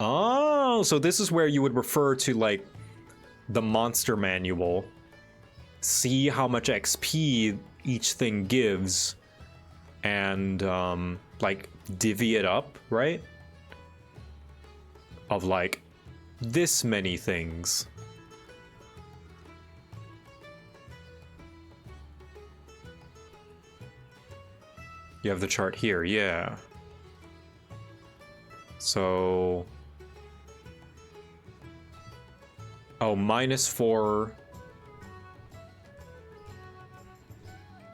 [SPEAKER 2] Oh, so this is where you would refer to like the monster manual, see how much XP each thing gives, and like divvy it up, right? Of like this many things. You have the chart here, yeah. So... Oh, -4.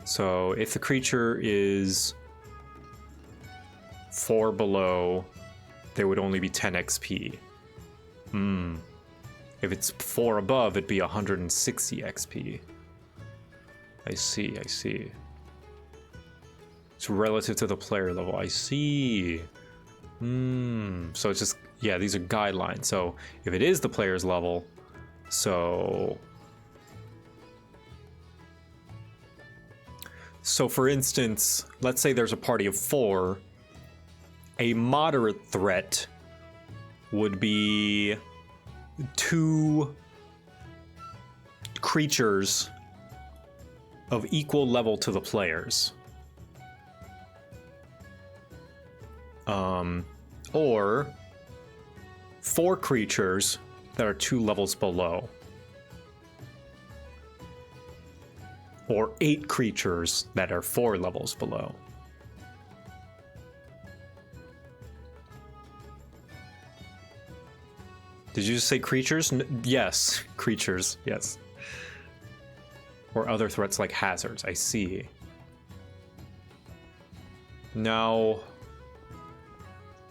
[SPEAKER 2] So if the creature is 4 below, there would only be 10 XP. If it's 4 above, it'd be 160 XP. I see, I see. It's relative to the player level. I see. So it's just, yeah, these are guidelines. So if it is the player's level, so for instance, let's say there's a party of 4. A moderate threat would be 2 creatures of equal level to the players. Or 4 creatures that are 2 levels below. Or 8 creatures that are 4 levels below. Did you just say creatures? Yes, creatures, yes. Or other threats like hazards, I see. Now,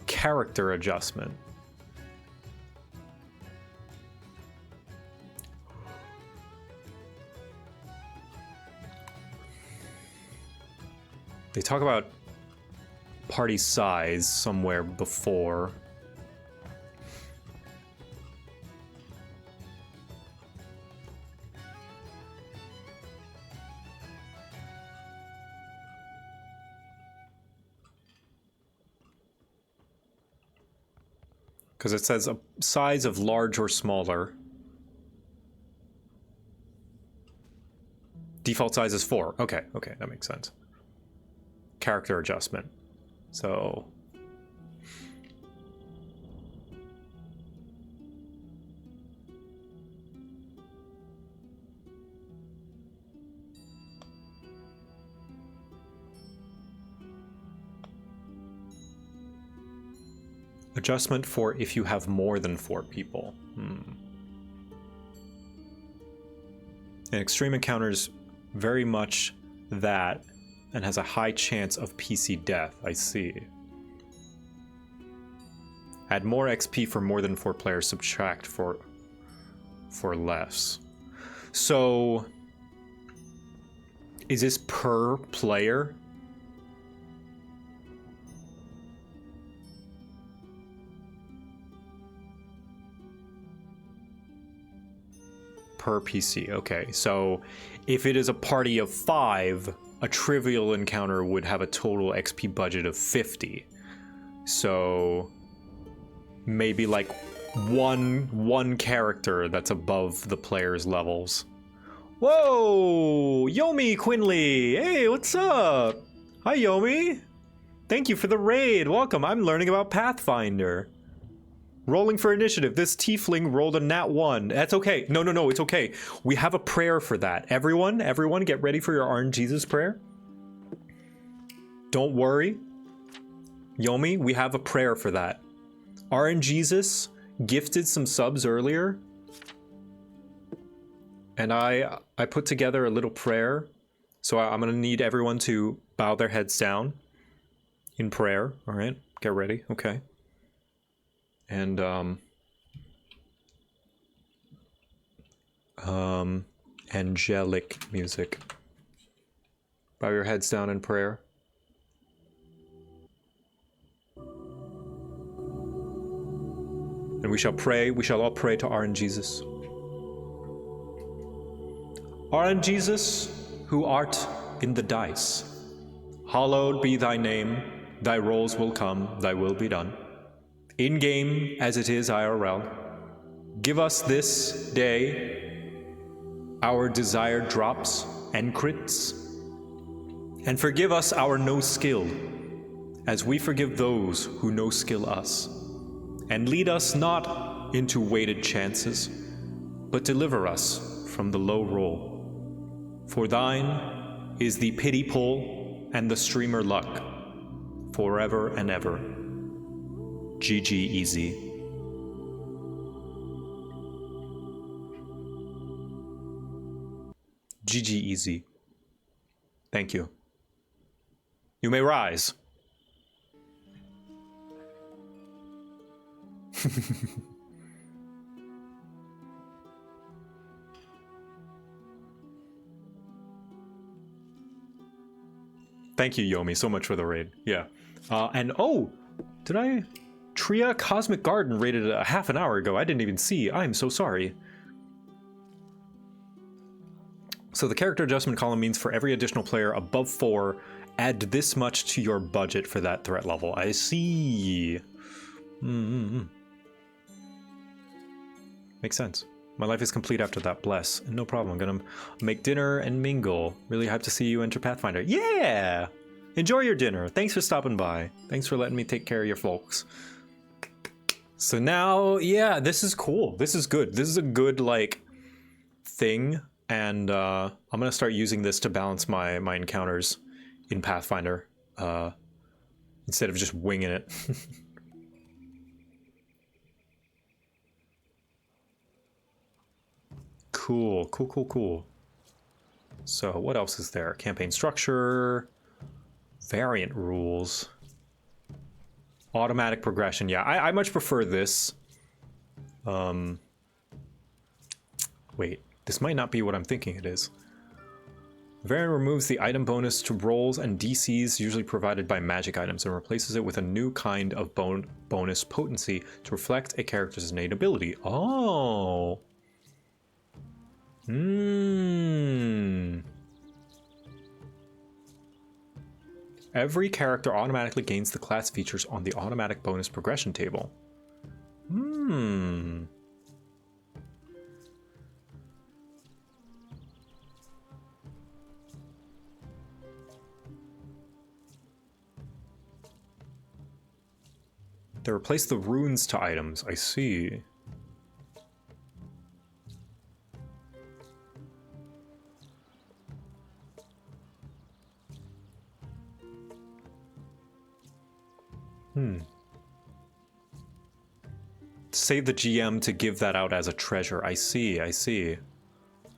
[SPEAKER 2] character adjustment. They talk about party size somewhere before. Because it says a size of large or smaller. Default size is 4. Okay, okay, that makes sense. Character adjustment. So... Adjustment for if you have more than 4 people. An extreme encounters very much that and has a high chance of PC death. I see. Add more XP for more than 4 players, subtract for less. So is this per player? Per PC, okay. So if it is a party of 5, a trivial encounter would have a total XP budget of 50. So maybe like one character that's above the player's levels. Whoa! Yomi Quinley! Hey, what's up? Hi, Yomi. Thank you for the raid. Welcome. I'm learning about Pathfinder. Rolling for initiative. This tiefling rolled a nat 1. That's okay. No, it's okay. We have a prayer for that. Everyone get ready for your RNGesus prayer. Don't worry. Yomi, we have a prayer for that. RNGesus gifted some subs earlier. And I put together a little prayer. So I'm going to need everyone to bow their heads down in prayer. All right, get ready. Okay. And angelic music. Bow your heads down in prayer. And And we shall pray, we shall all pray to RN Jesus. RN Jesus, who art in the dice, hallowed be thy name, thy rolls will come, thy will be done. In-game as it is IRL, give us this day our desired drops and crits, and forgive us our no skill, as we forgive those who no skill us. And lead us not into weighted chances, but deliver us from the low roll. For thine is the pity pull and the streamer luck, forever and ever. GG easy. GG easy. Thank you. You may rise. Thank you, Yomi, so much for the raid. Yeah. And oh, did I... Tria Cosmic Garden raided a half an hour ago. I didn't even see. I'm so sorry. So the character adjustment column means for every additional player above 4, add this much to your budget for that threat level. I see. Makes sense. My life is complete after that. Bless. No problem. I'm gonna make dinner and mingle. Really hyped to see you enter Pathfinder. Yeah! Enjoy your dinner. Thanks for stopping by. Thanks for letting me take care of your folks. So now, yeah, this is cool. This is good. This is a good, like, thing. And I'm gonna start using this to balance my encounters in Pathfinder. Instead of just winging it. Cool. So what else is there? Campaign structure, variant rules, automatic progression. Yeah, I much prefer this. Wait, this might not be what I'm thinking it is. Variant removes the item bonus to rolls and DCs usually provided by magic items and replaces it with a new kind of bonus potency to reflect a character's innate ability. Oh. Every character automatically gains the class features on the automatic bonus progression table. They replace the runes to items, I see. Save the GM to give that out as a treasure. I see.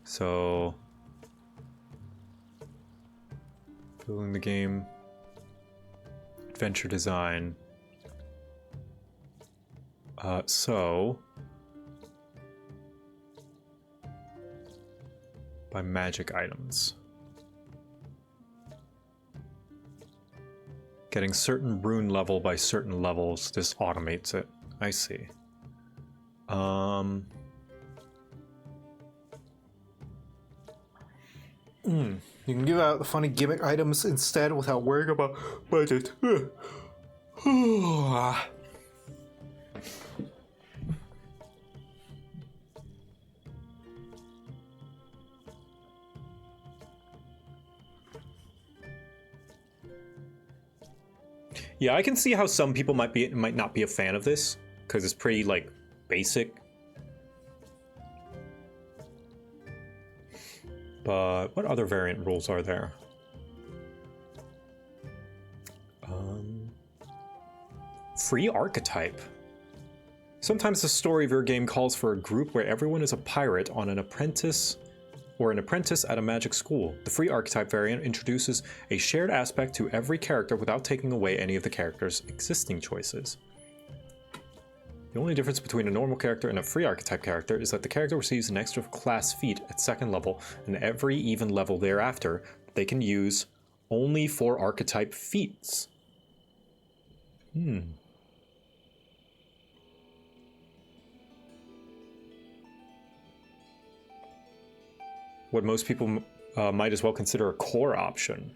[SPEAKER 2] So... building the game. Adventure design. By magic items. Getting certain rune level by certain levels, this automates it. I see. You can give out the funny gimmick items instead without worrying about budget. Yeah, I can see how some people might not be a fan of this because it's pretty like basic. But what other variant rules are there? Free archetype. Sometimes the story of your game calls for a group where everyone is a pirate on an apprentice or an apprentice at a magic school. The free archetype variant introduces a shared aspect to every character without taking away any of the character's existing choices. The only difference between a normal character and a free archetype character is that the character receives an extra class feat at 2nd level, and every even level thereafter they can use only for archetype feats. what most people might as well consider a core option.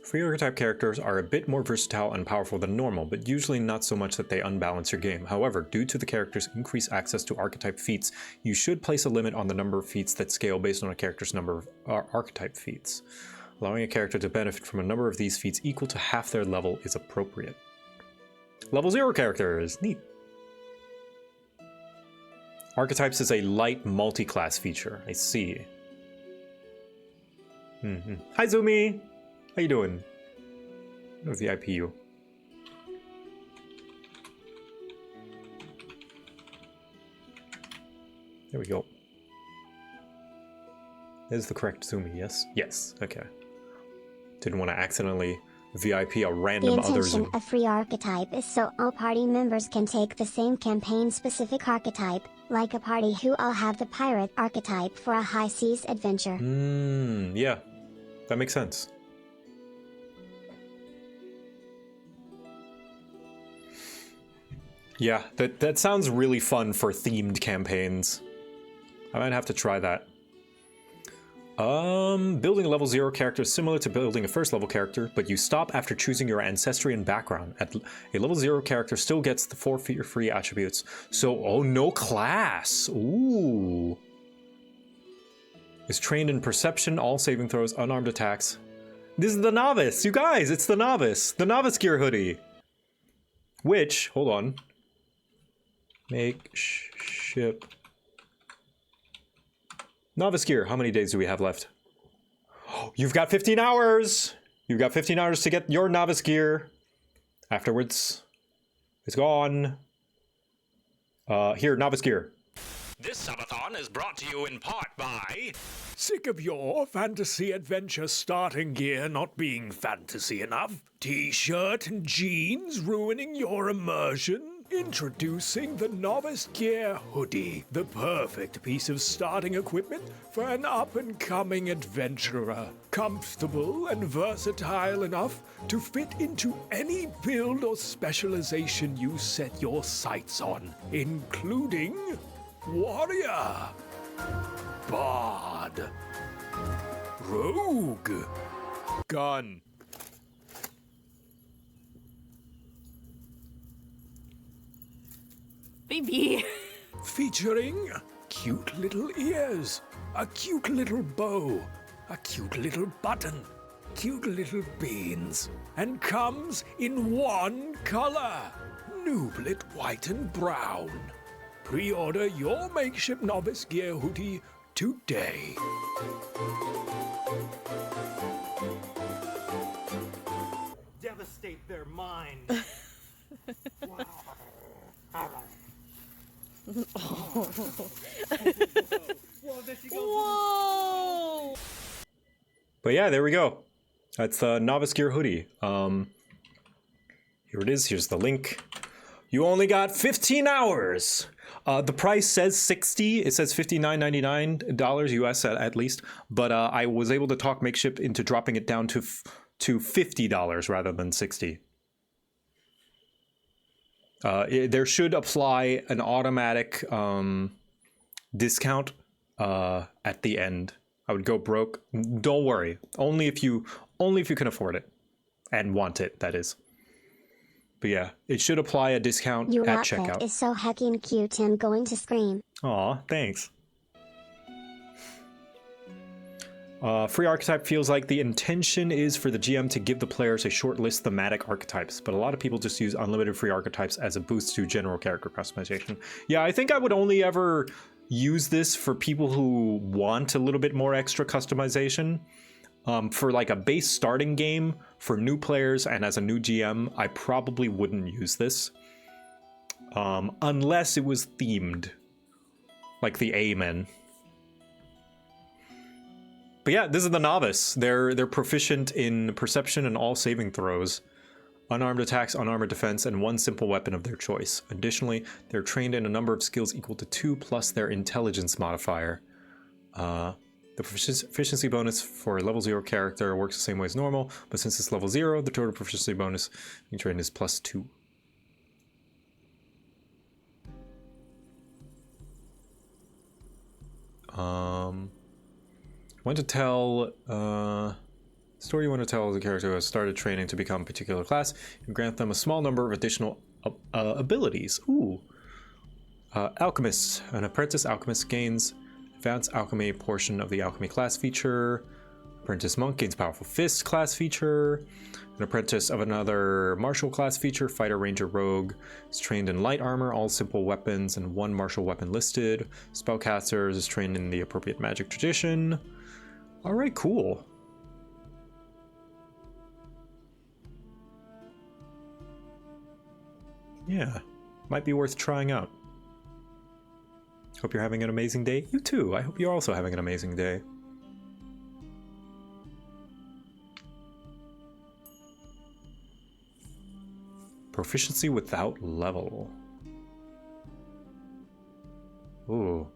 [SPEAKER 2] Free archetype characters are a bit more versatile and powerful than normal, but usually not so much that they unbalance your game. However, due to the character's increased access to archetype feats, you should place a limit on the number of feats that scale based on a character's number of archetype feats. Allowing a character to benefit from a number of these feats equal to half their level is appropriate. Level 0 characters, neat. Archetypes is a light multi-class feature, I see. Hi Zumi! How you doing? No VIP you. There we go. Is the correct Zumi, yes? Yes, okay. Didn't want to accidentally VIP a random other
[SPEAKER 17] The intention
[SPEAKER 2] Zumi.
[SPEAKER 17] of free archetype is so all party members can take the same campaign-specific archetype, like a party who all have the pirate archetype for a high seas adventure.
[SPEAKER 2] Yeah. That makes sense. Yeah, that sounds really fun for themed campaigns. I might have to try that. Building a level 0 character is similar to building a first level character, but you stop after choosing your ancestry and background. A level 0 character still gets the 4 free attributes. So, oh, no class. Ooh. Is trained in perception, all saving throws, unarmed attacks. This is the novice, you guys, it's the novice. The novice gear hoodie. Which, hold on. Make ship. Novice gear, how many days do we have left? Oh, you've got 15 hours! You've got 15 hours to get your novice gear. Afterwards, it's gone. Here, novice gear.
[SPEAKER 11] This Subathon is brought to you in part by...
[SPEAKER 14] Sick of your fantasy adventure starting gear not being fantasy enough? T-shirt and jeans ruining your immersion? Introducing the Novice Gear Hoodie, the perfect piece of starting equipment for an up-and-coming adventurer. Comfortable and versatile enough to fit into any build or specialization you set your sights on, including warrior, bard, rogue, gun.
[SPEAKER 6] Baby.
[SPEAKER 14] Featuring cute little ears, a cute little bow, a cute little button, cute little beans, and comes in one color, Nublit white and brown. Pre-order your makeshift novice gear hoodie today.
[SPEAKER 12] Devastate their mind.
[SPEAKER 6] Whoa!
[SPEAKER 2] But yeah, there we go. That's the Novice Gear hoodie. Here it is. Here's the link. You only got 15 hours. The price says $60. It says $59.99 US at least. But I was able to talk Makeshift into dropping it down to $50 rather than $60. There should apply an automatic discount at the end. I would go broke. Don't worry. Only if you can afford it and want it, that is. But yeah, it should apply a discount
[SPEAKER 17] Your
[SPEAKER 2] at
[SPEAKER 17] outfit
[SPEAKER 2] checkout.
[SPEAKER 17] is so heckin' cute, I'm going to scream.
[SPEAKER 2] Aw, thanks. Free archetype feels like the intention is for the GM to give the players a short list thematic archetypes, but a lot of people just use unlimited free archetypes as a boost to general character customization. Yeah, I think I would only ever use this for people who want a little bit more extra customization. For like a base starting game, for new players and as a new GM, I probably wouldn't use this. Unless it was themed. Like the Amen. But yeah, this is the novice. They're proficient in perception and all saving throws, unarmed attacks, unarmored defense, and one simple weapon of their choice. Additionally, they're trained in a number of skills equal to 2 plus their intelligence modifier. The proficiency bonus for a level 0 character works the same way as normal, but since it's level 0, the total proficiency bonus being trained is +2. Want to tell story you want to tell the character who has started training to become a particular class and grant them a small number of additional abilities. Ooh. Alchemist. An apprentice alchemist gains advanced alchemy portion of the alchemy class feature. Apprentice monk gains powerful fist class feature. An apprentice of another martial class feature, fighter, ranger, rogue, is trained in light armor, all simple weapons, and 1 martial weapon listed. Spellcaster is trained in the appropriate magic tradition. All right, cool. Yeah, might be worth trying out. Hope you're having an amazing day. You too. I hope you're also having an amazing day. Proficiency without level. Ooh.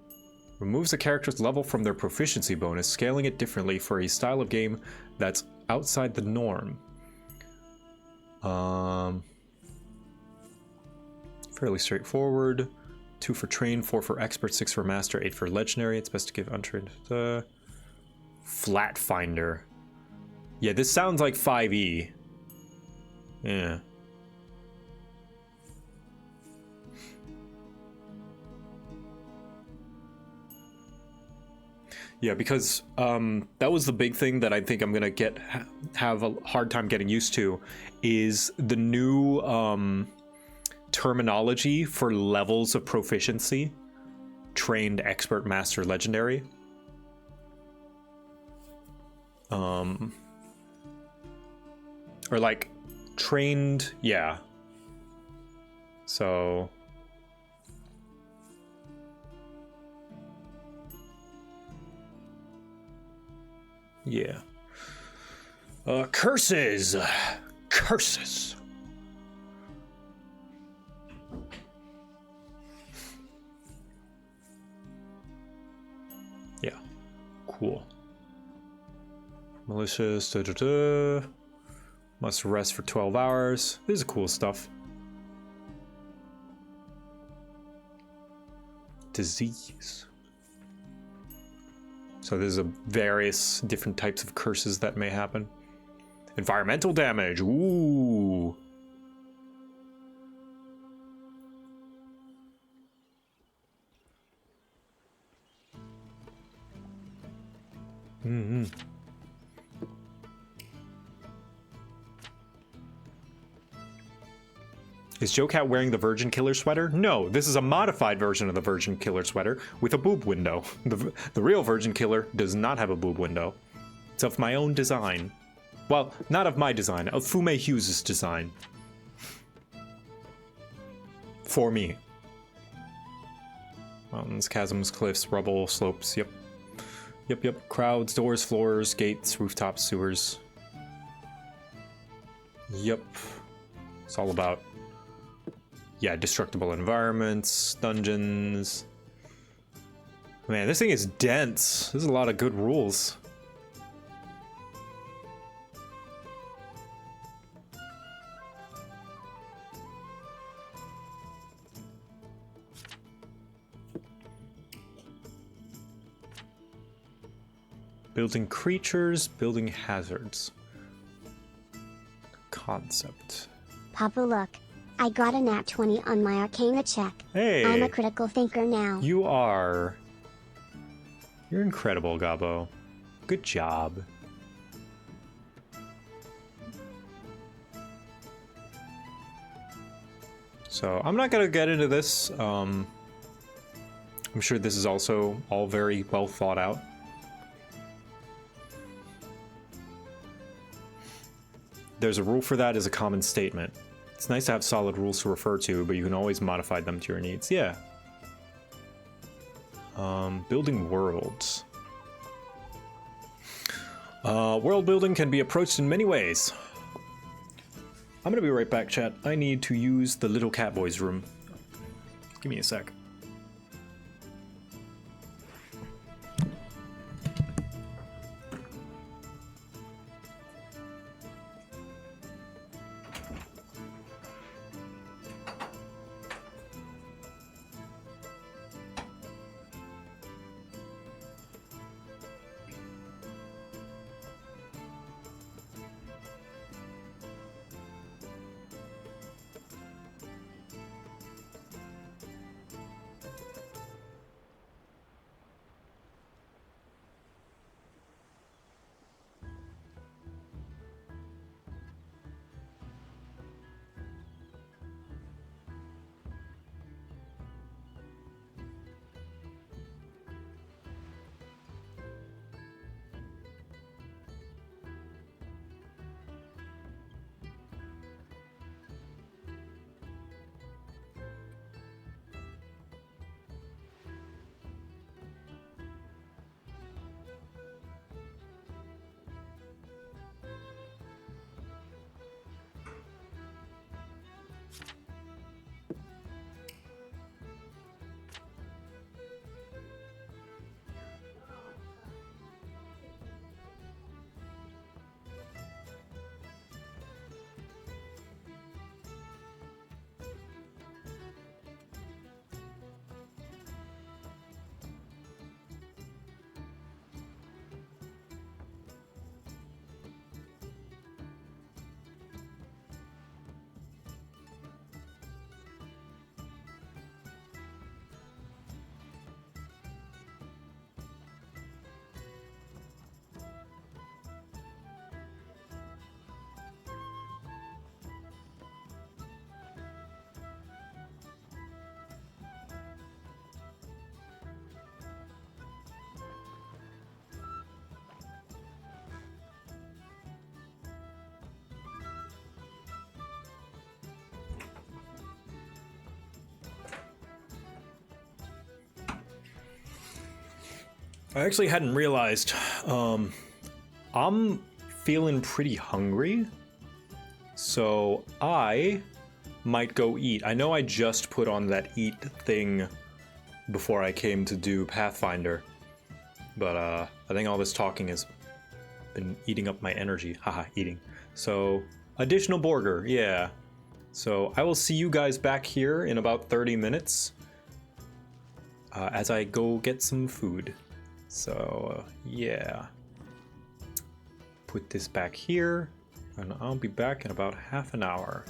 [SPEAKER 2] Removes a character's level from their proficiency bonus, scaling it differently for a style of game that's outside the norm. Fairly straightforward. 2 for train, 4 for expert, 6 for master, 8 for legendary. It's best to give untrained. Flat Finder. Yeah, this sounds like 5e. Yeah. Yeah, because that was the big thing that I think I'm gonna have a hard time getting used to, is the new terminology for levels of proficiency. Trained, expert, master, legendary. Or like trained, yeah. So yeah. Curses! Curses! Yeah. Cool. Malicious, Must rest for 12 hours. This is cool stuff. Disease. So there's various different types of curses that may happen. Environmental damage. Ooh. Mm-hmm. Is JoCat wearing the Virgin Killer sweater? No, this is a modified version of the Virgin Killer sweater with a boob window. The real Virgin Killer does not have a boob window. It's of my own design. Well, not of my design, of Fume Hughes' design. For me. Mountains, chasms, cliffs, rubble, slopes, yep. Yep. Crowds, doors, floors, gates, rooftops, sewers. Yep. It's all about, yeah, destructible environments, dungeons. Man, this thing is dense. There's a lot of good rules. Building creatures, building hazards. Concept.
[SPEAKER 17] Papa, look. I got a nat 20 on my Arcana check.
[SPEAKER 2] Hey!
[SPEAKER 17] I'm a critical thinker now.
[SPEAKER 2] You are. You're incredible, Gabo. Good job. So, I'm not gonna get into this. I'm sure this is also all very well thought out. There's a rule for that as a common statement. It's nice to have solid rules to refer to, but you can always modify them to your needs. Yeah. Building worlds. World building can be approached in many ways. I'm gonna be right back, chat. I need to use the little cat boy's room. Give me a sec. I actually hadn't realized. I'm feeling pretty hungry, so I might go eat. I know I just put on that eat thing before I came to do Pathfinder, but I think all this talking has been eating up my energy. Haha, eating. So, additional burger, yeah. So I will see you guys back here in about 30 minutes as I go get some food. So, yeah. Put this back here, and I'll be back in about half an hour.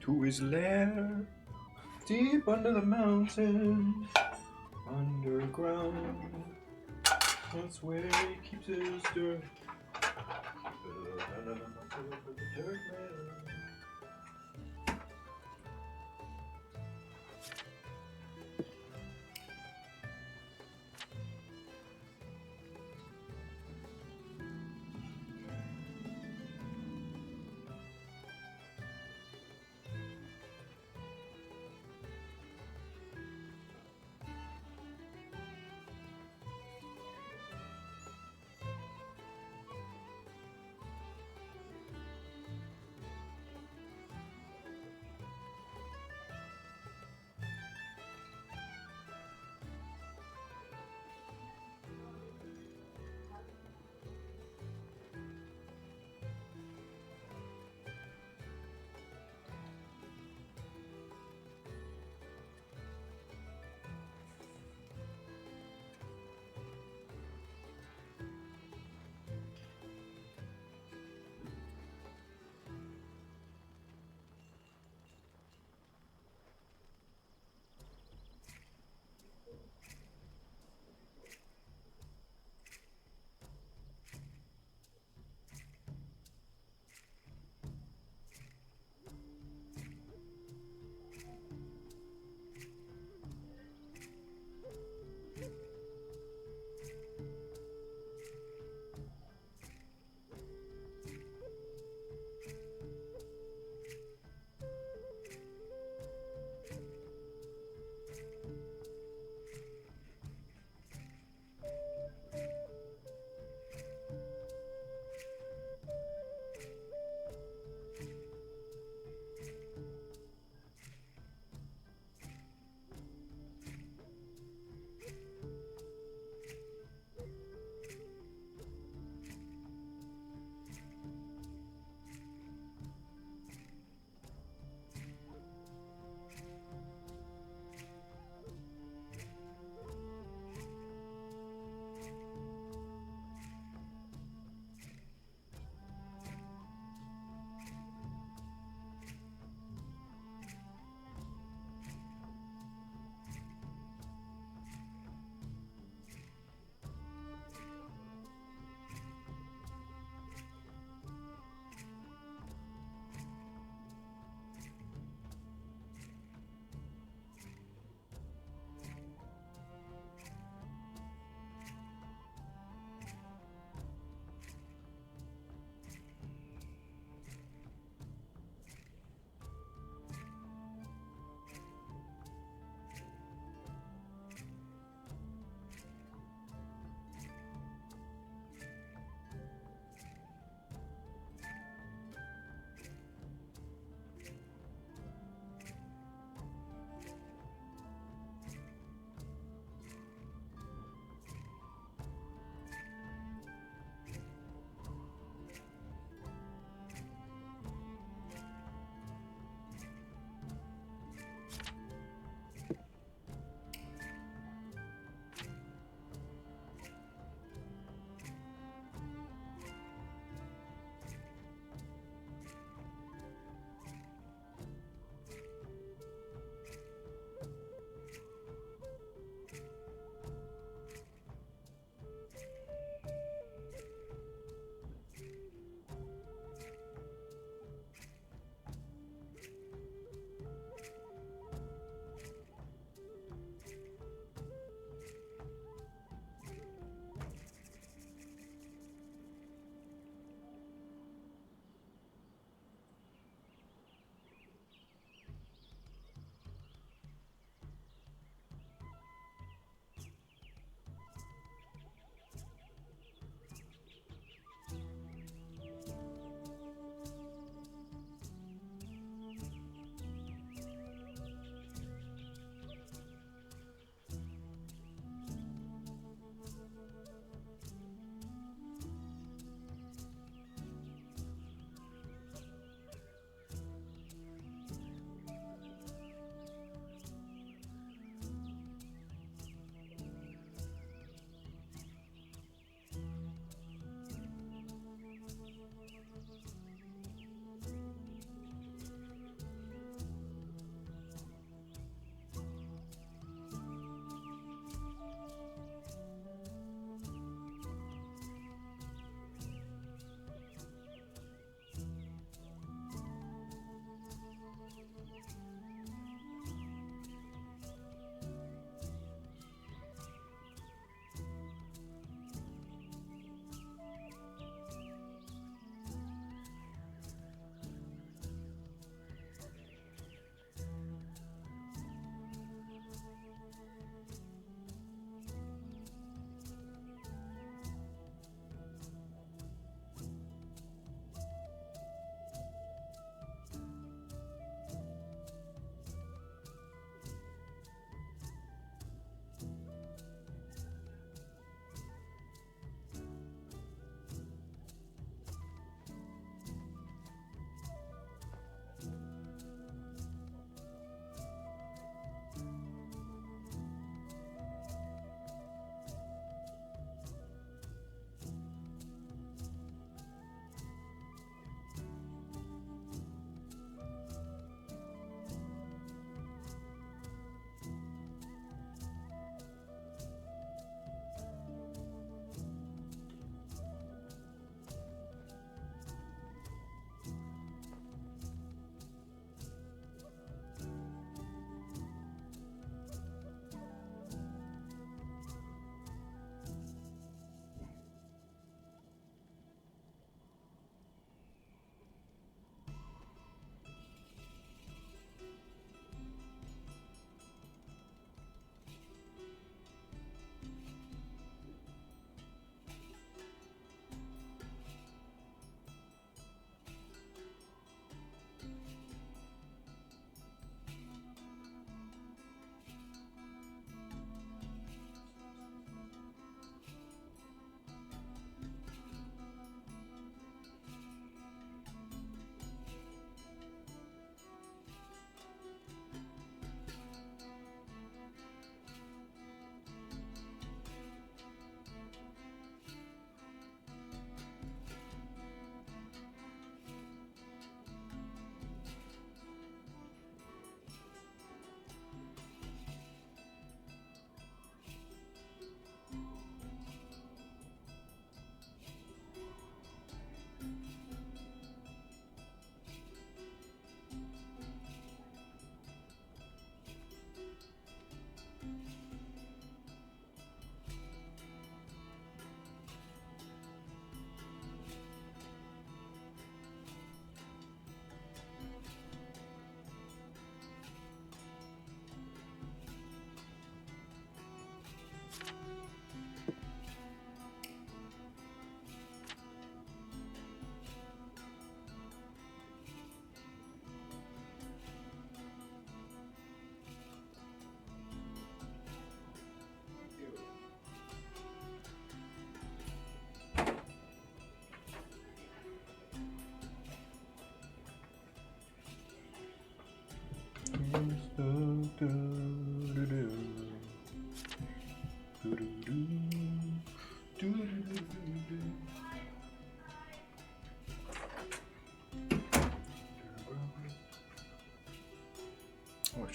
[SPEAKER 2] to his lair, deep under the mountain, underground. That's where he keeps his dirt. Dirt man.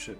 [SPEAKER 23] shit.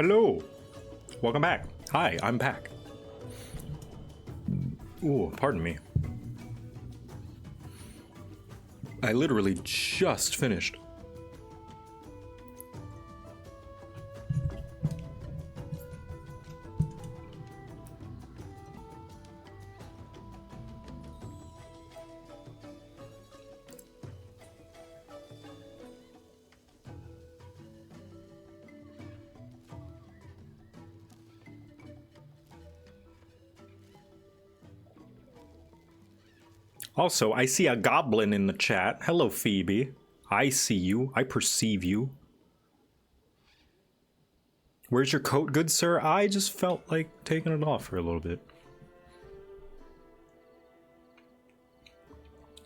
[SPEAKER 2] Hello. Welcome back. Hi, I'm back. Ooh, pardon me. I literally just finished. Also, I see a goblin in the chat. Hello, Phoebe. I see you. I perceive you. Where's your coat, good sir? I just felt like taking it off for a little bit.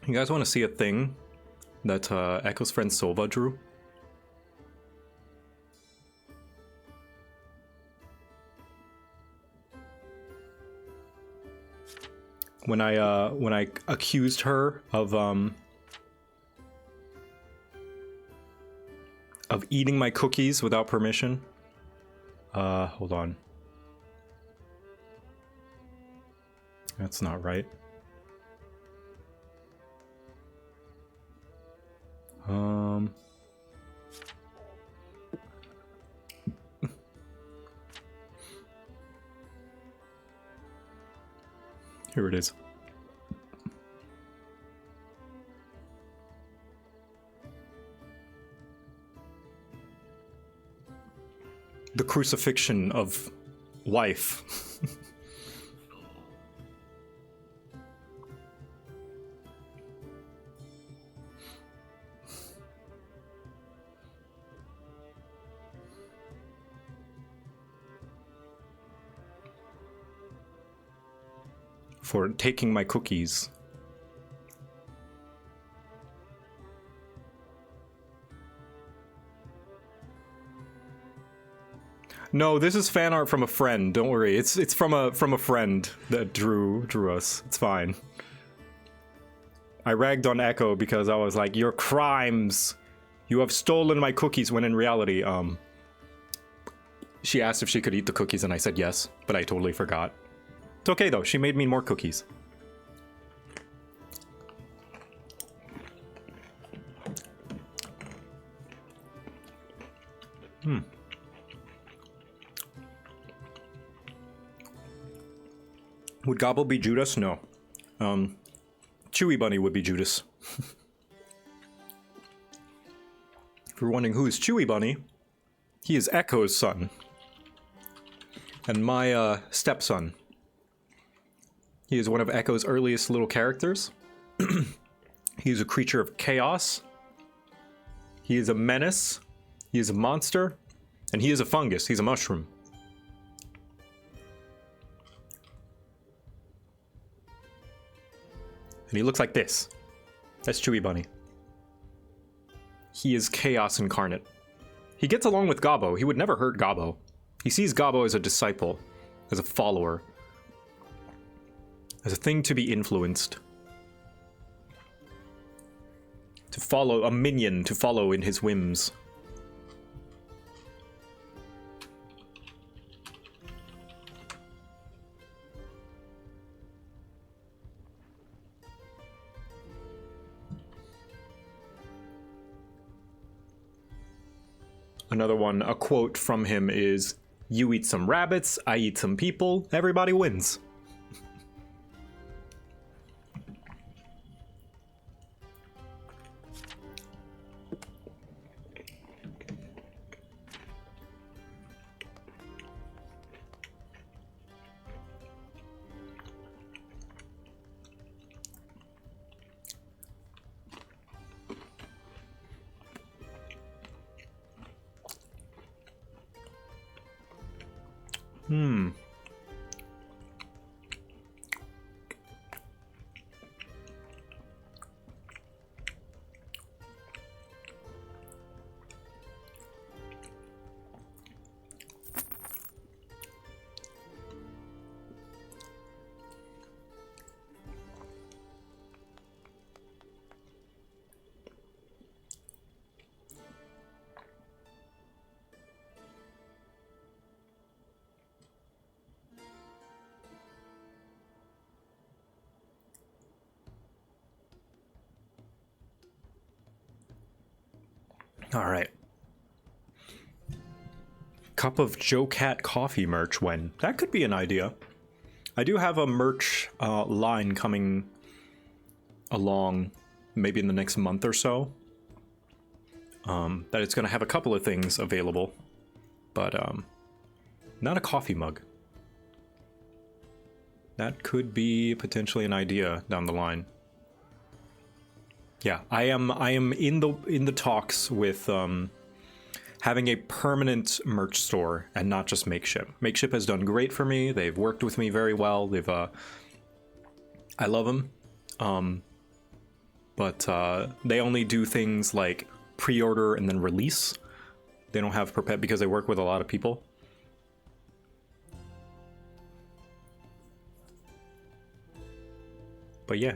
[SPEAKER 2] You guys want to see a thing that Echo's friend Sova drew? When I accused her of eating my cookies without permission. Hold on. That's not right. Here it is. The crucifixion of wife. For taking my cookies. No, this is fan art from a friend. Don't worry. It's from a friend that drew us. It's fine. I ragged on Echo because I was like, "Your crimes! You have stolen my cookies," when in reality, she asked if she could eat the cookies and I said yes, but I totally forgot. It's okay though, she made me more cookies. Would Gobble be Judas? No. Chewy Bunny would be Judas. If you're wondering who is Chewy Bunny, he is Echo's son. And my stepson. He is one of Echo's earliest little characters. He is a creature of chaos. He is a menace. He is a monster. And he is a fungus. He's a mushroom. And he looks like this. That's Chewy Bunny. He is chaos incarnate. He gets along with Gobbo. He would never hurt Gobbo. He sees Gobbo as a disciple, as a follower, as a thing to be influenced. To follow, a minion to follow in his whims. Another one, a quote from him is, "You eat some rabbits, I eat some people, everybody wins." All right. Cup of JoCat coffee merch when? That could be an idea. I do have a merch line coming along maybe in the next month or so. That it's going to have a couple of things available. But not a coffee mug. That could be potentially an idea down the line. Yeah, I am in the talks with having a permanent merch store and not just Makeship. Makeship has done great for me. They've worked with me very well. They've I love them. But they only do things like pre-order and then release. They don't have perpet because they work with a lot of people. But yeah.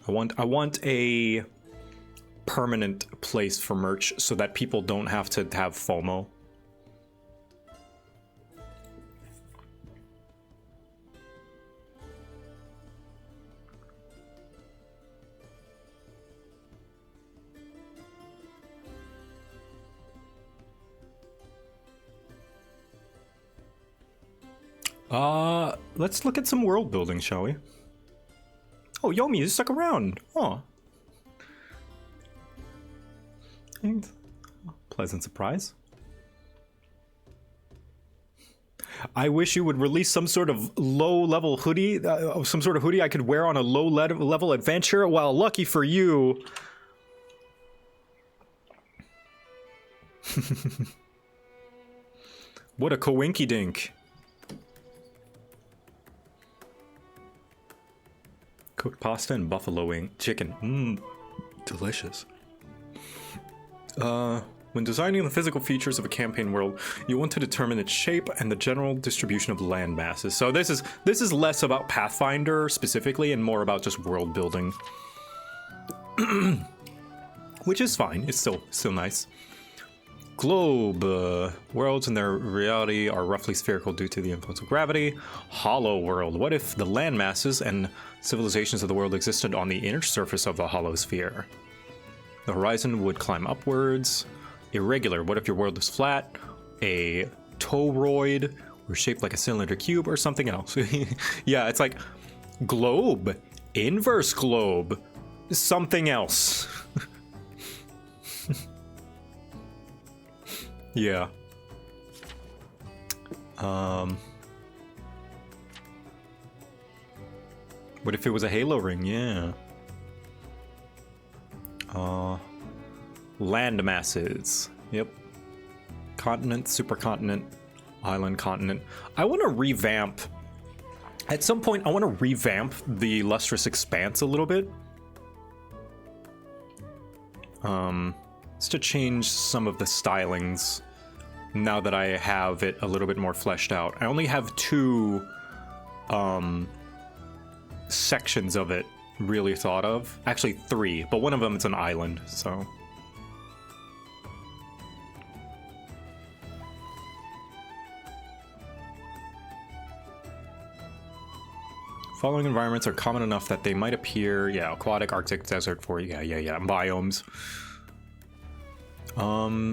[SPEAKER 2] I want a permanent place for merch so that people don't have to have FOMO. Let's look at some world building, shall we? Oh, Yomi, you stuck around. Oh. Thanks. Pleasant surprise. I wish you would release some sort of low-level hoodie, some sort of hoodie I could wear on a low-level adventure. Well, lucky for you. What a coinky-dink. Cooked pasta and buffalo wing chicken. Mmm, delicious. When designing the physical features of a campaign world, you want to determine its shape and the general distribution of land masses. So this is less about Pathfinder specifically and more about just world building. Which is fine. It's still nice. Globe. Worlds and their reality are roughly spherical due to the influence of gravity. Hollow world. What if the land masses and civilizations of the world existed on the inner surface of the hollow sphere? The horizon would climb upwards. Irregular. What if your world is flat? A toroid, or shaped like a cylinder cube, or something else? Yeah, it's like globe, inverse globe, something else. Yeah. What if it was a halo ring? Yeah. Land masses. Yep. Continent, supercontinent, island, continent. I want to revamp. At some point, I want to revamp the Lustrous Expanse a little bit. Just to change some of the stylings now that I have it a little bit more fleshed out. I only have two sections of it really thought of. Actually 3, but one of them is an island, so. Following environments are common enough that they might appear, yeah, aquatic, arctic, desert, yeah, biomes.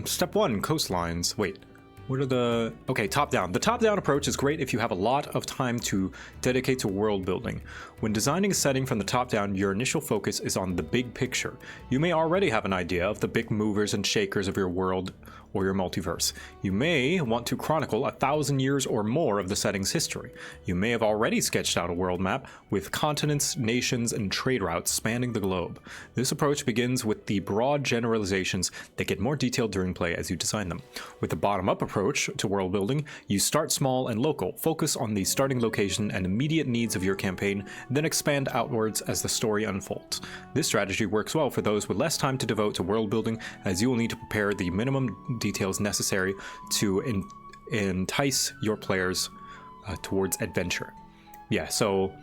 [SPEAKER 2] Step 1, coastlines. Wait, what are the... Okay, top-down. The top-down approach is great if you have a lot of time to dedicate to world building. When designing a setting from the top down, your initial focus is on the big picture. You may already have an idea of the big movers and shakers of your world or your multiverse. You may want to chronicle 1,000 years or more of the setting's history. You may have already sketched out a world map with continents, nations, and trade routes spanning the globe. This approach begins with the broad generalizations that get more detailed during play as you design them. With the bottom-up approach to world building, you start small and local, focus on the starting location and immediate needs of your campaign, then expand outwards as the story unfolds. This strategy works well for those with less time to devote to world building, as you will need to prepare the minimum details necessary to entice your players towards adventure. Yeah, so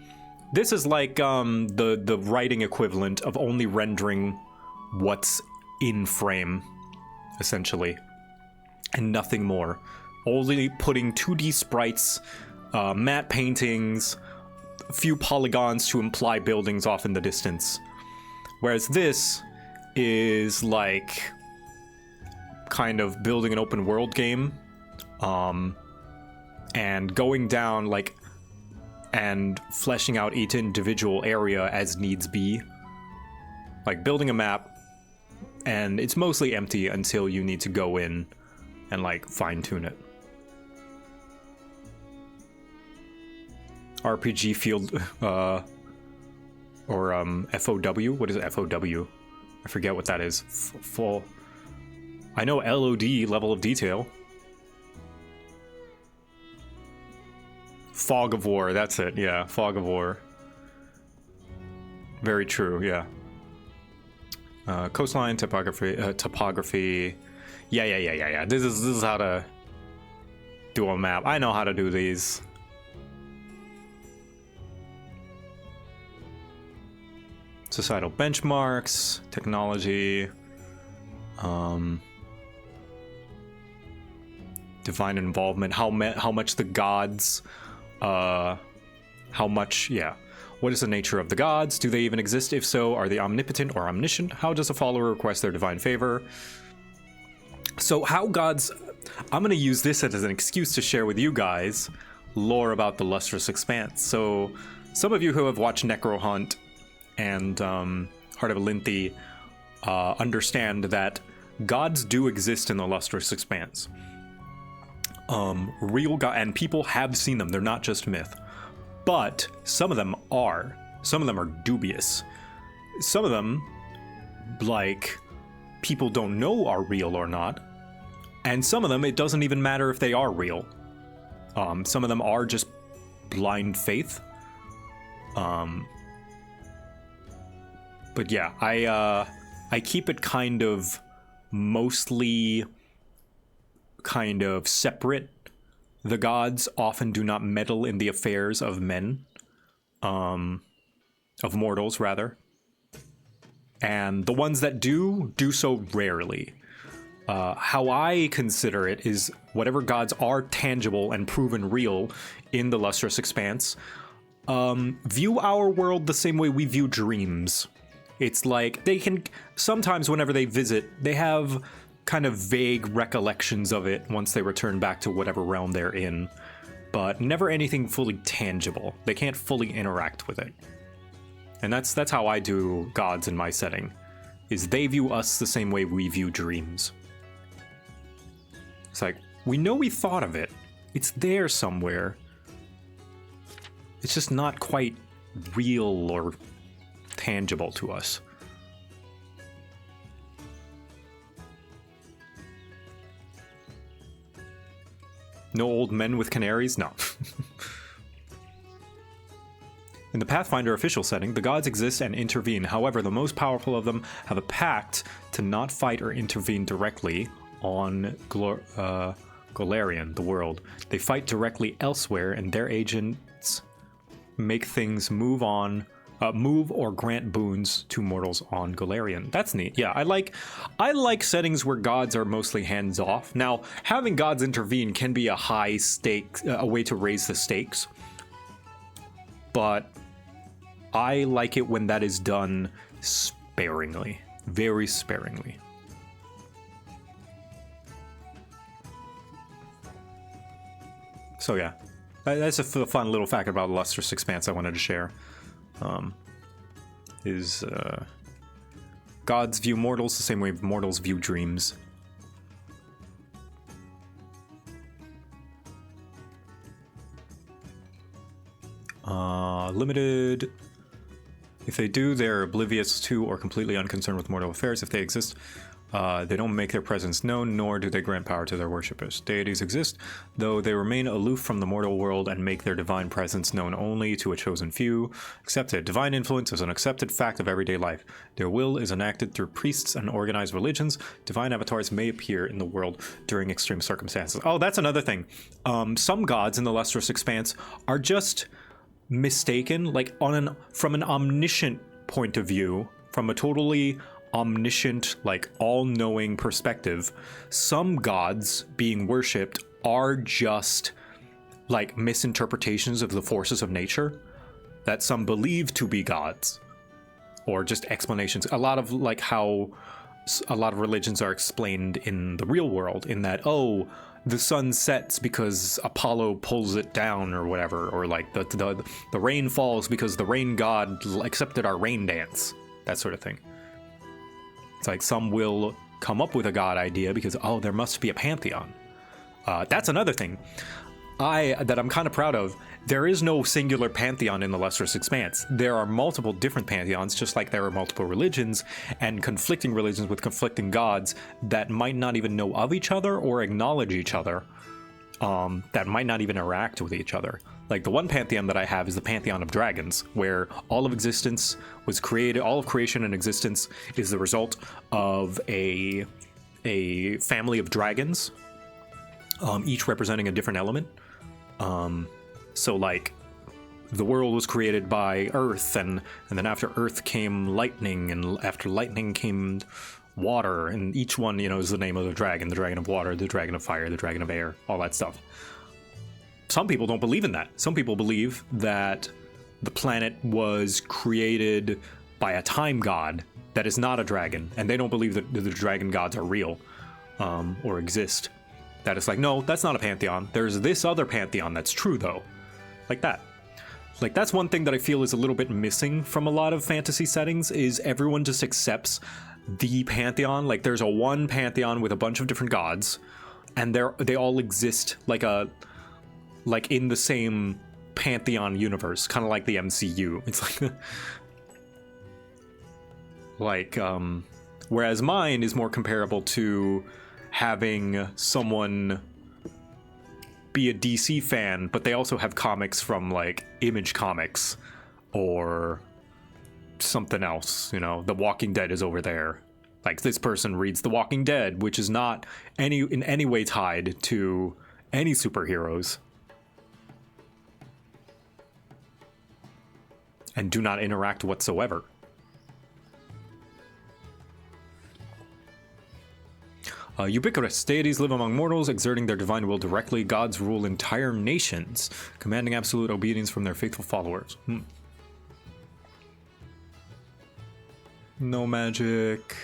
[SPEAKER 2] this is like the writing equivalent of only rendering what's in frame, essentially, and nothing more. Only putting 2D sprites, matte paintings, a few polygons to imply buildings off in the distance. Whereas this is like kind of building an open world game, and going down like and fleshing out each individual area as needs be, like building a map, and it's mostly empty until you need to go in and like fine tune it. RPG field or FOW. What is it? FOW? I forget what that is. Full. I know LOD, level of detail. Fog of War, that's it. Yeah, Fog of War. Very true, yeah. Coastline, topography. Yeah. This is how to do a map. I know how to do these. Societal benchmarks, technology, divine involvement, how much the gods, what is the nature of the gods? Do they even exist? If so, are they omnipotent or omniscient? How does a follower request their divine favor? So how gods, I'm going to use this as an excuse to share with you guys lore about the Lustrous Expanse. So some of you who have watched Necro Hunt and Heart of Alinthi understand that gods do exist in the Lustrous Expanse. Real god, and people have seen them. They're not just myth, but some of them are. Some of them are dubious. Some of them, like, people don't know are real or not, and some of them it doesn't even matter if they are real. Some of them are just blind faith. But yeah, I keep it kind of mostly kind of separate. The gods often do not meddle in the affairs of men, of mortals rather, and the ones that do so rarely. How I consider it is whatever gods are tangible and proven real in the Lustrous Expanse, view our world the same way we view dreams. It's like they can, sometimes whenever they visit, they have kind of vague recollections of it once they return back to whatever realm they're in, but never anything fully tangible. They can't fully interact with it. And that's how I do gods in my setting, is they view us the same way we view dreams. It's like, we know we thought of it. It's there somewhere. It's just not quite real or tangible to us. No old men with canaries? No. In the Pathfinder official setting, the gods exist and intervene. However, the most powerful of them have a pact to not fight or intervene directly on Golarion, the world. They fight directly elsewhere, and their agents make things move or grant boons to mortals on Golarion. That's neat. Yeah, I like settings where gods are mostly hands off. Now, having gods intervene can be a high stake, a way to raise the stakes, but I like it when that is done sparingly, very sparingly. So yeah, that's a fun little fact about Lustrous Expanse I wanted to share. Gods view mortals the same way mortals view dreams. Limited. If they do, they're oblivious to or completely unconcerned with mortal affairs. If they exist, they don't make their presence known, nor do they grant power to their worshippers. Deities exist, though they remain aloof from the mortal world and make their divine presence known only to a chosen few. Accepted. Divine influence is an accepted fact of everyday life. Their will is enacted through priests and organized religions. Divine avatars may appear in the world during extreme circumstances. Oh, that's another thing. Some gods in the Lustrous Expanse are just mistaken, like from an omniscient point of view, from a totally omniscient, like all-knowing perspective. Some gods being worshipped are just like misinterpretations of the forces of nature that some believe to be gods, or just explanations. A lot of like how a lot of religions are explained in the real world, in that, oh, the sun sets because Apollo pulls it down or whatever, or like the rain falls because the rain god accepted our rain dance, that sort of thing. It's like some will come up with a god idea because, oh, there must be a pantheon. That's another thing that I'm kind of proud of. There is no singular pantheon in the Lustrous Expanse. There are multiple different pantheons, just like there are multiple religions and conflicting religions with conflicting gods that might not even know of each other or acknowledge each other, that might not even interact with each other. Like the one pantheon that I have is the Pantheon of Dragons, where all of existence was created, all of creation and existence is the result of a family of dragons, each representing a different element. So like the world was created by earth, and then after earth came lightning, and after lightning came water, and each one, you know, is the name of the dragon of water, the dragon of fire, the dragon of air, all that stuff. Some people don't believe in that. Some people believe that the planet was created by a time god that is not a dragon, and they don't believe that the dragon gods are real, or exist. That it's like, no, that's not a pantheon. There's this other pantheon that's true, though. Like that. Like, that's one thing that I feel is a little bit missing from a lot of fantasy settings, is everyone just accepts the pantheon. Like, there's a one pantheon with a bunch of different gods, and they all exist like in the same pantheon universe, kind of like the MCU. It's like whereas mine is more comparable to having someone be a DC fan, but they also have comics from like Image Comics or something else, you know. The Walking Dead is over there. Like, this person reads The Walking Dead, which is not in any way tied to any superheroes, and do not interact whatsoever. Ubiquitous deities live among mortals, exerting their divine will directly. Gods rule entire nations, commanding absolute obedience from their faithful followers. No magic.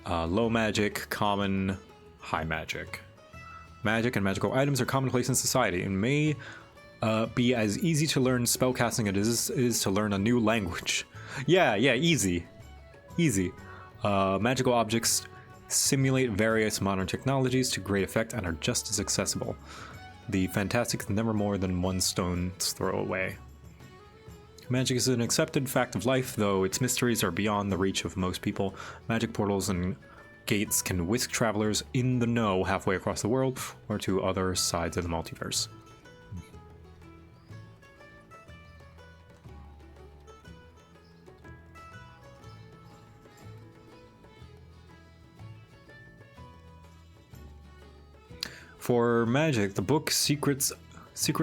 [SPEAKER 2] Low magic, common, high magic. Magic and magical items are commonplace in society and may be as easy to learn spellcasting as it is to learn a new language. Yeah, easy. Easy. Magical objects simulate various modern technologies to great effect and are just as accessible. The fantastic is never more than one stone's throw away. Magic is an accepted fact of life, though its mysteries are beyond the reach of most people. Magic portals and gates can whisk travelers in the know halfway across the world or to other sides of the multiverse. For magic, the book Secret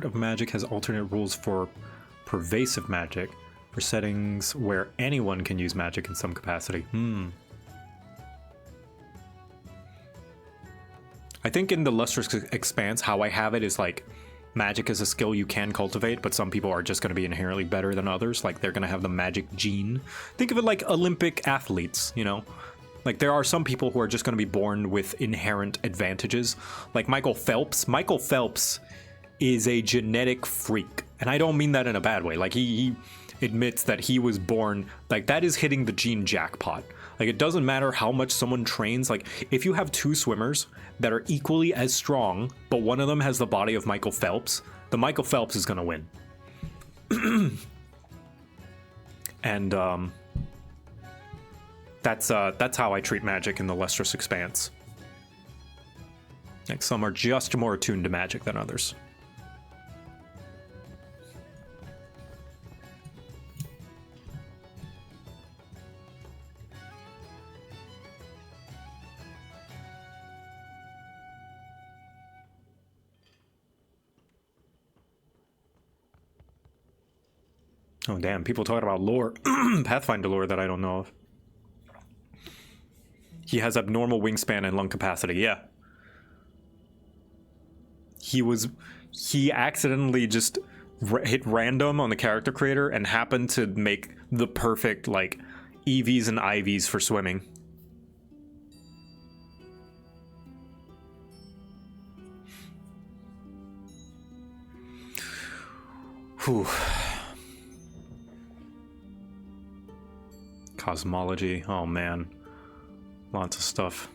[SPEAKER 2] of Magic has alternate rules for pervasive magic, for settings where anyone can use magic in some capacity. I think in the Lustrous Expanse, how I have it is like, magic is a skill you can cultivate, but some people are just going to be inherently better than others. Like, they're going to have the magic gene. Think of it like Olympic athletes, you know? Like, there are some people who are just going to be born with inherent advantages. Like Michael Phelps. Michael Phelps is a genetic freak. And I don't mean that in a bad way. Like, he admits that he was born, like, that is hitting the gene jackpot. Like, it doesn't matter how much someone trains. Like, if you have two swimmers that are equally as strong, but one of them has the body of Michael Phelps, the Michael Phelps is going to win. And, that's how I treat magic in the Lustrous Expanse. Like, some are just more attuned to magic than others. Oh damn, people talking about lore, Pathfinder lore that I don't know of. He has abnormal wingspan and lung capacity, yeah. He accidentally just hit random on the character creator and happen to make the perfect like EVs and IVs for swimming. Whew. Cosmology, oh man, lots of stuff.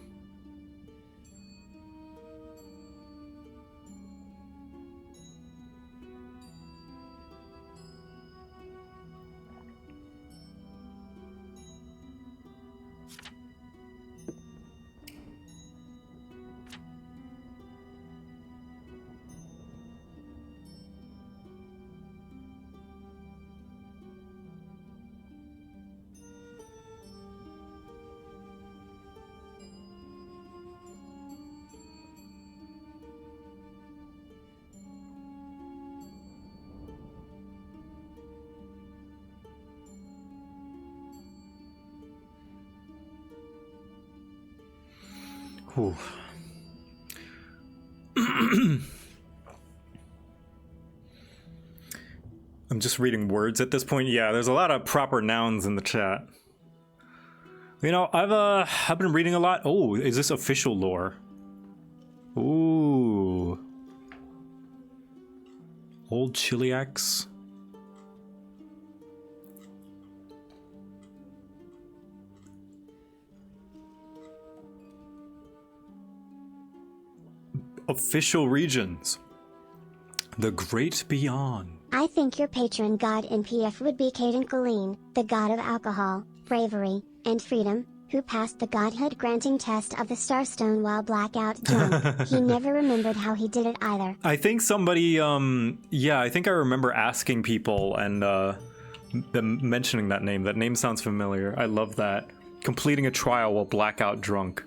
[SPEAKER 2] Whew. I'm just reading words at this point. Yeah, there's a lot of proper nouns in the chat. You know, I've been reading a lot. Oh, is this official lore? Ooh. Old Chiliacs. Official regions. The Great Beyond.
[SPEAKER 17] I think your patron god in PF would be Caden Colleen, the god of alcohol, bravery, and freedom, who passed the godhood granting test of the Starstone while blackout drunk. He never remembered how he did it either.
[SPEAKER 2] I think somebody, yeah, I think I remember asking people and them mentioning that name. That name sounds familiar. I love that. Completing a trial while blackout drunk.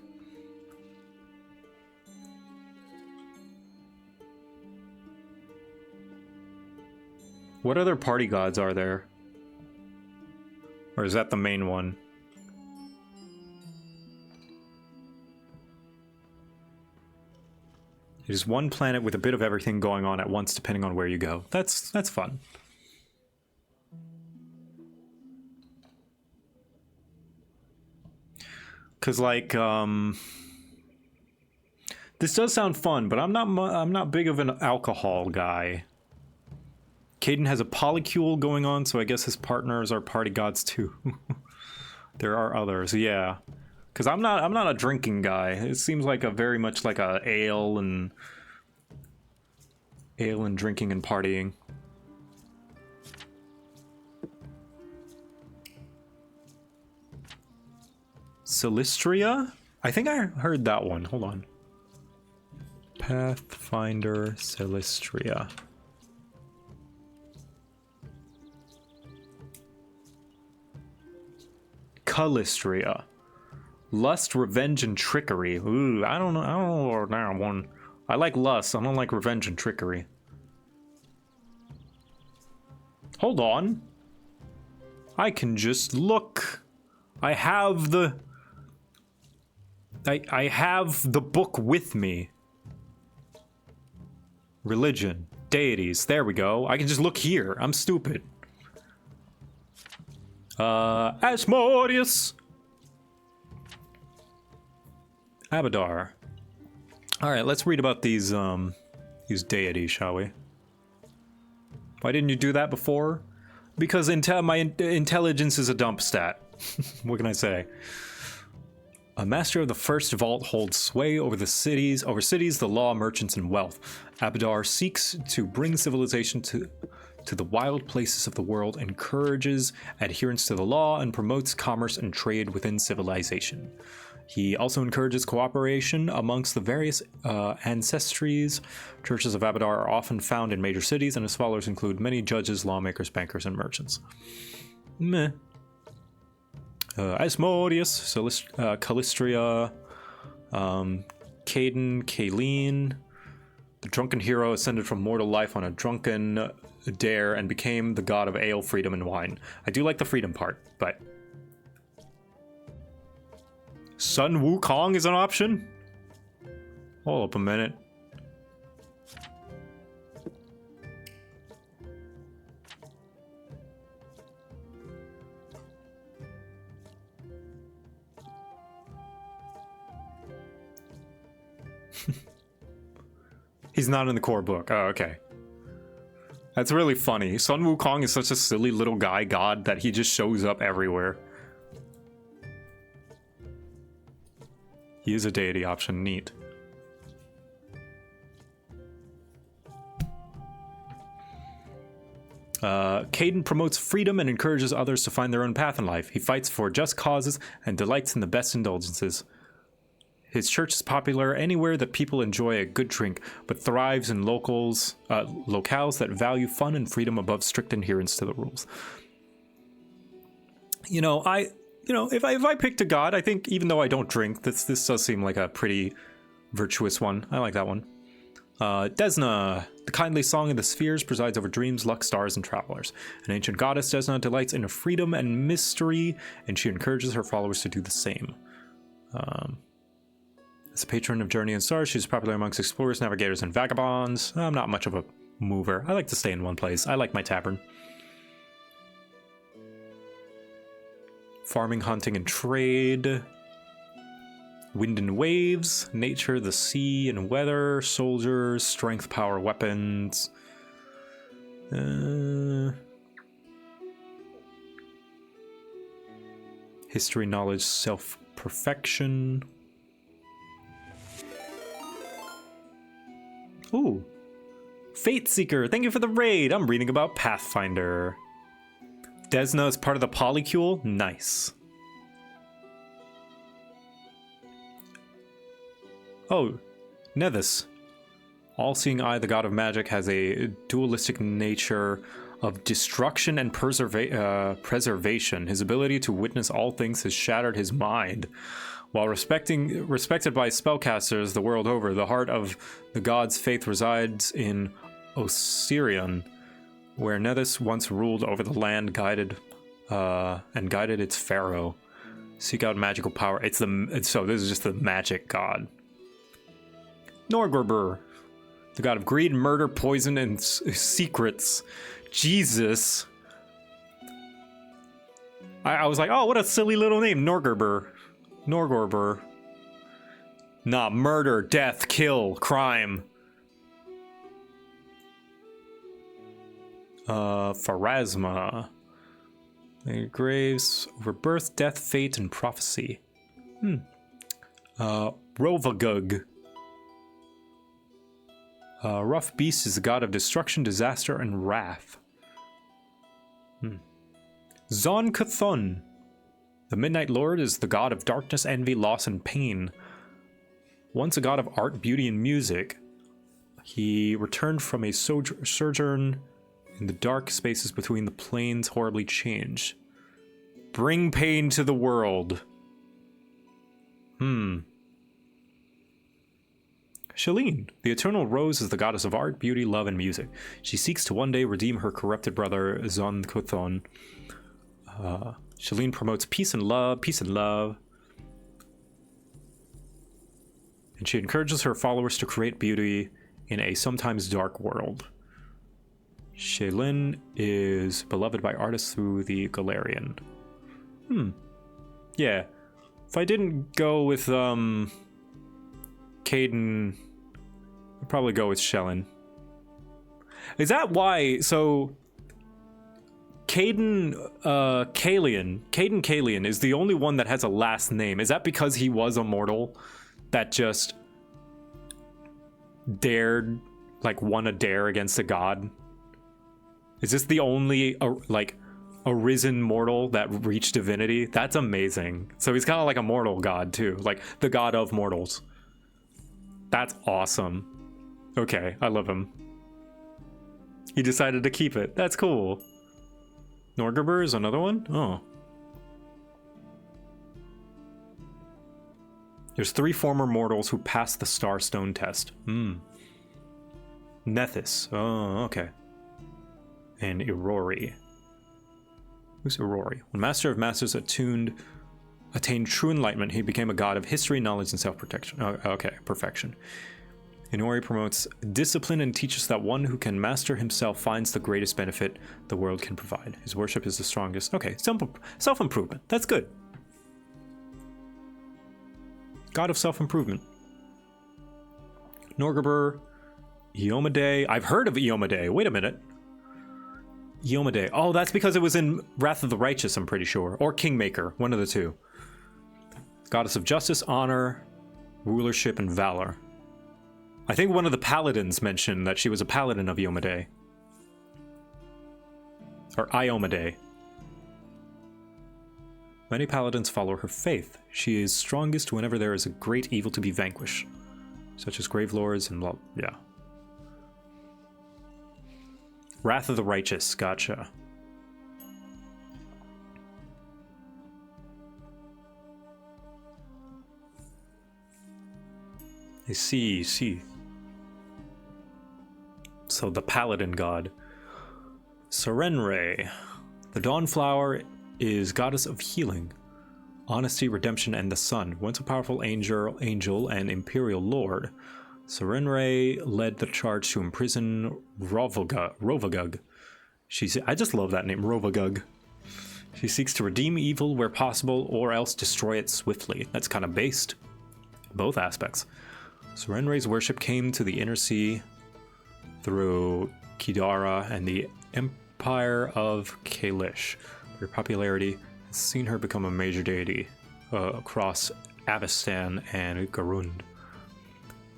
[SPEAKER 2] What other party gods are there? Or is that the main one? It is one planet with a bit of everything going on at once, depending on where you go. That's fun. Cause like, this does sound fun, but I'm not big of an alcohol guy. Caden has a polycule going on, so I guess his partners are party gods too. There are others, yeah. Cause I'm not a drinking guy. It seems like a very much like a ale and drinking and partying. Celestria? I think I heard that one. Hold on. Pathfinder Celestria. Calistria. Lust, revenge, and trickery. Ooh, I don't know that one. I like lust. I don't like revenge and trickery. Hold on. I can just look. I have the book with me. Religion, deities. There we go. I can just look here. I'm stupid. Asmodeus. Abadar. All right, let's read about these deities, shall we? Why didn't you do that before? Because my intelligence is a dump stat. What can I say? A master of the first vault holds sway over cities, the law, merchants, and wealth. Abadar seeks to bring civilization to the wild places of the world, encourages adherence to the law, and promotes commerce and trade within civilization. He also encourages cooperation amongst the various ancestries. Churches of Abadar are often found in major cities, and his followers include many judges, lawmakers, bankers, and merchants. Meh. Asmodeus, Calistria, Caden, Kayleen. The drunken hero ascended from mortal life on a drunken dare and became the god of ale, freedom, and wine. I do like the freedom part, but... Sun Wukong is an option? Hold up a minute. He's not in the core book. Oh, okay. That's really funny. Sun Wukong is such a silly little guy god that he just shows up everywhere. He is a deity option. Neat. Caden promotes freedom and encourages others to find their own path in life. He fights for just causes and delights in the best indulgences. His church is popular anywhere that people enjoy a good drink, but thrives in locales that value fun and freedom above strict adherence to the rules. If I picked a god, I think even though I don't drink, this does seem like a pretty virtuous one. I like that one. Desna, the kindly song of the spheres, presides over dreams, luck, stars, and travelers. An ancient goddess, Desna delights in freedom and mystery, and she encourages her followers to do the same. As a patron of journey and stars, she's popular amongst explorers, navigators, and vagabonds. I'm not much of a mover. I like to stay in one place. I like my tavern. Farming, hunting, and trade. Wind and waves, nature, the sea, and weather, soldiers, strength, power, weapons. History, knowledge, self-perfection. Ooh. Fate Seeker, thank you for the raid. I'm reading about Pathfinder. Desna is part of the Polycule? Nice. Oh, Nethys. All-seeing eye, the god of magic, has a dualistic nature of destruction and preservation. His ability to witness all things has shattered his mind. While respected by spellcasters the world over, the heart of the god's faith resides in Osirion, where Nethys once ruled over the land, guided its pharaoh. Seek out magical power. So this is just the magic god. Norgorber, the god of greed, murder, poison, and secrets. Jesus. I was like, oh, what a silly little name, Norgorber. Nah, murder, death, kill, crime. Pharasma. The graves over birth, death, fate, and prophecy. Rovagug. Rough Beast is the god of destruction, disaster, and wrath. Zon Cathon. The Midnight Lord is the god of darkness, envy, loss, and pain. Once a god of art, beauty, and music, he returned from a sojourn in the dark spaces between the planes, horribly changed. Bring pain to the world. Shalene, the Eternal Rose, is the goddess of art, beauty, love, and music. She seeks to one day redeem her corrupted brother, Zon Cathon. Shalene promotes peace and love. And she encourages her followers to create beauty in a sometimes dark world. Shalene is beloved by artists through the Galarian. Yeah. If I didn't go with, Caden, I'd probably go with Shalene. Is that why? So, Caden Kalian is the only one that has a last name. Is that because he was a mortal that just dared, won a dare against a god? Is this the only, arisen mortal that reached divinity? That's amazing. So he's kind of like a mortal god, too. Like, the god of mortals. That's awesome. Okay, I love him. He decided to keep it. That's cool. Norgorber is another one? Oh. There's 3 former mortals who passed the Starstone test. Nethys. Oh, okay. And Irori. Who's Irori? When Master of Masters attained true enlightenment, he became a god of history, knowledge, and self-protection. Oh, okay, perfection. Inori promotes discipline and teaches that one who can master himself finds the greatest benefit the world can provide. His worship is the strongest. Okay, self-improvement. That's good. God of self-improvement. Norgorber Iomedae. I've heard of Iomedae. Wait a minute. Iomedae. Oh, that's because it was in Wrath of the Righteous, I'm pretty sure. Or Kingmaker, one of the two. Goddess of justice, honor, rulership, and valor. I think one of the paladins mentioned that she was a paladin of Iomedae. Or Iomedae. Many paladins follow her faith. She is strongest whenever there is a great evil to be vanquished, such as grave lords and yeah. Wrath of the Righteous, gotcha. I see. So the paladin god. Serenre. The Dawnflower is goddess of healing, honesty, redemption, and the sun. Once a powerful angel and imperial lord, Serenre led the charge to imprison Rovagug. I just love that name, Rovagug. She seeks to redeem evil where possible, or else destroy it swiftly. That's kind of based. Both aspects. Serenre's worship came to the Inner Sea through Kidara and the Empire of Kalish. Her popularity has seen her become a major deity across Avestan and Garund.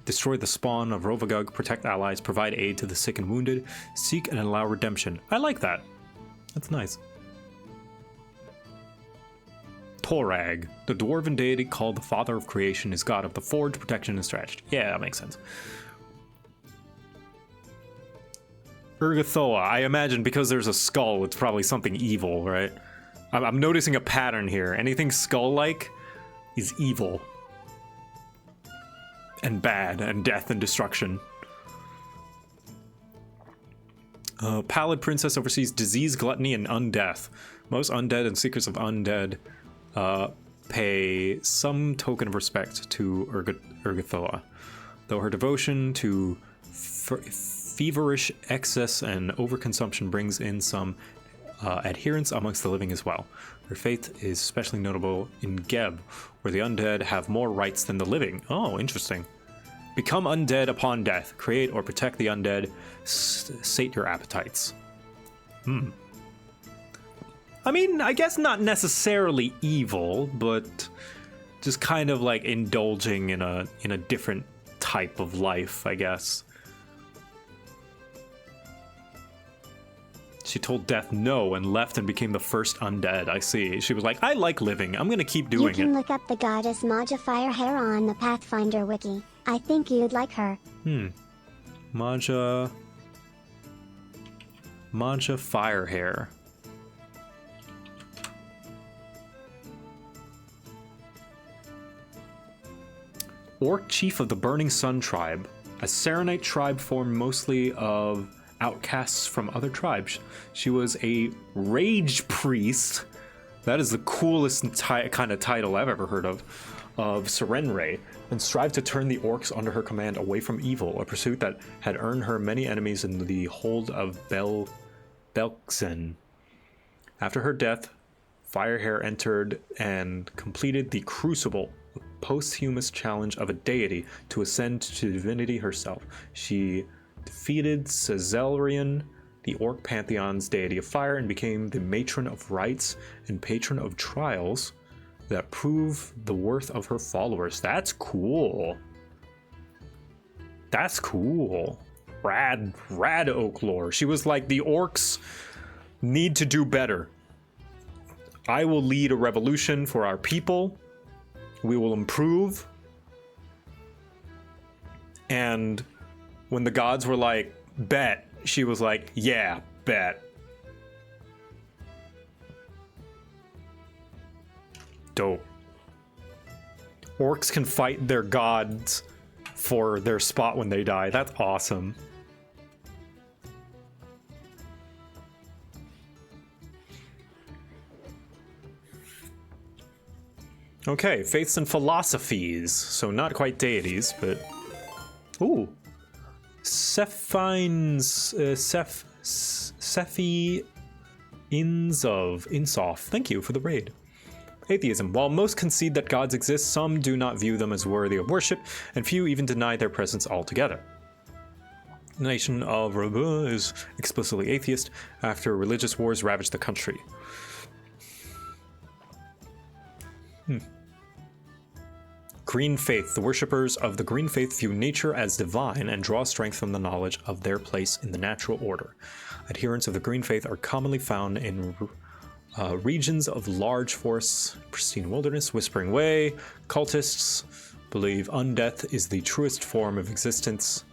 [SPEAKER 2] Destroy the spawn of Rovagug, protect allies, provide aid to the sick and wounded, seek and allow redemption. I like that. That's nice. Torag, the dwarven deity called the Father of Creation, is god of the forge, protection, and strategy. Yeah, that makes sense. Urgathoa, I imagine because there's a skull, it's probably something evil, right? I'm noticing a pattern here. Anything skull-like is evil. And bad, and death and destruction. Pallid Princess oversees disease, gluttony, and undeath. Most undead and seekers of undead pay some token of respect to Urgathoa, though her devotion to feverish excess and overconsumption brings in some adherence amongst the living as well. Her faith is especially notable in Geb, where the undead have more rights than the living. Oh, interesting. Become undead upon death. Create or protect the undead. Sate your appetites. I mean, I guess not necessarily evil, but just kind of like indulging in a different type of life, I guess. She told death no and left and became the first undead. I see. She was like, I like living. I'm going to keep doing it.
[SPEAKER 17] You can look up the goddess Maja Firehair on the Pathfinder wiki. I think you'd like her.
[SPEAKER 2] Maja Firehair. Orc chief of the Burning Sun tribe. A Serenite tribe formed mostly of outcasts from other tribes. She was a rage priest. That is the coolest kind of title I've ever heard of Serenre, and strived to turn the orcs under her command away from evil, a pursuit that had earned her many enemies in the hold of Belkzen. After her death, Firehair entered and completed the Crucible, a posthumous challenge of a deity to ascend to divinity herself. She defeated Cazelrian, the Orc Pantheon's deity of fire, and became the matron of rites and patron of trials that prove the worth of her followers. That's cool. That's cool. Rad oak lore. She was like, the orcs need to do better. I will lead a revolution for our people. We will improve. And when the gods were like, bet, she was like, yeah, bet. Dope. Orcs can fight their gods for their spot when they die. That's awesome. Okay, faiths and philosophies. So not quite deities, but... Ooh. Sephi Insof. Thank you for the raid. Atheism. While most concede that gods exist, some do not view them as worthy of worship, and few even deny their presence altogether. nation of Rabu is explicitly atheist after religious wars ravaged the country. Green Faith. The worshippers of the Green Faith view nature as divine and draw strength from the knowledge of their place in the natural order. Adherents of the Green Faith are commonly found in regions of large forests, pristine wilderness, Whispering Way. Cultists believe undeath is the truest form of existence,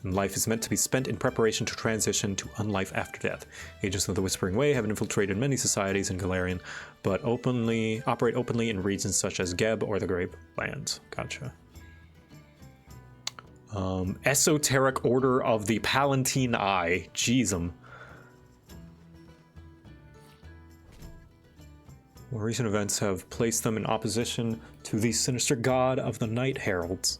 [SPEAKER 2] and life is meant to be spent in preparation to transition to unlife after death. Agents of the Whispering Way have infiltrated many societies in Galarian, but operate openly in regions such as Geb or the Grape Lands. Gotcha. Esoteric Order of the Palatine Eye. Jeezum. More recent events have placed them in opposition to the sinister god of the Night Heralds.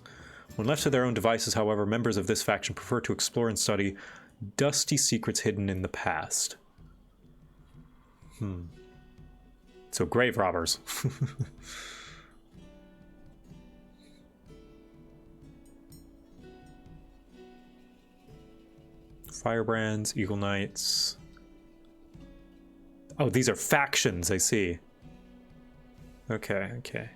[SPEAKER 2] When left to their own devices, however, members of this faction prefer to explore and study dusty secrets hidden in the past. So grave robbers. Firebrands, Eagle Knights. Oh, these are factions, I see. Okay, okay.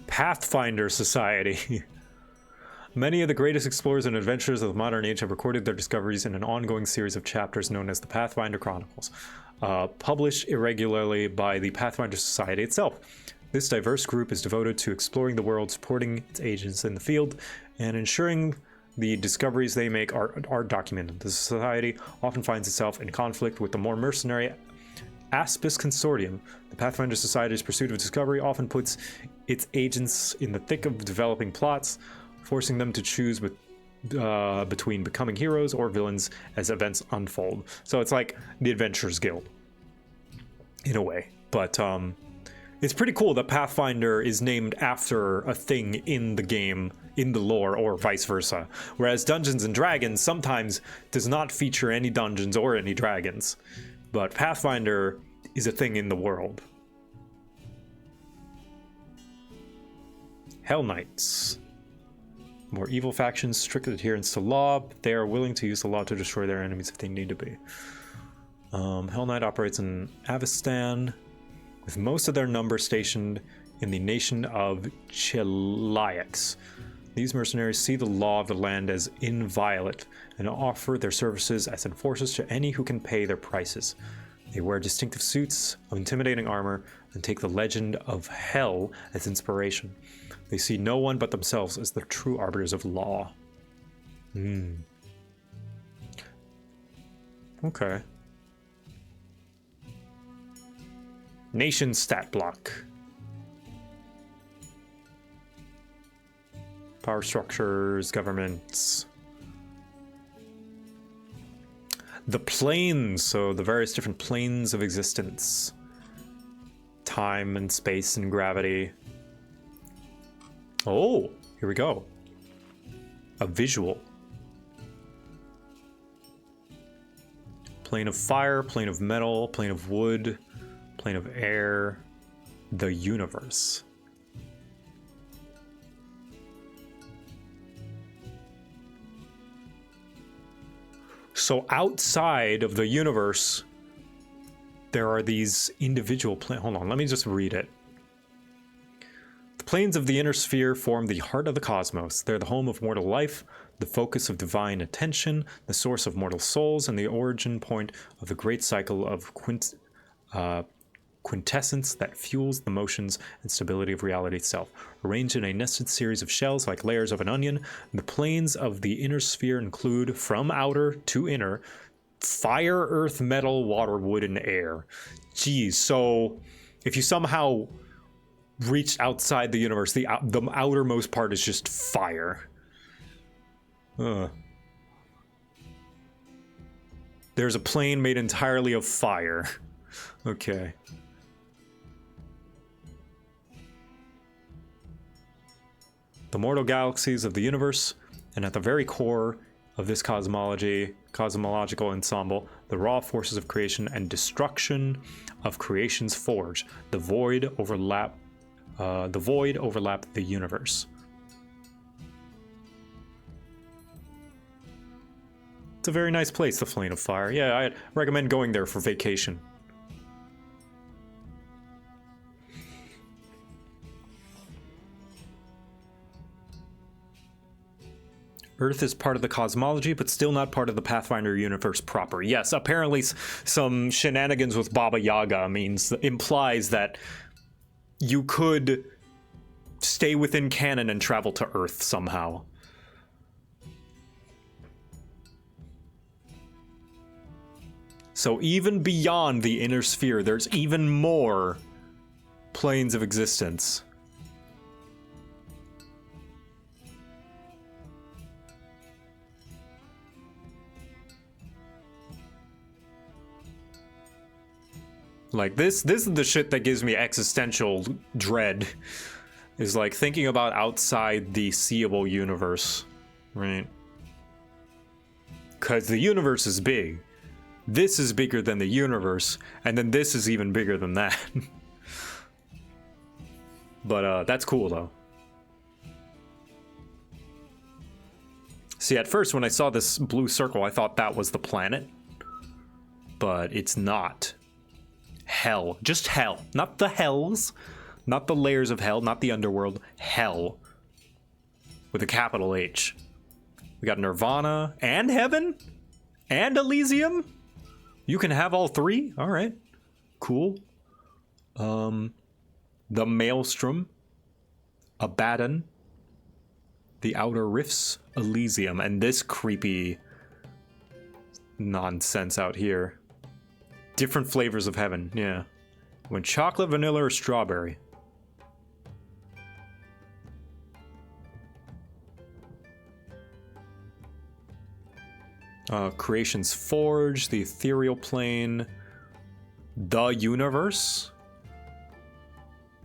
[SPEAKER 2] Pathfinder Society. Many of the greatest explorers and adventurers of the modern age have recorded their discoveries in an ongoing series of chapters known as the Pathfinder Chronicles, published irregularly by the Pathfinder Society itself. This diverse group is devoted to exploring the world, supporting its agents in the field, and ensuring the discoveries they make are documented. The society often finds itself in conflict with the more mercenary Aspis Consortium. The Pathfinder Society's pursuit of discovery often puts its agents in the thick of developing plots, forcing them to choose between becoming heroes or villains as events unfold. So it's like the Adventurers Guild, in a way. But it's pretty cool that Pathfinder is named after a thing in the game, in the lore, or vice versa. Whereas Dungeons and Dragons sometimes does not feature any dungeons or any dragons. But Pathfinder is a thing in the world. Hell Knights. More evil factions, strict adherence to law. They are willing to use the law to destroy their enemies if they need to be. Hell Knight operates in Avestan, with most of their number stationed in the nation of Cheliax. These mercenaries see the law of the land as inviolate and offer their services as enforcers to any who can pay their prices. They wear distinctive suits of intimidating armor and take the legend of hell as inspiration. They see no one but themselves as the true arbiters of law. Okay. Nation stat block. Power structures, governments. The planes, so the various different planes of existence. Time and space and gravity. Oh, here we go. A visual. Plane of fire, plane of metal, plane of wood, plane of air, the universe. So outside of the universe, there are these individual planes. Hold on, let me just read it. The planes of the inner sphere form the heart of the cosmos. They're the home of mortal life, the focus of divine attention, the source of mortal souls, and the origin point of the great cycle of quintessence that fuels the motions and stability of reality itself. Arranged in a nested series of shells like layers of an onion, the planes of the inner sphere include, from outer to inner, fire, earth, metal, water, wood, and air. Geez, so if you somehow reached outside the universe, the outermost part is just fire. There's a plane made entirely of fire. Okay. The mortal galaxies of the universe, and at the very core of this cosmological ensemble, the raw forces of creation and destruction of creation's forge. The void overlap the universe. It's a very nice place, the Flame of Fire. Yeah, I recommend going there for vacation. Earth is part of the cosmology, but still not part of the Pathfinder universe proper. Yes, apparently some shenanigans with Baba Yaga implies that you could stay within canon and travel to Earth somehow. So even beyond the inner sphere, there's even more planes of existence. Like this is the shit that gives me existential dread. Is like thinking about outside the seeable universe, right? Because the universe is big. This is bigger than the universe, and then this is even bigger than that. But that's cool though. See, at first when I saw this blue circle, I thought that was the planet. But it's not. Hell. Just hell. Not the hells. Not the layers of hell. Not the underworld. Hell. With a capital H. We got Nirvana and Heaven? And Elysium? You can have all three? Alright. Cool. The Maelstrom. Abaddon. The Outer Rifts. Elysium. And this creepy nonsense out here. Different flavors of heaven, yeah. When chocolate, vanilla, or strawberry. Creation's Forge, the Ethereal Plane, the Universe,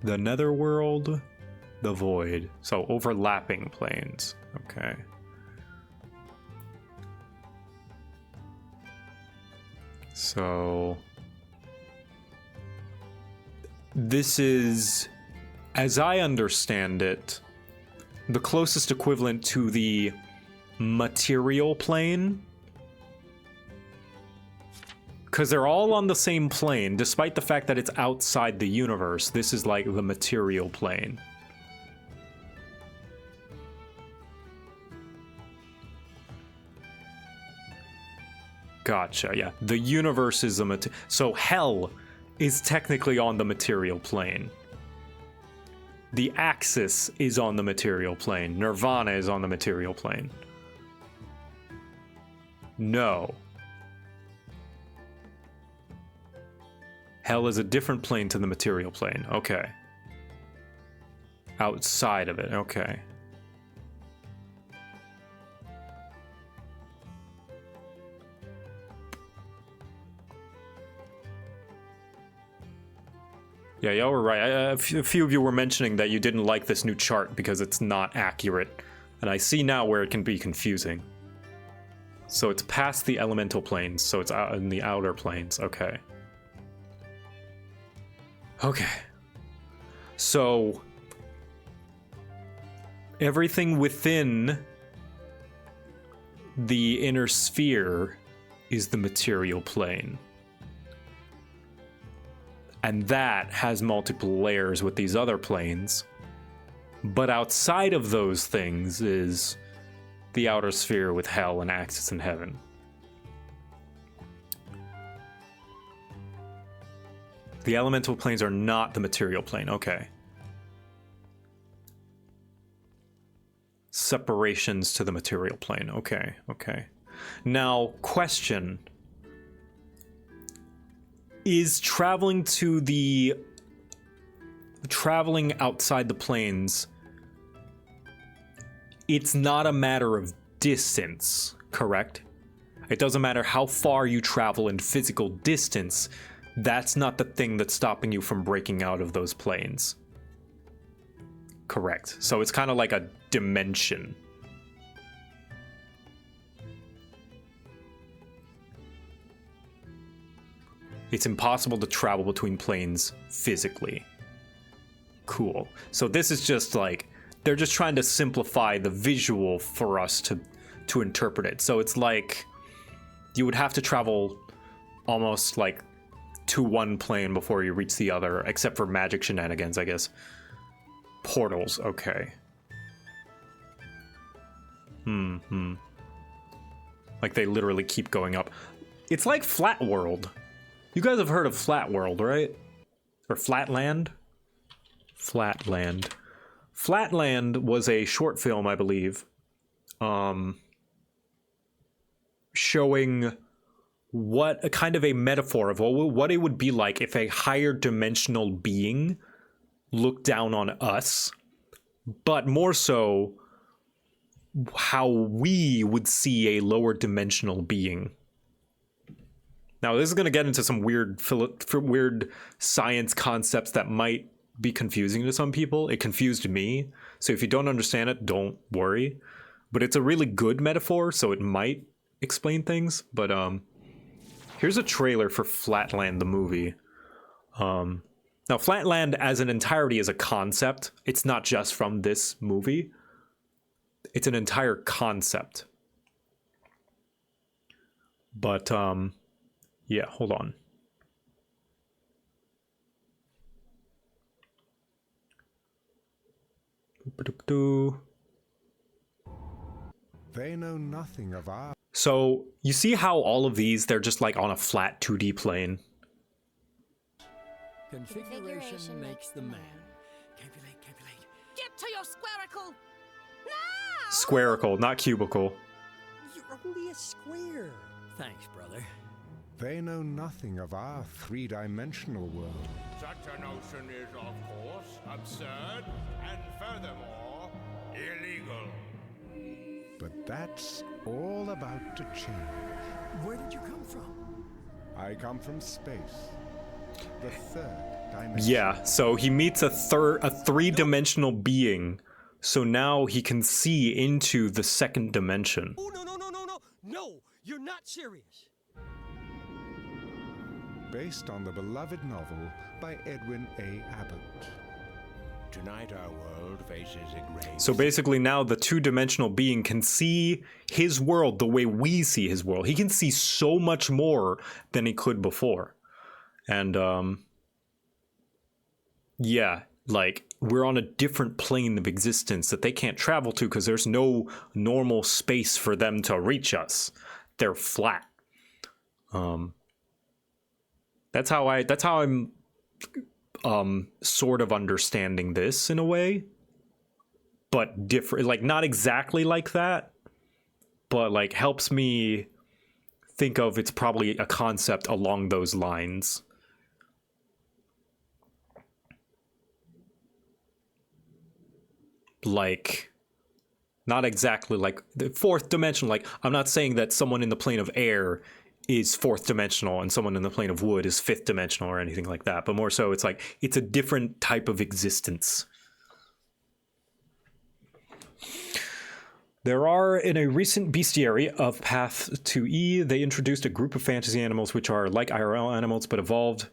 [SPEAKER 2] the Netherworld, the Void. So overlapping planes, okay. So this is, as I understand it, the closest equivalent to the material plane. Because they're all on the same plane, despite the fact that it's outside the universe. This is like the material plane. Gotcha, yeah. The universe is a so hell is technically on the material plane. The Axis is on the material plane. Nirvana is on the material plane. No. Hell is a different plane to the material plane. Okay. Outside of it. Okay. Yeah, y'all were right. A few of you were mentioning that you didn't like this new chart because it's not accurate. And I see now where it can be confusing. So it's past the elemental planes, so it's out in the outer planes. Okay. Okay. So everything within the inner sphere is the material plane. And that has multiple layers with these other planes. But outside of those things is the outer sphere with hell and Axis and heaven. The elemental planes are not the material plane. Okay. Separations to the material plane. Okay, okay. Now, question. Is traveling outside the planes, it's not a matter of distance, correct? It doesn't matter how far you travel in physical distance, that's not the thing that's stopping you from breaking out of those planes. Correct. So it's kind of like a dimension. It's impossible to travel between planes physically. Cool. So this is just like, they're just trying to simplify the visual for us to interpret it. So it's like you would have to travel almost like to one plane before you reach the other, except for magic shenanigans, I guess. Portals, okay. Like they literally keep going up. It's like Flat World. You guys have heard of Flat World, right? Or Flatland? Flatland. Flatland was a short film, I believe, showing what a kind of a metaphor of what it would be like if a higher dimensional being looked down on us, but more so how we would see a lower dimensional being. Now, this is going to get into some weird science concepts that might be confusing to some people. It confused me, so if you don't understand it, don't worry. But it's a really good metaphor, so it might explain things. But here's a trailer for Flatland, the movie. Now, Flatland as an entirety is a concept. It's not just from this movie. It's an entire concept. But, yeah, hold on.
[SPEAKER 9] They know nothing of our...
[SPEAKER 2] So, you see how all of these, they're just like on a flat 2D plane?
[SPEAKER 12] Configuration makes the man.
[SPEAKER 5] Calculate. Get to your squaricle!
[SPEAKER 2] Squaricle, not cubicle.
[SPEAKER 12] You're only a square. Thanks, brother.
[SPEAKER 9] They know nothing of our three-dimensional world.
[SPEAKER 11] Such a notion is, of course, absurd and furthermore illegal.
[SPEAKER 9] But that's all about to change.
[SPEAKER 12] Where did you come from?
[SPEAKER 9] I come from space. The third dimension.
[SPEAKER 2] Yeah, so he meets a three-dimensional being, so now he can see into the second dimension.
[SPEAKER 12] Oh, no, you're not serious.
[SPEAKER 9] Based on the beloved novel by Edwin A. Abbott.
[SPEAKER 11] Tonight our world faces a grave...
[SPEAKER 2] So basically now the two-dimensional being can see his world the way we see his world. He can see so much more than he could before. And, yeah, like, we're on a different plane of existence that they can't travel to because there's no normal space for them to reach us. They're flat. That's how I'm sort of understanding this in a way, but different, like not exactly like that, but like helps me think of it's probably a concept along those lines. Like, not exactly like the fourth dimension. Like, I'm not saying that someone in the plane of air is fourth dimensional and someone in the plane of wood is fifth dimensional or anything like that, but more so it's like it's a different type of existence. There are, in a recent bestiary of Path 2E, they introduced a group of fantasy animals which are like IRL animals but evolved,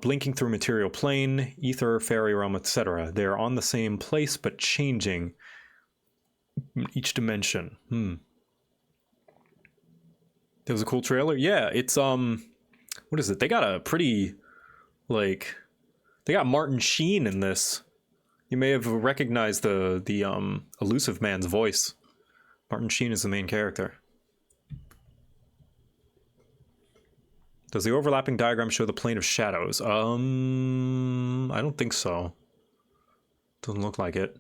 [SPEAKER 2] blinking through material plane, ether, fairy realm, etc. They are on the same place but changing each dimension. That was a cool trailer. Yeah, it's what is it? They got a pretty, like, they got Martin Sheen in this. You may have recognized the elusive man's voice. Martin Sheen is the main character. Does the overlapping diagram show the plane of shadows? I don't think so. Doesn't look like it.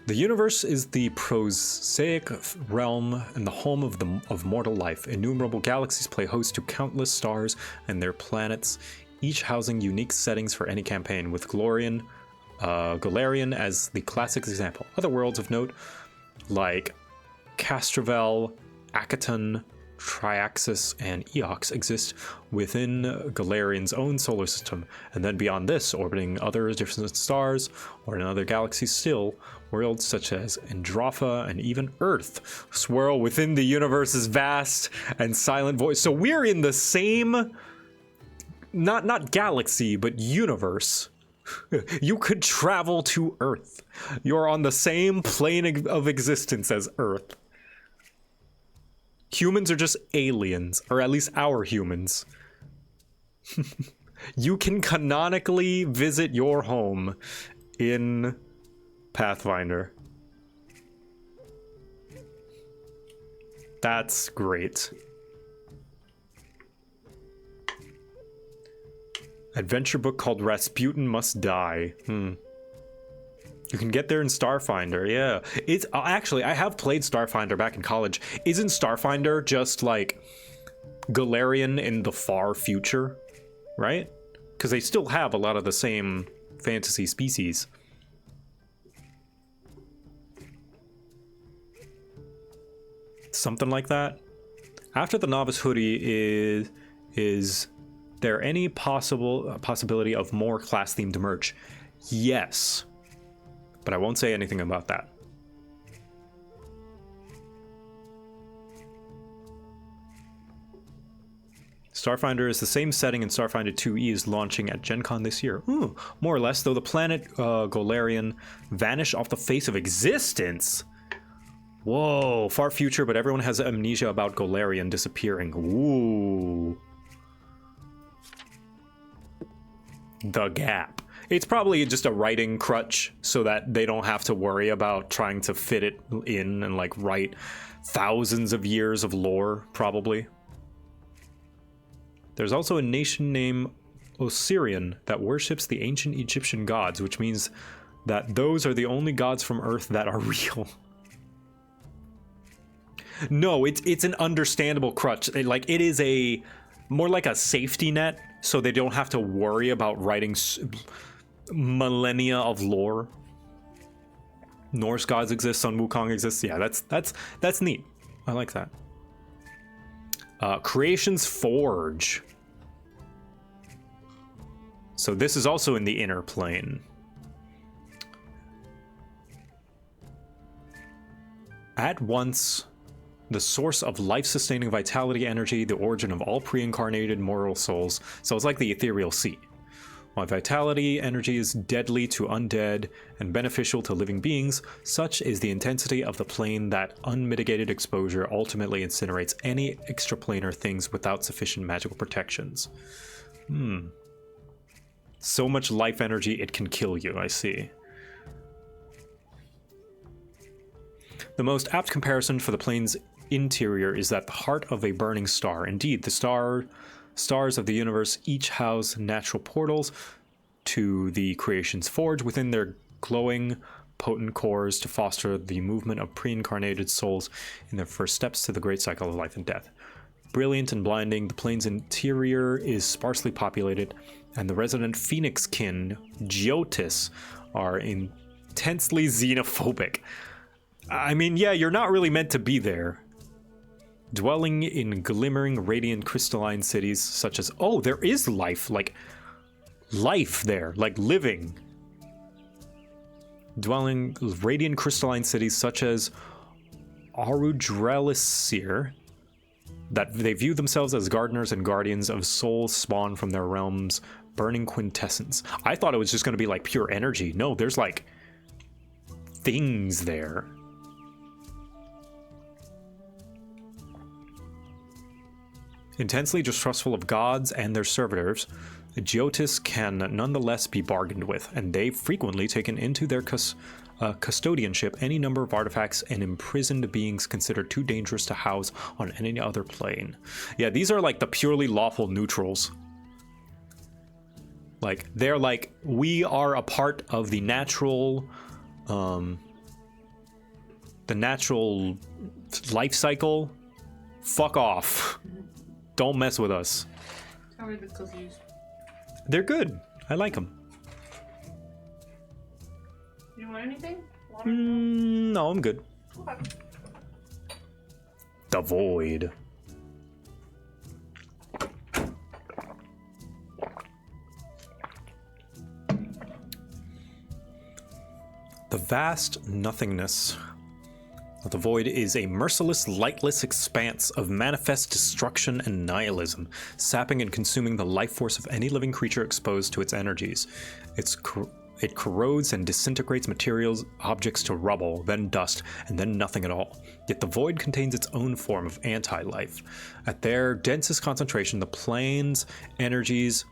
[SPEAKER 2] The universe is the prosaic realm and the home of mortal life. Innumerable galaxies play host to countless stars and their planets, each housing unique settings for any campaign, with Galarian as the classic example. Other worlds of note, like Castrovel, Akaton, Triaxis, and Eox exist within Galarian's own solar system, and then beyond this, orbiting other different stars, or in other galaxies still, worlds such as Andromeda and even Earth swirl within the universe's vast and silent void. So we're in the same not galaxy, but universe. You could travel to Earth. You're on the same plane of existence as Earth. Humans are just aliens, or at least our humans. You can canonically visit your home in Pathfinder. That's great. Adventure book called Rasputin Must Die. You can get there in Starfinder, yeah. It's actually, I have played Starfinder back in college. Isn't Starfinder just like Galarian in the far future, right? Because they still have a lot of the same fantasy species. Something like that. After the novice hoodie, is there any possibility of more class-themed merch? Yes, but I won't say anything about that. Starfinder is the same setting, and Starfinder 2E is launching at Gen Con this year. Ooh, more or less, though the planet Golarion vanished off the face of existence. Whoa, far future, but everyone has amnesia about Golarion disappearing. Ooh. The Gap. It's probably just a writing crutch so that they don't have to worry about trying to fit it in and like write thousands of years of lore, probably. There's also a nation named Osirian that worships the ancient Egyptian gods, which means that those are the only gods from Earth that are real. No, it's an understandable crutch. It is a more like a safety net, so they don't have to worry about writing millennia of lore. Norse gods exist, Sun Wukong exists. Yeah, that's neat. I like that. Creation's Forge. So this is also in the inner plane. At once the source of life-sustaining vitality energy, the origin of all pre-incarnated mortal souls. So it's like the ethereal sea. While vitality energy is deadly to undead and beneficial to living beings, such is the intensity of the plane that unmitigated exposure ultimately incinerates any extraplanar things without sufficient magical protections. So much life energy it can kill you, I see. The most apt comparison for the plane's interior is that the heart of a burning star. Indeed, the stars of the universe each house natural portals to the Creation's Forge within their glowing, potent cores to foster the movement of pre-incarnated souls in their first steps to the great cycle of life and death. Brilliant and blinding, the plane's interior is sparsely populated, and the resident phoenix-kin, Jotis, are intensely xenophobic. I mean, yeah, you're not really meant to be there. Dwelling in glimmering, radiant, crystalline cities such as... Oh, there is life, like... Life there, like living. Dwelling radiant, crystalline cities such as Arudrelisir, that they view themselves as gardeners and guardians of souls spawned from their realm's burning quintessence. I thought it was just going to be like pure energy. No, there's like... things there. Intensely distrustful of gods and their servitors, Jotis can nonetheless be bargained with, and they've frequently taken into their custodianship any number of artifacts and imprisoned beings considered too dangerous to house on any other plane. Yeah, these are like the purely lawful neutrals. Like, they're like, we are a part of the natural life cycle. Fuck off. Don't mess with us.
[SPEAKER 4] How are the cookies?
[SPEAKER 2] They're good. I like them.
[SPEAKER 4] You want anything? Water?
[SPEAKER 2] No, I'm good.
[SPEAKER 4] Okay.
[SPEAKER 2] The Void. The vast nothingness of The void is a merciless, lightless expanse of manifest destruction and nihilism, sapping and consuming the life force of any living creature exposed to its energies. It corrodes and disintegrates materials, objects to rubble, then dust, and then nothing at all. Yet the void contains its own form of anti-life. At their densest concentration, the plane's energies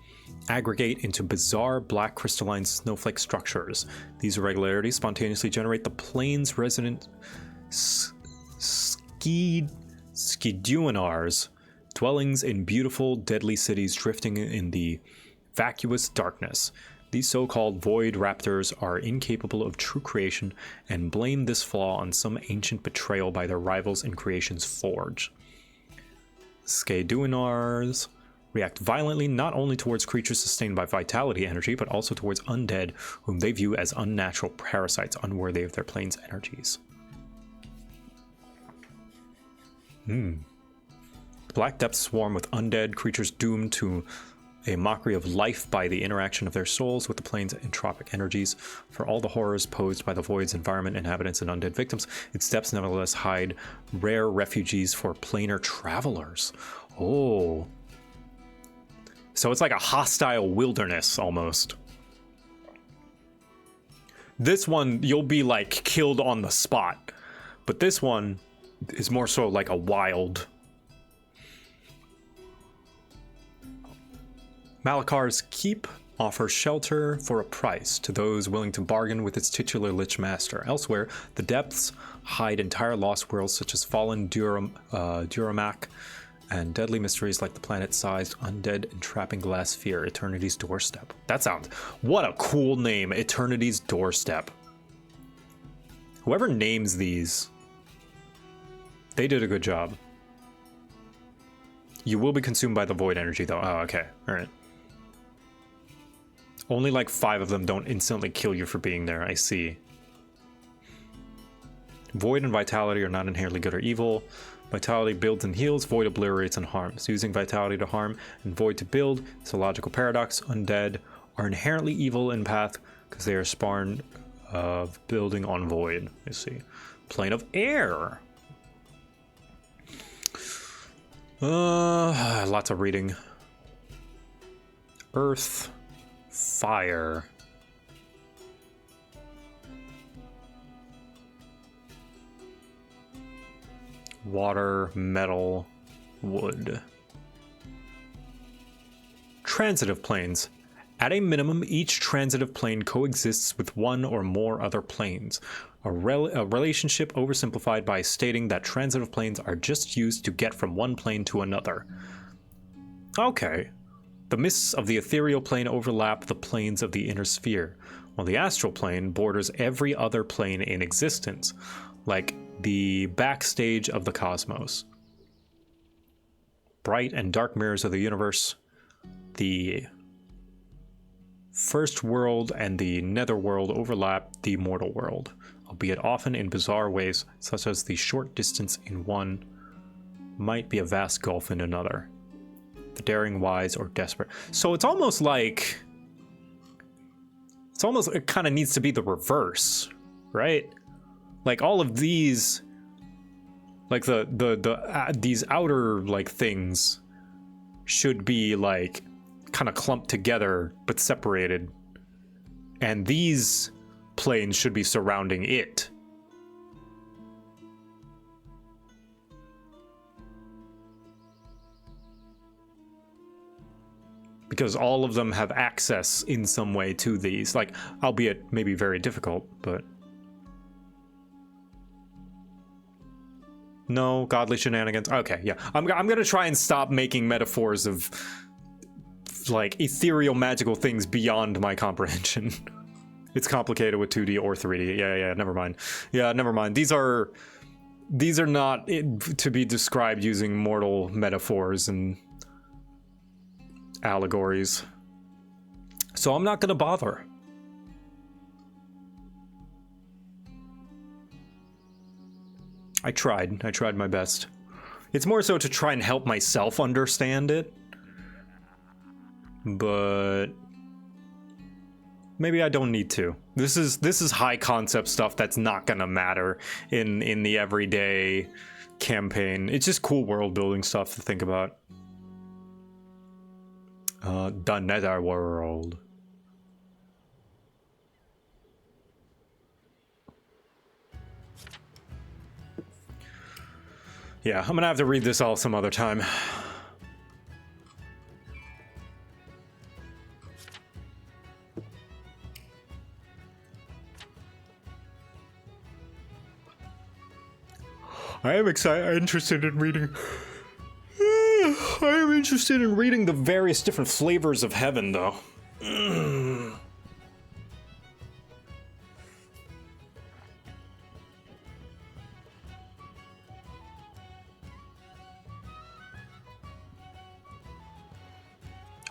[SPEAKER 2] aggregate into bizarre black crystalline snowflake structures. These irregularities spontaneously generate the plane's resident Skiduanars, dwellings in beautiful, deadly cities drifting in the vacuous darkness. These so-called void raptors are incapable of true creation and blame this flaw on some ancient betrayal by their rivals in creation's forge. Skiduanars react violently not only towards creatures sustained by vitality energy, but also towards undead, whom they view as unnatural parasites unworthy of their plane's energies. The Black Depths swarm with undead creatures doomed to a mockery of life by the interaction of their souls with the plane's entropic energies. For all the horrors posed by the void's environment, inhabitants, and undead victims, its depths nevertheless hide rare refuges for planar travelers. Oh. So it's like a hostile wilderness, almost. This one, you'll be, like, killed on the spot. But this one is more so like a wild. Malakar's Keep offers shelter for a price to those willing to bargain with its titular Lich Master. Elsewhere, the depths hide entire lost worlds such as fallen Duramac and deadly mysteries like the planet-sized undead entrapping glass sphere, Eternity's Doorstep. That sounds... What a cool name, Eternity's Doorstep. Whoever names these, they did a good job. You will be consumed by the void energy, though. Oh, okay. All right. Only like 5 of them don't instantly kill you for being there. I see. Void and Vitality are not inherently good or evil. Vitality builds and heals, Void obliterates and harms. Using Vitality to harm and Void to build is a logical paradox. Undead are inherently evil in Path because they are spawned of building on Void. I see. Plane of Air. Lots of reading. Earth. Fire. Water, metal, wood. Transitive planes. At a minimum, each transitive plane coexists with one or more other planes. A relationship oversimplified by stating that transitive planes are just used to get from one plane to another. Okay. The mists of the ethereal plane overlap the planes of the inner sphere, while the astral plane borders every other plane in existence, like the backstage of the cosmos. Bright and dark mirrors of the universe, the first world and the netherworld overlap the mortal world, albeit often in bizarre ways, such as the short distance in one might be a vast gulf in another. The daring, wise, or desperate. So it's almost like... it kind of needs to be the reverse, right? Like all of these... Like these outer, like, things should be, like, kind of clumped together, but separated. And these planes should be surrounding it. Because all of them have access in some way to these, like, albeit maybe very difficult, but... No, godly shenanigans. Okay, yeah. I'm gonna try and stop making metaphors of, like, ethereal magical things beyond my comprehension. It's complicated with 2D or 3D. Yeah, never mind. Yeah, never mind. These are not to be described using mortal metaphors and allegories. So I'm not gonna bother. I tried my best. It's more so to try and help myself understand it. But maybe I don't need to. This is high concept stuff that's not gonna matter in the everyday campaign. It's just cool world building stuff to think about. The Netherworld. Yeah, I'm gonna have to read this all some other time. I am interested in reading. I am interested in reading the various different flavors of heaven, though.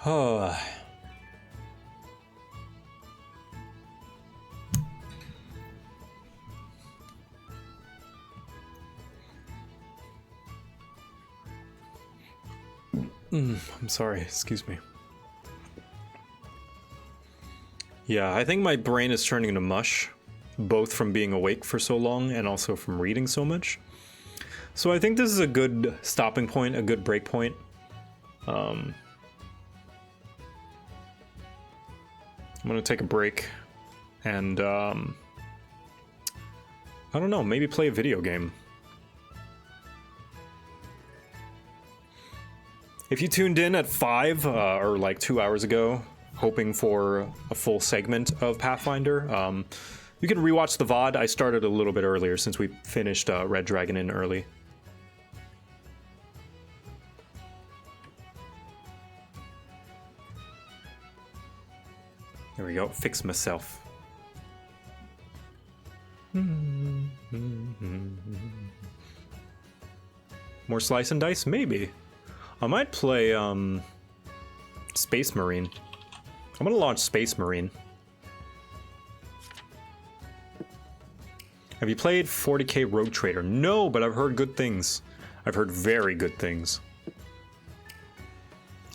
[SPEAKER 2] Oh. I'm sorry, excuse me. Yeah, I think my brain is turning into mush, both from being awake for so long and also from reading so much. So I think this is a good stopping point, a good break point. I'm gonna take a break and I don't know, maybe play a video game. If you tuned in at 5 or like 2 hours ago, hoping for a full segment of Pathfinder, you can rewatch the VOD. I started a little bit earlier since we finished Red Dragon in early. There we go, fix myself. More slice and dice? Maybe. I might play Space Marine. I'm gonna launch Space Marine. Have you played 40k Rogue Trader? No, but I've heard good things. I've heard very good things.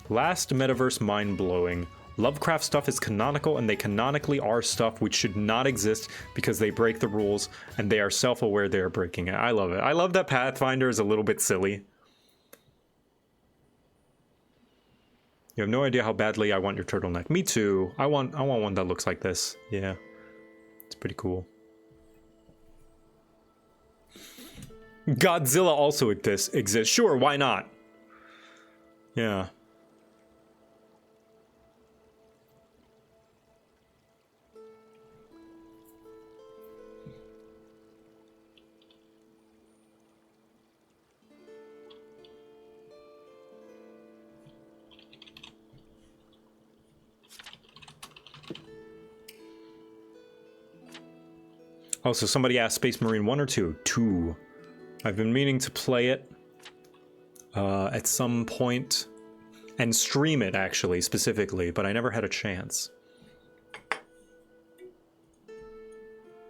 [SPEAKER 2] Last Metaverse mind-blowing. Lovecraft stuff is canonical, and they canonically are stuff which should not exist because they break the rules, and they are self-aware they are breaking it. I love it. I love that Pathfinder is a little bit silly. You have no idea how badly I want your turtleneck. Me too. I want one that looks like this. Yeah. It's pretty cool. Godzilla also exists. Sure, why not? Yeah. Oh, so somebody asked Space Marine 1 or 2? 2. I've been meaning to play it at some point and stream it, actually, specifically, but I never had a chance.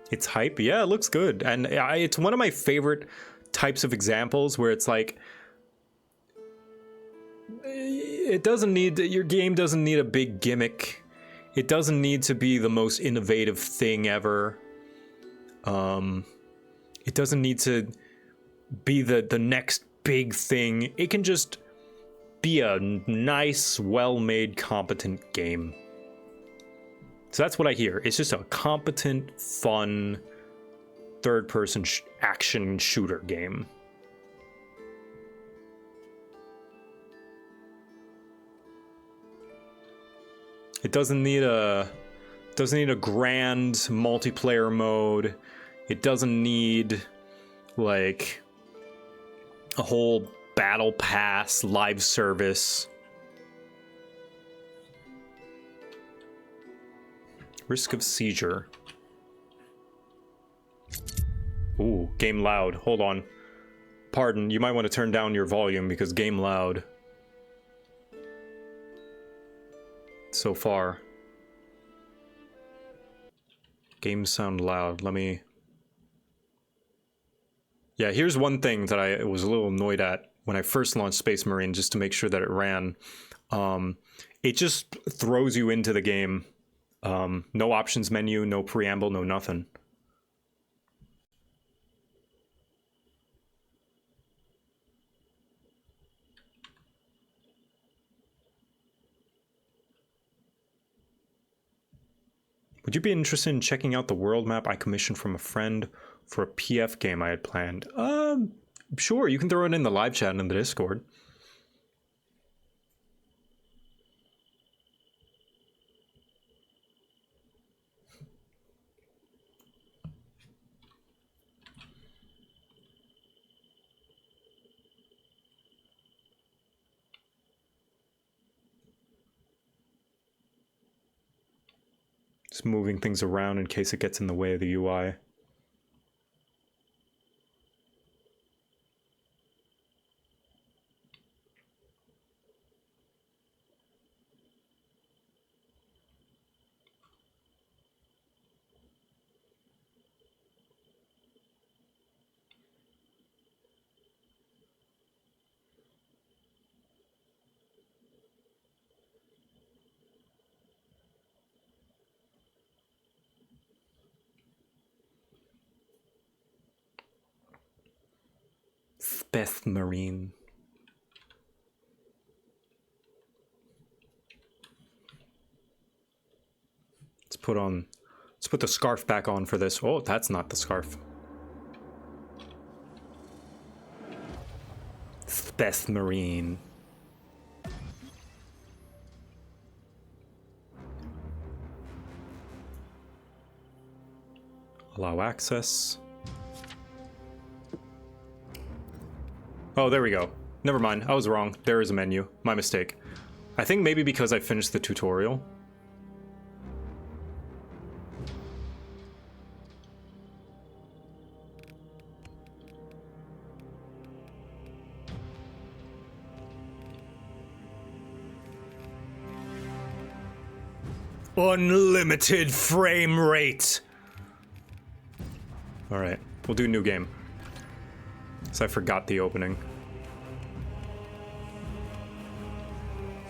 [SPEAKER 2] It's hype? Yeah, it looks good. And it's one of my favorite types of examples where it's like, it doesn't need, your game doesn't need a big gimmick. It doesn't need to be the most innovative thing ever. It doesn't need to be the next big thing. It can just be a nice, well-made, competent game. So that's what I hear. It's just a competent, fun, third-person action shooter game. It doesn't need a grand multiplayer mode. It doesn't need like a whole battle pass live service. Risk of seizure. Ooh, game loud. Hold on. Pardon, you might want to turn down your volume because game loud. So far. Games sound loud. Let me... Yeah, here's one thing that I was a little annoyed at when I first launched Space Marine, just to make sure that it ran. It just throws you into the game No options menu, no preamble, no nothing. Would you be interested in checking out the world map I commissioned from a friend for a PF game I had planned? Sure, you can throw it in the live chat and in the Discord. Just moving things around in case it gets in the way of the UI. Space Marine. Let's put the scarf back on for this. Oh, that's not the scarf. Space Marine. Allow access. Oh, there we go. Never mind, I was wrong. There is a menu. My mistake. I think maybe because I finished the tutorial. Unlimited frame rate! Alright, we'll do new game. So I forgot the opening.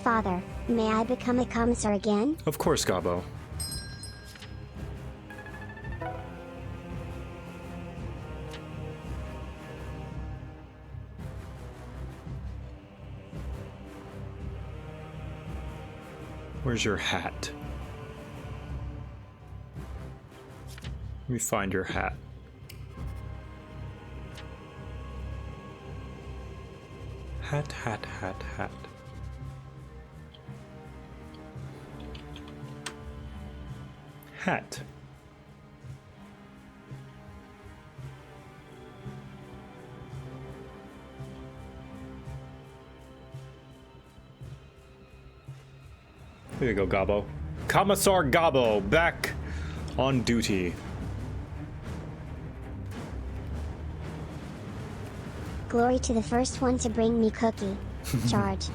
[SPEAKER 17] Father, may I become a commissar again?
[SPEAKER 2] Of course, Gabo. Where's your hat? Let me find your hat. Hat, hat, hat, hat. Hat. There you go, Gabo. Commissar Gabo, back on duty.
[SPEAKER 17] Glory to the first one to bring me cookie. Charge.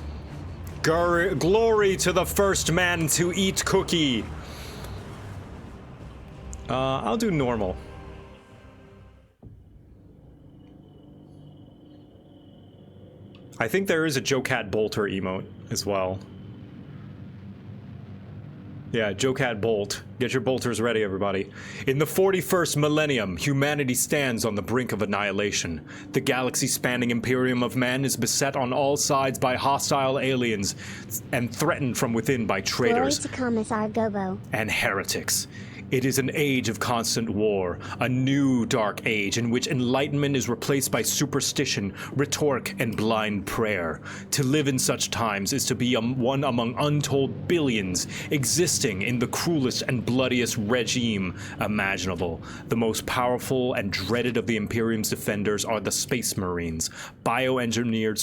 [SPEAKER 2] Glory to the first man to eat cookie. I'll do normal. I think there is a JoCat Bolter emote as well. Yeah, JoCat Bolt. Get your bolters ready, everybody. In the 41st millennium, humanity stands on the brink of annihilation. The galaxy-spanning Imperium of Man is beset on all sides by hostile aliens and threatened from within by traitors
[SPEAKER 17] Glory to Commissar Gobo.
[SPEAKER 2] and heretics. It is an age of constant war, a new dark age in which enlightenment is replaced by superstition, rhetoric, and blind prayer. To live in such times is to be one among untold billions existing in the cruelest and bloodiest regime imaginable. The most powerful and dreaded of the Imperium's defenders are the Space Marines, bioengineered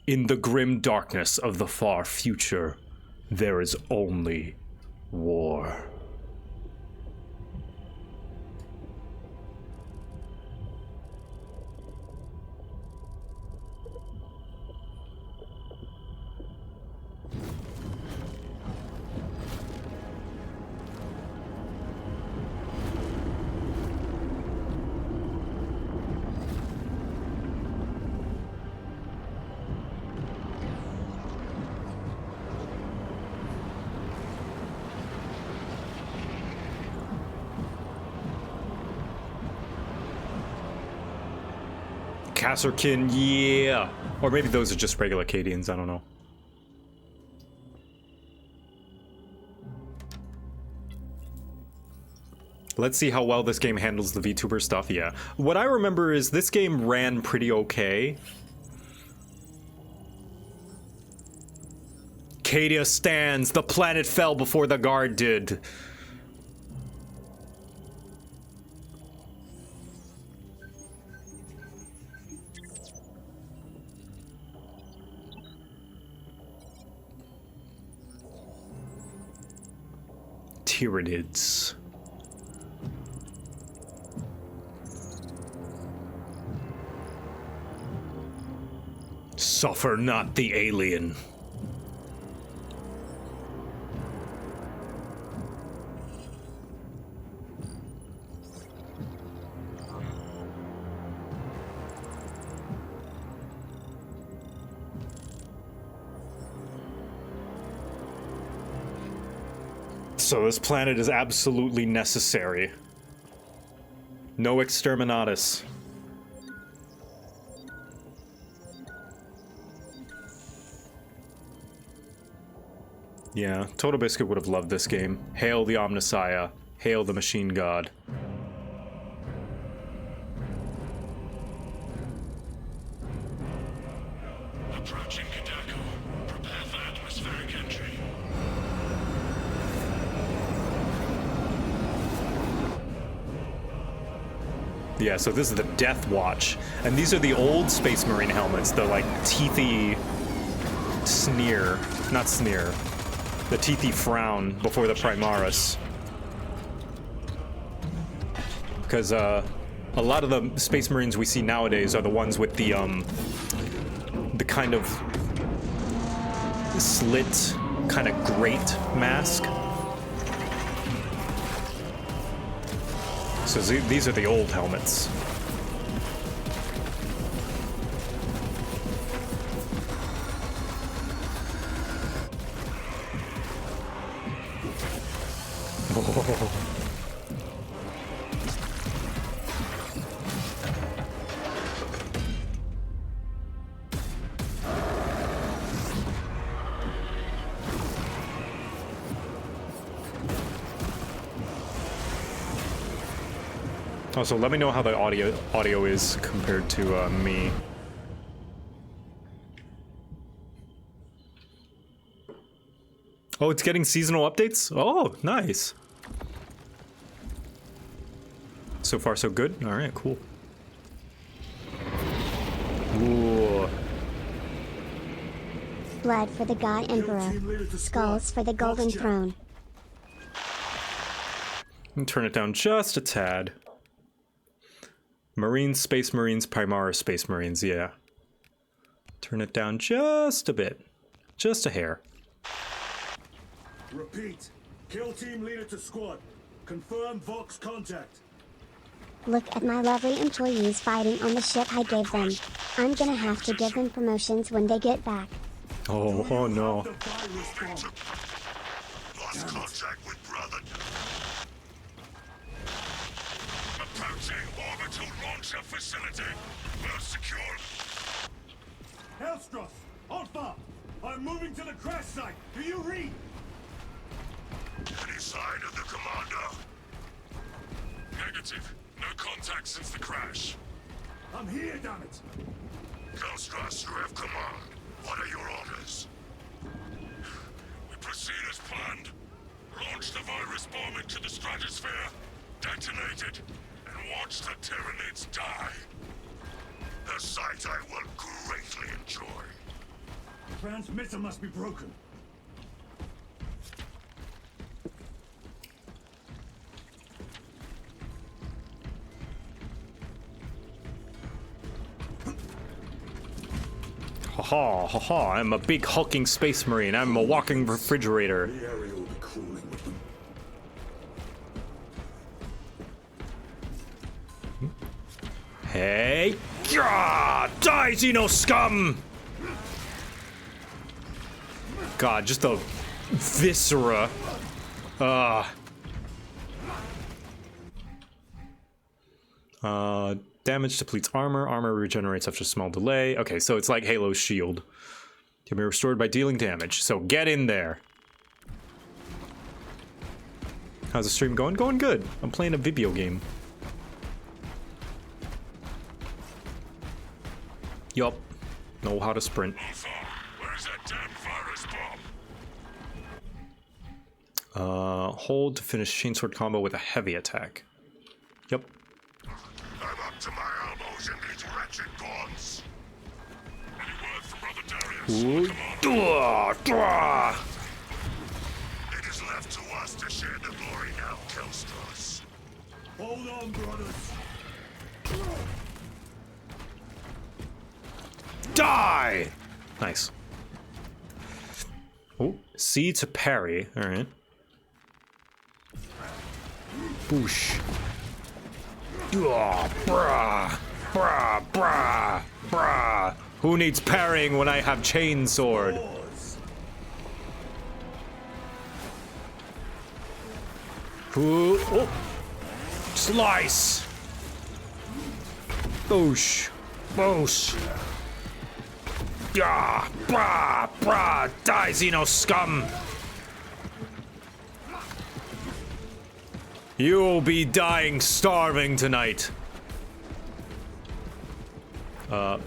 [SPEAKER 2] In the grim darkness of the far future, there is only war. Kasserkin, yeah. Or maybe those are just regular Cadians, I don't know. Let's see how well this game handles the VTuber stuff, yeah. What I remember is this game ran pretty okay. Cadia stands, the planet fell before the guard did. Tyranids. Suffer not the alien. So this planet is absolutely necessary. No exterminatus. Yeah, Total Biscuit would have loved this game. Hail the Omnissiah. Hail the Machine God.
[SPEAKER 11] Approaching Kadako. Prepare for atmospheric entry.
[SPEAKER 2] Yeah, so this is the Death Watch. And these are the old Space Marine helmets, the like teethy sneer. Not sneer. The teethy frown before the Primaris. Because a lot of the Space Marines we see nowadays are the ones with the kind of slit, kind of grate mask. So these are the old helmets. Also, let me know how the audio is compared to me. Oh, it's getting seasonal updates? Oh, nice. So far, so good? Alright, cool. Ooh.
[SPEAKER 17] Blood for the God Emperor. Skulls for the Golden Throne.
[SPEAKER 2] And turn it down just a tad. Marines, Space Marines, Primaris, Space Marines, yeah. Turn it down just a bit. Just a hair.
[SPEAKER 7] Repeat. Kill team leader to squad. Confirm Vox contact.
[SPEAKER 17] Look at my lovely employees fighting on the ship I gave them. I'm gonna have to give them promotions when they get back.
[SPEAKER 2] Oh, oh no.
[SPEAKER 11] Lost contact with brother. Approaching orbital launcher facility. Well secured.
[SPEAKER 7] Hellstross, Alpha! I'm moving to the crash site. Do you read?
[SPEAKER 11] Any sign of the commander? Negative. No contact since the crash.
[SPEAKER 7] I'm here, damn it!
[SPEAKER 11] Hellstross, you have command. What are your orders? We proceed as planned. Launch the virus bomb into the stratosphere. Detonate it. And watch the Tyranids die. A sight I will greatly enjoy.
[SPEAKER 7] Transmitter must be broken.
[SPEAKER 2] Haha, haha, I'm a big hulking Space Marine. I'm a walking refrigerator.
[SPEAKER 7] The area will be cooling with them.
[SPEAKER 2] Hey! Gah! Die, Xeno scum! God, just the viscera. Damage depletes armor. Armor regenerates after a small delay. Okay, so it's like Halo's shield. Can be restored by dealing damage. So get in there. How's the stream going? Going good. I'm playing a video game. Yup. Know how to sprint.
[SPEAKER 11] Where's that damn virus bomb?
[SPEAKER 2] Hold to finish chainsword combo with a heavy attack. Yep.
[SPEAKER 11] I'm up to my elbows in these wretched gaunts. Any word from Brother Darius? It is left to us to share the glory now, Kelstros.
[SPEAKER 7] Hold on, brothers.
[SPEAKER 2] Die! Nice. Oh, C to parry. All right. Boosh. Brah, brah, brah, brah. Who needs parrying when I have chainsword? Who? Oh. Slice. Boosh. Boosh. Yeah, brah, brah, die, Xeno scum! You'll be dying starving tonight.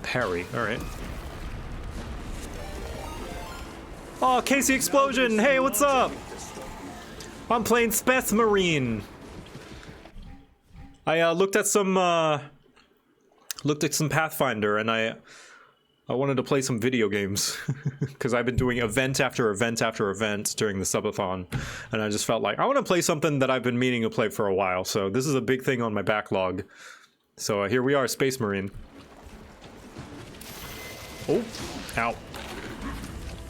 [SPEAKER 2] Parry, alright. Oh, Casey Explosion! Hey, what's up? I'm playing Space Marine. I looked at some Pathfinder, and I wanted to play some video games because I've been doing event after event after event during the Subathon, and I just felt like I want to play something that I've been meaning to play for a while. So this is a big thing on my backlog. So here we are, Space Marine. Oh, ow.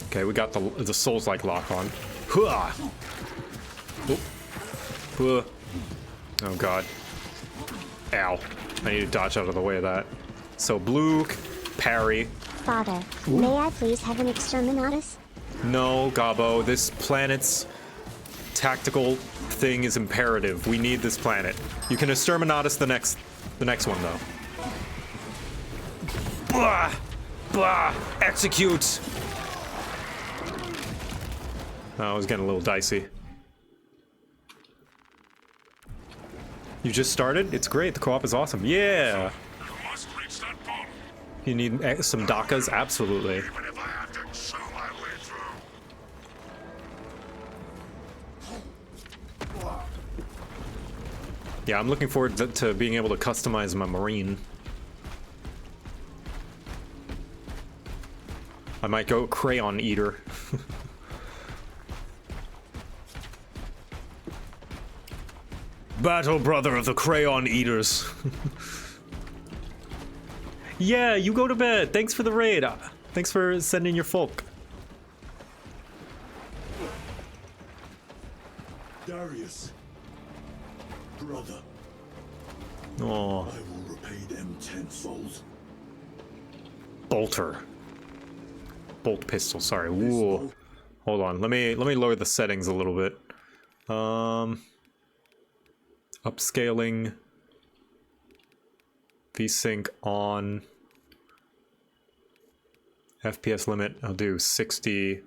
[SPEAKER 2] Okay, we got the Souls-like lock on. Hua! Oh. Hua. Oh god. Ow. I need to dodge out of the way of that. So blue, parry.
[SPEAKER 17] Father, may I please have an exterminatus?
[SPEAKER 2] No, Gabo, this planet's tactical thing is imperative. We need this planet. You can exterminatus the next one though. Blah! Blah! Execute! Oh, it was getting a little dicey. You just started? It's great. The co-op is awesome. Yeah! You need some DACAs? Absolutely. Yeah, I'm looking forward to being able to customize my Marine. I might go Crayon Eater. Battle brother of the Crayon Eaters. Yeah, you go to bed. Thanks for the raid. Thanks for sending your folk.
[SPEAKER 7] Darius, brother.
[SPEAKER 2] Oh.
[SPEAKER 7] I will repay them tenfold.
[SPEAKER 2] Bolter. Bolt pistol. Sorry. Ooh. Hold on. Let me lower the settings a little bit. Upscaling. VSync on. FPS limit, I'll do 60.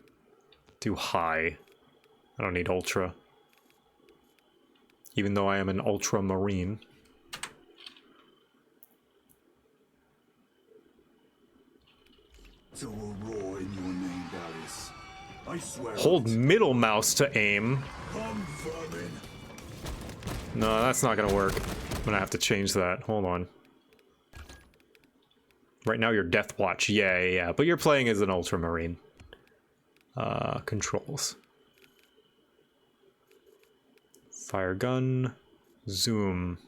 [SPEAKER 2] Do high. I don't need ultra. Even though I am an ultra marine.
[SPEAKER 7] To a roar in your name, Darius. I swear.
[SPEAKER 2] Hold middle mouse to aim.
[SPEAKER 7] Come, vermin.
[SPEAKER 2] No, that's not gonna work. I'm gonna have to change that. Hold on. Right now you're Death Watch. Yeah. But you're playing as an Ultramarine. Controls. Fire gun. Zoom.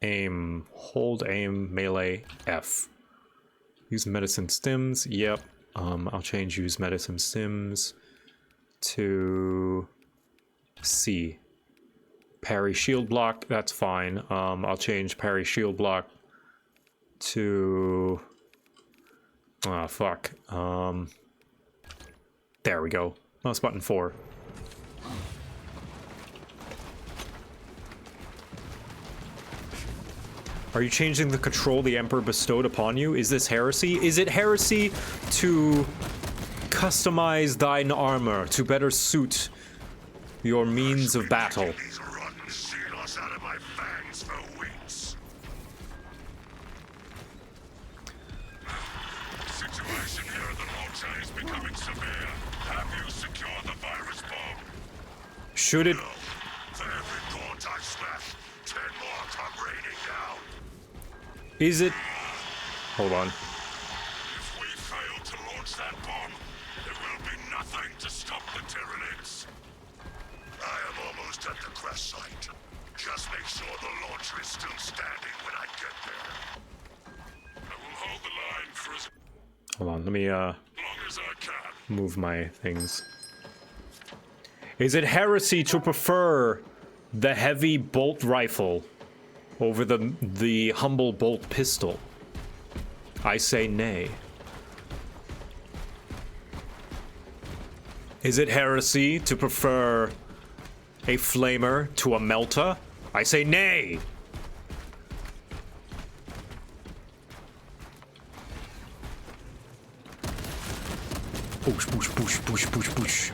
[SPEAKER 2] Aim. Hold aim. Melee. F. Use medicine stims. Yep. I'll change use medicine stims to C. Parry shield block, that's fine. I'll change parry shield block to... Ah, fuck. There we go. Mouse button 4. Are you changing the control the Emperor bestowed upon you? Is this heresy? Is it heresy to customize thine armor to better suit your means of battle?
[SPEAKER 11] Situation here at the launcher is becoming severe. Have you secured the virus bomb?
[SPEAKER 2] Should it?
[SPEAKER 11] For every gaunt I smash, 10 more come raining down.
[SPEAKER 2] Is it? Hold on.
[SPEAKER 11] If we fail to launch that bomb, there will be nothing to stop the Tyranids. I am almost at the crash site. Just make sure the launcher is still standing when I get there. I will hold the line for as
[SPEAKER 2] Hold on, let me
[SPEAKER 11] long as I can.
[SPEAKER 2] move my things. Is it heresy to prefer the heavy bolt rifle over the humble bolt pistol? I say nay. Is it heresy to prefer a flamer to a melta? I say nay. Push, push, push, push, push, push.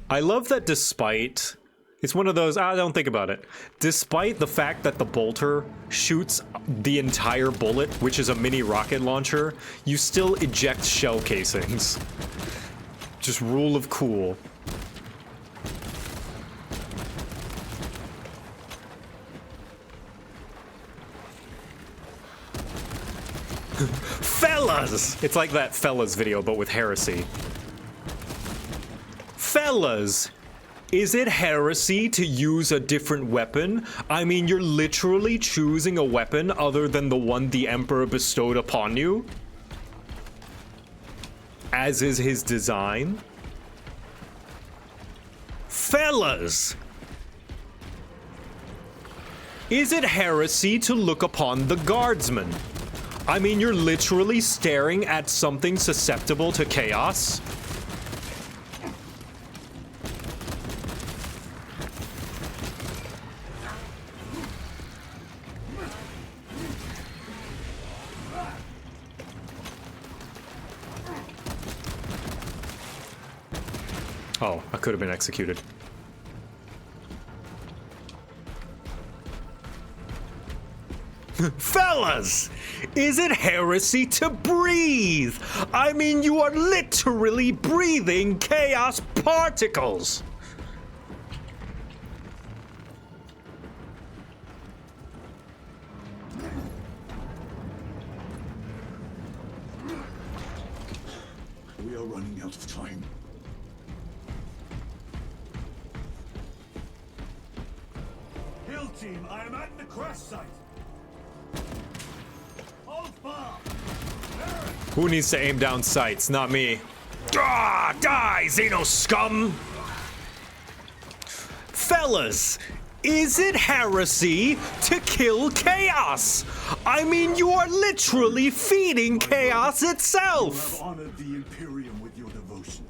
[SPEAKER 2] I love that despite... It's one of those, don't think about it. Despite the fact that the bolter shoots the entire bullet, which is a mini rocket launcher, you still eject shell casings. Just rule of cool. Fellas! It's like that Fellas video, but with heresy. Fellas! Is it heresy to use a different weapon? I mean, you're literally choosing a weapon other than the one the Emperor bestowed upon you? As is his design? Fellas! Is it heresy to look upon the guardsman? I mean, you're literally staring at something susceptible to chaos? Oh, I could have been executed. Fellas! Is it heresy to breathe? I mean, you are literally breathing chaos particles!
[SPEAKER 7] We are running out of time. Hill team, I am at the crash site. Hold far.
[SPEAKER 2] Who needs to aim down sights? Not me. Ah, die, Xeno scum! Fellas, is it heresy to kill chaos? I mean, you are literally feeding chaos itself!
[SPEAKER 7] You have honored the Imperium with your devotion.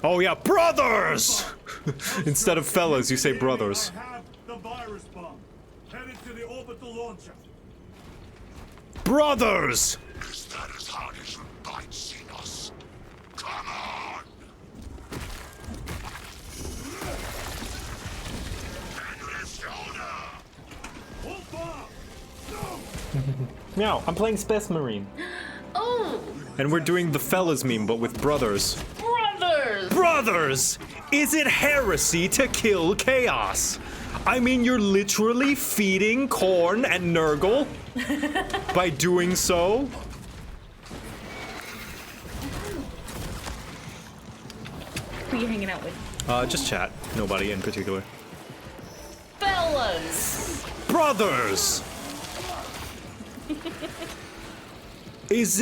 [SPEAKER 2] Oh yeah, brothers! Instead of fellas, you say brothers.
[SPEAKER 7] I have the virus bomb. Headed to the orbital launcher.
[SPEAKER 2] Brothers!
[SPEAKER 11] Is that as hard as you bite, Xenos? Come on! Endless shoulder!
[SPEAKER 7] Hold far.
[SPEAKER 2] Meow, I'm playing Space Marine.
[SPEAKER 6] Oh!
[SPEAKER 2] And we're doing the fellas meme, but with brothers.
[SPEAKER 6] Brothers!
[SPEAKER 2] Brothers! Is it heresy to kill chaos? I mean, you're literally feeding Korn and Nurgle by doing so.
[SPEAKER 6] Who are you hanging out with?
[SPEAKER 2] Just chat. Nobody in particular.
[SPEAKER 6] Fellas!
[SPEAKER 2] Brothers! Is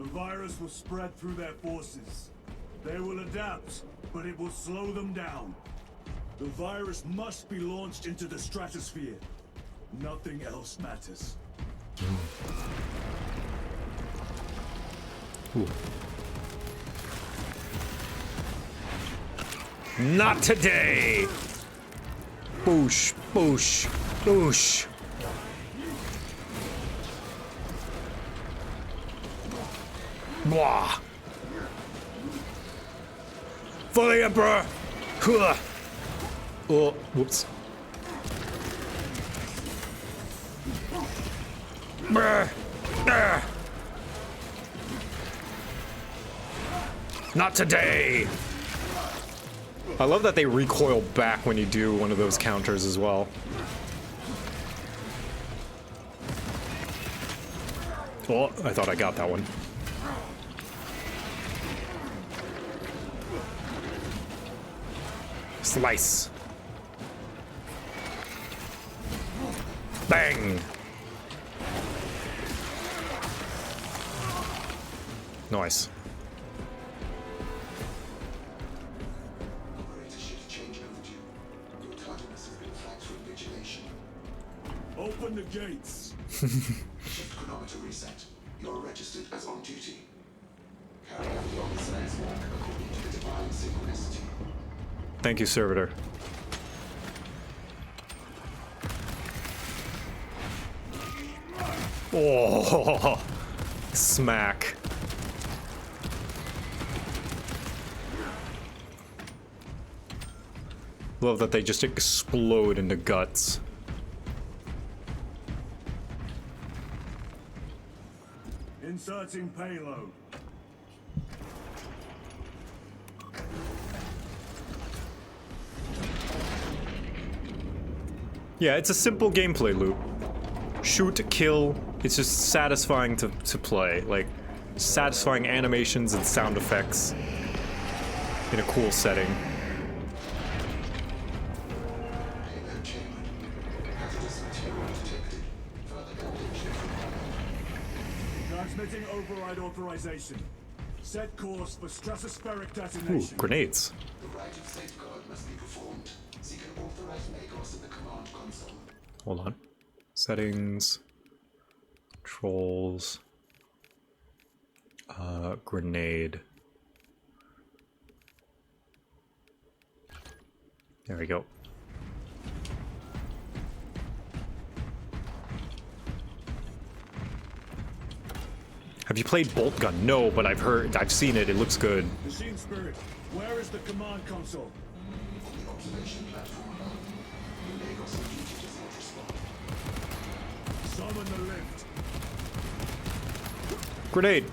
[SPEAKER 7] The virus will spread through their forces. They will adapt, but it will slow them down. The virus must be launched into the stratosphere. Nothing else matters.
[SPEAKER 2] Ooh. Not today! Boosh, boosh, boosh. Blah. For the Emperor! Huh. Oh, whoops. Brr. Brr. Not today! I love that they recoil back when you do one of those counters as well. Oh, I thought I got that one. Slice. Bang! Nice.
[SPEAKER 7] Open the gates.
[SPEAKER 11] Shift chronometer reset. You're registered as on duty. Carry out the officer's work according to the divine synchronicity.
[SPEAKER 2] Thank you, Servitor. Oh, smack. Love that they just explode into guts.
[SPEAKER 7] Inserting payload.
[SPEAKER 2] Yeah, it's a simple gameplay loop. Shoot, kill, it's just satisfying to play. Like, satisfying animations and sound effects in a cool setting.
[SPEAKER 7] Transmitting override authorization. Set course for stratospheric detonation.
[SPEAKER 2] Ooh, grenades.
[SPEAKER 11] The rite of safeguard must be performed. Seek an authorized Magos in the command console.
[SPEAKER 2] Hold on. Settings. Controls. Grenade. There we go. Have you played Bolt Gun? No, but I've seen it. It looks good.
[SPEAKER 7] Machine Spirit, where is the command console?
[SPEAKER 11] On the observation platform above. The Magos on duty does not respond.
[SPEAKER 7] Summon the lift.
[SPEAKER 2] Grenade.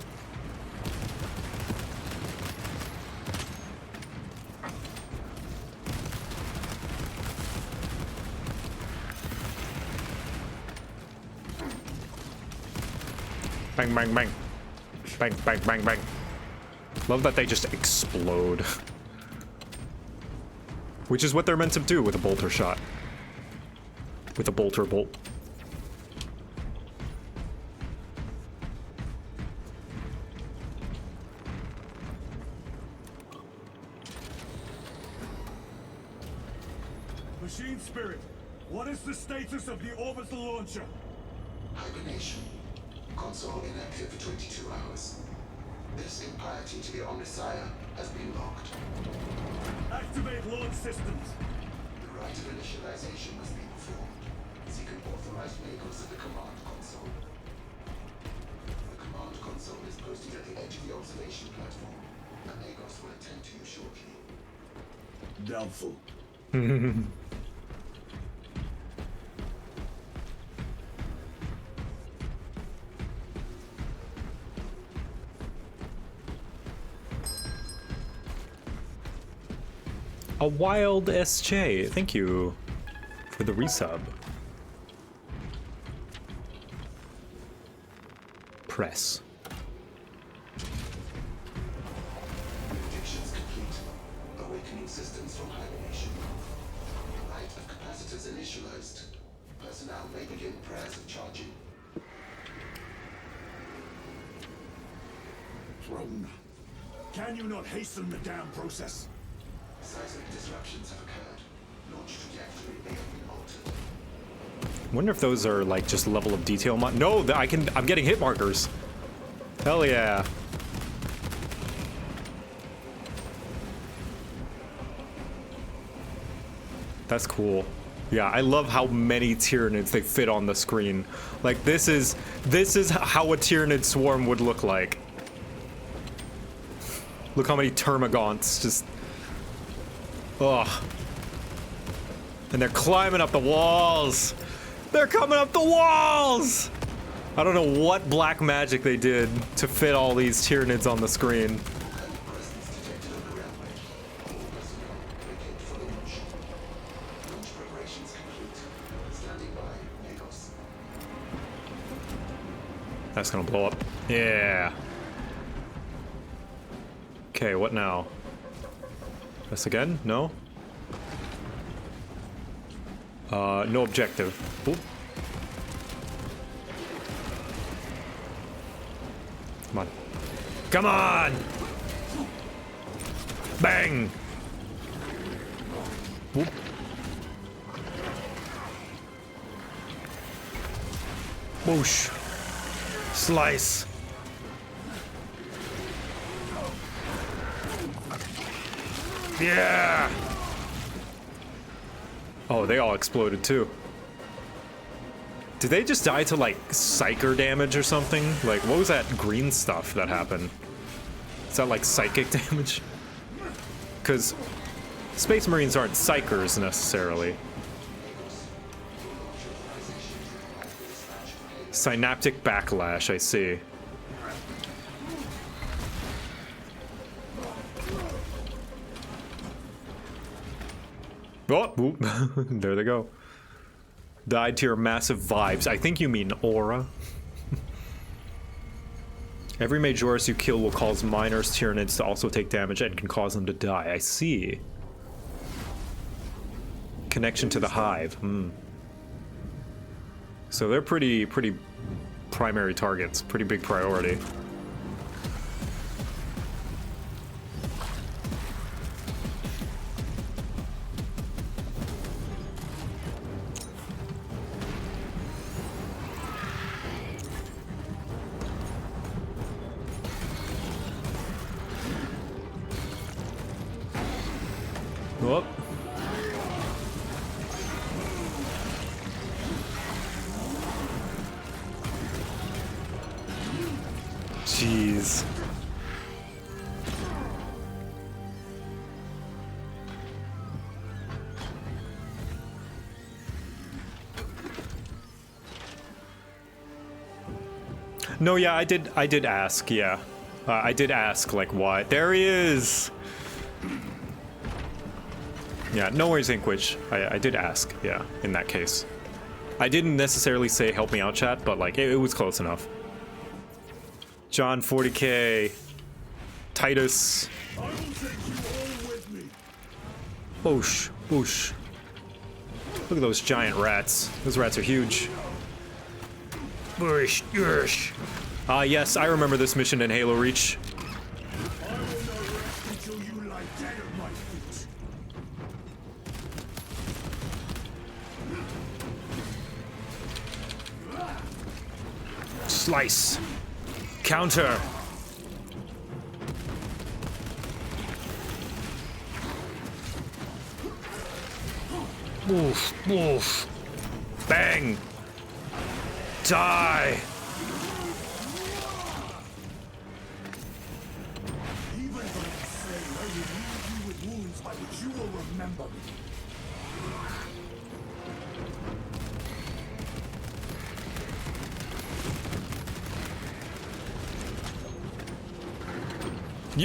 [SPEAKER 2] Bang, bang, bang. Bang, bang, bang, bang. Love that they just explode. Which is what they're meant to do with a bolter shot. With a bolter bolt.
[SPEAKER 7] Machine Spirit, what is the status of the orbital launcher?
[SPEAKER 11] Hibernation. Console inactive for 22 hours. This impiety to the Omnisire has been locked.
[SPEAKER 7] Activate launch systems.
[SPEAKER 11] The rite of initialization must be performed. Seek an authorized Magos at the command console. The command console is posted at the edge of the observation platform. The Magos will attend to you shortly.
[SPEAKER 7] Doubtful.
[SPEAKER 2] A wild SJ. Thank you for the resub. Press.
[SPEAKER 11] Predictions complete. Awakening systems from hibernation. Rite of capacitors initialized. Personnel may begin prayers of charging.
[SPEAKER 7] down. Can you not hasten the damn process?
[SPEAKER 11] Seismic disruptions have occurred. Launch trajectory may have been altered.
[SPEAKER 2] Wonder if those are like just level of detail no, I'm getting hit markers. Hell yeah. That's cool. Yeah, I love how many Tyranids they fit on the screen. Like this is how a Tyranid swarm would look like. Look how many Termagants just ugh. And they're climbing up the walls. They're coming up the walls! I don't know what black magic they did to fit all these Tyranids on the screen. That's gonna blow up. Yeah. Okay, what now? This again? No? No objective. Oop. Come on. Come on! Bang! Whoop. Whoosh. Slice. Yeah! Oh, they all exploded too. Did they just die to like psyker damage or something? Like, what was that green stuff that happened? Is that like psychic damage? Because Space Marines aren't psychers necessarily. Synaptic backlash, I see. Oh, whoop. There they go. Died to your massive vibes. I think you mean aura. Every Majoris you kill will cause minors Tyranids to also take damage and can cause them to die. I see. Connection to the hive. Hmm. So they're pretty primary targets. Pretty big priority. Whoop. Jeez. No, yeah, I did ask, yeah. I did ask, like, why. There he is! Yeah, no worries, Inkwitch. I did ask, yeah, in that case. I didn't necessarily say help me out, chat, but, like, it was close enough. John, 40k. Titus. Boosh, boosh. Look at those giant rats. Those rats are huge. Boosh, yush. Ah, yes, I remember this mission in Halo Reach. Slice. Counter. Woof, woof. Bang. Die.
[SPEAKER 7] Even though I say I will leave you with wounds by which you will remember me.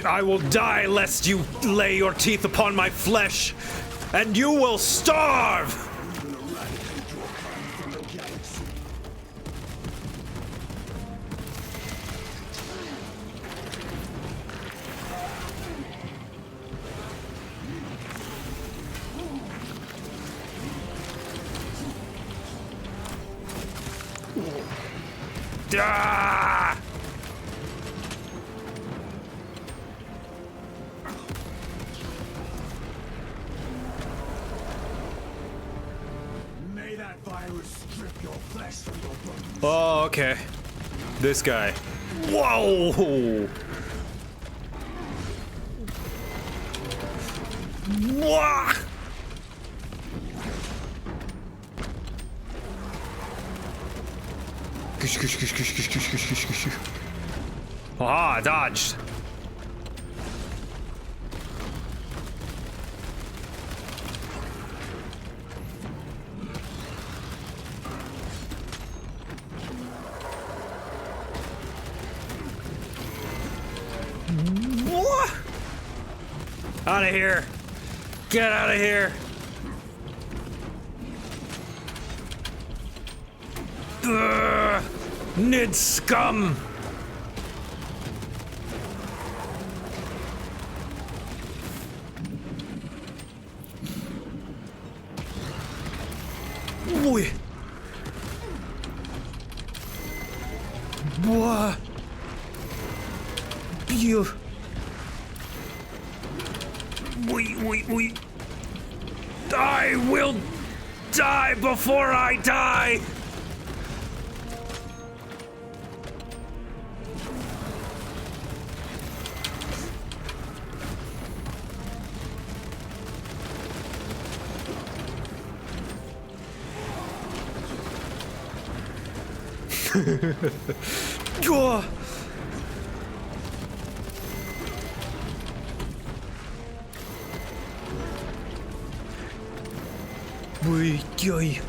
[SPEAKER 2] I will die lest you lay your teeth upon my flesh, and you will starve! Ah!
[SPEAKER 7] virus strip your flesh from your bones.
[SPEAKER 2] Oh, okay. This guy. Whoa! Wah! Ah, dodged. Out of here. Get out of here. Ugh, Nid scum. Oi. What? You. We. I will die before I die! Gah! Yoy.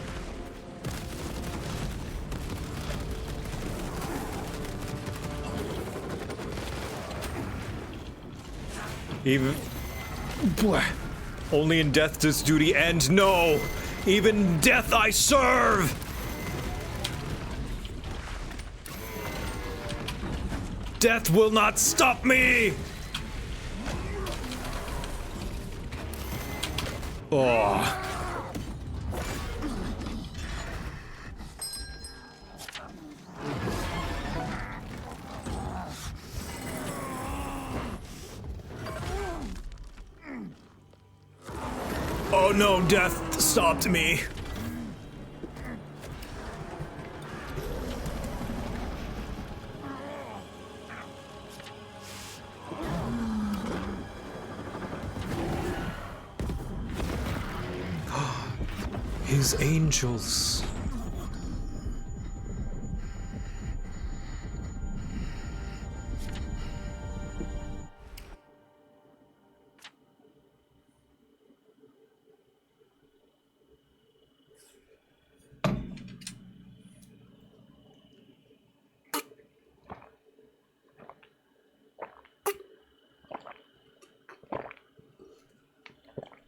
[SPEAKER 2] Even only in death does duty end. No, even death I serve. Death will not stop me. Oh. Oh no, death stopped me. His angels.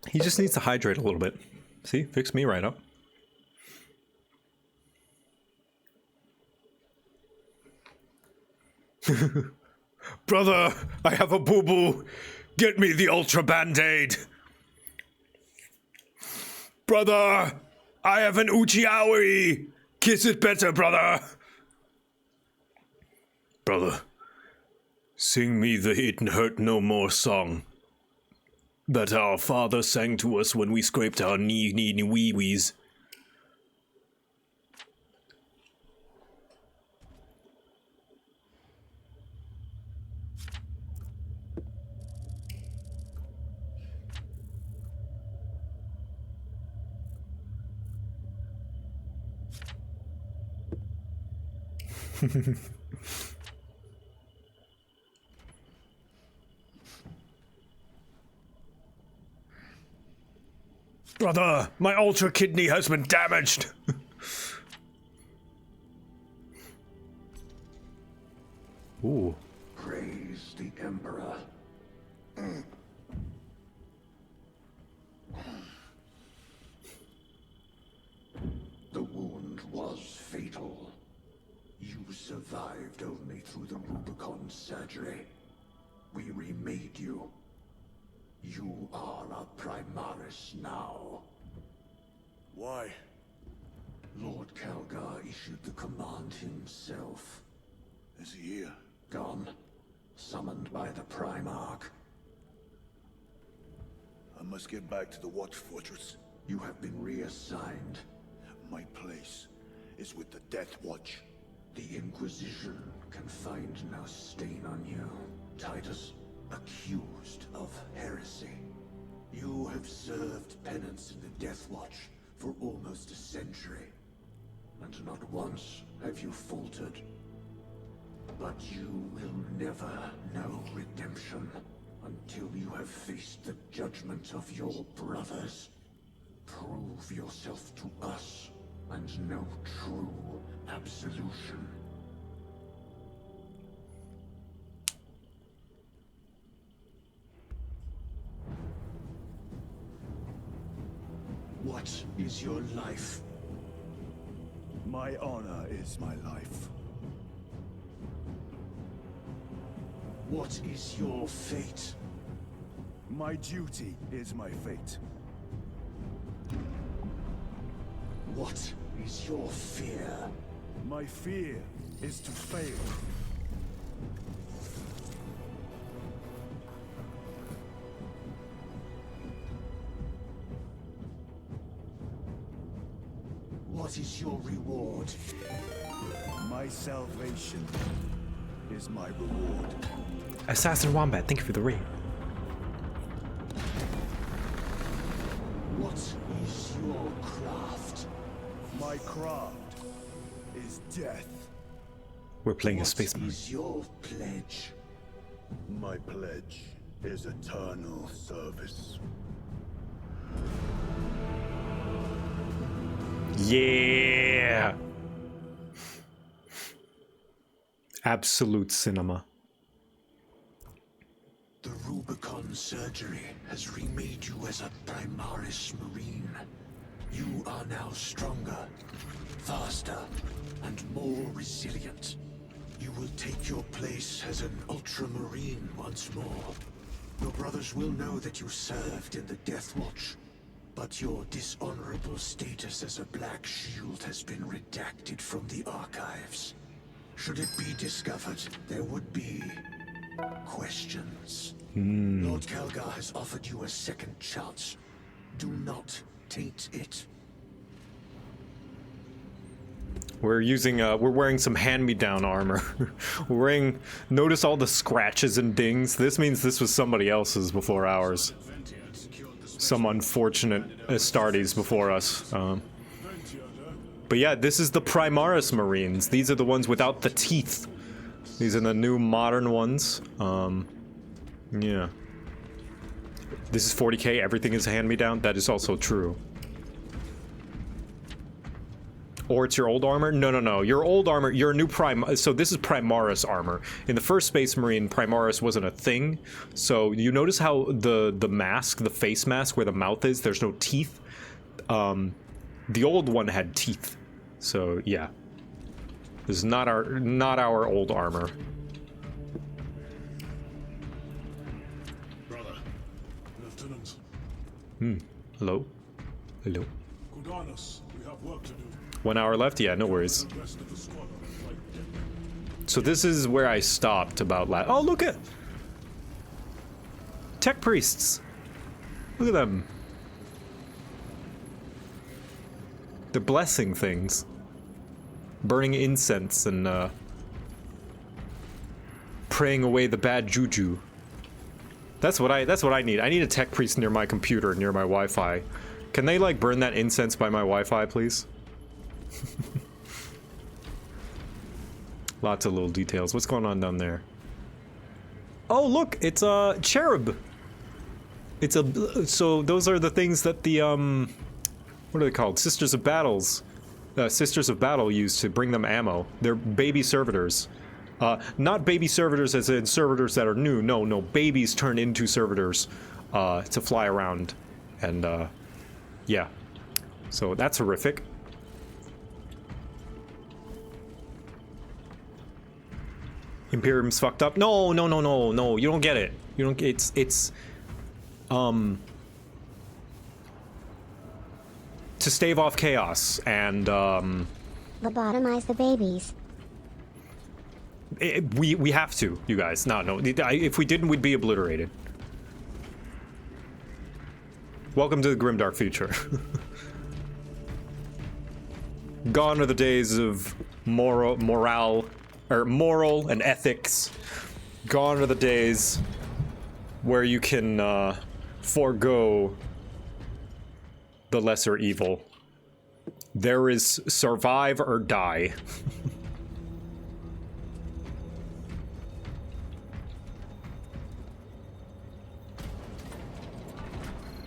[SPEAKER 2] He just needs to hydrate a little bit. See, fix me right up. Brother, I have a boo-boo. Get me the ultra band-aid. Brother, I have an uchi-aoi. Kiss it better, brother. Brother, sing me the It Hurt No More song that our father sang to us when we scraped our wee-wees. Brother, my ultra kidney has been damaged. Ooh.
[SPEAKER 7] Praise the Emperor. The wound was fatal. You survived only through the Rubicon surgery. We remade you. You are a Primaris now.
[SPEAKER 10] Why?
[SPEAKER 7] Lord Calgar issued the command himself.
[SPEAKER 10] Is he here?
[SPEAKER 7] Gone. Summoned by the Primarch.
[SPEAKER 10] I must get back to the Watch Fortress.
[SPEAKER 7] You have been reassigned.
[SPEAKER 10] My place is with the Death Watch.
[SPEAKER 3] The Inquisition can find no stain on you, Titus, accused of heresy. You have served penance in the Death Watch for almost a century, and not once have you faltered. But you will never know redemption until you have faced the judgment of your brothers. Prove yourself to us and know true absolution. What is your life?
[SPEAKER 7] My honor is my life.
[SPEAKER 3] What is your fate?
[SPEAKER 7] My duty is my fate.
[SPEAKER 3] What is your fear?
[SPEAKER 7] My fear is to fail.
[SPEAKER 3] What is your reward?
[SPEAKER 7] My salvation is my reward.
[SPEAKER 2] Assassin Wombat, thank you for the raid.
[SPEAKER 3] What is your craft?
[SPEAKER 7] My craft is death.
[SPEAKER 2] We're playing a space
[SPEAKER 3] What
[SPEAKER 2] marine.
[SPEAKER 3] is your pledge?
[SPEAKER 7] My pledge is eternal service.
[SPEAKER 2] Yeah. Absolute cinema.
[SPEAKER 3] The Rubicon surgery has remade you as a Primaris Marine. You are now stronger, faster, and more resilient. You will take your place as an Ultramarine once more. Your brothers will know that you served in the Death Watch, but your dishonorable status as a Black Shield has been redacted from the archives. Should it be discovered, there would be questions. Lord Calgar has offered you a second chance. Do not taint it.
[SPEAKER 2] We're using, we're wearing some hand-me-down armor. We're wearing, notice all the scratches and dings? This means this was somebody else's before ours. Some unfortunate Astartes before us. But yeah, this is the Primaris Marines. These are the ones without the teeth. These are the new modern ones. Yeah. This is 40k, everything is hand-me-down. That is also true. Or it's your old armor? No. Your old armor, your new so this is Primaris armor. In the first Space Marine, Primaris wasn't a thing. So you notice how the mask, the face mask where the mouth is, there's no teeth. The old one had teeth. So yeah. This is not our old armor.
[SPEAKER 10] Brother, Lieutenant.
[SPEAKER 2] Hello? Hello?
[SPEAKER 10] Good on us. We have work to do.
[SPEAKER 2] 1 hour left? Yeah, no worries. So this is where I stopped about last. Oh, look at tech priests. Look at them. They're blessing things, burning incense and praying away the bad juju. That's what I need. I need a tech priest near my computer, near my Wi-Fi. Can they like burn that incense by my Wi-Fi, please? Lots of little details. What's going on down there? Oh, look, it's a cherub. It's a so those are the things that the what are they called? Sisters of Battle use to bring them ammo. They're baby servitors. Not baby servitors as in servitors that are new. No, babies turned into servitors to fly around, and yeah. So that's horrific. Imperium's fucked up. No. You don't get it. You don't. It's to stave off chaos and
[SPEAKER 17] Lobotomize the babies.
[SPEAKER 2] We have to, you guys. No. If we didn't, we'd be obliterated. Welcome to the grimdark future. Gone are the days of moral and ethics. Gone are the days where you can forego the lesser evil. There is survive or die.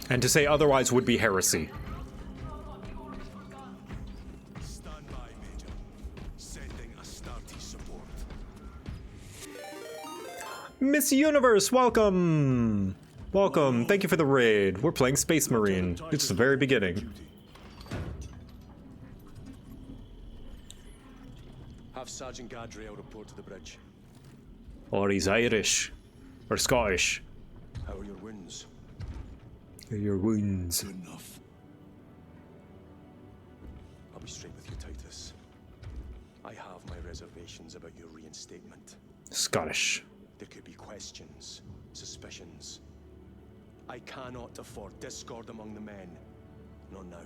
[SPEAKER 2] And to say otherwise would be heresy.
[SPEAKER 10] Stand by, Major. Sending Astarte support.
[SPEAKER 2] Miss Universe, welcome! Welcome, thank you for the raid. We're playing Space Marine. It's the very beginning.
[SPEAKER 8] Have Sergeant Gadriel report to the bridge.
[SPEAKER 2] Or he's Irish. Or Scottish.
[SPEAKER 8] How are your wounds?
[SPEAKER 2] Your wounds.
[SPEAKER 8] Good enough. I'll be straight with you, Titus. I have my reservations about your reinstatement.
[SPEAKER 2] Scottish.
[SPEAKER 8] There could be questions, suspicions. I cannot afford discord among the men. Not now.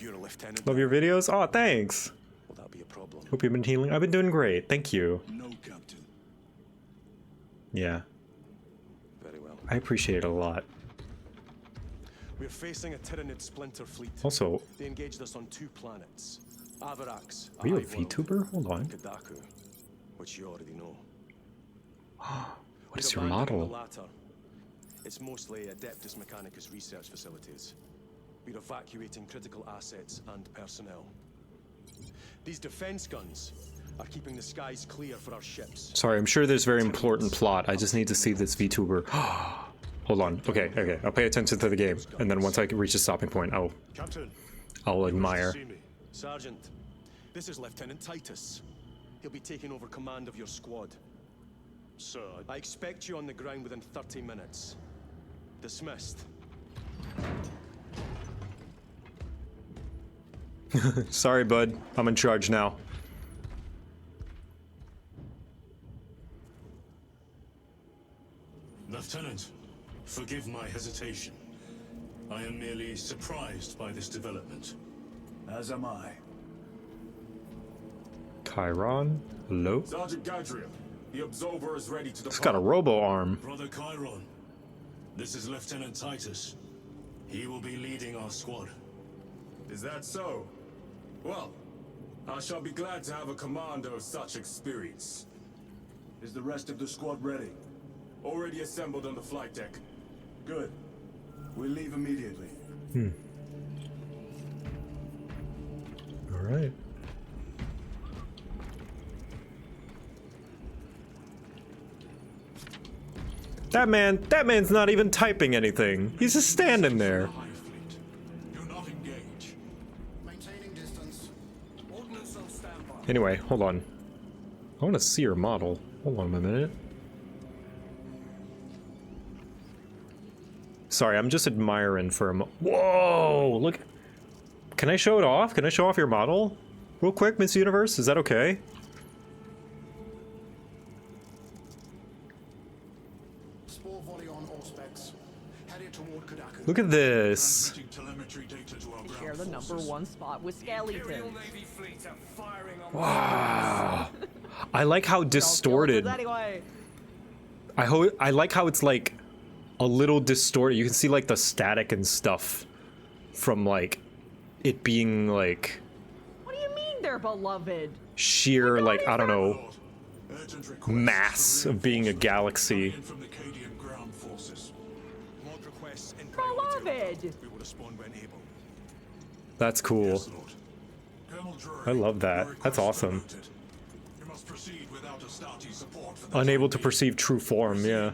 [SPEAKER 8] You're a lieutenant.
[SPEAKER 2] Love your videos? Oh, thanks.
[SPEAKER 8] Will that be a problem?
[SPEAKER 2] Hope you've been healing. I've been doing great. Thank you.
[SPEAKER 10] No, Captain.
[SPEAKER 2] Yeah.
[SPEAKER 8] Very well.
[SPEAKER 2] I appreciate it a lot.
[SPEAKER 8] We're facing a Tyranid splinter fleet.
[SPEAKER 2] Also,
[SPEAKER 8] they engaged us on 2 planets. Avarax,
[SPEAKER 2] are you a VTuber? Hold on.
[SPEAKER 8] Kadaku, which you already know.
[SPEAKER 2] What is your model?
[SPEAKER 8] The latter. It's mostly Adeptus Mechanicus research facilities. We're evacuating critical assets and personnel. These defense guns are keeping the skies clear for our ships.
[SPEAKER 2] Sorry, I'm sure there's very important plot. I just need to see this VTuber. Hold on. Okay. I'll pay attention to the game, and then once I reach a stopping point, I'll admire.
[SPEAKER 8] Sergeant, this is Lieutenant Titus. He'll be taking over command of your squad. Sir, I expect you on the ground within 30 minutes. Dismissed.
[SPEAKER 2] Sorry, bud. I'm in charge now.
[SPEAKER 7] Lieutenant, forgive my hesitation. I am merely surprised by this development. As am I.
[SPEAKER 2] Chiron? Hello?
[SPEAKER 7] Sergeant Gadriel, the Absolver is ready to depart.
[SPEAKER 2] It's got a robo-arm.
[SPEAKER 7] Brother Chiron, this is Lieutenant Titus. He will be leading our squad. Is that so? Well, I shall be glad to have a commander of such experience. Is the rest of the squad ready? Already assembled on the flight deck. Good. We'll leave immediately.
[SPEAKER 2] All right. That man's not even typing anything. He's just standing there. Anyway, hold on. I want to see your model. Hold on a minute. Sorry, I'm just admiring for a Whoa! Look. Can I show it off? Can I show off your model? Real quick, Miss Universe? Is that okay? Look at this.
[SPEAKER 13] Share the #1 spot with Skeleton.
[SPEAKER 2] Wow. I like how distorted.
[SPEAKER 13] Anyway.
[SPEAKER 2] I like how it's like a little distorted. You can see like the static and stuff from like it being like
[SPEAKER 13] What do you mean they're beloved?
[SPEAKER 2] sheer like I don't know mass of being a galaxy.
[SPEAKER 13] Beloved.
[SPEAKER 2] That's cool. I love that. That's awesome. Unable to perceive true form, yeah.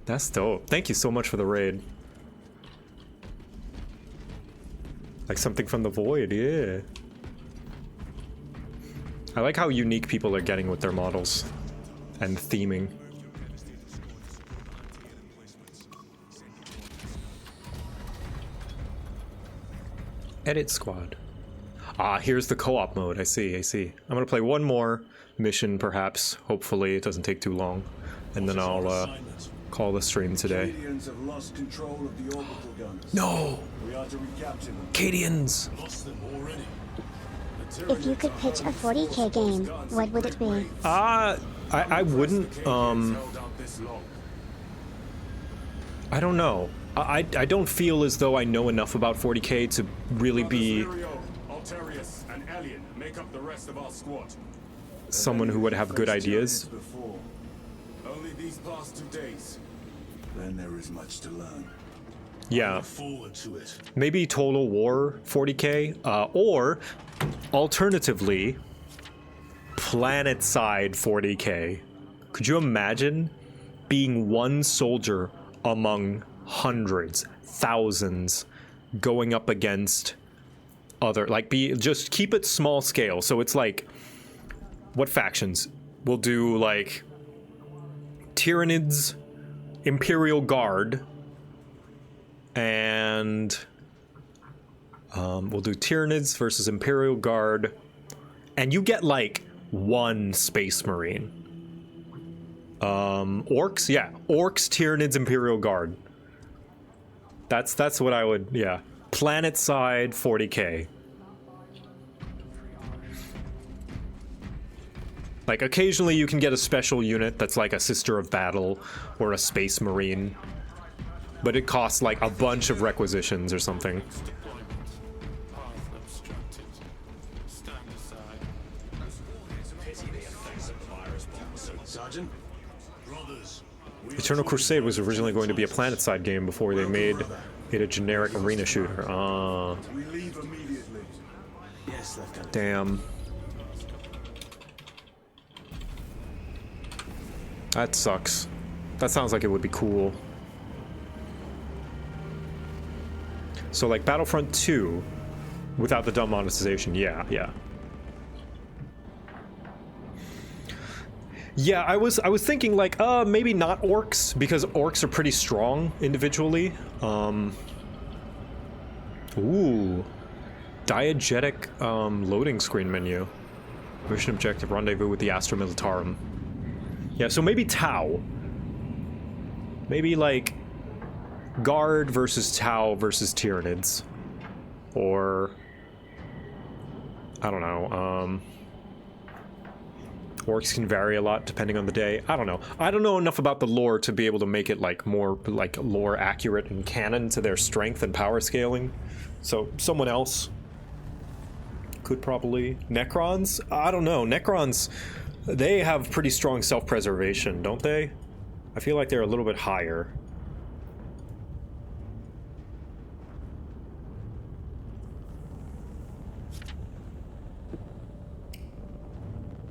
[SPEAKER 2] That's dope. Thank you so much for the raid. Like something from the void, yeah. I like how unique people are getting with their models and theming. Edit squad. Ah, here's the co-op mode. I see. I'm gonna play one more mission, perhaps. Hopefully, it doesn't take too long, and then I'll call the stream today.
[SPEAKER 7] Cadians have lost control of the orbital guns.
[SPEAKER 2] No!
[SPEAKER 7] We are to recapture them.
[SPEAKER 2] Cadians!
[SPEAKER 10] Lost them already.
[SPEAKER 17] If you could pitch a 40k game, what would it be?
[SPEAKER 2] I wouldn't, I don't know. I don't feel as though I know enough about 40k to really be
[SPEAKER 7] Altarius and Alien make up the rest of our squad.
[SPEAKER 2] someone who would have good ideas.
[SPEAKER 7] Only these past 2 days. Then there is much to learn.
[SPEAKER 2] Yeah.
[SPEAKER 10] Forward to it.
[SPEAKER 2] Maybe Total War 40k, or alternatively, Planet Side 40k. Could you imagine being one soldier among hundreds, thousands, going up against other, like, just keep it small scale. So it's like, what factions? We'll do like Tyranids, Imperial Guard, and we'll do Tyranids versus Imperial Guard, and you get like one Space Marine. Orcs, yeah, Orcs, Tyranids, Imperial Guard. That's what I would, yeah. Planet side 40k. Like, occasionally you can get a special unit that's like a Sister of Battle or a Space Marine, but it costs like a bunch of requisitions or something. Eternal Crusade was originally going to be a planet-side game before they made it a generic arena shooter. Damn. That sucks. That sounds like it would be cool. So like Battlefront 2 without the dumb monetization, yeah. Yeah, I was thinking like, maybe not orcs, because orcs are pretty strong individually. Ooh. Diegetic loading screen menu. Mission objective, rendezvous with the Astra Militarum. Yeah, so maybe Tau. Maybe like Guard versus Tau versus Tyranids. Or I don't know, orcs can vary a lot depending on the day. I don't know. I don't know enough about the lore to be able to make it like more like lore accurate and canon to their strength and power scaling. So someone else could probably... Necrons? I don't know. Necrons, they have pretty strong self-preservation, don't they? I feel like they're a little bit higher.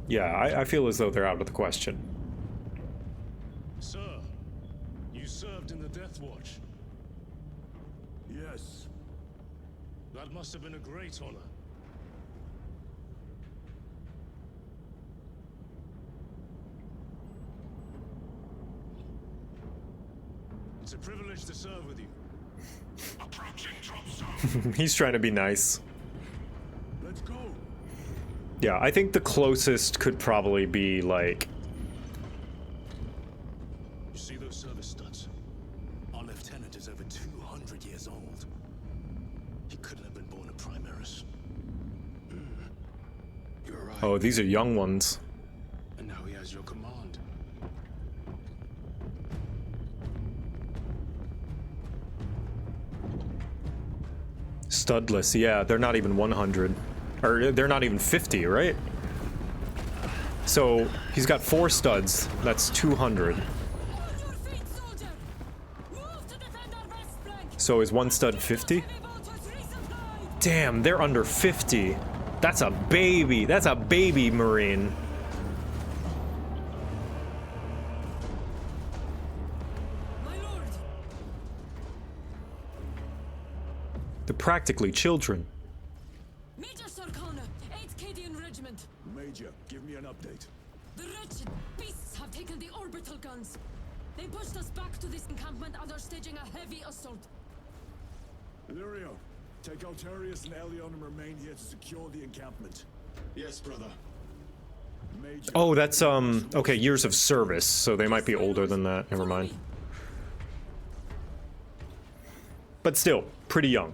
[SPEAKER 2] Yeah, I feel as though they're out of the question.
[SPEAKER 10] Sir, you served in the Death Watch.
[SPEAKER 7] Yes.
[SPEAKER 10] That must have been a great honor. It's a privilege to serve with you.
[SPEAKER 11] Approaching drop zone.
[SPEAKER 2] He's trying to be nice.
[SPEAKER 7] Let's go.
[SPEAKER 2] Yeah, I think the closest could probably be like...
[SPEAKER 10] You see those service studs? Our lieutenant is over 200 years old. He couldn't have been born a Primaris. You're right.
[SPEAKER 2] Oh, these are young ones.
[SPEAKER 10] And now he has your command.
[SPEAKER 2] Studless, yeah, they're not even 100. Or they're not even 50, right? So he's got 4 studs. That's 200. So is 1 stud 50? Damn, they're under 50. That's a baby. That's a baby Marine. They're practically children.
[SPEAKER 5] Major Sarkana, 8th Cadian Regiment.
[SPEAKER 7] Major, give me an update.
[SPEAKER 5] The wretched beasts have taken the orbital guns. They pushed us back to this encampment and are staging a heavy assault.
[SPEAKER 7] Illyrio, take Altarius and Elion and remain here to secure the encampment.
[SPEAKER 10] Yes, brother.
[SPEAKER 7] Major.
[SPEAKER 2] Oh, that's okay, years of service, so they might be older than that. Never mind. But still, pretty young.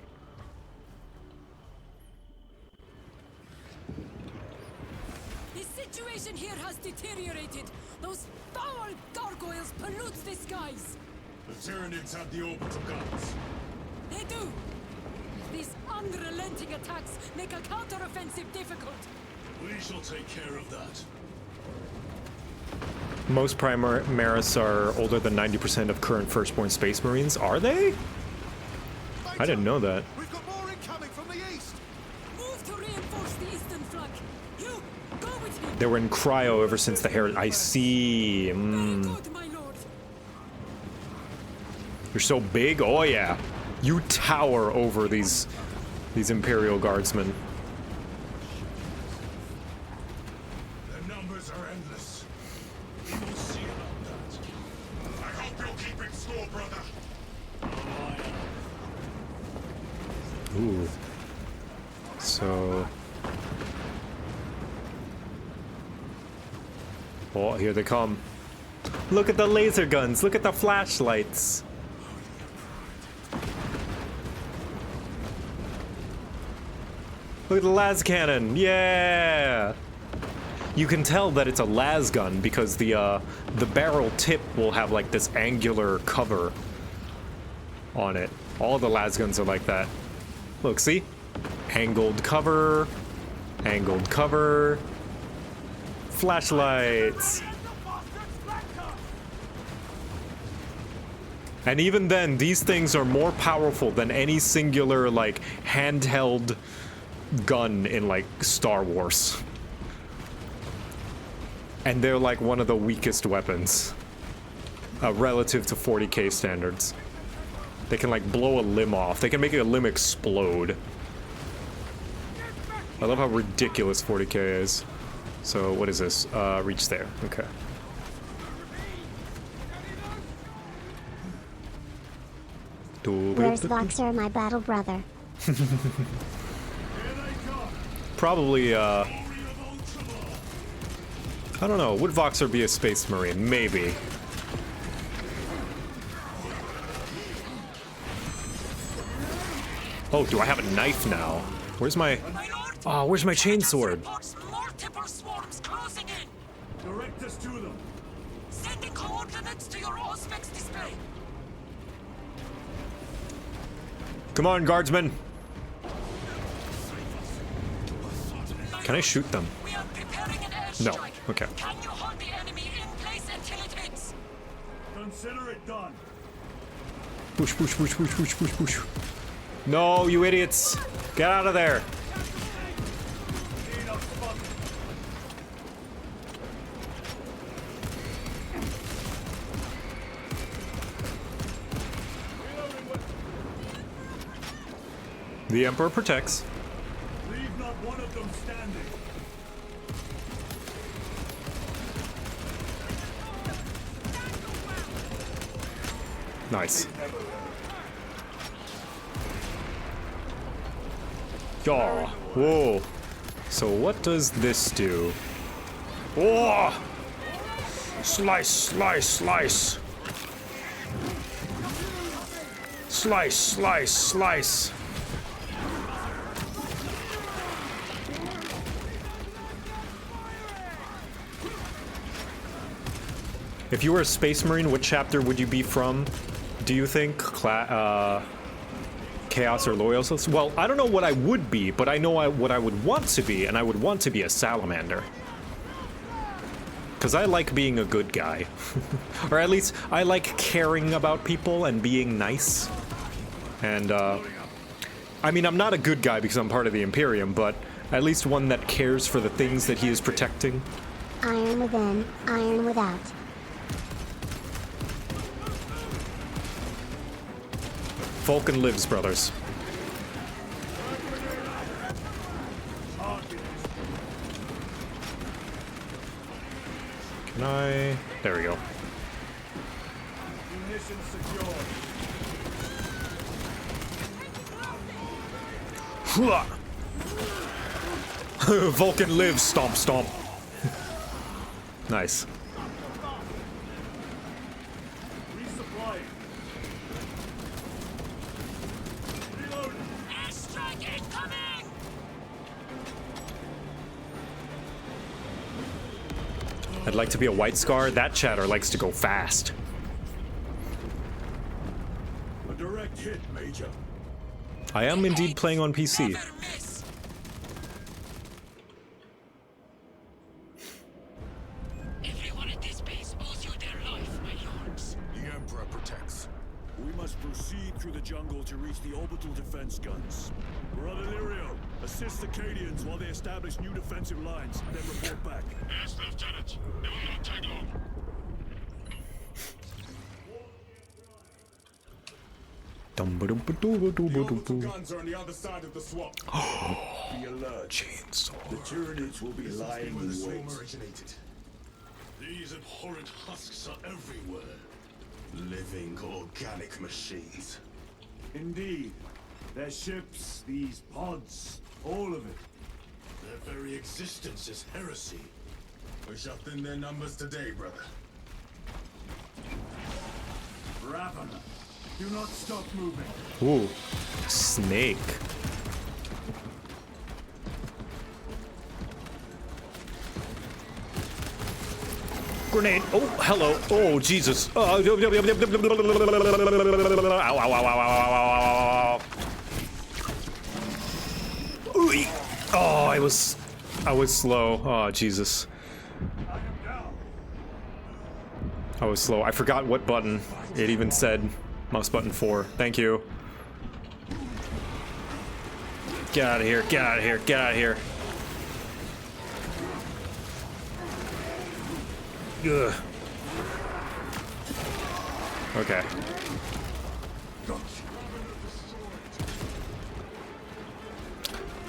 [SPEAKER 5] The situation here has deteriorated. Those foul gargoyles pollute the skies.
[SPEAKER 7] The Tyranids have the orbital guns.
[SPEAKER 5] They do. These unrelenting attacks make a counteroffensive difficult.
[SPEAKER 7] We shall take care of that.
[SPEAKER 2] Most Primaris are older than 90% of current Firstborn Space Marines. Are they? I didn't know that.
[SPEAKER 10] We've got more incoming from the east.
[SPEAKER 5] Move to reinforce the eastern flank. You go with me.
[SPEAKER 2] They were in cryo ever since the Heritage. I see. You're so big. Oh yeah, you tower over these Imperial Guardsmen.
[SPEAKER 7] The numbers are endless. We will see about that. I hope you're keeping score, brother.
[SPEAKER 2] Ooh. So. Oh, here they come. Look at the laser guns. Look at the flashlights. Look at the las cannon. Yeah. You can tell that it's a las gun because the barrel tip will have like this angular cover on it. All the las guns are like that. Look, see? Angled cover, flashlights. And even then, these things are more powerful than any singular, like, handheld gun in, like, Star Wars. And they're, like, one of the weakest weapons relative to 40k standards. They can, like, blow a limb off. They can make a limb explode. I love how ridiculous 40k is. So, what is this? Reach there. Okay.
[SPEAKER 17] Where's Voxer, my battle brother?
[SPEAKER 2] Probably, I don't know. Would Voxer be a Space Marine? Maybe. Oh, do I have a knife now? Where's my... Oh, where's my chainsword?
[SPEAKER 5] Multiple swarms closing in.
[SPEAKER 7] Direct us to them.
[SPEAKER 5] Sending coordinates to your Auspex display.
[SPEAKER 2] Come on, guardsmen. Can I shoot them?
[SPEAKER 5] We are preparing an
[SPEAKER 2] No.
[SPEAKER 5] airstrike.
[SPEAKER 2] Okay.
[SPEAKER 5] Can you hold the enemy in place until it hits?
[SPEAKER 7] Consider it done.
[SPEAKER 2] Push, push, push, push, push, push, push. No, you idiots. Get out of there. The Emperor protects.
[SPEAKER 7] Leave not one of them standing.
[SPEAKER 2] Nice. Yaw. Whoa. So what does this do? Oh! Slice, slice, slice. Slice, slice, slice. If you were a Space Marine, what chapter would you be from? Do you think? Chaos or Loyalists? Well, I don't know what I would be, but I know what I would want to be, and I would want to be a Salamander. Because I like being a good guy. Or at least, I like caring about people and being nice. And, I mean, I'm not a good guy because I'm part of the Imperium, but at least one that cares for the things that he is protecting.
[SPEAKER 17] Iron within, iron without.
[SPEAKER 2] Vulcan lives, brothers. Can I... There we go.
[SPEAKER 7] Munitions secured.
[SPEAKER 2] Vulcan lives, stomp, stomp. Nice. I'd like to be a White Scar. That chatter likes to go fast.
[SPEAKER 7] A direct hit, Major.
[SPEAKER 2] I am indeed playing on PC.
[SPEAKER 10] Everyone at this base owes you their life, my lords.
[SPEAKER 7] The Emperor protects. We must proceed through the jungle to reach the orbital defense guns. Brother Lirio, assist the Cadians while they establish new defensive lines, then report back.
[SPEAKER 11] Yes, Lieutenant. It will not take long.
[SPEAKER 7] The orbital guns are on the other side of the swamp. Be alert.
[SPEAKER 2] Chainsaw.
[SPEAKER 7] The Tyranids will be lying
[SPEAKER 10] where the
[SPEAKER 7] in
[SPEAKER 10] swarm
[SPEAKER 7] wait.
[SPEAKER 10] originated. These abhorrent husks are everywhere. Living organic machines.
[SPEAKER 7] Indeed. Their ships, these pods, all of it.
[SPEAKER 10] Their very existence is heresy. We shall thin their numbers today, brother.
[SPEAKER 7] Raven, do not stop moving.
[SPEAKER 2] Ooh, snake. Grenade. Oh, hello. Oh, Jesus. Oh, ow, ow, ow, ow, ow, ow, ow, ow. Ooh, oh, I was slow. Oh, Jesus. I was slow. I forgot what button. It even said mouse button 4. Thank you. Get out of here. Get out of here. Get out of here. Ugh. Okay.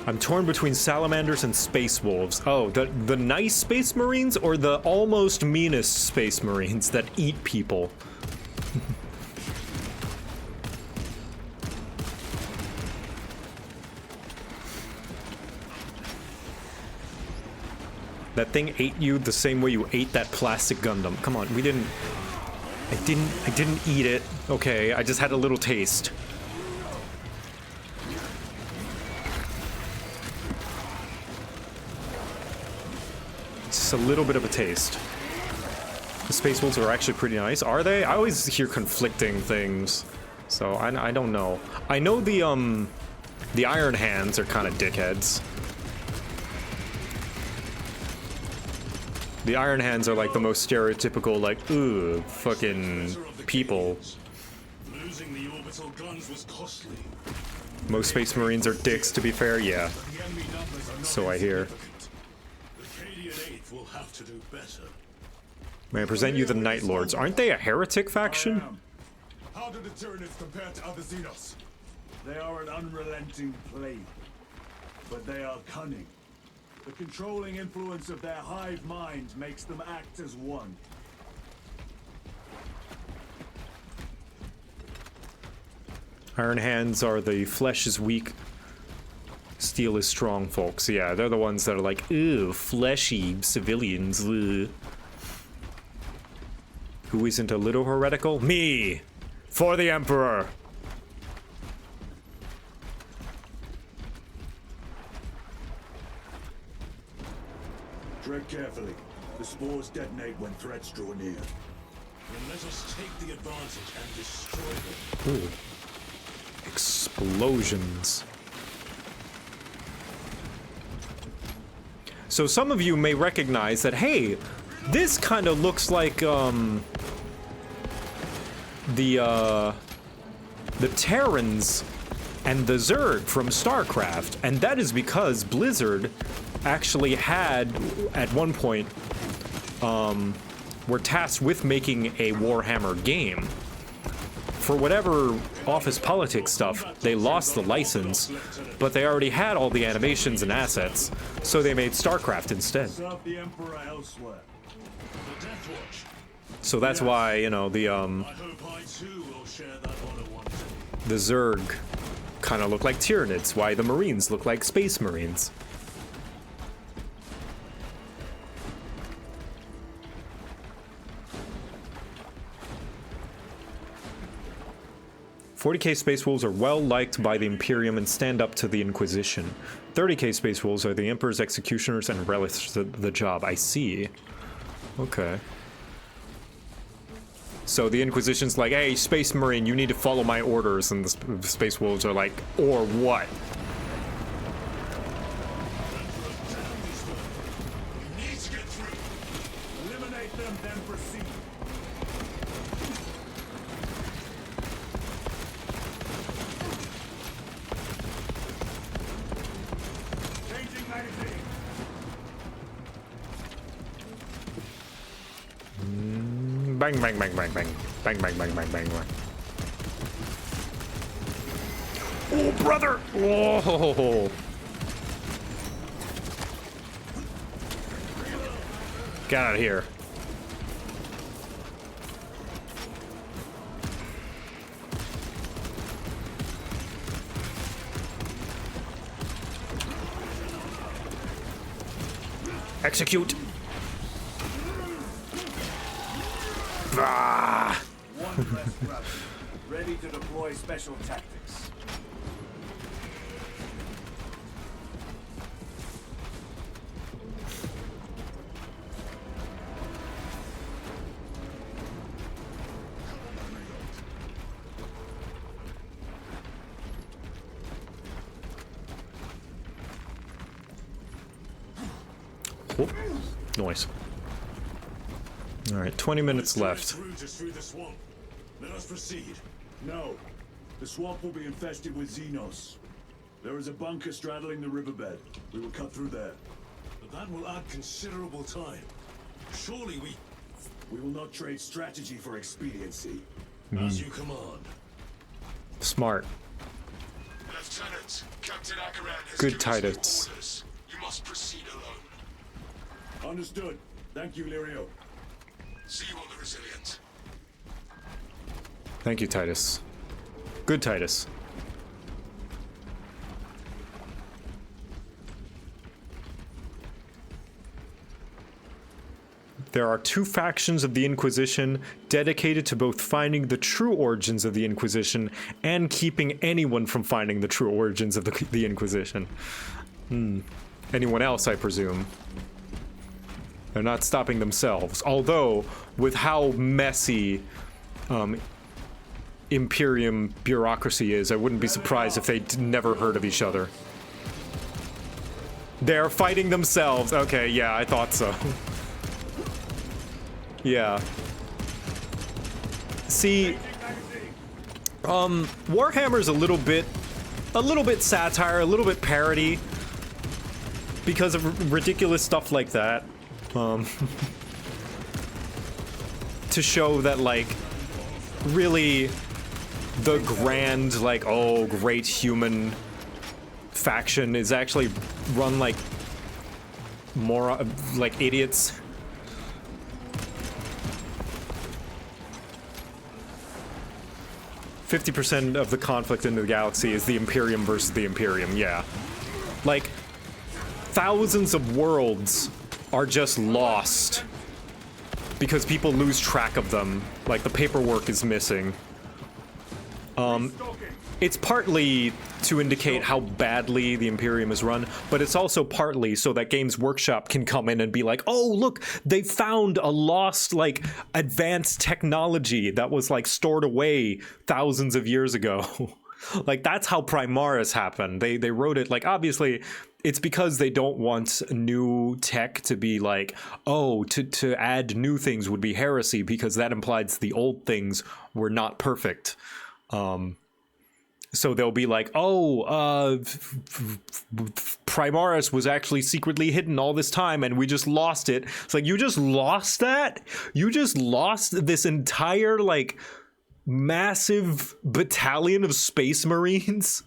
[SPEAKER 2] I'm torn between salamanders and space wolves. Oh, the nice space marines or the almost meanest space marines that eat people? That thing ate you the same way you ate that plastic Gundam. Come on, I didn't eat it. Okay, I just had a little taste. Just a little bit of a taste. The space wolves are actually pretty nice. Are they? I always hear conflicting things. So I don't know. I know the Iron Hands are kind of dickheads. The Iron Hands are like the most stereotypical, like, ugh, fucking people.
[SPEAKER 10] Losing the orbital guns was costly.
[SPEAKER 2] Most Space Marines are dicks, to be fair, yeah. So I hear.
[SPEAKER 10] The Cadian 8th will have to do better.
[SPEAKER 2] May I present you the Night Lords? Aren't they a heretic faction?
[SPEAKER 7] How do the Tyranids compare to other Xenos? They are an unrelenting plague, but they are cunning. The controlling influence of their hive mind makes them act as one.
[SPEAKER 2] Iron Hands are the flesh is weak, steel is strong folks. Yeah, they're the ones that are like, ew, fleshy civilians. Ugh. Who isn't a little heretical? Me! For the Emperor!
[SPEAKER 7] Tread carefully. The spores detonate when threats draw near.
[SPEAKER 10] Then let us take the advantage and destroy them.
[SPEAKER 2] Ooh. Explosions. So some of you may recognize that, hey, this kind of looks like, the Terrans and the Zerg from StarCraft, and that is because Blizzard actually had, at one point, were tasked with making a Warhammer game. For whatever office politics stuff, they lost the license, but they already had all the animations and assets, so they made StarCraft instead.
[SPEAKER 7] Serve the Emperor elsewhere.
[SPEAKER 2] So that's why, you know, the Zerg kind of look like Tyranids, why the Marines look like Space Marines. $40K Space Wolves are well liked by the Imperium and stand up to the Inquisition. $30K Space Wolves are the Emperor's executioners and relish the job. I see. Okay. So the Inquisition's like, hey, Space Marine, you need to follow my orders, and the Space Wolves are like, or what? Bang, bang, bang, bang, bang. Bang, bang, bang, bang, bang, bang. Oh, brother! Whoa! Get out of here. Execute! Ah.
[SPEAKER 7] One less brother, ready to deploy special tactics.
[SPEAKER 2] Whoop. Noise. All right, 20 minutes left.
[SPEAKER 7] Through the swamp. Let us proceed. No, the swamp will be infested with Xenos. There is a bunker straddling the riverbed. We will cut through there.
[SPEAKER 10] But that will add considerable time. Surely we
[SPEAKER 7] will not trade strategy for expediency.
[SPEAKER 10] As you command.
[SPEAKER 2] Smart.
[SPEAKER 11] Lieutenant, Captain Akaran has
[SPEAKER 2] Good
[SPEAKER 11] given
[SPEAKER 2] Titus.
[SPEAKER 11] orders. You must proceed alone.
[SPEAKER 7] Understood. Thank you, Lirio.
[SPEAKER 11] See you on the Resilient.
[SPEAKER 2] Thank you, Titus. Good Titus. There are two factions of the Inquisition dedicated to both finding the true origins of the Inquisition and keeping anyone from finding the true origins of the Inquisition. Anyone else, I presume. They're not stopping themselves. Although, with how messy Imperium bureaucracy is, I wouldn't be surprised if they'd never heard of each other. They're fighting themselves. Okay, yeah, I thought so. Yeah. See, Warhammer's a little bit satire, a little bit parody because of ridiculous stuff like that. To show that, like, really the grand, like, oh, great human faction is actually run like more like idiots. "50% of the conflict in the galaxy is the Imperium versus the Imperium." Yeah. Like, thousands of worlds are just lost because people lose track of them. Like, the paperwork is missing. It's partly to indicate how badly the Imperium is run, but it's also partly so that Games Workshop can come in and be like, oh, look, they found a lost, like, advanced technology that was, like, stored away thousands of years ago. Like, that's how Primaris happened. They wrote it, like, obviously, it's because they don't want new tech to be like, oh, to add new things would be heresy, because that implies the old things were not perfect. So they'll be like, oh, Primaris was actually secretly hidden all this time and we just lost it. It's like, you just lost that? You just lost this entire, like, massive battalion of Space Marines?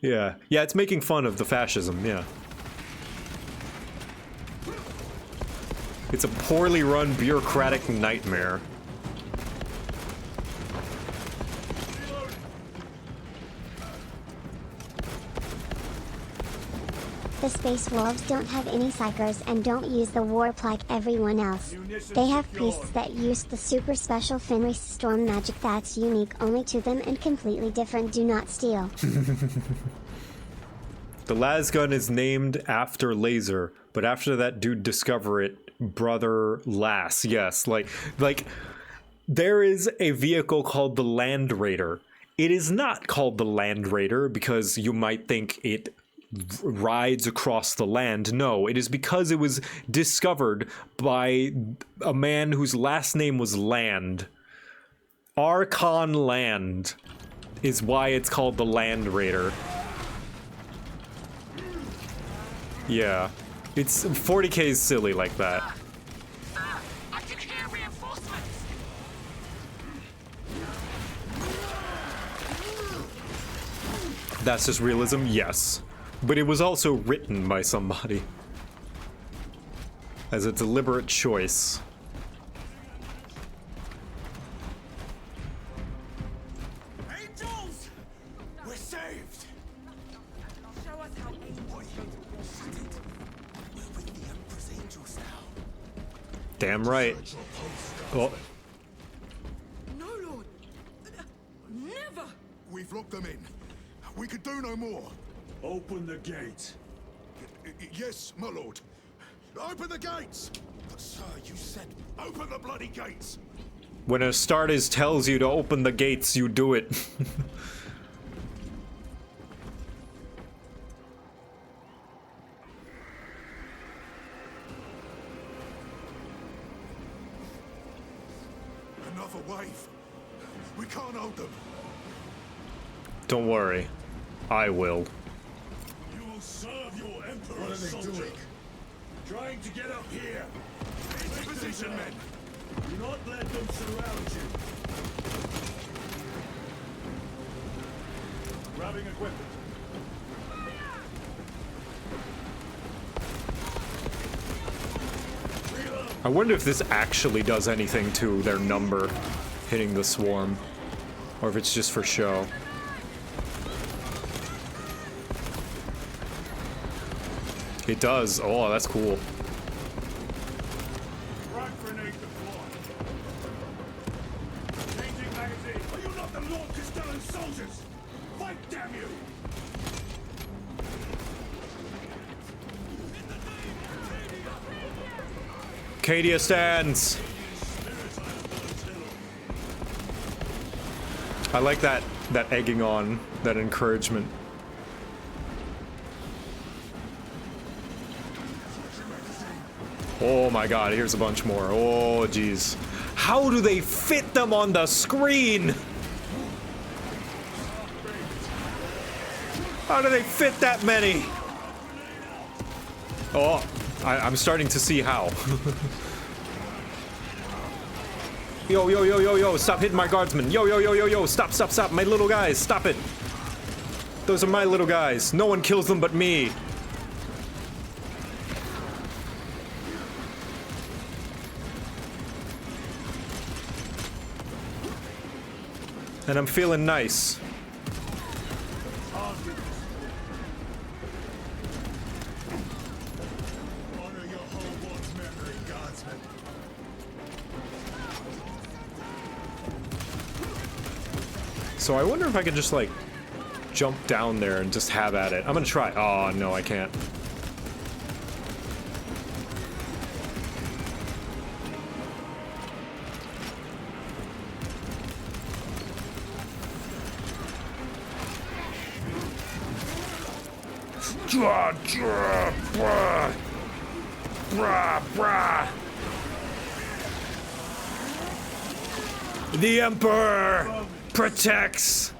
[SPEAKER 2] Yeah. Yeah, it's making fun of the fascism, yeah. It's a poorly run bureaucratic nightmare.
[SPEAKER 17] The Space Wolves don't have any psychers and don't use the warp like everyone else. They have priests that use the super special Fenris storm magic that's unique only to them and completely different. Do not steal.
[SPEAKER 2] The las gun is named after Laser, but after that dude discovered brother Lass. Yes, like there is a vehicle called the Land Raider. It is not called the Land Raider because you might think it rides across the land. No, it is because it was discovered by a man whose last name was Land. Archon Land is why it's called the Land Raider. Yeah, it's 40k is silly like that.
[SPEAKER 5] I can hear reinforcements.
[SPEAKER 2] That's just realism, yes. But it was also written by somebody. As a deliberate choice.
[SPEAKER 5] Angels! We're saved! Show us how able you We're with the Emperor's angels now.
[SPEAKER 2] Damn right. Oh.
[SPEAKER 5] No, Lord. Never!
[SPEAKER 11] We've locked them in. We could do no more.
[SPEAKER 7] Open the gate.
[SPEAKER 11] Yes, my lord. Open the gates! But sir, you said open the bloody gates!
[SPEAKER 2] When Astartes tells you to open the gates, you do it.
[SPEAKER 11] Another wave. We can't hold them.
[SPEAKER 2] Don't worry. I will.
[SPEAKER 7] You will serve your emperor, soldier. Trying to get up here.
[SPEAKER 11] In position, men.
[SPEAKER 7] Do not let them surround you. Grabbing equipment.
[SPEAKER 2] I wonder if this actually does anything to their number hitting the swarm. Or if it's just for show. It does. Oh, that's cool.
[SPEAKER 7] Frag grenade deployed. Changing magazine. Are you not the Lord Castellan soldiers? Fight, damn you!
[SPEAKER 2] Cadia stands. I like that egging on, that encouragement. Oh my god, here's a bunch more. Oh jeez. How do they fit them on the screen? How do they fit that many? Oh, I'm starting to see how. Yo, yo, yo, yo, yo, stop hitting my guardsmen. Yo, yo, yo, yo, yo, stop, stop, stop. My little guys, stop it. Those are my little guys. No one kills them but me. And I'm feeling nice. So I wonder if I could just like jump down there and just have at it. I'm gonna try. Oh no, I can't. The Emperor protects.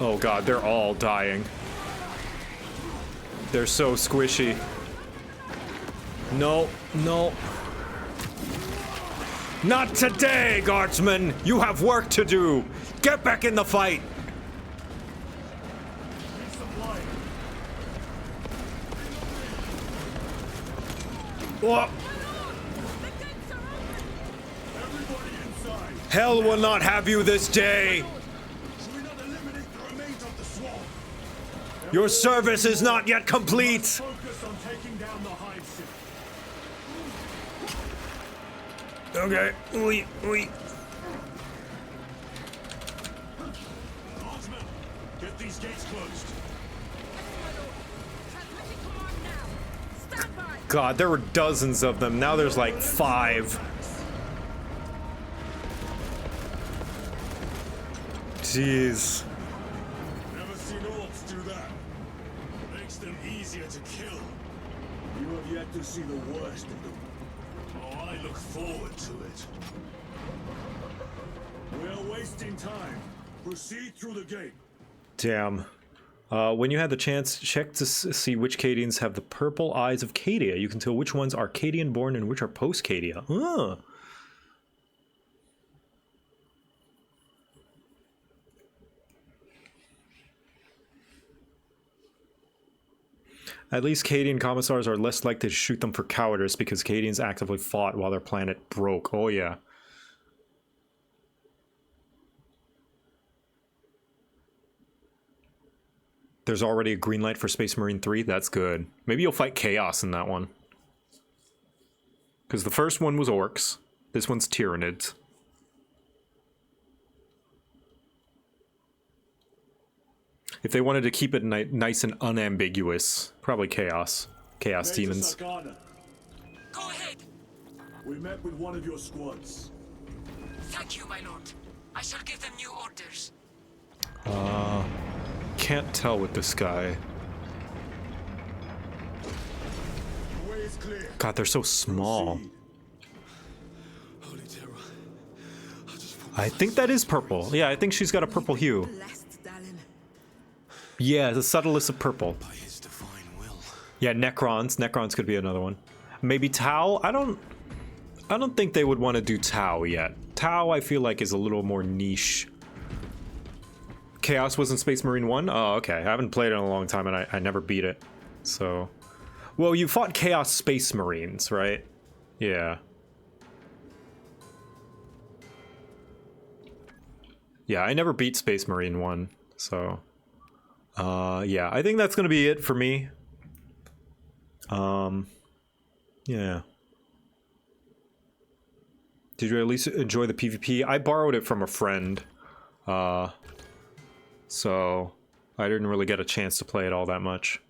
[SPEAKER 2] Oh god, they're all dying. They're so squishy. No, no. Not today, guardsmen! You have work to do! Get back in the fight! Oh. Hell will not have you this day! Your service is not yet complete!
[SPEAKER 7] Focus on taking down the hive ship.
[SPEAKER 2] Okay, oui, oui.
[SPEAKER 7] Guardsmen, get these gates closed.
[SPEAKER 5] Transmitting command now. Stand
[SPEAKER 2] God, there were dozens of them. Now there's like 5. Jeez.
[SPEAKER 7] Never seen orcs do that. Makes them easier to kill. You have yet to see the worst of them. Oh, I look forward to it. We're wasting time. Proceed through the gate.
[SPEAKER 2] Damn. When you had the chance, check to see which Cadians have the purple eyes of Cadia. You can tell which ones are Cadian born and which are post-Cadia. Huh. At least Cadian commissars are less likely to shoot them for cowardice because Cadians actively fought while their planet broke. Oh yeah. There's already a green light for Space Marine 3. That's good. Maybe you'll fight Chaos in that one. Because the first one was Orcs. This one's Tyranids. If they wanted to keep it nice and unambiguous, probably Chaos. Chaos
[SPEAKER 7] Major
[SPEAKER 2] Demons.
[SPEAKER 7] Sargana.
[SPEAKER 5] Go ahead.
[SPEAKER 7] We met with one of your squads.
[SPEAKER 5] Thank you, my lord. I shall give them new orders.
[SPEAKER 2] Can't tell with this guy.
[SPEAKER 7] The way is clear.
[SPEAKER 2] God, they're so small. I think that is purple. Yeah, I think she's got a purple hue. Yeah, the subtlest of purple. Yeah, Necrons. Necrons could be another one. Maybe Tau. I don't think they would want to do Tau yet. Tau, I feel like, is a little more niche. Chaos was in Space Marine 1? Oh, okay. I haven't played it in a long time, and I never beat it. So... Well, you fought Chaos Space Marines, right? Yeah. Yeah, I never beat Space Marine 1, so... yeah, I think that's gonna be it for me. Yeah. Did you at least enjoy the PvP? I borrowed it from a friend. So I didn't really get a chance to play it all that much.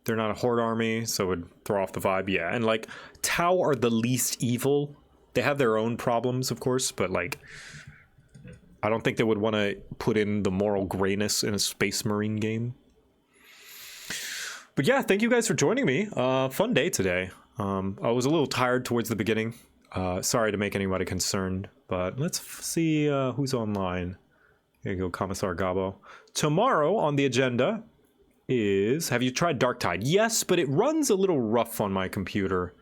[SPEAKER 2] They're not a horde army, so it would throw off the vibe. Yeah, and like Tau are the least evil. They have their own problems, of course, but like I don't think they would want to put in the moral grayness in a Space Marine game. But yeah, thank you guys for joining me. Fun day today. I was a little tired towards the beginning. Sorry to make anybody concerned, but let's see who's online. Here you go, Commissar Gabo. Tomorrow on the agenda is... Have you tried Darktide? Yes, but it runs a little rough on my computer.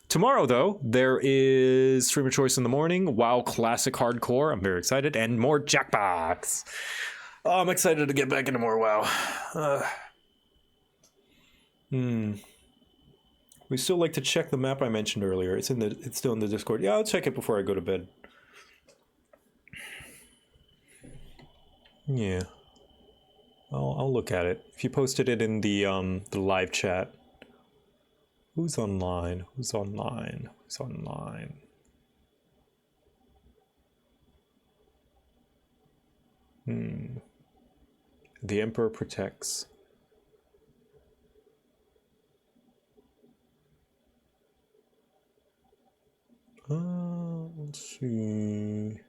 [SPEAKER 2] Tomorrow, though, there is Streamer Choice in the morning, WoW Classic Hardcore, I'm very excited, and more Jackbox. Oh, I'm excited to get back into more WoW. We still like to check the map I mentioned earlier. It's still in the Discord. Yeah, I'll check it before I go to bed. Yeah. I'll look at it. If you posted it in the live chat. Who's online? Who's online? Who's online? The Emperor protects. Let's see.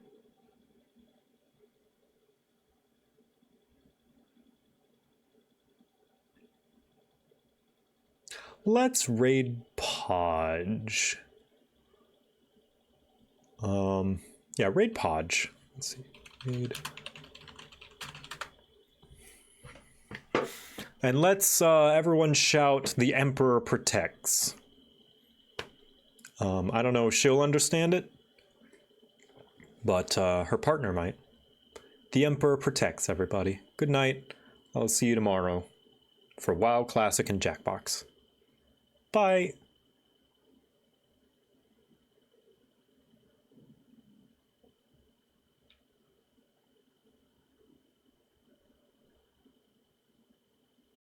[SPEAKER 2] Let's raid Podge. Yeah, raid Podge. Let's see. Raid. And let's everyone shout, "The Emperor protects." I don't know if she'll understand it, but her partner might. The Emperor protects, everybody. Good night. I'll see you tomorrow for WoW Classic and Jackbox. Bye.